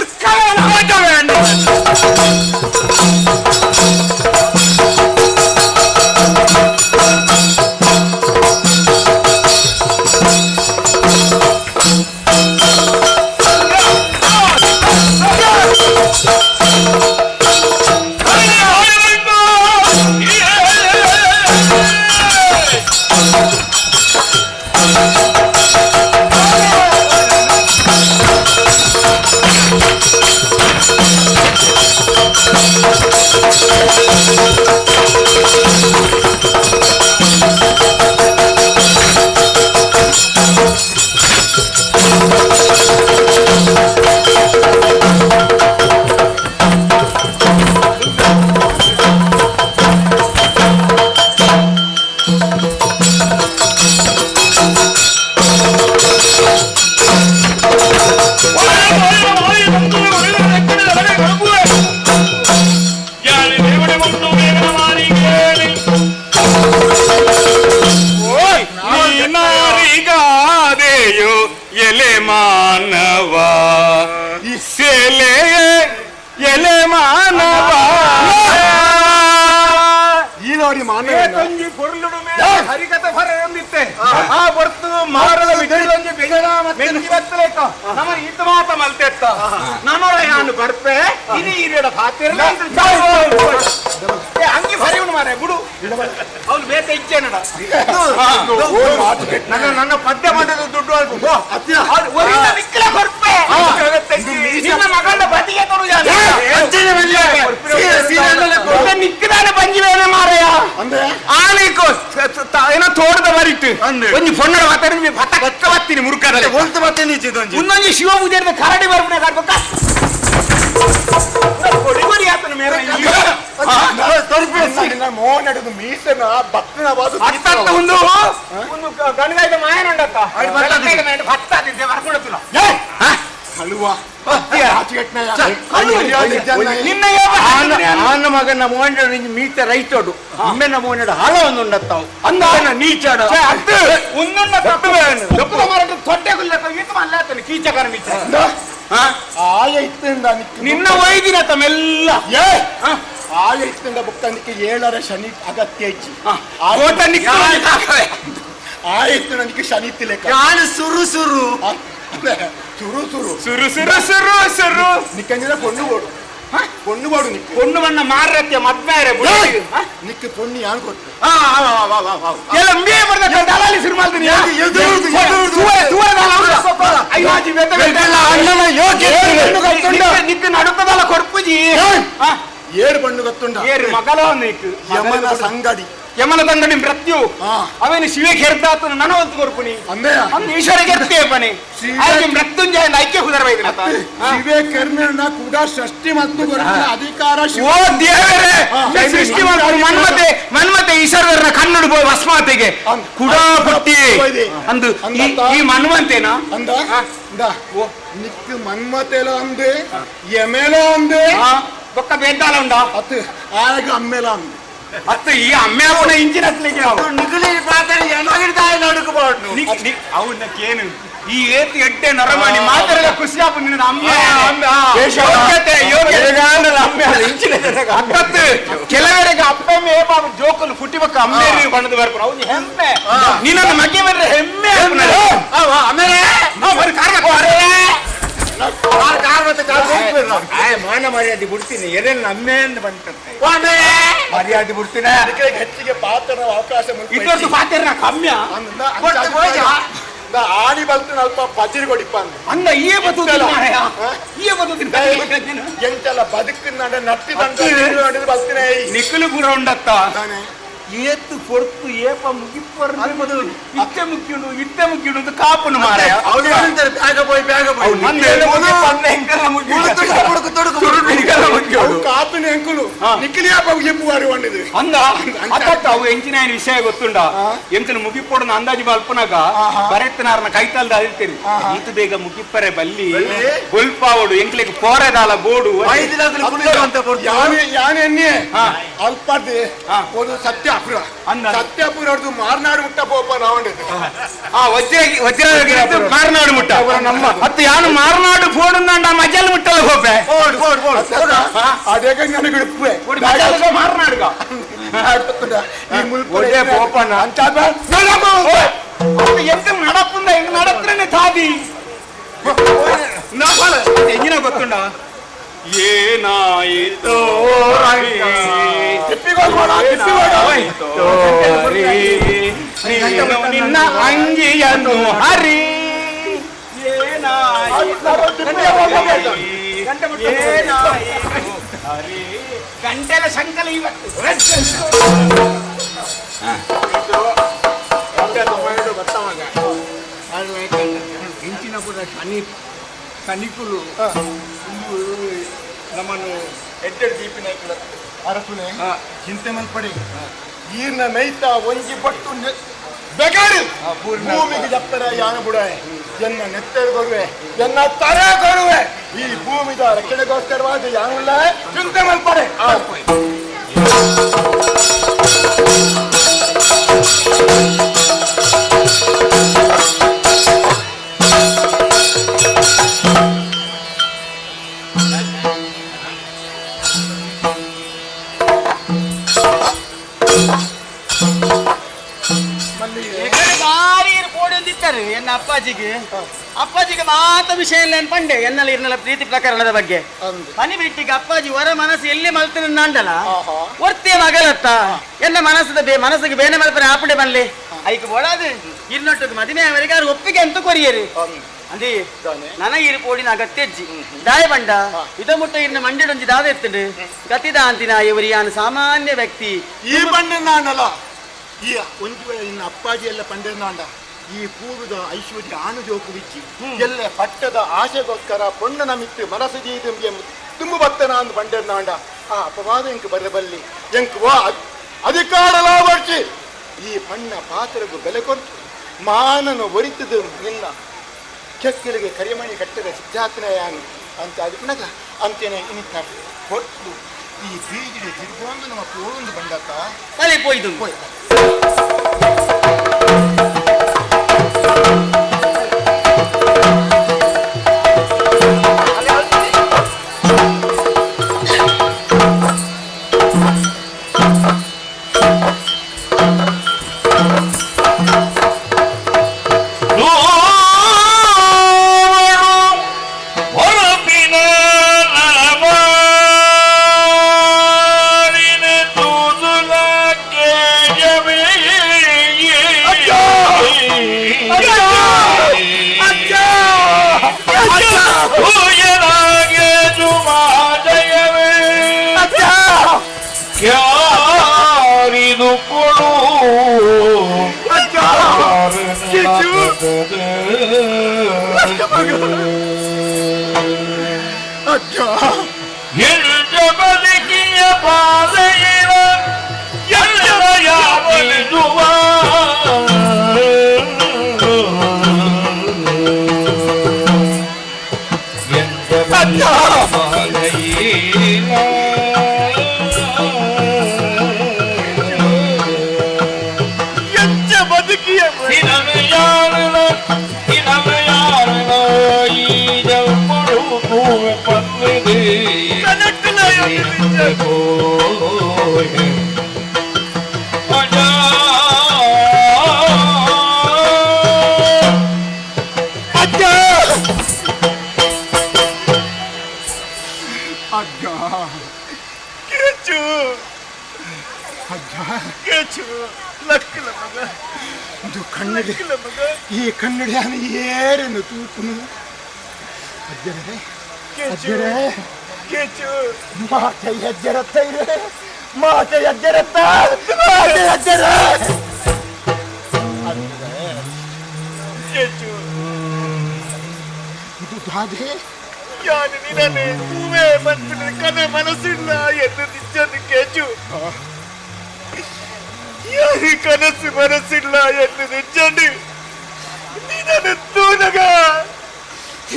ಎಲೆ ಮಾನವ ಇಸೆಲೆ ಎಲೆ ಮಾನವ ಈ ನೋಡಿ ಮಾನವ ತಂಗಿ ಪೊರ್ಲುಡು ಮೇಲೆ ಹರಿಕತೆ ಫರ ಎಂದಿತ್ತೆ ಆ ಬರ್ತು ಮಾರದ ವಿಧಿ ಬೆಗಡ ಮೆಂಗಿ ಬತ್ತಲೇಕ ನಮ್ಮ ಈತ ಮಾತ ಮಲ್ತೆತ್ತ ನನ್ನೊಳ ನಾನು ಬರ್ಪೆ ಇನಿ ಇರೆಡ ಪಾತಿರಲ್ಲ ಅಂಗಿ ಫರಿ ಉಂಡು ಮಾರೆ ಬಿಡು ಅವ್ನು ಬೇತೆ ಇಚ್ಛೆ ನಡ ನನ್ನ ಪದ್ಯ ಮಾಡಿದ ದುಡ್ಡು ನಿಕ್ಕಲ ಕೊರ್ಪೆ ನಿನ್ನ ಮಗಳ ಬದಿಗೆ ನಿಕ್ಕದಾನೆ ಬಂಜಿವೇನೆ ಮಾರಯ್ಯ ಆಲಿಕೋ ಏನೋ ತೋಟದ ಬರಿಟ್ಟು ಒಂದು ಪೊನ್ನಡ ಮಾತಾಡಿ ಭತ್ತ ಭತ್ತ ಬತ್ತೀನಿ ಮುರುಕದಲ್ಲಿ ಹೊಲ್ತು ಬತ್ತೀನಿ ಇನ್ನೊಂದು ಶಿವ ಪೂಜೆ ಕರಡಿ ಬರ್ಪಣೆ ಕಾಡ್ಬೇಕ ಕೊಡಿಮರಿ ಆತನ ಮೇಲೆ ಮೋನಡುದು ಮೀಸನ ಬತ್ತನ ಬಾದು ಒಂದು ಗಣಗಾಯ್ದ ಮಾಯನಂಡತ್ತ ಭತ್ತ ತಿಂದೆ ಬರ್ಕೊಂಡತ್ತಿಲ್ಲ ಹಲುವಾ ಆನ ಮಗನ ಮೋಂಡ ಮೀತ ರೈತೋಡು ಅಮ್ಮೆನ ಮೋನಡು ಹಾಳ ಒಂದು ಉಂಡತ್ತಾವು ಅಂದ ನೀಚಾಡ ತೊಟ್ಟೆ ಕೀಚಕರ ಮೀಚ ಆಯ ಇತ್ತಿಂದ ನಿನ್ನ ವೈದಿನ ತಮ್ಮೆಲ್ಲ ಆಯ ಇತ್ತಿಂದ ಬುಕ್ತನಿಕ್ಕೆ 7ರ ಶನಿ ಅಗತ್ಯ ಇಚ್ಚಿ ಆಯ್ತು ನನಗೆ ಶನಿ ತಿಲಕ ನಾನು ಸುರು ಸುರು ಸುರು ಸುರು ಸುರು ಸುರು ಸುರು ಸುರು ನಿಕ್ಕಂಜಿನ ಪೊಣ್ಣು ಬೋಡು ಪೊಣ್ಣು ಬೋಡು ನಿಕ್ಕು ಪೊಣ್ಣು ಬಣ್ಣ ಮಾರತ್ಯ ಮದ್ಮೇರೆ ನಿಕ್ಕು ಪೊಣ್ಣು ಯಾರು ಕೊಟ್ಟು ಎಲ್ಲ ಮೇ ಬರ್ದ ದಲಾಲಿ ಶುರು ಮಾಡ್ತೀನಿ ನಿಕ್ಕು ನಡುಕದಲ್ಲ ಕೊಡ್ಪುಜಿ 7 ಬಣ್ಣು ಗೊತ್ತುಂಡ 7 ಮಗಲ ನಿಕ್ಕು ಯಮನ ಸಂಗಡಿ ಯಮನ ತಂಗಡಿ ಮೃತ್ಯು ಅವನು ಶಿವಕ್ಕೆ ಹೆರ್ದಾತು ನನ್ನ ಒಂದು ಕೊರ್ಪುನಿ ಅಂದು ಈಶ್ವರಿಗೆ ಎರ್ತೇಪನೆ ಹಾಗೆ ಮೃತ್ಯುಂಜಯ ಐಕ್ಯ ಕುದರಬೇಕು ಶಿವೇ ಕರ್ಮನ ಕೂಡ ಸೃಷ್ಟಿ ಮತ್ತು ಅಧಿಕಾರ ಓ ದೇವರೇ ಸೃಷ್ಟಿ ಮಾಡಿ ಮನ್ಮತೆ ಈಶ್ವರನ ಕಣ್ಣುಡು ಹೋಗಿ ವಸ್ಮಾತೆಗೆ ಕುಡಾ ಪಟ್ಟಿ ಅಂದು ಈ ಮನ್ವಂತೇನಾ ಅಂದ ನಿಕ್ಕು ಮನ್ಮತೆಲ ಅಂದೆ ಯಮೇಲ ಅಂದೆ ಒಕ್ಕ ಬೇದ್ದಾಲ ಉಂಡ ಅತ್ತು ಆಗ ಅಮ್ಮೇಲ ಅಂದೆ ಅತ್ತು ಈ ಅಮ್ಮೆ ಅವನ ಇಂಚಿನ ನಿಗುಲಿ ಪಾತ್ರೆ ಎಣ್ಣಗಿಡ್ತಾಯ ನಡುಕಬಹುದು ಅವನಕ್ಕೇನು ಈ ಏತಿ ಎಡ್ಡೆ ನರಮಾಣಿ ಮಾತಾಡ ಖುಷಿ ಆಪು ನಿನ್ನ ಅಮ್ಮೆ ಅಕ್ಕತ್ತು ಕೆಲವರಿಗೆ ಅಪ್ಪಮ್ಮೆ ಜೋಕಲು ಕುಟ್ಟಿಬೇಕ ಅಮ್ಮೆ ಬಣ್ಣದ ಬರ್ಕೊಂಡು ಅವ್ನು ಹೆಮ್ಮೆ ನೀನೊಂದು ಮಗ್ಗೆ ಬರ್ರೆ ಹೆಮ್ಮೆ ಮಾನ ಮರ್ಯಾದೆ ಬಿಡ್ತೀನಿ ಏನೇನು ಅಮ್ಮೆ ಅಂತ ಬಂತಂತೆ ಮರ್ಯಾದೆ ಬಿಡ್ತೀನಿ ಹೆಚ್ಚಿಗೆ ಪಾತ್ರ ಅವಕಾಶ ಇಟ್ಟು ಪಾತ್ರ ಕಮ್ಯ ಆಡಿ ಬಲ್ತು ಅಲ್ಪ ಪಜಿರಿ ಕೊಡಿಪ್ಪ ಅಂದ ಈ ಬದು ಎಂತೆಲ್ಲ ಬದುಕಿನ ನಟ್ಟಿ ಬಂದು ಬಲ್ತಿನ ನಿಕ್ಕಲು ಪೂರ ಉಂಡತ್ತ ಏತ್ತು ಕೊರ್ತು ಏಪ ಮುಗಿಪ್ಪರ್ ಇತ್ತೆ ಮುಕ್ಕಿಡು ಇತ್ತೆ ಮುಕ್ಕಿಡು ಕಾಪನು ಮಾರ ಕಾಪಿನ ಎಂಕುಲು ನಿಖಿಲಿ ಅಂದ ಅವು ಎಂಚಿನ ವಿಷಯ ಗೊತ್ತುಂಡ ಎಂಕಲು ಮುಗಿಪ್ಪೊಡನ ಅಂದಾಜು ಬಲ್ಪನಾಗ ಬರೆತ್ತನಾರನ ಕೈತಲ್ದ ಅದಿರ್ತೀರಿ ಈತು ಬೇಗ ಮುಗಿಪ್ಪರೆ ಬಲ್ಲಿ ಗೊಲ್ಪಾವಡು ಎಂಕ್ಲಿಗೆ ಪೋರೆದಾಲ ಬೋಡು ಯಾನೆ ಅಲ್ಪದೆ ಒಂದು ಸತ್ಯ ಸತ್ಯಪುರ ಮಾರ್ನಾಡು ಮುಟ್ಟ ಪೋಪ ನಾವಂಡಿದ್ದು ಮಾರ್ನಾಡು ಮುಟ್ಟ ನಮ್ಮ ಮತ್ತೆ ಯಾನು ಮಾರ್ನಾಡು ಫೋಡುಂದ ಮಜಲ್ ಮುಟ್ಟಲ್ಲ ಹೋಪೆ ಅದೇ ನನಗೆ ಮಾರ್ನಾಡುಗ ಪೋಪನ ಎಂತ ನಡಪುಂದ ಹೆಂಗ್ ನಡತ್ರನೆ ತಾದಿ ಎಂಜಿನ ಗೊತ್ತುಂಡ ಏನಾಯಿತೋ ನಿನ್ನ ಅಂಗಿಯನ್ನು ಹರಿ ಗಂಟೆಲ ಸಂಕಲ ಇವತ್ತು ಇಂಚಿನ ಕೂಡ ಕನಿಕುಲು ನಮ್ಮನ್ನು ಎಡ್ಡೆಡ್ ದೀಪಿನ ಅರಸುನೆ ಚಿಂತೆ ಮಲ್ಪಡಿ ಈರ್ನ ನೈತ ಒಂಜಿ ಪಟ್ಟು ಬೆಗಾಡು ಭೂಮಿಗೆ ಜಪ್ಪರ ಯಾನ ಬುಡಾಯ ಎನ್ನ ನೆತ್ತರು ಕೊಡುವೆ ಎನ್ನ ತರ ಕೊಡುವೆ ಈ ಭೂಮಿದ ರಕ್ಷಣೆಗೋಸ್ಕರವಾದ ಯಾನುಲ್ಲ ಚಿಂತೆ ಮಲ್ಪಡೆ ಎನ್ನ ಅಪ್ಪಾಜಿಗೆ ಮಾತ ವಿಷಯ ಇಲ್ಲ ಪಂಡೆ ಎನ್ನಲ್ಲಿ ಇರ್ನಲ್ಲ ಪ್ರೀತಿ ಪ್ರಕರಣದ ಬಗ್ಗೆ ಮನಿ ಬಿಟ್ಟಿಗೆ ಅಪ್ಪಾಜಿ ಹೊರ ಮನಸ್ಸು ಎಲ್ಲಿ ಮಲ್ತನ ನಾಂಡಲ ಒರ್ತಿಯ ಮಗಲತ್ತ ಎನ್ನ ಮನಸ್ಸಿಗೆ ಬೇನೆ ಮಲ್ಪನೆ ಆಪಡೆ ಬನ್ಲಿ ಐಕ್ ಬೋಡಾದು ಇರ್ನೊಟ್ಟದು ಮದುವೆ ಅವರಿಗಾರು ಒಪ್ಪಿಗೆ ಅಂತ ಕೊರಿಯರಿ ಅಂದಿ ನನಗೆ ಇರು ಪೋಡಿನ ಅಗತ್ಯಜ್ಜಿ ದಾಯ ಬಂಡ ಇದ ಮುಟ್ಟ ಇರ್ನ ಮಂಡ್ಯಡೊಂಜಿ ದಾದ ಎತ್ತುಂಡು ಗತಿದ ಅಂತಿನ ಇವರು ಯಾನು ಸಾಮಾನ್ಯ ವ್ಯಕ್ತಿ ಈ ಬಂಡ ನಾಂಡಲ ಈ ಒಂದು ಇನ್ನು ಅಪ್ಪಾಜಿ ಎಲ್ಲ ಪಂಡೆ ನಾಂಡ ಈ ಪೂರ್ವದ ಐಶ್ವರ್ಯ ಆನುಜೋಕು ಬಿಚ್ಚಿ ಎಲ್ಲ ಪಟ್ಟದ ಆಶೆಗೋಸ್ಕರ ಪೊಣ್ಣನ ಮಿತ್ತು ಮನಸ್ಸು ಜೀದಂಗೆ ತುಂಬು ಬತ್ತನ ಅಂದು ಬಂಡೆ ನಾಂಡ ಆ ಅಪವಾದ ಎಂಕ್ ಬರಬಲ್ಲಿ ಎಂಕ್ ವಾ ಅಧಿಕಾರ ಲಾಭರ್ಚಿ ಈ ಪಣ್ಣ ಪಾತ್ರಗೂ ಬೆಲೆ ಕೊಟ್ಟು ಮಾನನು ಒರಿತದು ನಿನ್ನ ಕೆಕ್ಕಲಿಗೆ ಕರಿಮಣಿ ಕಟ್ಟದ ಸಿದ್ಧಾರ್ಥನಯಾನು ಅಂತ ಅದಕ್ಕೆ ಅಂತೇನೆ ಇನ್ನಿತ್ತ ಕೊಟ್ಟು ಈ ಬೀಜಿಗೆ ತಿರುಗುವಂದು ನಮ್ಮ ಪೋಂದು ಬಂಡಕ್ಕ ತಲೆ ಪೋಯ್ದು ಬದುಕಿಯ ಪಾಲೆಯಿರ ಎಲ್ಲರ ಯಾವಿದುವ ಕೇಚು ಲಕ್ಕಲ ಮಗ ಇದು ಕನ್ನಡಿ ಈ ಕನ್ನಡಿಯನ್ನು ಏರೆಂದು ತೂಪುನು ಅಜ್ಜರೇ ಅಜ್ಜರೇ ಕೇಚು ಮಾತೆ ಅಜ್ಜರತ್ತ ಇದೆ ಮಾತೆ ಅಜ್ಜರತ್ತ ಮಾತೆ ಅಜ್ಜರ ಕೇಚು ಇದು ದಾದೆ ಯಾನು ನಿನ್ನೆ ಹೂವೇ ಬಂತು ಕನ ಮನಸ್ಸಿಲ್ಲ ಎಂದು ನಿಜನ್ನು ಕೇಚು ಯಾರು ಕನಸು ಮನಸ್ಸಿಲ್ಲ ಎಂದು ನಿಜನು ನೀನನ್ನು ತೂನಗ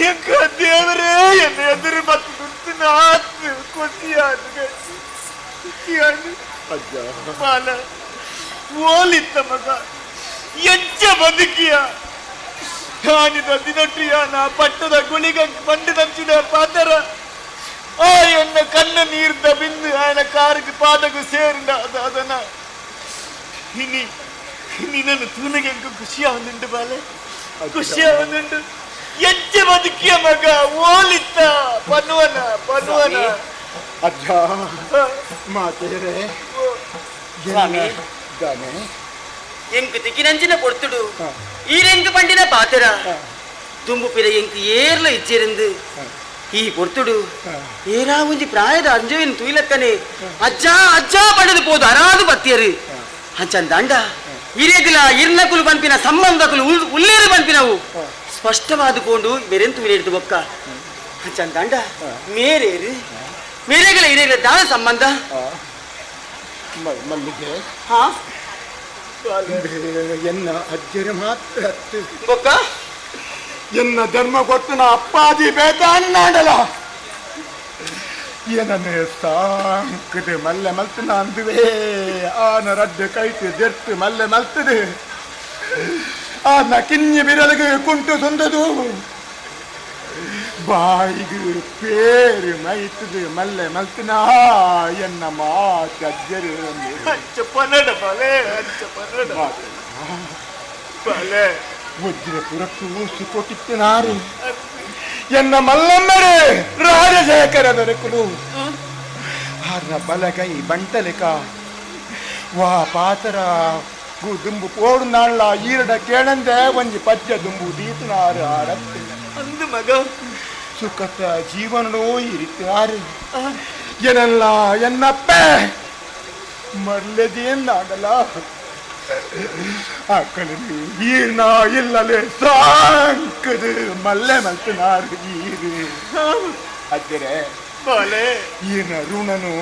ಎಂಕ ದೇವರೇ ಎಂದು ಎದುರು ಮತ್ತು ಗುಂತಿನ ಆತ್ಮ ಕೊಸಿಯಾನು ಅಜ್ಜ ಬಾಲ ಓಲಿತ್ತ ಮಗ ಎಜ್ಜ ಬದುಕಿಯ ಕಾಣಿದ ದಿನಟಿಯಾನ ಪಟ್ಟದ ಗುಳಿಗ ಬಂಡಿದಂಚಿನ ಪಾತರ ಆ ಎನ್ನ ಕಣ್ಣ ನೀರ್ದ ಬಿಂದು ಆಯನ ಕಾರಿಗೆ ಪಾದಗೂ ಸೇರಿದ ಅದನ್ನ ಇನಿ ನಿನ್ನನ್ನು ತೂನಗೆ ಎಂಕ ಖುಷಿಯಾವುದುಂಟು ಬಾಲೆ ಖುಷಿಯಾವುದುಂಟು ಎಜ್ಜೆ ಬದುಕಿಯ ಮಗ ಓಲಿತ್ತ ಪನ್ನುವನ ಪನ್ನುವನ ಅಜ್ಜ ಮಾತೇರೆ ಗಾನೆ ಎಂಕ್ ತಿಕ್ಕಿನಂಚಿನ ಕೊಡ್ತುಡು ಈರೆಂಕ್ ಪಂಡಿನ ಪಾತೆರ ತುಂಬು ಪಿರ ಎಂಕ್ ಏರ್ಲ ಇಚ್ಚಿರಂದು ಈ ಕೊಡ್ತುಡು ಏರಾ ಒಂಜಿ ಪ್ರಾಯದ ಅಂಜೋಯಿನ ತುಯಿಲಕ್ಕನೆ ಅಜ್ಜ ಅಜ್ಜ ಪಂಡದು ಪೋದು ಅರಾದು ಬತ್ತಿಯರು ಅಂಚನ್ ದಂಡ ಹಿರೇಕುಲ ಇರ್ನಕುಲು ಪಂಪಿನ ಸಂಬಂಧಕುಲು ಉಲ್ಲೇರು ಪಂಪಿನವು ಸ್ಪಷ್ಟವಾದುಕೊಂಡು ಬೇರೆಂತು ಹಿರಿಯಡ್ದು ಬೊಕ್ಕ ಅಂಚನ್ ದಂಡ ಮೇರೇರು ಮೇರೆಗಳ ಹಿರಿಯರ ದಾನ ಸಂಬಂಧ ಮಲ್ಲಿಗೆ ಹಾ ಎನ್ನ ಅಜ್ಜರ ಮಾತ್ರ ಬೊಕ್ಕ ಎನ್ನ ಧರ್ಮ ಕೊಟ್ಟು ನಾ ಅಪ್ಪಾಜಿ ಬೇತಾಂಡಲ ಏನನ್ನೇ ಸಾಂಕದೆ ಮಲ್ಲೆ ಮಲ್ತನ ಅಂದುವೆ ಆನ ರಡ್ಡೆ ಕೈತು ಜೆಟ್ಟು ಮಲ್ಲೆ ಮಲ್ತದೆ ಆನ ಕಿನ್ನಿ ಬಿರಲಿಗೆ ಕುಂಟು ಸೊಂದದು ಬಾಯಿಗೆ ಪೇರು ಮೈತದು ಮಲ್ಲೆ ಮಲ್ತನ ಎನ್ನ ಮಾತು ಅಜ್ಜರು ಅಂಚ ಪನ್ನಡ ಬಾಲೆ ಅಂಚ ಪನ್ನಡ ಬಾಲೆ ವಜ್ರ ಪುರಕ್ಕೂ ಸುಕೊಟ್ಟಿತ್ತನಾರು ಎನ್ನ ಮಲ್ಲಮ್ಮರೇ ರಾಜಶೇಖರ ದೊರಕುಲು ಆರ್ನ ಬಲಗೈ ಬಂಟಲಿಕ ವಾ ಪಾತರ ದುಂಬು ಪೋಡು ನಾಳ ಈರಡ ಕೇಳಂದೆ ಒಂಜಿ ಪದ್ಯ ದುಂಬು ದೀತನಾರು ಆರತ್ತು ಅಂದು ಮಗ ಸುಖತ ಜೀವನೋ ಇರಿತಾರು ಏನಲ್ಲ ಎನ್ನಪ್ಪ ಮರ್ಲೆದೇನಾಗಲ್ಲ ಆಕಳಲ್ಲಿ ಈರ್ನ ಇಲ್ಲಲೆ ಸಾಂಕದು ಮಲ್ಲೆ ಮಲ್ತನಾರು ಈರು ಅಜ್ಜರೆ ಬಾಲೆ ಈರ್ನ ಋಣನು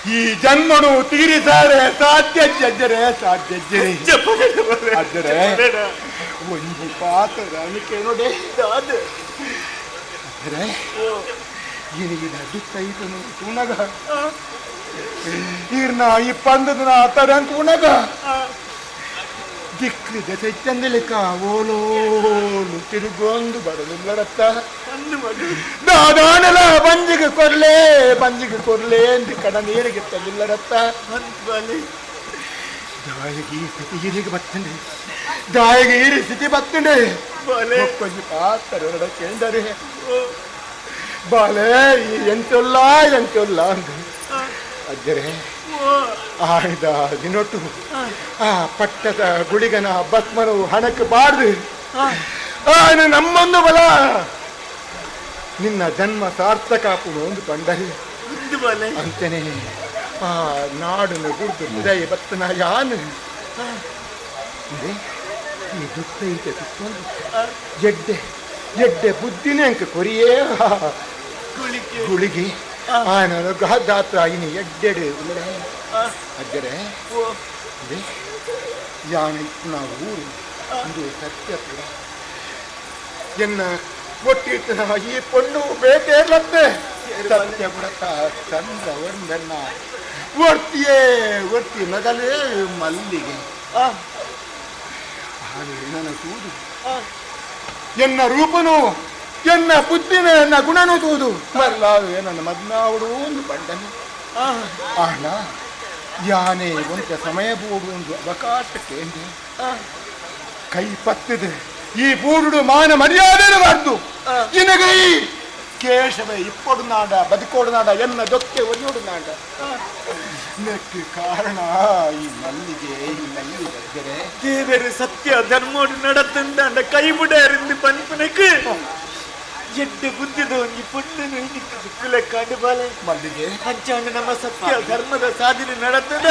ಈ ಜನ್ಮನು ತೀರಿಸಾರೆ ಸಾಧ್ಯ ಅಜ್ಜರೆ ಸಾಧ್ಯ ಅಜ್ಜರೆ ಒಂದು ಪಾತ್ರ ಅನಿಕೆ ನೋಡಿ ಅಜ್ಜರೆ ಇನಿಗಿನ ದುಃಖೈತನು ತುಣಗ ಈರ್ನ ಈ ಪಂದದ ತರಂತ ಉಣಗ ದಿಕ್ಕು ಜೊತೆ ಚಂದಲಿಕ ಓಲೋಲು ತಿರುಗೊಂದು ಬಡಲಿಲ್ಲರತ್ತ ದಾದಾನಲ ಬಂಜಿಗೆ ಕೊರ್ಲೆ ಎಂದು ಕಡ ನೀರಿಗೆ ತಂದಿಲ್ಲರತ್ತ ದಾಯಿಗೆ ಈ ಸ್ಥಿತಿ ಹೀರಿಗೆ ಬರ್ತಂಡೆ ದಾಯಿಗೆ ಈ ಸ್ಥಿತಿ ಬರ್ತಂಡೆ ಕೊಂಚ ಪಾತ್ರ ಕೇಳಿದರೆ ಬಾಲೆ ಎಂತೊಲ್ಲ ಅಂತ ಅಜ್ಜರೆ ಆಯ್ದ ದಿನೊಟ್ಟು ಆ ಪಟ್ಟದ ಗುಳಿಗನ ಭಸ್ಮನು ಹಣಕ್ಕೆ ಬಾರ್ದು ನಮ್ಮೊಂದು ಬಲ ನಿನ್ನ ಜನ್ಮ ಸಾರ್ಥಕಾಪು ಒಂದು ಕಂಡರೆ ಅಂತೇನೆ ಆ ನಾಡನ್ನು ಗುಡ್ದು ಹೃದಯ ಬತ್ತನ ಯಾನು ಈ ದುಃಖ ಐತೆ ಎಡ್ಡೆ ಎಡ್ಡೆ ಬುದ್ಧಿನೇ ಅಂಕ ಕೊರಿಯೇ ಗುಳಿಗೆ ನಾನು ಗಾತ್ರ ಇನ್ನು ಎಡ್ಡೆಡು ಅಜ್ಜರೆ ಯಾನ ನಾವು ಊರು ಇದು ಸತ್ಯ ಕೂಡ ಎನ್ನ ಒಟ್ಟಿರ್ತನ ಈ ಪೊಣ್ಣು ಬೇಟೆ ಇರ್ಲತ್ತೆ ಸತ್ಯ ಕೂಡ ಚಂದ್ರ ಒಂದನ್ನ ಒರ್ತಿ ಮಗಲೇ ಮಲ್ಲಿಗೆ ನನ್ನ ಕೂದು ಎನ್ನ ರೂಪನು ಎನ್ನ ಬುದ್ಧಿನ ಎನ್ನ ಗುಣನು ತೂದು ಮರಲಾದು ನನ್ನ ಮದ್ನಾವುಡು ಒಂದು ಬಂಡನೆ ಆಣ ಯಾನೇ ಒಂದ ಸಮಯ ಬೋಡು ಒಂದು ಅವಕಾಶಕ್ಕೆ ಕೈ ಪತ್ತಿದೆ ಈ ಬೂಡು ಮಾನ ಮರ್ಯಾದೆ ಬಾರ್ದು ನಿನಗೈ ಕೇಶವ ಇಪ್ಪಡು ನಾಡ ಬದುಕೋಡು ನಾಡ ಎನ್ನ ದೊಕ್ಕೆ ಒಯ್ಯೋಡು ನಾಡ ನೆಕ್ಕೆ ಕಾರಣ ಈ ಮಲ್ಲಿಗೆ ದೇವರ ಸತ್ಯ ಧರ್ಮೋಡು நடத்துண்டாண்ட கைவிடாருந்து பண்பனுக்கு எட்டு புத்தித ಒಂಜಿ ಪುಣ್ಣನು ದಿಕ್ಕುಲೆ ಕಾಂಡುಬಾಲೆ ಮಲ್ಲಿಗೆ ಅಂಚಾಂಡ ನಮ್ಮ ಸತ್ಯ ಧರ್ಮದ ಸಾಧನೆ ನಡೆತದ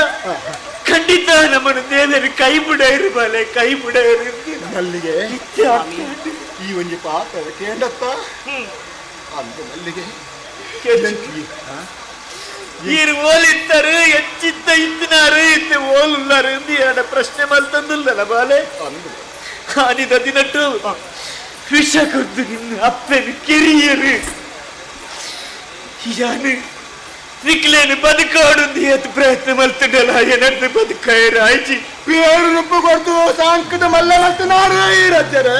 ಖಂಡಿತ ನಮ್ಮನ್ನು ದೇವರು ಕೈಬಿಡೈರು ಬಾಲೆ ಕೈಬಿಡೈರು ಮಲ್ಲಿಗೆ ಈ ಒಂಜಿ ಪಾತ್ರ ಕೇಂಡತ್ತ ಅಂತ ಮಲ್ಲಿಗೆ ಈರು ಓಲಿತ್ತರು ಹೆಚ್ಚಿತ್ತ ಇತ್ತಿನಾರು ಇತ್ತೆ ಓಲುಲ್ಲಾರು ಎಂದು ಎರಡು ಪ್ರಶ್ನೆ ಮಲ್ತಂದಿಲ್ಲ ಬಾಲೆ ಆನಿದ ದಿನಟ್ಟು ವಿಷ ಕೊದ್ದು ನಿನ್ನ ಅಪ್ಪನ ಕಿರಿಯರು ಯಾನು ನಿಕ್ಲೇನು ಬದುಕೋಡು ಅಂತ ಪ್ರಯತ್ನ ಮಲ್ತಂಡಲ್ಲ ಏನಂತ ಬದುಕಾಯರು ಆಯ್ಚಿ പേര് നുപ്പ് കൊടുത്തു സാങ്കത മല്ല മൽത്തനാറ് ഇരച്ചരെ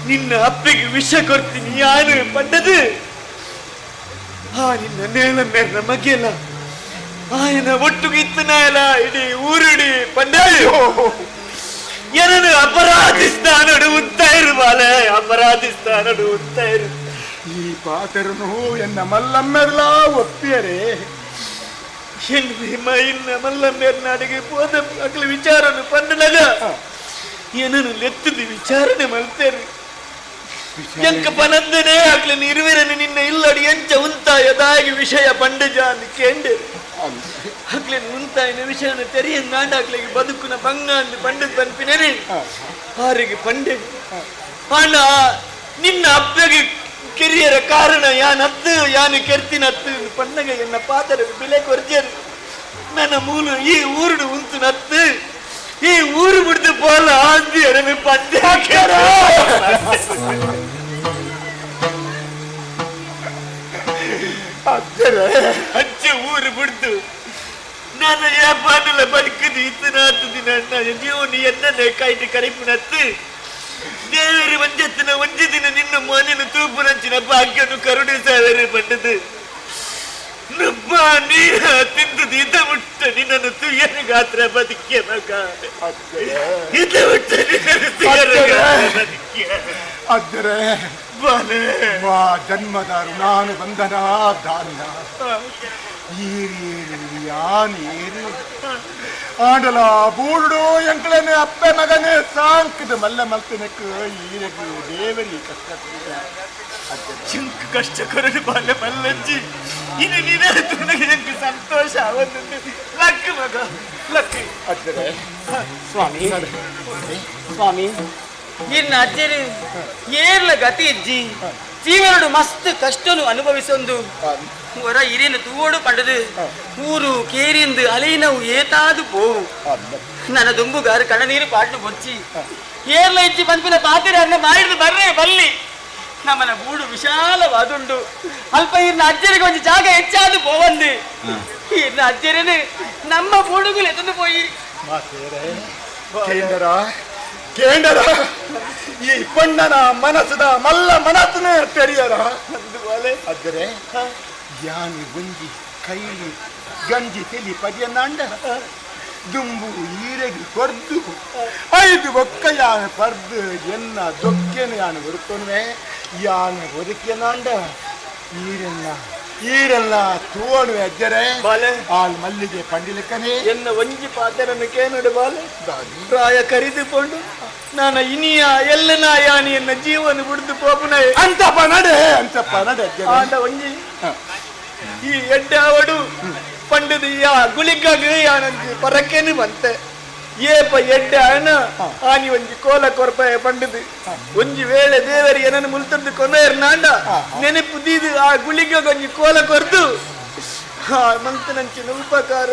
ನಿನ್ನ ಅಪ್ಪಗೆ ವಿಷ ಕೊಡ್ತೀನಿ ಯಾರು ಪಂಡದು ನಿನ್ನ ನೇಳ ಮೇಲ ಮಗೆಲ್ಲ ಆಯನ ಒಟ್ಟಿಗೆ ಇತ್ತನಾಯಲ ಇಡೀ ಊರುಡಿ ಪಂಡಾಯು ಏನನ್ನು ಅಪರಾಧಿಸ್ತಾನಡು ಉತ್ತಾಯಿರು ಬಾಲೆ ಅಪರಾಧಿಸ್ತಾನಡು ಉತ್ತಾಯಿರು ಈ ಪಾತ್ರನು ಎನ್ನ ಮಲ್ಲಮ್ಮೆಲ್ಲ ಒಪ್ಪಿಯರೇ ಇನ್ನ ಮಲ್ಲಮ್ಮೇರ್ ನಾಡಿಗೆ ಹೋದ ಮಕ್ಕಳ ವಿಚಾರನು ಪಂಡನಗ ಏನನ್ನು ಲೆತ್ತದು ವಿಚಾರಣೆ ಮಲ್ತೇರಿ ಎಂಕ ಪನಂದನೆ ಅಕ್ಲ ನಿರ್ವಿರನು ನಿನ್ನ ಇಲ್ಲಡಿ ಎಂಚ ಉಂತಾಯದಾಗಿ ವಿಷಯ ಪಂಡಜ ಅಂದು ಕೇಂಡೇರಿ ಅಕ್ಲೇನು ಉಂತಾಯಿನ ವಿಷಯನ ತೆರೆಯ ನಾಡಾಕ್ಲಿಗೆ ಬದುಕುನ ಭಂಗ ಅಂದು ಪಂಡದ್ ಪನ್ಪಿನರಿ ಆರಿಗೆ ಪಂಡೆ ಅಣ್ಣ ನಿನ್ನ ಅಪ್ಪಗೆ ಕಿರಿಯರ ಕಾರಣ ಯಾನತ್ತು ಯಾನು ಕೆರ್ತಿನತ್ತು ಪಣ್ಣಗ ಎನ್ನ ಪಾತ್ರ ಬೆಲೆ ಕೊರ್ಜರು ನನ್ನ ಮೂಲ ಈ ಊರುಡು ಉಂತು ನತ್ತು ಈ ಊರು ಬಿಡ್ದು ಪೋಲ ಆಂದಿ ಅದನ್ನು ಪಂದೆ ಹಾಕ್ಯಾರ ಅಜ್ಜ ಊರು ಬಿಡ್ದು ನಾನು ಯಾಪಾನಲ್ಲ ಬದುಕದು ಇತ್ತನಾತು ದಿನ ಜೀವನ ಎನ್ನ ಕೈಟಿ ಕರಿಪುನತ್ತು ದೇವರಿ ಒಂಜೆತ್ತಿನ ಒಂಜಿ ದಿನ ನಿನ್ನ ಮೋನಿನ ತೂಪು ನಂಚಿನ ಭಾಗ್ಯನು ಕರುಣಿಸಾದರೆ ಪಂಡದು ನಬ್ಬ ನೀರ ತಿಂದು ಇದ ಮುಟ್ಟ ನಿನ್ನನ್ನು ತುಯ್ಯನ ಗಾತ್ರ ಬದುಕಿಯ ಮಗ ಇದ ಮುಟ್ಟ ನಿನ್ನನ್ನು ತುಯ್ಯನ ಗಾತ್ರ ಬದುಕಿಯ ಅಜ್ಜರೆ ಮಾ ಜನ್ಮದ ಋಣಾನು ಬಂಧನ ದಾನ ಯಾನೇರು ಆಂಡಲ ಬೂಡು ಎಂಕ್ಳನೆ ಅಪ್ಪೆ ಮಗನೇ ಸಾಂಕದ ಮಲ್ಲ ಮಲ್ತನಕ್ಕೆ ಈರಗು ದೇವರಿ ಕಷ್ಟ ಚಿಂಕ್ ಕಷ್ಟ ಕೊರಡು ಬಾಲೆ ಮಲ್ಲಜ್ಜಿ ಇನ್ನು ನೀನೇ ನನಗೆ ಎಂಕ್ ಸಂತೋಷ ಒಂದು ಲಕ್ಕ ಮಗ ಲಕ್ಕ ಅಜ್ಜರೆ ಸ್ವಾಮಿ ಸ್ವಾಮಿ ಇನ್ನ ಅಜ್ಜರು ಏರ್ಲ ಗತಿ ಅಜ್ಜಿ ಜೀವನಡು ಮಸ್ತ್ ಕಷ್ಟನು ಅನುಭವಿಸೊಂದು ಹೊರ ಹಿರಿಯನ ತೂವೋಡು ಪಂಡದು ಊರು ಕೇರಿಂದು ಅಲೈನವು ಏತಾದು ಪೋವು ನನ್ನ ದುಂಬುಗಾರು ಕಣ್ಣನೀರು ಪಾಟು ಬೊಚ್ಚಿ ಏರ್ಲ ಇಜ್ಜಿ ಪಂಪಿನ ಪಾತ್ರೆ ಅನ್ನ ಮಾಡಿದ್ದು ಬರ್ರೆ ಬಲ್ಲಿ ನಮ್ಮನ ಬೂಡು ವಿಶಾಲವಾದುಂಡು ಅಲ್ಪ ಇರ್ನ ಅಜ್ಜರಿಗೆ ಒಂದು ಜಾಗ ಹೆಚ್ಚಾದು ಪೋವಂದು ಇರ್ನ ಅಜ್ಜರೇನು ನಮ್ಮ ಬೂಡುಗಳು ಎತ್ತಂದು ಪೋಯಿ ಕೇಂಡರ ಈ ಪಣ್ಣನ ಮನಸ್ಸದ ಮಲ್ಲ ಮನಸ್ಸನ ತೆರೆಯರ ಅಜ್ಜರೆ ಯಾನಿ ಒಂಜಿ ಕೈಲಿ ಗಂಜಿ ತೆಲಿ ಪದಿಯನ್ನಾಂಡ ದುಂಬು ಈರೆಗಿ ಕೊರ್ದು ಐದು ಒಕ್ಕ ಯಾನ ಪರ್ದು ಎನ್ನ ದೊಕ್ಕೆನು ಯಾನ ಬರುತ್ತೊನ್ವೆ ಯಾನ ಒದಕ್ಯನಾಂಡ ಈರೆಲ್ಲ ತೋಡು ಅಜ್ಜರೆ ಆಲ್ ಮಲ್ಲಿಗೆ ಪಂಡಿಲಕ್ಕನೆ ಎನ್ನ ಒಂಜಿ ಪಾತ್ರನ್ನು ಕೇನಡು ಬಾಲೆ ಪ್ರಾಯ ಕರಿದುಕೊಂಡು ನಾನು ಇನಿಯ ಎಲ್ಲನ ಯಾನಿ ಎನ್ನ ಜೀವನ ಬಿಡ್ದು ಪೋಪುನ ಅಂತಪ್ಪ ನಡೆ ಆಂಡ ಒಂಜಿ ಈ ಎಡ್ಡೆ ಅವಡು ಪಂಡದು ಯಾ ಗುಳಿಗಾಗ ಯಾನಂದು ಪರಕ್ಕೇನು ಬಂತೆ ಏಪ ಎಡ್ಡೆ ಅಣ್ಣ ಆನಿ ಒಂಜಿ ಕೋಲ ಕೊರಪ ಪಂಡದು ಒಂಜಿ ವೇಳೆ ದೇವರಿ ಏನನ್ನು ಮುಲ್ತದ್ದು ಕೊನೆಯರ್ ನಾಂಡ ನೆನಪು ದೀದು ಆ ಗುಳಿಗಾಗ ಒಂಜಿ ಕೋಲ ಕೊರ್ದು ಆ ಮಂತನಂಚಿನ ಉಪಕಾರ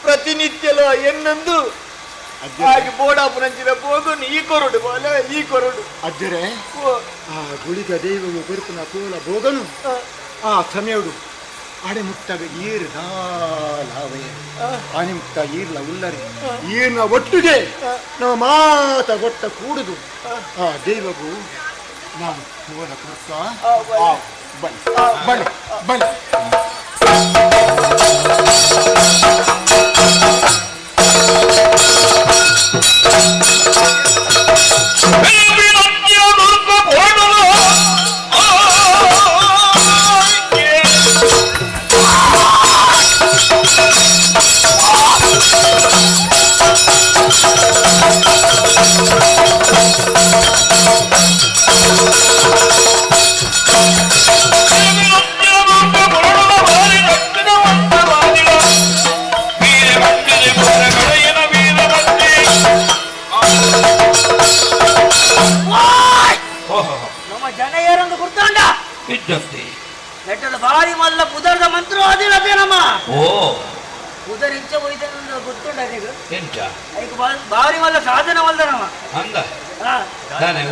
ಪ್ರತಿನಿತ್ಯಲ ಎನ್ನೊಂದು ಹಾಗೆ ಬೋಡಾಪುರಂಚಿನ ಹೋಗೋನು ಈ ಕೊರಡು ಬಾಲ ಈ ಕೊರಡು ಅಜ್ಜರೆ ಆ ಗುಳಿಗ ದೈವವು ಕೊರಪುನ ಕೋಲ ಬೋಗನು ಆ ಸಮಯಡು ಅಡೆ ಮುಟ್ಟಾಗ ಈರು ದಾಲಾವೇ ಆನೆ ಮುಟ್ಟ ಈರ್ಲ ಉಲ್ಲರಿ ಈರ್ನ ಒಟ್ಟಿಗೆ ನಾವು ಮಾತ ಗೊಟ್ಟ ಕೂಡುದು ಆ ದೈವವು ನಾವು ಕೋಲ ಕೊಡ್ತಾ ಬನ್ನಿ ಬನ್ನಿ Oh ನಮ್ಮ ಜನ ಏರಂದು ಗುರ್ತಂಡ ನೆಟ್ಟದ ಬಾರಿ ಮಲ್ಲ ಪುದರ್ದ ಮಂತ್ರ ಅದಿರದೆ ನಮ್ಮ ಪುದರ್ ಇಂಚ ಹೋಯ್ತಂದ ಗುರ್ತುಂಡ ಬಾರಿ ಮಲ್ಲ ಸಾಧನ ಮಲ್ದ ನಮ್ಮ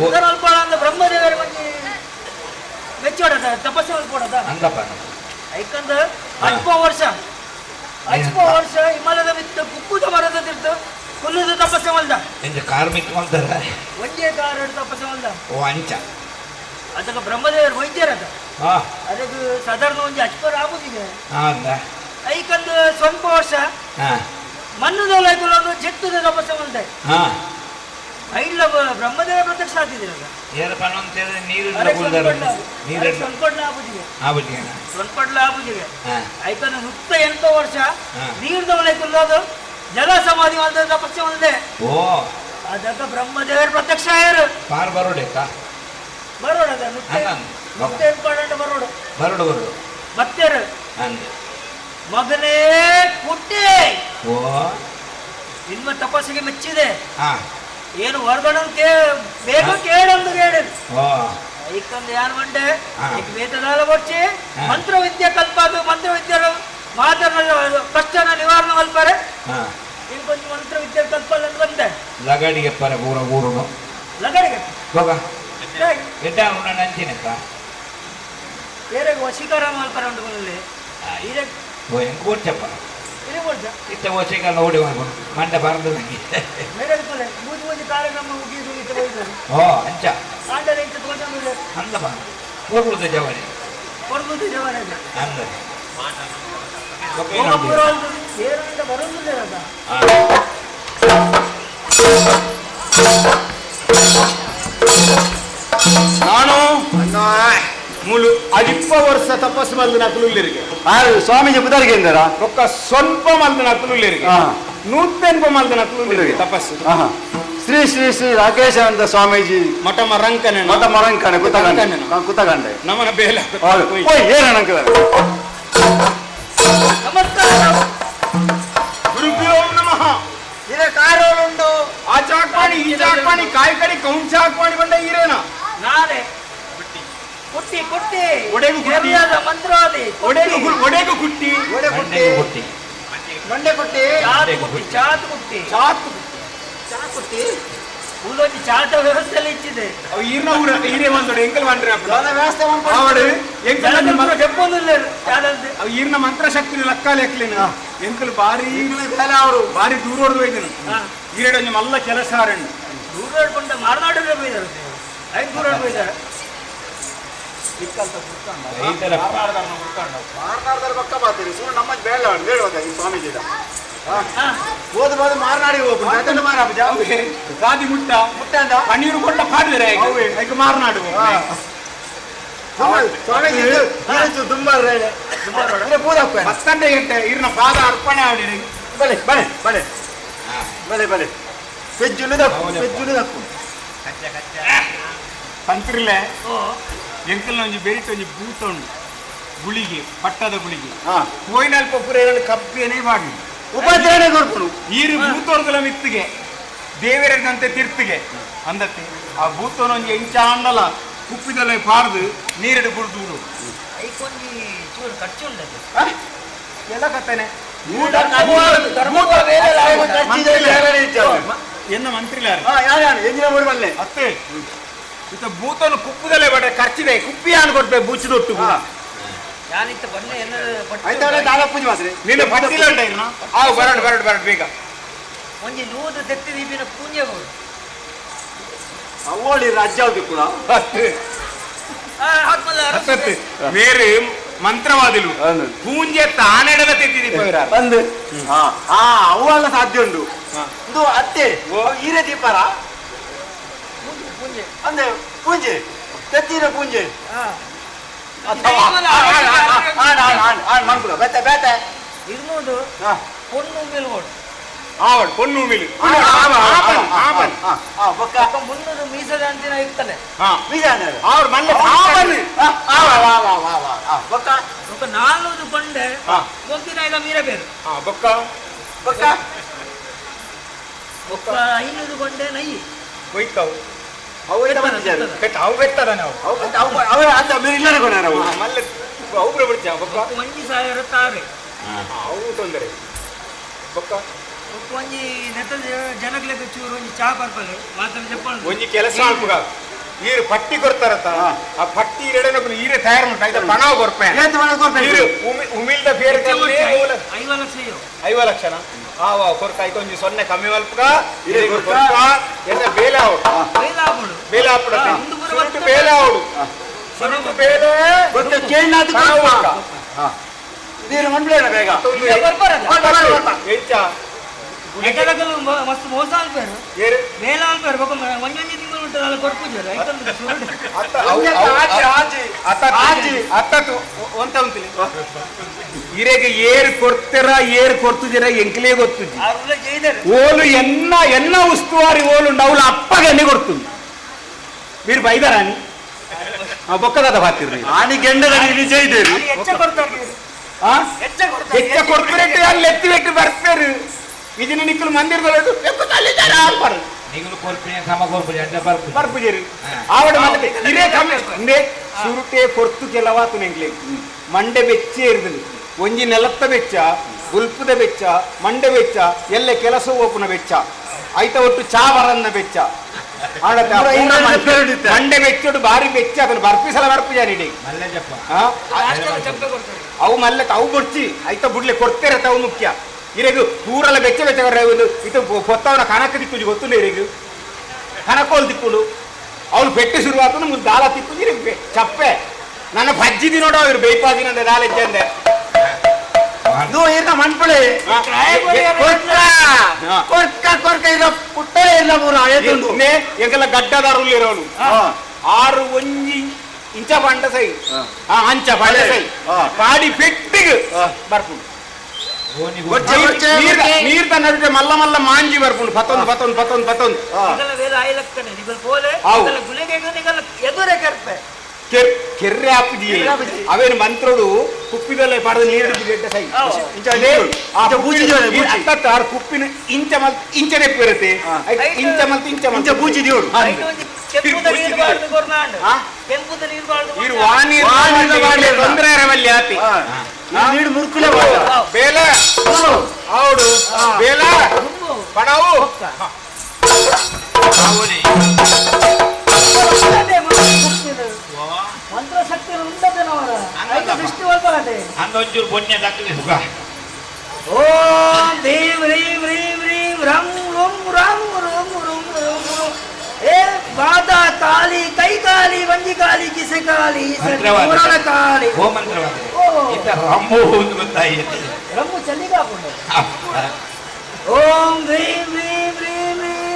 ಪುದರ್ ಅಲ್ಪಡ ಅಂದ ಬ್ರಹ್ಮದೇವರ ಮಂದಿ ಮೆಚ್ಚೋಡದ ತಪಸ್ಸು ಅಲ್ಪಡದ ಐಕಂದ ಅಲ್ಪ ವರ್ಷ ಹಿಮಾಲಯದ ಮಿತ್ತ ಕುಕ್ಕುದ ಮರದ ತಿರ್ತು ಕುಲ್ಲುದು ತಪಸ್ಸು ಮಲ್ದ ಕಾರ್ಮಿಕ ಮಲ್ದಾರ ಒಂದೇ ಕಾರಣ ತಪಸ್ಸು ಮಲ್ದ ಓ ಅಂಚ ಅದಕ್ಕೆ ಬ್ರಹ್ಮದೇವರು ವೈದ್ಯರದ ಅದಕ್ಕೆ ಸಾಧಾರಣ ಒಂದು ಅಚ್ಪರ ಆಗುದಿದೆ ಐಕಂದು ಸ್ವಲ್ಪ ವರ್ಷ ಮಣ್ಣದೊಳಗೆ ಜೆಟ್ಟದ ತಪಸ್ಸು ಮಲ್ದ ಐಲ್ಲ ಬ್ರಹ್ಮದೇವ ಪ್ರತ್ಯಕ್ಷ ಆಗ್ತಿದ್ದೀರಲ್ಲ ಸೊನ್ಪಡ್ಲ ಆಬುಜಿಗೆ ಐಕಂದು ಸುತ್ತ 8 ವರ್ಷ ನೀರ್ದೊಳಗೆ ಕುಲ್ಲೋದು ಜಲ ಸಮಾಧಿ ಮಲ್ದ ತಪಸ್ಸು ಮಲ್ದೆ ಅದಕ್ಕೆ ಬ್ರಹ್ಮದೇವರ ಪ್ರತ್ಯಕ್ಷ ಆಯರು ಬರೋಡದ ನುತ್ತೆ ಇಂಪಾರ್ಟೆಂಟ್ ಬರೋಡು ಮತ್ತೇರು ಮಗನೇ ಕುಟ್ಟಿ ನಿಮ್ಮ ತಪಸ್ಸಿಗೆ ಮೆಚ್ಚಿದೆ ಏನು ಹೊರಗಡೆ ಬೇಗ ಕೇಳಂದು ಕೇಳಿದ್ ಐಕಂದು ಯಾರು ಮಂಡೆ ವೇತನಾಲ ಕೊಚ್ಚಿ ಮಂತ್ರ ವಿದ್ಯೆ ಕಲ್ಪಾದು ಮಂತ್ರ ವಿದ್ಯೆಗಳು ಮಾತನಾಡ ಕಷ್ಟನ ನಿವಾರಣೆ ಮಲ್ಪಾರೆ ಇಂಕೊಂದು ಮಂತ್ರ ವಿದ್ಯೆ ಕಲ್ಪಲ್ಲ ಅಂತ ಬಂದೆ ಲಗಾಡಿಗೆ ಪರ ಊರ ಊರುನು ಲಗಾಡಿಗೆ ನಂಚಿನಕ್ಕ ಬೇರೆ ವಶೀಕರ ಮಲ್ಪಾರ ಉಂಟು ಮನಲ್ಲಿ ಕೊಡ್ಚಪ್ಪ ಇತ್ತ ವಶೀಕರ ನೋಡಿ ಮಾಡ್ಕೊಂಡು ಮಂಡ ಬರದು ನಂಗೆ ಮೂಜಿ ಮೂಜಿ ಕಾರ್ಯಕ್ರಮ ಮುಗಿದು ಓ ಅಂಚ ಆಂಡಲೆ ಇಂಚ ತೋಜಂದು ಅಂದ ಬಾ ಕೊಡ್ಬಿಡುತ್ತೆ ಜವಾರಿ ಅಂದ ಏನಂತ ಬರೋದಿಲ್ಲ ನಾನು ಮೂಲು 10 ವರ್ಷ ತಪಸ್ಸು ಮಲ್ದು ನಕಲುಲ್ಲಿರಿಗೆ ಸ್ವಾಮೀಜಿ ಬುದರ್ಗೇಂದ್ರ ಒಕ್ಕ ಸ್ವಲ್ಪ ಮಲ್ದು ನಕಲುಲ್ಲಿರಿಗೆ 100 ಮಲ್ದು ನಕಲುಲ್ಲಿರಿಗೆ ತಪಸ್ಸು ಶ್ರೀ ಶ್ರೀ ಶ್ರೀ ರಾಕೇಶಾನಂದ ಸ್ವಾಮೀಜಿ ಮಠ ಮರಂಕನೆ ಕುತಗಂಡೆ ನಮನ ಬೇಲ ಏನಂಕ ನಮಸ್ಕಾರ ಗುರುಭ್ಯೋ ನಮಃ ಇದೇ ಕಾರೋಳುಂಡು ಆ ಚಾಕ್ವಾಣಿ ಈ ಚಾಕ್ವಾಣಿ ಕಾಯಿ ಕಡಿ ಕೌನ್ ಚಾಕ್ವಾಣಿ ಬಂದ ಈರೇನ ನಾನೇ ಕುಟ್ಟಿ ಕುಟ್ಟಿ ಒಡೆಗು ಕುಟ್ಟಿ ಮಂತ್ರಾದಿ ಒಡೆಗು ಕುಟ್ಟಿ ಮಂಡೆ ಕುಟ್ಟಿ ಚಾತ್ ಕುಟ್ಟಿ ಚಾಕುಟ್ಟಿ ಉಲ್ಲೊಂದು ಚಾಟ ವ್ಯವಸ್ಥೆಯಲ್ಲಿ ಇಚ್ಚಿದೆ ಅವು ಈರ್ನ ಊರ ಈರೇ ಬಂದೋಡು ಎಂಕಲ್ ಮಾಡ್ರಿ ವ್ಯವಸ್ಥೆ ಅವಡು ಎಂಕಲ್ ತೆಪ್ಪೊಂದಿಲ್ಲ ಚಾದಂತೆ ಅವು ಈರ್ನ ಮಂತ್ರ ಶಕ್ತಿ ಲಕ್ಕಾಲಿ ಹಾಕ್ಲಿನ ಎಂಕಲ್ ಬಾರಿ ಅವರು ಬಾರಿ ದೂರ ಹೊಡೆದು ಹೋಯ್ತನು ಈರೆಡು ಮಲ್ಲ ಕೆಲಸ ಆರಂಡು ದೂರ ಹೊಡ್ಕೊಂಡ ಮಾರ್ನಾಡಿದ್ರೆ ಬೈದಾರೆ ಐದು ದೂರ ಹೊಡ್ ಬೈದಾರೆ ಮಾರ್ನಾಡ್ದಾರ ಪಕ್ಕ ಬರ್ತೀರಿ ಸುಮ್ಮನೆ ನಮ್ಮ ಬೇಡ ಹೇಳುವಾಗ ಈ ಸ್ವಾಮೀಜಿ ಓದು ಬಾದು ಮಾರ್ನಾಡಿ ಹೋಗ್ಬಿಟ್ಟು ಮಾರಾಬಜ ಗಾದಿ ಮುಟ್ಟ ಮುಟ್ಟಂದ ಪನ್ನೀರು ಕೊಂಡ ಪಾಡಿದ್ರೆ ಈಗ ಮಾರ್ನಾಡು ಸ್ವಾಮೀಜಿ ತುಂಬಾ ಮತ್ತಂಡೆ ಗಂಟೆ ಇರ್ನ ಪಾದ ಅರ್ಪಣೆ ಆಡಿ ಬಲೆ ಬಲೆ ಬಲೆ ಬಲೆ ಬಲೆ ಪೆಜ್ಜುಲಿದಕ್ಕು ತಂತ್ರಿಲೆ ಎಂಕಲ್ ಒಂಜಿ ಬೆರಿತ ಒಂಜಿ ಭೂತ ಉಂಡು ಗುಳಿಗೆ ಪಟ್ಟದ ಗುಳಿಗೆ ಹೋಯ್ನಲ್ಪ ಪುರ ಎರಡು ಕಪ್ಪೇನೇ ಮಾಡಿ ಉಪಚರಣೆ ಕೊಡ್ಪುಡು ಈರು ಭೂತೋರ್ಗಲ ಮಿತ್ತಿಗೆ ದೇವರಂತೆ ತಿರ್ತಿಗೆ ಅಂದತ್ತೆ ಆ ಭೂತನ ಒಂಜಿ ಎಂಚಾಂಡಲ ಕುಪ್ಪಿದಲ್ಲ ಪಾರ್ದು ನೀರೆಡು ಬುಡ್ದು ಐಕೊಂಜಿ ಚೂರು ಖರ್ಚು ಉಂಟು ಎಲ್ಲ ಕತ್ತೇನೆ ಎನ್ನ ಮಂತ್ರಿಲ ಅತ್ತೆ ಇತ್ತ ಭೂತನು ಕುಪ್ಪದಲ್ಲೇ ಬಡ ಖರ್ಚಿದೆ ಕುಪ್ಪಿ ಅನ್ ಕೊಡ್ಬೇಕು ಬುಚ್ಚಿದೊಟ್ಟು ಯಾನಿತ್ತ ಬಣ್ಣ ನಿನ್ನ ಪಟ್ಟಿಲ್ಲ ಆವು ಬರಡು ಬರಡು ಬರಡು ಬೇಗ ಒಂಜಿ ನೂದು ತೆತ್ತಿ ದೀಪಿನ ಪೂಂಜೆ ಬೋಡು ಅವಳಿ ರಾಜ್ಯ ಕೂಡ ಬೇರೆ ಮಂತ್ರವಾದಿಲು ಪೂಂಜೆ ತಾನೆಡಲ ತೆತ್ತಿದೀಪ ಬಂದು ಅವೆಲ್ಲ ಸಾಧ್ಯ ಉಂಟು ಇದು ಅತ್ತೆ ಈರೆ ದೀಪಾರ ಅಂದ್ರೆ ಪೂಂಜೆ ತೆತ್ತಿನ ಪೂಂಜೆ ಇರ್ಬೋದು ಪೊಣ್ಣು ಮೇಲ್ಗೋಡು ಆವಡ್ ಪೊನ್ನು ಮಿಲಿ ಮುನ್ನೂರು ಮೀಸದ ಅಂತಿನ ಇರ್ತಾನೆ ಅವ್ರು ಮಲ್ಲ ఒక 400 ಕೊಂಡೆ ಒಂದಿನ ಇಲ್ಲ ಮೀರ ಬೇರು ಬೊಕ್ಕ ఒక 500 ಕೊಂಡೆ ನೈ ಹೋಯ್ತಾವು ಅವು ಬೆಟ್ಟದ ನಾವು ಮಲ್ಲ ಅವ್ರ ಬಿಡ್ತೀಯ ಬೊಕ್ಕ ಮಂಜಿ ಸಾವಿರ ತಾರೆ ಅವು ತೊಂದರೆ ಬೊಕ್ಕ ಒಂಜಿ ನೆತ್ತದ ಜನಗಳಿಗೆ ಚೂರು ಒಂಜಿ ಚಾ ಬರ್ಪಲೆ ಮಾತ್ರ చెప్పండి ಒಂಜಿ ಕೆಲಸ ಮಾಡ್ಬೇಕ ಈರು ಪಟ್ಟಿ ಕೊಡ್ತಾರತ್ತ ಆ ಪಟ್ಟಿ ಇರಡನಕು ಈರೆ ತಯಾರು ಮಾಡ್ತಾ ಇದ್ದ ಪಣವ ಕೊರ್ಪೆ ಈರು ಉಮಿಲ್ದ ಬೇರೆ ಕಲ್ಲಿ 5 ಲಕ್ಷ 5 ಲಕ್ಷನ ಆವ ಕೊರ್ಕ ಐತ ಒಂಜಿ ಸೊನ್ನೆ ಕಮ್ಮಿ ಮಲ್ಪಕ ಈರೆ ಕೊರ್ಕ ಎನ್ನ ಬೇಲೆ ಆವಡು ಬೇಲೆ ಆಪಡ ಸುರುಟು ಬೇಲೆ ಆವಡು ಸುರುಟು ಬೇಲೆ ಗೊತ್ತ ಕೇಳಿನಾದ ಕೊರ್ಕ ನೀರು ಮಂಡ್ಲೇನ ಬೇಗ ಹೆಚ್ಚಾ ఎక్కడెక్కలు మస్తు మోసాలు పేరు వేలాలు పేరు ఒక మంచి తింగులు ఉంటుంది అలా కొట్టుకుంటారు ಇರೆಗೆ ಏರು ಕೊಡ್ತೀರ ಏರು ಕೊಡ್ತಿದ್ದೀರ ಎಂಕ್ಲೇ ಗೊತ್ತಿದ್ದಿ ಓಲು ಎನ್ನ ಉಸ್ತುವಾರಿ ಓಲು ನವ್ಲು ಅಪ್ಪಗೆ ಎಣ್ಣೆ ಕೊಡ್తుంది మీరు బైదరాని బొక్క కథ బాతిర్ರಿ ఆని గెండదని నిజ ఇదేరు ಹೆಚ್ಚ ಕೊಡ್ತಾರೆ ಹೆಚ್ಚ ಕೊಡ್ತಿರಂటే ಅಲ್ಲಿ ಎತ್ತಿ ಬೆಟ್ಟು ಬರ್ತಾರೆ ಇದನ್ನ ನಿಕ್ಕಲು ಮಂದಿರದೊಳಗೆ ಬರ್ಪುಜೇರಿ ಆವಡ ಮತ್ತೆ ಹಿರೇ ಕಮ್ಮಿ ಸುರುಟೆ ಕೊರ್ತು ಕೆಲವಾತು ನೆಂಗ್ಲೆ ಮಂಡೆ ಬೆಚ್ಚೆ ಇರುದಿಲ್ಲ ಒಂಜಿ ನೆಲತ್ತ ಬೆಚ್ಚ ಗುಲ್ಪದ ಬೆಚ್ಚ ಮಂಡೆ ಬೆಚ್ಚ ಎಲ್ಲ ಕೆಲಸ ಓಪುನ ಬೆಚ್ಚ ಆಯ್ತ ಒಟ್ಟು ಚಾ ಬರನ್ನ ಬೆಚ್ಚ ಮಂಡೆ ಬೆಚ್ಚೋಡು ಬಾರಿ ಬೆಚ್ಚ ಅದನ್ನು ಬರ್ಪಿಸಲ ಬರ್ಪುಜಾರಿ ಅವು ಮಲ್ಲ ಅವು ಬೊಡ್ಚಿ ಆಯ್ತ ಬುಡ್ಲೆ ಕೊಡ್ತೇರೆ ತಾವು ಮುಖ್ಯ ಇರೆಗು ಪೂರಲ್ಲ ಬೆಚ್ಚ ಬೆಚ್ಚ ಇದು ಕೊತ್ತವನ ಕನಕ ದಿಕ್ಕುಜಿ ಗೊತ್ತಿಲ್ಲ ಇರೆಗು ಕನಕೋಲ್ ದಿಕ್ಕುಡು ಅವ್ರು ಪೆಟ್ಟು ಶುರುವಾತ ಮುಂದೆ ದಾಲ ತಿಕ್ಕುಜಿ ಇರೆಗೆ ಚಪ್ಪೆ ನನ್ನ ಭಜ್ಜಿದಿ ನೋಡೋ ಇವ್ರು ಬೇಯ್ಪಾದಿನ ದಾಲ ಇದ್ದಂದೆ ಇದು ಇರ್ನ ಮಣ್ಪಳೆ ಕೊರ್ಕ ಕೊರ್ಕ ಇರೋ ಪುಟ್ಟೆ ಇಲ್ಲ ಮೂರು ಆಯತುಂಡು ಎಂಕಲ್ಲ ಗಡ್ಡದಾರುಲ್ಲಿ ಇರೋನು 6 ಒಂಜಿ ಇಂಚ ಬಂಡ ಸೈ ಅಂಚ ಬಂಡ ಸೈ ಪಾಡಿ ಪೆಟ್ಟಿಗೆ ಬರ್ಪುಂಡು ನೀರ್ ತನ್ನ ಮಲ್ಲ ಮಲ್ಲ ಮಾಂಜಿ ಬರ್ಪುಂಡು ಪತ್ತೊಂದು ಕೆರ್ರೆ ಹಾಪಿದಿ ಅವೇನು ಮಂತ್ರೋಡು ಕುಪ್ಪಿದಲ್ಲೇ ಪಡೆದ ನೀರು ಸೈ ಕುಪ್ಪಿನ ಇಂಚ ನೆಪ್ಪು ಇರುತ್ತೆ ಇಂಚ ಮಲ್ತ ಬೂಜಿ ದೇವ್ರು ತೊಂದರೆ ಇರವಲ್ಲಿ ಆತಿ ನೀರು ಮುರುಕುಲೆ ಬೇಲ ಹೌದು ಬೇಲ ಪಣವು ಮಂತ್ರ ಶಕ್ತಿ ಉಂಟದನವರ ದೃಷ್ಟಿ ಒಳ್ಬಾರದೆ ಅಂದೊಂಚೂರು ಪುಣ್ಯ ದಕ್ಕಲಿಸುಗ ಓಂ ದೇವ್ ಹ್ರೀಂ ಹ್ರೀಂ ಹ್ರೀಂ ರಂ ರುಂ ರಂ ರುಂ ರುಂ ರುಂ ಏ ಬಾದ ಕಾಲಿ ಕೈ ಕಾಲಿ ವಂಜಿ ಕಾಲಿ ಕಿಸೆ ಕಾಲಿ ಪೂರಣ ಕಾಲಿ ಓ ಮಂತ್ರವಾದ ಇತ ರಮ್ಮು ಅಂತ ಗೊತ್ತಾಯಿತು ರಮ್ಮು ಚಲ್ಲಿಗಾಪುಂಡು ಓಂ ಹ್ರೀಂ ಹ್ರೀಂ ಹ್ರೀಂ ಹ್ರೀಂ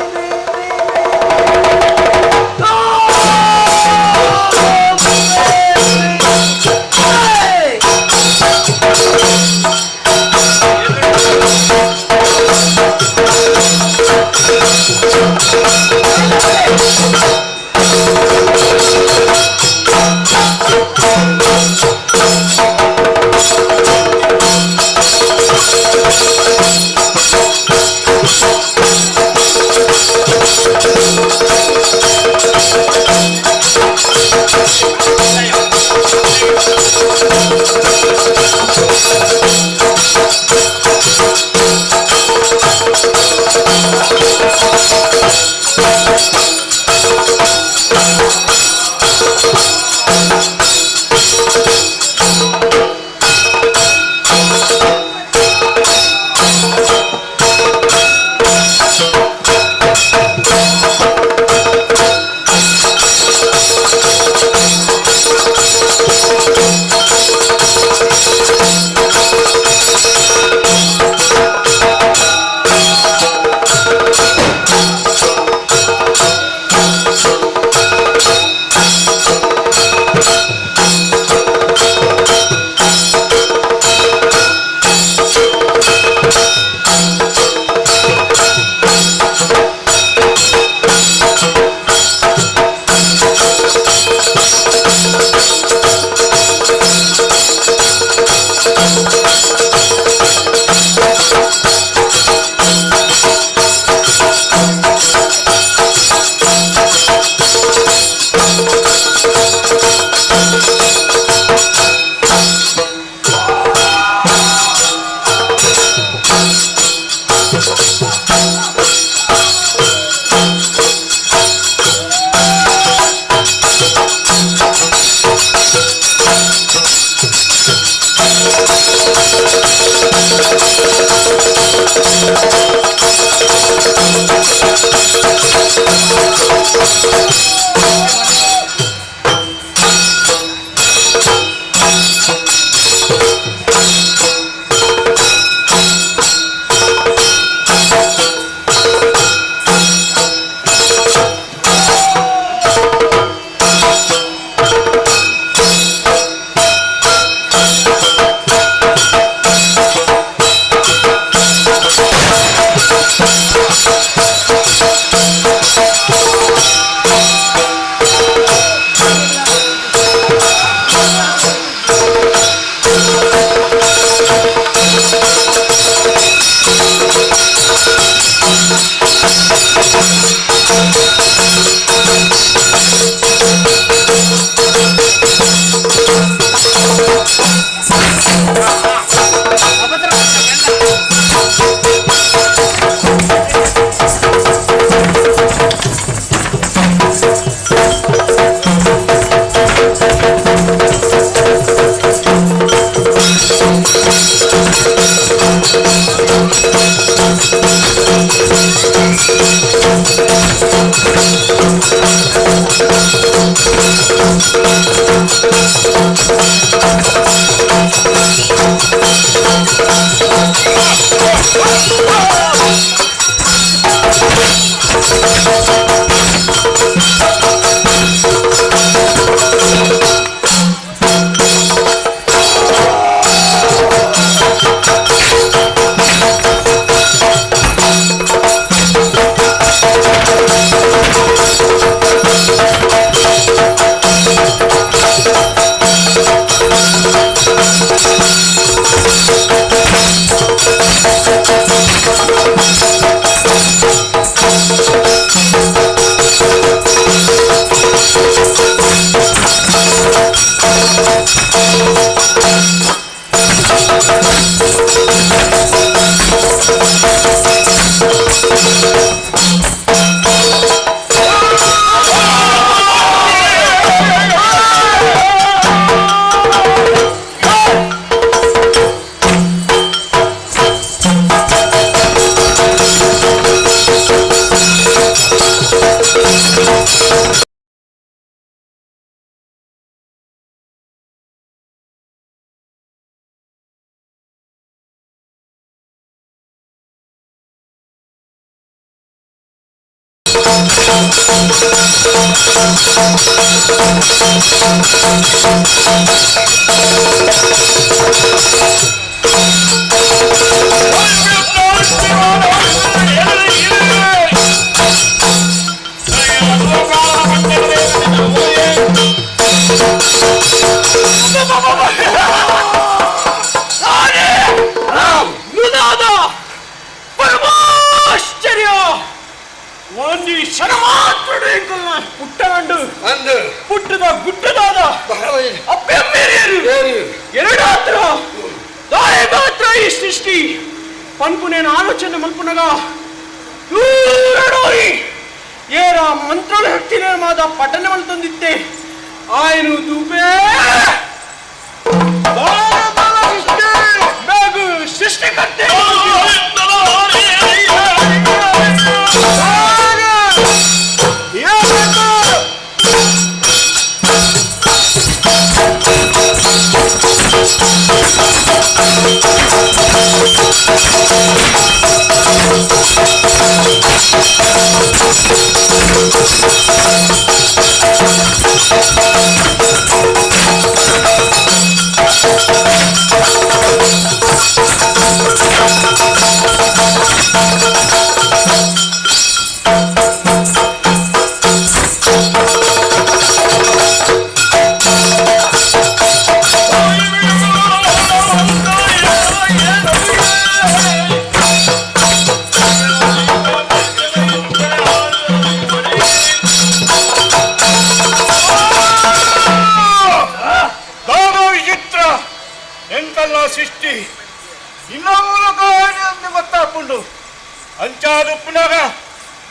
ಅಂಚಾದುಪ್ಪನಾಗ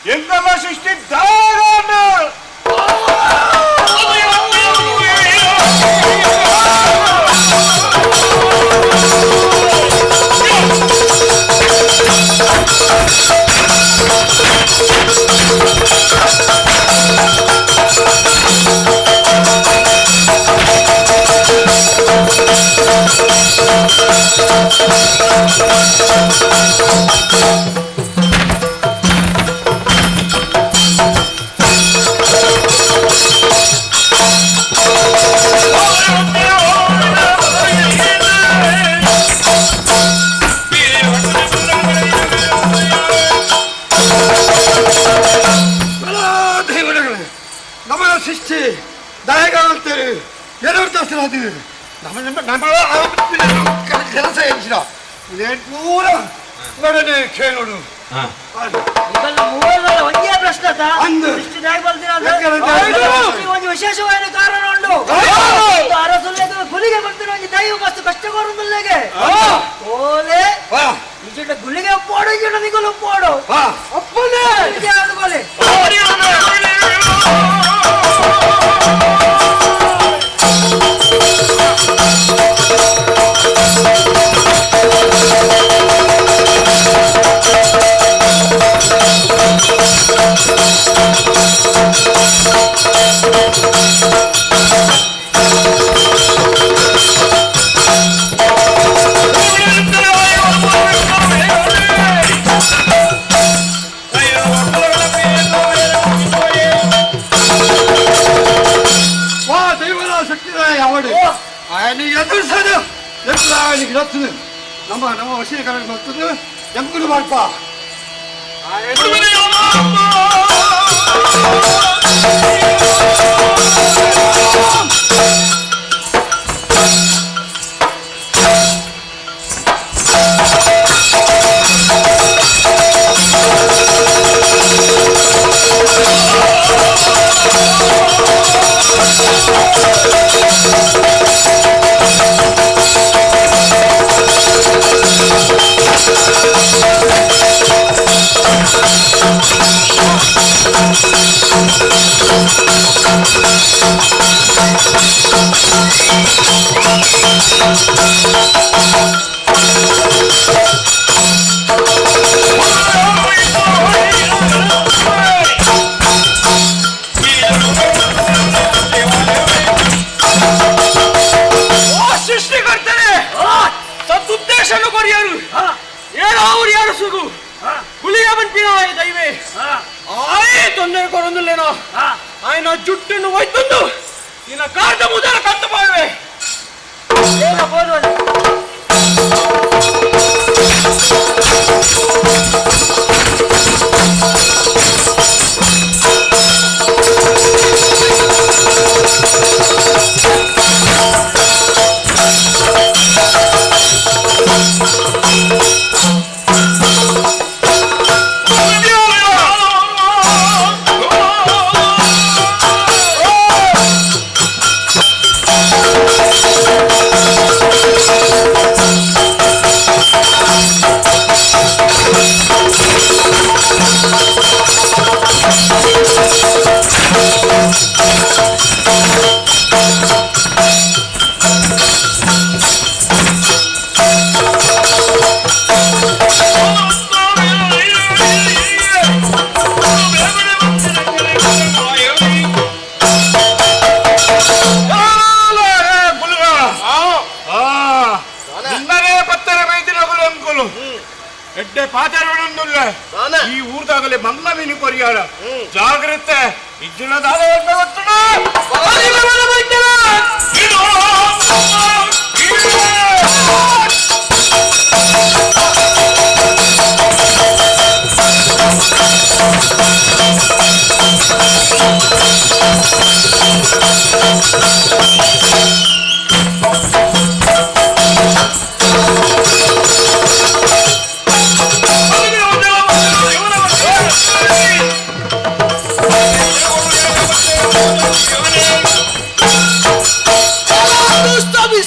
ಎಂಗಮ ಸೃಷ್ಟಿ ಧಾರಾಣ ನಮ್ಮನ ಸೃಷ್ಟಿ ದಯಗಾಂತೇಳಿ ಎರಡು ದರ್ಶನ ಕೆಲಸ ಎನಿಸಿದ ಪೂರ ನಡನೆ ಕೇಳೋಡು ಒಂದೇ ಪ್ರಶ್ನೆ ಒಂದು ವಿಶೇಷವಾದ ಕಾರಣ ಉಂಟು ಅರಸೊಲ್ಲೆದು ಗುಳಿಗೆ ಬರ್ತಿರೋ ದೈವ ಮಸ್ತು ಕಷ್ಟ ಕೊಡುವುದಿಲ್ಲಗೆ ಓಲೆ ಇಜುಂಡ ಗುಳಿಗೆ ಒಪ್ಪೋಡು ಇಜುಂಡ ನಿಗುಲು ಒಪ್ಪೋಡು ಒಪ್ಪನೆ ಆದುಕೊಳ್ಳಿ ನಮ್ಮ ವಶೀಕರಣ ಬರ್ತದೆ ಎಂಕುಲು ಮಾಡ್ಪ ಸೃಷ್ಟಿಕರ್ತನೆ ಸದುದ್ದೇಶನು ಕೊರಿಯರು ಏನಾವ್ರು ಯಾರು ಸುಗು ಹುಲಿಯ ಬಂಪಿನ ದೈವೇ ಆಯೇ ತೊಂದರೆ ಕೊರೊಂದಿಲ್ಲೇನೋ ఆయన జుట్టును వైతుండు ఈయన కార్ద ముదర కట్టు పాడువే ಎಡ್ಡೆ ಪಾಚಾರವನ್ನೊಂದುಲ್ಲ ಈ ಊರ್ದಾಗಲೇ ಮಂಗವಿನಿ ಕೊರಿಯಾರ ಜಾಗ್ರತೆ ಇಜ್ಜುಳದಾದ ಗೊತ್ತುಣ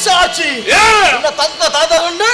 ಸಾಚಿ ತಂತ ತಾತ ಉಂಡು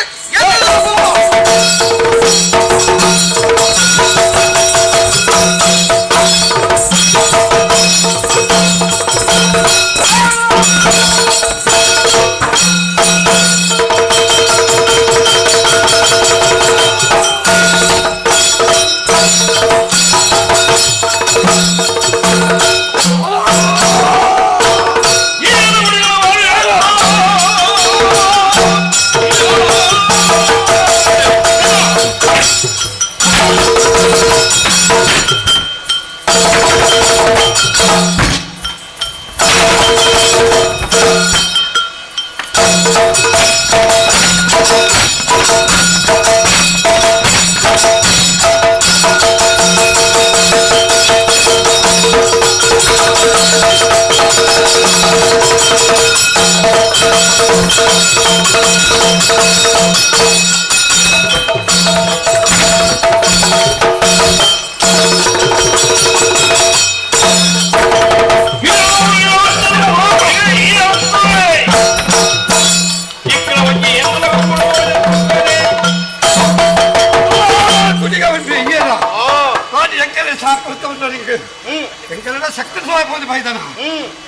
ಎಂಕಲೆಲ್ಲ ಸಕ್ಸಸ್ ಆಗ್ಬೋದು ಬೈದಾನ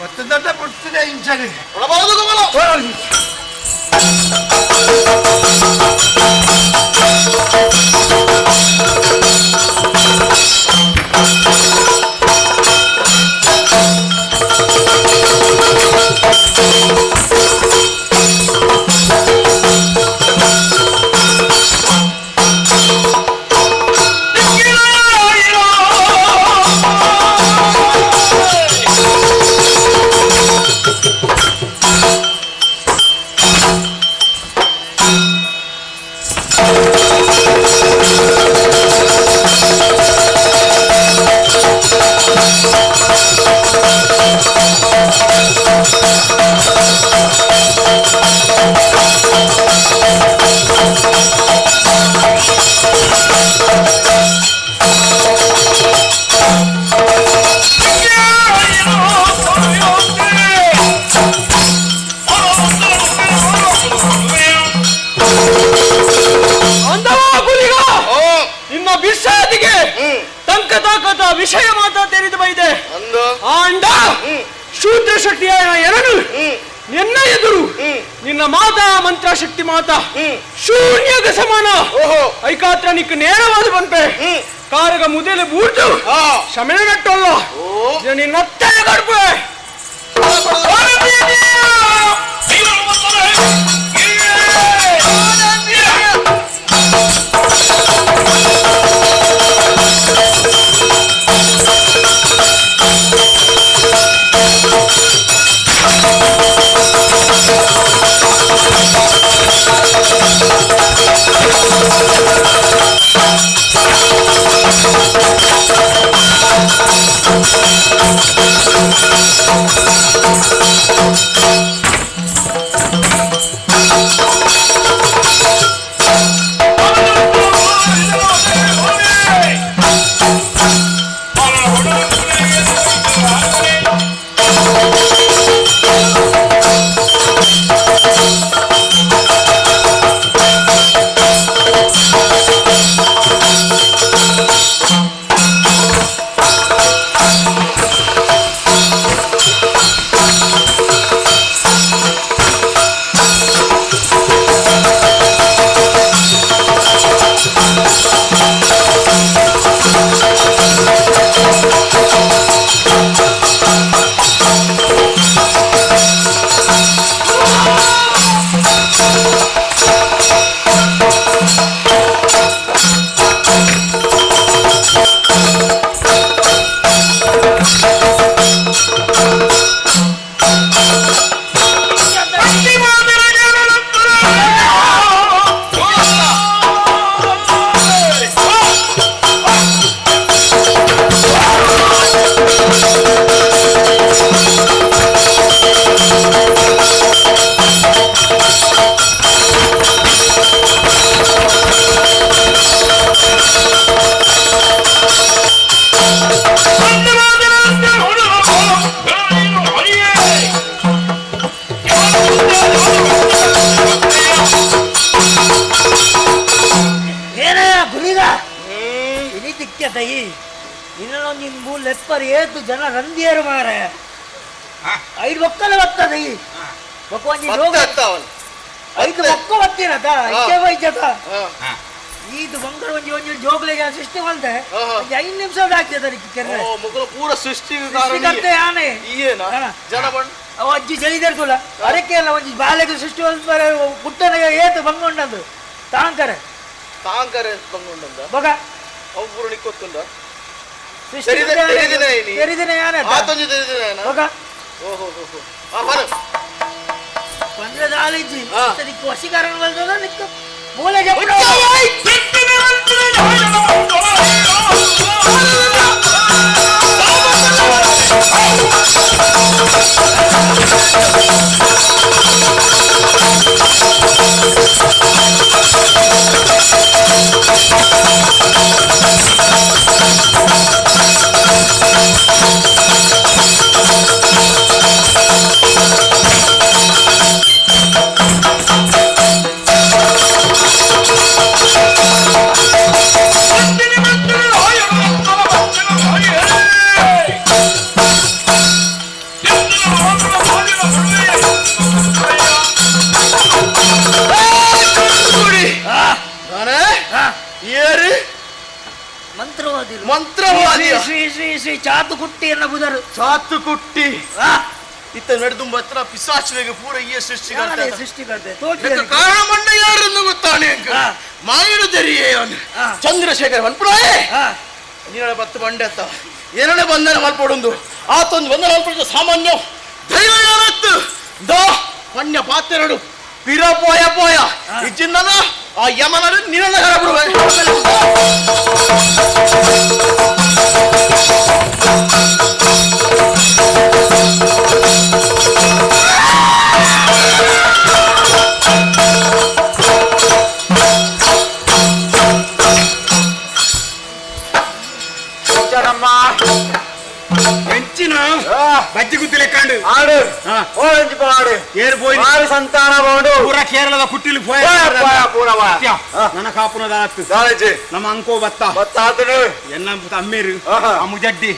ಮತ್ತೆ ದೊಡ್ಡ ಪುಟ್ಟಿದೆ ಇಂಚನೆ ವಿಷಯ ಮಾತಾ ತೆರೆದು ಬೈದೆ ಆಂಡ ಶೂದ್ರ ಶಕ್ತಿಯ ಎರಡು ನಿನ್ನ ಎದುರು ನಿನ್ನ ಮಾತಾ ಮಂತ್ರ ಶಕ್ತಿ ಮಾತಾ ಶೂನ್ಯದ ಸಮಾನ ಐಕಾತ್ರ ನಿಕ್ಕ ನೇರವಾದ ಬಂಪೆ ಕಾರಗ ಮುದಲೆ ಬೂರ್ತು ಶಮನ ನಟ್ಟಲ್ಲ ನಿನ್ನತ್ತೆ ಗಡ್ಪೆ ಜನ ರಂದಿಯರು ಮಾರ ಐದು ಮಕ್ಕಳು ಬರ್ತದೆ ಐದು ಮಕ್ಕಳು ಬರ್ತೀರತ ಇದು ಬಂಗಾರ ಒಂಜಿ ಒಂಜಿ ಜೋಗ್ಲಿಗೆ ಸಿಸ್ಟಮ್ ಅಲ್ದೆ 5 ನಿಮಿಷ ಹಾಕಿದ ಪೂರ ಸೃಷ್ಟಿ ಆನೆ ಅಜ್ಜಿ ಜಲಿದರ್ಗುಲ ಅದಕ್ಕೆ ಅಲ್ಲ ಒಂಜಿ ಬಾಲೆಗೆ ಸೃಷ್ಟಿ ಪುಟ್ಟನ ಏತು ಬಂಗೊಂಡದು ತಾಂಕರೆ ಬಗ ಅವು ಪೂರ ನಿಕ್ಕೊತ್ತುಂಡ ವಶೀಕರಣ ಮೂಲ ಮಂತ್ರವಾದಿ ಶ್ರೀ ಶ್ರೀ ಶ್ರೀ ಚಾತುಕುಟ್ಟಿ ಎನ್ನ ಬುಧರು ಚಾತುಕುಟ್ಟಿ ಇತ್ತ ನಡೆದುಂಬ ಹತ್ರ ಪಿಸಾಚಿಗೆ ಪೂರ ಈ ಸೃಷ್ಟಿಕರ್ತೆ ಕಾರಣ ಮಂಡ ಯಾರನ್ನು ಗೊತ್ತಾನೆ ಮಾಯಿಡು ತೆರಿಯೇ ಚಂದ್ರಶೇಖರ್ ಮನ್ಪುರಾಯೇ ನೀನೆ ಬತ್ತು ಬಂಡೆ ಅತ್ತ ಏನನೇ ಬಂಧನ ಮಲ್ಪಡೊಂದು ಆತೊಂದು ಬಂಧನ ಮಲ್ಪಡ ಸಾಮಾನ್ಯ ದೈವ ಯಾರತ್ತು ದೋ ಪಣ್ಯ ಪಾತ್ರೆಡು ಪಿರ ಪೋಯ ಪೋಯ ಇಜ್ಜಿಂದನ ಆ ಯಮನರು ನಿನ್ನ ಹರಬಿಡುವೆ ಹೆಂಚಿನ ಬಜ್ಜಿ ಗುದ್ದಿಲೆ ಕಂಡು ಆಡು ಓಂಜಿ ಪಾಡು ಏರ್ ಬೋಯ್ ಆರು ಸಂತಾನ ಬೋಡು ಪೂರ ಕೇರಳದ ಕುಟ್ಟಿಲಿ ಪೋಯ ಪೂರವ ನನ್ನ ಕಾಪುನದ ಆತು ದಾಳಜಿ ನಮ್ಮ ಅಂಕೋ ಬತ್ತ ಬತ್ತ ಆತನು ಎನ್ನ ಅಮ್ಮೇರು ಆ ಮುಜಡ್ಡಿ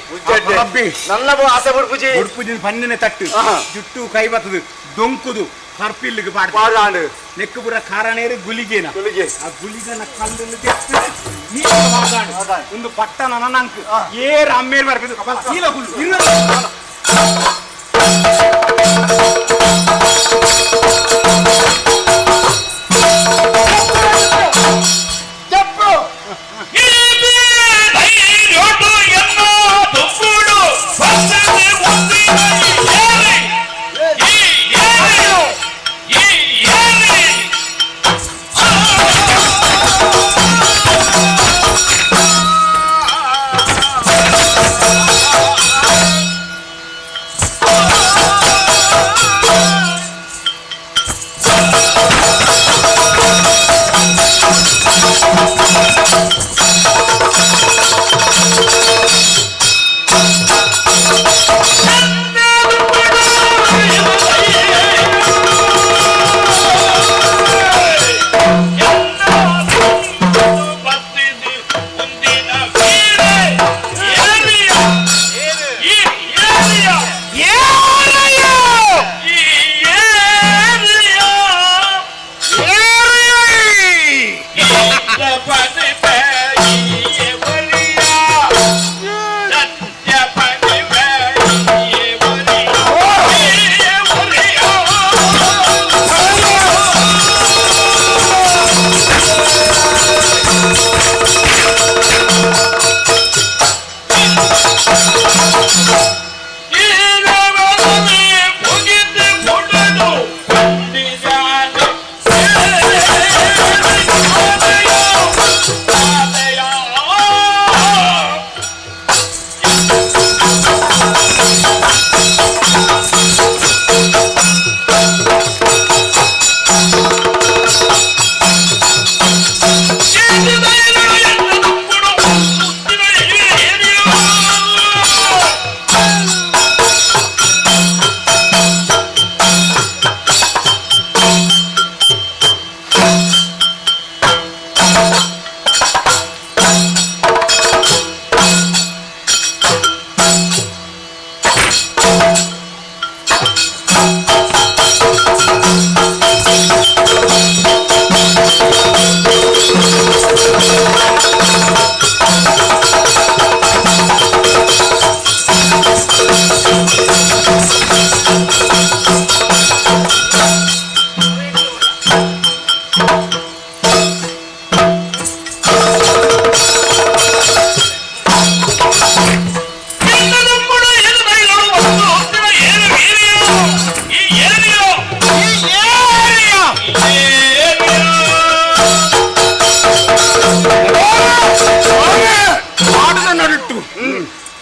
ರಬ್ಬಿ ನನ್ನ ಆಸೆ ಬುಡ್ಪುಜಿ ಬುಡ್ಪುಜಿನ ಪನ್ನಿನ ತಟ್ಟು ಜುಟ್ಟು ಕೈ ಬತ್ತದು ದೊಂಕುದು ಕರ್ಪಿಲ್ಲಿಗೆ ಪಾಡು ನೆಕ್ಕು ಪುರ ಕಾರಣೇರು ಗುಲಿಗೇನ ಆ ಗುಲಿಗನ ಕಲ್ಲನ್ನು ತೆತ್ತು ಒಂದು ಪಟ್ಟಣ ನನಂಕು ಏರ್ ಅಮ್ಮೇರು ಬರ್ಬೇಕು ಕೀಲ ಹುಲ್ಲು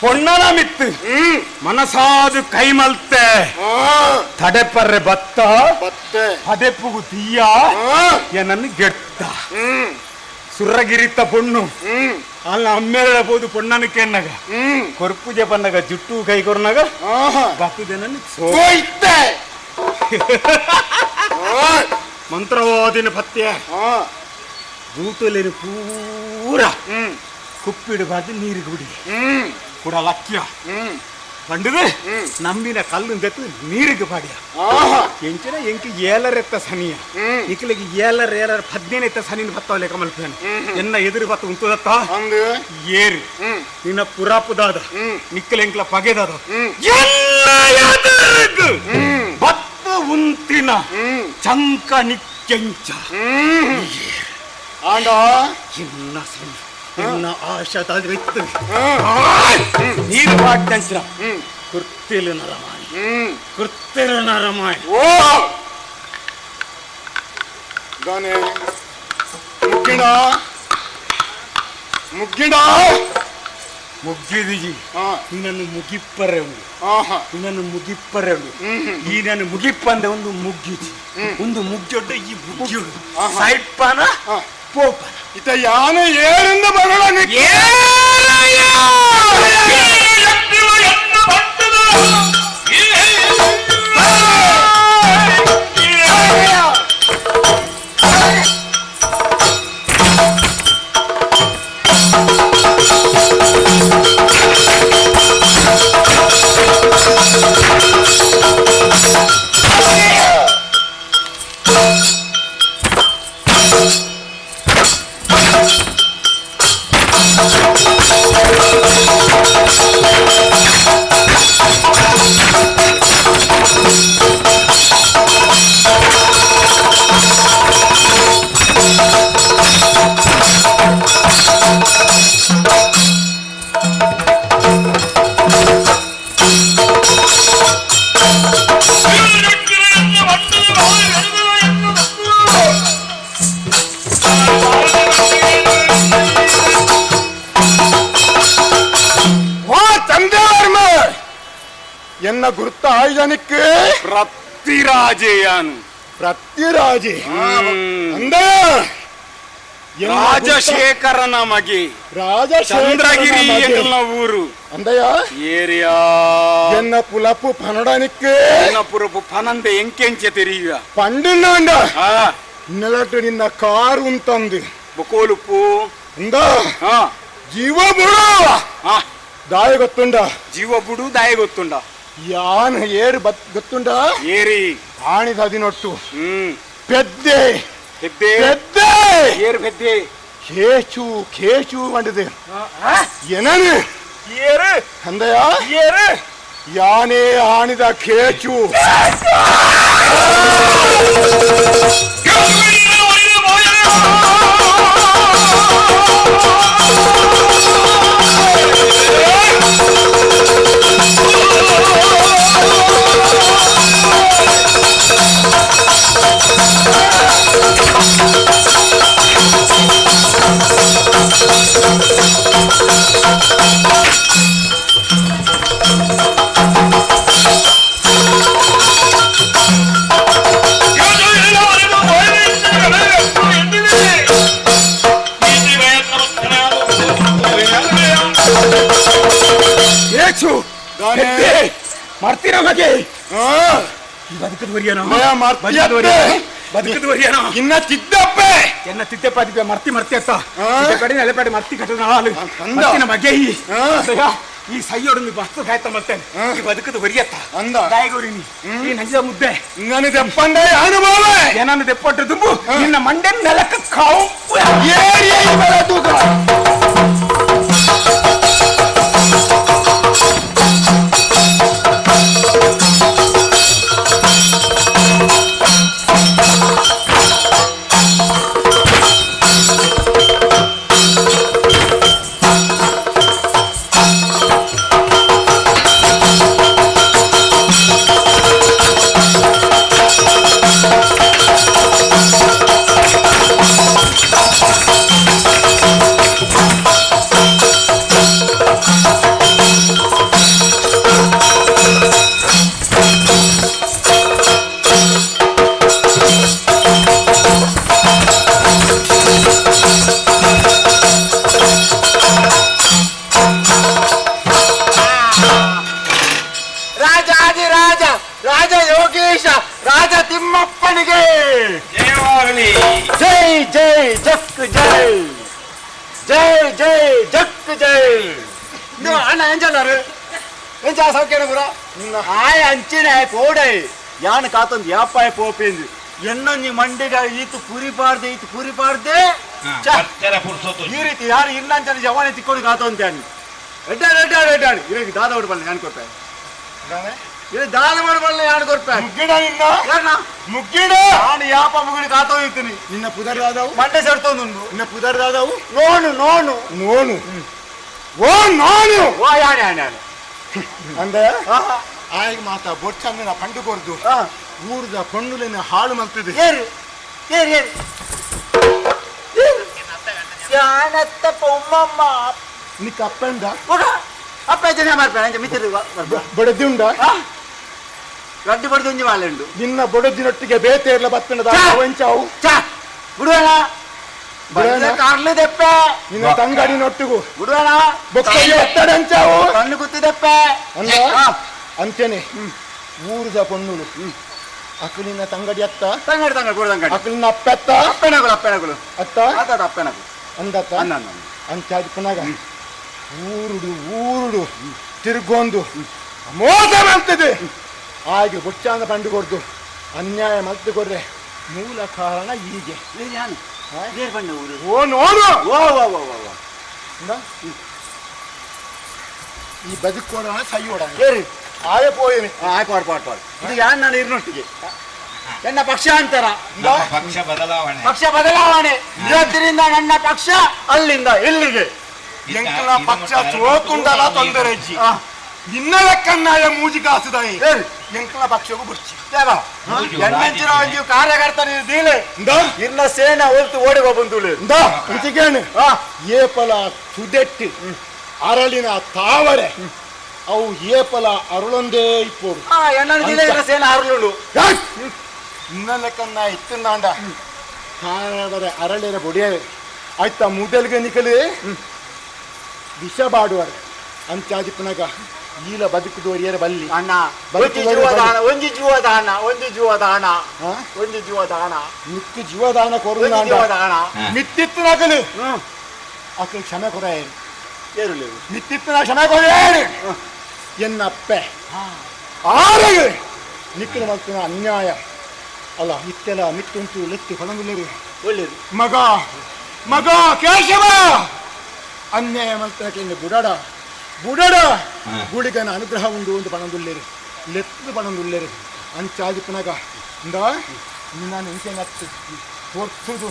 ಪೊಣ್ಣನ ಮಿತ್ತು ಮನಸಾದು ಕೈ ಮಲ್ತೆ ತಡೆಪರ್ರೆ ಬತ್ತ ಪದೆಪ್ಪುಗು ತೀಯ ನನ್ನ ಗೆಟ್ಟ ಸುರ್ರಗಿರಿತ್ತ ಪೊಣ್ಣು ಅಲ್ಲ ಅಮ್ಮೇಳ ಬೋದು ಪೊಣ್ಣನಕ್ಕೆ ಅನ್ನಗ ಕೊರ್ಪುಜೆ ಬಂದಾಗ ಜುಟ್ಟು ಕೈ ಕೊರ್ನಾಗ ಗತ್ತುದೇನ ಮಂತ್ರವಾದಿನ ಪತ್ಯ ಬೂಟಲೇನು ಪೂರ ಕುಪ್ಪಿಡು ಬಾದಿ ನೀರಿಗೆ ಬಿಡಿ ಕೂಡ ಲಕ್ಷ್ಯ ಕಂಡಿದೆ ನಂಬಿನ ಕಲ್ಲು ತೆತ್ತು ನೀರಿಗೆ ಪಾಡಿಯ ಎಂಚಿನ ಎಂಕಿ ಏಲರೆತ್ತ ಸನಿಯ ಇಕ್ಲಿಗೆ ಏಲರ 15 ಸನಿನ ಬತ್ತವಲೆ ಕಮಲ್ಪೇನು ಎನ್ನ ಎದುರು ಬತ್ತ ಉಂಟುದತ್ತ ಏರು ನಿನ್ನ ಪುರಾಪುದಾದ ನಿಕ್ಕಲೆಂಕ್ಲ ಪಗೆದಾದ ಬತ್ತ ಉಂತಿನ ಚಂಕ ನಿಕ್ಕೆಂಚ ಆಂಡ ಇನ್ನ ಆಶಾದ ವ್ಯಕ್ತಿ ನೀರು ಪಾಡ್ಯಂಚಿನ ಕುರ್ತಿಲು ನರಮಾಯಿ ಓ ದಾನೆ ಮುಗ್ಗಿಡ ಮುಗ್ಗಿದಿಜಿ ನಿನ್ನನ್ನು ಮುಗಿಪ್ಪರೆ ನಿನ್ನನ್ನು ಮುಗಿಪ್ಪರೆ ಈ ನನ್ನ ಮುಗಿಪ್ಪಂದೆ ಒಂದು ಮುಗ್ಗಿಜಿ ಒಂದು ಮುಗ್ಗಿಯೊಡ್ಡ ಈ ಮುಗ್ಗಿಯುಡು ಸೈಡ್ ಪಾನ ಪೋಪನ ಇತ ಯಾನ ಏರಿಂದ ಬರಳ ಎನ್ನ ಗುರುತ ಆಯುಧನಿಕ್ಕೆ ಪ್ರತಿರಾಜೆಯಾನು ಪ್ರತಿರಾಜೆ ಅಂದ ರಾಜಶೇಖರನ ಮಗೆ ಚಂದ್ರಗಿರಿ ಎನ್ನ ಊರು ಅಂದಯ್ಯ ಏರಿಯಾ ಎನ್ನ ಪುಲಪು ಪನಡನಿಕ್ಕೆ ಎನ್ನ ಪುರಪು ಪನಂದೆ ಎಂಕೆಂಚೆ ತೆರಿಯುವ ಪಂಡಿನ ನೆಲಟ್ಟು ನಿನ್ನ ಕಾರು ಅಂತಂದು ಬಕೋಲುಪ್ಪು ಅಂದ ಜೀವ ಬುಡು ದಾಯ ಗೊತ್ತುಂಡ ಜೀವ ಬುಡು ದಾಯ ಗೊತ್ತುಂಡ ಯಾನ್ ಏರು ಗೊತ್ತುಂಡ ಏರಿ ಆಣಿದ ಹದಿನೊಟ್ಟು ಪೆದ್ದೆ ಪೆದ್ದೆ ಪೆದ್ದೆ ಏರು ಪೆದ್ದೆ ಖೇಚು ಮಾಡಿದೆ ಏನನು ಏರು ಅಂದಯ್ಯ ಏರು ಯಾನೇ ಆಣಿದ ಖೇಚು ಮಾಡ್ತೀರ ಮಗೆ ಬದುಕದ ಬರಿಯನ ಇನ್ನ ತಿದ್ದಪ್ಪೆ ಎನ್ನ ತಿದ್ದಪ್ಪ ಅದಕ್ಕೆ ಮರ್ತಿ ಅತ್ತ ಕಡೆ ನೆಲೆಪಾಡಿ ಮರ್ತಿ ಕಟ್ಟದ ಹಾಲು ಮಗೆ ಈ ಸೈಯೋಡು ಬಸ್ತು ಕಾಯ್ತ ಮರ್ತೇನೆ ಈ ಬದುಕದ ಬರಿಯತ್ತ ಅಂದ ದಾಯಗೋರಿನಿ ಈ ನಂಜದ ಮುದ್ದೆ ನಾನು ತೆಪ್ಪಂಡ ಅನುಭವ ಏನನ್ನು ತೆಪ್ಪಟ್ಟು ತುಂಬು ನಿನ್ನ ಮಂಡೆ ನೆಲಕ್ಕೆ ಕಾವು ತೂಕ ಅಣ್ಣ ಏನ್ ಚಲ್ಲಾರು ಏನ್ ಚಾ ಸೌಖ್ಯ ಪುರ ಆಯ್ ಅಂಚಿನ ಪೋಡೈ ಯಾನ್ ಕಾತೊಂದು ಯಾಪಾಯ ಪೋಪೇಂದು ಎನ್ನೊಂಜಿ ಮಂಡಿಗ ಈತು ಪುರಿಪಾರ್ದೆ ಈ ರೀತಿ ಯಾರು ಇನ್ನಂಚನ ಜವಾನಿ ತಿಕ್ಕೊಂಡು ಕಾತೊಂತೆ ಅಣ್ಣು ಎಡ್ಡಾಡು ಇರಕ್ಕೆ ದಾದ ಹೊಡ್ಬಲ್ಲ ನಾನು ಕೊಡ್ಪೆ ಇದು ದಾದ ಹೊಡ್ಬಲ್ಲ ಯಾರು ಕೊಡ್ಪೆ ಮುಗ್ಗಿಡ ನಾನು ಯಾಪ ಮುಗಿಡಿ ಕಾತೋಗಿರ್ತೀನಿ ನಿನ್ನ ಪುದರ್ದಾದವು ಮಂಡೆ ಸೇರ್ತೊಂದು ನಿನ್ನ ಪುದರ್ದಾದವು ನೋನು ಓ ಯಾನೆ ಅಂದ್ರೆ ಆಯ್ಗ ಮಾತಾ ಬೊಚ್ಚಂದಿನ ಪಂಡು ಕೊರ್ದು ಊರ್ದ ಪಣ್ಣುಲಿನ ಹಾಳು ಮಾಡ್ತಿದೆ ಉಮ್ಮಮ್ಮ ನಿಕ್ಕ ಅಪ್ಪಂದ ಅಪ್ಪ ಜನ ಮಾಡ್ಬೇಡ ಮಿತ್ರ ಬಡದಿ ಉಂಡ ಗಡ್ಡಿ ಬಡದಿ ಒಂಜಿ ಮಾಲೆ ಉಂಡು ನಿನ್ನ ಬಡದಿನೊಟ್ಟಿಗೆ ಬೇತೆ ಇರ್ಲ ಬತ್ತಂಡ ವಂಚಾವು ಬಿಡುವಣ ಕಾರ್ಲು ದೆಪ್ಪೆ ನಿನ್ನ ತಂಗಡಿನೊಟ್ಟಿಗೂ ಬಿಡುವಣ ಬೊಕ್ಕಲ್ಲಿ ಒತ್ತಡಂಚಾವು ಕಣ್ಣು ಗುತ್ತಿದೆಪ್ಪೆ ಅಂದ ಅಂತೇನೆ ಊರ್ದ ಪಣ್ಣುಲು ಅಕ್ಕಲಿನ ತಂಗಡಿ ಅತ್ತ ತಂಗಡಿ ಅಕ್ಕಲಿನ ಅಪ್ಪೆತ್ತ ಅಪ್ಪೆನಗಳು ಅತ್ತ ಅಪ್ಪೆನಗಳು ಅಂದತ್ತ ಅಂಚಾದಿ ಪುನಗ ಊರುಡು ತಿರುಗೊಂದು ಮೋಸ ಮಾಡ್ತದೆ ಹಾಗೆ ಬೊಚ್ಚಾಂದ ಪಂಡು ಕೊಡ್ದು ಅನ್ಯಾಯ ಮಲ್ತು ಕೊಡ್ರೆ ಮೂಲ ಕಾರಣ ಹೀಗೆ ಓ ನೋಡು ಈ ಬದುಕೋಣ ಸೈಯೋಡ ಆಯ ಪೋಯೇನೆ ಆಯ್ ಪಾಡ್ ಇದು ಯಾನ್ ನಾನು ಇರ್ನೊಟ್ಟಿಗೆ ನನ್ನ ಪಕ್ಷಾಂತರ ಪಕ್ಷ ಬದಲಾವಣೆ ಇವತ್ತಿನಿಂದ ನನ್ನ ಪಕ್ಷ ಅಲ್ಲಿಂದ ಇಲ್ಲಿಗೆ ಎಂಕಲ ಪಕ್ಷ ಸೋತುಂಡಲ ತೊಂದರೆ ನಿನ್ನ ಲೆಕ್ಕನ್ನಾಯ ಮೂಜಿ ಕಾಸುದಾಯಿ ಎಂಕಲ ಪಕ್ಷಗೂ ಬುರ್ಚಿ ಎಣ್ಣೆಂಚಿನ ಒಂದು ಕಾರ್ಯಕರ್ತ ನೀನು ದೀಲೆ ಇನ್ನ ಸೇನಾ ಹೊಲ್ತು ಓಡಿ ಬಂದುಳೆ ಇಂಚಿಗೇನು ಏಪಲ ಸುದೆಟ್ಟಿ ಅರಳಿನ ತಾವರೆ ಅವು ಏಪಲ ಅರುಳೊಂದೇ ಇಪ್ಪೋಡು ಸೇನಾ ಅರುಳು ಇನ್ನ ಲೆಕ್ಕನ್ನ ಇತ್ತುಂದಾಂಡ ಕಾಣವರೆ ಅರಳಿನ ಬೊಡಿಯವೆ ಆಯ್ತಾ ಮುದಲ್ಗೆ ನಿಕಲಿ ವಿಷ ಬಾಡುವರೆ ಅಂಚಾದಿ ಪುನಗ ಈಲ ಬದುಕುದೋರಿಯರ ಬಲ್ಲಿ ಅಣ್ಣ ಒಂಜಿ ಜೀವದಾನ ಮಿತ್ತು ಜೀವದಾನ ಕೊರುದಾನ ಮಿತ್ತಿತ್ತು ನಕಲು ಅಕ್ಕಳು ಕ್ಷಮೆ ಕೊರೇನು ಮಿತ್ತಿತ್ತು ಕ್ಷಮೆ ಕೊರೇನು ಎನ್ನಪ್ಪೆ ಆರೆಗೆ ನಿಕ್ಕಲು ಮಲ್ತಿನ ಅನ್ಯಾಯ ಅಲ್ಲ ಮಿತ್ತೆಲ್ಲ ಮಿತ್ತುಂಟು ಲೆತ್ತಿ ಕೊಣಗುಳ್ಳರು ಒಳ್ಳೇದು ಮಗ ಕೇಶವ ಅನ್ಯಾಯ ಮಲ್ತನಕ್ಕೆ ಬುಡಡ ಗುಡಿಗನ ಅನುಗ್ರಹ ಉಂಡು ಒಂದು ಪಣದುಲ್ಲೇರು ಲೆತ್ತು ಪಣದುಲ್ಲೇರು ಅಂಚಾದಿ ಪುನಗ ನಾನು ಇಂಕೆ ನತ್ತು ಹೊರ್ತುದು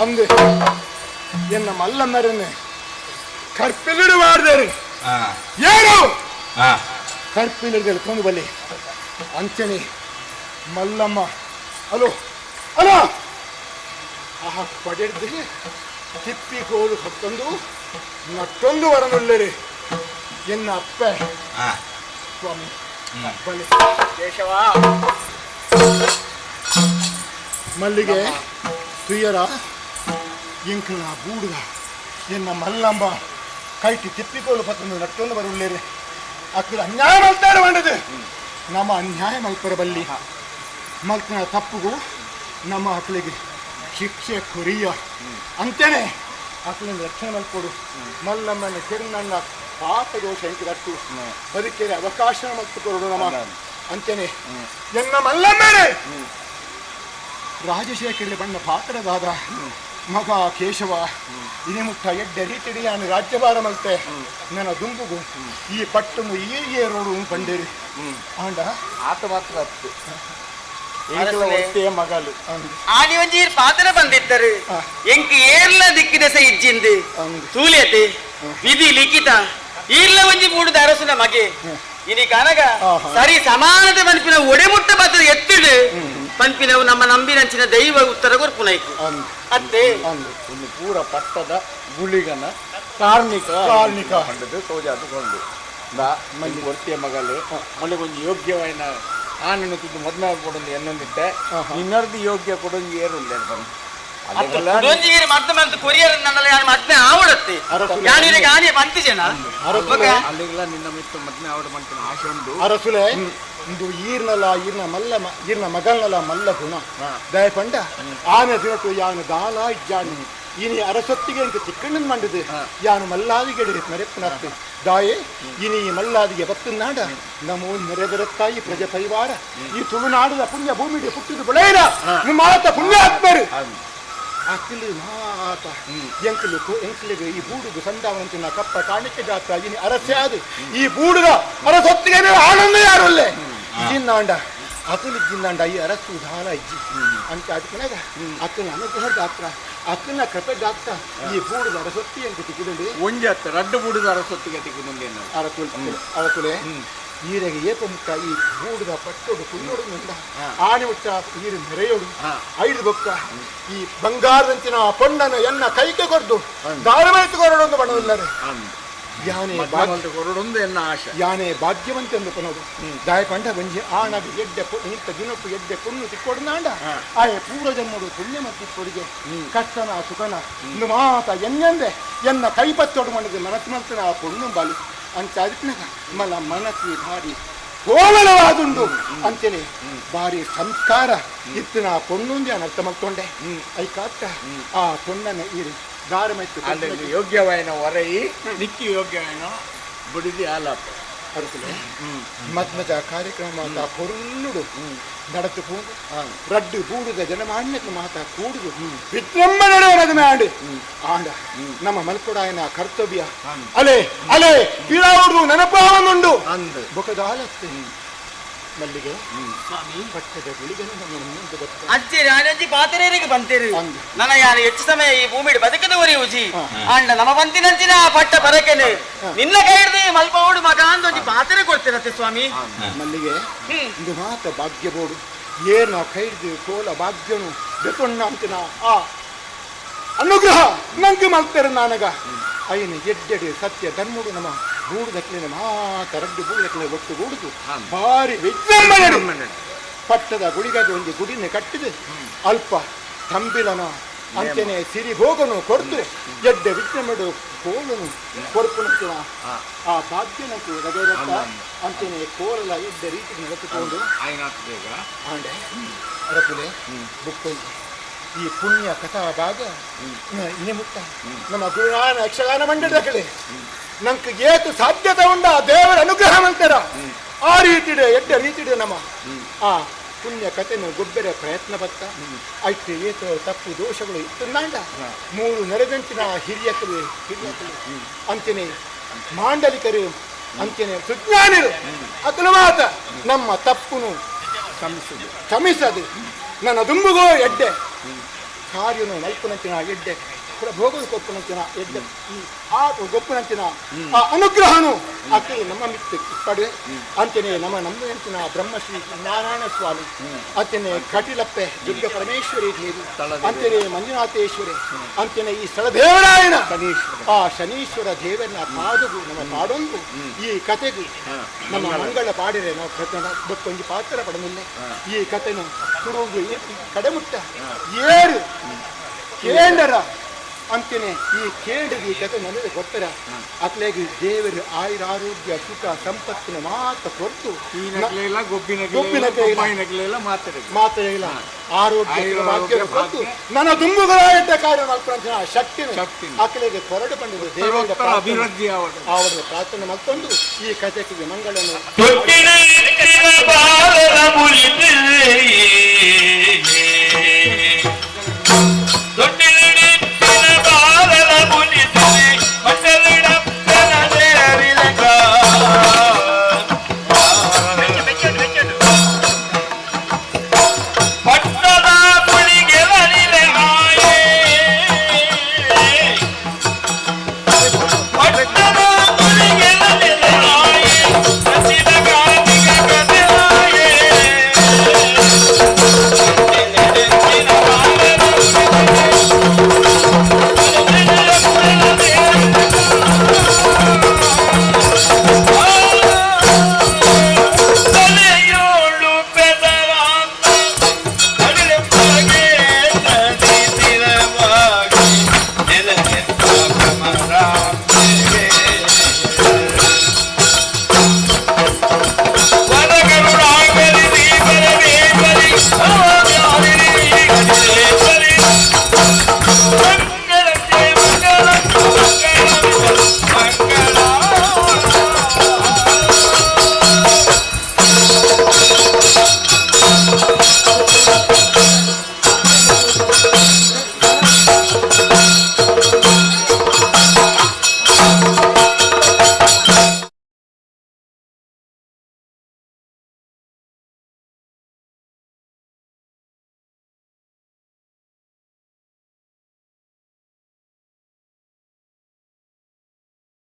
ಅಂದೆ ಎನ್ನ ಮಲ್ಲಮ್ಮರನ್ನೇ ಕರ್ಪಿಲಿಡು ಮಾಡಿದರು ಏನು ಕರ್ಪಿಲಿಡ್ದಲ್ಲಿ ಕೊಂಡು ಬಲ್ಲಿ ಅಂಚನೆ ಮಲ್ಲಮ್ಮ ಅಲೋ ಪಡೆದು ತಿಪ್ಪಿ ಕೋಲು ಹೊತ್ತೊಂದು ನಟ್ಟೊಂದು ವರನುಳ್ಳರೆ ಎನ್ನ ಅಪ್ಪ ಸ್ವಾಮಿ ಬಲಿ ಕೇಶವ ಮಲ್ಲಿಗೆ ತುಯ್ಯರ ಎಂಕನ ಬೂಡುಗ ಎನ್ನ ಮಲ್ಲಂಬ ಕೈಟಿ ತಿಪ್ಪಿಕೋಲು ಪತ್ತೊಂದು ನಟ್ಟೊಂದು ಬರುಳ್ಳೇರೆ ಅಕ್ಕಳು ಅನ್ಯಾಯ ಮಲ್ತಾರ ಬಂಡದು ನಮ್ಮ ಅನ್ಯಾಯ ಮಲ್ಪರ ಬಲ್ಲಿ ಮಲ್ತನ ತಪ್ಪುಗೂ ನಮ್ಮ ಅಕ್ಕಳಿಗೆ ಶಿಕ್ಷೆ ಕೊರಿಯ ಅಂತೇನೆ ಅಕ್ಕಳಿಂದ ರಕ್ಷಣೆ ಮಲ್ಕೊಡು ಮಲ್ಲಮ್ಮನ ಕೆರನ್ನ ಪಾಪ ದೋಷ ಎಂಕದಟ್ಟು ಬದುಕೇರಿ ಅವಕಾಶ ಮತ್ತು ಕೊಡು ನಮ್ಮ ಅಂತೇನೆ ಎನ್ನ ಮಲ್ಲಮ್ಮನೇ ರಾಜಶೇಖರಿ ಬಣ್ಣ ಪಾತ್ರದಾದ ಮಗ ಕೇಶವ ಇನಿ ಮುಟ್ಟ ಎಡ್ಡೆ ರೀತಿಡಿ ನಾನು ರಾಜ್ಯಭಾರ ಮಲ್ತೆ ನನ್ನ ದುಂಬುಗು ಈ ಪಟ್ಟುಮು ಈ ರೋಡು ಬಂಡೇರಿ ಆಂಡ ಆತ ಮಾತ್ರ ಹತ್ತು ಮಗಳು ಆನಿ ಒಂಜಿ ಪಾತ್ರ ಬಂದಿದ್ದರು ಎಂಕ್ ಏರ್ಲ ದಿಕ್ಕಿದ ಸ ಇಜ್ಜಿಂದು ತೂಲೆತೆ ವಿಧಿ ಲಿಖಿತ ಈರ್ಲ ಒಂಜಿ ಮೂಡುದ ಅರಸನ ಮಗೆ ಇನಿ ಕನಗ ಸರಿ ಸಮಾನತೆ ಪನ್ಪಿನ ಒಡೆಮುಟ್ಟ ಪತ್ರ ಎತ್ತಿಡು ಪನ್ಪಿನವು ನಮ್ಮ ನಂಬಿನಂಚಿನ ದೈವ ಉತ್ತರ ಕೊರ್ಪುನೈಕು ಅಂತೆ ಒಂದು ಪೂರ ಪಟ್ಟದ ಗುಳಿಗನ ಕಾರ್ಮಿಕ ಪಂಡದು ಸೋಜಾದು ಕೊಂಡು ಮಂದಿ ಒರ್ತಿಯ ಮಗಳು ಮೊನ್ನೆ ಕೊಂಚ ಯೋಗ್ಯವಾಯಿನ ಆನನ್ನು ತುದ್ದು ಮೊದಲ ಕೊಡೊಂದು ಎನ್ನೊಂದಿಟ್ಟೆ ಇನ್ನೊಂದು ಯೋಗ್ಯ ಕೊಡೊಂದು ಏರುಂಡೆ ಡೊಂಜಿಗಿರಿ ಮದ್ದು ಮಂತ್ ಕೊರಿಯರ್ ನನ್ನಲ್ಲ ಯಾರು ಮದ್ನೆ ಆವಡತ್ತೆ ಯಾನಿಗೆ ಆನೆ ಬಂತಿಜೇನ ಅಲ್ಲಿಗೆಲ್ಲ ನಿನ್ನ ಮಿತ್ರ ಮದ್ನೆ ಆವಡ ಮಾಡ್ತಾನೆ ಆಶೆ ಉಂಟು ಅರಸುಲೆ ಇಂದು ಈರ್ನ ಮಗಲ್ನಲ್ಲ ಮಲ್ಲ ಗುಣ ದಯಪಂಡ ಆನೆ ದಿನಟ್ಟು ಯಾನು ದಾಲ ಇಜ್ಜಾಣಿ ಇನಿ ಅರಸೊತ್ತಿಗೆ ಅಂತ ತಿಕ್ಕಣ್ಣನ್ ಮಾಡಿದೆ ಯಾನು ಮಲ್ಲಾದಿಗೆ ಮೆರೆಪ್ಪನತ್ತೆ ದಾಯೆ ಇನಿ ಮಲ್ಲಾದಿಗೆ ಬತ್ತನಾಡ ನಮೋ ನೆರೆದರತ್ತಾಯಿ ಪ್ರಜೆ ಪರಿವಾರ ಈ ತುಳುನಾಡದ ಪುಣ್ಯ ಭೂಮಿಗೆ ಪುಟ್ಟಿದು ಬೆಳೆಯರ ನಿಮ್ಮ ಮಾತ ಪುಣ್ಯ ಹಾಕ್ಬೇರು ಅಕ್ಕಲು ಮಾತ ಎಂಕಲಿಗೆ ಈ ಬೂಡುಗು ಸಂದಾವಂತಿನ ಕಪ್ಪ ಕಾಣಿಕೆ ಜಾತ ಇನಿ ಅರಸೆ ಆದು ಈ ಬೂಡುಗ ಅರಸೊತ್ತಿಗೆ ಆನಂದ ಯಾರು ಅಲ್ಲೇ ಇಜಿನ್ನಾಂಡ ಅಕ್ಕಲು ಇಜ್ಜಿನ್ನಾಂಡ ಈ ಅರಸು ಧಾಲ ಇಜ್ಜಿ ಅಂತ ಅದಕ್ಕನಾಗ ಅಕ್ಕನ ಅನುಗ್ರಹದ ಹತ್ರ ಅಕ್ಕನ ಕೃಪೆಗೆ ಆಗ್ತ ಈ ಬೂಡುದ ಅರಸೊತ್ತಿ ಅಂತ ತಿಕ್ಕಿದಂಡು ಒಂಜಿ ಹತ್ತ ರಡ್ಡು ಬೂಡುದ ಅರಸೊತ್ತಿಗೆ ತಿಕ್ಕಿದಂಡೆ ಅರಸುಲೆ ಈರೆಗೆ ಏಪ ಮುಟ್ಟ ಈ ಬೂಡುದ ಪಟ್ಟೋಡು ಕುಳ್ಳೋಡು ನಿಂದ ಆನೆ ಮುಟ್ಟ ಈರು ನೆರೆಯೋಡು ಐದು ಬೊಕ್ಕ ಈ ಬಂಗಾರದಂಚಿನ ಪೊಣ್ಣನ ಎನ್ನ ಕೈಗೆ ಕೊರ್ದು ದಾರಮೈತು ಕೊರಡೊಂದು ಬಣ್ಣವಿಲ್ಲರೆ ಯಾನೇ ಕೊರಡೊಂದು ಎನ್ನ ಆಶೆ ಯಾನೇ ಭಾಗ್ಯವಂತ ಎಂದು ಕೊನೋದು ದಾಯ ಪಂಡ ಬಂಜಿ ಆನಗ ಎಡ್ಡೆ ಇಂಥ ದಿನಪ್ಪು ಎಡ್ಡೆ ಪುಣ್ಣು ತಿಕ್ಕೊಡ್ನಾಂಡ ಆಯೆ ಪೂರ್ವ ಜನ್ಮಡು ಪುಣ್ಯ ಮತ್ತು ಕೊಡಿಗೆ ಕಷ್ಟನ ಸುಖನ ಇನ್ನು ಮಾತ ಎನ್ನೆಂದೆ ಎನ್ನ ಕೈಪತ್ತೊಡು ಮಾಡಿದೆ ಮನಸ್ಸು ಮನಸ್ಸಿನ ಆ ಪುಣ್ಣು ಬಾಲಿ ಅಂತ ಅದಕ್ಕೆ ಮಲ ಮನಸ್ಸು ಭಾರಿ ಕೋಮಲವಾದುಂಡು ಅಂತೇಳಿ ಭಾರಿ ಸಂಸ್ಕಾರ ಇತ್ತಿನ ಪೊಣ್ಣುಂದೆ ಅರ್ಥ ಮಾಡ್ಕೊಂಡೆ ಐಕಾಟ ಆ ಪೊಣ್ಣನ ಈರಿ ದಾರಮೈತು ಅಲ್ಲಿ ಯೋಗ್ಯವಾಯಿನ ಹೊರಯಿ ನಿಕ್ಕಿ ಯೋಗ್ಯವಾಯಿನ ಬುಡಿದಿ ಆಲಾಪ ಅರುಕಲೆ ಮತ್ಮಜ ಕಾರ್ಯಕ್ರಮ ಮಾತ ಪೊರುಳ್ಳುಡು ನಡತು ಪೂಡು ರಡ್ಡು ಬೂಡುದ ಜನಮಾನ್ಯಕ್ಕೆ ಮಾತ ಕೂಡುದು ವಿಜೃಂಭಣೆ ಆಂಡು ಆಂಡ ನಮ್ಮ ಮಲ್ಕೊಡಾಯನ ಕರ್ತವ್ಯ ಅಲೆ ಅಲೆ ಪಿರಾವುದು ನೆನಪಾವನುಂಡು ಬೊಕದಾಲತ್ತೆ ಮಲ್ಲಿಗೆ ಪಟ್ಟದ ಗುಳಿಗನ ಅಜ್ಜಿರಿ ಆನಂಜಿ ಪಾತರೇರಿಗೆ ಬಂತೀರಿ ನನ್ನ ಯಾರು ಹೆಚ್ಚು ಸಮಯ ಈ ಭೂಮಿ ಬದುಕದವರಿ ಉಜಿ ಅಂಡ ನಮ್ಮ ಬಂತಿನಂಚಿನ ಪಟ್ಟ ಬರಕೆನೆ ನಿನ್ನ ಕೈ ಹಿಡಿದು ಮಲ್ಪ ಓಡು ಮಗ ಅಂದೊಂಜಿ ಪಾತ್ರೆ ಕೊಡ್ತೀರತ್ತೆ ಸ್ವಾಮಿ ಮಲ್ಲಿಗೆ ಇದು ಮಾತ ಭಾಗ್ಯ ಬೋಡು ಏನ ಕೈ ಹಿಡಿದು ಕೋಲ ಭಾಗ್ಯನು ಬೆಕೊಂಡ ಅಂತಿನ ಆ ಅನುಗ್ರಹ ನಂಗೆ ಮಲ್ತಾರೆ ನಾನಗ ಅಯ್ಯನ ಎಡ್ಡೆಡೆ ಸತ್ಯ ಧರ್ಮಡು ನಮ್ಮ ಗೂಡುದಕ್ಕಿನ ಮಾತ ರಡ್ಡು ಗೂಡುದಕ್ಕಿನ ಒಟ್ಟು ಗೂಡುದು ಭಾರಿ ವಿಜೃಂಭಣೆ ಪಟ್ಟದ ಗುಳಿಗಾದ ಒಂದು ಗುಡಿನ ಕಟ್ಟಿದೆ ಅಲ್ಪ ತಂಬಿಲನ ಅಂತೆನೆ ಸಿರಿ ಹೋಗನು ಕೊಡ್ತು ಎಡ್ಡೆ ವಿಜೃಂಭಣೆ ಕೋಲನು ಕೊರ್ಪುನ ಆ ಭಾಗ್ಯನಕ್ಕೂ ರಗರತ್ತ ಅಂತೆನೆ ಕೋಲಲ ಎಡ್ಡೆ ರೀತಿ ನಡೆಸಿಕೊಂಡು ಆಂಡೆ ಅರಪುಲೆ ಬುಕ್ಕೊಂಡು ಈ ಪುಣ್ಯ ಕಥಾ ಭಾಗ ನಿಮಿತ್ತ ನಮ್ಮ ಗುರುನಾನ ಯಕ್ಷಗಾನ ಮಂಡಳದ ಕಡೆ ನಂಗೆ ಏತು ಸಾಧ್ಯತೆ ಉಂಡ ದೇವರ ಅನುಗ್ರಹ ಮಾಡ್ತಾರ ಆ ರೀತಿಡೆ ಎಡ್ಡ ರೀತಿಡೆ ನಮ್ಮ ಆ ಪುಣ್ಯ ಕಥೆನ ಗೊಬ್ಬರ ಪ್ರಯತ್ನ ಬತ್ತ ಐತೆ ಏತು ತಪ್ಪು ದೋಷಗಳು ಇತ್ತು ನಾಂಡ ಮೂರು ನೆರೆದಂಚಿನ ಹಿರಿಯಕರು ಅಂತೆನೆ ಮಾಂಡಲಿಕರು ಅಂತೆನೆ ಸುಜ್ಞಾನಿರು ಅತನ ಮಾತ ನಮ್ಮ ತಪ್ಪುನು ಕ್ಷಮಿಸದು ನನ್ನ ದುಂಬುಗೋ ಎಡ್ಡೆ ಕಾರ್ಯನು ನಲ್ಪನಂಚಿನ ಎಡ್ಡೆ ಭೋಗದ ಕೊಪ್ಪನಂಚಿನ ಎಡ್ಡೆ ಆ ಗೊಪ್ಪನಂಚಿನ ಆ ಅನುಗ್ರಹನು ಆಕೆ ನಮ್ಮ ಮಿತ್ರ ಪಡೆ ಅಂತೆಯೇ ನಮ್ಮಂಚಿನ ಬ್ರಹ್ಮಶ್ರೀ ನಾರಾಯಣ ಸ್ವಾಮಿ ಅಂತೆಯೇ ಕಟಿಲಪ್ಪೆ ದುರ್ಗ ಪರಮೇಶ್ವರಿ ದೇವಿ ಅಂತೆಯೇ ಮಂಜುನಾಥೇಶ್ವರಿ ಅಂತೆಯೇ ಈ ಸ್ಥಳದೇವರಾಯಣ ಆ ಶನೀಶ್ವರ ದೇವರನ್ನ ಪಾದಗೂ ನಮ್ಮ ಪಾಡೊಂದು ಈ ಕತೆಗೂ ನಮ್ಮ ಮಂಗಳ ಪಾಡಿರೆ ನಾವು ಗೊತ್ತೊಂದು ಪಾತ್ರ ಪಡಮಿಲ್ಲ ಈ ಕತೆನು ಸುಡುವುದು ಕಡೆಮುಟ್ಟ ಏರು ಕೇಂದ್ರ ಅಂತೆಯೇ ಈ ಕೇಂದ್ರದ ಈ ಕತೆ ನನಗೆ ಗೊತ್ತರ ಅತ್ಲೇಗೆ ದೇವರು ಆಯುರಾರೋಗ್ಯ ಸುಖ ಸಂಪತ್ತಿನ ಮಾತ್ರ ಕೊಟ್ಟು ಮಾತಾಡಿಲ್ಲ ಆರೋಗ್ಯ ಕೊಟ್ಟು ನನ್ನ ದುಂಬುಗಳ ಇದ್ದ ಕಾರ್ಯ ಮಾಡ್ಕೊಂಡ ಶಕ್ತಿನ ಅಕ್ಕಲಿಗೆ ಕೊರಡು ಬಂದಿದೆ ದೇವರ ಅಭಿವೃದ್ಧಿ ಅವರ ಪ್ರಾರ್ಥನೆ ಮಾಡ್ಕೊಂಡು ಈ ಕಥೆಗೆ ಮಂಗಳನು